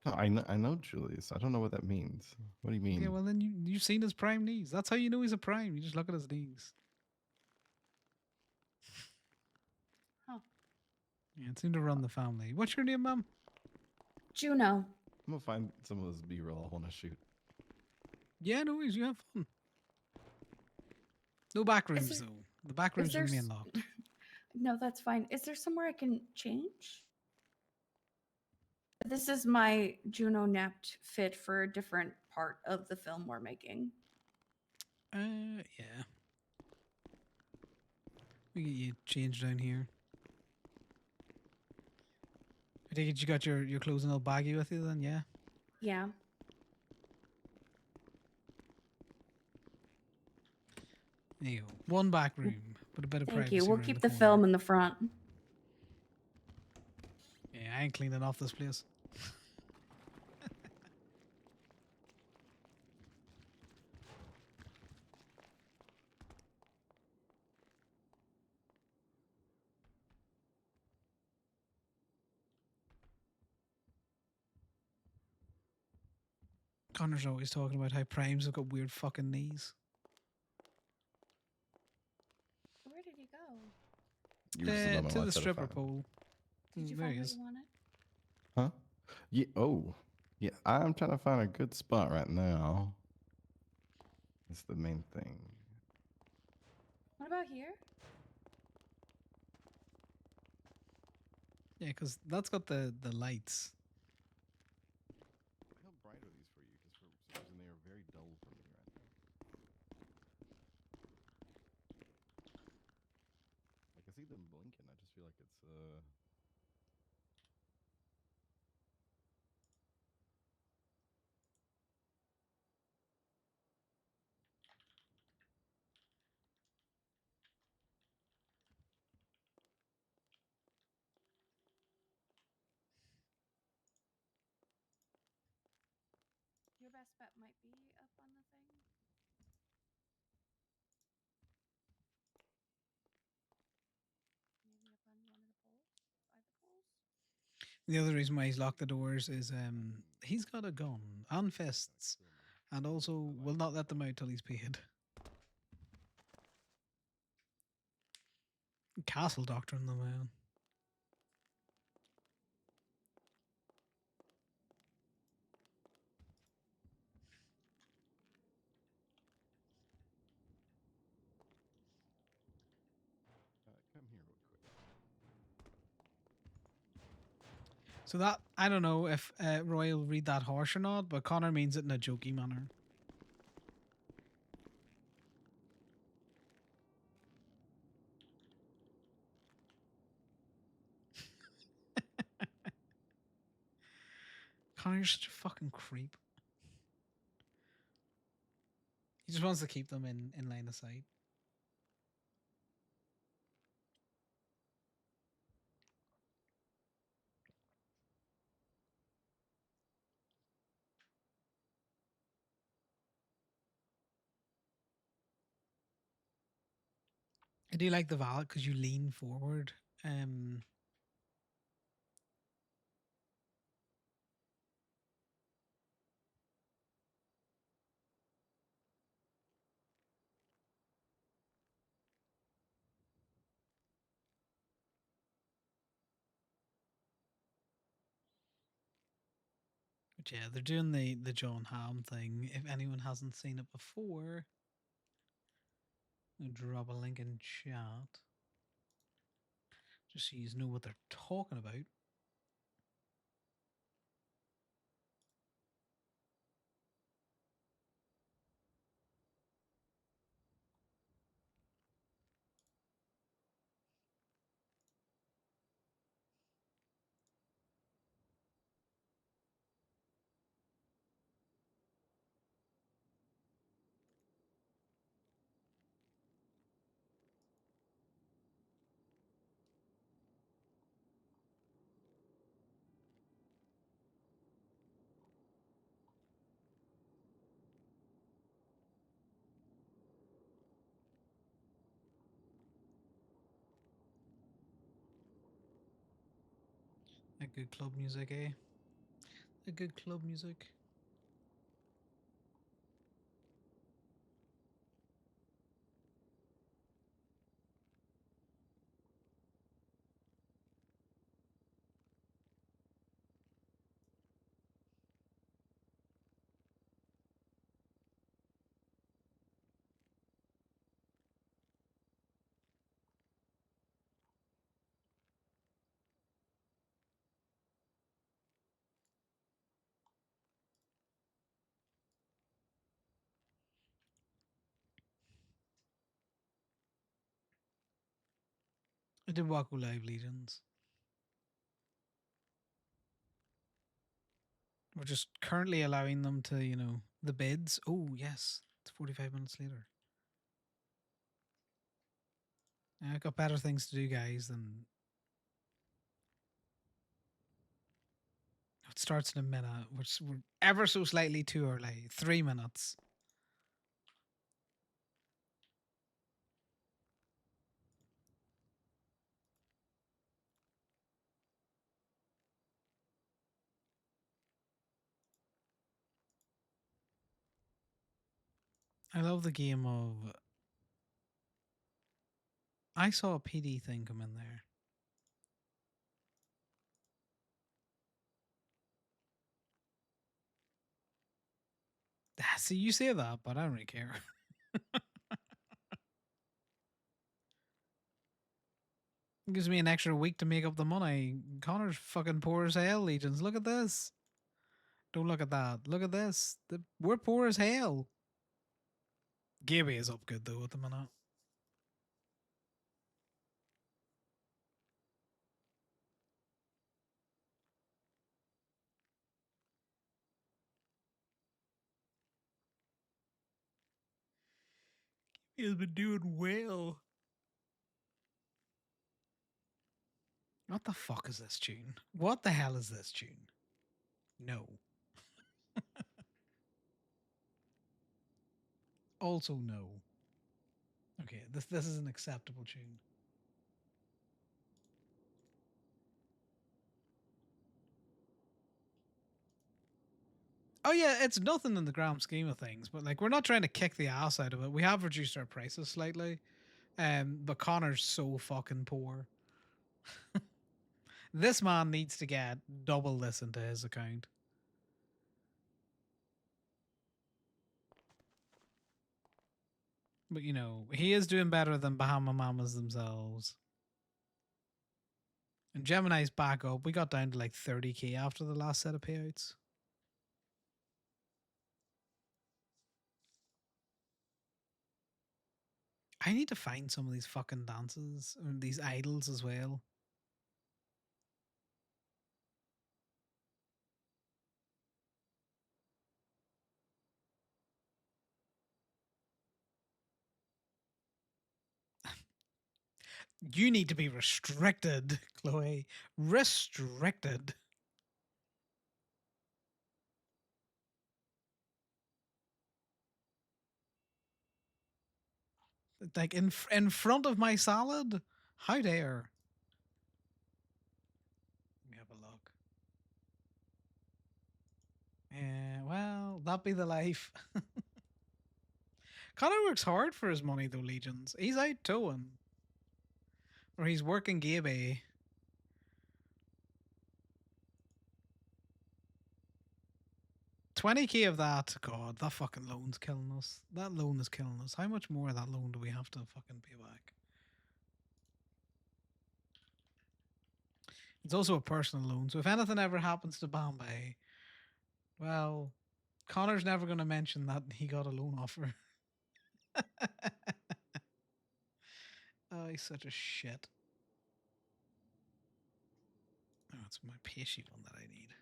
No, I know Julius. I don't know what that means. What do you mean? Yeah, well then you've seen his prime knees. That's how you know he's a prime. You just look at his knees. Huh. Yeah, it seemed to run the family. What's your name, Mom? Juno. I'm gonna find some of this B-roll I want to shoot. Yeah, no worries. You have fun. No back rooms, though. The back rooms remain locked. No, that's fine. Is there somewhere I can change? This is my Juno napped fit for a different part of the film we're making. Yeah. We get you changed down here. I take it you got your clothes in a little baggie with you then, yeah? Yeah. There you go. One back room, but a bit of Thank privacy. you. We'll around keep the the corner. film in the front. Yeah, I ain't cleaning off this place. Connor's always talking about how primes have got weird fucking knees. Where did he go? You were still on my To the left side of stripper five. pole. Did you There find he what is. you wanted? Huh? Yeah. Oh, yeah. I'm trying to find a good spot right now. That's the main thing. What about here? Yeah, because that's got the lights. How bright are these for you? Because for some reason they are very dull for me right now. I can see them blinking. I just feel like it's Your best bet might be up on the thing. Maybe up on one of the poles? By the poles? The other reason why he's locked the doors is he's got a gun and fists, And also will not let them out till he's paid. Castle doctrine, though, man. Come here real quick. So that, I don't know if Roy will read that harsh or not, but Connor means it in a jokey manner. Connor, you're such a fucking creep. He just wants to keep them in line of sight. I do like the valet because you lean forward. But yeah, they're doing the John Hamm thing. If anyone hasn't seen it before, I'll drop a link in chat. Just so you know what they're talking about. A good club music, eh? A good club music. I did Waku Live Legions. We're just currently allowing them to, the bids. Oh, yes. It's 45 minutes later. I've got better things to do, guys, than... It starts in a minute. We're ever so slightly too early. 3 minutes. I love the game of... I saw a PD thing come in there. See, you say that, but I don't really care. It gives me an extra week to make up the money. Connor's fucking poor as hell, Legions. Look at this. Don't look at that. Look at this. We're poor as hell. Gibby is up good, though, at the minute. He's been doing well. What the fuck is this tune? What the hell is this tune? No. Also no. Okay, this is an acceptable tune. Oh yeah, it's nothing in the grand scheme of things, but like we're not trying to kick the ass out of it. We have reduced our prices slightly, but Connor's so fucking poor. This man needs to get double this into his account. But you know, he is doing better than Bahama Mamas themselves. And Gemini's back up. We got down to like 30k after the last set of payouts. I need to find some of these fucking dances and these idols as well. You need to be restricted, Chloe. Restricted. Like in front of my salad? How dare? Let me have a look. Yeah, well, that be the life. Connor works hard for his money though, Legions. He's out towing. Or he's working Gabe. 20k of that. God, that fucking loan's killing us. That loan is killing us. How much more of that loan do we have to fucking pay back? It's also a personal loan, so if anything ever happens to Bombay, well, Connor's never going to mention that he got a loan offer. Oh, he's such a shit. Oh, it's my patient one that I need.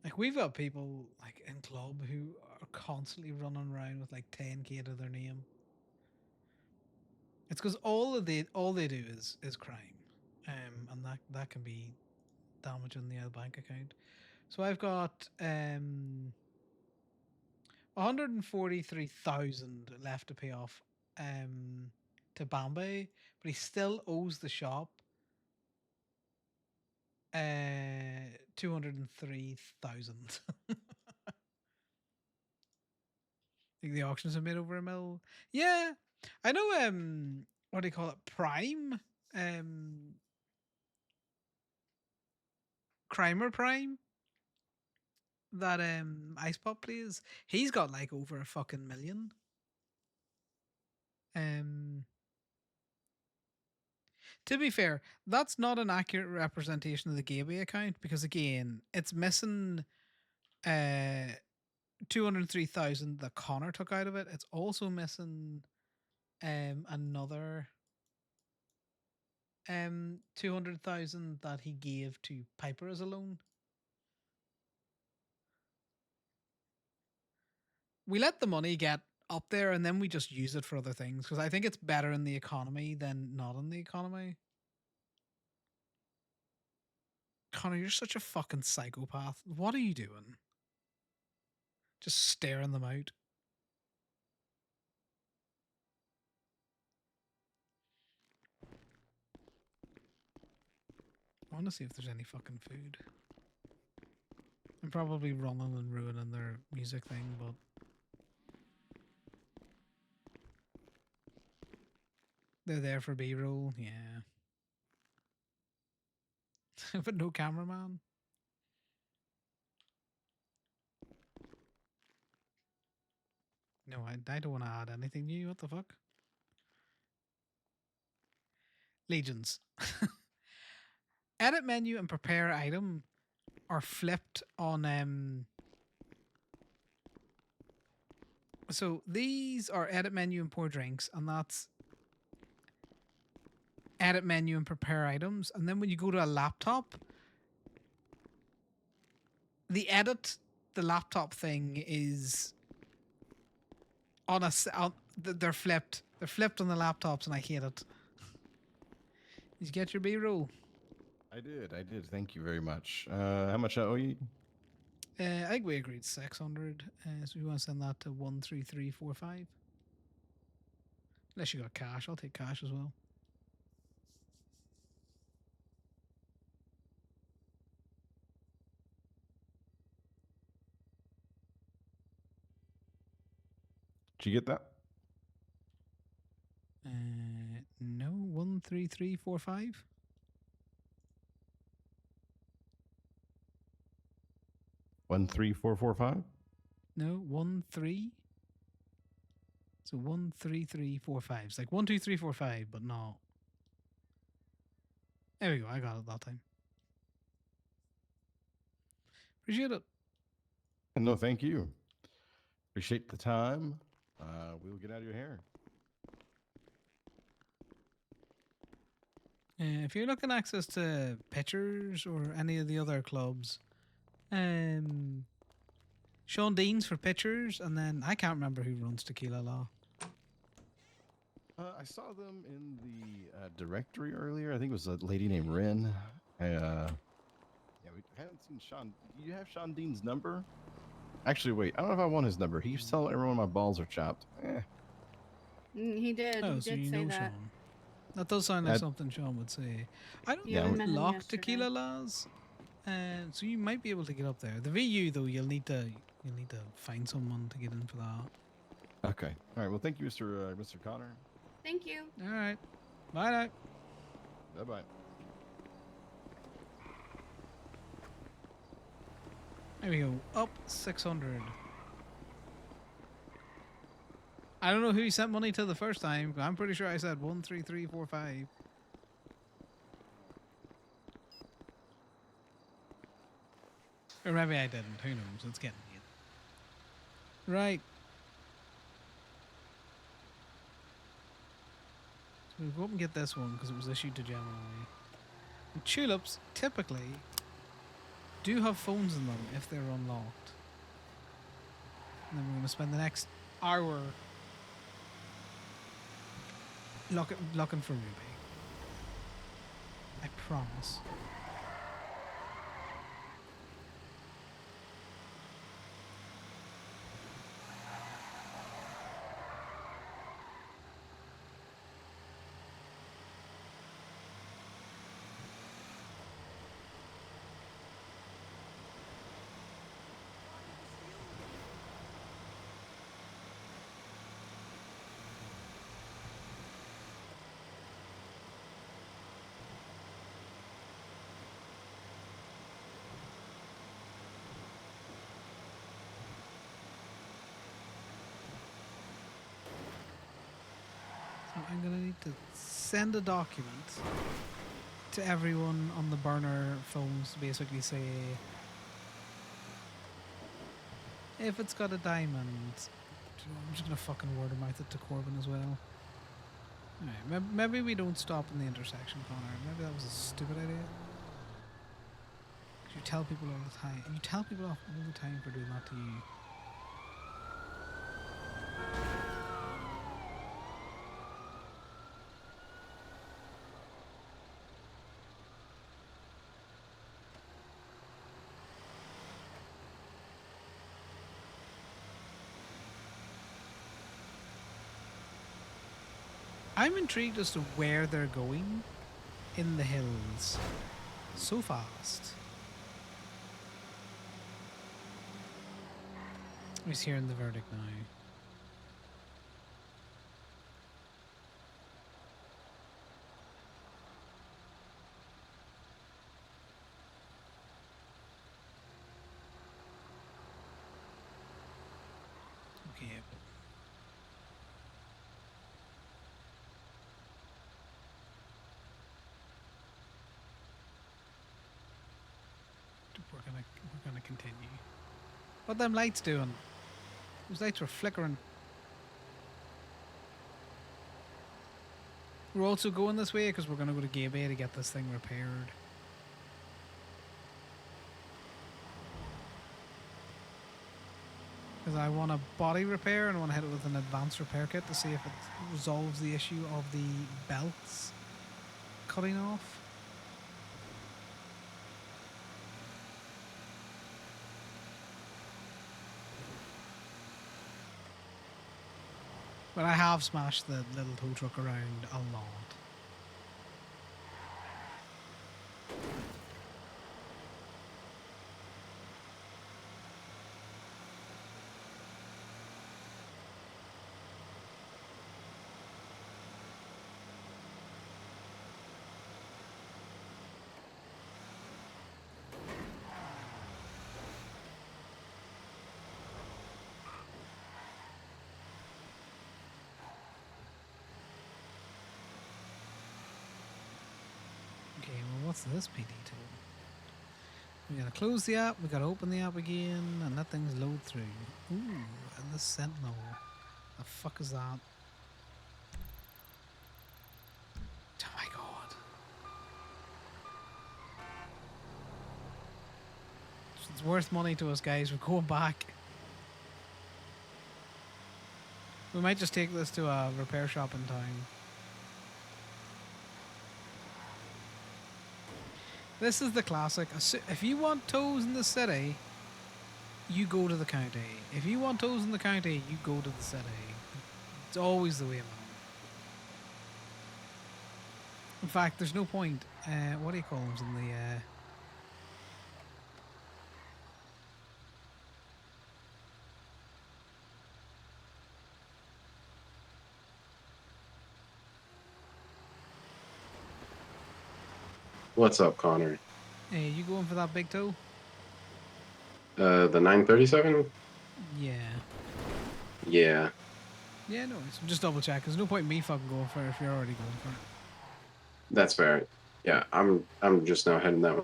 Like, we've got people like in club who are constantly running around with like 10k to their name. It's because all they do is crime, and that can be damaging the bank account. So I've got 143,000 left to pay off to Bombay, but he still owes the shop 203,000. The auctions have made over $1 million. Yeah, I know. What do you call it? Prime. Crimer Prime. That Ice Pop plays. He's got like over a fucking million. To be fair, that's not an accurate representation of the Gateway account because again, it's missing 203,000 that Connor took out of it. It's also missing another 200,000 that he gave to Piper as a loan. We let the money get up there and then we just use it for other things because I think it's better in the economy than not in the economy. Connor, you're such a fucking psychopath. What are you doing? Just staring them out. I want to see if there's any fucking food. I'm probably running and ruining their music thing, but they're there for B-roll, yeah. But no cameraman. No, I don't want to add anything new. What the fuck? Legions. Edit menu and prepare item are flipped on so these are edit menu and pour drinks, and that's edit menu and prepare items. And then when you go to a laptop, the laptop thing is on they're flipped. They're flipped on the laptops, and I hate it. Did you get your B-roll? I did. Thank you very much. How much I owe you? I think we agreed 600. So we want to send that to 13345. Unless you got cash, I'll take cash as well. Did you get that? No, 13345. 13445. No, 1-3. So 13345. It's like 1-2-3-4-5, but no. There we go. I got it that time. Appreciate it. And no, thank you. Appreciate the time. We'll get out of your hair. If you're looking access to pitchers or any of the other clubs, Sean Dean's for pitchers, and then I can't remember who runs Tequila Law. I saw them in the directory earlier. I think it was a lady named Ren. Yeah, we haven't seen Sean. Do you have Sean Dean's number? Actually, wait. I don't know if I want his number. He used to tell everyone my balls are chopped. He did. Oh, he so did you say know that. Sean. That does sound like something Sean would say. I don't You haven't met him lock yesterday. Tequila Laws, so you might be able to get up there. The VU though, you'll need to find someone to get in for that. Okay. All right. Well, thank you, Mr. Connor. Thank you. All right. Bye now. Bye bye. There we go. Up 600. I don't know who you sent money to the first time, but I'm pretty sure I said 13345. Or maybe I didn't. Who knows? It's getting late. Right. So we'll go up and get this one because it was issued to Gemini. And tulips typically do have phones in them if they're unlocked. And then we're going to spend the next hour looking for Ruby. I promise. So I'm going to need to send a document to everyone on the burner phones to basically say if it's got a diamond. I'm just going to fucking word of mouth it to Corbin as well. Alright, maybe we don't stop in the intersection, Connor. Maybe that was a stupid idea. 'Cause you tell people all the time. You tell people off all the time for doing that to you. I'm intrigued as to where they're going in the hills so fast. He's hearing the verdict now. Okay. We're gonna continue. What them lights doing? Those lights were flickering. We're also going this way because we're gonna go to Gay Bay to get this thing repaired. Because I want a body repair and I want to hit it with an advanced repair kit to see if it resolves the issue of the belts cutting off. But I have smashed the little tow truck around a lot. what's this PD tool? We gotta close the app, we gotta open the app again, and that thing's load through. Ooh, and the Sentinel. The fuck is that? Oh my god. It's worth money to us, guys. We're going back. We might just take this to a repair shop in town. This is the classic. If you want toes in the city, you go to the county. If you want toes in the county, you go to the city. It's always the way around. In fact, there's no point. What do you call them in the... What's up, Connor? Hey, you going for that big toe? The 937? Yeah. Yeah. Yeah, no, it's just double check. There's no point in me fucking going for it if you're already going for it. That's fair. Yeah, I'm just now heading that way.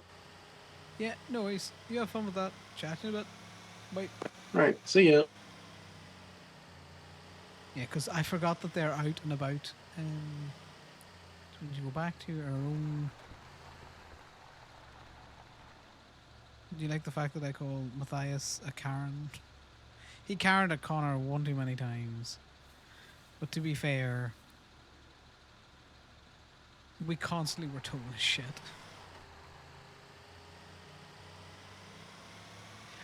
Yeah, no worries. You have fun with that. Chat in a bit. Bye. Right, see ya. Yeah, because I forgot that they're out and about. So we need to go back to our own... Do you like the fact that I call Matthias a Karen? He Karened at Connor one too many times. But to be fair, we constantly were told shit.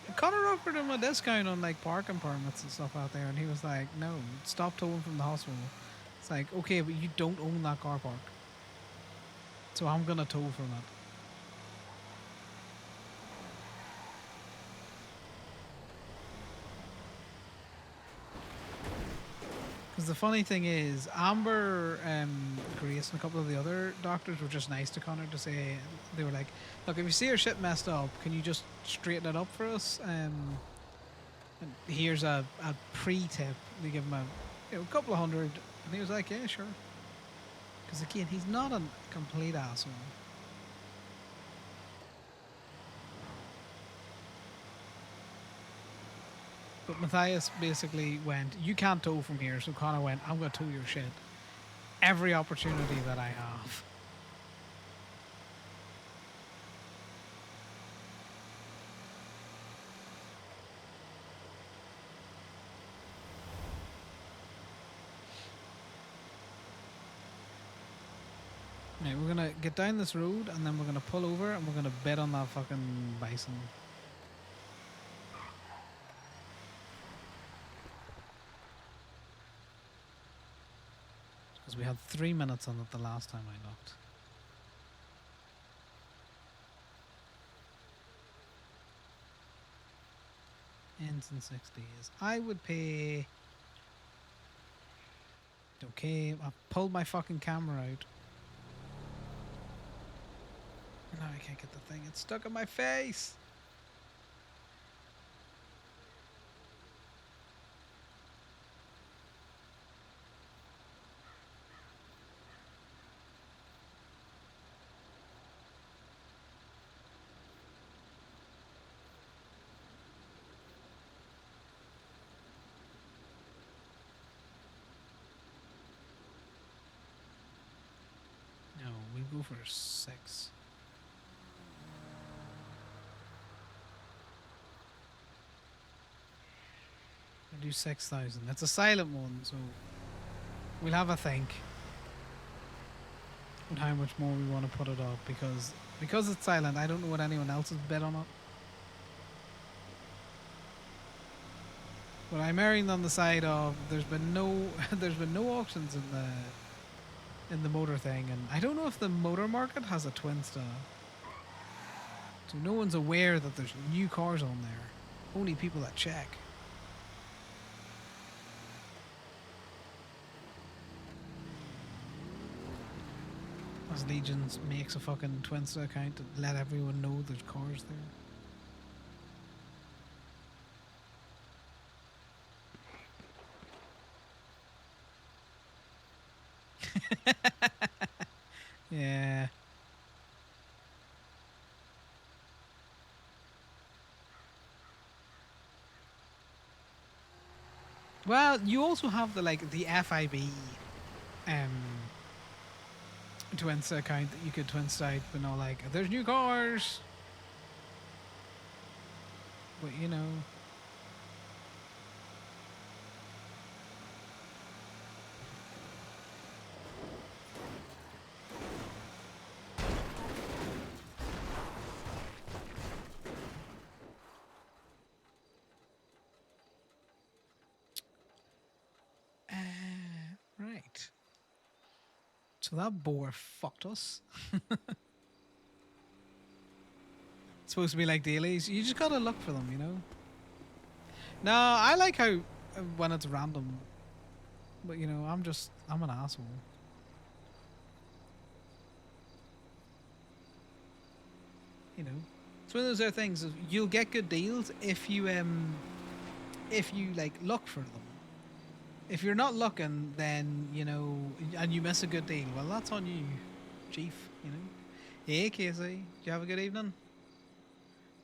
And Connor offered him a discount on like parking permits and stuff out there, and he was like, "No, stop towing from the hospital." It's like, okay, but you don't own that car park, so I'm gonna tow from it. Because the funny thing is, Amber, Grace, and a couple of the other doctors were just nice to Connor to say, they were like, look, if you see your shit messed up, can you just straighten it up for us? And here's a pre-tip. They give him a couple of hundred. And he was like, yeah, sure. Because again, he's not a complete asshole. But Matthias basically went, you can't tow from here. So Connor went, I'm going to tow your shit. Every opportunity that I have. Right, we're going to get down this road and then we're going to pull over and we're going to bet on that fucking bison. Because we had 3 minutes on it the last time I looked. Ends in 6 days. I would pay... Okay, I pulled my fucking camera out. Now I can't get the thing. It's stuck in my face. No, we go for 6. I do 6,000. It's a silent one, so we'll have a think on how much more we want to put it up because it's silent. I don't know what anyone else has bet on it. But I'm erring on the side of there's been no auctions in the motor thing, and I don't know if the motor market has a twin star. So no one's aware that there's new cars on there. Only people that check. As Legions makes a fucking Twinsta account to let everyone know there's cars there. Yeah. Well, you also have the FIB Twinsta account that you could Twinsta out, but no, like, there's new cars. But you know. Right. So that boar fucked us. It's supposed to be like dailies. You just gotta look for them, you know? No, I like how when it's random. But you know, I'm an asshole. You know. It's one of those other things. You'll get good deals if you like look for them. If you're not looking, then you know, and you miss a good deal. Well, that's on you, Chief. You know. Hey, Casey, did you have a good evening?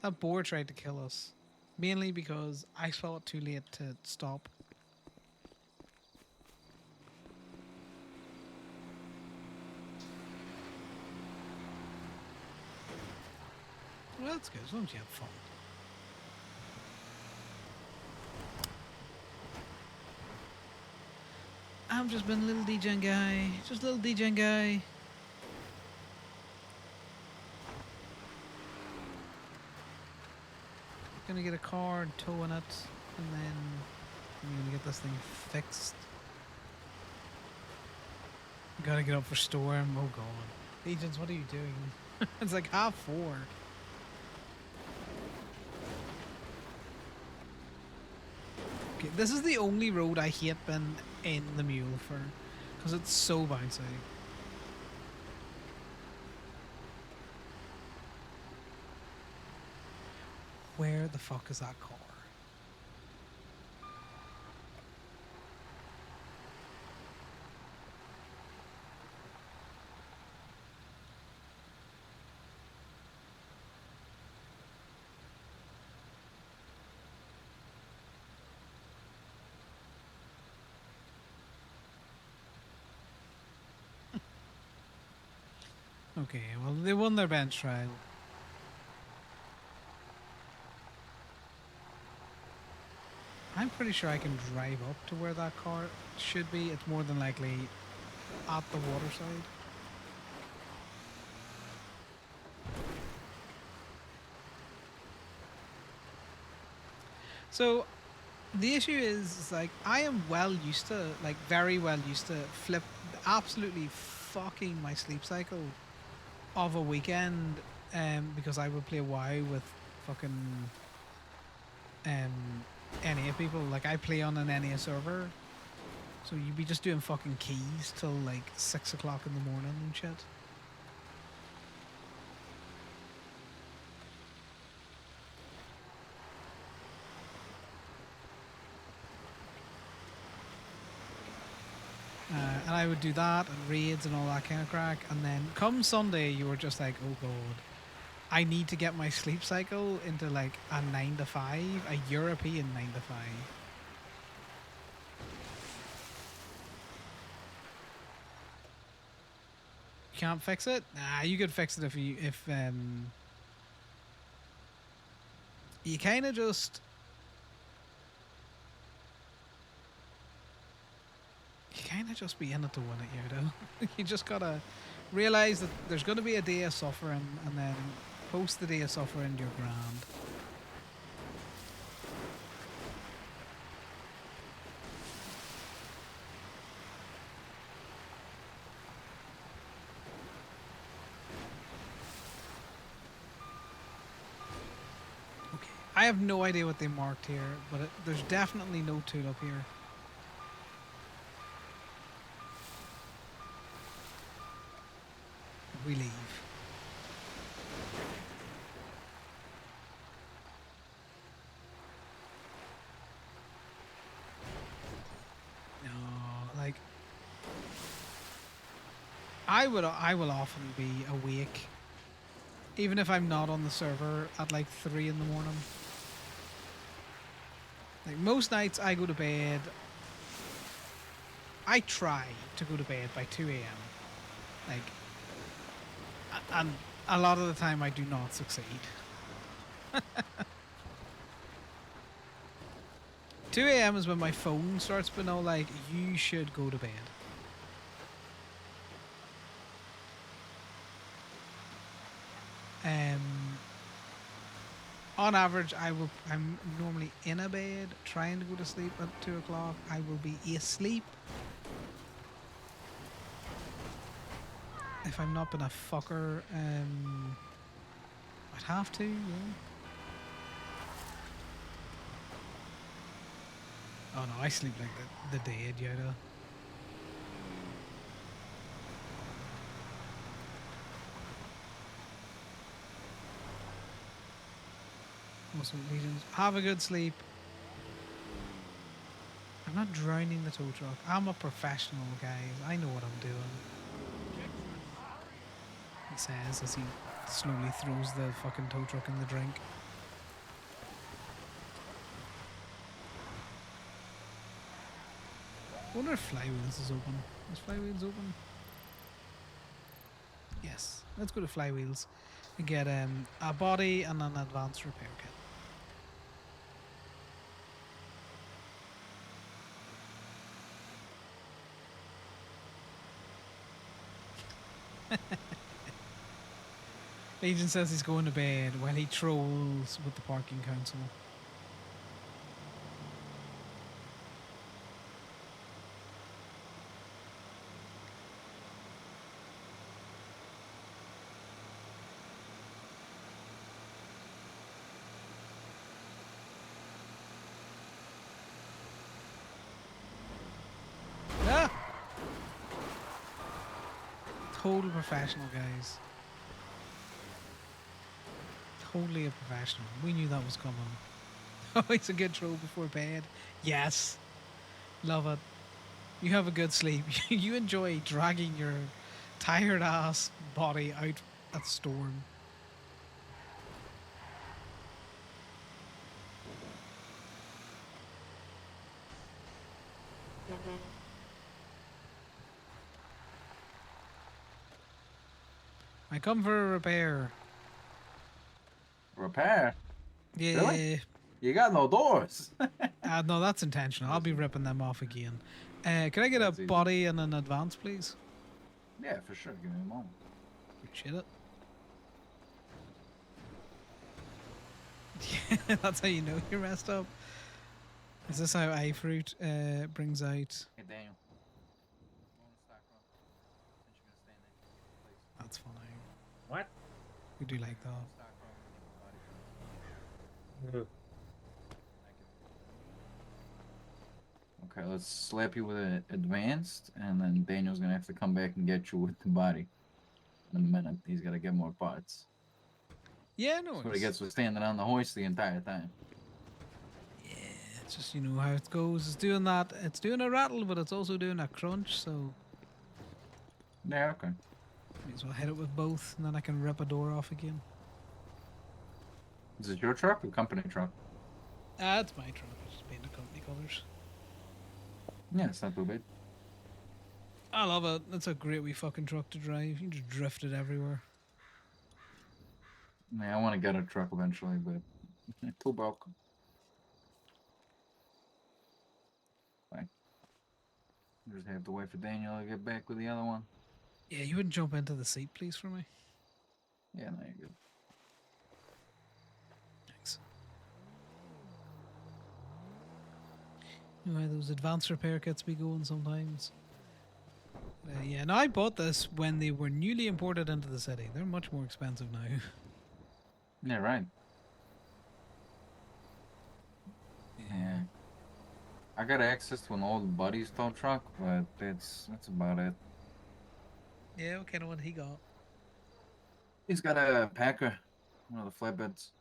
That boar tried to kill us, mainly because I saw it too late to stop. Well, that's good as long as you have fun. I'm just been a little DJing guy. Just a little DJing guy. Gonna get a car and tow in it, and then I'm gonna get this thing fixed. Gotta get up for storm. Oh god. Agents, what are you doing? It's like 4:30. Okay, this is the only road I hate being in the mule for, because it's so bouncy. Where the fuck is that car? Okay, well, they won their bench trial. I'm pretty sure I can drive up to where that car should be. It's more than likely at the waterside. So the issue is like I am well used to, like very well used to absolutely fucking my sleep cycle of a weekend, because I would play WoW with fucking NA people. Like I play on an NA server, so you'd be just doing fucking keys till like 6 o'clock in the morning and shit. And I would do that and raids and all that kind of crack, and then come Sunday you were just like, oh god, I need to get my sleep cycle into like a 9 to 5, a European 9 to 5. You can't fix it? Nah, you could fix it if you kind of just be in it to win it, you know. You just gotta realize that there's gonna be a day of suffering, and then post the day of suffering, you're grand. Okay, I have no idea what they marked here, but there's definitely no tool up here. We leave. No, like I will often be awake, even if I'm not on the server, at like 3 in the morning. Like most nights I go to bed I try to go to bed by 2 a.m. Like, and a lot of the time I do not succeed. 2 a.m. is when my phone starts being all like, you should go to bed. On average, I'm normally in a bed trying to go to sleep at 2 o'clock. I will be asleep if I'm not been a fucker I'd have to, yeah. Oh no, I sleep like the dead, Yoda. Also, Legions, have a good sleep. I'm not drowning the tow truck. I'm a professional, guys. I know what I'm doing. He says as he slowly throws the fucking tow truck in the drink. I wonder if Flywheels is open. Is Flywheels open? Yes. Let's go to Flywheels and get a body and an advanced repair kit. Agent says he's going to bed while he trolls with the parking council. Ah! Total professional, guys. Totally a professional. We knew that was coming. Oh, it's a good troll before bed. Yes. Love it. You have a good sleep. You enjoy dragging your tired ass body out at storm. I come for a repair. Repair? Yeah. Really? You got no doors. No, that's intentional. I'll be ripping them off again. Can I get a body and an advance, please? Yeah, for sure. Give me a moment. Appreciate it. That's how you know you're messed up. Is this how iFruit brings out? Hey, Daniel. That's funny. What? We do like that. Okay, let's slap you with an advanced, and then Daniel's gonna have to come back and get you with the body. In a minute, he's gotta get more parts. Yeah, no That's what he gets for standing on the hoist the entire time. It's just, you know how it goes. It's doing that. It's doing a rattle, but it's also doing a crunch, so Yeah, okay. may as well hit it with both, and then I can rip a door off again. Is it your truck or company truck? It's my truck. It's just painted company colours. Yeah, it's not too bad. I love it. It's a great wee fucking truck to drive. You can just drift it everywhere. Yeah, I want to get a truck eventually, but too broke. Fine. Just have to wait for Daniel to get back with the other one. Yeah, you wouldn't jump into the seat, please, for me? Yeah, no, you're good. Thanks. You know how those advanced repair kits be going sometimes? Yeah, no, I bought this when they were newly imported into the city. They're much more expensive now. Yeah, right. Yeah. I got access to an old buddy's tow truck, but that's about it. Yeah, what kind of one he got? He's got a Packer, one of the flatbeds.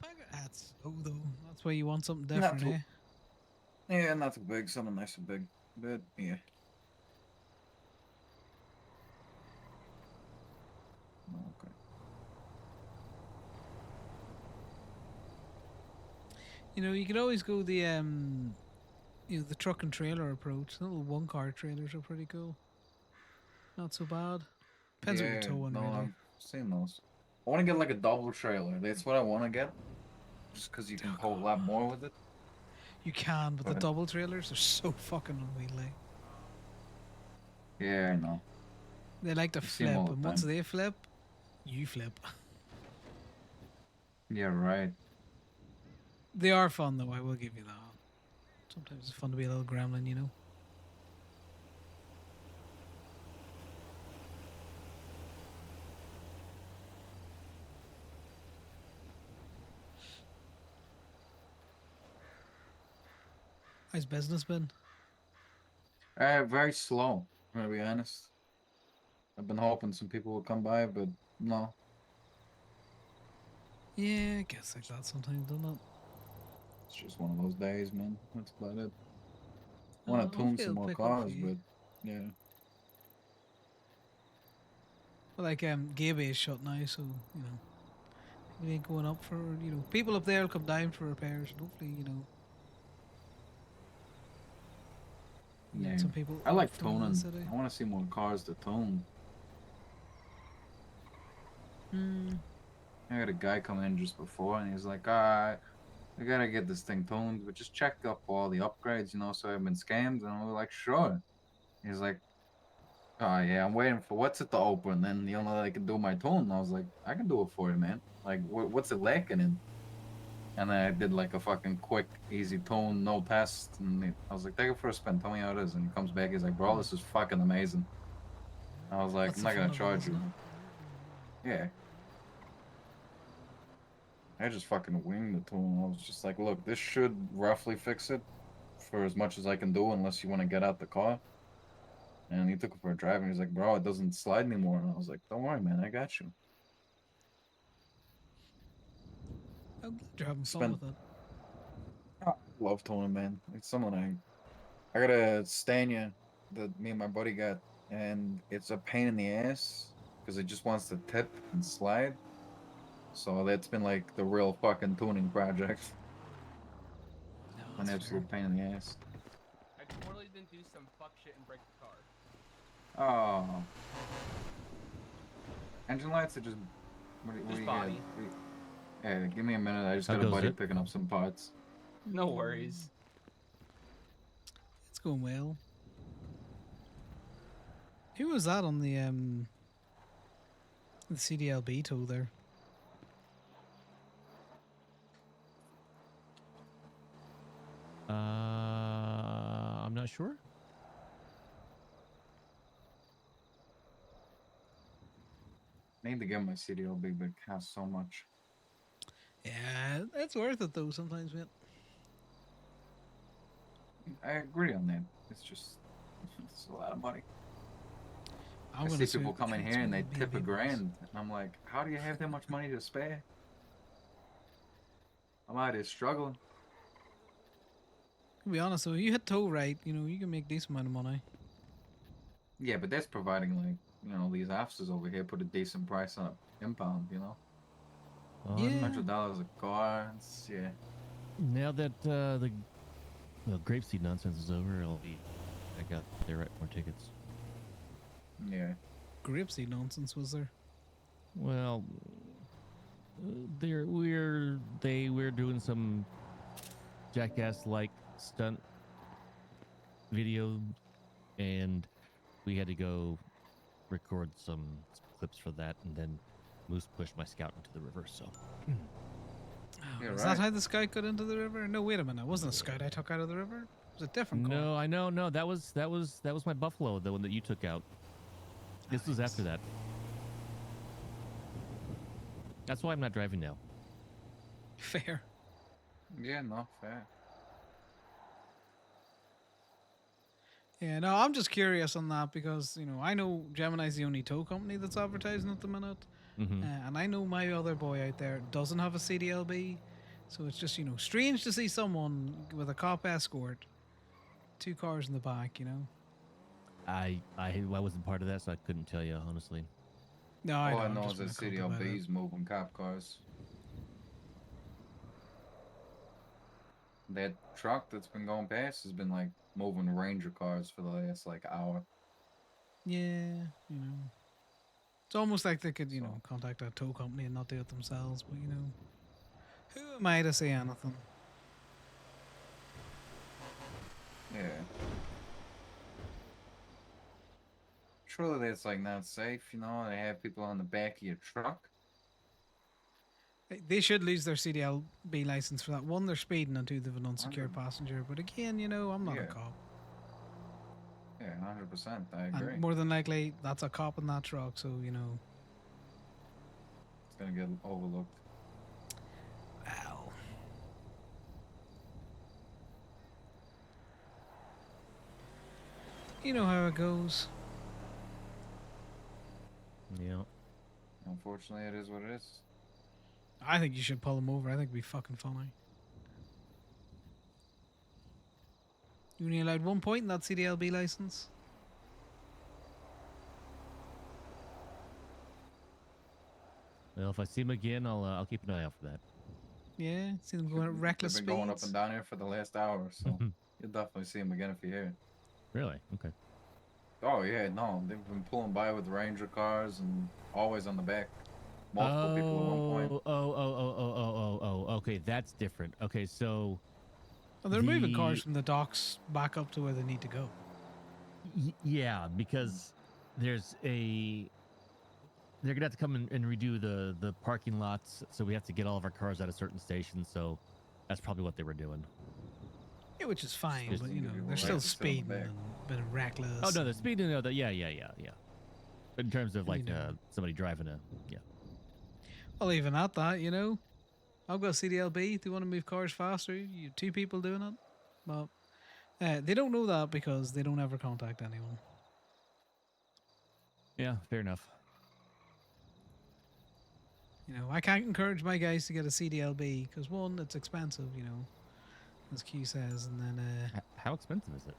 Packer. That's though. That's why you want something Not different, too, yeah, not too big. Something nice and big, but yeah. Okay. You know, you could always go the the truck and trailer approach. The little one-car trailers are pretty cool. Not so bad. Depends what you're towing, no, really. I've seen those. I want to get like a double trailer. That's what I want to get. Just because you can tow a lot more with it. You can, but the But- double trailers are so fucking unwieldy. Yeah, I know. They like to You see 'em flip, all the and once time. they flip, you flip. Yeah, right. They are fun, though. I will give you that. Sometimes it's fun to be a little gremlin, you know. How's business been? Very slow, to be honest. I've been hoping some people will come by, but no. Yeah, I guess like that sometimes, doesn't it? It's just one of those days, man. That's about it. I want to tune hopefully some it'll more pick up for cars, you. but yeah. But like Gaby is shut now, so it ain't going up for people up there will come down for repairs, and hopefully Yeah. some people. I like up from the tuning. city. I want to see more cars to tune. Hmm. I had a guy come in just before, and he's like, "Alright, I gotta get this thing tuned, but just check up all the upgrades, so I've been scammed." And I was like, "Sure." He's like, "Oh yeah, I'm waiting for what's it to open, then I can do my tune." And I was like, "I can do it for you, man. Like, what's it lacking in?" And then I did like a fucking quick, easy tune, no test, and I was like, "Take it for a spin. Tell me how it is." And he comes back, he's like, "Bro, this is fucking amazing." I was like, That's "I'm the not fun gonna of it, charge isn't you." it? Yeah. I just fucking winged the tune. I was just like, "Look, this should roughly fix it for as much as I can do, unless you want to get out the car." And he took it for a drive, and he's like, "Bro, it doesn't slide anymore." And I was like, "Don't worry, man, I got you." I'm glad you're having fun Spent with it. I love tuning, man. It's someone I got a Stania that me and my buddy got, and it's a pain in the ass because it just wants to tip and slide. So that's been like the real fucking tuning project. An absolute pain in the ass. I totally didn't do some fuck shit and break the car. Oh. Engine lights are just. What do Just you body. Yeah, give me a minute. I just How got a goes buddy it? picking up some parts. No worries. It's going well. Who was that on the CDLB tool there? I'm not sure. Need to get my CDLB, but it costs so much. Yeah, it's worth it though sometimes, man. I agree on that. It's just it's a lot of money. I'm I gonna see people sue- come in it's here and one they of the tip B&B $1 ones. grand, and I'm like, how do you have that much money to spare? I'm out here struggling. To be honest though, you hit tow right, you can make decent amount of money. Yeah, but that's providing like these officers over here put a decent price on an impound. Yeah. $100 a car. Yeah. Now that the grapeseed nonsense is over, I got there right more tickets. Yeah. Grapeseed nonsense was there? Well, we're doing some jackass-like stunt video, and we had to go record some clips for that, and then Moose pushed my scout into the river. So. Oh, is that how the scout got into the river? No, wait a minute. It wasn't a scout I took out of the river. It was a different car. No, I know. No, that was my Buffalo, the one that you took out. This was after that. That's why I'm not driving now. Fair. Yeah, no, fair. Yeah, no, I'm just curious on that because, I know Gemini's the only tow company that's advertising at the minute. Mhm. And I know my other boy out there doesn't have a CDLB. So it's just, strange to see someone with a cop escort, 2 cars in the back, I wasn't part of that, so I couldn't tell you honestly. No, All I I'm know just is that being a cunt about it. CDLB's moving cop cars. That truck that's been going past has been like moving Ranger cars for the last like hour. Yeah, you know. It's almost like they could, you know, contact a tow company and not do it themselves, but you know. Who am I to say anything? Yeah. Surely that's like not safe, you know. They have people on the back of your truck. They should lose their CDLB license for that. One, they're speeding, and two, they've an unsecured passenger. But again, you know, I'm not a cop. Yeah, 100%. I agree. And more than likely, that's a cop in that truck, so, you know. It's gonna get overlooked. Wow. You know how it goes. Yeah. Unfortunately, it is what it is. I think you should pull them over. I think it'd be fucking funny. You only allowed 1 point in that CDLB license. Well, if I see him again, I'll keep an eye out for that. Yeah, see them going at reckless They've been going up speeds. and down here for the last hour, so you'll definitely see them again if you're here. Really? Okay. Oh yeah, no, they've been pulling by with Ranger cars and always on the back. Multiple people at one point. Okay, that's different. Okay, so Well, they're moving cars from the docks back up to where they need to go. Yeah, because there's a they're gonna have to come and redo the parking lots, so we have to get all of our cars at a certain station. So that's probably what they were doing. Yeah, which is fine, Just but you know give you they're a still right to sit on the speeding back. and been reckless. Oh no, the and- speeding. No, yeah. But in terms of like You know. somebody driving a Well, even at that, you know, I've got CDLB. They want to move cars faster. You two people doing it, but they don't know that because they don't ever contact anyone. yeah, fair enough. You know, I can't encourage my guys to get a CDLB because one, it's expensive. You know, as Q says, and then how expensive is it?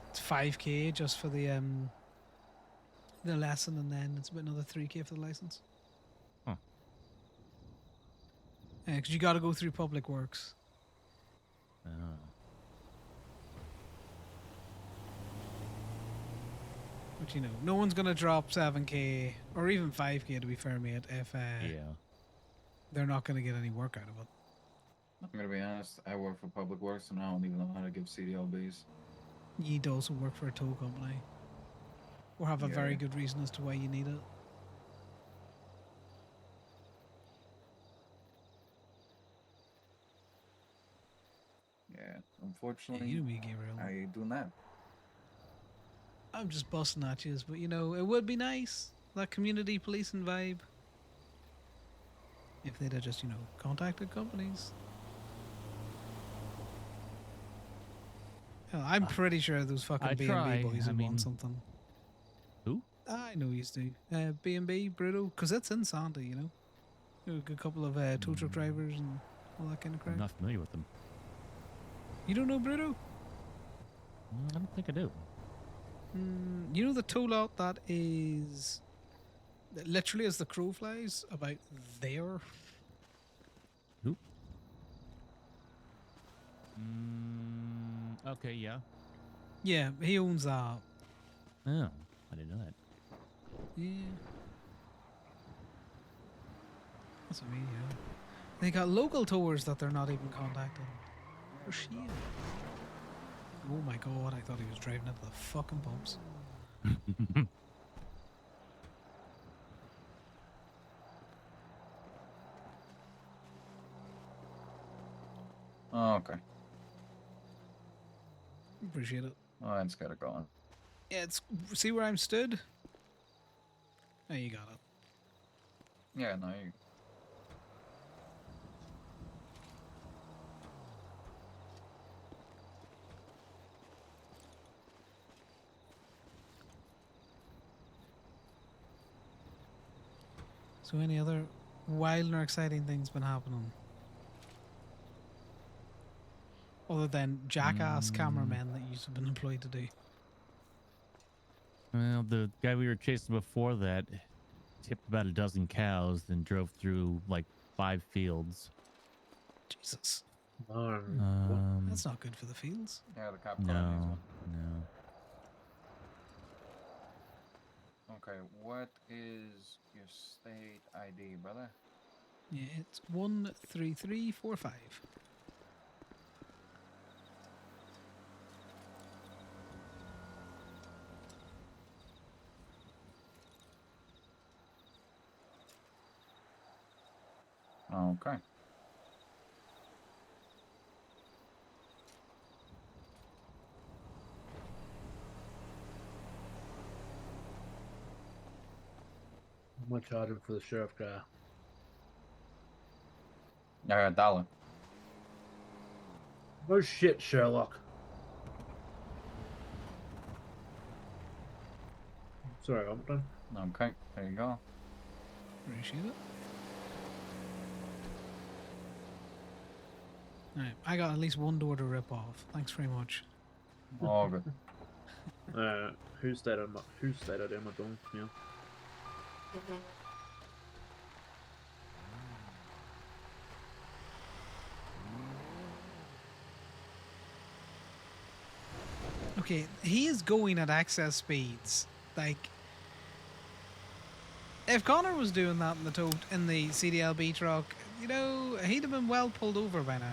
It's 5K just for the lesson, and then it's about another 3K for the license. Huh. Because you got to go through public works. Oh. But you know, no one's gonna drop 7K or even 5K to be fair, mate. If they're not gonna get any work out of it. I'm gonna be honest. I work for Public Works, and I don't even know how to give CDLBs. You'd also work for a tow company, or have a very good reason as to why you need it. Yeah, unfortunately, you know me, Gabriel. I do not. I'm just busting at you, but you know, it would be nice, that community policing vibe. If they'd have just, you know, contacted companies. Hell, I'm pretty sure those fucking I B&B try. boys I would mean- want something. Who? I know you do. B&B, Bruto, because it's in Santa, you know. You know, a good couple of tow truck drivers and all that kind of crap. I'm not familiar with them. You don't know Bruto? I don't think I do. You know the tow lot that is that literally as the crow flies about there? Who? Okay, yeah. Yeah, he owns that. Oh, I didn't know that. Yeah. That's what I mean, yeah. They got local towers that they're not even contacting. Oh shit. Oh my god, I thought he was driving into the fucking pumps. Oh, okay. Appreciate it. Oh, it's got it going. Yeah, it's see where I'm stood? Oh, you got it. Yeah, no, you. So any other wild or exciting things been happening? Other than jackass cameramen that you've been employed to do. Well, the guy we were chasing before that tipped about a dozen cows, then drove through like 5 fields. Jesus. That's not good for the fields. Yeah, the cop car needs No, one. no. Okay, what is your state ID, brother? Yeah, it's 13345. Okay. How much charging for the sheriff car? Yeah, $1. No shit, Sherlock. Sorry, I'm done. Okay, there you go. Appreciate it. Alright, I got at least one door to rip off. Thanks very much. All good. Whose state ID am I doing? Yeah. Okay, he is going at excess speeds. Like, if Connor was doing that in the CDLB truck, you know, he'd have been well pulled over by now.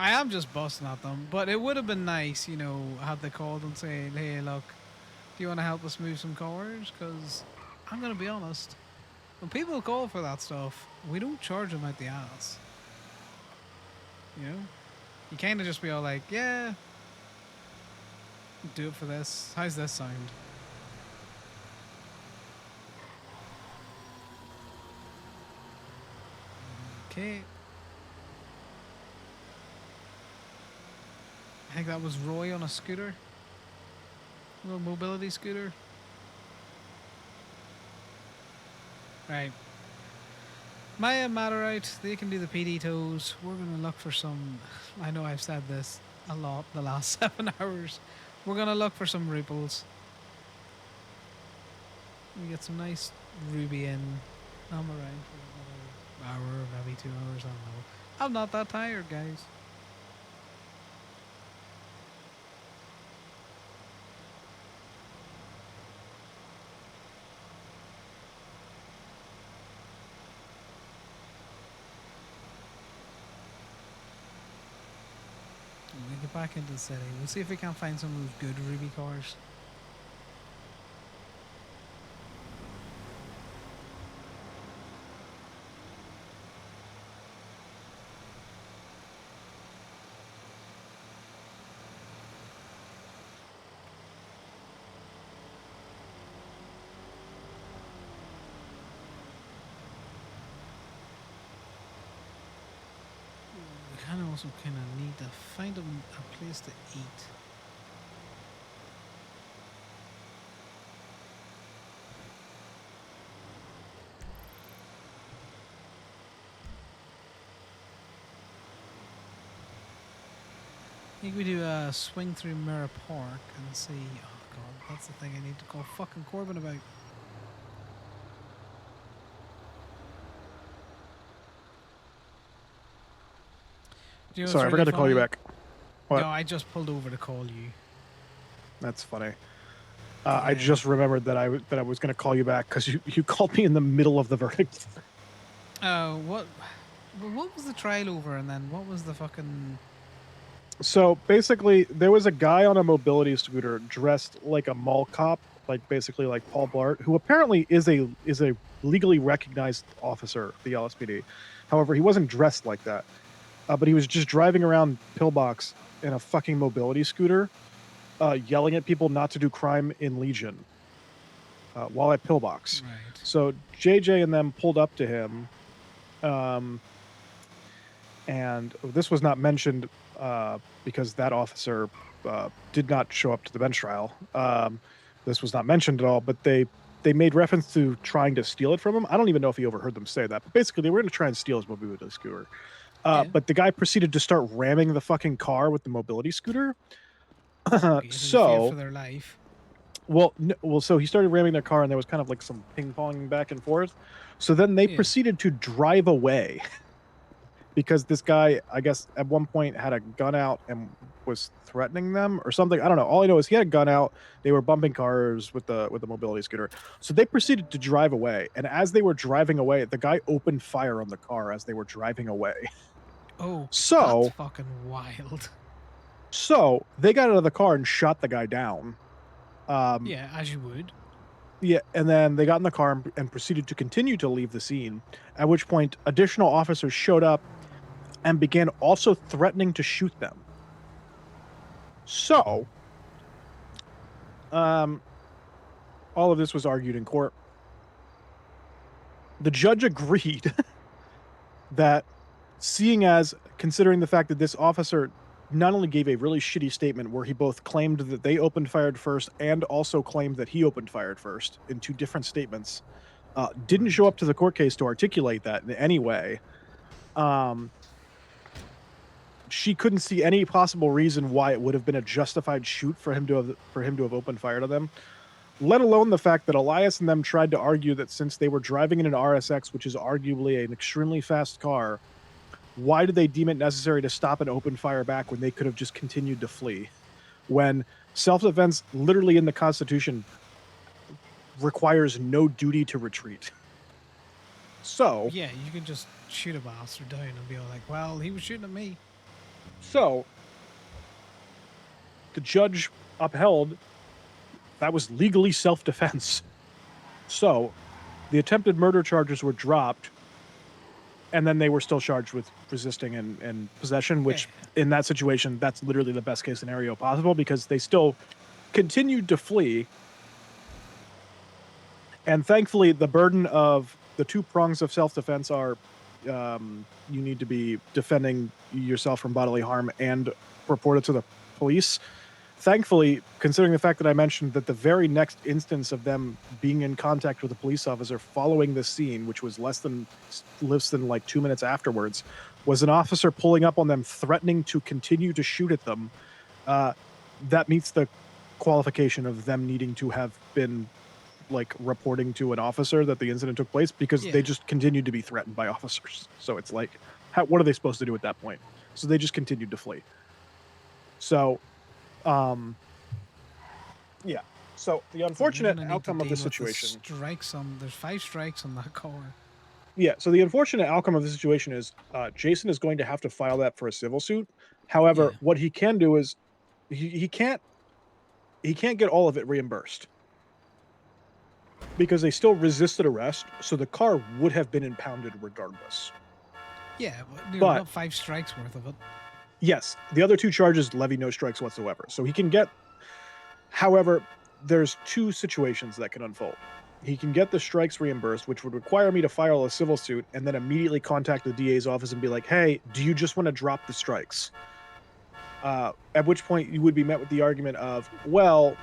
I am just busting at them, but it would have been nice, you know, had they called and said, hey, look, do you want to help us move some cars? Because I'm going to be honest, when people call for that stuff, we don't charge them out the ass. You know? You kind of just be all like, yeah, do it for this. How's this sound? Okay. I think that was Roy on a scooter. A little mobility scooter. Right. Maya and Matterite, they can do the PD tows. We're going to look for some... I know I've said this a lot the last 7 hours. We're going to look for some Ruples. We get some nice Ruby in. I'm around for another hour, maybe 2 hours, I don't know. I'm not that tired, guys. We'll get back into the city. We'll see if we can find some of those good Ruby cars. We kind of also kind of need to find a place to eat. I think we do a swing through Mirror Park and see. Oh god, that's the thing I need to call fucking Corbin about. Do you know what's Sorry, I really forgot to call you funny? back. What? No, I just pulled over to call you. That's funny. I just remembered that I was going to call you back because you called me in the middle of the verdict. Oh, what was the trial over, and then what was the fucking... So basically, there was a guy on a mobility scooter dressed like a mall cop, like basically like Paul Blart, who apparently is a legally recognized officer of the LSPD. However, he wasn't dressed like that, but he was just driving around Pillbox in a fucking mobility scooter, yelling at people not to do crime in Legion while at Pillbox. Right. So JJ and them pulled up to him, and this was not mentioned because that officer did not show up to the bench trial. This was not mentioned at all, but they made reference to trying to steal it from him. I don't even know if he overheard them say that, but basically they were going to try and steal his mobility scooter. But the guy proceeded to start ramming the fucking car with the mobility scooter. Fear for their life. Well, so he started ramming their car, and there was kind of like some ping ponging back and forth. So then they proceeded to drive away because this guy, I guess, at one point had a gun out and was threatening them or something. I don't know. All I know is he had a gun out. They were bumping cars with the mobility scooter. So they proceeded to drive away. And as they were driving away, the guy opened fire on the car as they were driving away. Oh, So that's fucking wild. So they got out of the car and shot the guy down. Yeah, as you would. Yeah, and then they got in the car and proceeded to continue to leave the scene, at which point additional officers showed up and began also threatening to shoot them. So, all of this was argued in court. The judge agreed that considering the fact that this officer not only gave a really shitty statement where he both claimed that they opened fired first and also claimed that he opened fired first in two different statements, didn't show up to the court case to articulate that in any way. She couldn't see any possible reason why it would have been a justified shoot for him to have opened fire to them. Let alone the fact that Elias and them tried to argue that since they were driving in an RSX, which is arguably an extremely fast car, why did they deem it necessary to stop and open fire back when they could have just continued to flee? When self-defense, literally in the Constitution, requires no duty to retreat. So yeah, you can just shoot a bastard down and be like, well, he was shooting at me. So the judge upheld that was legally self-defense. So the attempted murder charges were dropped, and then they were still charged with resisting and possession, which in that situation, that's literally the best case scenario possible because they still continued to flee. And thankfully, the burden of the two prongs of self-defense are you need to be defending yourself from bodily harm and report it to the police. Thankfully, considering the fact that I mentioned that the very next instance of them being in contact with a police officer following this scene, which was less than like 2 minutes afterwards, was an officer pulling up on them, threatening to continue to shoot at them. That meets the qualification of them needing to have been like reporting to an officer that the incident took place because they just continued to be threatened by officers. So it's like, what are they supposed to do at that point? So they just continued to flee. So, yeah. So the unfortunate outcome of the situation. There's 5 strikes on that car. Yeah. So the unfortunate outcome of the situation is Jason is going to have to file that for a civil suit. However, what he can do is he can't get all of it reimbursed because they still resisted arrest. So the car would have been impounded regardless. Yeah, but not 5 strikes worth of it. Yes, the other 2 charges levy no strikes whatsoever. So he can get, however, there's 2 situations that can unfold. He can get the strikes reimbursed, which would require me to file a civil suit and then immediately contact the DA's office and be like, hey, do you just want to drop the strikes? At which point you would be met with the argument of, well,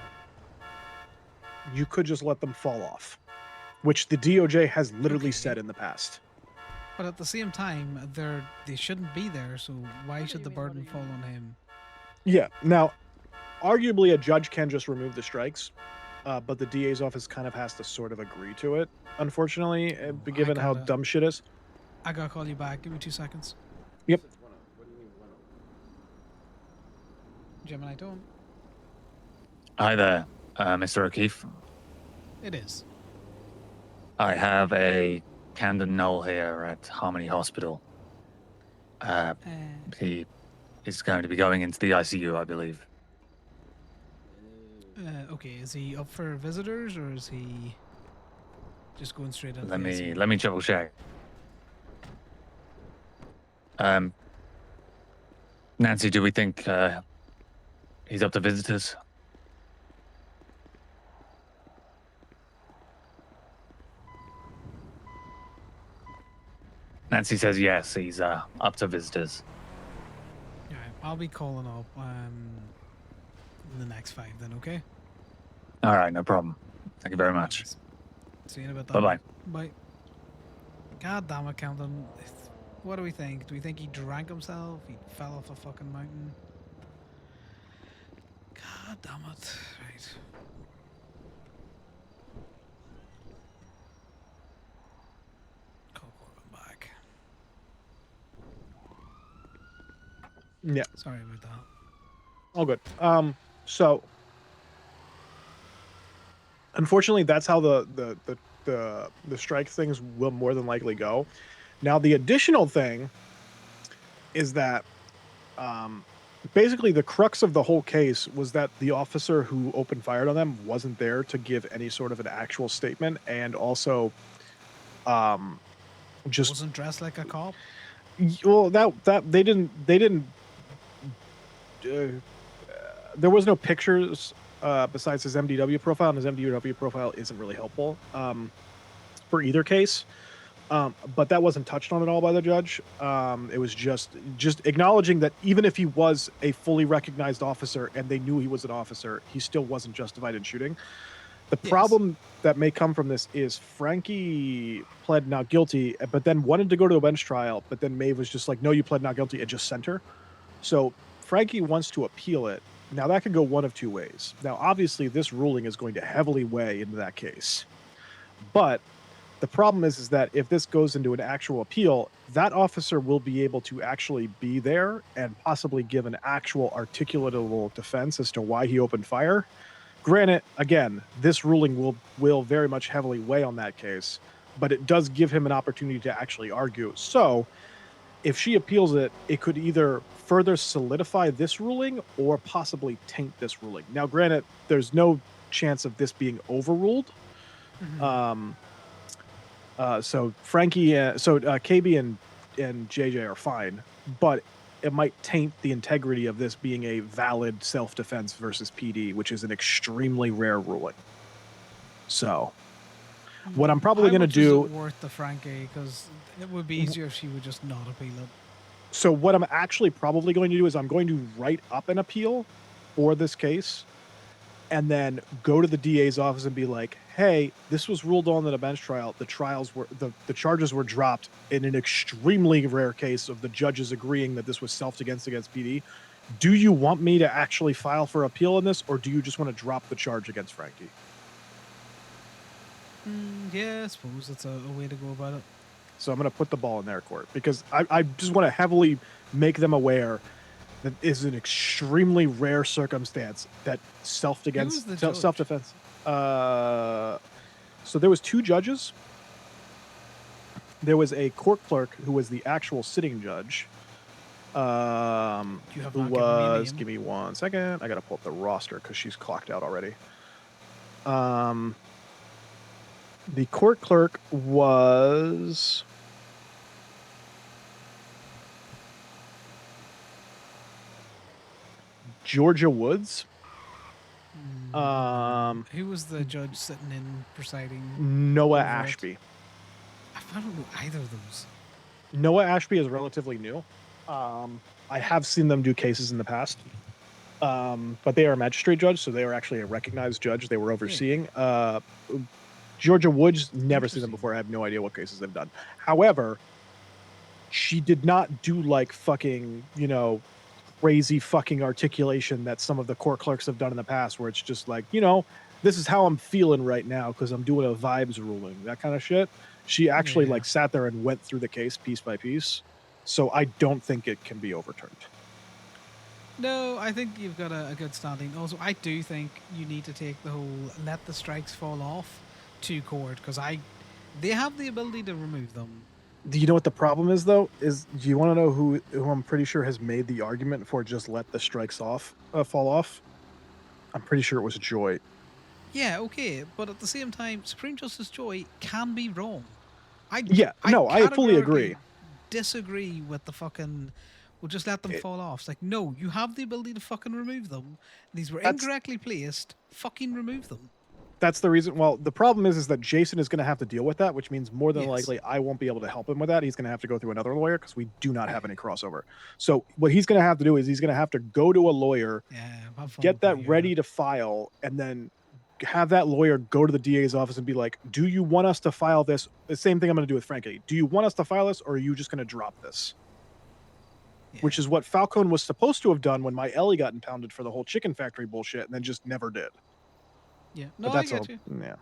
you could just let them fall off, which the DOJ has literally said in the past. But at the same time, they shouldn't be there, so why should the burden fall on him? Yeah. Now, arguably, a judge can just remove the strikes, but the DA's office kind of has to sort of agree to it, unfortunately, given how dumb shit is. I gotta call you back. Give me 2 seconds. Yep. Gemini, don't. Hi there, Mr. O'Keefe. It is. I have a Camden Knoll here at Harmony Hospital. He is going to be going into the ICU, I believe. Okay, is he up for visitors or is he just going straight into Let the ICU? me double check. Nancy, do we think he's up to visitors? Nancy says yes, he's up to visitors. All right, I'll be calling up in the next 5 then, okay? All right, no problem. Thank you very much. See you in a bit. Bye-bye. Bye. God damn it, Camden. What do we think? Do we think he drank himself? He fell off a fucking mountain? God damn it. Right. Yeah. Sorry about that. All good. So unfortunately, that's how the strike things will more than likely go. Now, the additional thing is that basically the crux of the whole case was that the officer who opened fire on them wasn't there to give any sort of an actual statement, and also just Wasn't dressed like a cop. well, that they didn't there was no pictures besides his MDW profile, and his MDW profile isn't really helpful for either case. But that wasn't touched on at all by the judge. It was just acknowledging that even if he was a fully recognized officer and they knew he was an officer, he still wasn't justified in shooting. The problem that may come from this is Frankie pled not guilty, but then wanted to go to a bench trial, but then Maeve was just like, no, you pled not guilty, and just sent her. So Frankie wants to appeal it. Now, that could go one of two ways. Now, obviously, this ruling is going to heavily weigh into that case. But the problem is that if this goes into an actual appeal, that officer will be able to actually be there and possibly give an actual articulatable defense as to why he opened fire. Granted, again, this ruling will very much heavily weigh on that case, but it does give him an opportunity to actually argue. So if she appeals it, it could either further solidify this ruling or possibly taint this ruling. Now, granted, there's no chance of this being overruled. So Frankie, KB and JJ are fine, but it might taint the integrity of this being a valid self-defense versus PD, which is an extremely rare ruling. So, what I'm probably going to do... Is it worth the Frankie? Because it would be easier if she would just not appeal it. So what I'm actually probably going to do is I'm going to write up an appeal for this case and then go to the DA's office and be like, hey, this was ruled on in a bench trial. The charges were dropped in an extremely rare case of the judges agreeing that this was self-defense against PD. Do you want me to actually file for appeal on this, or do you just want to drop the charge against Frankie? Yeah, I suppose that's a way to go about it. So I'm going to put the ball in their court because I just want to heavily make them aware that is an extremely rare circumstance that self-defense. So there was two judges. There was a court clerk who was the actual sitting judge. Who was? Give me 1 second. I got to pull up the roster because she's clocked out already. The court clerk was Georgia Woods. Who was the judge sitting in presiding? Noah Ashby. I don't know either of those. Noah Ashby is relatively new. I have seen them do cases in the past. But they are a magistrate judge, so they are actually a recognized judge they were overseeing. Georgia Woods, never seen them before. I have no idea what cases they've done. However, she did not do like fucking, crazy fucking articulation that some of the court clerks have done in the past, where it's just like, this is how I'm feeling right now because I'm doing a vibes ruling, that kind of shit. She actually sat there and went through the case piece by piece. So I don't think it can be overturned. No, I think you've got a good standing. Also, I do think you need to take the whole let the strikes fall off to court because they have the ability to remove them. Do you know what the problem is, though? Do you want to know who I'm pretty sure has made the argument for just let the strikes fall off? I'm pretty sure it was Joy. Yeah, okay, but at the same time, Supreme Justice Joy can be wrong. I fully agree. Disagree with the fucking. We'll just let them fall off. It's like, no, you have the ability to fucking remove them. These were incorrectly placed. Fucking remove them. That's the reason. Well, the problem is that Jason is going to have to deal with that, which means more than likely I won't be able to help him with that. He's going to have to go through another lawyer because we do not have any crossover. So what he's going to have to do is he's going to have to go to a lawyer, get that ready to file, and then have that lawyer go to the DA's office and be like, do you want us to file this? The same thing I'm going to do with Frankie. Do you want us to file this, or are you just going to drop this? Yeah. Which is what Falcone was supposed to have done when my Ellie got impounded for the whole chicken factory bullshit and then just never did. Yeah, no, but that's I get you. Yeah.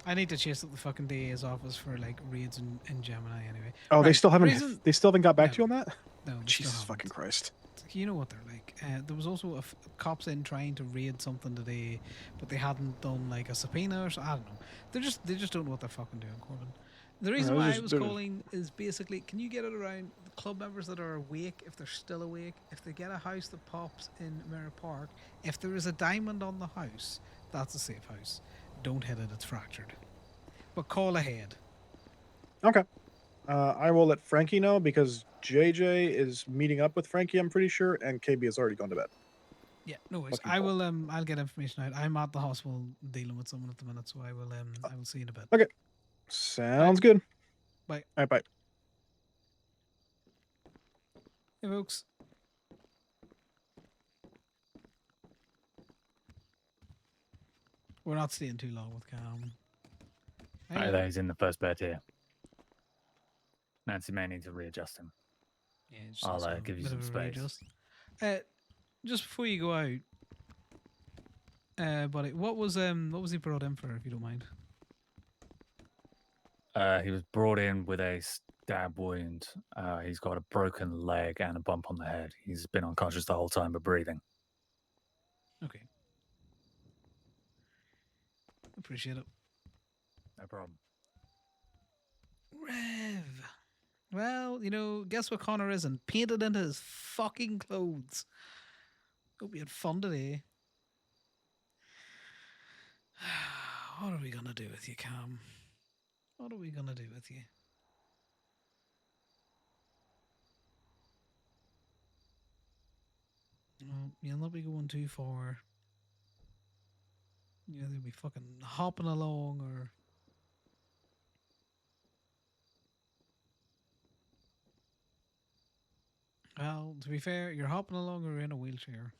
I need to chase up the fucking DA's office for like raids in Gemini anyway. Oh, right. They still haven't got back to you on that? No. Jesus fucking Christ. you know what they're like. There was also cops in trying to raid something today, but they hadn't done like a subpoena or so. I don't know. They just don't know what they're fucking doing, Corbin. The reason why I was calling is basically, can you get it around the club members that are awake, if they're still awake, if they get a house that pops in Mirror Park, if there is a diamond on the house, that's a safe house. Don't hit it, it's fractured. But call ahead. Okay. I will let Frankie know because JJ is meeting up with Frankie, I'm pretty sure, and KB has already gone to bed. Yeah, no worries. Fucking I cool. will I'll get information out. I'm at the hospital dealing with someone at the minute, so I will see you in a bit. Okay. Sounds good. Bye. All right, bye. Hey folks. We're not staying too long with Cam. I know he's in the first bed here. Nancy may need to readjust him. Yeah, just I'll give you some space. Just before you go out, buddy, what was he brought in for, if you don't mind? He was brought in with a stab wound. He's got a broken leg and a bump on the head. He's been unconscious the whole time, but breathing. Okay. Appreciate it. No problem. Rev. Well, you know, guess what Connor isn't? Painted into his fucking clothes. Hope you had fun today. What are we gonna do with you, Cam? What are we gonna do with you? Well, you'll not be going too far. You'll either be fucking hopping along or... Well, to be fair, you're hopping along or in a wheelchair.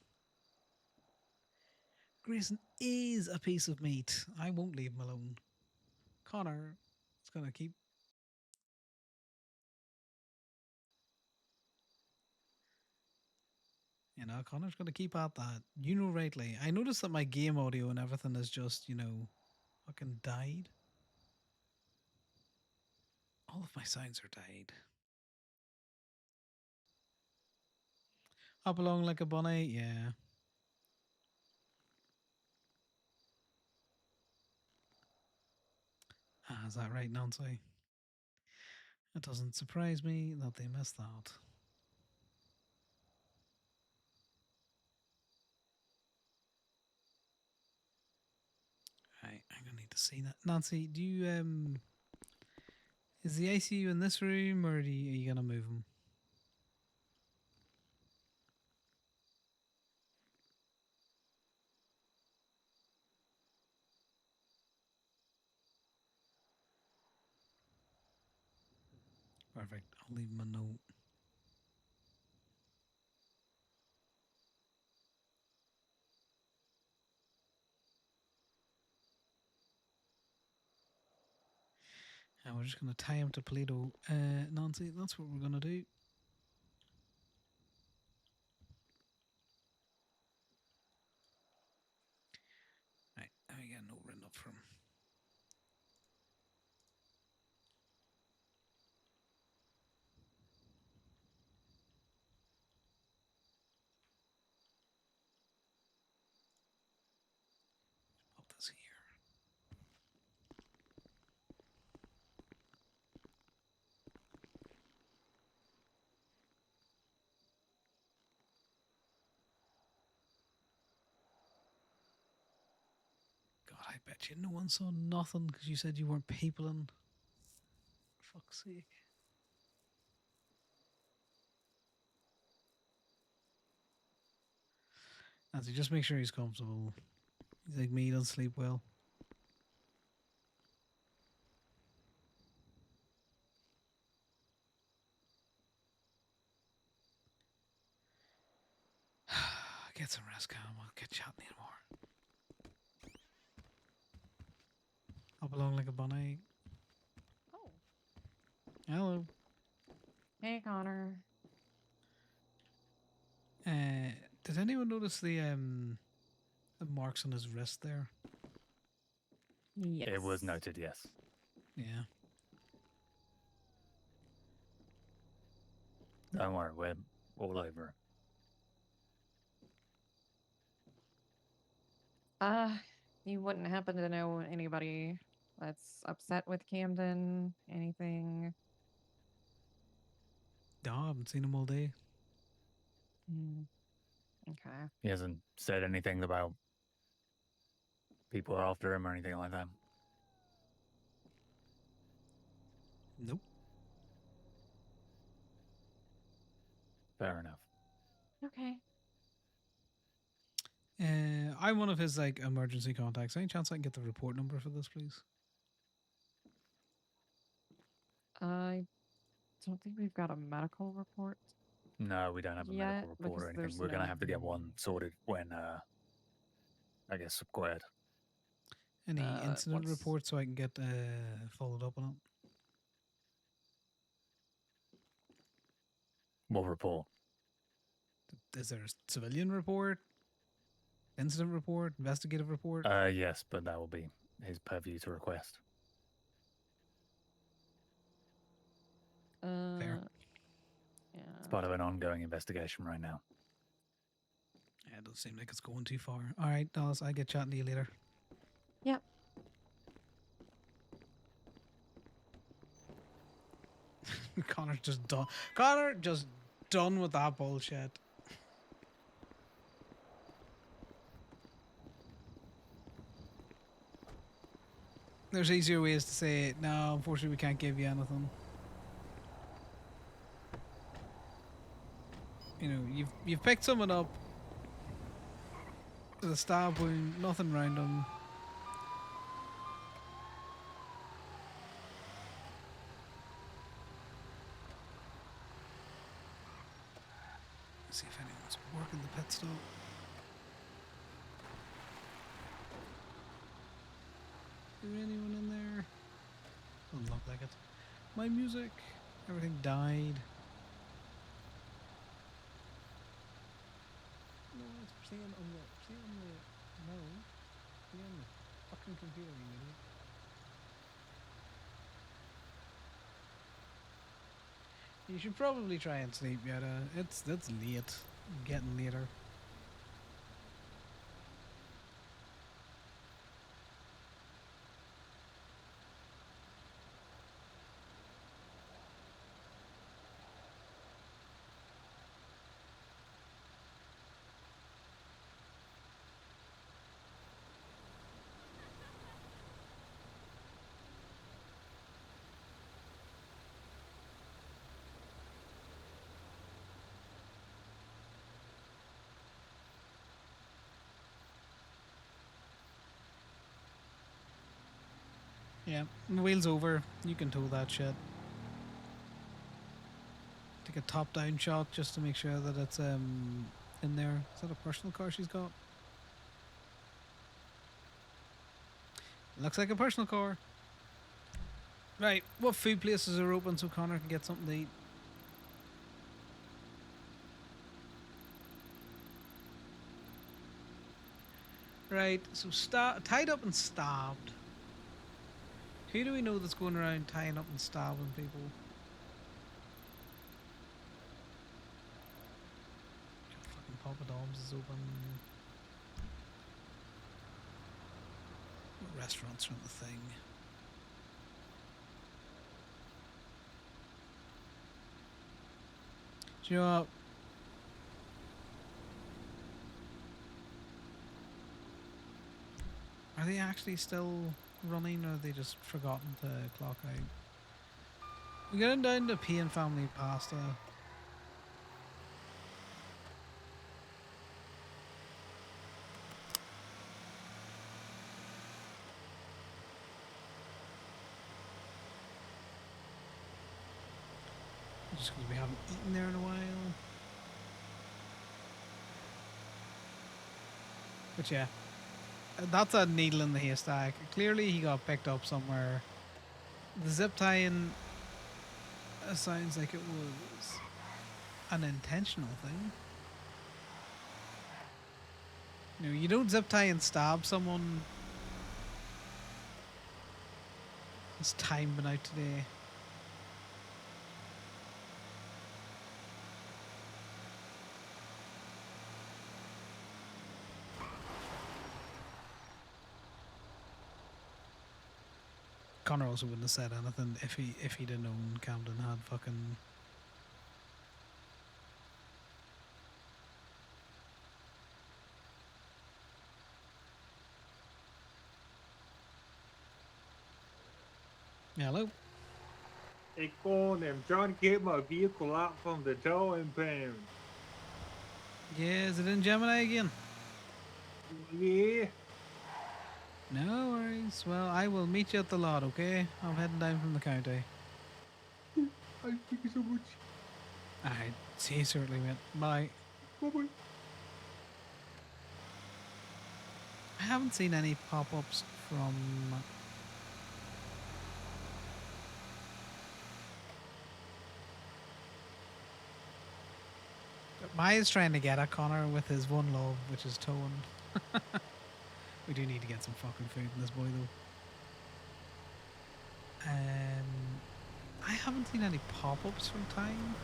Grayson is a piece of meat. I won't leave him alone. Connor is gonna keep... You know, Connor's gonna keep at that. You know rightly. I noticed that my game audio and everything is just, you know, fucking died. All of my sounds are died. Hop along like a bunny, yeah. Ah, is that right, Nancy? It doesn't surprise me that they missed that. Right, I'm gonna need to see that. Nancy, do you is the ICU in this room, or are you gonna move him? Perfect. I'll leave him a note. And we're just gonna tie him to Polito. Nancy, that's what we're gonna do. Right, let me get a note written up for him. Pop this here. God, I bet you no one saw nothing because you said you weren't peopling. For fuck's sake. Nancy, just make sure he's comfortable. He's like me, he doesn't sleep well. Get some rest, Cam. I'll get chatting anymore. Up along like a bunny. Oh. Hello. Hey, Connor. Did anyone notice the marks on his wrist there? Yes. It was noted, yes. Yeah. Don't worry, we're all over it. You wouldn't happen to know anybody that's upset with Camden? Anything? No, I haven't seen him all day. Okay. He hasn't said anything about people after him or anything like that. Nope. Fair enough. Okay. I'm one of his like emergency contacts. Any chance I can get the report number for this, please? I don't think we've got a medical report. No, we don't have a yet, medical report because or anything. there's We're gonna no- have to get one sorted when I guess squared. Any incident what's- report so I can get followed up on it? What report? Is there a civilian report? Incident report? Investigative report? Yes, but that will be his purview to request. Fair. Yeah. It's part of an ongoing investigation right now. Yeah, it doesn't seem like it's going too far. All right, Dallas, I'll get chatting to you later. Yep. Connor's just done. Connor just done with that bullshit. There's easier ways to say it. No, unfortunately, we can't give you anything. You know, you've picked someone up with a stab wound, nothing around him. Let's see if anyone's working the pit stop. Is there anyone in there? Doesn't look like it. My music, everything died. No, it's playing on the, no, playing on the fucking computer, you idiot. You should probably try and sleep, Yetta. It's late. Getting later. Yeah, the wheel's over. You can tow that shit. Take a top-down shot just to make sure that it's in there. Is that a personal car she's got? Looks like a personal car. Right, what food places are open so Connor can get something to eat? Right, so tied up and stabbed. Who do we know that's going around tying up and stabbing people? Fucking Papa Dom's is open. What restaurants are on the thing? Do you know what? Are they actually still running, or have they just forgotten to clock out? We're getting down to P and Family Pasta. Just because we haven't eaten there in a while. But yeah, that's a needle in the haystack. Clearly he got picked up somewhere. The zip tying sounds like it was an intentional thing. You know, you don't zip tie and stab someone. It's time been out today. Connor also wouldn't have said anything if he'd have known Camden had fucking. Hello. Hey, Con, I'm trying to get my vehicle out from the tow impound. Yeah, is it in Gemini again? Yeah. No worries. Well, I will meet you at the lot, okay? I'm heading down from the county. Thank you so much. Alright, see you shortly, mate. Bye. Bye-bye. I haven't seen any pop-ups from... Maya's trying to get at Connor with his one love, which is towing. We do need to get some fucking food in this boy, though. I haven't seen any pop-ups from Time.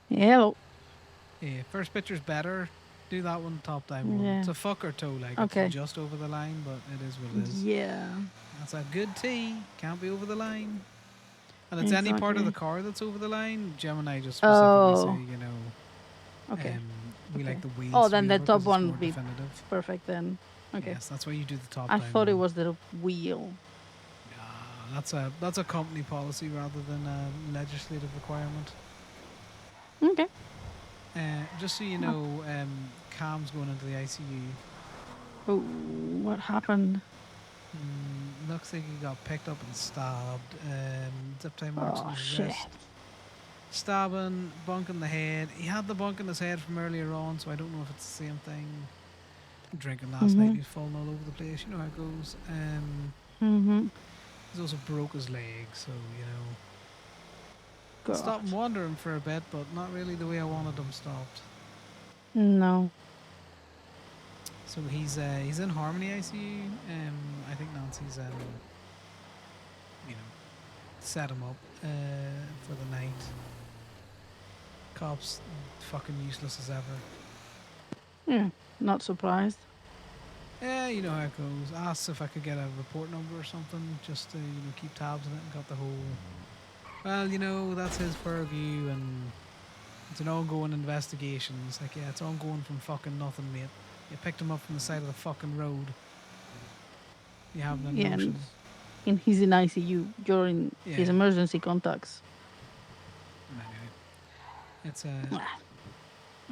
Hello. Yeah, first picture's better. Do that one top down one. Yeah. It's a fuck or toe, like Okay. it's just over the line, but it is what it is. Yeah. That's a good T. Can't be over the line. And it's any part of the Exactly. car that's over the line. Gemini just specifically say, you know, Okay. we Okay. like the wheels. Oh, to then be the over top 'cause it's one more would be definitive. perfect then. Okay. Yes, that's why you do the top I down thought it one. was the wheel. That's a company policy rather than a legislative requirement. Okay. Just so you know, Cam's going into the ICU. Oh, what happened? Looks like he got picked up and stabbed. Zip tie marks on Oh, his shit. wrist. Stabbing, bunk in the head. He had the bunk in his head from earlier on, so I don't know if it's the same thing. Drinking last night, he was falling all over the place. You know how it goes. He's also broke his leg, so you know. God. Stopped him wandering for a bit, but not really the way I wanted him stopped. No. So he's in Harmony ICU. I think Nancy's you know, set him up for the night. Cops fucking useless as ever. Yeah. Not surprised. Yeah, you know how it goes. Asked if I could get a report number or something, just to keep tabs on it, and got the whole. Well, that's his purview, and it's an ongoing investigation. It's like, yeah, it's ongoing from fucking nothing, mate. You picked him up from the side of the fucking road. You have no Yeah, notion. and he's in ICU. You're in his Yeah. emergency contacts. Anyway, it's a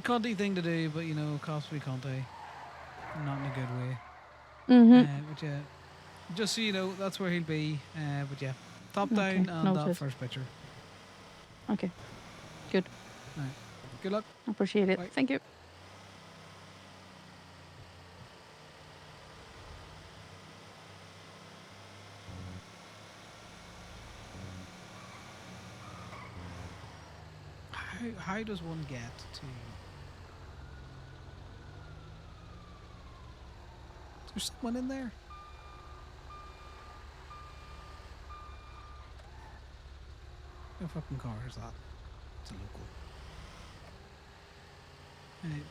cunty thing to do, but cops be cunty. Not in a good way. But yeah, just so you know, that's where he'll be. But yeah, top down and that noted. first picture. Okay. Good. All right. Good luck. Appreciate it. Bye. Thank you. How does one get to? Is there someone in there? What fucking car is that? It's a local.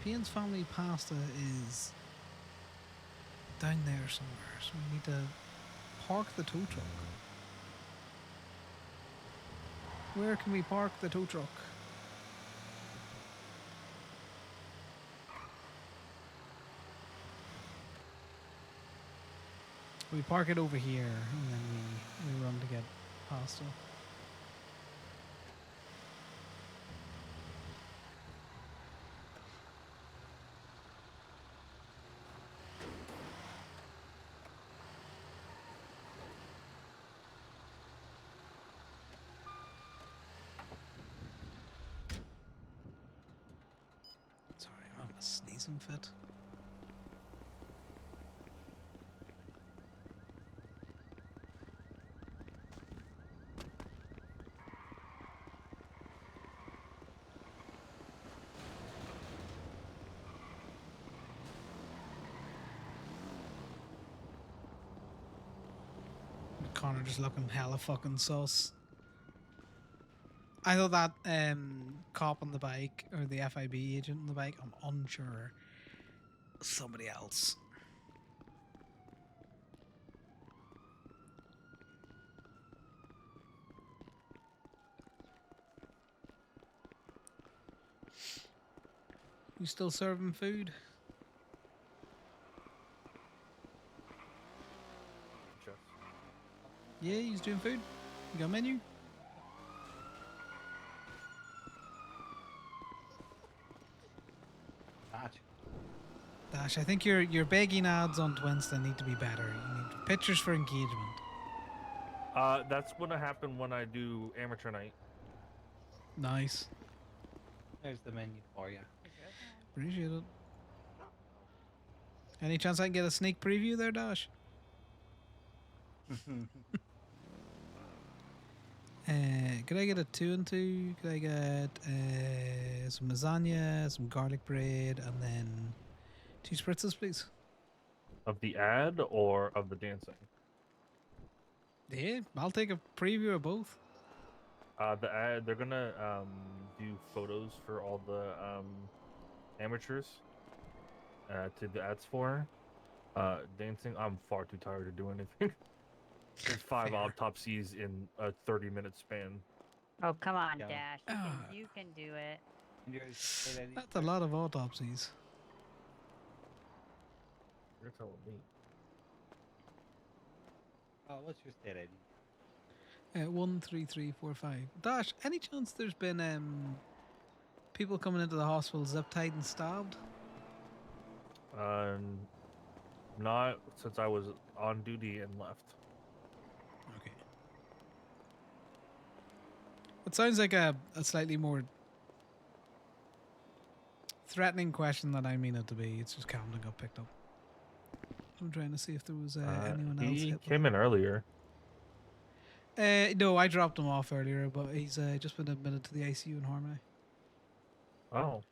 Pian's family pasta is down there somewhere, so we need to park the tow truck. Where can we park the tow truck? We park it over here, and then we run to get pasta. Sorry, I'm having a sneezing fit. Connor just looking hella fucking sus. I thought that cop on the bike, or the FIB agent on the bike, I'm unsure. Somebody else. You still serving food? Yeah, he's doing food. You got a menu? Dash, I think your begging ads on Twinsta need to be better. You need pictures for engagement. That's gonna happen when I do amateur night. Nice. There's the menu for you. Appreciate it. Any chance I can get a sneak preview there, Dash? Could I get a 2 and 2? Could I get some lasagna, some garlic bread, and then 2 spritzes, please? Of the ad or of the dancing? Yeah, I'll take a preview of both. The ad, they're gonna do photos for all the amateurs to the ads for. Dancing, I'm far too tired to do anything. There's 5 autopsies in a 30-minute span. Oh, come on, Yeah. Dash. You can do it. That's a lot of autopsies. You're telling me. Oh, what's your state ID? 13345. Dash, any chance there's been people coming into the hospital zip tied and stabbed? Not since I was on duty and left. Okay. It sounds like a slightly more threatening question than I mean it to be. It's just Camden got picked up. I'm trying to see if there was anyone else. He hit came in earlier. No, I dropped him off earlier, but he's just been admitted to the ICU in Harmony. Oh,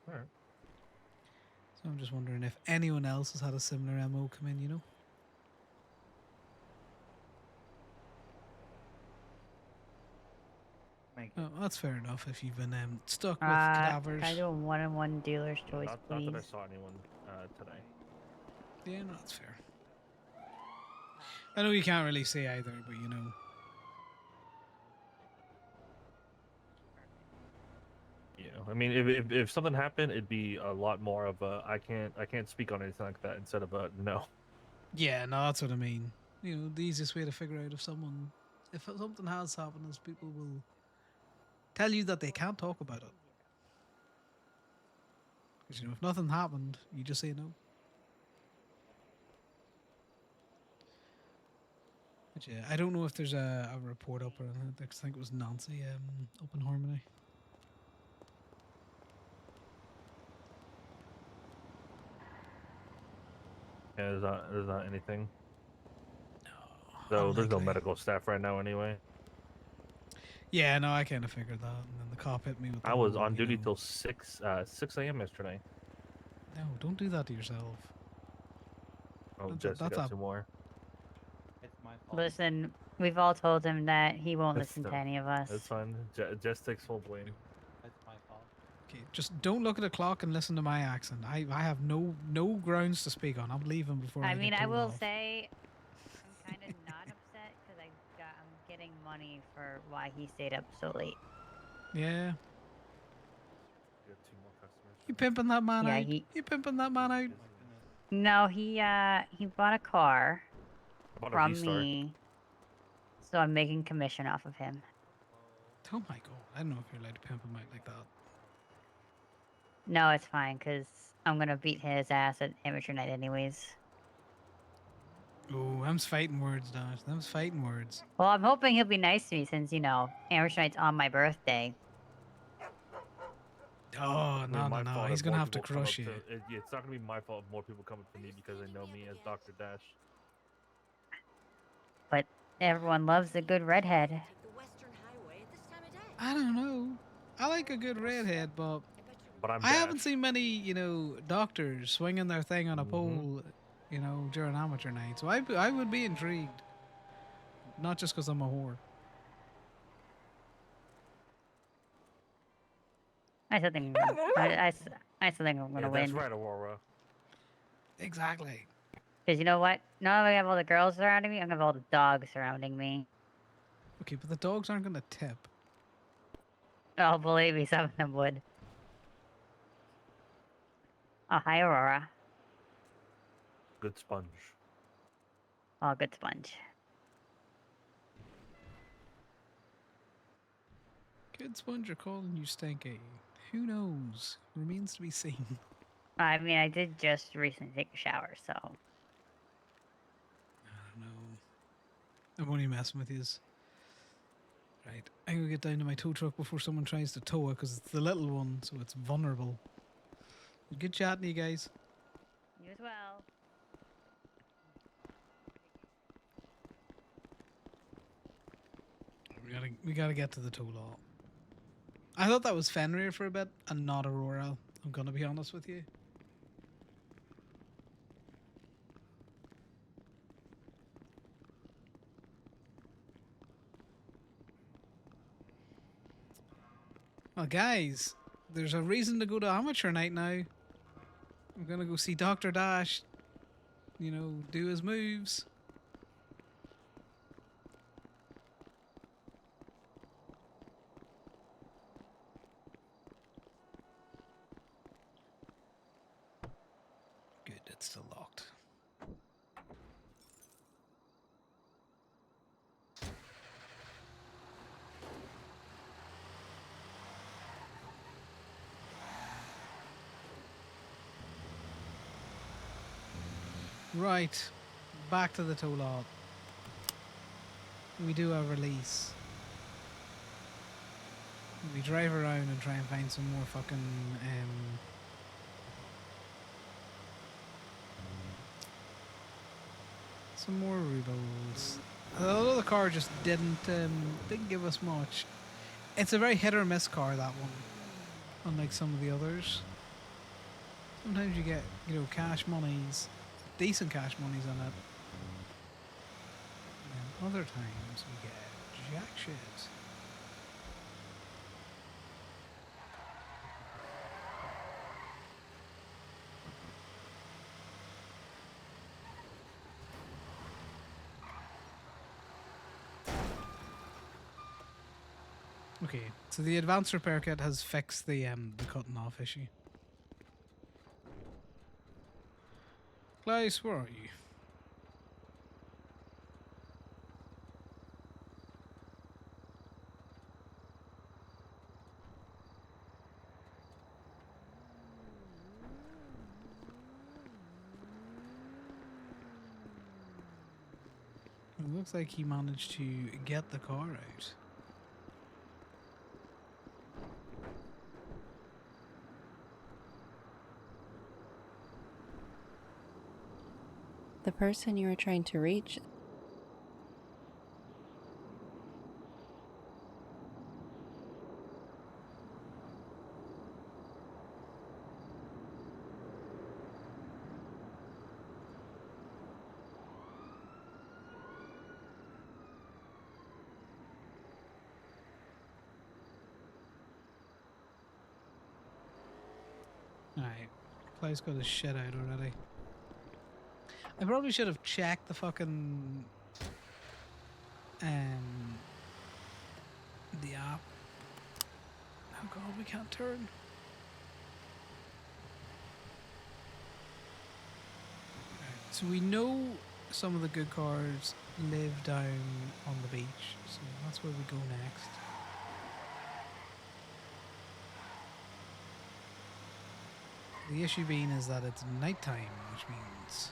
alright. So I'm just wondering if anyone else has had a similar MO come in, you know? Oh, that's fair enough if you've been stuck with cadavers. Can I do a 1-on-1 dealer's choice, Not please? that I saw anyone today. Yeah, no, that's fair. I know you can't really say either, but you know. Yeah, I mean, if something happened, it'd be a lot more of a I can't speak on anything like that instead of a no. Yeah, no, that's what I mean. You know, the easiest way to figure out if something has happened is people will tell you that they can't talk about it. Because, you know, if nothing happened, you just say no. But yeah, I don't know if there's a report up or anything. I think it was Nancy up in Harmony. Yeah, there's not anything. So there's no medical staff right now anyway. Yeah, no, I kind of figured that. And then the cop hit me with the I was whole, on you duty know, till 6 a.m. yesterday. No, don't do that to yourself. Oh, That's Jesse got a- 2 more. It's my fault. Listen, we've all told him that he won't That's listen to fine. any of us. That's fine. Jess takes full blame. That's my fault. Okay, just don't look at the clock and listen to my accent. I have no grounds to speak on. I'm leaving before I I mean, get I told will off. say I'm kind of not upset because I'm getting money for why he stayed up so late. Yeah. You got 2 more customers. You pimping that man Yeah, out? You pimping that man out? No, he bought a car Bought a from V-Star. me, so I'm making commission off of him. Oh my god! I don't know if you're allowed to pimp him out like that. No, it's fine because I'm gonna beat his ass at amateur night anyways. Oh, them's fighting words, Dash. Them's fighting words. Well, I'm hoping he'll be nice to me since amateur night's on my birthday. Oh, no, my no, no. fault He's if going to more have to people come crush up you. It's not gonna be my fault if more people come up to me because they know me as Dr. Dash. But everyone loves a good redhead. I don't know. I like a good redhead, but I'm I haven't Dash. seen many, you know, doctors swinging their thing on a pole, you know, during amateur night. So I would be intrigued. not just because I'm a whore. I still think I still think I'm gonna Yeah, win. that's right, Aurora. Exactly. Because you know what? Now that I have all the girls surrounding me, I'm gonna have all the dogs surrounding me. Okay, but the dogs aren't gonna tip. Oh, believe me, some of them would. Oh, hi, Aurora. Good sponge. Oh, good sponge. Good sponge are calling you stinky. Who knows? Remains to be seen. I mean, I did just recently take a shower, so. I don't know. I'm only messing with yous. Right, I'm gonna get down to my tow truck before someone tries to tow it because it's the little one, so it's vulnerable. Good chatting to you guys. You as well. We gotta get to the tow lot. I thought that was Fenrir for a bit and not Aurora. I'm gonna be honest with you. Well, guys, there's a reason to go to amateur night now. I'm gonna go see Dr. Dash, do his moves. Good, it's still locked. Right, back to the tow lot. We do a release. We drive around and try and find some more fucking some more rubles. Although the car just didn't give us much. It's a very hit or miss car, that one, unlike some of the others. Sometimes you get cash monies, decent cash monies on it, and other times we get jack shit. Okay, so the advanced repair kit has fixed the cutting off issue. Klaus, where are you? It looks like he managed to get the car out. The person you were trying to reach. Alright, Klaus got his shit out already. I probably should have checked the fucking the app. Oh god, we can't turn. So we know some of the good cars live down on the beach, so that's where we go next. The issue being is that it's nighttime, which means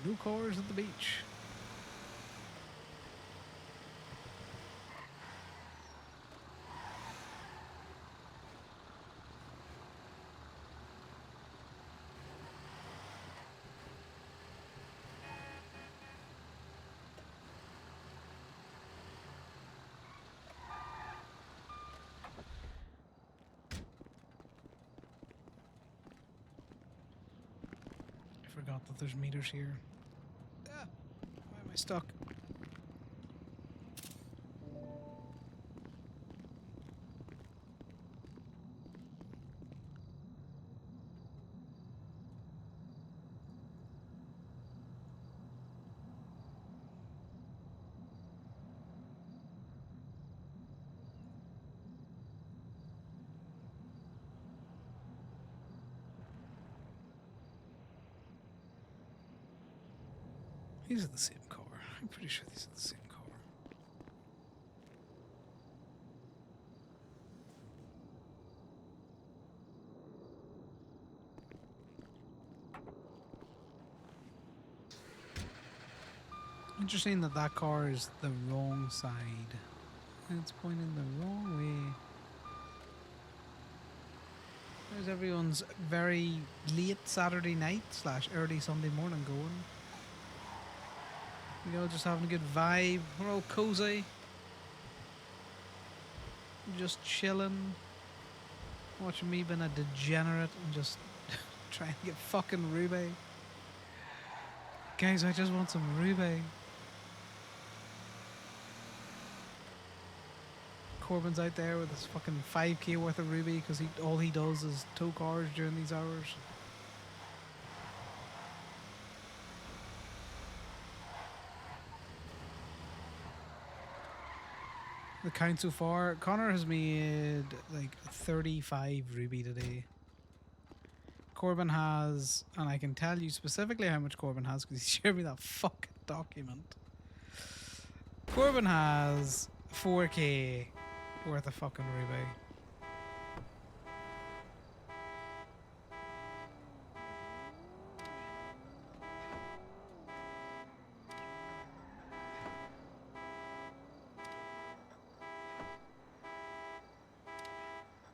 no cars at the beach. forgot that there's meters here. Ah, why am I stuck? These are the same car. I'm pretty sure these are the same car. Interesting that that car is the wrong side. It's pointing the wrong way. There's everyone's very late Saturday night / early Sunday morning going. We all just having a good vibe. We're all cozy. Just chilling. Watching me being a degenerate and just trying to get fucking Ruby. Guys, I just want some Ruby. Corbin's out there with his fucking 5k worth of Ruby because all he does is tow cars during these hours. The count so far, Connor has made like 35 Ruby today. Corbin has, and I can tell you specifically how much Corbin has because he shared me that fucking document. Corbin has 4k worth of fucking Ruby.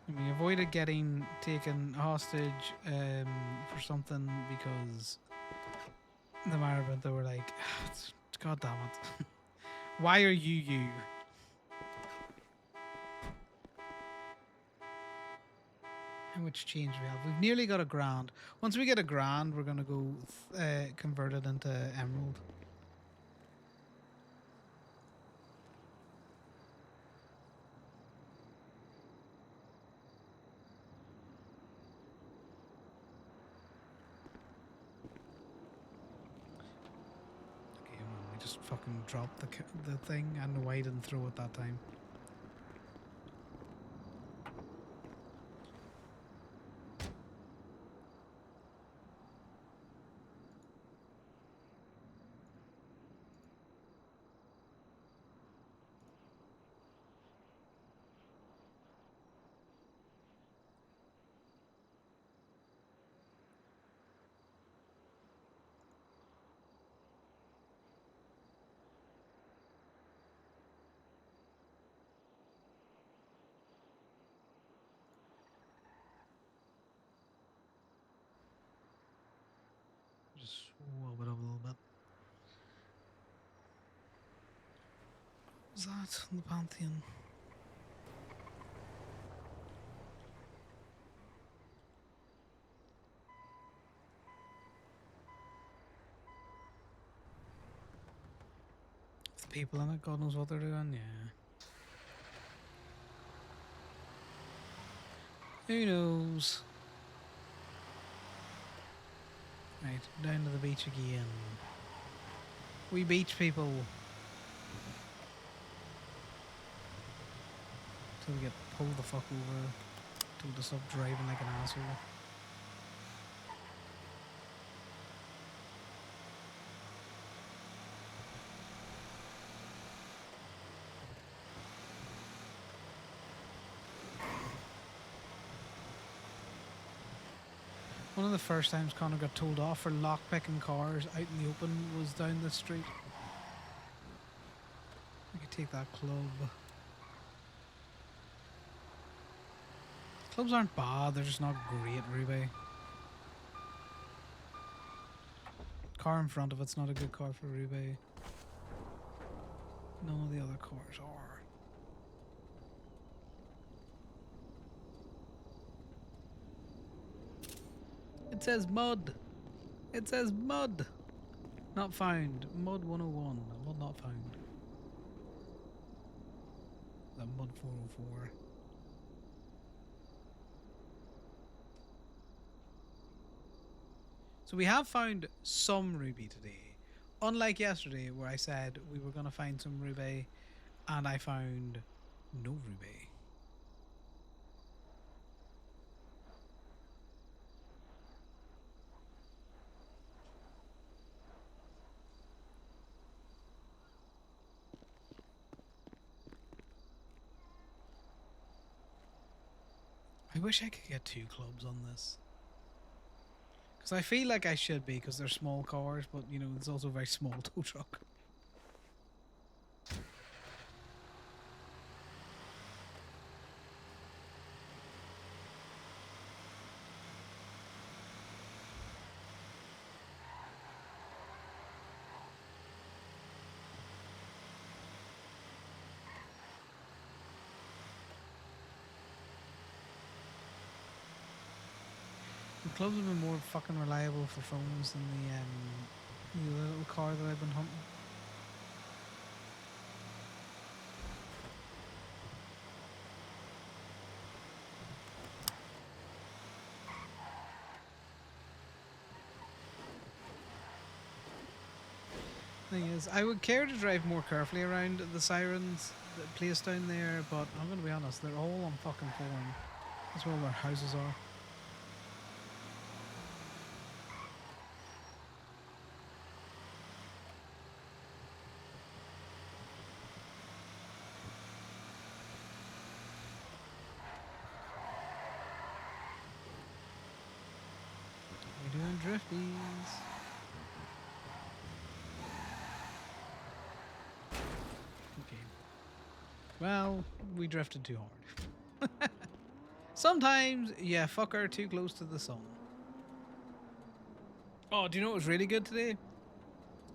And we avoided getting taken hostage for something because the Marabunta were like, God damn it. Why are you? How much change we have? We've nearly got $1,000. Once we get $1,000, we're going to go convert it into emerald. Okay, well, we just fucking dropped the thing. I don't know why I didn't throw it that time. Just swab it up a little bit. What was that in the Pantheon? The people in it, God knows what they're doing, yeah. Who knows? Right, down to the beach again. We beach people. Till we get pulled the fuck over. Told to stop driving like an asshole. One of the first times Connor got told off for lockpicking cars out in the open was down this street. We could take that club. Clubs aren't bad, they're just not great, Ruby. Car in front of it's not a good car for Ruby. None of the other cars are. It says mud. It says mud. Not found. Mud 101. Mud not found. The mud 404. So we have found some ruby today. Unlike yesterday where I said we were going to find some ruby and I found no ruby. I wish I could get 2 clubs on this. Because I feel like I should be because they're small cars, but you know, it's also a very small tow truck. The clubs have been more fucking reliable for phones than the little car that I've been hunting. Thing is, I would care to drive more carefully around the sirens that place down there, but I'm gonna be honest, they're all on fucking form. That's where all their houses are. We're doing drifties. Okay. Well, we drifted too hard. Sometimes, yeah, fucker too close to the sun. Oh, do you know what was really good today?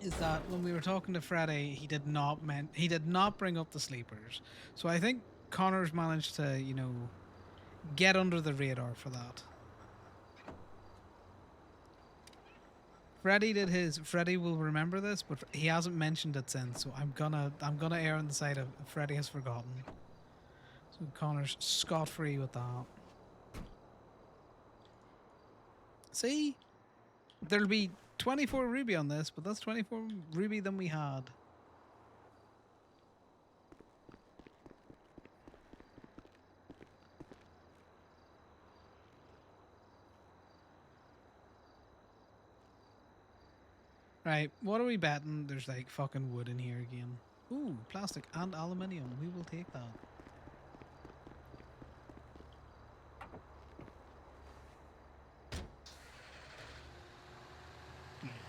Is that when we were talking to Freddy, he did not bring up the sleepers. So I think Connor's managed to, you know, get under the radar for that. Freddy will remember this, but he hasn't mentioned it since, so I'm gonna err on the side of Freddy has forgotten. So Connor's scot-free with that. See? There'll be 24 ruby on this, but that's 24 ruby than we had. Right, what are we betting? There's like fucking wood in here again. Ooh, plastic and aluminium. We will take that.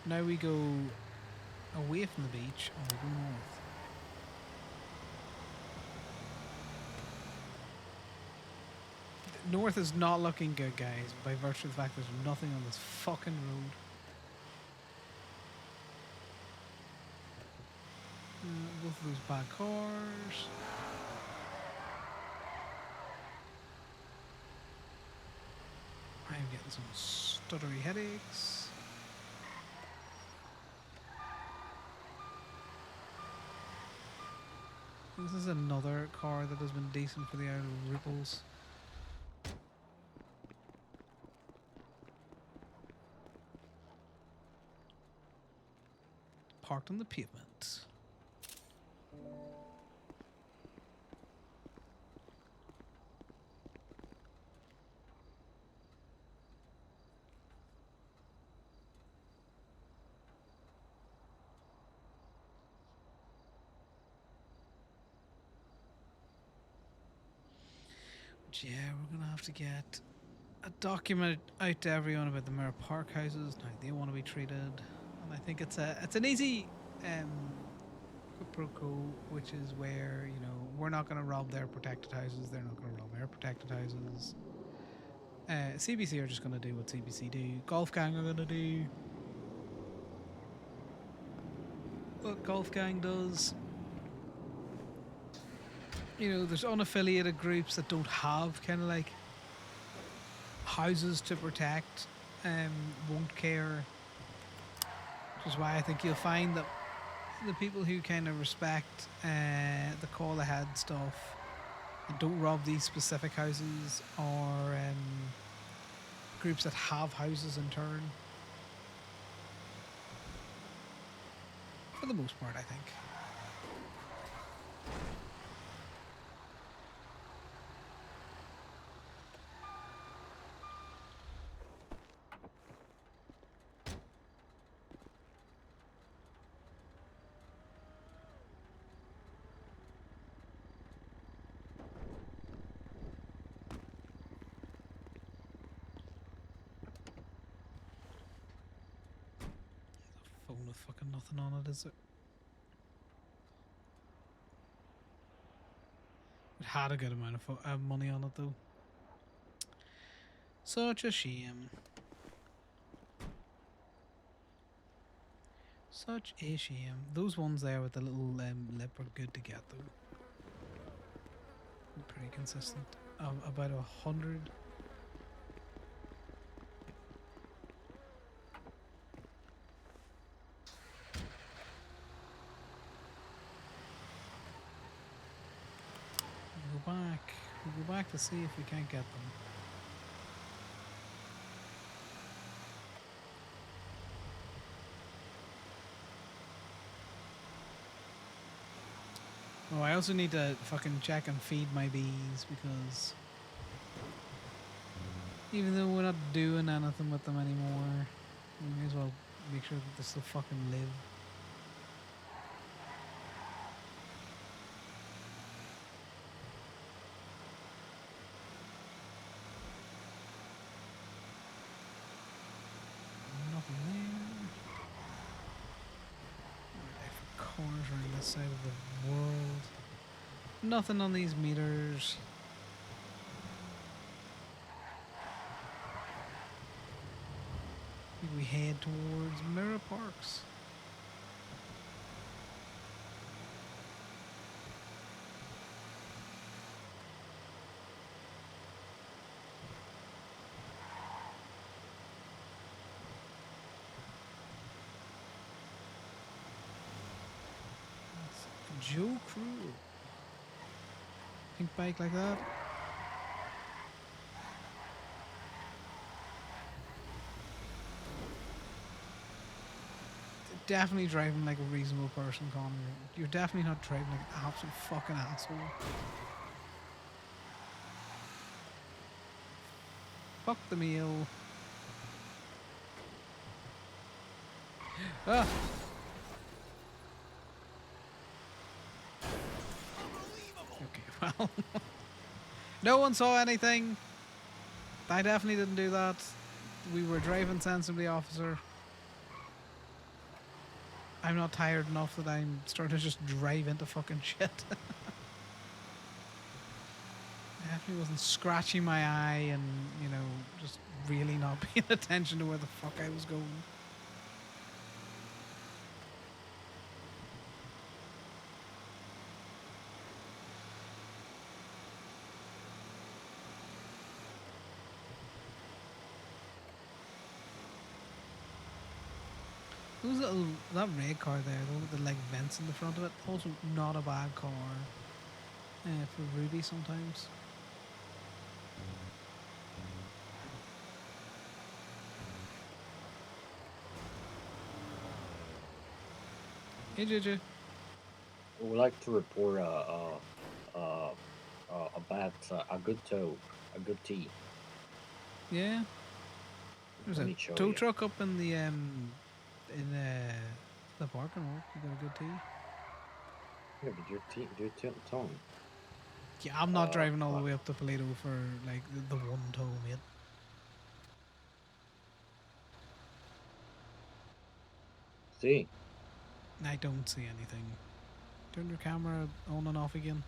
Now we go away from the beach and we go north. North is not looking good, guys, by virtue of the fact there's nothing on this fucking road. Both of those bad cars. I am getting some stuttery headaches. This is another car that has been decent for the Isle of Ripples. Parked on the pavement. But yeah, we're gonna have to get a document out to everyone about the Mirror Park houses. Now they want to be treated, and I think it's an easy quid pro quo, which is where, you know, we're not going to rob their protected houses, they're not going to rob our protected houses. CBC are just going to do what CBC do. Golf Gang are going to do what Golf Gang does. You know, there's unaffiliated groups that don't have kind of like houses to protect, won't care Which is why I think you'll find that the people who kind of respect the call ahead stuff and don't rob these specific houses or groups that have houses in turn. For the most part, I think. Phone with fucking nothing on it, is it? It had a good amount of money on it, though. Such a shame. Such a shame. Those ones there with the little lip are good to get, though. Pretty consistent. About 100. We'll go back to see if we can't get them. Oh, I also need to fucking check and feed my bees because even though we're not doing anything with them anymore, we may as well make sure that they still fucking live. Nothing there. Corners around this side of the world. Nothing on these meters. I think we head towards Mirror Parks. Joe Crew. Pink bike like that. Definitely driving like a reasonable person, Connor. You're definitely not driving like an absolute fucking asshole. Fuck the meal. Ah! Okay, well. No one saw anything. I definitely didn't do that. We were driving sensibly, officer. I'm not tired enough that I'm starting to just drive into fucking shit. I definitely wasn't scratching my eye and, you know, just really not paying attention to where the fuck I was going. Those little, that red car there, the one with the like vents in the front of it, also not a bad car for Ruby sometimes. Hey JJ. We would like to report about a good tow, a good tea. Yeah. There's Let a me show tow you. truck up in the parking lot. You got a good tea. Yeah, but your tone. Yeah, I'm not driving all the way up to Paleto for like the one tow, mate. See. I don't see anything. Turn your camera on and off again.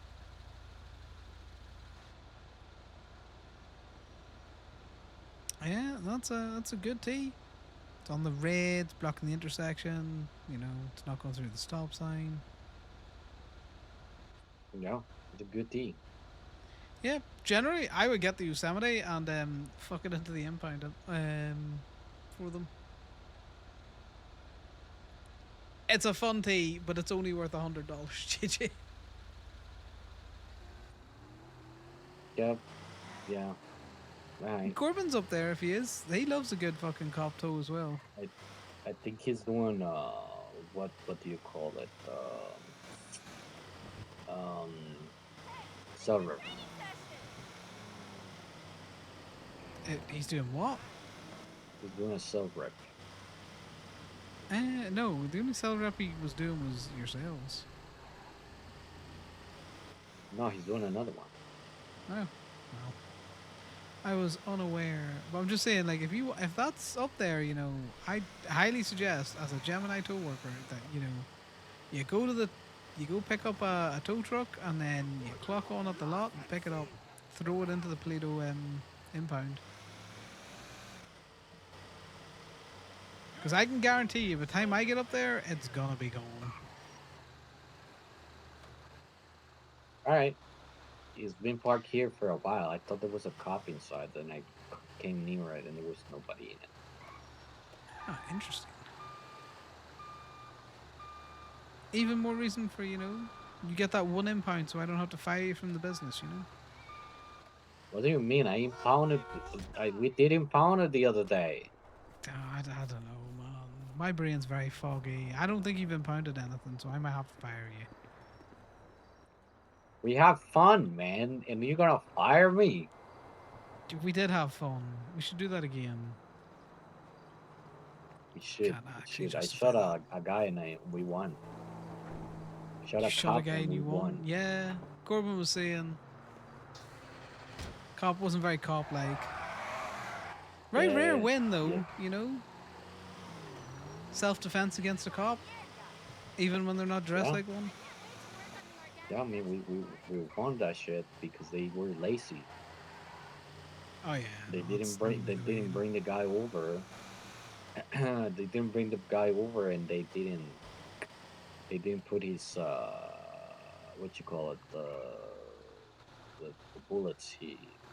Yeah, that's a good tee. It's on the red, it's blocking the intersection. You know, it's not going through the stop sign. Yeah, it's a good tea. Yeah, generally I would get the Yosemite and fuck it into the impound for them. It's a fun tea, but it's only worth $100, JJ. Yep. Yeah. Right. Corbin's up there if he is. He loves a good fucking cop toe as well. I think he's doing what do you call it? Silver. He's doing what? He's doing a silver. No, the only cell rep he was doing was yourselves. No, he's doing another one. Oh, well. I was unaware, but I'm just saying, like, if that's up there, you know, I highly suggest as a Gemini tow worker that you go pick up a tow truck and then you clock on at the lot and pick it up, throw it into the Paleto impound. Because I can guarantee you, by the time I get up there, it's gonna be gone. All right. He's been parked here for a while. I thought there was a cop inside. Then I came near it and there was nobody in it. Ah, interesting. Even more reason for, you get that one impound so I don't have to fire you from the business, you know? What do you mean? I impounded. We did impound it the other day. Oh, I don't know, man. My brain's very foggy. I don't think you've impounded anything, so I might have to fire you. We have fun, man, and you're gonna fire me? We did have fun. We should do that again. We should. Can't We actually should. I justify shot a guy and we won. Shot You a shot a cop guy and and we you won. Yeah, Corbin was saying cop wasn't very cop-like. Very rare win, though, you know? Self-defense against a cop, even when they're not dressed like one. Yeah, I mean, we won that shit because they were lazy. Oh yeah. They didn't bring the guy over. They didn't bring the guy over, and they didn't put his what you call it, the bullets.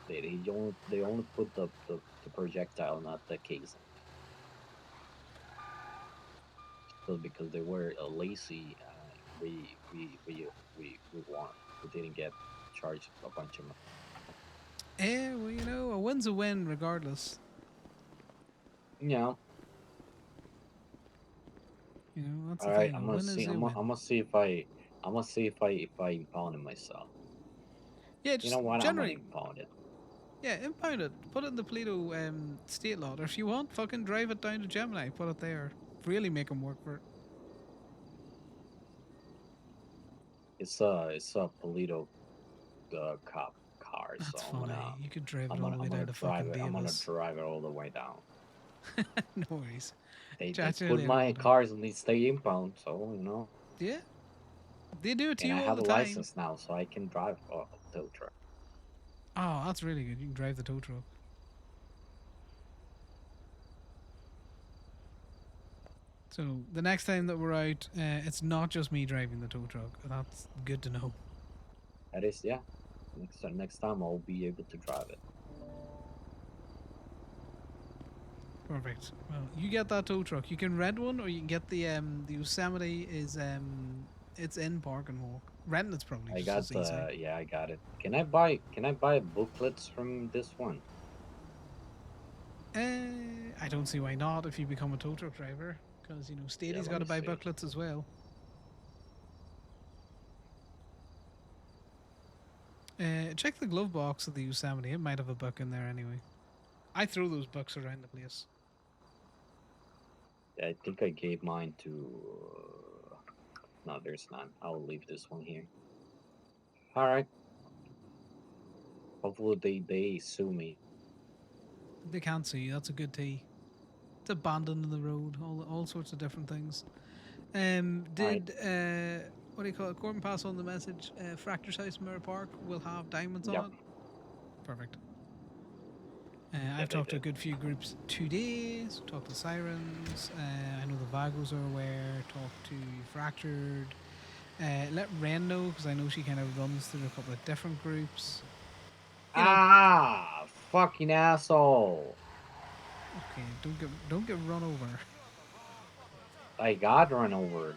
They only put the projectile, not the casing. So because they were lazy, we won. We didn't get charged a bunch of money. Yeah, well, a win's a win regardless. Yeah. That's All the right, thing. I'm A gonna win see. is a I'm win. gonna see if I impound it myself. Yeah, just you know what? generally. I'm gonna impound it. Yeah, impound it. Put it in the Paleto state lot. Or if you want, fucking drive it down to Gemini. Put it there. Really make them work for it. It's a Polito cop car, That's so funny. You could drive it all the way down to fucking I'm gonna Davis. drive it all the way down. No worries. They Chat you put later, my Walter. cars in the state impound, so you know. Yeah. They do it to And you I all have the a time. license now, so I can drive a tow truck. Oh, that's really good. You can drive the tow truck. So the next time that we're out, it's not just me driving the tow truck. That's good to know. That is, yeah. Next time I'll be able to drive it. Perfect. Well, you get that tow truck. You can rent one, or you can get the Yosemite is it's in Park and Walk. Renting it's probably I just got as easy. yeah, I got it. Can I buy booklets from this one? I don't see why not if you become a tow truck driver, because Stady's let got to me buy see. booklets as well. Check the glove box of the Yosemite. It might have a book in there anyway. I throw those books around the place. I think I gave mine to. No, there's none. I'll leave this one here. All right. Hopefully they sue me. They can't see you. That's a good tea. It's abandoning the road. All sorts of different things. Did what do you call it? Corbin pass on the message. Fractures House Mirror Park will have diamonds on it. Perfect. I've talked to a good few groups today. So talked to Sirens. I know the Vagos are aware. Talked to Fractured. Let Ren know, because I know she kind of runs through a couple of different groups. Fucking asshole. Okay, don't get run over. I got run over.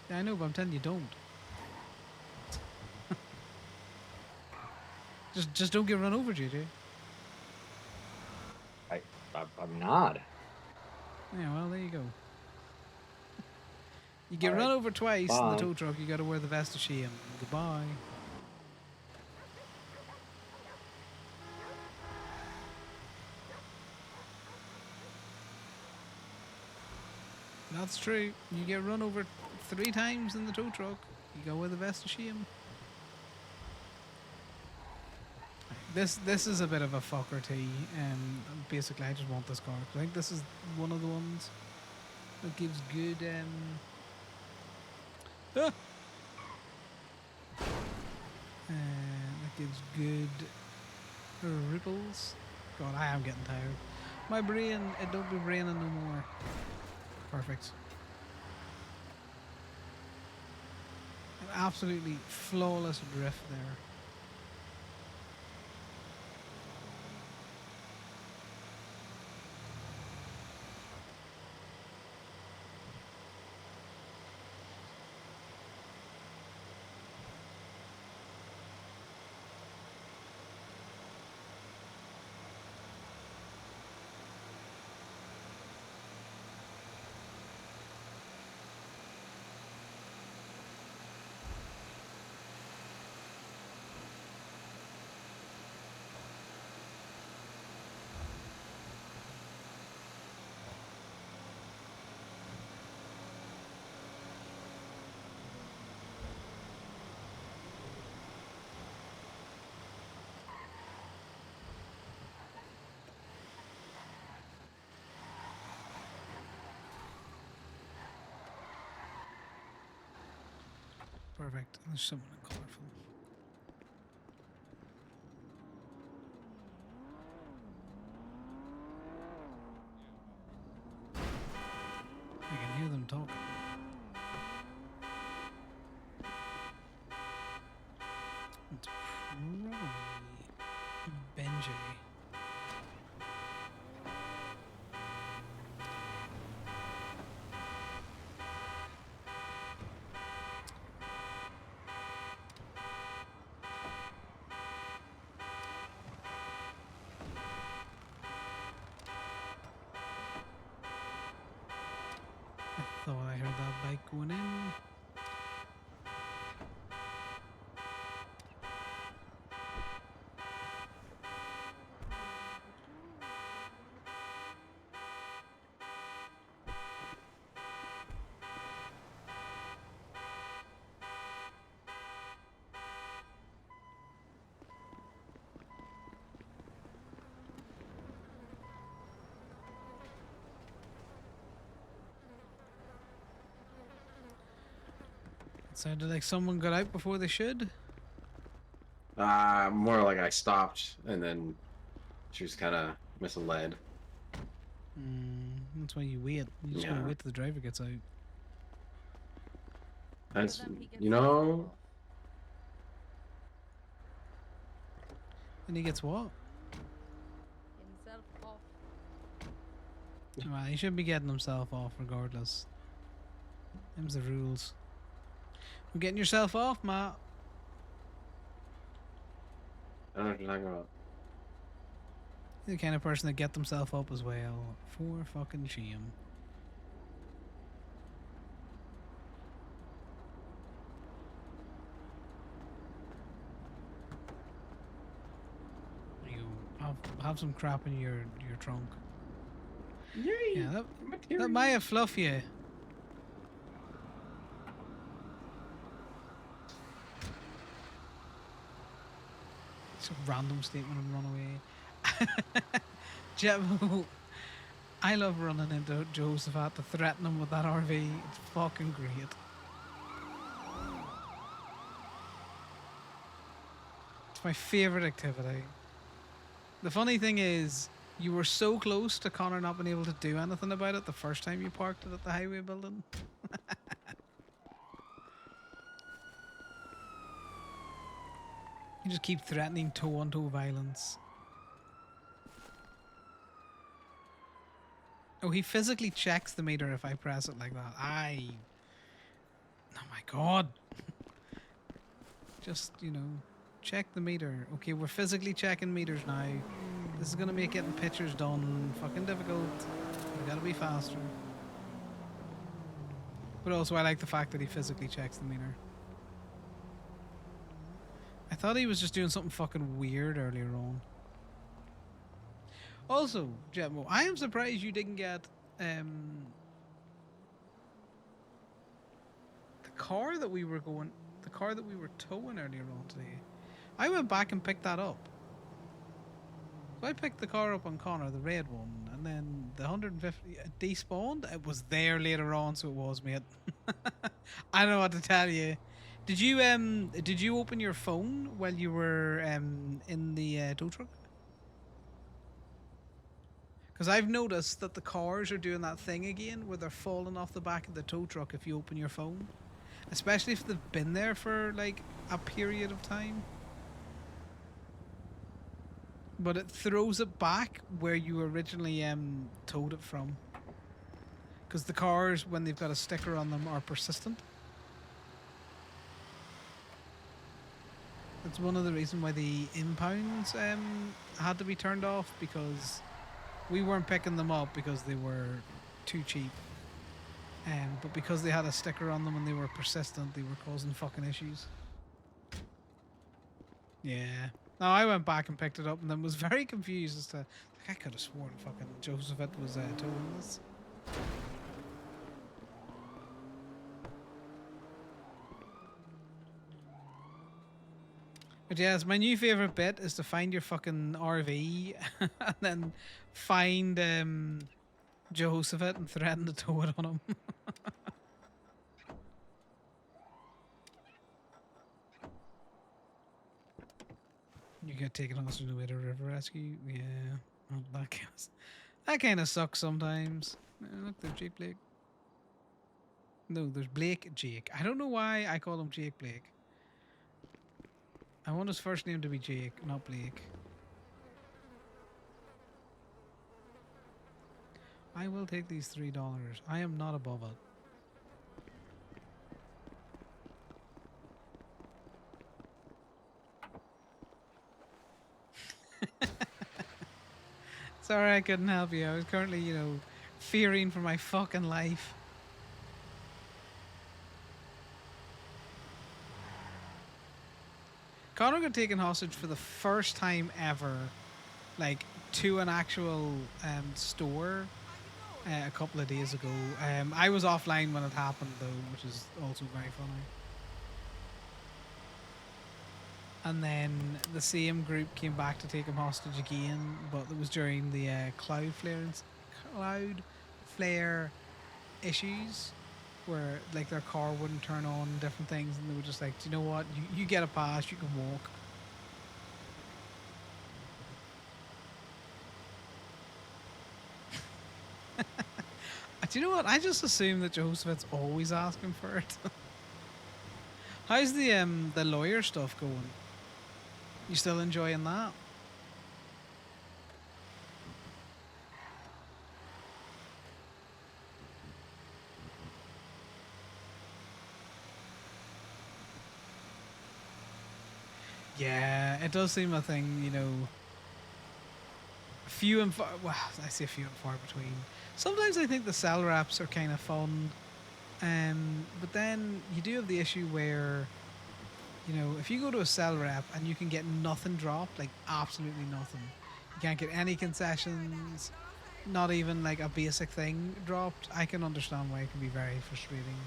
Yeah, I know, but I'm telling you, don't. Just don't get run over, JJ. I'm not. Yeah, well, there you go. You get All run right. over twice in the Bye. tow truck, you gotta wear the vest of shame. Goodbye. That's true. You get run over 3 times in the tow truck, you gotta wear the vest of shame. This is a bit of a fucker tea. Basically, I just want this car. I think this is one of the ones that gives good that gives good ripples. God, I am getting tired. My brain, it don't be braining no more. Perfect. An absolutely flawless drift there. Perfect. There's someone in colorful. I can hear them talking. It's probably Benji. I thought I heard that bike going in. It sounded like someone got out before they should. More like I stopped and then she was kind of misled. That's why you wait. You just gotta Yeah. wait till the driver gets out. That's, you know, And he gets what? Himself off. Well, he should be getting himself off regardless. Them's the rules. You're getting yourself off, Matt. I don't know what you're talking about. You're the kind of person that get themselves up as well. For fucking shame. You have some crap in your trunk. Yay! Yeah, that might have fluff you. It's a random statement and run away. Jebo, I love running into Josephat to threaten him with that RV. It's fucking great. It's my favorite activity. The funny thing is, you were so close to Connor not being able to do anything about it the first time you parked it at the highway building. You just keep threatening toe-on-toe violence. Oh, he physically checks the meter if I press it like that. Oh my god. Just, you know, check the meter. Okay, we're physically checking meters now. This is gonna make getting pictures done fucking difficult. We gotta be faster. But also, I like the fact that he physically checks the meter. I thought he was just doing something fucking weird earlier on. Also, Jetmo, I am surprised you didn't get the car that we were towing earlier on today. I went back and picked that up. So I picked the car up on Connor, the red one, and then the 150 despawned. It was there later on, so it was, mate. I don't know what to tell you. Did you open your phone while you were in the tow truck? Because I've noticed that the cars are doing that thing again where they're falling off the back of the tow truck if you open your phone. Especially if they've been there for like a period of time. But it throws it back where you originally towed it from. Because the cars, when they've got a sticker on them, are persistent. That's one of the reasons why the impounds had to be turned off, because we weren't picking them up because they were too cheap. But because they had a sticker on them and they were persistent, they were causing fucking issues. Yeah. No, I went back and picked it up and then was very confused as to... Like, I could have sworn fucking Joseph was towing this. But yes, my new favourite bit is to find your fucking RV and then find Jehoshaphat and threaten to tow it on him. You get taken hostage in the way to river rescue. Yeah, well, that kind of sucks sometimes. Look, there's Jake Blake. No, there's Blake Jake. I don't know why I call him Jake Blake. I want his first name to be Jake, not Blake. I will take these $3. I am not above it. Sorry I couldn't help you. I was currently, you know, fearing for my fucking life. Connor got taken hostage for the first time ever, like, to an actual store a couple of days ago. I was offline when it happened, though, which is also very funny. And then the same group came back to take him hostage again, but it was during the cloud flare issues, where like their car wouldn't turn on and different things, and they were just like, do you know what? You get a pass, you can walk. Do you know what? I just assume that Jehoshaphat's always asking for it. How's the lawyer stuff going? You still enjoying that? Yeah, it does seem a thing, you know. Few and far. Well, I say few and far between. Sometimes I think the cell wraps are kind of fun, but then you do have the issue where, you know, if you go to a cell wrap and you can get nothing dropped, like absolutely nothing, you can't get any concessions, not even like a basic thing dropped. I can understand why it can be very frustrating.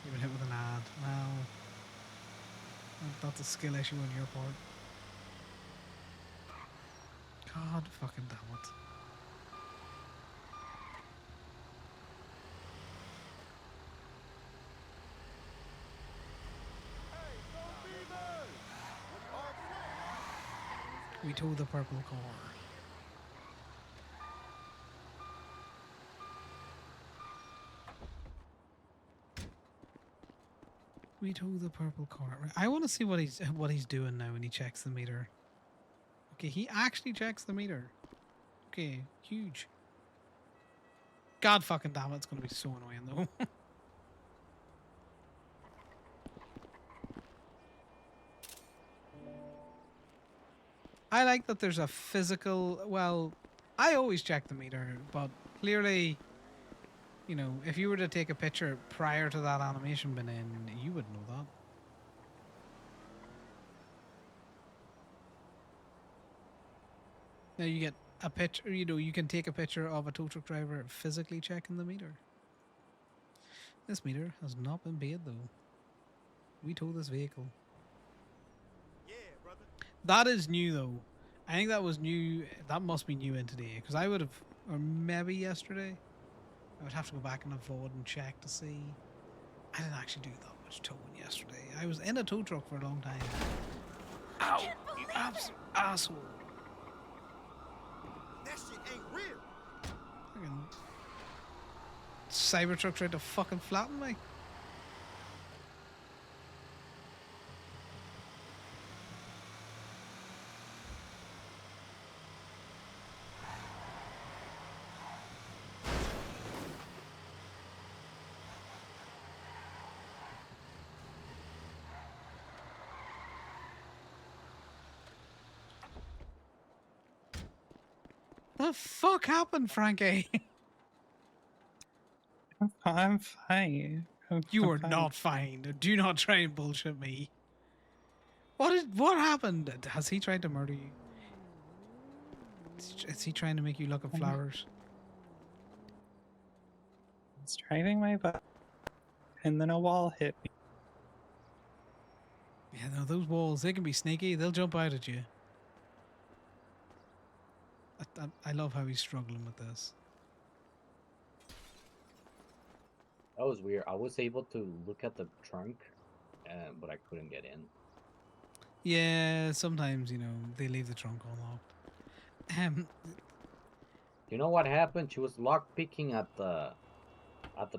You've been hit with an ad. Well, that's a skill issue on your part. God fucking damn it. We tow the purple car. We tow the purple car. I want to see what he's doing now when he checks the meter. Okay, he actually checks the meter. Okay, huge. God fucking damn it, it's gonna be so annoying though. I like that there's a physical. Well, I always check the meter, but clearly, you know, if you were to take a picture prior to that animation being in, you would know that. Now you get a picture. You know, you can take a picture of a tow truck driver physically checking the meter. This meter has not been paid though. We tow this vehicle. That is new though. I think that was new. That must be new in today because I would have, or maybe yesterday. I would have to go back in the VOD and check to see. I didn't actually do that much towing yesterday. I was in a tow truck for a long time. Ow! You absolute asshole! That shit ain't real. Fucking Cybertruck tried to fucking flatten me. The fuck happened, Frankie? I'm fine. You I'm are fine. not fine. Do not try and bullshit me. What happened? Has he tried to murder you? Is he trying to make you look at flowers? I was driving my bike, and then a wall hit me. Yeah, no, those walls, they can be sneaky. They'll jump out at you. I love how he's struggling with this. That was weird. I was able to look at the trunk, but I couldn't get in. Yeah, sometimes, you know, they leave the trunk unlocked. You know what happened? She was lock picking at the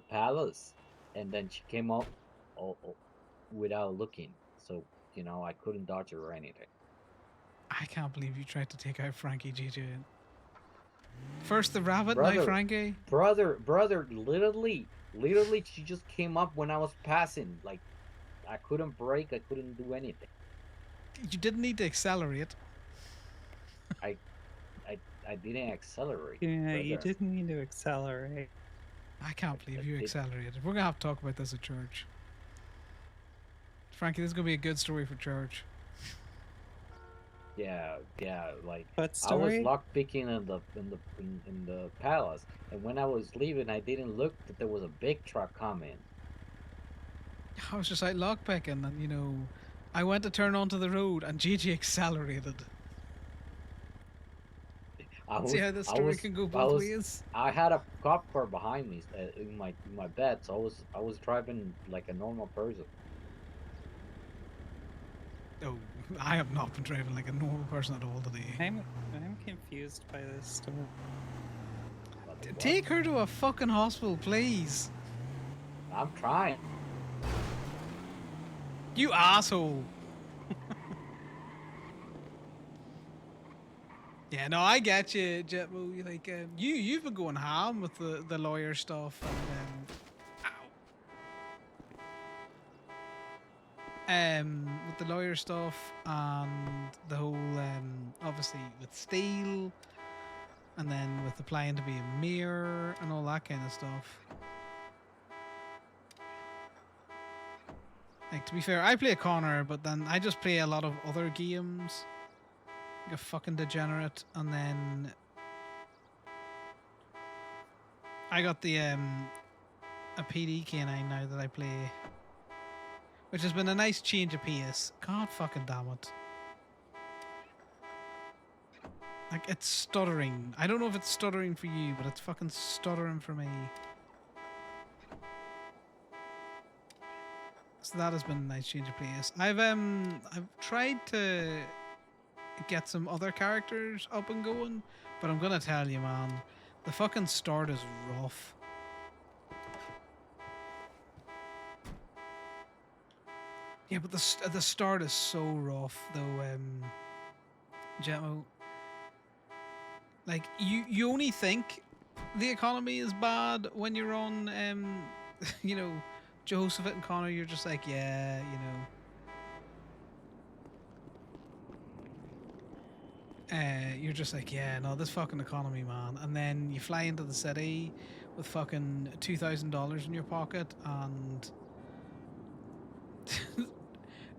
palace, and then she came out without looking. So you know, I couldn't dodge her or anything. I can't believe you tried to take out Frankie JJ. First the rabbit, Brother, now Frankie. Brother, literally, she just came up when I was passing. Like, I couldn't brake, I couldn't do anything. You didn't need to accelerate. I didn't accelerate. Yeah, you brother. didn't need to accelerate. I can't believe you accelerated. We're gonna have to talk about this at church. Frankie, this is gonna be a good story for church. Yeah, like What I was story? lock picking in the palace, and when I was leaving, I didn't look that there was a big truck coming. I was just like lockpicking, and you know, I went to turn onto the road, and Gigi accelerated. See how this story can go both ways? I had a cop car behind me in my bed, so I was driving like a normal person. Oh, I have not been driving like a normal person at all today. I'm confused by this story. Take her to a fucking hospital, please. I'm trying. You asshole. Yeah, no, I get you, Jetmo. Like, you've been going ham with the lawyer stuff, and with the lawyer stuff and the whole obviously with Steel, and then with applying to be a mayor and all that kind of stuff. Like, to be fair, I play a Connor, but then I just play a lot of other games. Like a fucking degenerate, and then I got the a PD K9 now that I play, which has been a nice change of pace. God fucking damn it. Like, it's stuttering. I don't know if it's stuttering for you, but it's fucking stuttering for me. So that has been a nice change of pace. I've tried to get some other characters up and going, but I'm gonna tell you, man, the fucking start is rough. Yeah, but the start is so rough, though. Jetmo, like you only think the economy is bad when you're on, you know, Jehoshaphat and Connor. You're just like, yeah, you know. You're just like, yeah, no, this fucking economy, man. And then you fly into the city with fucking $2,000 in your pocket and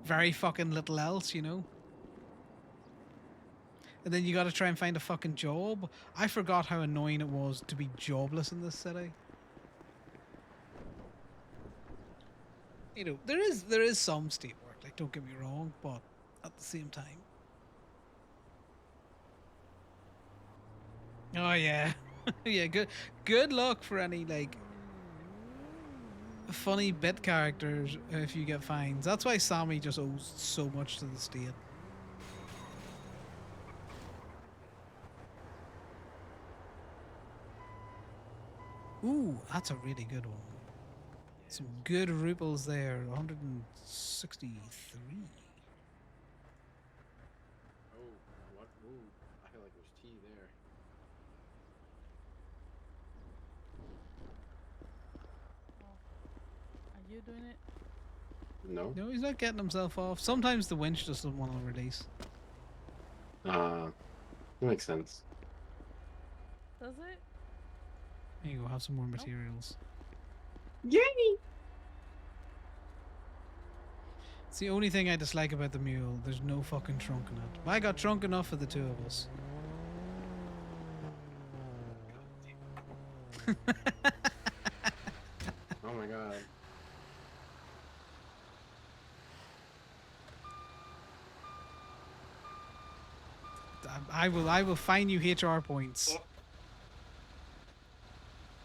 very fucking little else, you know. And then you got to try and find a fucking job. I forgot how annoying it was to be jobless in this city. You know, there is some state work. Like, don't get me wrong, but at the same time. Oh yeah, yeah. Good luck for any like funny bit characters if you get fines. That's why Sammy just owes so much to the state. Ooh, that's a really good one. Some good ruples there. 163. Oh, what? Ooh, I feel like there's tea there. Are you doing it? No. No, he's not getting himself off. Sometimes the winch just doesn't want to release. That makes sense. Does it? There you go. Have some more materials. Yay! It's the only thing I dislike about the mule. There's no fucking trunk in it. I got trunk enough for the two of us. Oh my god. I will fine you HR points.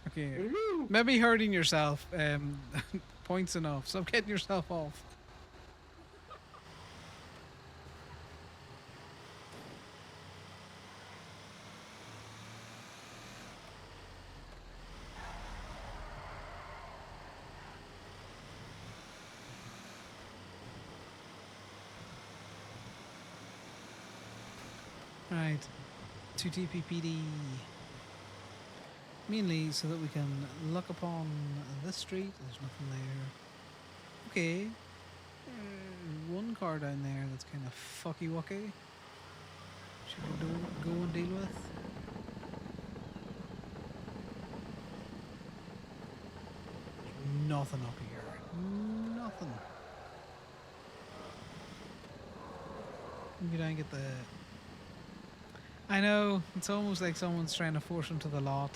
Okay. Maybe hurting yourself. Points enough. Stop getting yourself off. Right. To TPPD. Mainly so that we can look upon this street. There's nothing there. Okay. One car down there that's kind of fucky wucky. Should we go and deal with? There's nothing up here. Nothing. Go down and get the... I know, it's almost like someone's trying to force him to the lot.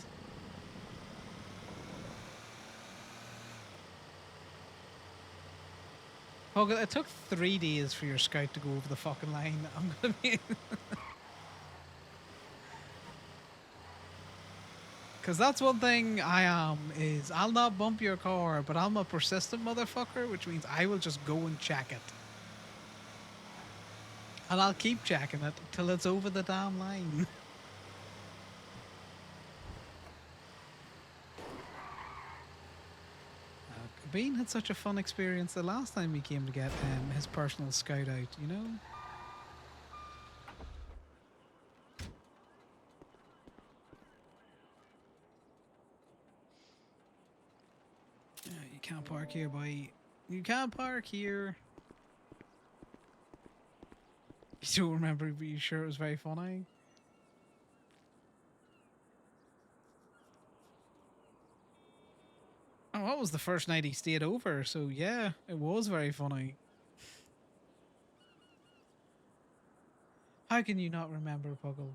Oh, it took 3 days for your scout to go over the fucking line. I'm gonna be... Because that's one thing I am, is I'll not bump your car, but I'm a persistent motherfucker, which means I will just go and check it. And I'll keep checking it till it's over the damn line. Bean had such a fun experience the last time he came to get his personal scout out, you know? You can't park here, boy. You can't park here. You don't remember, but you sure it was very funny? Oh, that was the first night he stayed over, so yeah, it was very funny. How can you not remember, Puggle?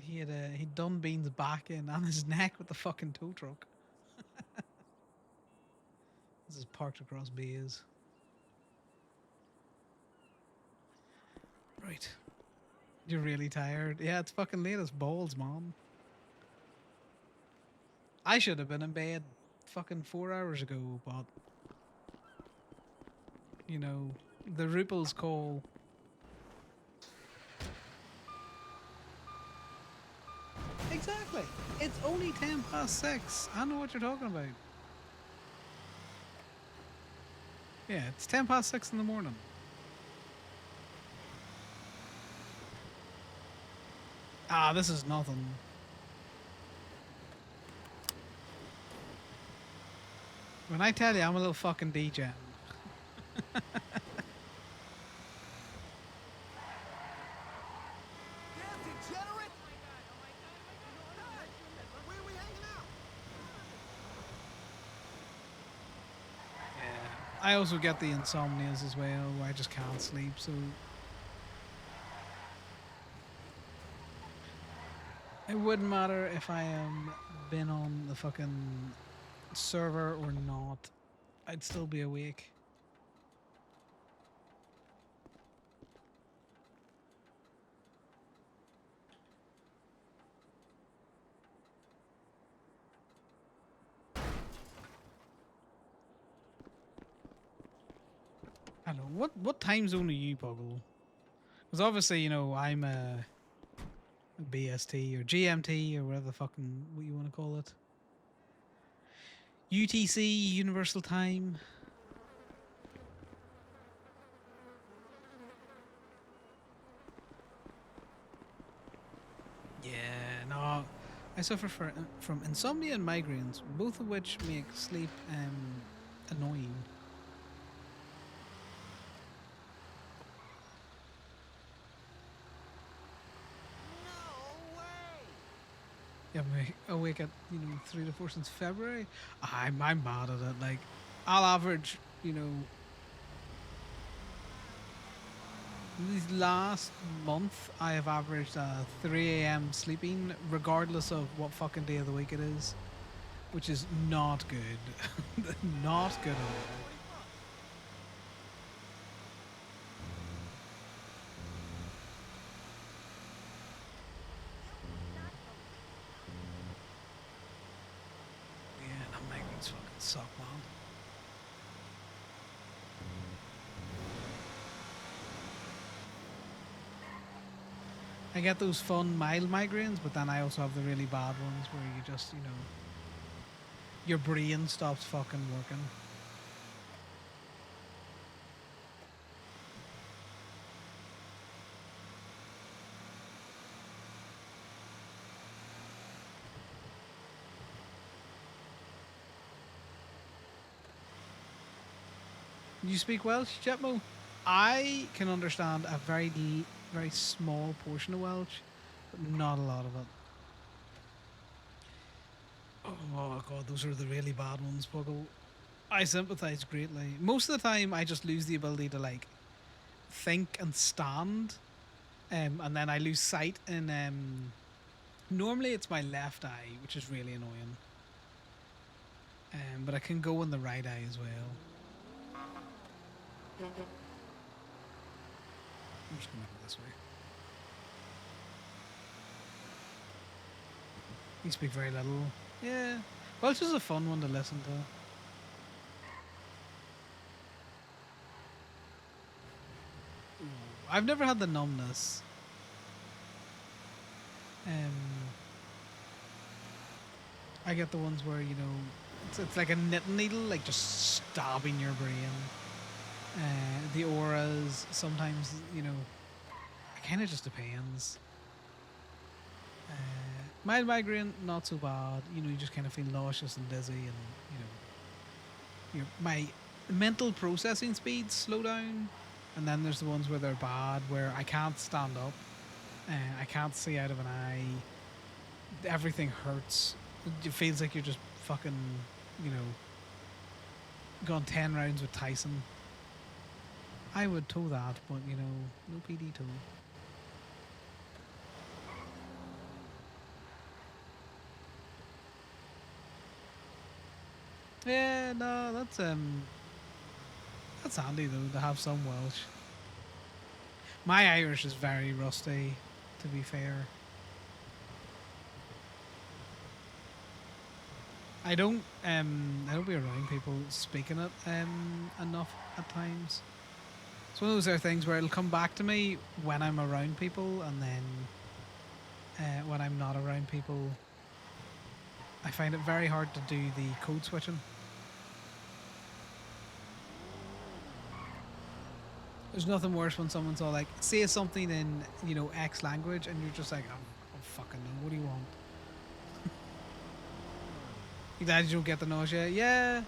He'd done Bean's back in and his neck with the fucking tow truck. This is parked across bays. Right. You're really tired. Yeah, it's fucking late as balls, Mom. I should have been in bed fucking 4 hours ago, but you know, the Ripples call. Exactly. It's only 6:10. I know what you're talking about. Yeah, it's 6:10 in the morning. Ah, this is nothing. When I tell you I'm a little fucking DJ. I also get the insomnias as well, where I just can't sleep, so it wouldn't matter if I am been on the fucking server or not. I'd still be awake. Hello, what time zone are you, Puggle? Because obviously, you know, I'm a BST or GMT or whatever the fucking what you want to call it. UTC, Universal Time. Yeah, no, I suffer from insomnia and migraines, both of which make sleep annoying. Yeah, I'm awake at 3 to 4 since February. I'm bad at it. Like, I'll average this last month I have averaged 3 a.m. sleeping, regardless of what fucking day of the week it is, which is not good. Not good at all. Yeah, that migraines fucking suck, man. I get those fun mild migraines, but then I also have the really bad ones where you just, your brain stops fucking working. You speak Welsh, Jetmo? I can understand a very small portion of Welsh, but not a lot of it. Oh god, those are the really bad ones, Puggle. I sympathise greatly. Most of the time, I just lose the ability to like think and stand, and then I lose sight. And normally it's my left eye, which is really annoying. But I can go in the right eye as well. I'm just gonna go this way. You speak very little. Yeah. Welsh is a fun one to listen to. I've never had the numbness. I get the ones where it's like a knitting needle, like just stabbing your brain. The auras sometimes, it kind of just depends. Mild migraine, not so bad. You just kind of feel nauseous and dizzy, and my mental processing speeds slow down. And then there's the ones where they're bad, where I can't stand up, I can't see out of an eye. Everything hurts. It feels like you're just fucking, gone 10 rounds with Tyson. I would tow that, but no PD tow. Yeah, no, that's handy though to have some Welsh. My Irish is very rusty, to be fair. I don't be around people speaking it enough at times. It's one of those other things where it'll come back to me when I'm around people, and then when I'm not around people, I find it very hard to do the code switching. There's nothing worse when someone's all like, say something in, X language, and you're just like, I'm fucking know. What do you want? You glad you don't get the nausea? Yeah.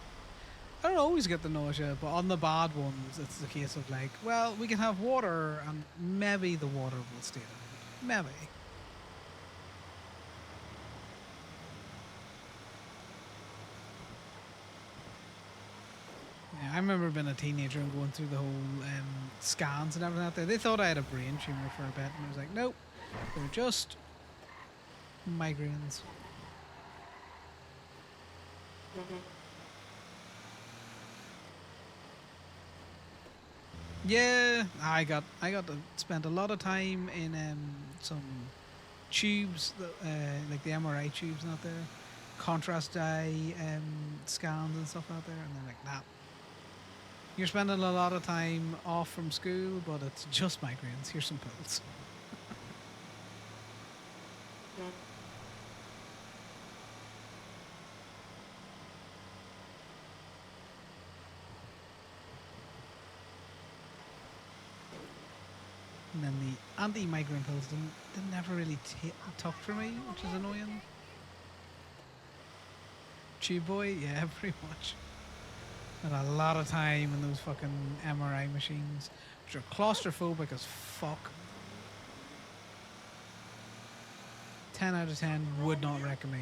I don't always get the nausea, but on the bad ones, it's the case of like, well, we can have water, and maybe the water will stay down. Maybe. Yeah, I remember being a teenager and going through the whole scans and everything out there. They thought I had a brain tumor for a bit, and I was like, nope, they're just migraines. Yeah, I got to spend a lot of time in some tubes, that, like the MRI tubes out there, contrast dye scans and stuff out there, and they're like, nah. You're spending a lot of time off from school, but it's just migraines. Here's some pills. And then the anti-migraine pills didn't never really took for me, which is annoying. Tube boy, yeah, pretty much. Spent a lot of time in those fucking MRI machines, which are claustrophobic as fuck. 10 out of 10 would not recommend.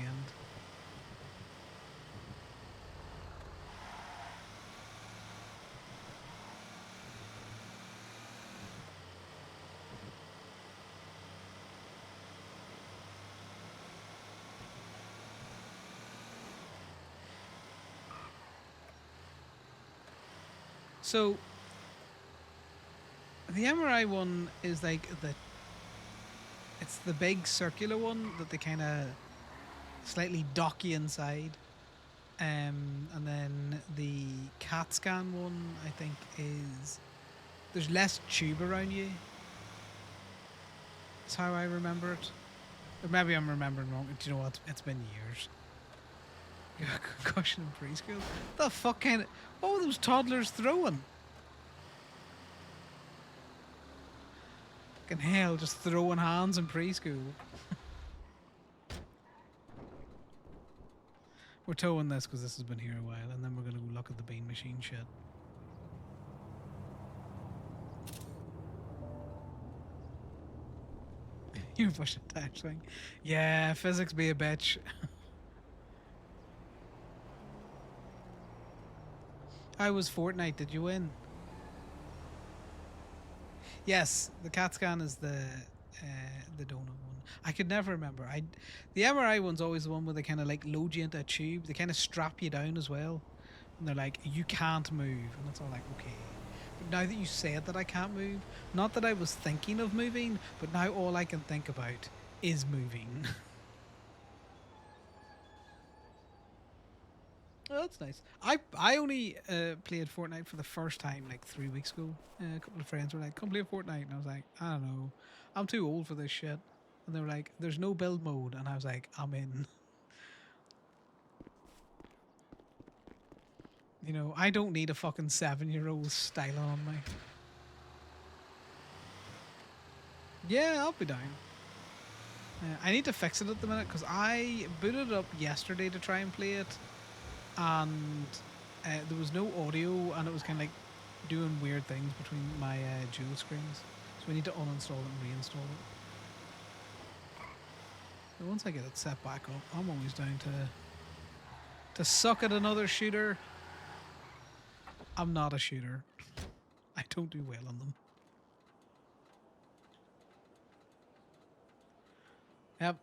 So the MRI one is like it's the big circular one that they kind of slightly dock you inside. And then the CAT scan one, I think, is there's less tube around you. That's how I remember it. Or maybe I'm remembering wrong. Do you know what? It's been years. Concussion in preschool. The fuck kind of... What were those toddlers throwing? Fucking hell, just throwing hands in preschool. We're towing this because this has been here a while, and then we're going to go look at the bean machine shit. You push a touch thing. Yeah, physics be a bitch. I was Fortnite. Did you win? Yes, the CAT scan is the donut one. I could never remember. The MRI one's always the one where they kind of like load you into a tube. They kind of strap you down as well, and they're like, you can't move, and it's all like, okay. But now that you said that I can't move, not that I was thinking of moving, but now all I can think about is moving. Oh, that's nice. I only played Fortnite for the first time like 3 weeks ago. A couple of friends were like, "Come play Fortnite," and I was like, "I don't know, I'm too old for this shit." And they were like, "There's no build mode," and I was like, "I'm in." You know, I don't need a fucking 7-year-old styling on me. Yeah, I'll be down. I need to fix it at the minute because I booted it up yesterday to try and play it, and there was no audio, and it was kind of like doing weird things between my dual screens. So we need to uninstall it and reinstall it. But once I get it set back up, I'm always down to suck at another shooter. I'm not a shooter. I don't do well on them. Yep.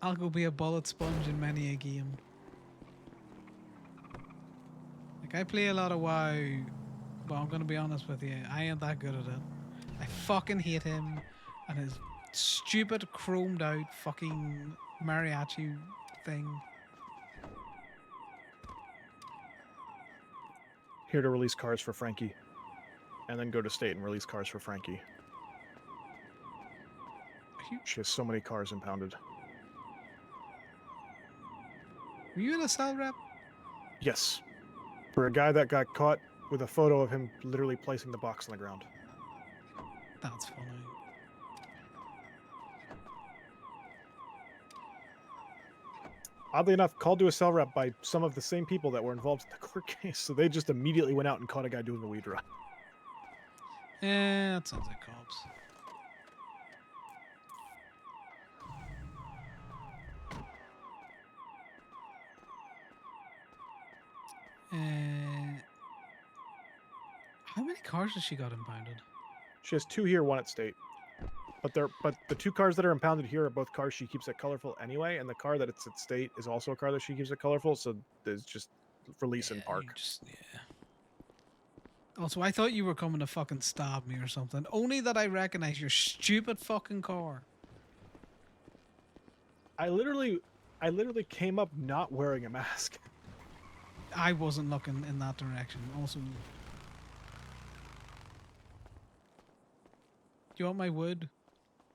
I'll go be a bullet sponge in many a game. Like, I play a lot of WoW, but I'm gonna be honest with you, I ain't that good at it. I fucking hate him and his stupid chromed out fucking mariachi thing. Here to release cars for Frankie. And then go to state and release cars for Frankie. She has so many cars impounded. Were you in a cell rep? Yes. For a guy that got caught with a photo of him literally placing the box on the ground. That's funny. Oddly enough, called to a cell rep by some of the same people that were involved in the court case, so they just immediately went out and caught a guy doing a weed run. Yeah, that sounds like cops. How many cars has she got impounded? She has 2 here, 1 at state. But the 2 cars that are impounded here are both cars she keeps at Colorful anyway, and the car that it's at state is also a car that she keeps at Colorful, so there's just release in park. Also, I thought you were coming to fucking stab me or something. Only that I recognize your stupid fucking car. I literally came up not wearing a mask. I wasn't looking in that direction. Also, do you want my wood?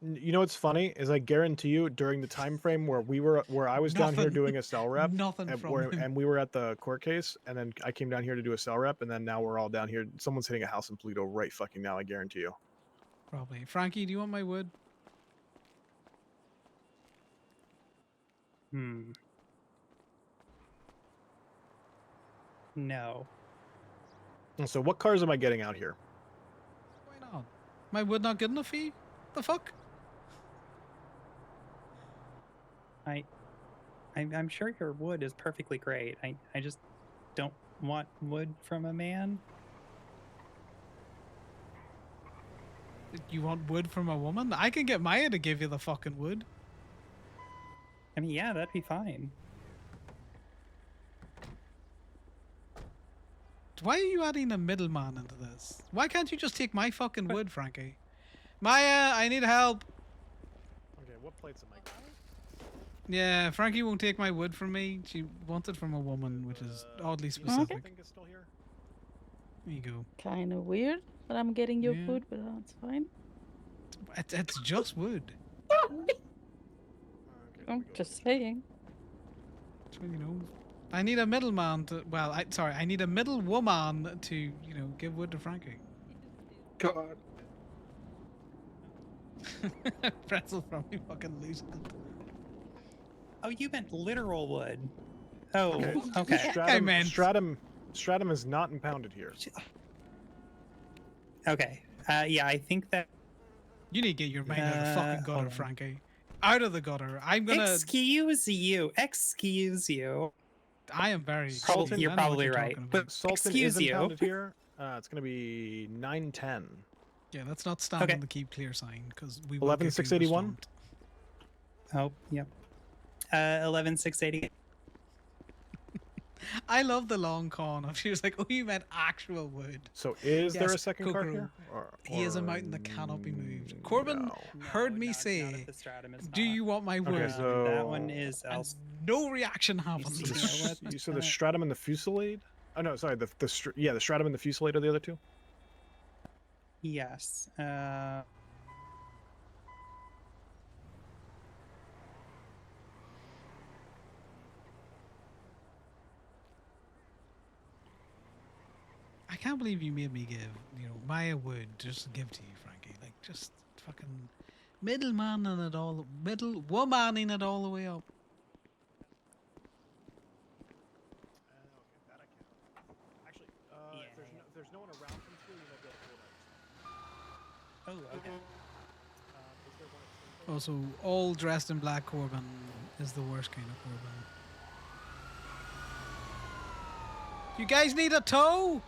You know what's funny is I guarantee you during the time frame where I was down here Nothing. doing a cell rep, Nothing and, from him. and we were at the court case, and then I came down here to do a cell rep, and then now we're all down here. Someone's hitting a house in Pluto right fucking now. I guarantee you. Probably. Frankie, do you want my wood? No. And so what cars am I getting out here? Why not? My wood not good enough for you? The fuck? I'm sure your wood is perfectly great. I just don't want wood from a man. You want wood from a woman? I can get Maya to give you the fucking wood. I mean, yeah, that'd be fine. Why are you adding a middleman into this? Why can't you just take my fucking wood, Frankie? Maya, I need help. Okay, what plates am I getting? Yeah, Frankie won't take my wood from me. She wants it from a woman, which is oddly specific. There you go. Kind of weird, but I'm getting your food, but that's fine. It's just wood. I'm just saying. So, you know, I need a middleman to. Well, I need a middle woman to, give wood to Frankie. God. Pretzel probably fucking losing it. Oh, you meant literal wood. Oh, okay. Stratum is not impounded here. Okay. Yeah, I think that. You need to get your mind out of the fucking gutter, Frankie. Out of the gutter. I'm gonna. Excuse you. Excuse you. I am very. You're probably right. But Sultan excuse is you. impounded here. It's going to be 910. Yeah, let's not stand on the keep clear sign because we will 11681. Oh, yep. 11680. I love the long con of she was like, oh, you meant actual wood. So is there Yes, a second car Kokoro. here? He is a mountain that cannot be moved. Corbin heard me say, do you want my wood? Okay, so that one is. And no reaction happened. You said the stratum and the fusillade? Oh no, sorry. The stratum and the fusillade are the other two. Yes. I can't believe you made me give, Maya wood just to give to you, Frankie. Like, just fucking middleman in it all, middle woman in it all the way up. Actually, if there's no one around from school, you might be able to pull it out. Oh, okay. Also, all dressed in black Corbin is the worst kind of Corbin. You guys need a tow?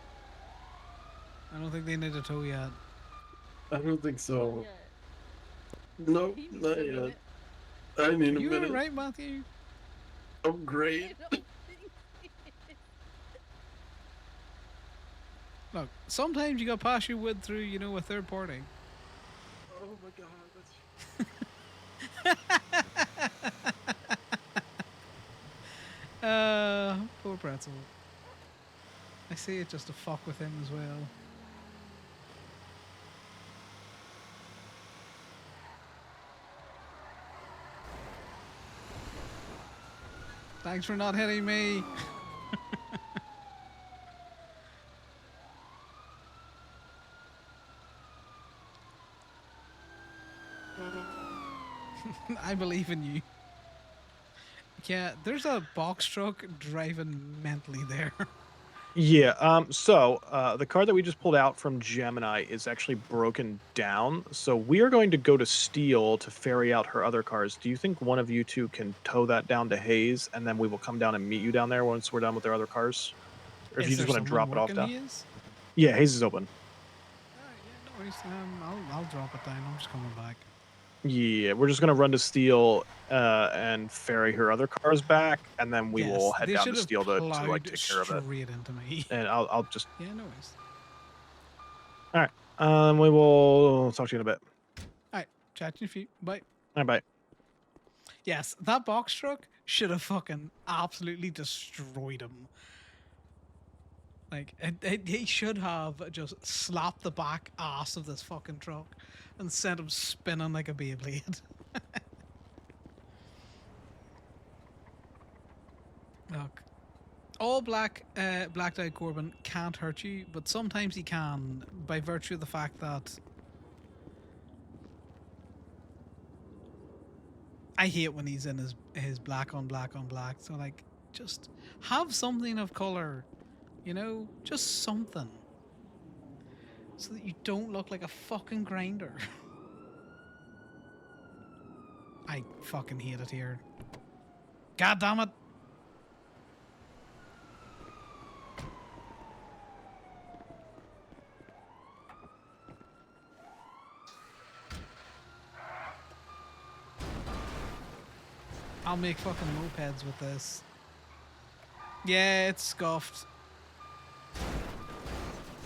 I don't think they need a tow yet. I don't think so. Nope, not yet. I need a You minute. alright, Matthew? I'm great. Look, sometimes you gotta pass your wood through, a third party. Oh my god, Poor Pretzel. I say it just to fuck with him as well. Thanks for not hitting me. I believe in you. Yeah, there's a box truck driving mentally there. Yeah. So the car that we just pulled out from Gemini is actually broken down. So we are going to go to Steel to ferry out her other cars. Do you think one of you two can tow that down to Hayes, and then we will come down and meet you down there once we're done with their other cars? Or if you Is there just want to someone drop it off working down? Hayes? Yeah, Hayes is open. No worries. I'll drop it down. I'm just coming back. Yeah, we're just gonna run to Steel and ferry her other cars back, and then we will Yes, head they down should to have Steel to like plowed take care of it. straight into me. And I'll just Yeah, no worries. all right. We will talk to you in a bit. All right, chat to you in a few. Bye. Bye bye. Yes, that box truck should have fucking absolutely destroyed him. Like, he should have just slapped the back ass of this fucking truck and sent him spinning like a Beyblade. Look, all blacked out Corbin can't hurt you, but sometimes he can by virtue of the fact that I hate when he's in his black on black on black. So like, just have something of color, you know, just something, so that you don't look like a fucking grinder. I fucking hate it here. God damn it! I'll make fucking mopeds with this. Yeah, it's scuffed.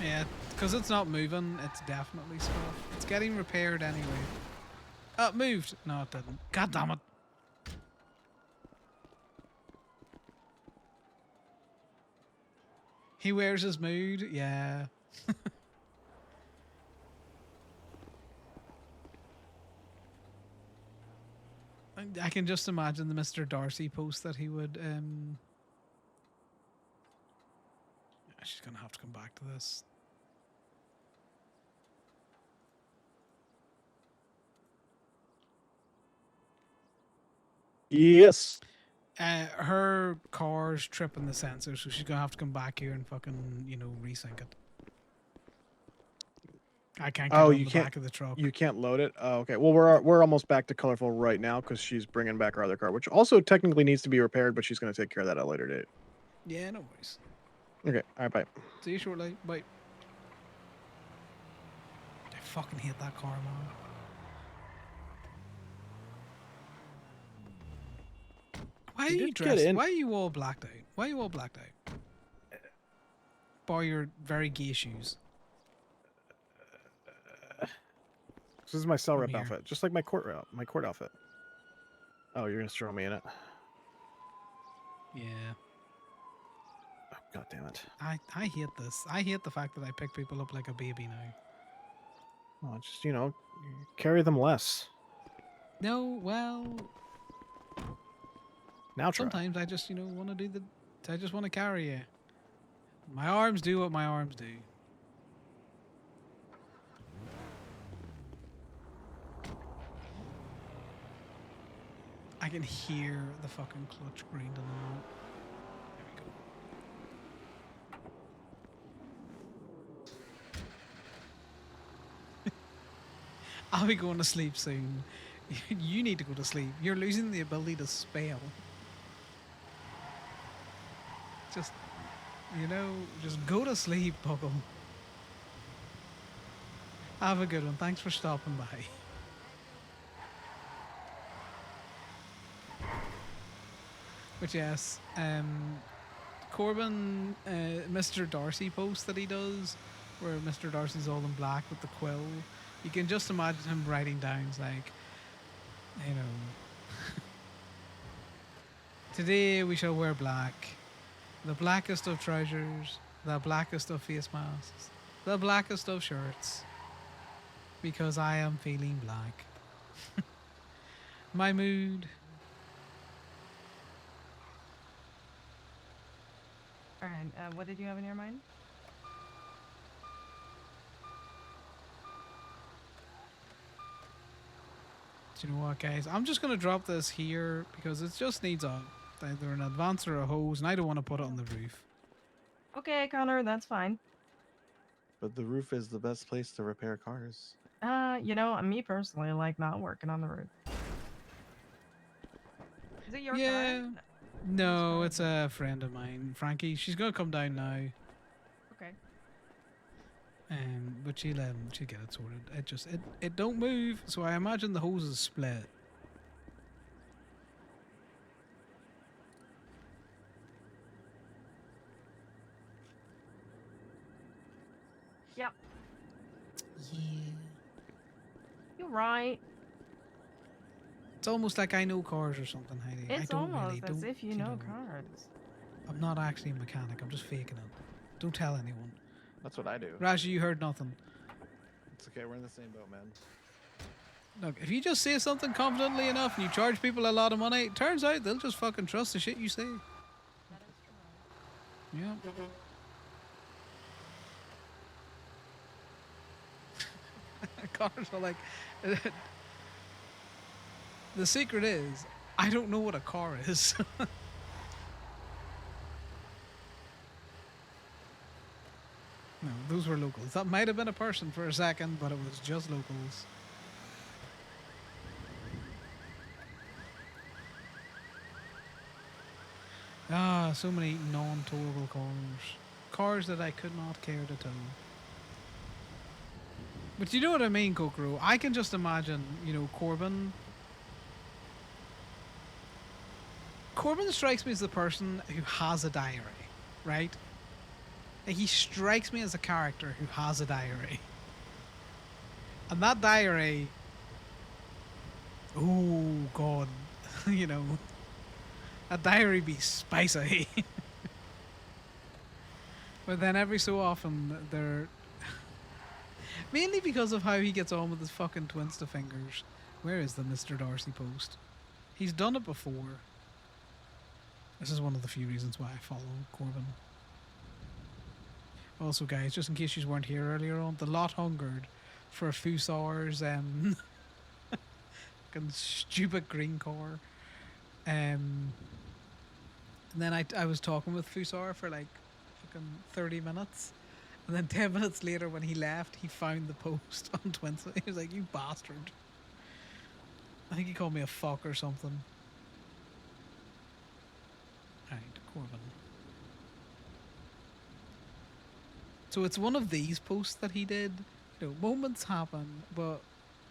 Yeah, because it's not moving, it's definitely scuffed. It's getting repaired anyway. Oh, it moved. No, it didn't. God damn it. He wears his mood. Yeah. I can just imagine the Mr. Darcy post that he would. She's gonna have to come back to this. Yes. Her car's tripping the sensor, so she's gonna have to come back here and fucking, you know, resync it. I can't get it on you the can't. back of the truck. You can't load it. Oh, okay. Well, we're almost back to colorful right now because she's bringing back her other car, which also technically needs to be repaired, but she's going to take care of that at a later date. Yeah, no worries. Okay. All right. Bye. See you shortly. Bye. I fucking hate that car, man. Why are you dressed? Why are you all blacked out? Why are you all blacked out? Bar your very gay shoes. This is my cell rep here. outfit, just like my court outfit. Oh, you're gonna throw me in it? Yeah. Oh, God damn it! I hate this. I hate the fact that I pick people up like a baby now. Oh, just carry them less. No, well. Now try. Sometimes I just want to do the. I just want to carry you. My arms do what my arms do. I can hear the fucking clutch grinding on. There we go. I'll be going to sleep soon. You need to go to sleep. You're losing the ability to spell. Just, just go to sleep, Puggle. Have a good one. Thanks for stopping by. But yes, Corbin, Mr. Darcy post that he does, where Mr. Darcy's all in black with the quill. You can just imagine him writing down, like, today we shall wear black, the blackest of trousers, the blackest of face masks, the blackest of shirts, because I am feeling black. My mood. All right. What did you have in your mind? Do you know what, guys? I'm just gonna drop this here because it just needs a either an advance or a hose, and I don't want to put it on the roof. Okay, Connor, that's fine. But the roof is the best place to repair cars. You know, me personally like not working on the roof. Is it your Yeah. car? No, it's a friend of mine, Frankie. She's gonna come down now. Okay. But she'll get it sorted. It don't move, so I imagine the hose is split. Yep. Yeah. You're right. It's almost like I know cars or something, Heidi. I It's don't almost really. as Don't, if you know cars. I'm not actually a mechanic. I'm just faking it. Don't tell anyone. That's what I do. Raji, you heard nothing. It's okay. We're in the same boat, man. Look, if you just say something confidently enough and you charge people a lot of money, it turns out they'll just fucking trust the shit you say. Yeah. Connor's all like, the secret is, I don't know what a car is. No, those were locals. That might have been a person for a second, but it was just locals. Ah, so many non-towable cars. Cars that I could not care to tow. But you know what I mean, Kokoro? I can just imagine, Corbin. Corbin strikes me as the person who has a diary, right? Like, he strikes me as a character who has a diary. And that diary... Oh, God. A diary be spicy. But then every so often, they're... Mainly because of how he gets on with his fucking Twinsta fingers. Where is the Mr. Darcy post? He's done it before. This is one of the few reasons why I follow Corbin. Also, guys, just in case you weren't here earlier on, the lot hungered for Fusar's fucking stupid green car. And then I was talking with Fusar for like fucking 30 minutes. And then 10 minutes later when he left, he found the post on Twitter. He was like, you bastard. I think he called me a fuck or something. Alright, Corbin. So it's one of these posts that he did. Moments happen, but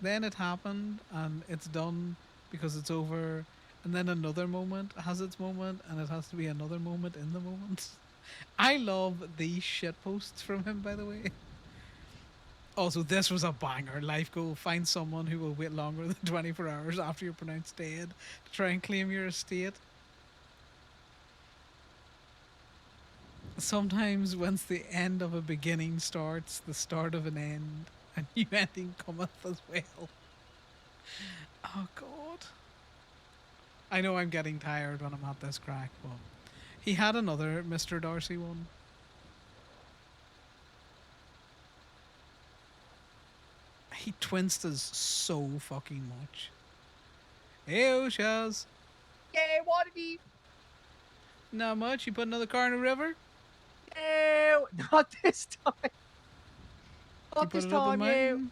then it happened and it's done because it's over. And then another moment has its moment and it has to be another moment in the moment. I love these shit posts from him, by the way. Also, this was a banger. Life goal: find someone who will wait longer than 24 hours after you're pronounced dead to try and claim your estate. Sometimes once the end of a beginning starts, the start of an end, a new ending cometh as well. Oh, God. I know I'm getting tired when I'm at this crack, but he had another Mr. Darcy one. He twinstas so fucking much. Hey, Shaz. Yeah, what did he? Not much. You put another car in the river? No, not this time. Not put this it up a time, no. mountain?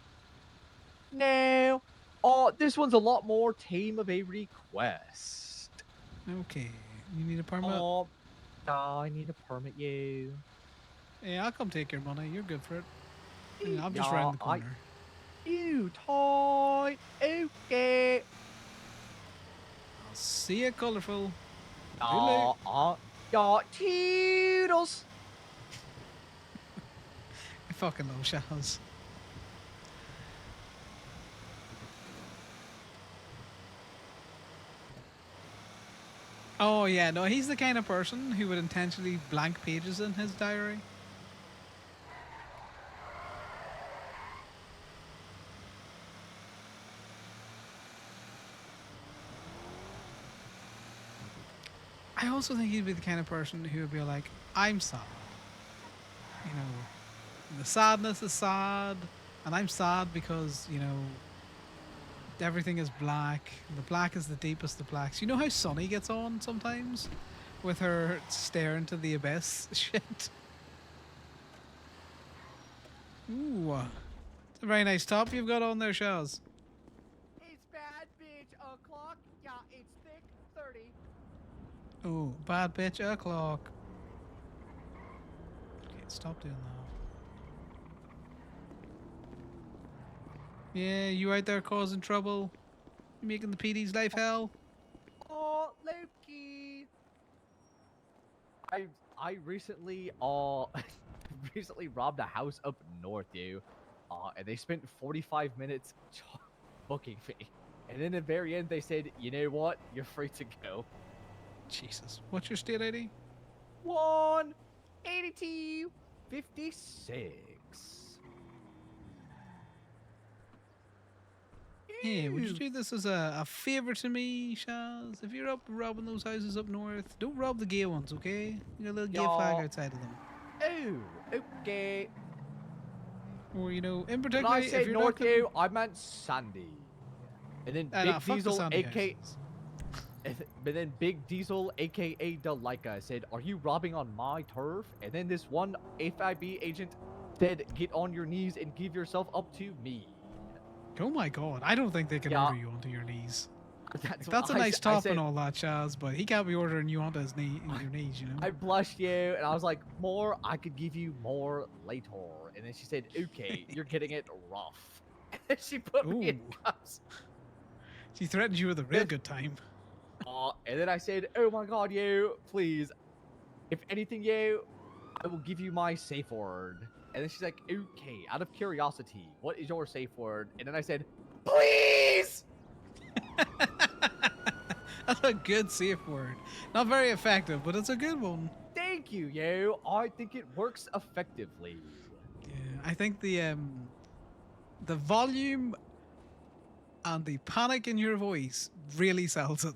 No. Oh, this one's a lot more team of a request. Okay. You need a permit? Oh, I need a permit, you. Yeah, I'll come take your money. You're good for it. Yeah, I'm just round the corner. You tight. Okay. I'll see you, colourful. Yeah, toodles. I fucking love Shaz. Oh yeah, no, he's the kind of person who would intentionally blank pages in his diary. I also think he'd be the kind of person who would be like, I'm sad. The sadness is sad, and I'm sad because, everything is black. And the black is the deepest of blacks. You know how Sunny gets on sometimes with her stare into the abyss shit. Ooh, it's a very nice top you've got on there, Shaz. It's bad bitch o'clock. Yeah, it's thick 30. Ooh, bad bitch o'clock. Okay, stop doing that. Yeah, you out there causing trouble? You making the PD's life hell? Oh, Loki. I recently recently robbed a house up north, you. And they spent 45 minutes booking me. And in the very end, they said, you know what? You're free to go. Jesus. What's your state ID? 182 56. Hey, would you do this as a favor to me, Shaz? If you're up robbing those houses up north, don't rob the gay ones, okay? You got a little gay flag Yeah. outside of them. Oh, okay. Or, you know, in When particular, I if said you're North not gonna... you, I meant Sandy. And then Nah, Big fuck the Diesel, Sandy aka... houses. But then Big Diesel, aka Delica, said, are you robbing on my turf? And then this one FIB agent said, get on your knees and give yourself up to me. Oh my god, I don't think they can Yeah. order you onto your knees. That's, That's a what nice I top said. and all that, Shaz, but he can't be ordering you onto his your knees, you know? I blushed you, and I was like, more, I could give you more later. And then she said, okay, you're getting it rough. And she put me in Ooh. cuffs. She threatened you with a real good time. And then I said, oh my god, you, please, if anything, you, I will give you my safe word. And then she's like, okay, out of curiosity, what is your safe word? And then I said, please! That's a good safe word. Not very effective, but it's a good one. Thank you, yo. I think it works effectively. Yeah, I think the volume and the panic in your voice really sells it.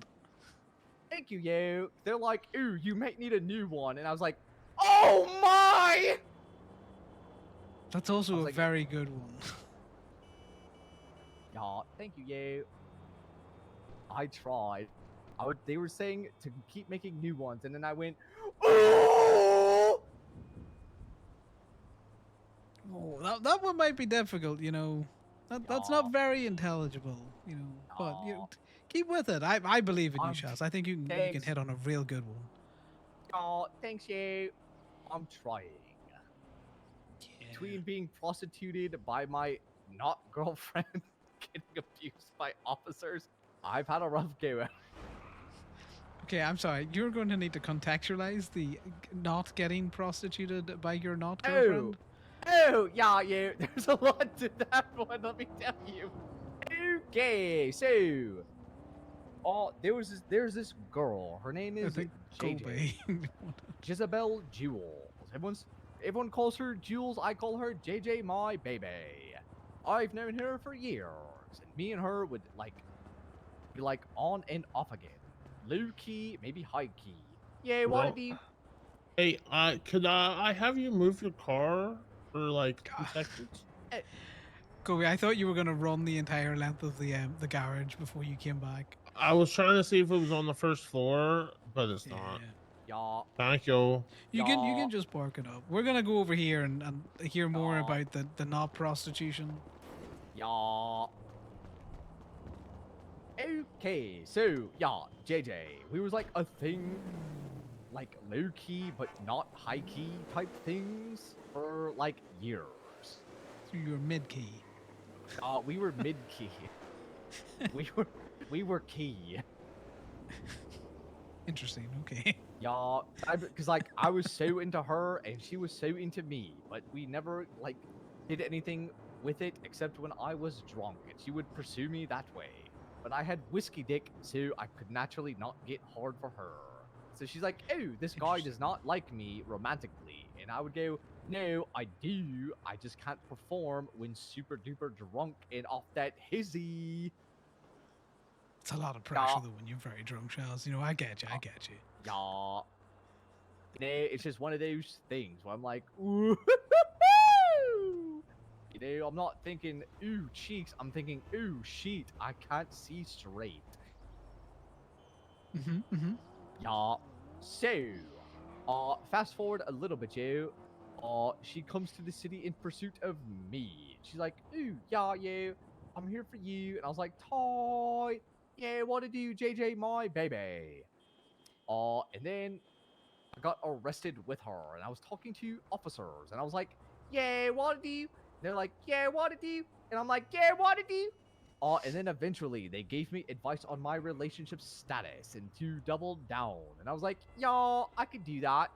Thank you, yo. They're like, ooh, you might need a new one. And I was like, oh my! That's also a very good one. Yeah, thank you, yo. I tried. They were saying to keep making new ones, and then I went, oh! Oh, that one might be difficult, you know. That's not very intelligible, you know. But you know, keep with it. I believe in you, Shaz. I think you can Thanks. hit on a real good one. Oh, thanks, yo. I'm trying. Between being prostituted by my not girlfriend, getting abused by officers, I've had a rough go. Okay, I'm sorry. You're going to need to contextualize the not getting prostituted by your not girlfriend. Oh, yeah, yeah. There's a lot to that one. Let me tell you. Okay, so, there's this girl. Her name is JJ. Jezebel Jules. Everyone calls her Jules. I call her JJ, my baby. I've known her for years, and me and her would be on and off again, low key, maybe high key. Yeah, what Well, do you? Hey, could I have you move your car for like 2 seconds? Kobe, I thought you were going to run the entire length of the garage before you came back. I was trying to see if it was on the first floor, but it's not. Yeah. Thank you. You can just bark it up. We're gonna go over here and hear more about the not prostitution. Yeah. Okay, so yeah, JJ, we was like a thing, like low key but not high key type things for like years. So you were mid key. We were mid key. we were key. Interesting. Okay. Yeah, because I was so into her and she was so into me, but we never did anything with it except when I was drunk, and she would pursue me that way. But I had whiskey dick, so I could naturally not get hard for her. So she's like, "Oh, this guy does not like me romantically," and I would go, "No, I do. I just can't perform when super duper drunk and off that hizzy." It's a lot of pressure though when you're very drunk, Charles. You know, I get you. Yeah. No, it's just one of those things where I'm like, ooh, you know, so I'm not thinking, ooh, cheeks. I'm thinking, ooh, sheet. I can't see straight. Yeah. So, fast forward a little bit, yo. She comes to the city in pursuit of me. She's like, ooh, yeah, yo, I'm here for you. And I was like, toy, yeah, what to do, JJ, my baby. And then I got arrested with her, and I was talking to officers, and I was like, yeah, what to do? They're like, yeah, what to do? And I'm like, yeah, what to do? And then eventually they gave me advice on my relationship status and to double down. And I was like, y'all, I could do that.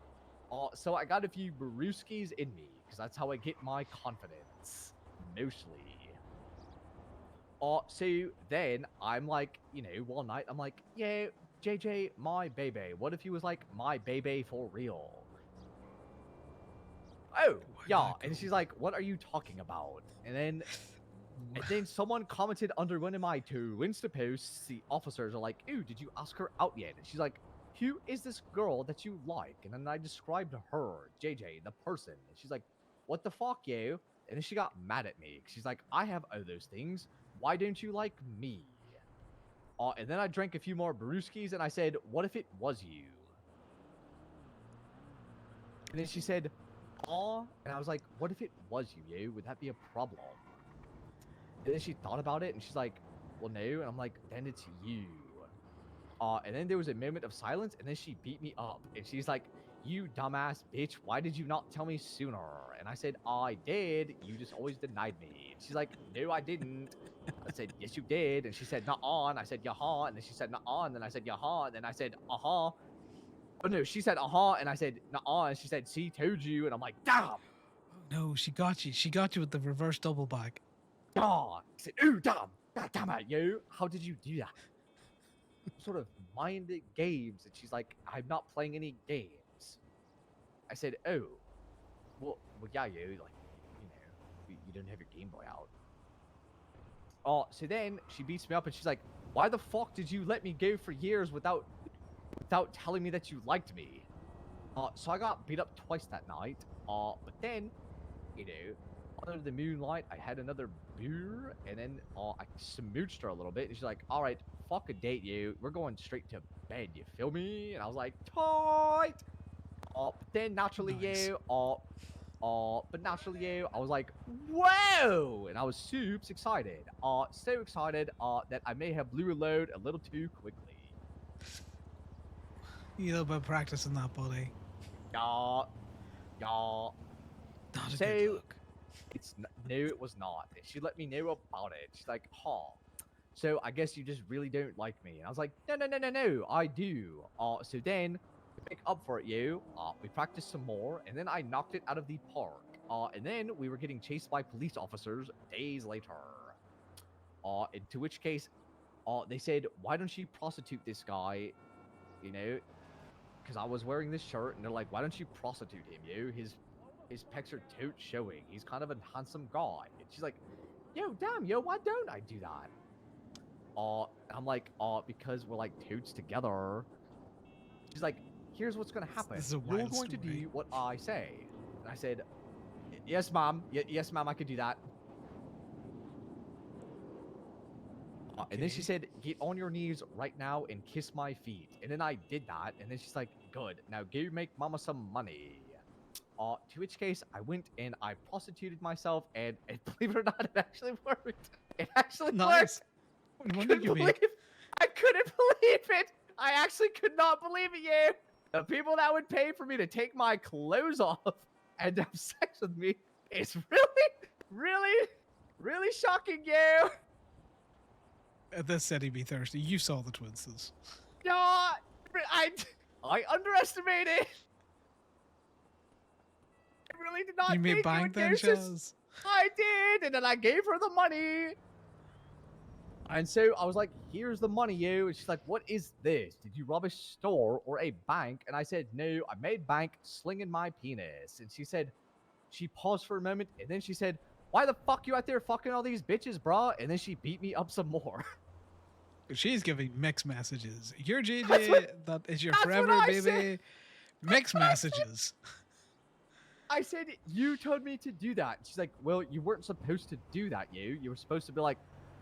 So I got a few brewskis in me because that's how I get my confidence, mostly. So then I'm like, one night I'm like, yeah, JJ, my baby. What if he was like my baby for real? Oh, yeah. And she's like, what are you talking about? And then someone commented under one of my two Insta posts. The officers are like, ooh, did you ask her out yet? And she's like, who is this girl that you like? And then I described her, JJ, the person. And she's like, what the fuck, you? And then she got mad at me. She's like, I have all those things. Why don't you like me? And then I drank a few more brewskis and I said, what if it was you? And then she said, aw. And I was like, what if it was you? Would that be a problem? And then she thought about it and she's like, well, no. And I'm like, then it's you. And then there was a moment of silence and then she beat me up. And she's like, you dumbass bitch, why did you not tell me sooner? And I said, I did. You just always denied me. And she's like, no, I didn't. I said, yes, you did. And she said, nuh-uh. And I said, yaha. And then she said, nuh-uh. And then I said, yaha. And then I said, uh-huh. Oh, no, she said, uh-huh. And I said, nuh-uh. And she said, see, told you. And I'm like, damn. No, she got you. She got you with the reverse double back. Ah. She said, ooh, damn. God damn it, yo. How did you do that? Sort of minded games. And she's like, I'm not playing any games. I said, oh. Well, yeah, yo. Like, you don't have your Game Boy out. So then she beats me up and she's like, why the fuck did you let me go for years without telling me that you liked me? So I got beat up twice that night. But then, under the moonlight, I had another beer and then I smooched her a little bit and she's like, all right, fuck a date, you. We're going straight to bed, you feel me? And I was like, tight. But then naturally, Nice. but naturally, I was like, whoa! And I was super excited. So excited that I may have blew a load a little too quickly. You know about practicing that, buddy. Yeah. Not a So, good look. no, it was not. She let me know about it. She's like, huh. So I guess you just really don't like me. And I was like, no, I do. So then to make up for it, we practiced some more, and then I knocked it out of the park. And then we were getting chased by police officers days later. To which case, they said, why don't you prostitute this guy? Because I was wearing this shirt, and they're like, why don't you prostitute him, His pecs are tote showing. He's kind of a handsome guy. And she's like, yo, damn, why don't I do that? I'm like, because we're like totes together. She's like, here's what's gonna happen. This is a You're wild going to story. do what I say. And I said, yes, mom. Yes, mom, I could do that. And then she said, get on your knees right now and kiss my feet. And then I did that. And then she's like, good. Now go make mama some money. To which case, I went and I prostituted myself. And believe it or not, it actually worked. It actually Nice. worked. What did you make? I couldn't believe it. I actually could not believe it, you. The people that would pay for me to take my clothes off and have sex with me is really shocking, you. This said he'd be thirsty. You saw the twinses. No, I underestimated. I really did not You made think it bank would then, go so Chaz? I did, and then I gave her the money. And so I was like, here's the money, you. And she's like, what is this? Did you rob a store or a bank? And I said, no, I made bank slinging my penis. And she said, she paused for a moment, and then she said, why the fuck you out there fucking all these bitches, brah? And then she beat me up some more. She's giving mixed messages. You're That's JJ, that is your that's forever what I baby. said. Mixed messages. I said, you told me to do that. She's like, well, you weren't supposed to do that, you. You were supposed to be like,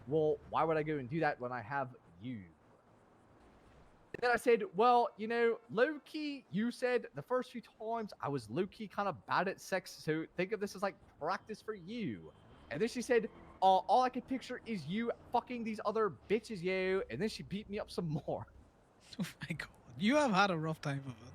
well, why would I go and do that when I have you? And then I said, well, you know, low-key, you said the first few times I was low-key kind of bad at sex, so think of this as like practice for you. And then she said, all I can picture is you fucking these other bitches, you. And then she beat me up some more. Oh my god. You have had a rough time of it.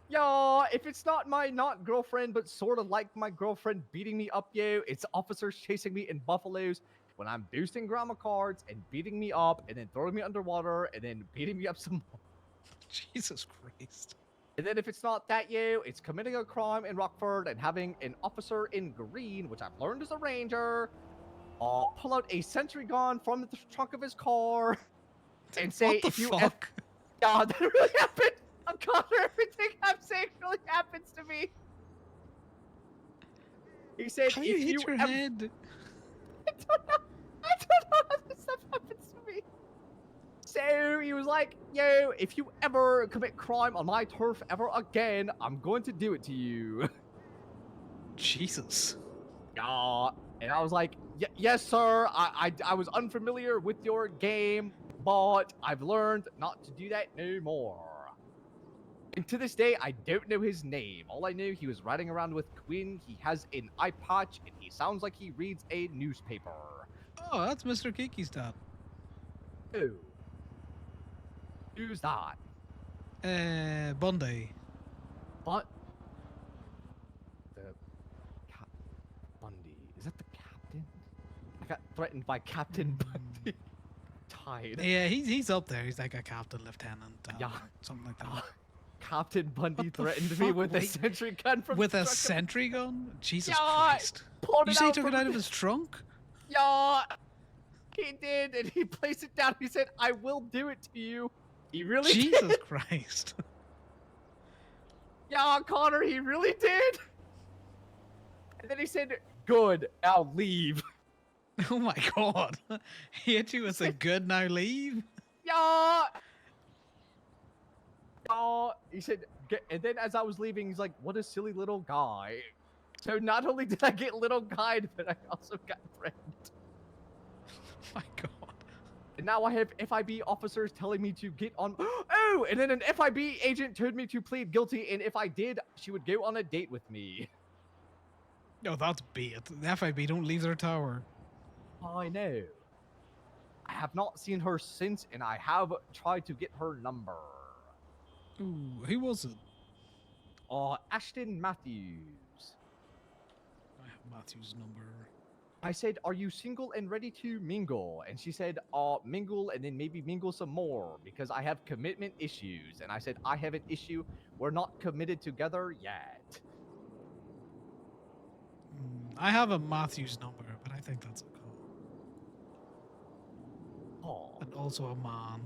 Yo, if it's not my not girlfriend, but sort of like my girlfriend beating me up, yo, it's officers chasing me in Buffaloes when I'm boosting grandma cards and beating me up and then throwing me underwater and then beating me up some more. Jesus Christ. And then if it's not that, yo, it's committing a crime in Rockford and having an officer in green, which I've learned as a ranger, pull out a sentry gun from the trunk of his car and say, What the if you fuck? Yeah, that really happened. I'm Connor. Everything I'm saying really happens to me. He said, How if you hit your head? I don't know how this stuff happens to me. So he was like, yo, if you ever commit crime on my turf ever again, I'm going to do it to you. Jesus. Yeah. And I was like, yes, sir. I was unfamiliar with your game, but I've learned not to do that no more. And to this day, I don't know his name. All I knew, he was riding around with Quinn. He has an eye patch, and he sounds like he reads a newspaper. Oh, that's Mr. Kiki's dad. Oh. Who's that? Bundy. But the Bundy. Is that the captain? I got threatened by Captain Bundy. Tied. Yeah, he's up there. He's like a captain, lieutenant, Yeah. something like that. Captain Bundy the threatened me fuck? with a Wait. sentry gun from With the a trunk of- sentry gun? Jesus Yeah, Christ. pulled You it say he out took it from out of the- his trunk? Yeah, he did, and he placed it down. He said, I will do it to you. He really Jesus did. Christ. Yeah, Connor, he really did. And then he said, good, now leave. Oh my god. He hit you with a good now leave? Yeah. Yeah. He said, and then as I was leaving, he's like, what a silly little guy. So not only did I get little guide, but I also got threatened. Oh my god. And now I have FIB officers telling me to get on. Oh, and then an FIB agent told me to plead guilty, and if I did, she would go on a date with me. No, that's bait. The FIB don't leave their tower. I know. I have not seen her since, and I have tried to get her number. Ooh, who was it? Ashton Matthews. I have Matthew's number. I said, are you single and ready to mingle? And she said, mingle and then maybe mingle some more because I have commitment issues. And I said, I have an issue. We're not committed together yet. I have a Matthew's number, but I think that's okay. Oh. And also a man.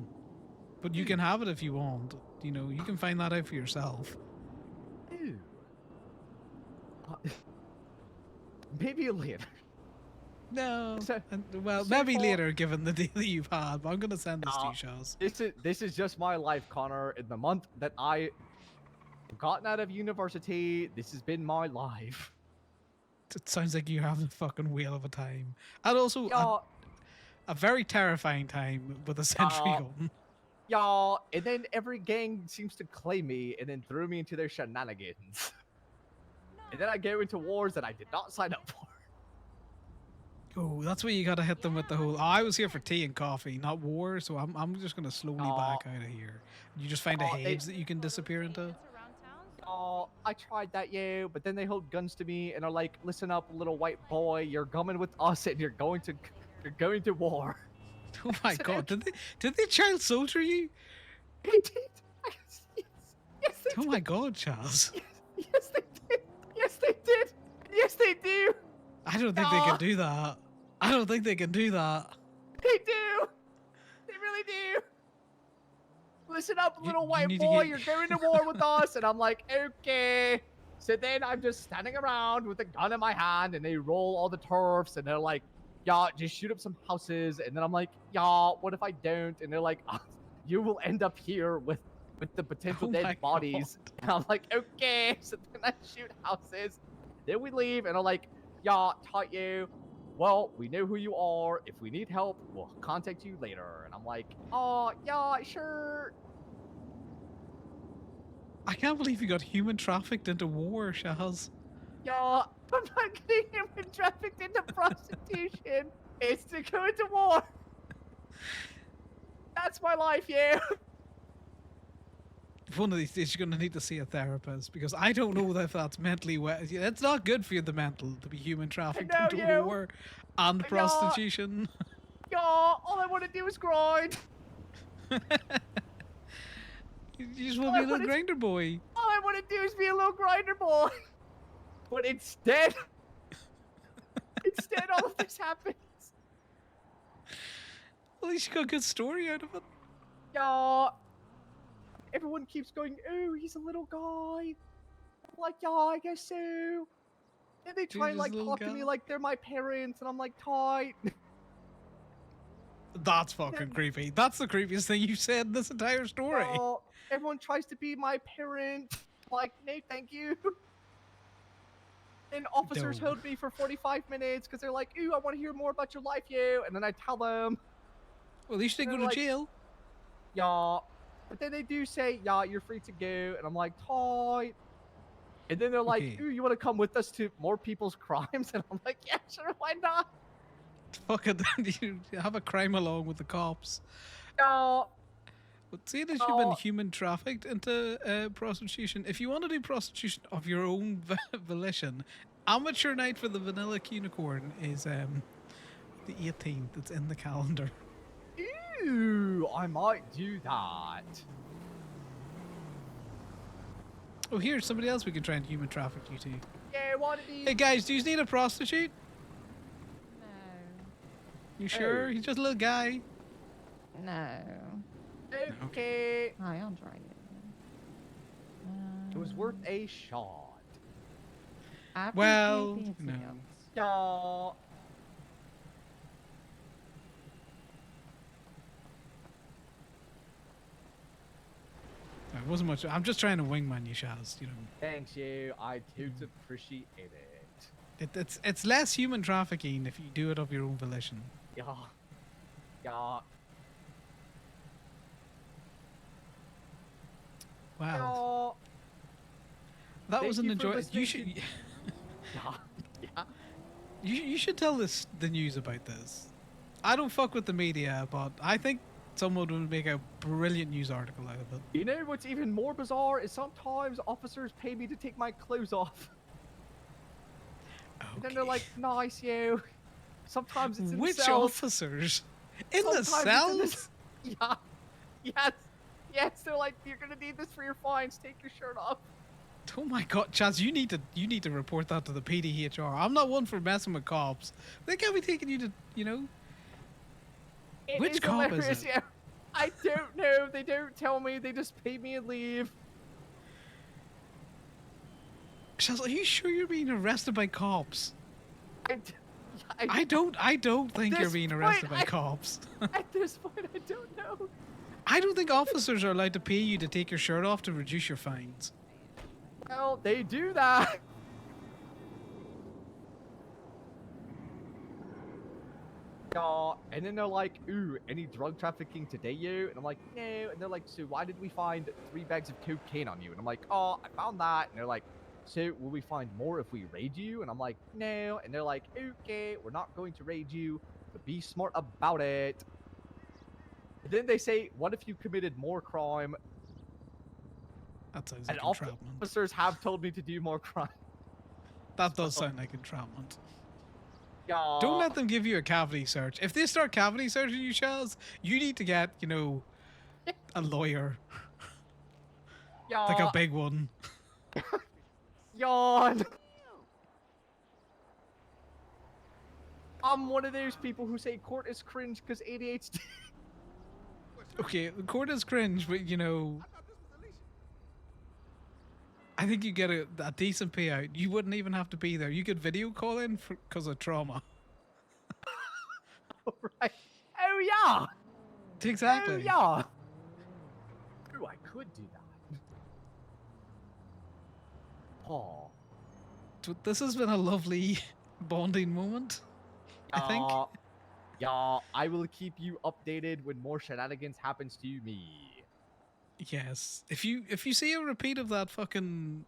But you can have it if you want. You know, you can find that out for yourself. Ew. Maybe later. No. So- Well, so maybe far- later, given the deal that you've had. But I'm gonna send this to you, Shaz. This is just my life, Connor. In the month that I have gotten out of university, this has been my life. It sounds like you're having a fucking whale of a time, and also Yeah, a very terrifying time with a sentry gun. yeah. And then every gang seems to claim me and then throw me into their shenanigans. And then I go into wars that I did not sign up for. Oh, that's where you gotta hit them with the whole. Oh, I was here for tea and coffee, not war. So I'm just gonna slowly back out of here. You just find a haze that you can disappear into. Oh, I tried that, yeah, but then they hold guns to me and are like, "Listen up, little white boy. You're coming with us, and you're going to war." Oh my god! Did they child soldier you? They did. Yes, they Oh my god, Chaz! Yes, they did. Yes, they did. Yes, they do. I don't think they can do that. I don't think they can do that. They do. They really do. Listen up, little white need to boy. get- You're going to war with us. And I'm like, okay. So then I'm just standing around with a gun in my hand, and they roll all the turfs, and they're like, yeah, just shoot up some houses. And then I'm like, yeah, what if I don't? And they're like, you will end up here with the potential Oh my dead bodies. And I'm like, okay. So then I shoot houses. Then we leave, and I'm like, yeah, taught you. Well, we know who you are. If we need help, we'll contact you later. And I'm like, oh, yeah, sure. I can't believe you got human trafficked into war, Shaz. Yeah, I'm not getting human trafficked into prostitution. It's to go into war. That's my life, yeah. One of these days, you're going to need to see a therapist because I don't know if that's mentally well. It's not good for the mental to be human trafficked know, into you. war and prostitution. Yeah, all I want to do is grind. You just want to be a little grinder boy. All I want to do is be a little grinder boy. But instead, all of this happens. At least you got a good story out of it. Yeah. Everyone keeps going, oh, he's a little guy. I'm like, yeah, I guess so. And they try and just like a little talk to me guy. like they're my parents, and I'm like, tight. That's fucking creepy. That's the creepiest thing you've said in this entire story. Oh, everyone tries to be my parent. Like, no, thank you. And officers Dope. held me for 45 minutes because they're like, ooh, I want to hear more about your life, you. And then I tell them. Well, at least they and go they're to like, jail. Yeah. But then they do say, yeah, you're free to go. And I'm like, tight. And then they're like, Okay. ooh, you want to come with us to more people's crimes? And I'm like, yeah, sure, why not? Fuck it. You have a crime along with the cops. No. But seeing as you've been human trafficked into prostitution, if you want to do prostitution of your own volition, amateur night for the Vanilla Unicorn is the 18th. It's in the calendar. Ooh, I might do that. Oh, here's somebody else we can try and human traffic you to. Yeah, what did he? Hey guys, do you need a prostitute? No. You sure? He's just a little guy. No. Okay. Hi, I'll try it. It was worth a shot. Well, no. Yeah. It wasn't much. I'm just trying to wingman you, Shaz. You know. Thanks, you. I do appreciate it. It's less human trafficking if you do it of your own volition. Yeah. Yeah. Wow. That Thank was an you for enjoyment. You listening should. to- Yeah. You should tell the news about this. I don't fuck with the media, but I think someone would make a brilliant news article out of it. You know what's even more bizarre is sometimes officers pay me to take my clothes off. And then they're like, nice, you. Sometimes it's in Which the cells. officers? In the Sometimes it's cells? Yeah. Yes. Yes, they're like, you're gonna need this for your fines. Take your shirt off. Oh my god, Chaz, you need to report that to the PDHR. I'm not one for messing with cops. They can't be taking you to, you know. It Which is cop is hilarious, it? yeah. I don't know. They don't tell me. They just pay me and leave. Chaz, are you sure you're being arrested by cops? I don't think you're this being arrested point, by cops. At this point, I don't know. I don't think officers are allowed to pay you to take your shirt off to reduce your fines. Well, they do that. Yeah, and then they're like, ooh, any drug trafficking today, you? And I'm like, no. And they're like, so why did we find 3 bags of cocaine on you? And I'm like, oh, I found that. And they're like, so will we find more if we raid you? And I'm like, no. And they're like, okay, we're not going to raid you, but be smart about it. And then they say, what if you committed more crime? That sounds And like entrapment. officers have told me to do more crime. That does sound like entrapment. Yeah. Don't let them give you a cavity search. If they start cavity searching you, Shaz, you need to get, you know, a lawyer. Yeah. Like a big one. Yawn. I'm one of those people who say court is cringe because ADHD. Okay, the court is cringe, but you know, I think you get a decent payout. You wouldn't even have to be there. You could video call in because of trauma. Right. Oh yeah. Exactly. Oh yeah. Oh, I could do that. Oh. This has been a lovely bonding moment. I think. Yeah, I will keep you updated when more shenanigans happens to me. Yes. If you see a repeat of that fucking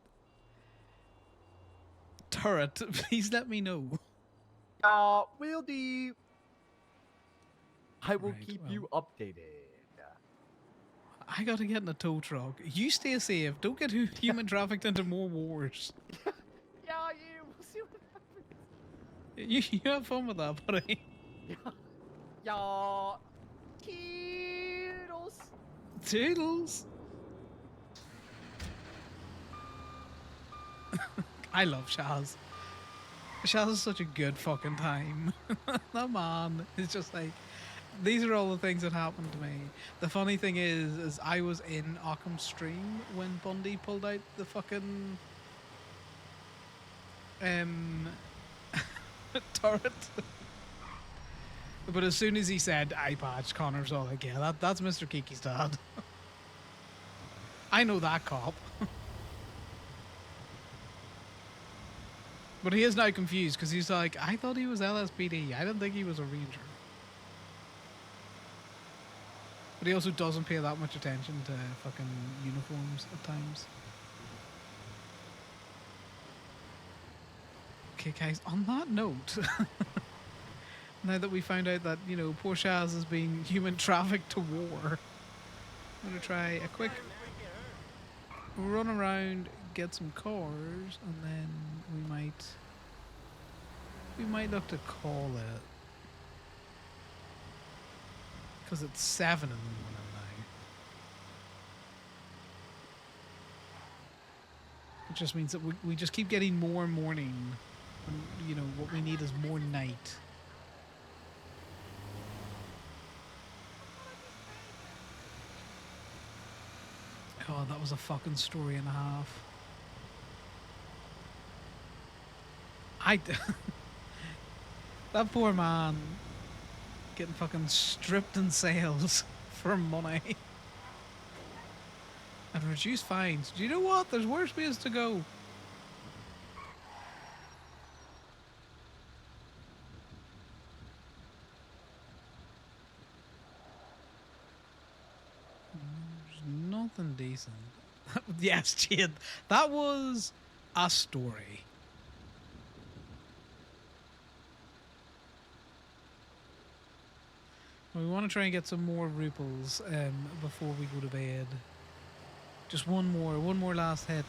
turret, please let me know. Will do. I will Right, keep well. you updated. I gotta get in a tow truck. You stay safe. Don't get human trafficked into more wars. Yeah, you. We'll see what happens. You have fun with that, buddy. Yeah. Toodles. Toodles. I love Shaz. Shaz is such a good fucking time. That man is just like, these are all the things that happened to me. The funny thing is I was in Occam's stream when Bundy pulled out the fucking turret. But as soon as he said eye patch, Connor's all like, yeah, that's Mr. Kiki's dad. I know that cop. But he is now confused because he's like, I thought he was LSPD. I didn't think he was a ranger. But he also doesn't pay that much attention to fucking uniforms at times. Okay, guys, on that note, now that we found out that, you know, poor Shaz is being human trafficked to war, I'm going to try a quick run around, get some cars, and then we might look to call it. Because it's 7 in the morning now. It just means that we just keep getting more morning. And, you know, what we need is more night. Oh, that was a fucking story and a half. That poor man getting fucking stripped in sales for money. And reduced fines. Do you know what? There's worse ways to go. There's nothing decent. Yes, Jade. That was a story. We want to try and get some more ruples before we go to bed. Just one more last hit.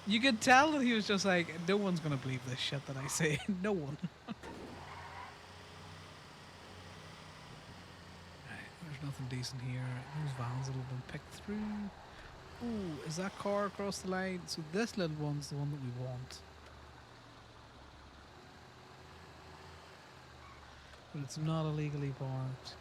You could tell that he was just like, no one's gonna believe this shit that I say. No one. Right, there's nothing decent here. Those vans that have been picked through. Ooh, is that car across the line? So this little one's the one that we want. But it's not illegally parked.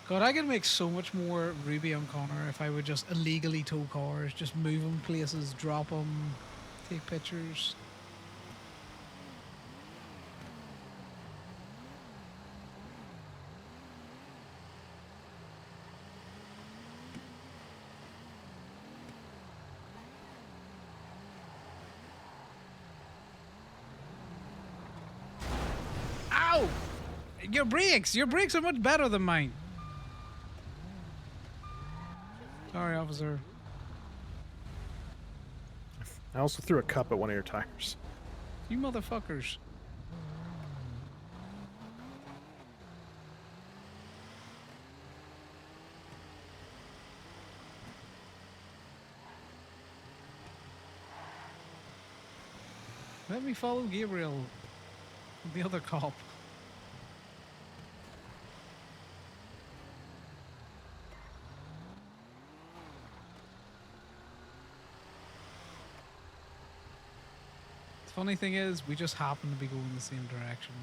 God, I could make so much more Ruby on Connor if I would just illegally tow cars, just move them places, drop them, take pictures. Ow! Your brakes are much better than mine. Sorry, officer. I also threw a cup at one of your tires. You motherfuckers. Let me follow Gabriel, the other cop. The funny thing is, we just happen to be going the same direction.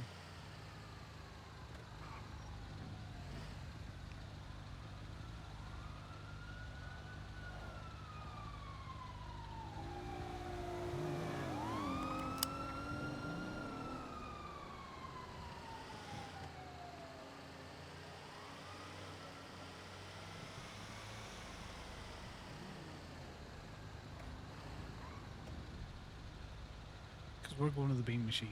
Because we're going to the beam machine.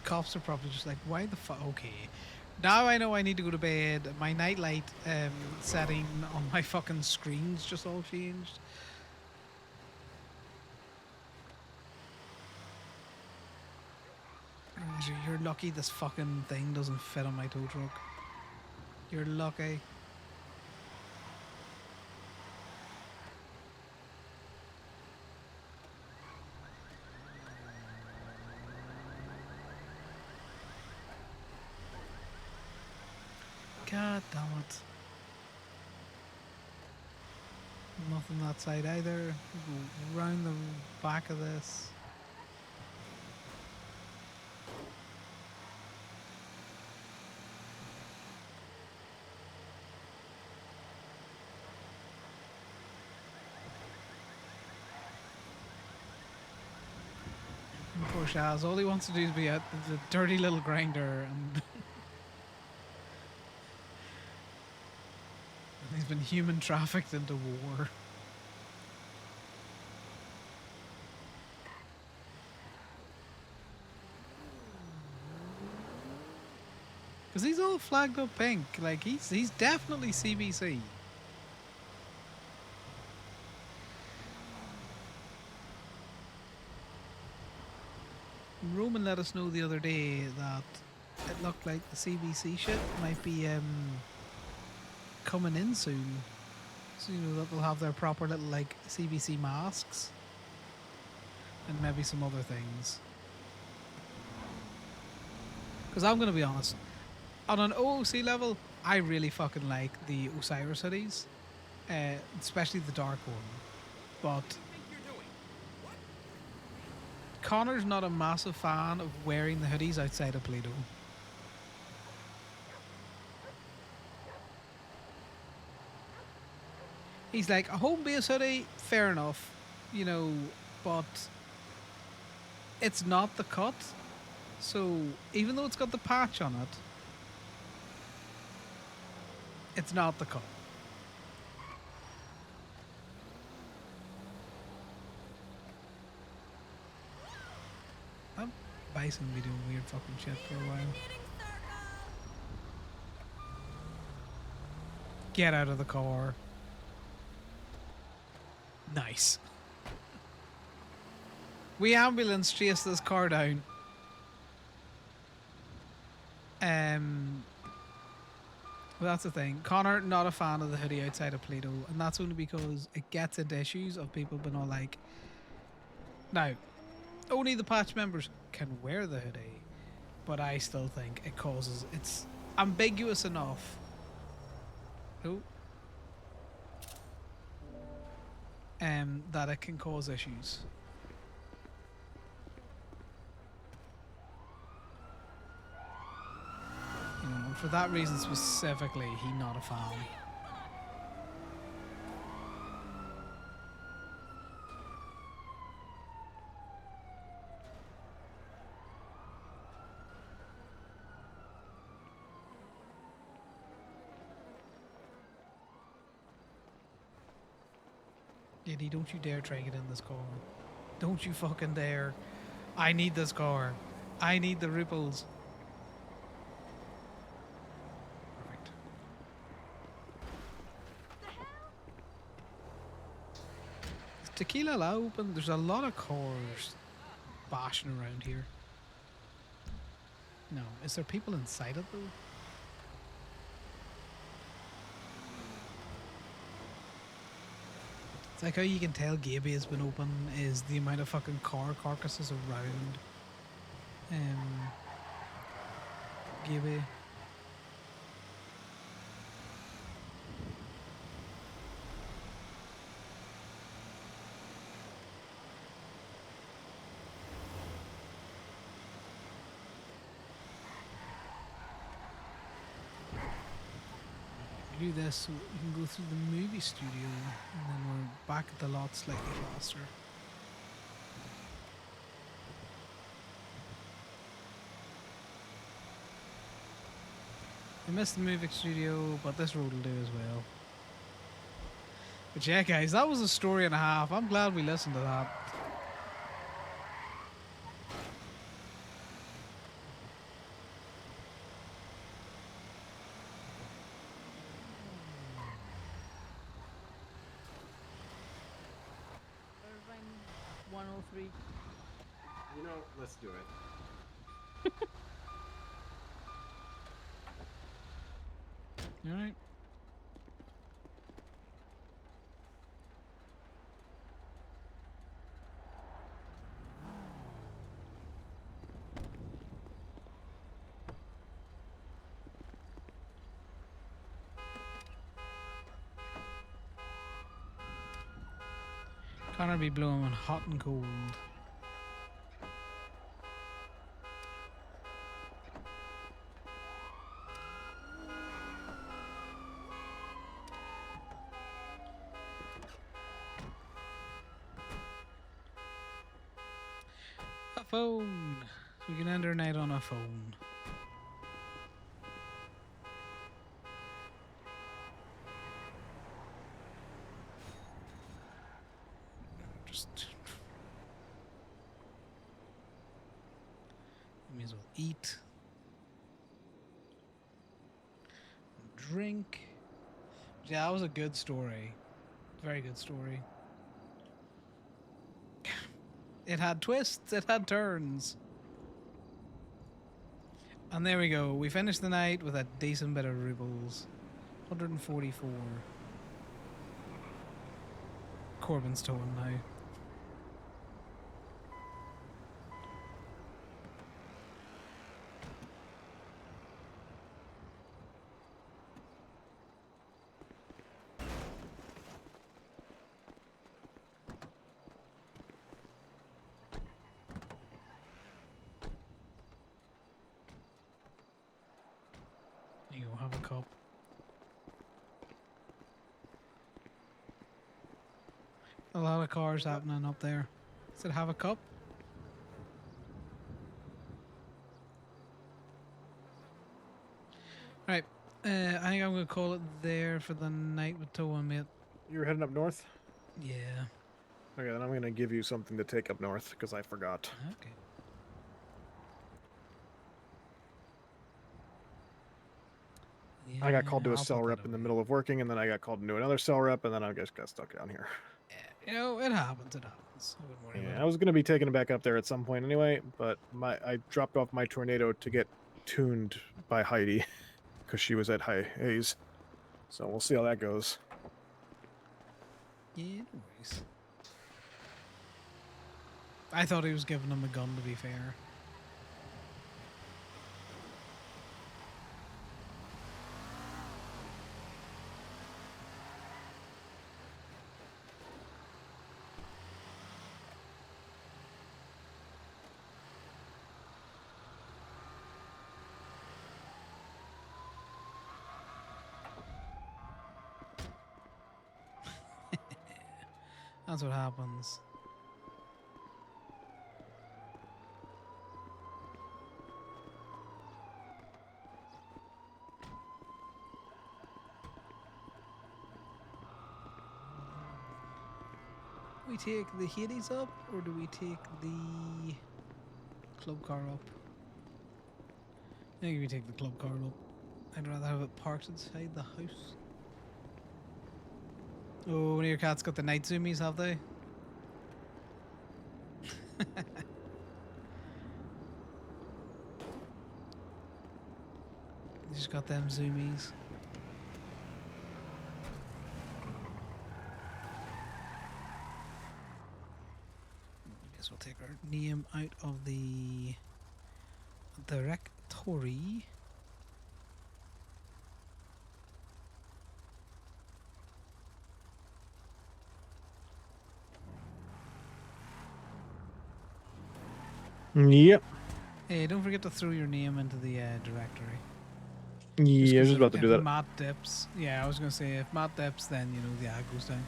Cops are probably just like, why the fuck? Okay. Now I know I need to go to bed. My nightlight setting on my fucking screen's just all changed. You're lucky this fucking thing doesn't fit on my tow truck. You're lucky. God damn it. Nothing that side either. Go round the back of this. Poor Shaz, all he wants to do is be at the dirty little grinder, and he's been human trafficked into war. Because he's all flagged up pink, like he's definitely CBC. Roman let us know the other day that it looked like the CBC shit might be coming in soon. So you know that they'll have their proper little like CBC masks and maybe some other things. Because I'm gonna be honest, on an OOC level, I really fucking like the Osiris hoodies, especially the dark one. But Connor's not a massive fan of wearing the hoodies outside of Play-Doh. He's like, a home base hoodie, fair enough, you know, but it's not the cut. So even though it's got the patch on it, it's not the cut. That bison be doing weird fucking shit for a while. Get out of the car. Nice. We ambulance chased this car down. Well, that's the thing. Connor, not a fan of the hoodie outside of Play-Doh, and that's only because it gets into issues of people being all like, now, only the patch members can wear the hoodie, but I still think it causes, it's ambiguous enough. Oh. That it can cause issues. You know, for that reason specifically, he's not a fan. Giddy, don't you dare try and get in this car. Don't you fucking dare. I need this car. I need the ripples. Perfect. Is Tequila La open? There's a lot of cars bashing around here. No. Is there people inside it though? It's like how you can tell Gaby has been open is the amount of fucking car carcasses around Gaby. Do this so we can go through the movie studio and then we're back at the lot slightly faster. We missed the music studio, but this road will do as well. But yeah, guys, that was a story and a half. I'm glad we listened to that. Irvine 103. You know, let's do it. All right. Connor be blowing hot and cold. A phone. We can end our night on a phone. Just may as well eat, drink. Yeah, that was a good story. Very good story. It had twists, it had turns. And there we go. We finished the night with a decent bit of rubles. 144. Corbin's towing now. You go have a cup. A lot of cars happening up there. Said have a cup. Right. I think I'm gonna call it there for the night with Toa, mate. You're heading up north? Yeah. Okay, then I'm going to give you something to take up north, because I forgot. Okay. I got called to Yeah, a I'll cell put that rep in the middle of working, and then I got called into another cell rep, and then I just got stuck down here. You know, it happens. It happens. I wouldn't worry Yeah, about I was going to be taking it back up there at some point anyway, but I dropped off my Tornado to get tuned by Heidi, because she was at High Hayes. So we'll see how that goes. it. Yeah, no worries. I thought he was giving him a gun, to be fair. That's what happens. Do we take the Hades up, or do we take the club car up? I think we take the club car up. I'd rather have it parked inside the house. Oh, one of your cats got the night zoomies, have they? They just got them zoomies. Guess we'll take our name out of the directory. Yep. Hey, don't forget to throw your name into the directory. Yeah, I was just about to do If that. Matt dips. Yeah, I was going to say, if Matt dips, then, you know, the ad goes down.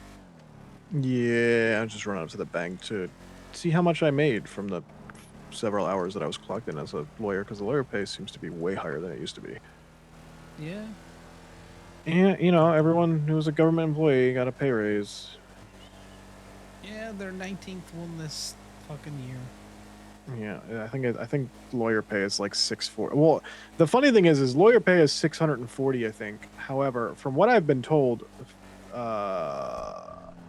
Yeah, I was just running up to the bank to see how much I made from the several hours that I was clocked in as a lawyer, because the lawyer pay seems to be way higher than it used to be. Yeah. And you know, everyone who was a government employee got a pay raise. Yeah, their 19th one this fucking year. Yeah, I think lawyer pay is like 640. Well, the funny thing is lawyer pay is 640, I think. However, from what I've been told,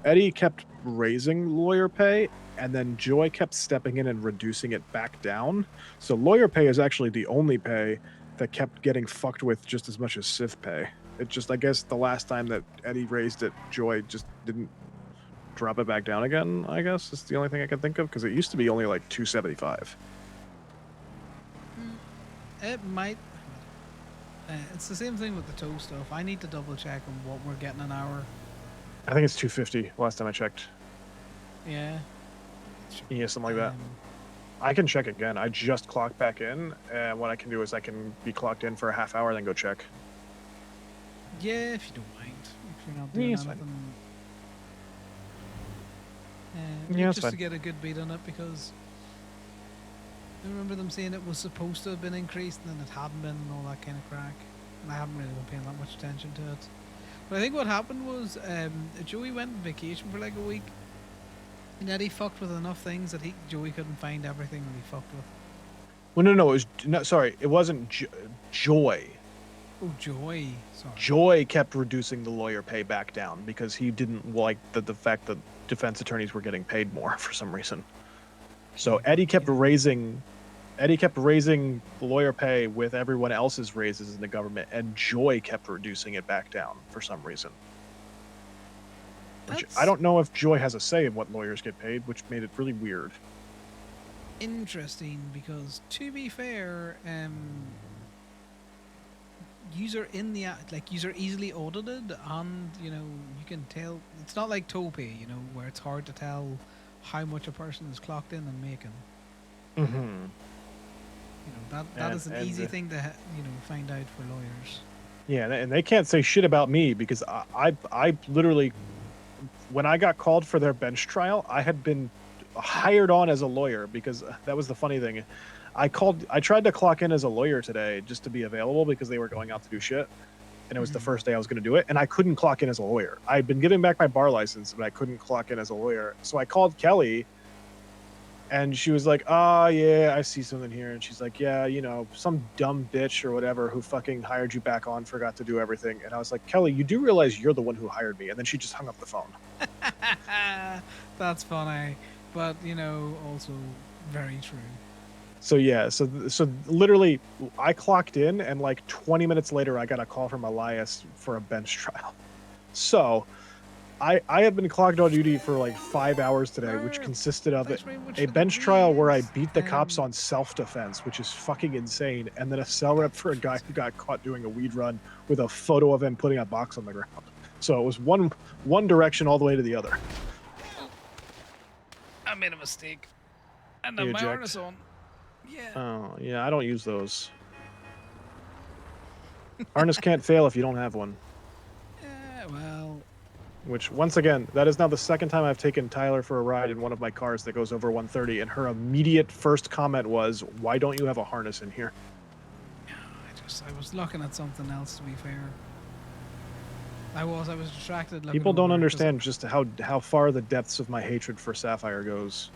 Eddie kept raising lawyer pay, and then Joy kept stepping in and reducing it back down. So lawyer pay is actually the only pay that kept getting fucked with just as much as civ pay. It just, I guess, the last time that Eddie raised it, Joy just didn't drop it back down again, I guess. Is the only thing I can think of, because it used to be only like 275. It might. It's the same thing with the tow stuff. I need to double check on what we're getting an hour. I think it's 250 last time I checked. Yeah. Yeah, something like that. I can check again. I just clocked back in, and what I can do is I can be clocked in for a half hour, then go check. Yeah, if you don't mind. If you're not doing Yeah, it's fine. anything. Yeah, it's just fine. to get a good beat on it, because I remember them saying it was supposed to have been increased and then it hadn't been and all that kind of crack. And I haven't really been paying that much attention to it. But I think what happened was Joey went on vacation for like a week. And Eddie fucked with enough things that Joey couldn't find everything that he fucked with. Well, no, it was sorry. It wasn't Joy. Oh, Joy. Sorry. Joy kept reducing the lawyer pay back down because he didn't like the fact that defense attorneys were getting paid more for some reason. So Eddie kept raising the lawyer pay with everyone else's raises in the government, and Joy kept reducing it back down for some reason. Which I don't know if Joy has a say in what lawyers get paid, which made it really weird. Interesting, because to be fair, user in the user easily audited, and you know you can tell it's not like tow pay, you know, where it's hard to tell how much a person is clocked in and making. Mm-hmm. You know that is an easy thing to find out for lawyers. Yeah, and they can't say shit about me because I literally, when I got called for their bench trial, I had been hired on as a lawyer because that was the funny thing. I tried to clock in as a lawyer today just to be available because they were going out to do shit. And it was the first day I was going to do it. And I couldn't clock in as a lawyer. I'd been giving back my bar license, but I couldn't clock in as a lawyer. So I called Kelly and she was like, "Oh, yeah, I see something here." And she's like, "Yeah, you know, some dumb bitch or whatever who fucking hired you back on forgot to do everything." And I was like, "Kelly, you do realize you're the one who hired me." And then she just hung up the phone. That's funny, but you know, also very true. So yeah, so literally, I clocked in, and like 20 minutes later, I got a call from Elias for a bench trial. So, I have been clocked on duty for like 5 hours today, which consisted of a bench trial where I beat the cops on self-defense, which is fucking insane, and then a cell rep for a guy who got caught doing a weed run with a photo of him putting a box on the ground. So it was one direction all the way to the other. I made a mistake. And You then my eject. harness on. Yeah. Oh, yeah, I don't use those. Harness can't fail if you don't have one. Well. Which, once again, that is now the second time I've taken Tyler for a ride in one of my cars that goes over 130, and her immediate first comment was, "Why don't you have a harness in here?" I was looking at something else, to be fair. I was distracted. People don't understand just how far the depths of my hatred for Sapphire goes.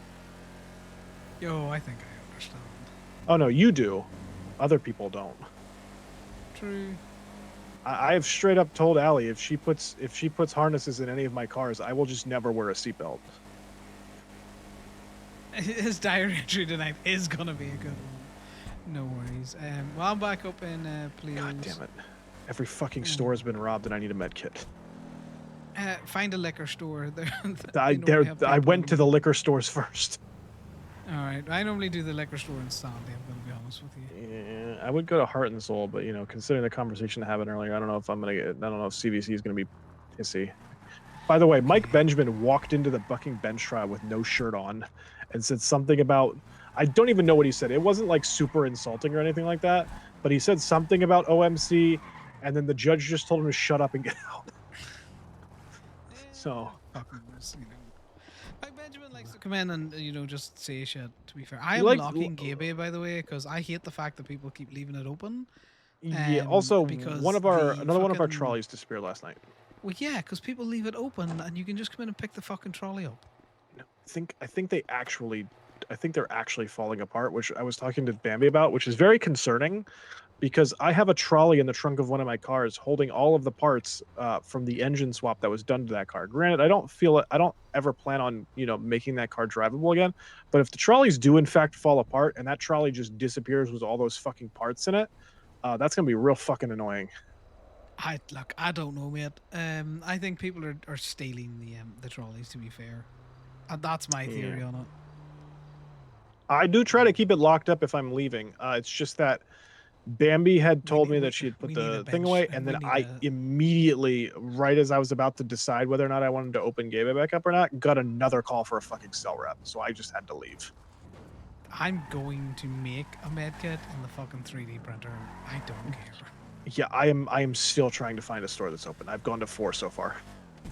Yo, I think I understand. Oh no, you do. Other people don't. True. I have straight up told Allie if she puts harnesses in any of my cars, I will just never wear a seatbelt. His diary entry tonight is gonna be a good one. No worries. Well, I'm back up in Players. God damn it! Every fucking store has been robbed, and I need a med kit. Find a liquor store. I went to the liquor stores first. All right, I normally do the liquor store in Sandy. I'm gonna be honest with you. Yeah, I would go to Heart and Soul, but you know, considering the conversation I had earlier, I don't know if CVC is gonna be pissy. By the way, Mike Benjamin walked into the bucking bench trial with no shirt on, and said something about, I don't even know what he said. It wasn't like super insulting or anything like that, but he said something about OMC, and then the judge just told him to shut up and get out. So. Mike Benjamin likes to come in and just say shit. To be fair, I am Like- locking Gabe, by the way, because I hate the fact that people keep leaving it open. Yeah. Also, because another one of our fucking- trolleys disappeared last night. Well, yeah, because people leave it open and you can just come in and pick the fucking trolley up. I think they're actually falling apart, which I was talking to Bambi about, which is very concerning because I have a trolley in the trunk of one of my cars holding all of the parts from the engine swap that was done to that car. Granted, I don't ever plan on, making that car drivable again, but if the trolleys do in fact fall apart and that trolley just disappears with all those fucking parts in it, that's going to be real fucking annoying. I don't know, mate. I think people are stealing the trolleys, to be fair. That's my theory on it. I do try to keep it locked up if I'm leaving. It's just that Bambi had told me that she had put the thing away, and then I immediately, right as I was about to decide whether or not I wanted to open Gateway back up or not, got another call for a fucking cell rep. So I just had to leave. I'm going to make a medkit in the fucking 3D printer. I don't care. Yeah, I am still trying to find a store that's open. I've gone to 4 so far.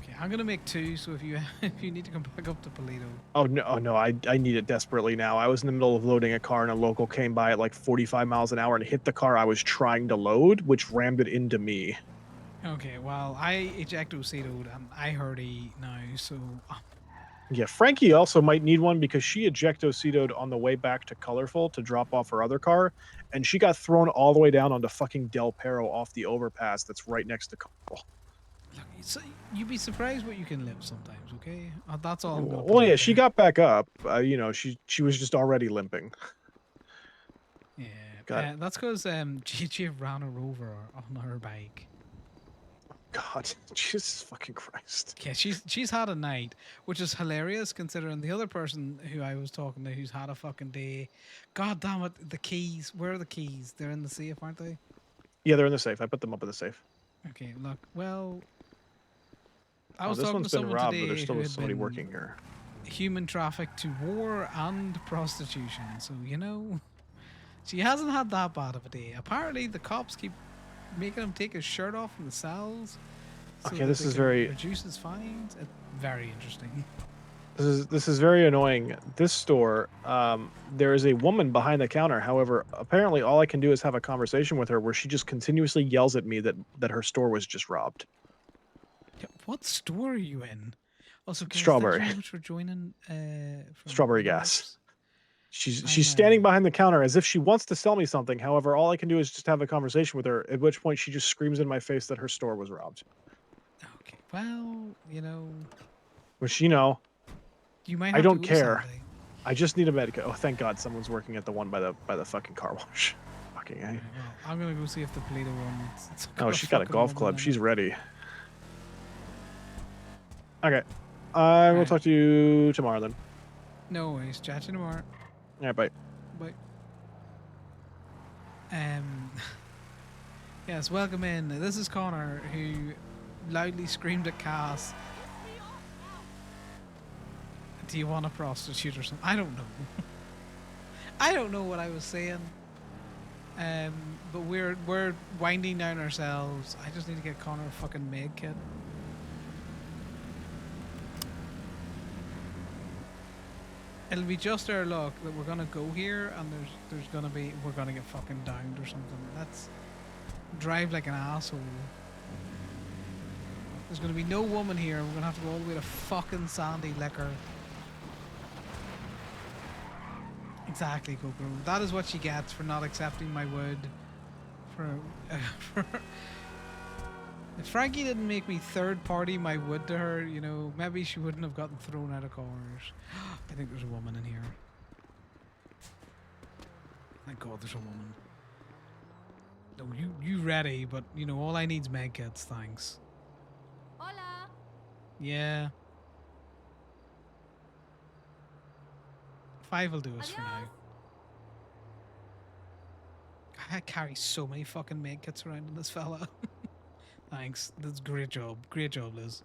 Okay, I'm gonna make 2. So if you need to come back up to Polito, Oh no, I need it desperately now. I was in the middle of loading a car and a local came by at like 45 miles an hour and hit the car I was trying to load, which rammed it into me. okay. Well, I ejecto-cetoed and I hurry now, so Yeah, Frankie also might need one because she ejecto-cetoed on the way back to Colorful to drop off her other car, and she got thrown all the way down onto fucking Del Perro off the overpass that's right next to Colorful. so you'd be surprised what you can live sometimes. Okay, that's all I'm gonna. Well, yeah, she got back up. She was just already limping. Yeah, that's because Gigi ran her over on her bike. God, Jesus fucking Christ. Yeah, she's had a night, which is hilarious considering the other person who I was talking to who's had a fucking day. God damn it, the keys. Where are the keys? They're in the safe, aren't they? Yeah, they're in the safe. I put them up in the safe. Okay, look. Well, I Oh, was this talking one's to been someone robbed, today but there's still who had somebody been working here. human trafficked to war and prostitution. So she hasn't had that bad of a day. Apparently, the cops keep making him take his shirt off in the cells. So Okay, that this they is can very reduce his fines. Very interesting. This is very annoying. This store, there is a woman behind the counter. However, apparently all I can do is have a conversation with her where she just continuously yells at me that her store was just robbed. Yeah, what store are you in? Also, guys, Strawberry. thanks very much for joining. From Strawberry Other gas. Apps. She's standing behind the counter as if she wants to sell me something. However, all I can do is just have a conversation with her, at which point she just screams in my face that her store was robbed. Okay, well, Which, you might have I don't to go care. Saturday. I just need a medic. Oh, thank God someone's working at the one by the fucking car wash. Fucking A. Well, I'm gonna go see if the Polito one. Oh, she's got a golf club. She's ready. Okay. I will talk to you tomorrow then. No worries. Chat to you tomorrow. All right, bye. Bye. Yes, welcome in. This is Connor, who loudly screamed at Cass, "Do you want a prostitute or something?" I don't know. I don't know what I was saying. But we're winding down ourselves. I just need to get Connor a fucking med kit. It'll be just our luck that we're gonna go here and we're gonna get fucking downed or something. Let's drive like an asshole. There's gonna be no woman here. We're gonna have to go all the way to fucking Sandy Liquor. Exactly, Coco. That is what she gets for not accepting my wood. If Frankie didn't make me third party my wood to her, maybe she wouldn't have gotten thrown out of cars. I think there's a woman in here. Thank God there's a woman. No, you ready, but all I need's med kits, thanks. Hola. Yeah. 5 will do us for now. I carry so many fucking med kits around in this fella. Thanks. That's a great job. Great job, Liz.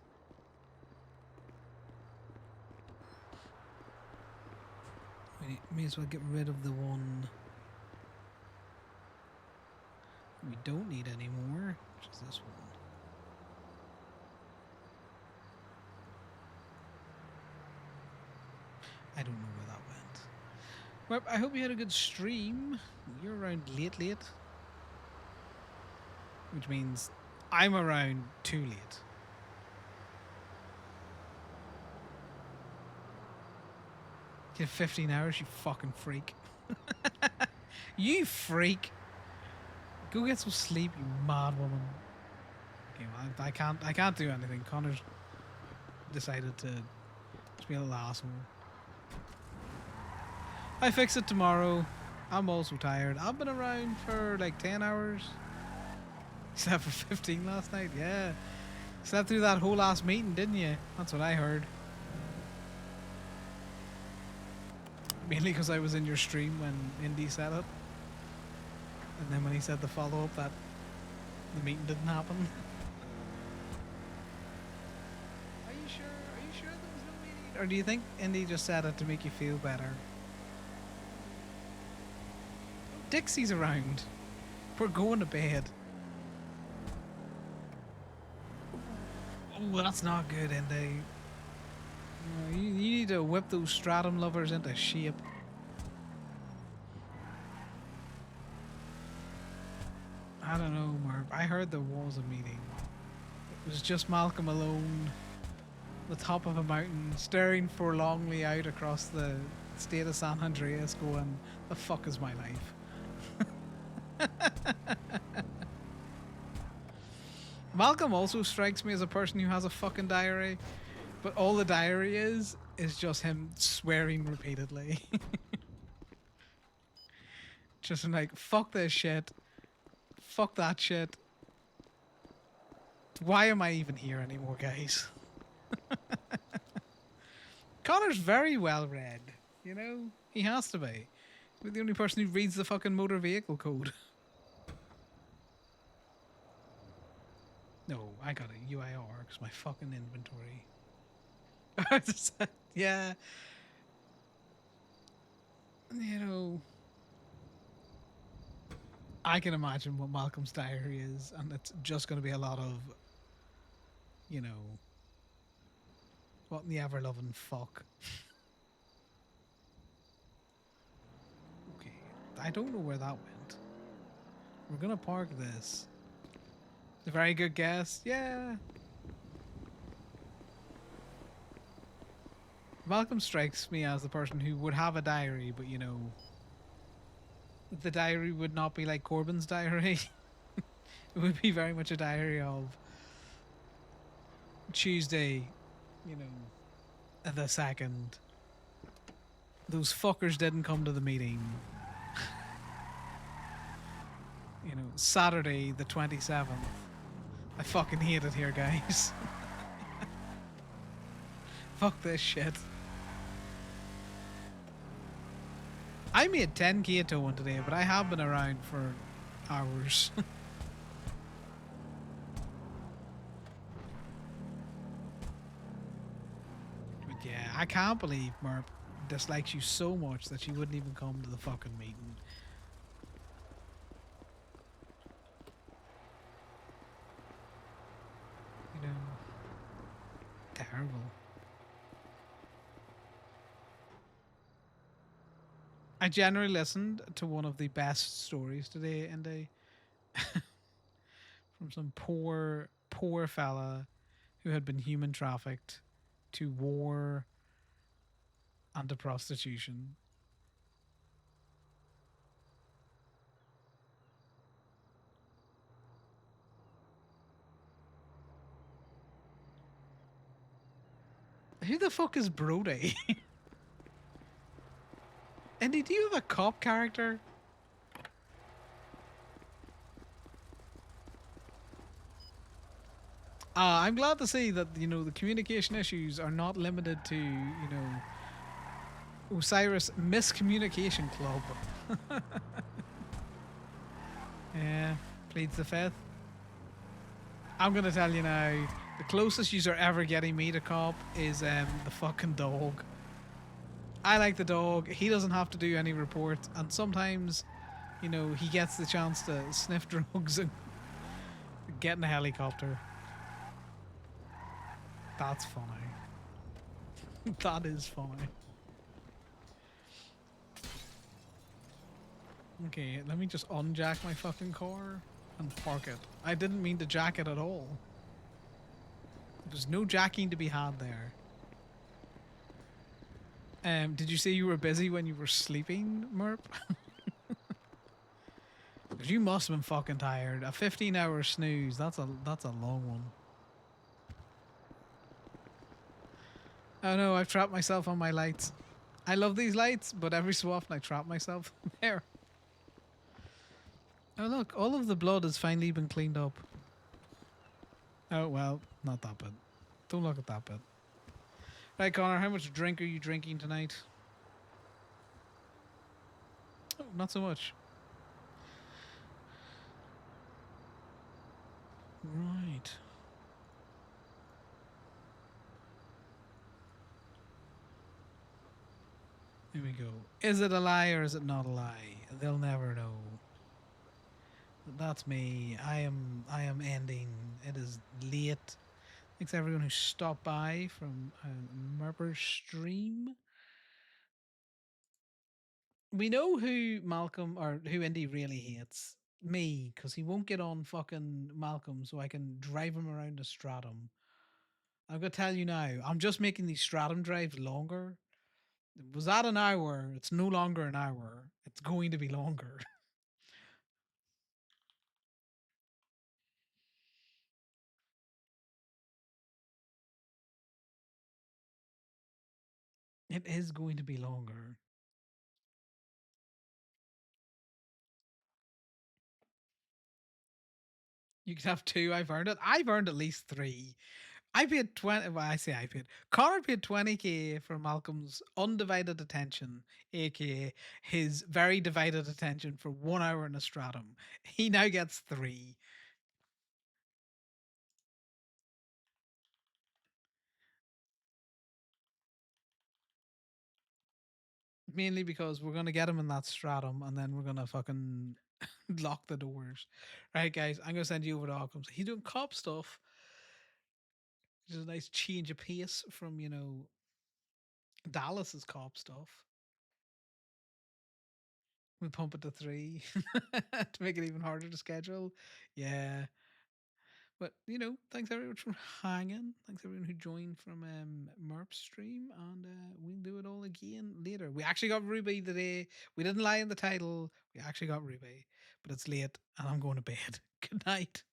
We may as well get rid of the one we don't need anymore, which is this one. I don't know where that went. Well, I hope you had a good stream. You're around late. which means I'm around too late. You have 15 hours, you fucking freak. You freak. Go get some sleep, you mad woman. Okay, well, I can't do anything. Connor's decided to just be a little asshole. I fix it tomorrow. I'm also tired. I've been around for like 10 hours. Slept for 15 last night, yeah. Slept through that whole last meeting, didn't you? That's what I heard. Mainly because I was in your stream when Indy said it. And then when he said the follow-up that the meeting didn't happen. Are you sure? Are you sure there was no meeting? Or do you think Indy just said it to make you feel better? Dixie's around. We're going to bed. Oh, that's not good, Indy. You need to whip those stratum lovers into shape. I don't know, Merv. I heard there was a meeting. It was just Malcolm alone, the top of a mountain, staring forlongly out across the state of San Andreas, going, "The fuck is my life?" Malcolm also strikes me as a person who has a fucking diary, but all the diary is just him swearing repeatedly. Just like, fuck this shit. Fuck that shit. Why am I even here anymore, guys? Connor's very well read, you know? He has to be. We're the only person who reads the fucking motor vehicle code. No, I got a UIR because my fucking inventory. Yeah. You know, I can imagine what Malcolm's diary is, and it's just going to be a lot of, you know, what in the ever-loving fuck. Okay, I don't know where that went. We're going to park this. A very good guess. Yeah. Malcolm strikes me as the person who would have a diary, but, you know, the diary would not be like Corbin's diary. It would be very much a diary of Tuesday, you know, the 2nd. Those fuckers didn't come to the meeting. You know, Saturday the 27th. I fucking hate it here, guys. Fuck this shit. I made 10k towing today, but I have been around for hours. But yeah, I can't believe Merp dislikes you so much that she wouldn't even come to the fucking meeting. You know, terrible. I generally listened to one of the best stories today, and from some poor fella who had been human trafficked to war and to prostitution. Who the fuck is Brody? Andy, do you have a cop character? I'm glad to see that, you know, the communication issues are not limited to, you know, Osiris Miscommunication Club. Yeah, pleads the fifth. I'm gonna tell you now, the closest you're ever getting me to cop is the fucking dog. I like the dog. He doesn't have to do any reports, and sometimes, you know, he gets the chance to sniff drugs and get in a helicopter. That's funny. That is funny. Okay, let me just unjack my fucking car. and park it. I didn't mean to jack it at all. There's no jacking to be had there. Did you say you were busy when you were sleeping, Merp? 'Cause you must have been fucking tired. A 15-hour snooze, that's a long one. Oh no, I've trapped myself on my lights. I love these lights, but every so often I trap myself there. Oh look, all of the blood has finally been cleaned up. Oh well, not that bit. Don't look at that bit. Right, Connor, how much drink are you drinking tonight? Oh, not so much. Right. Here we go. Is it a lie or is it not a lie? They'll never know. That's me. I am ending. It is late. Thanks everyone who stopped by from Merper's stream. We know who Malcolm or who Indy really hates. Me, because he won't get on fucking Malcolm so I can drive him around the Stratum. I'm going to tell you now, I'm just making these Stratum drives longer. Was that an hour? It's no longer an hour. It's going to be longer. It is going to be longer. You could have two. I've earned it. I've earned at least three. I paid 20. Well, I say I paid. Connor paid 20k for Malcolm's undivided attention, aka his very divided attention for 1 hour in a stratum. He now gets three. Mainly because we're gonna get him in that stratum and then we're gonna fucking lock the doors. Right, guys, I'm gonna send you over to Occam's. He's doing cop stuff. Which is a nice change of pace from, Dallas's cop stuff. We pump it to 3 to make it even harder to schedule. Yeah. But, thanks everyone for hanging. Thanks everyone who joined from Merp's stream. And we'll do it all again later. We actually got Ruby today. We didn't lie in the title. We actually got Ruby. But it's late and I'm going to bed. Good night.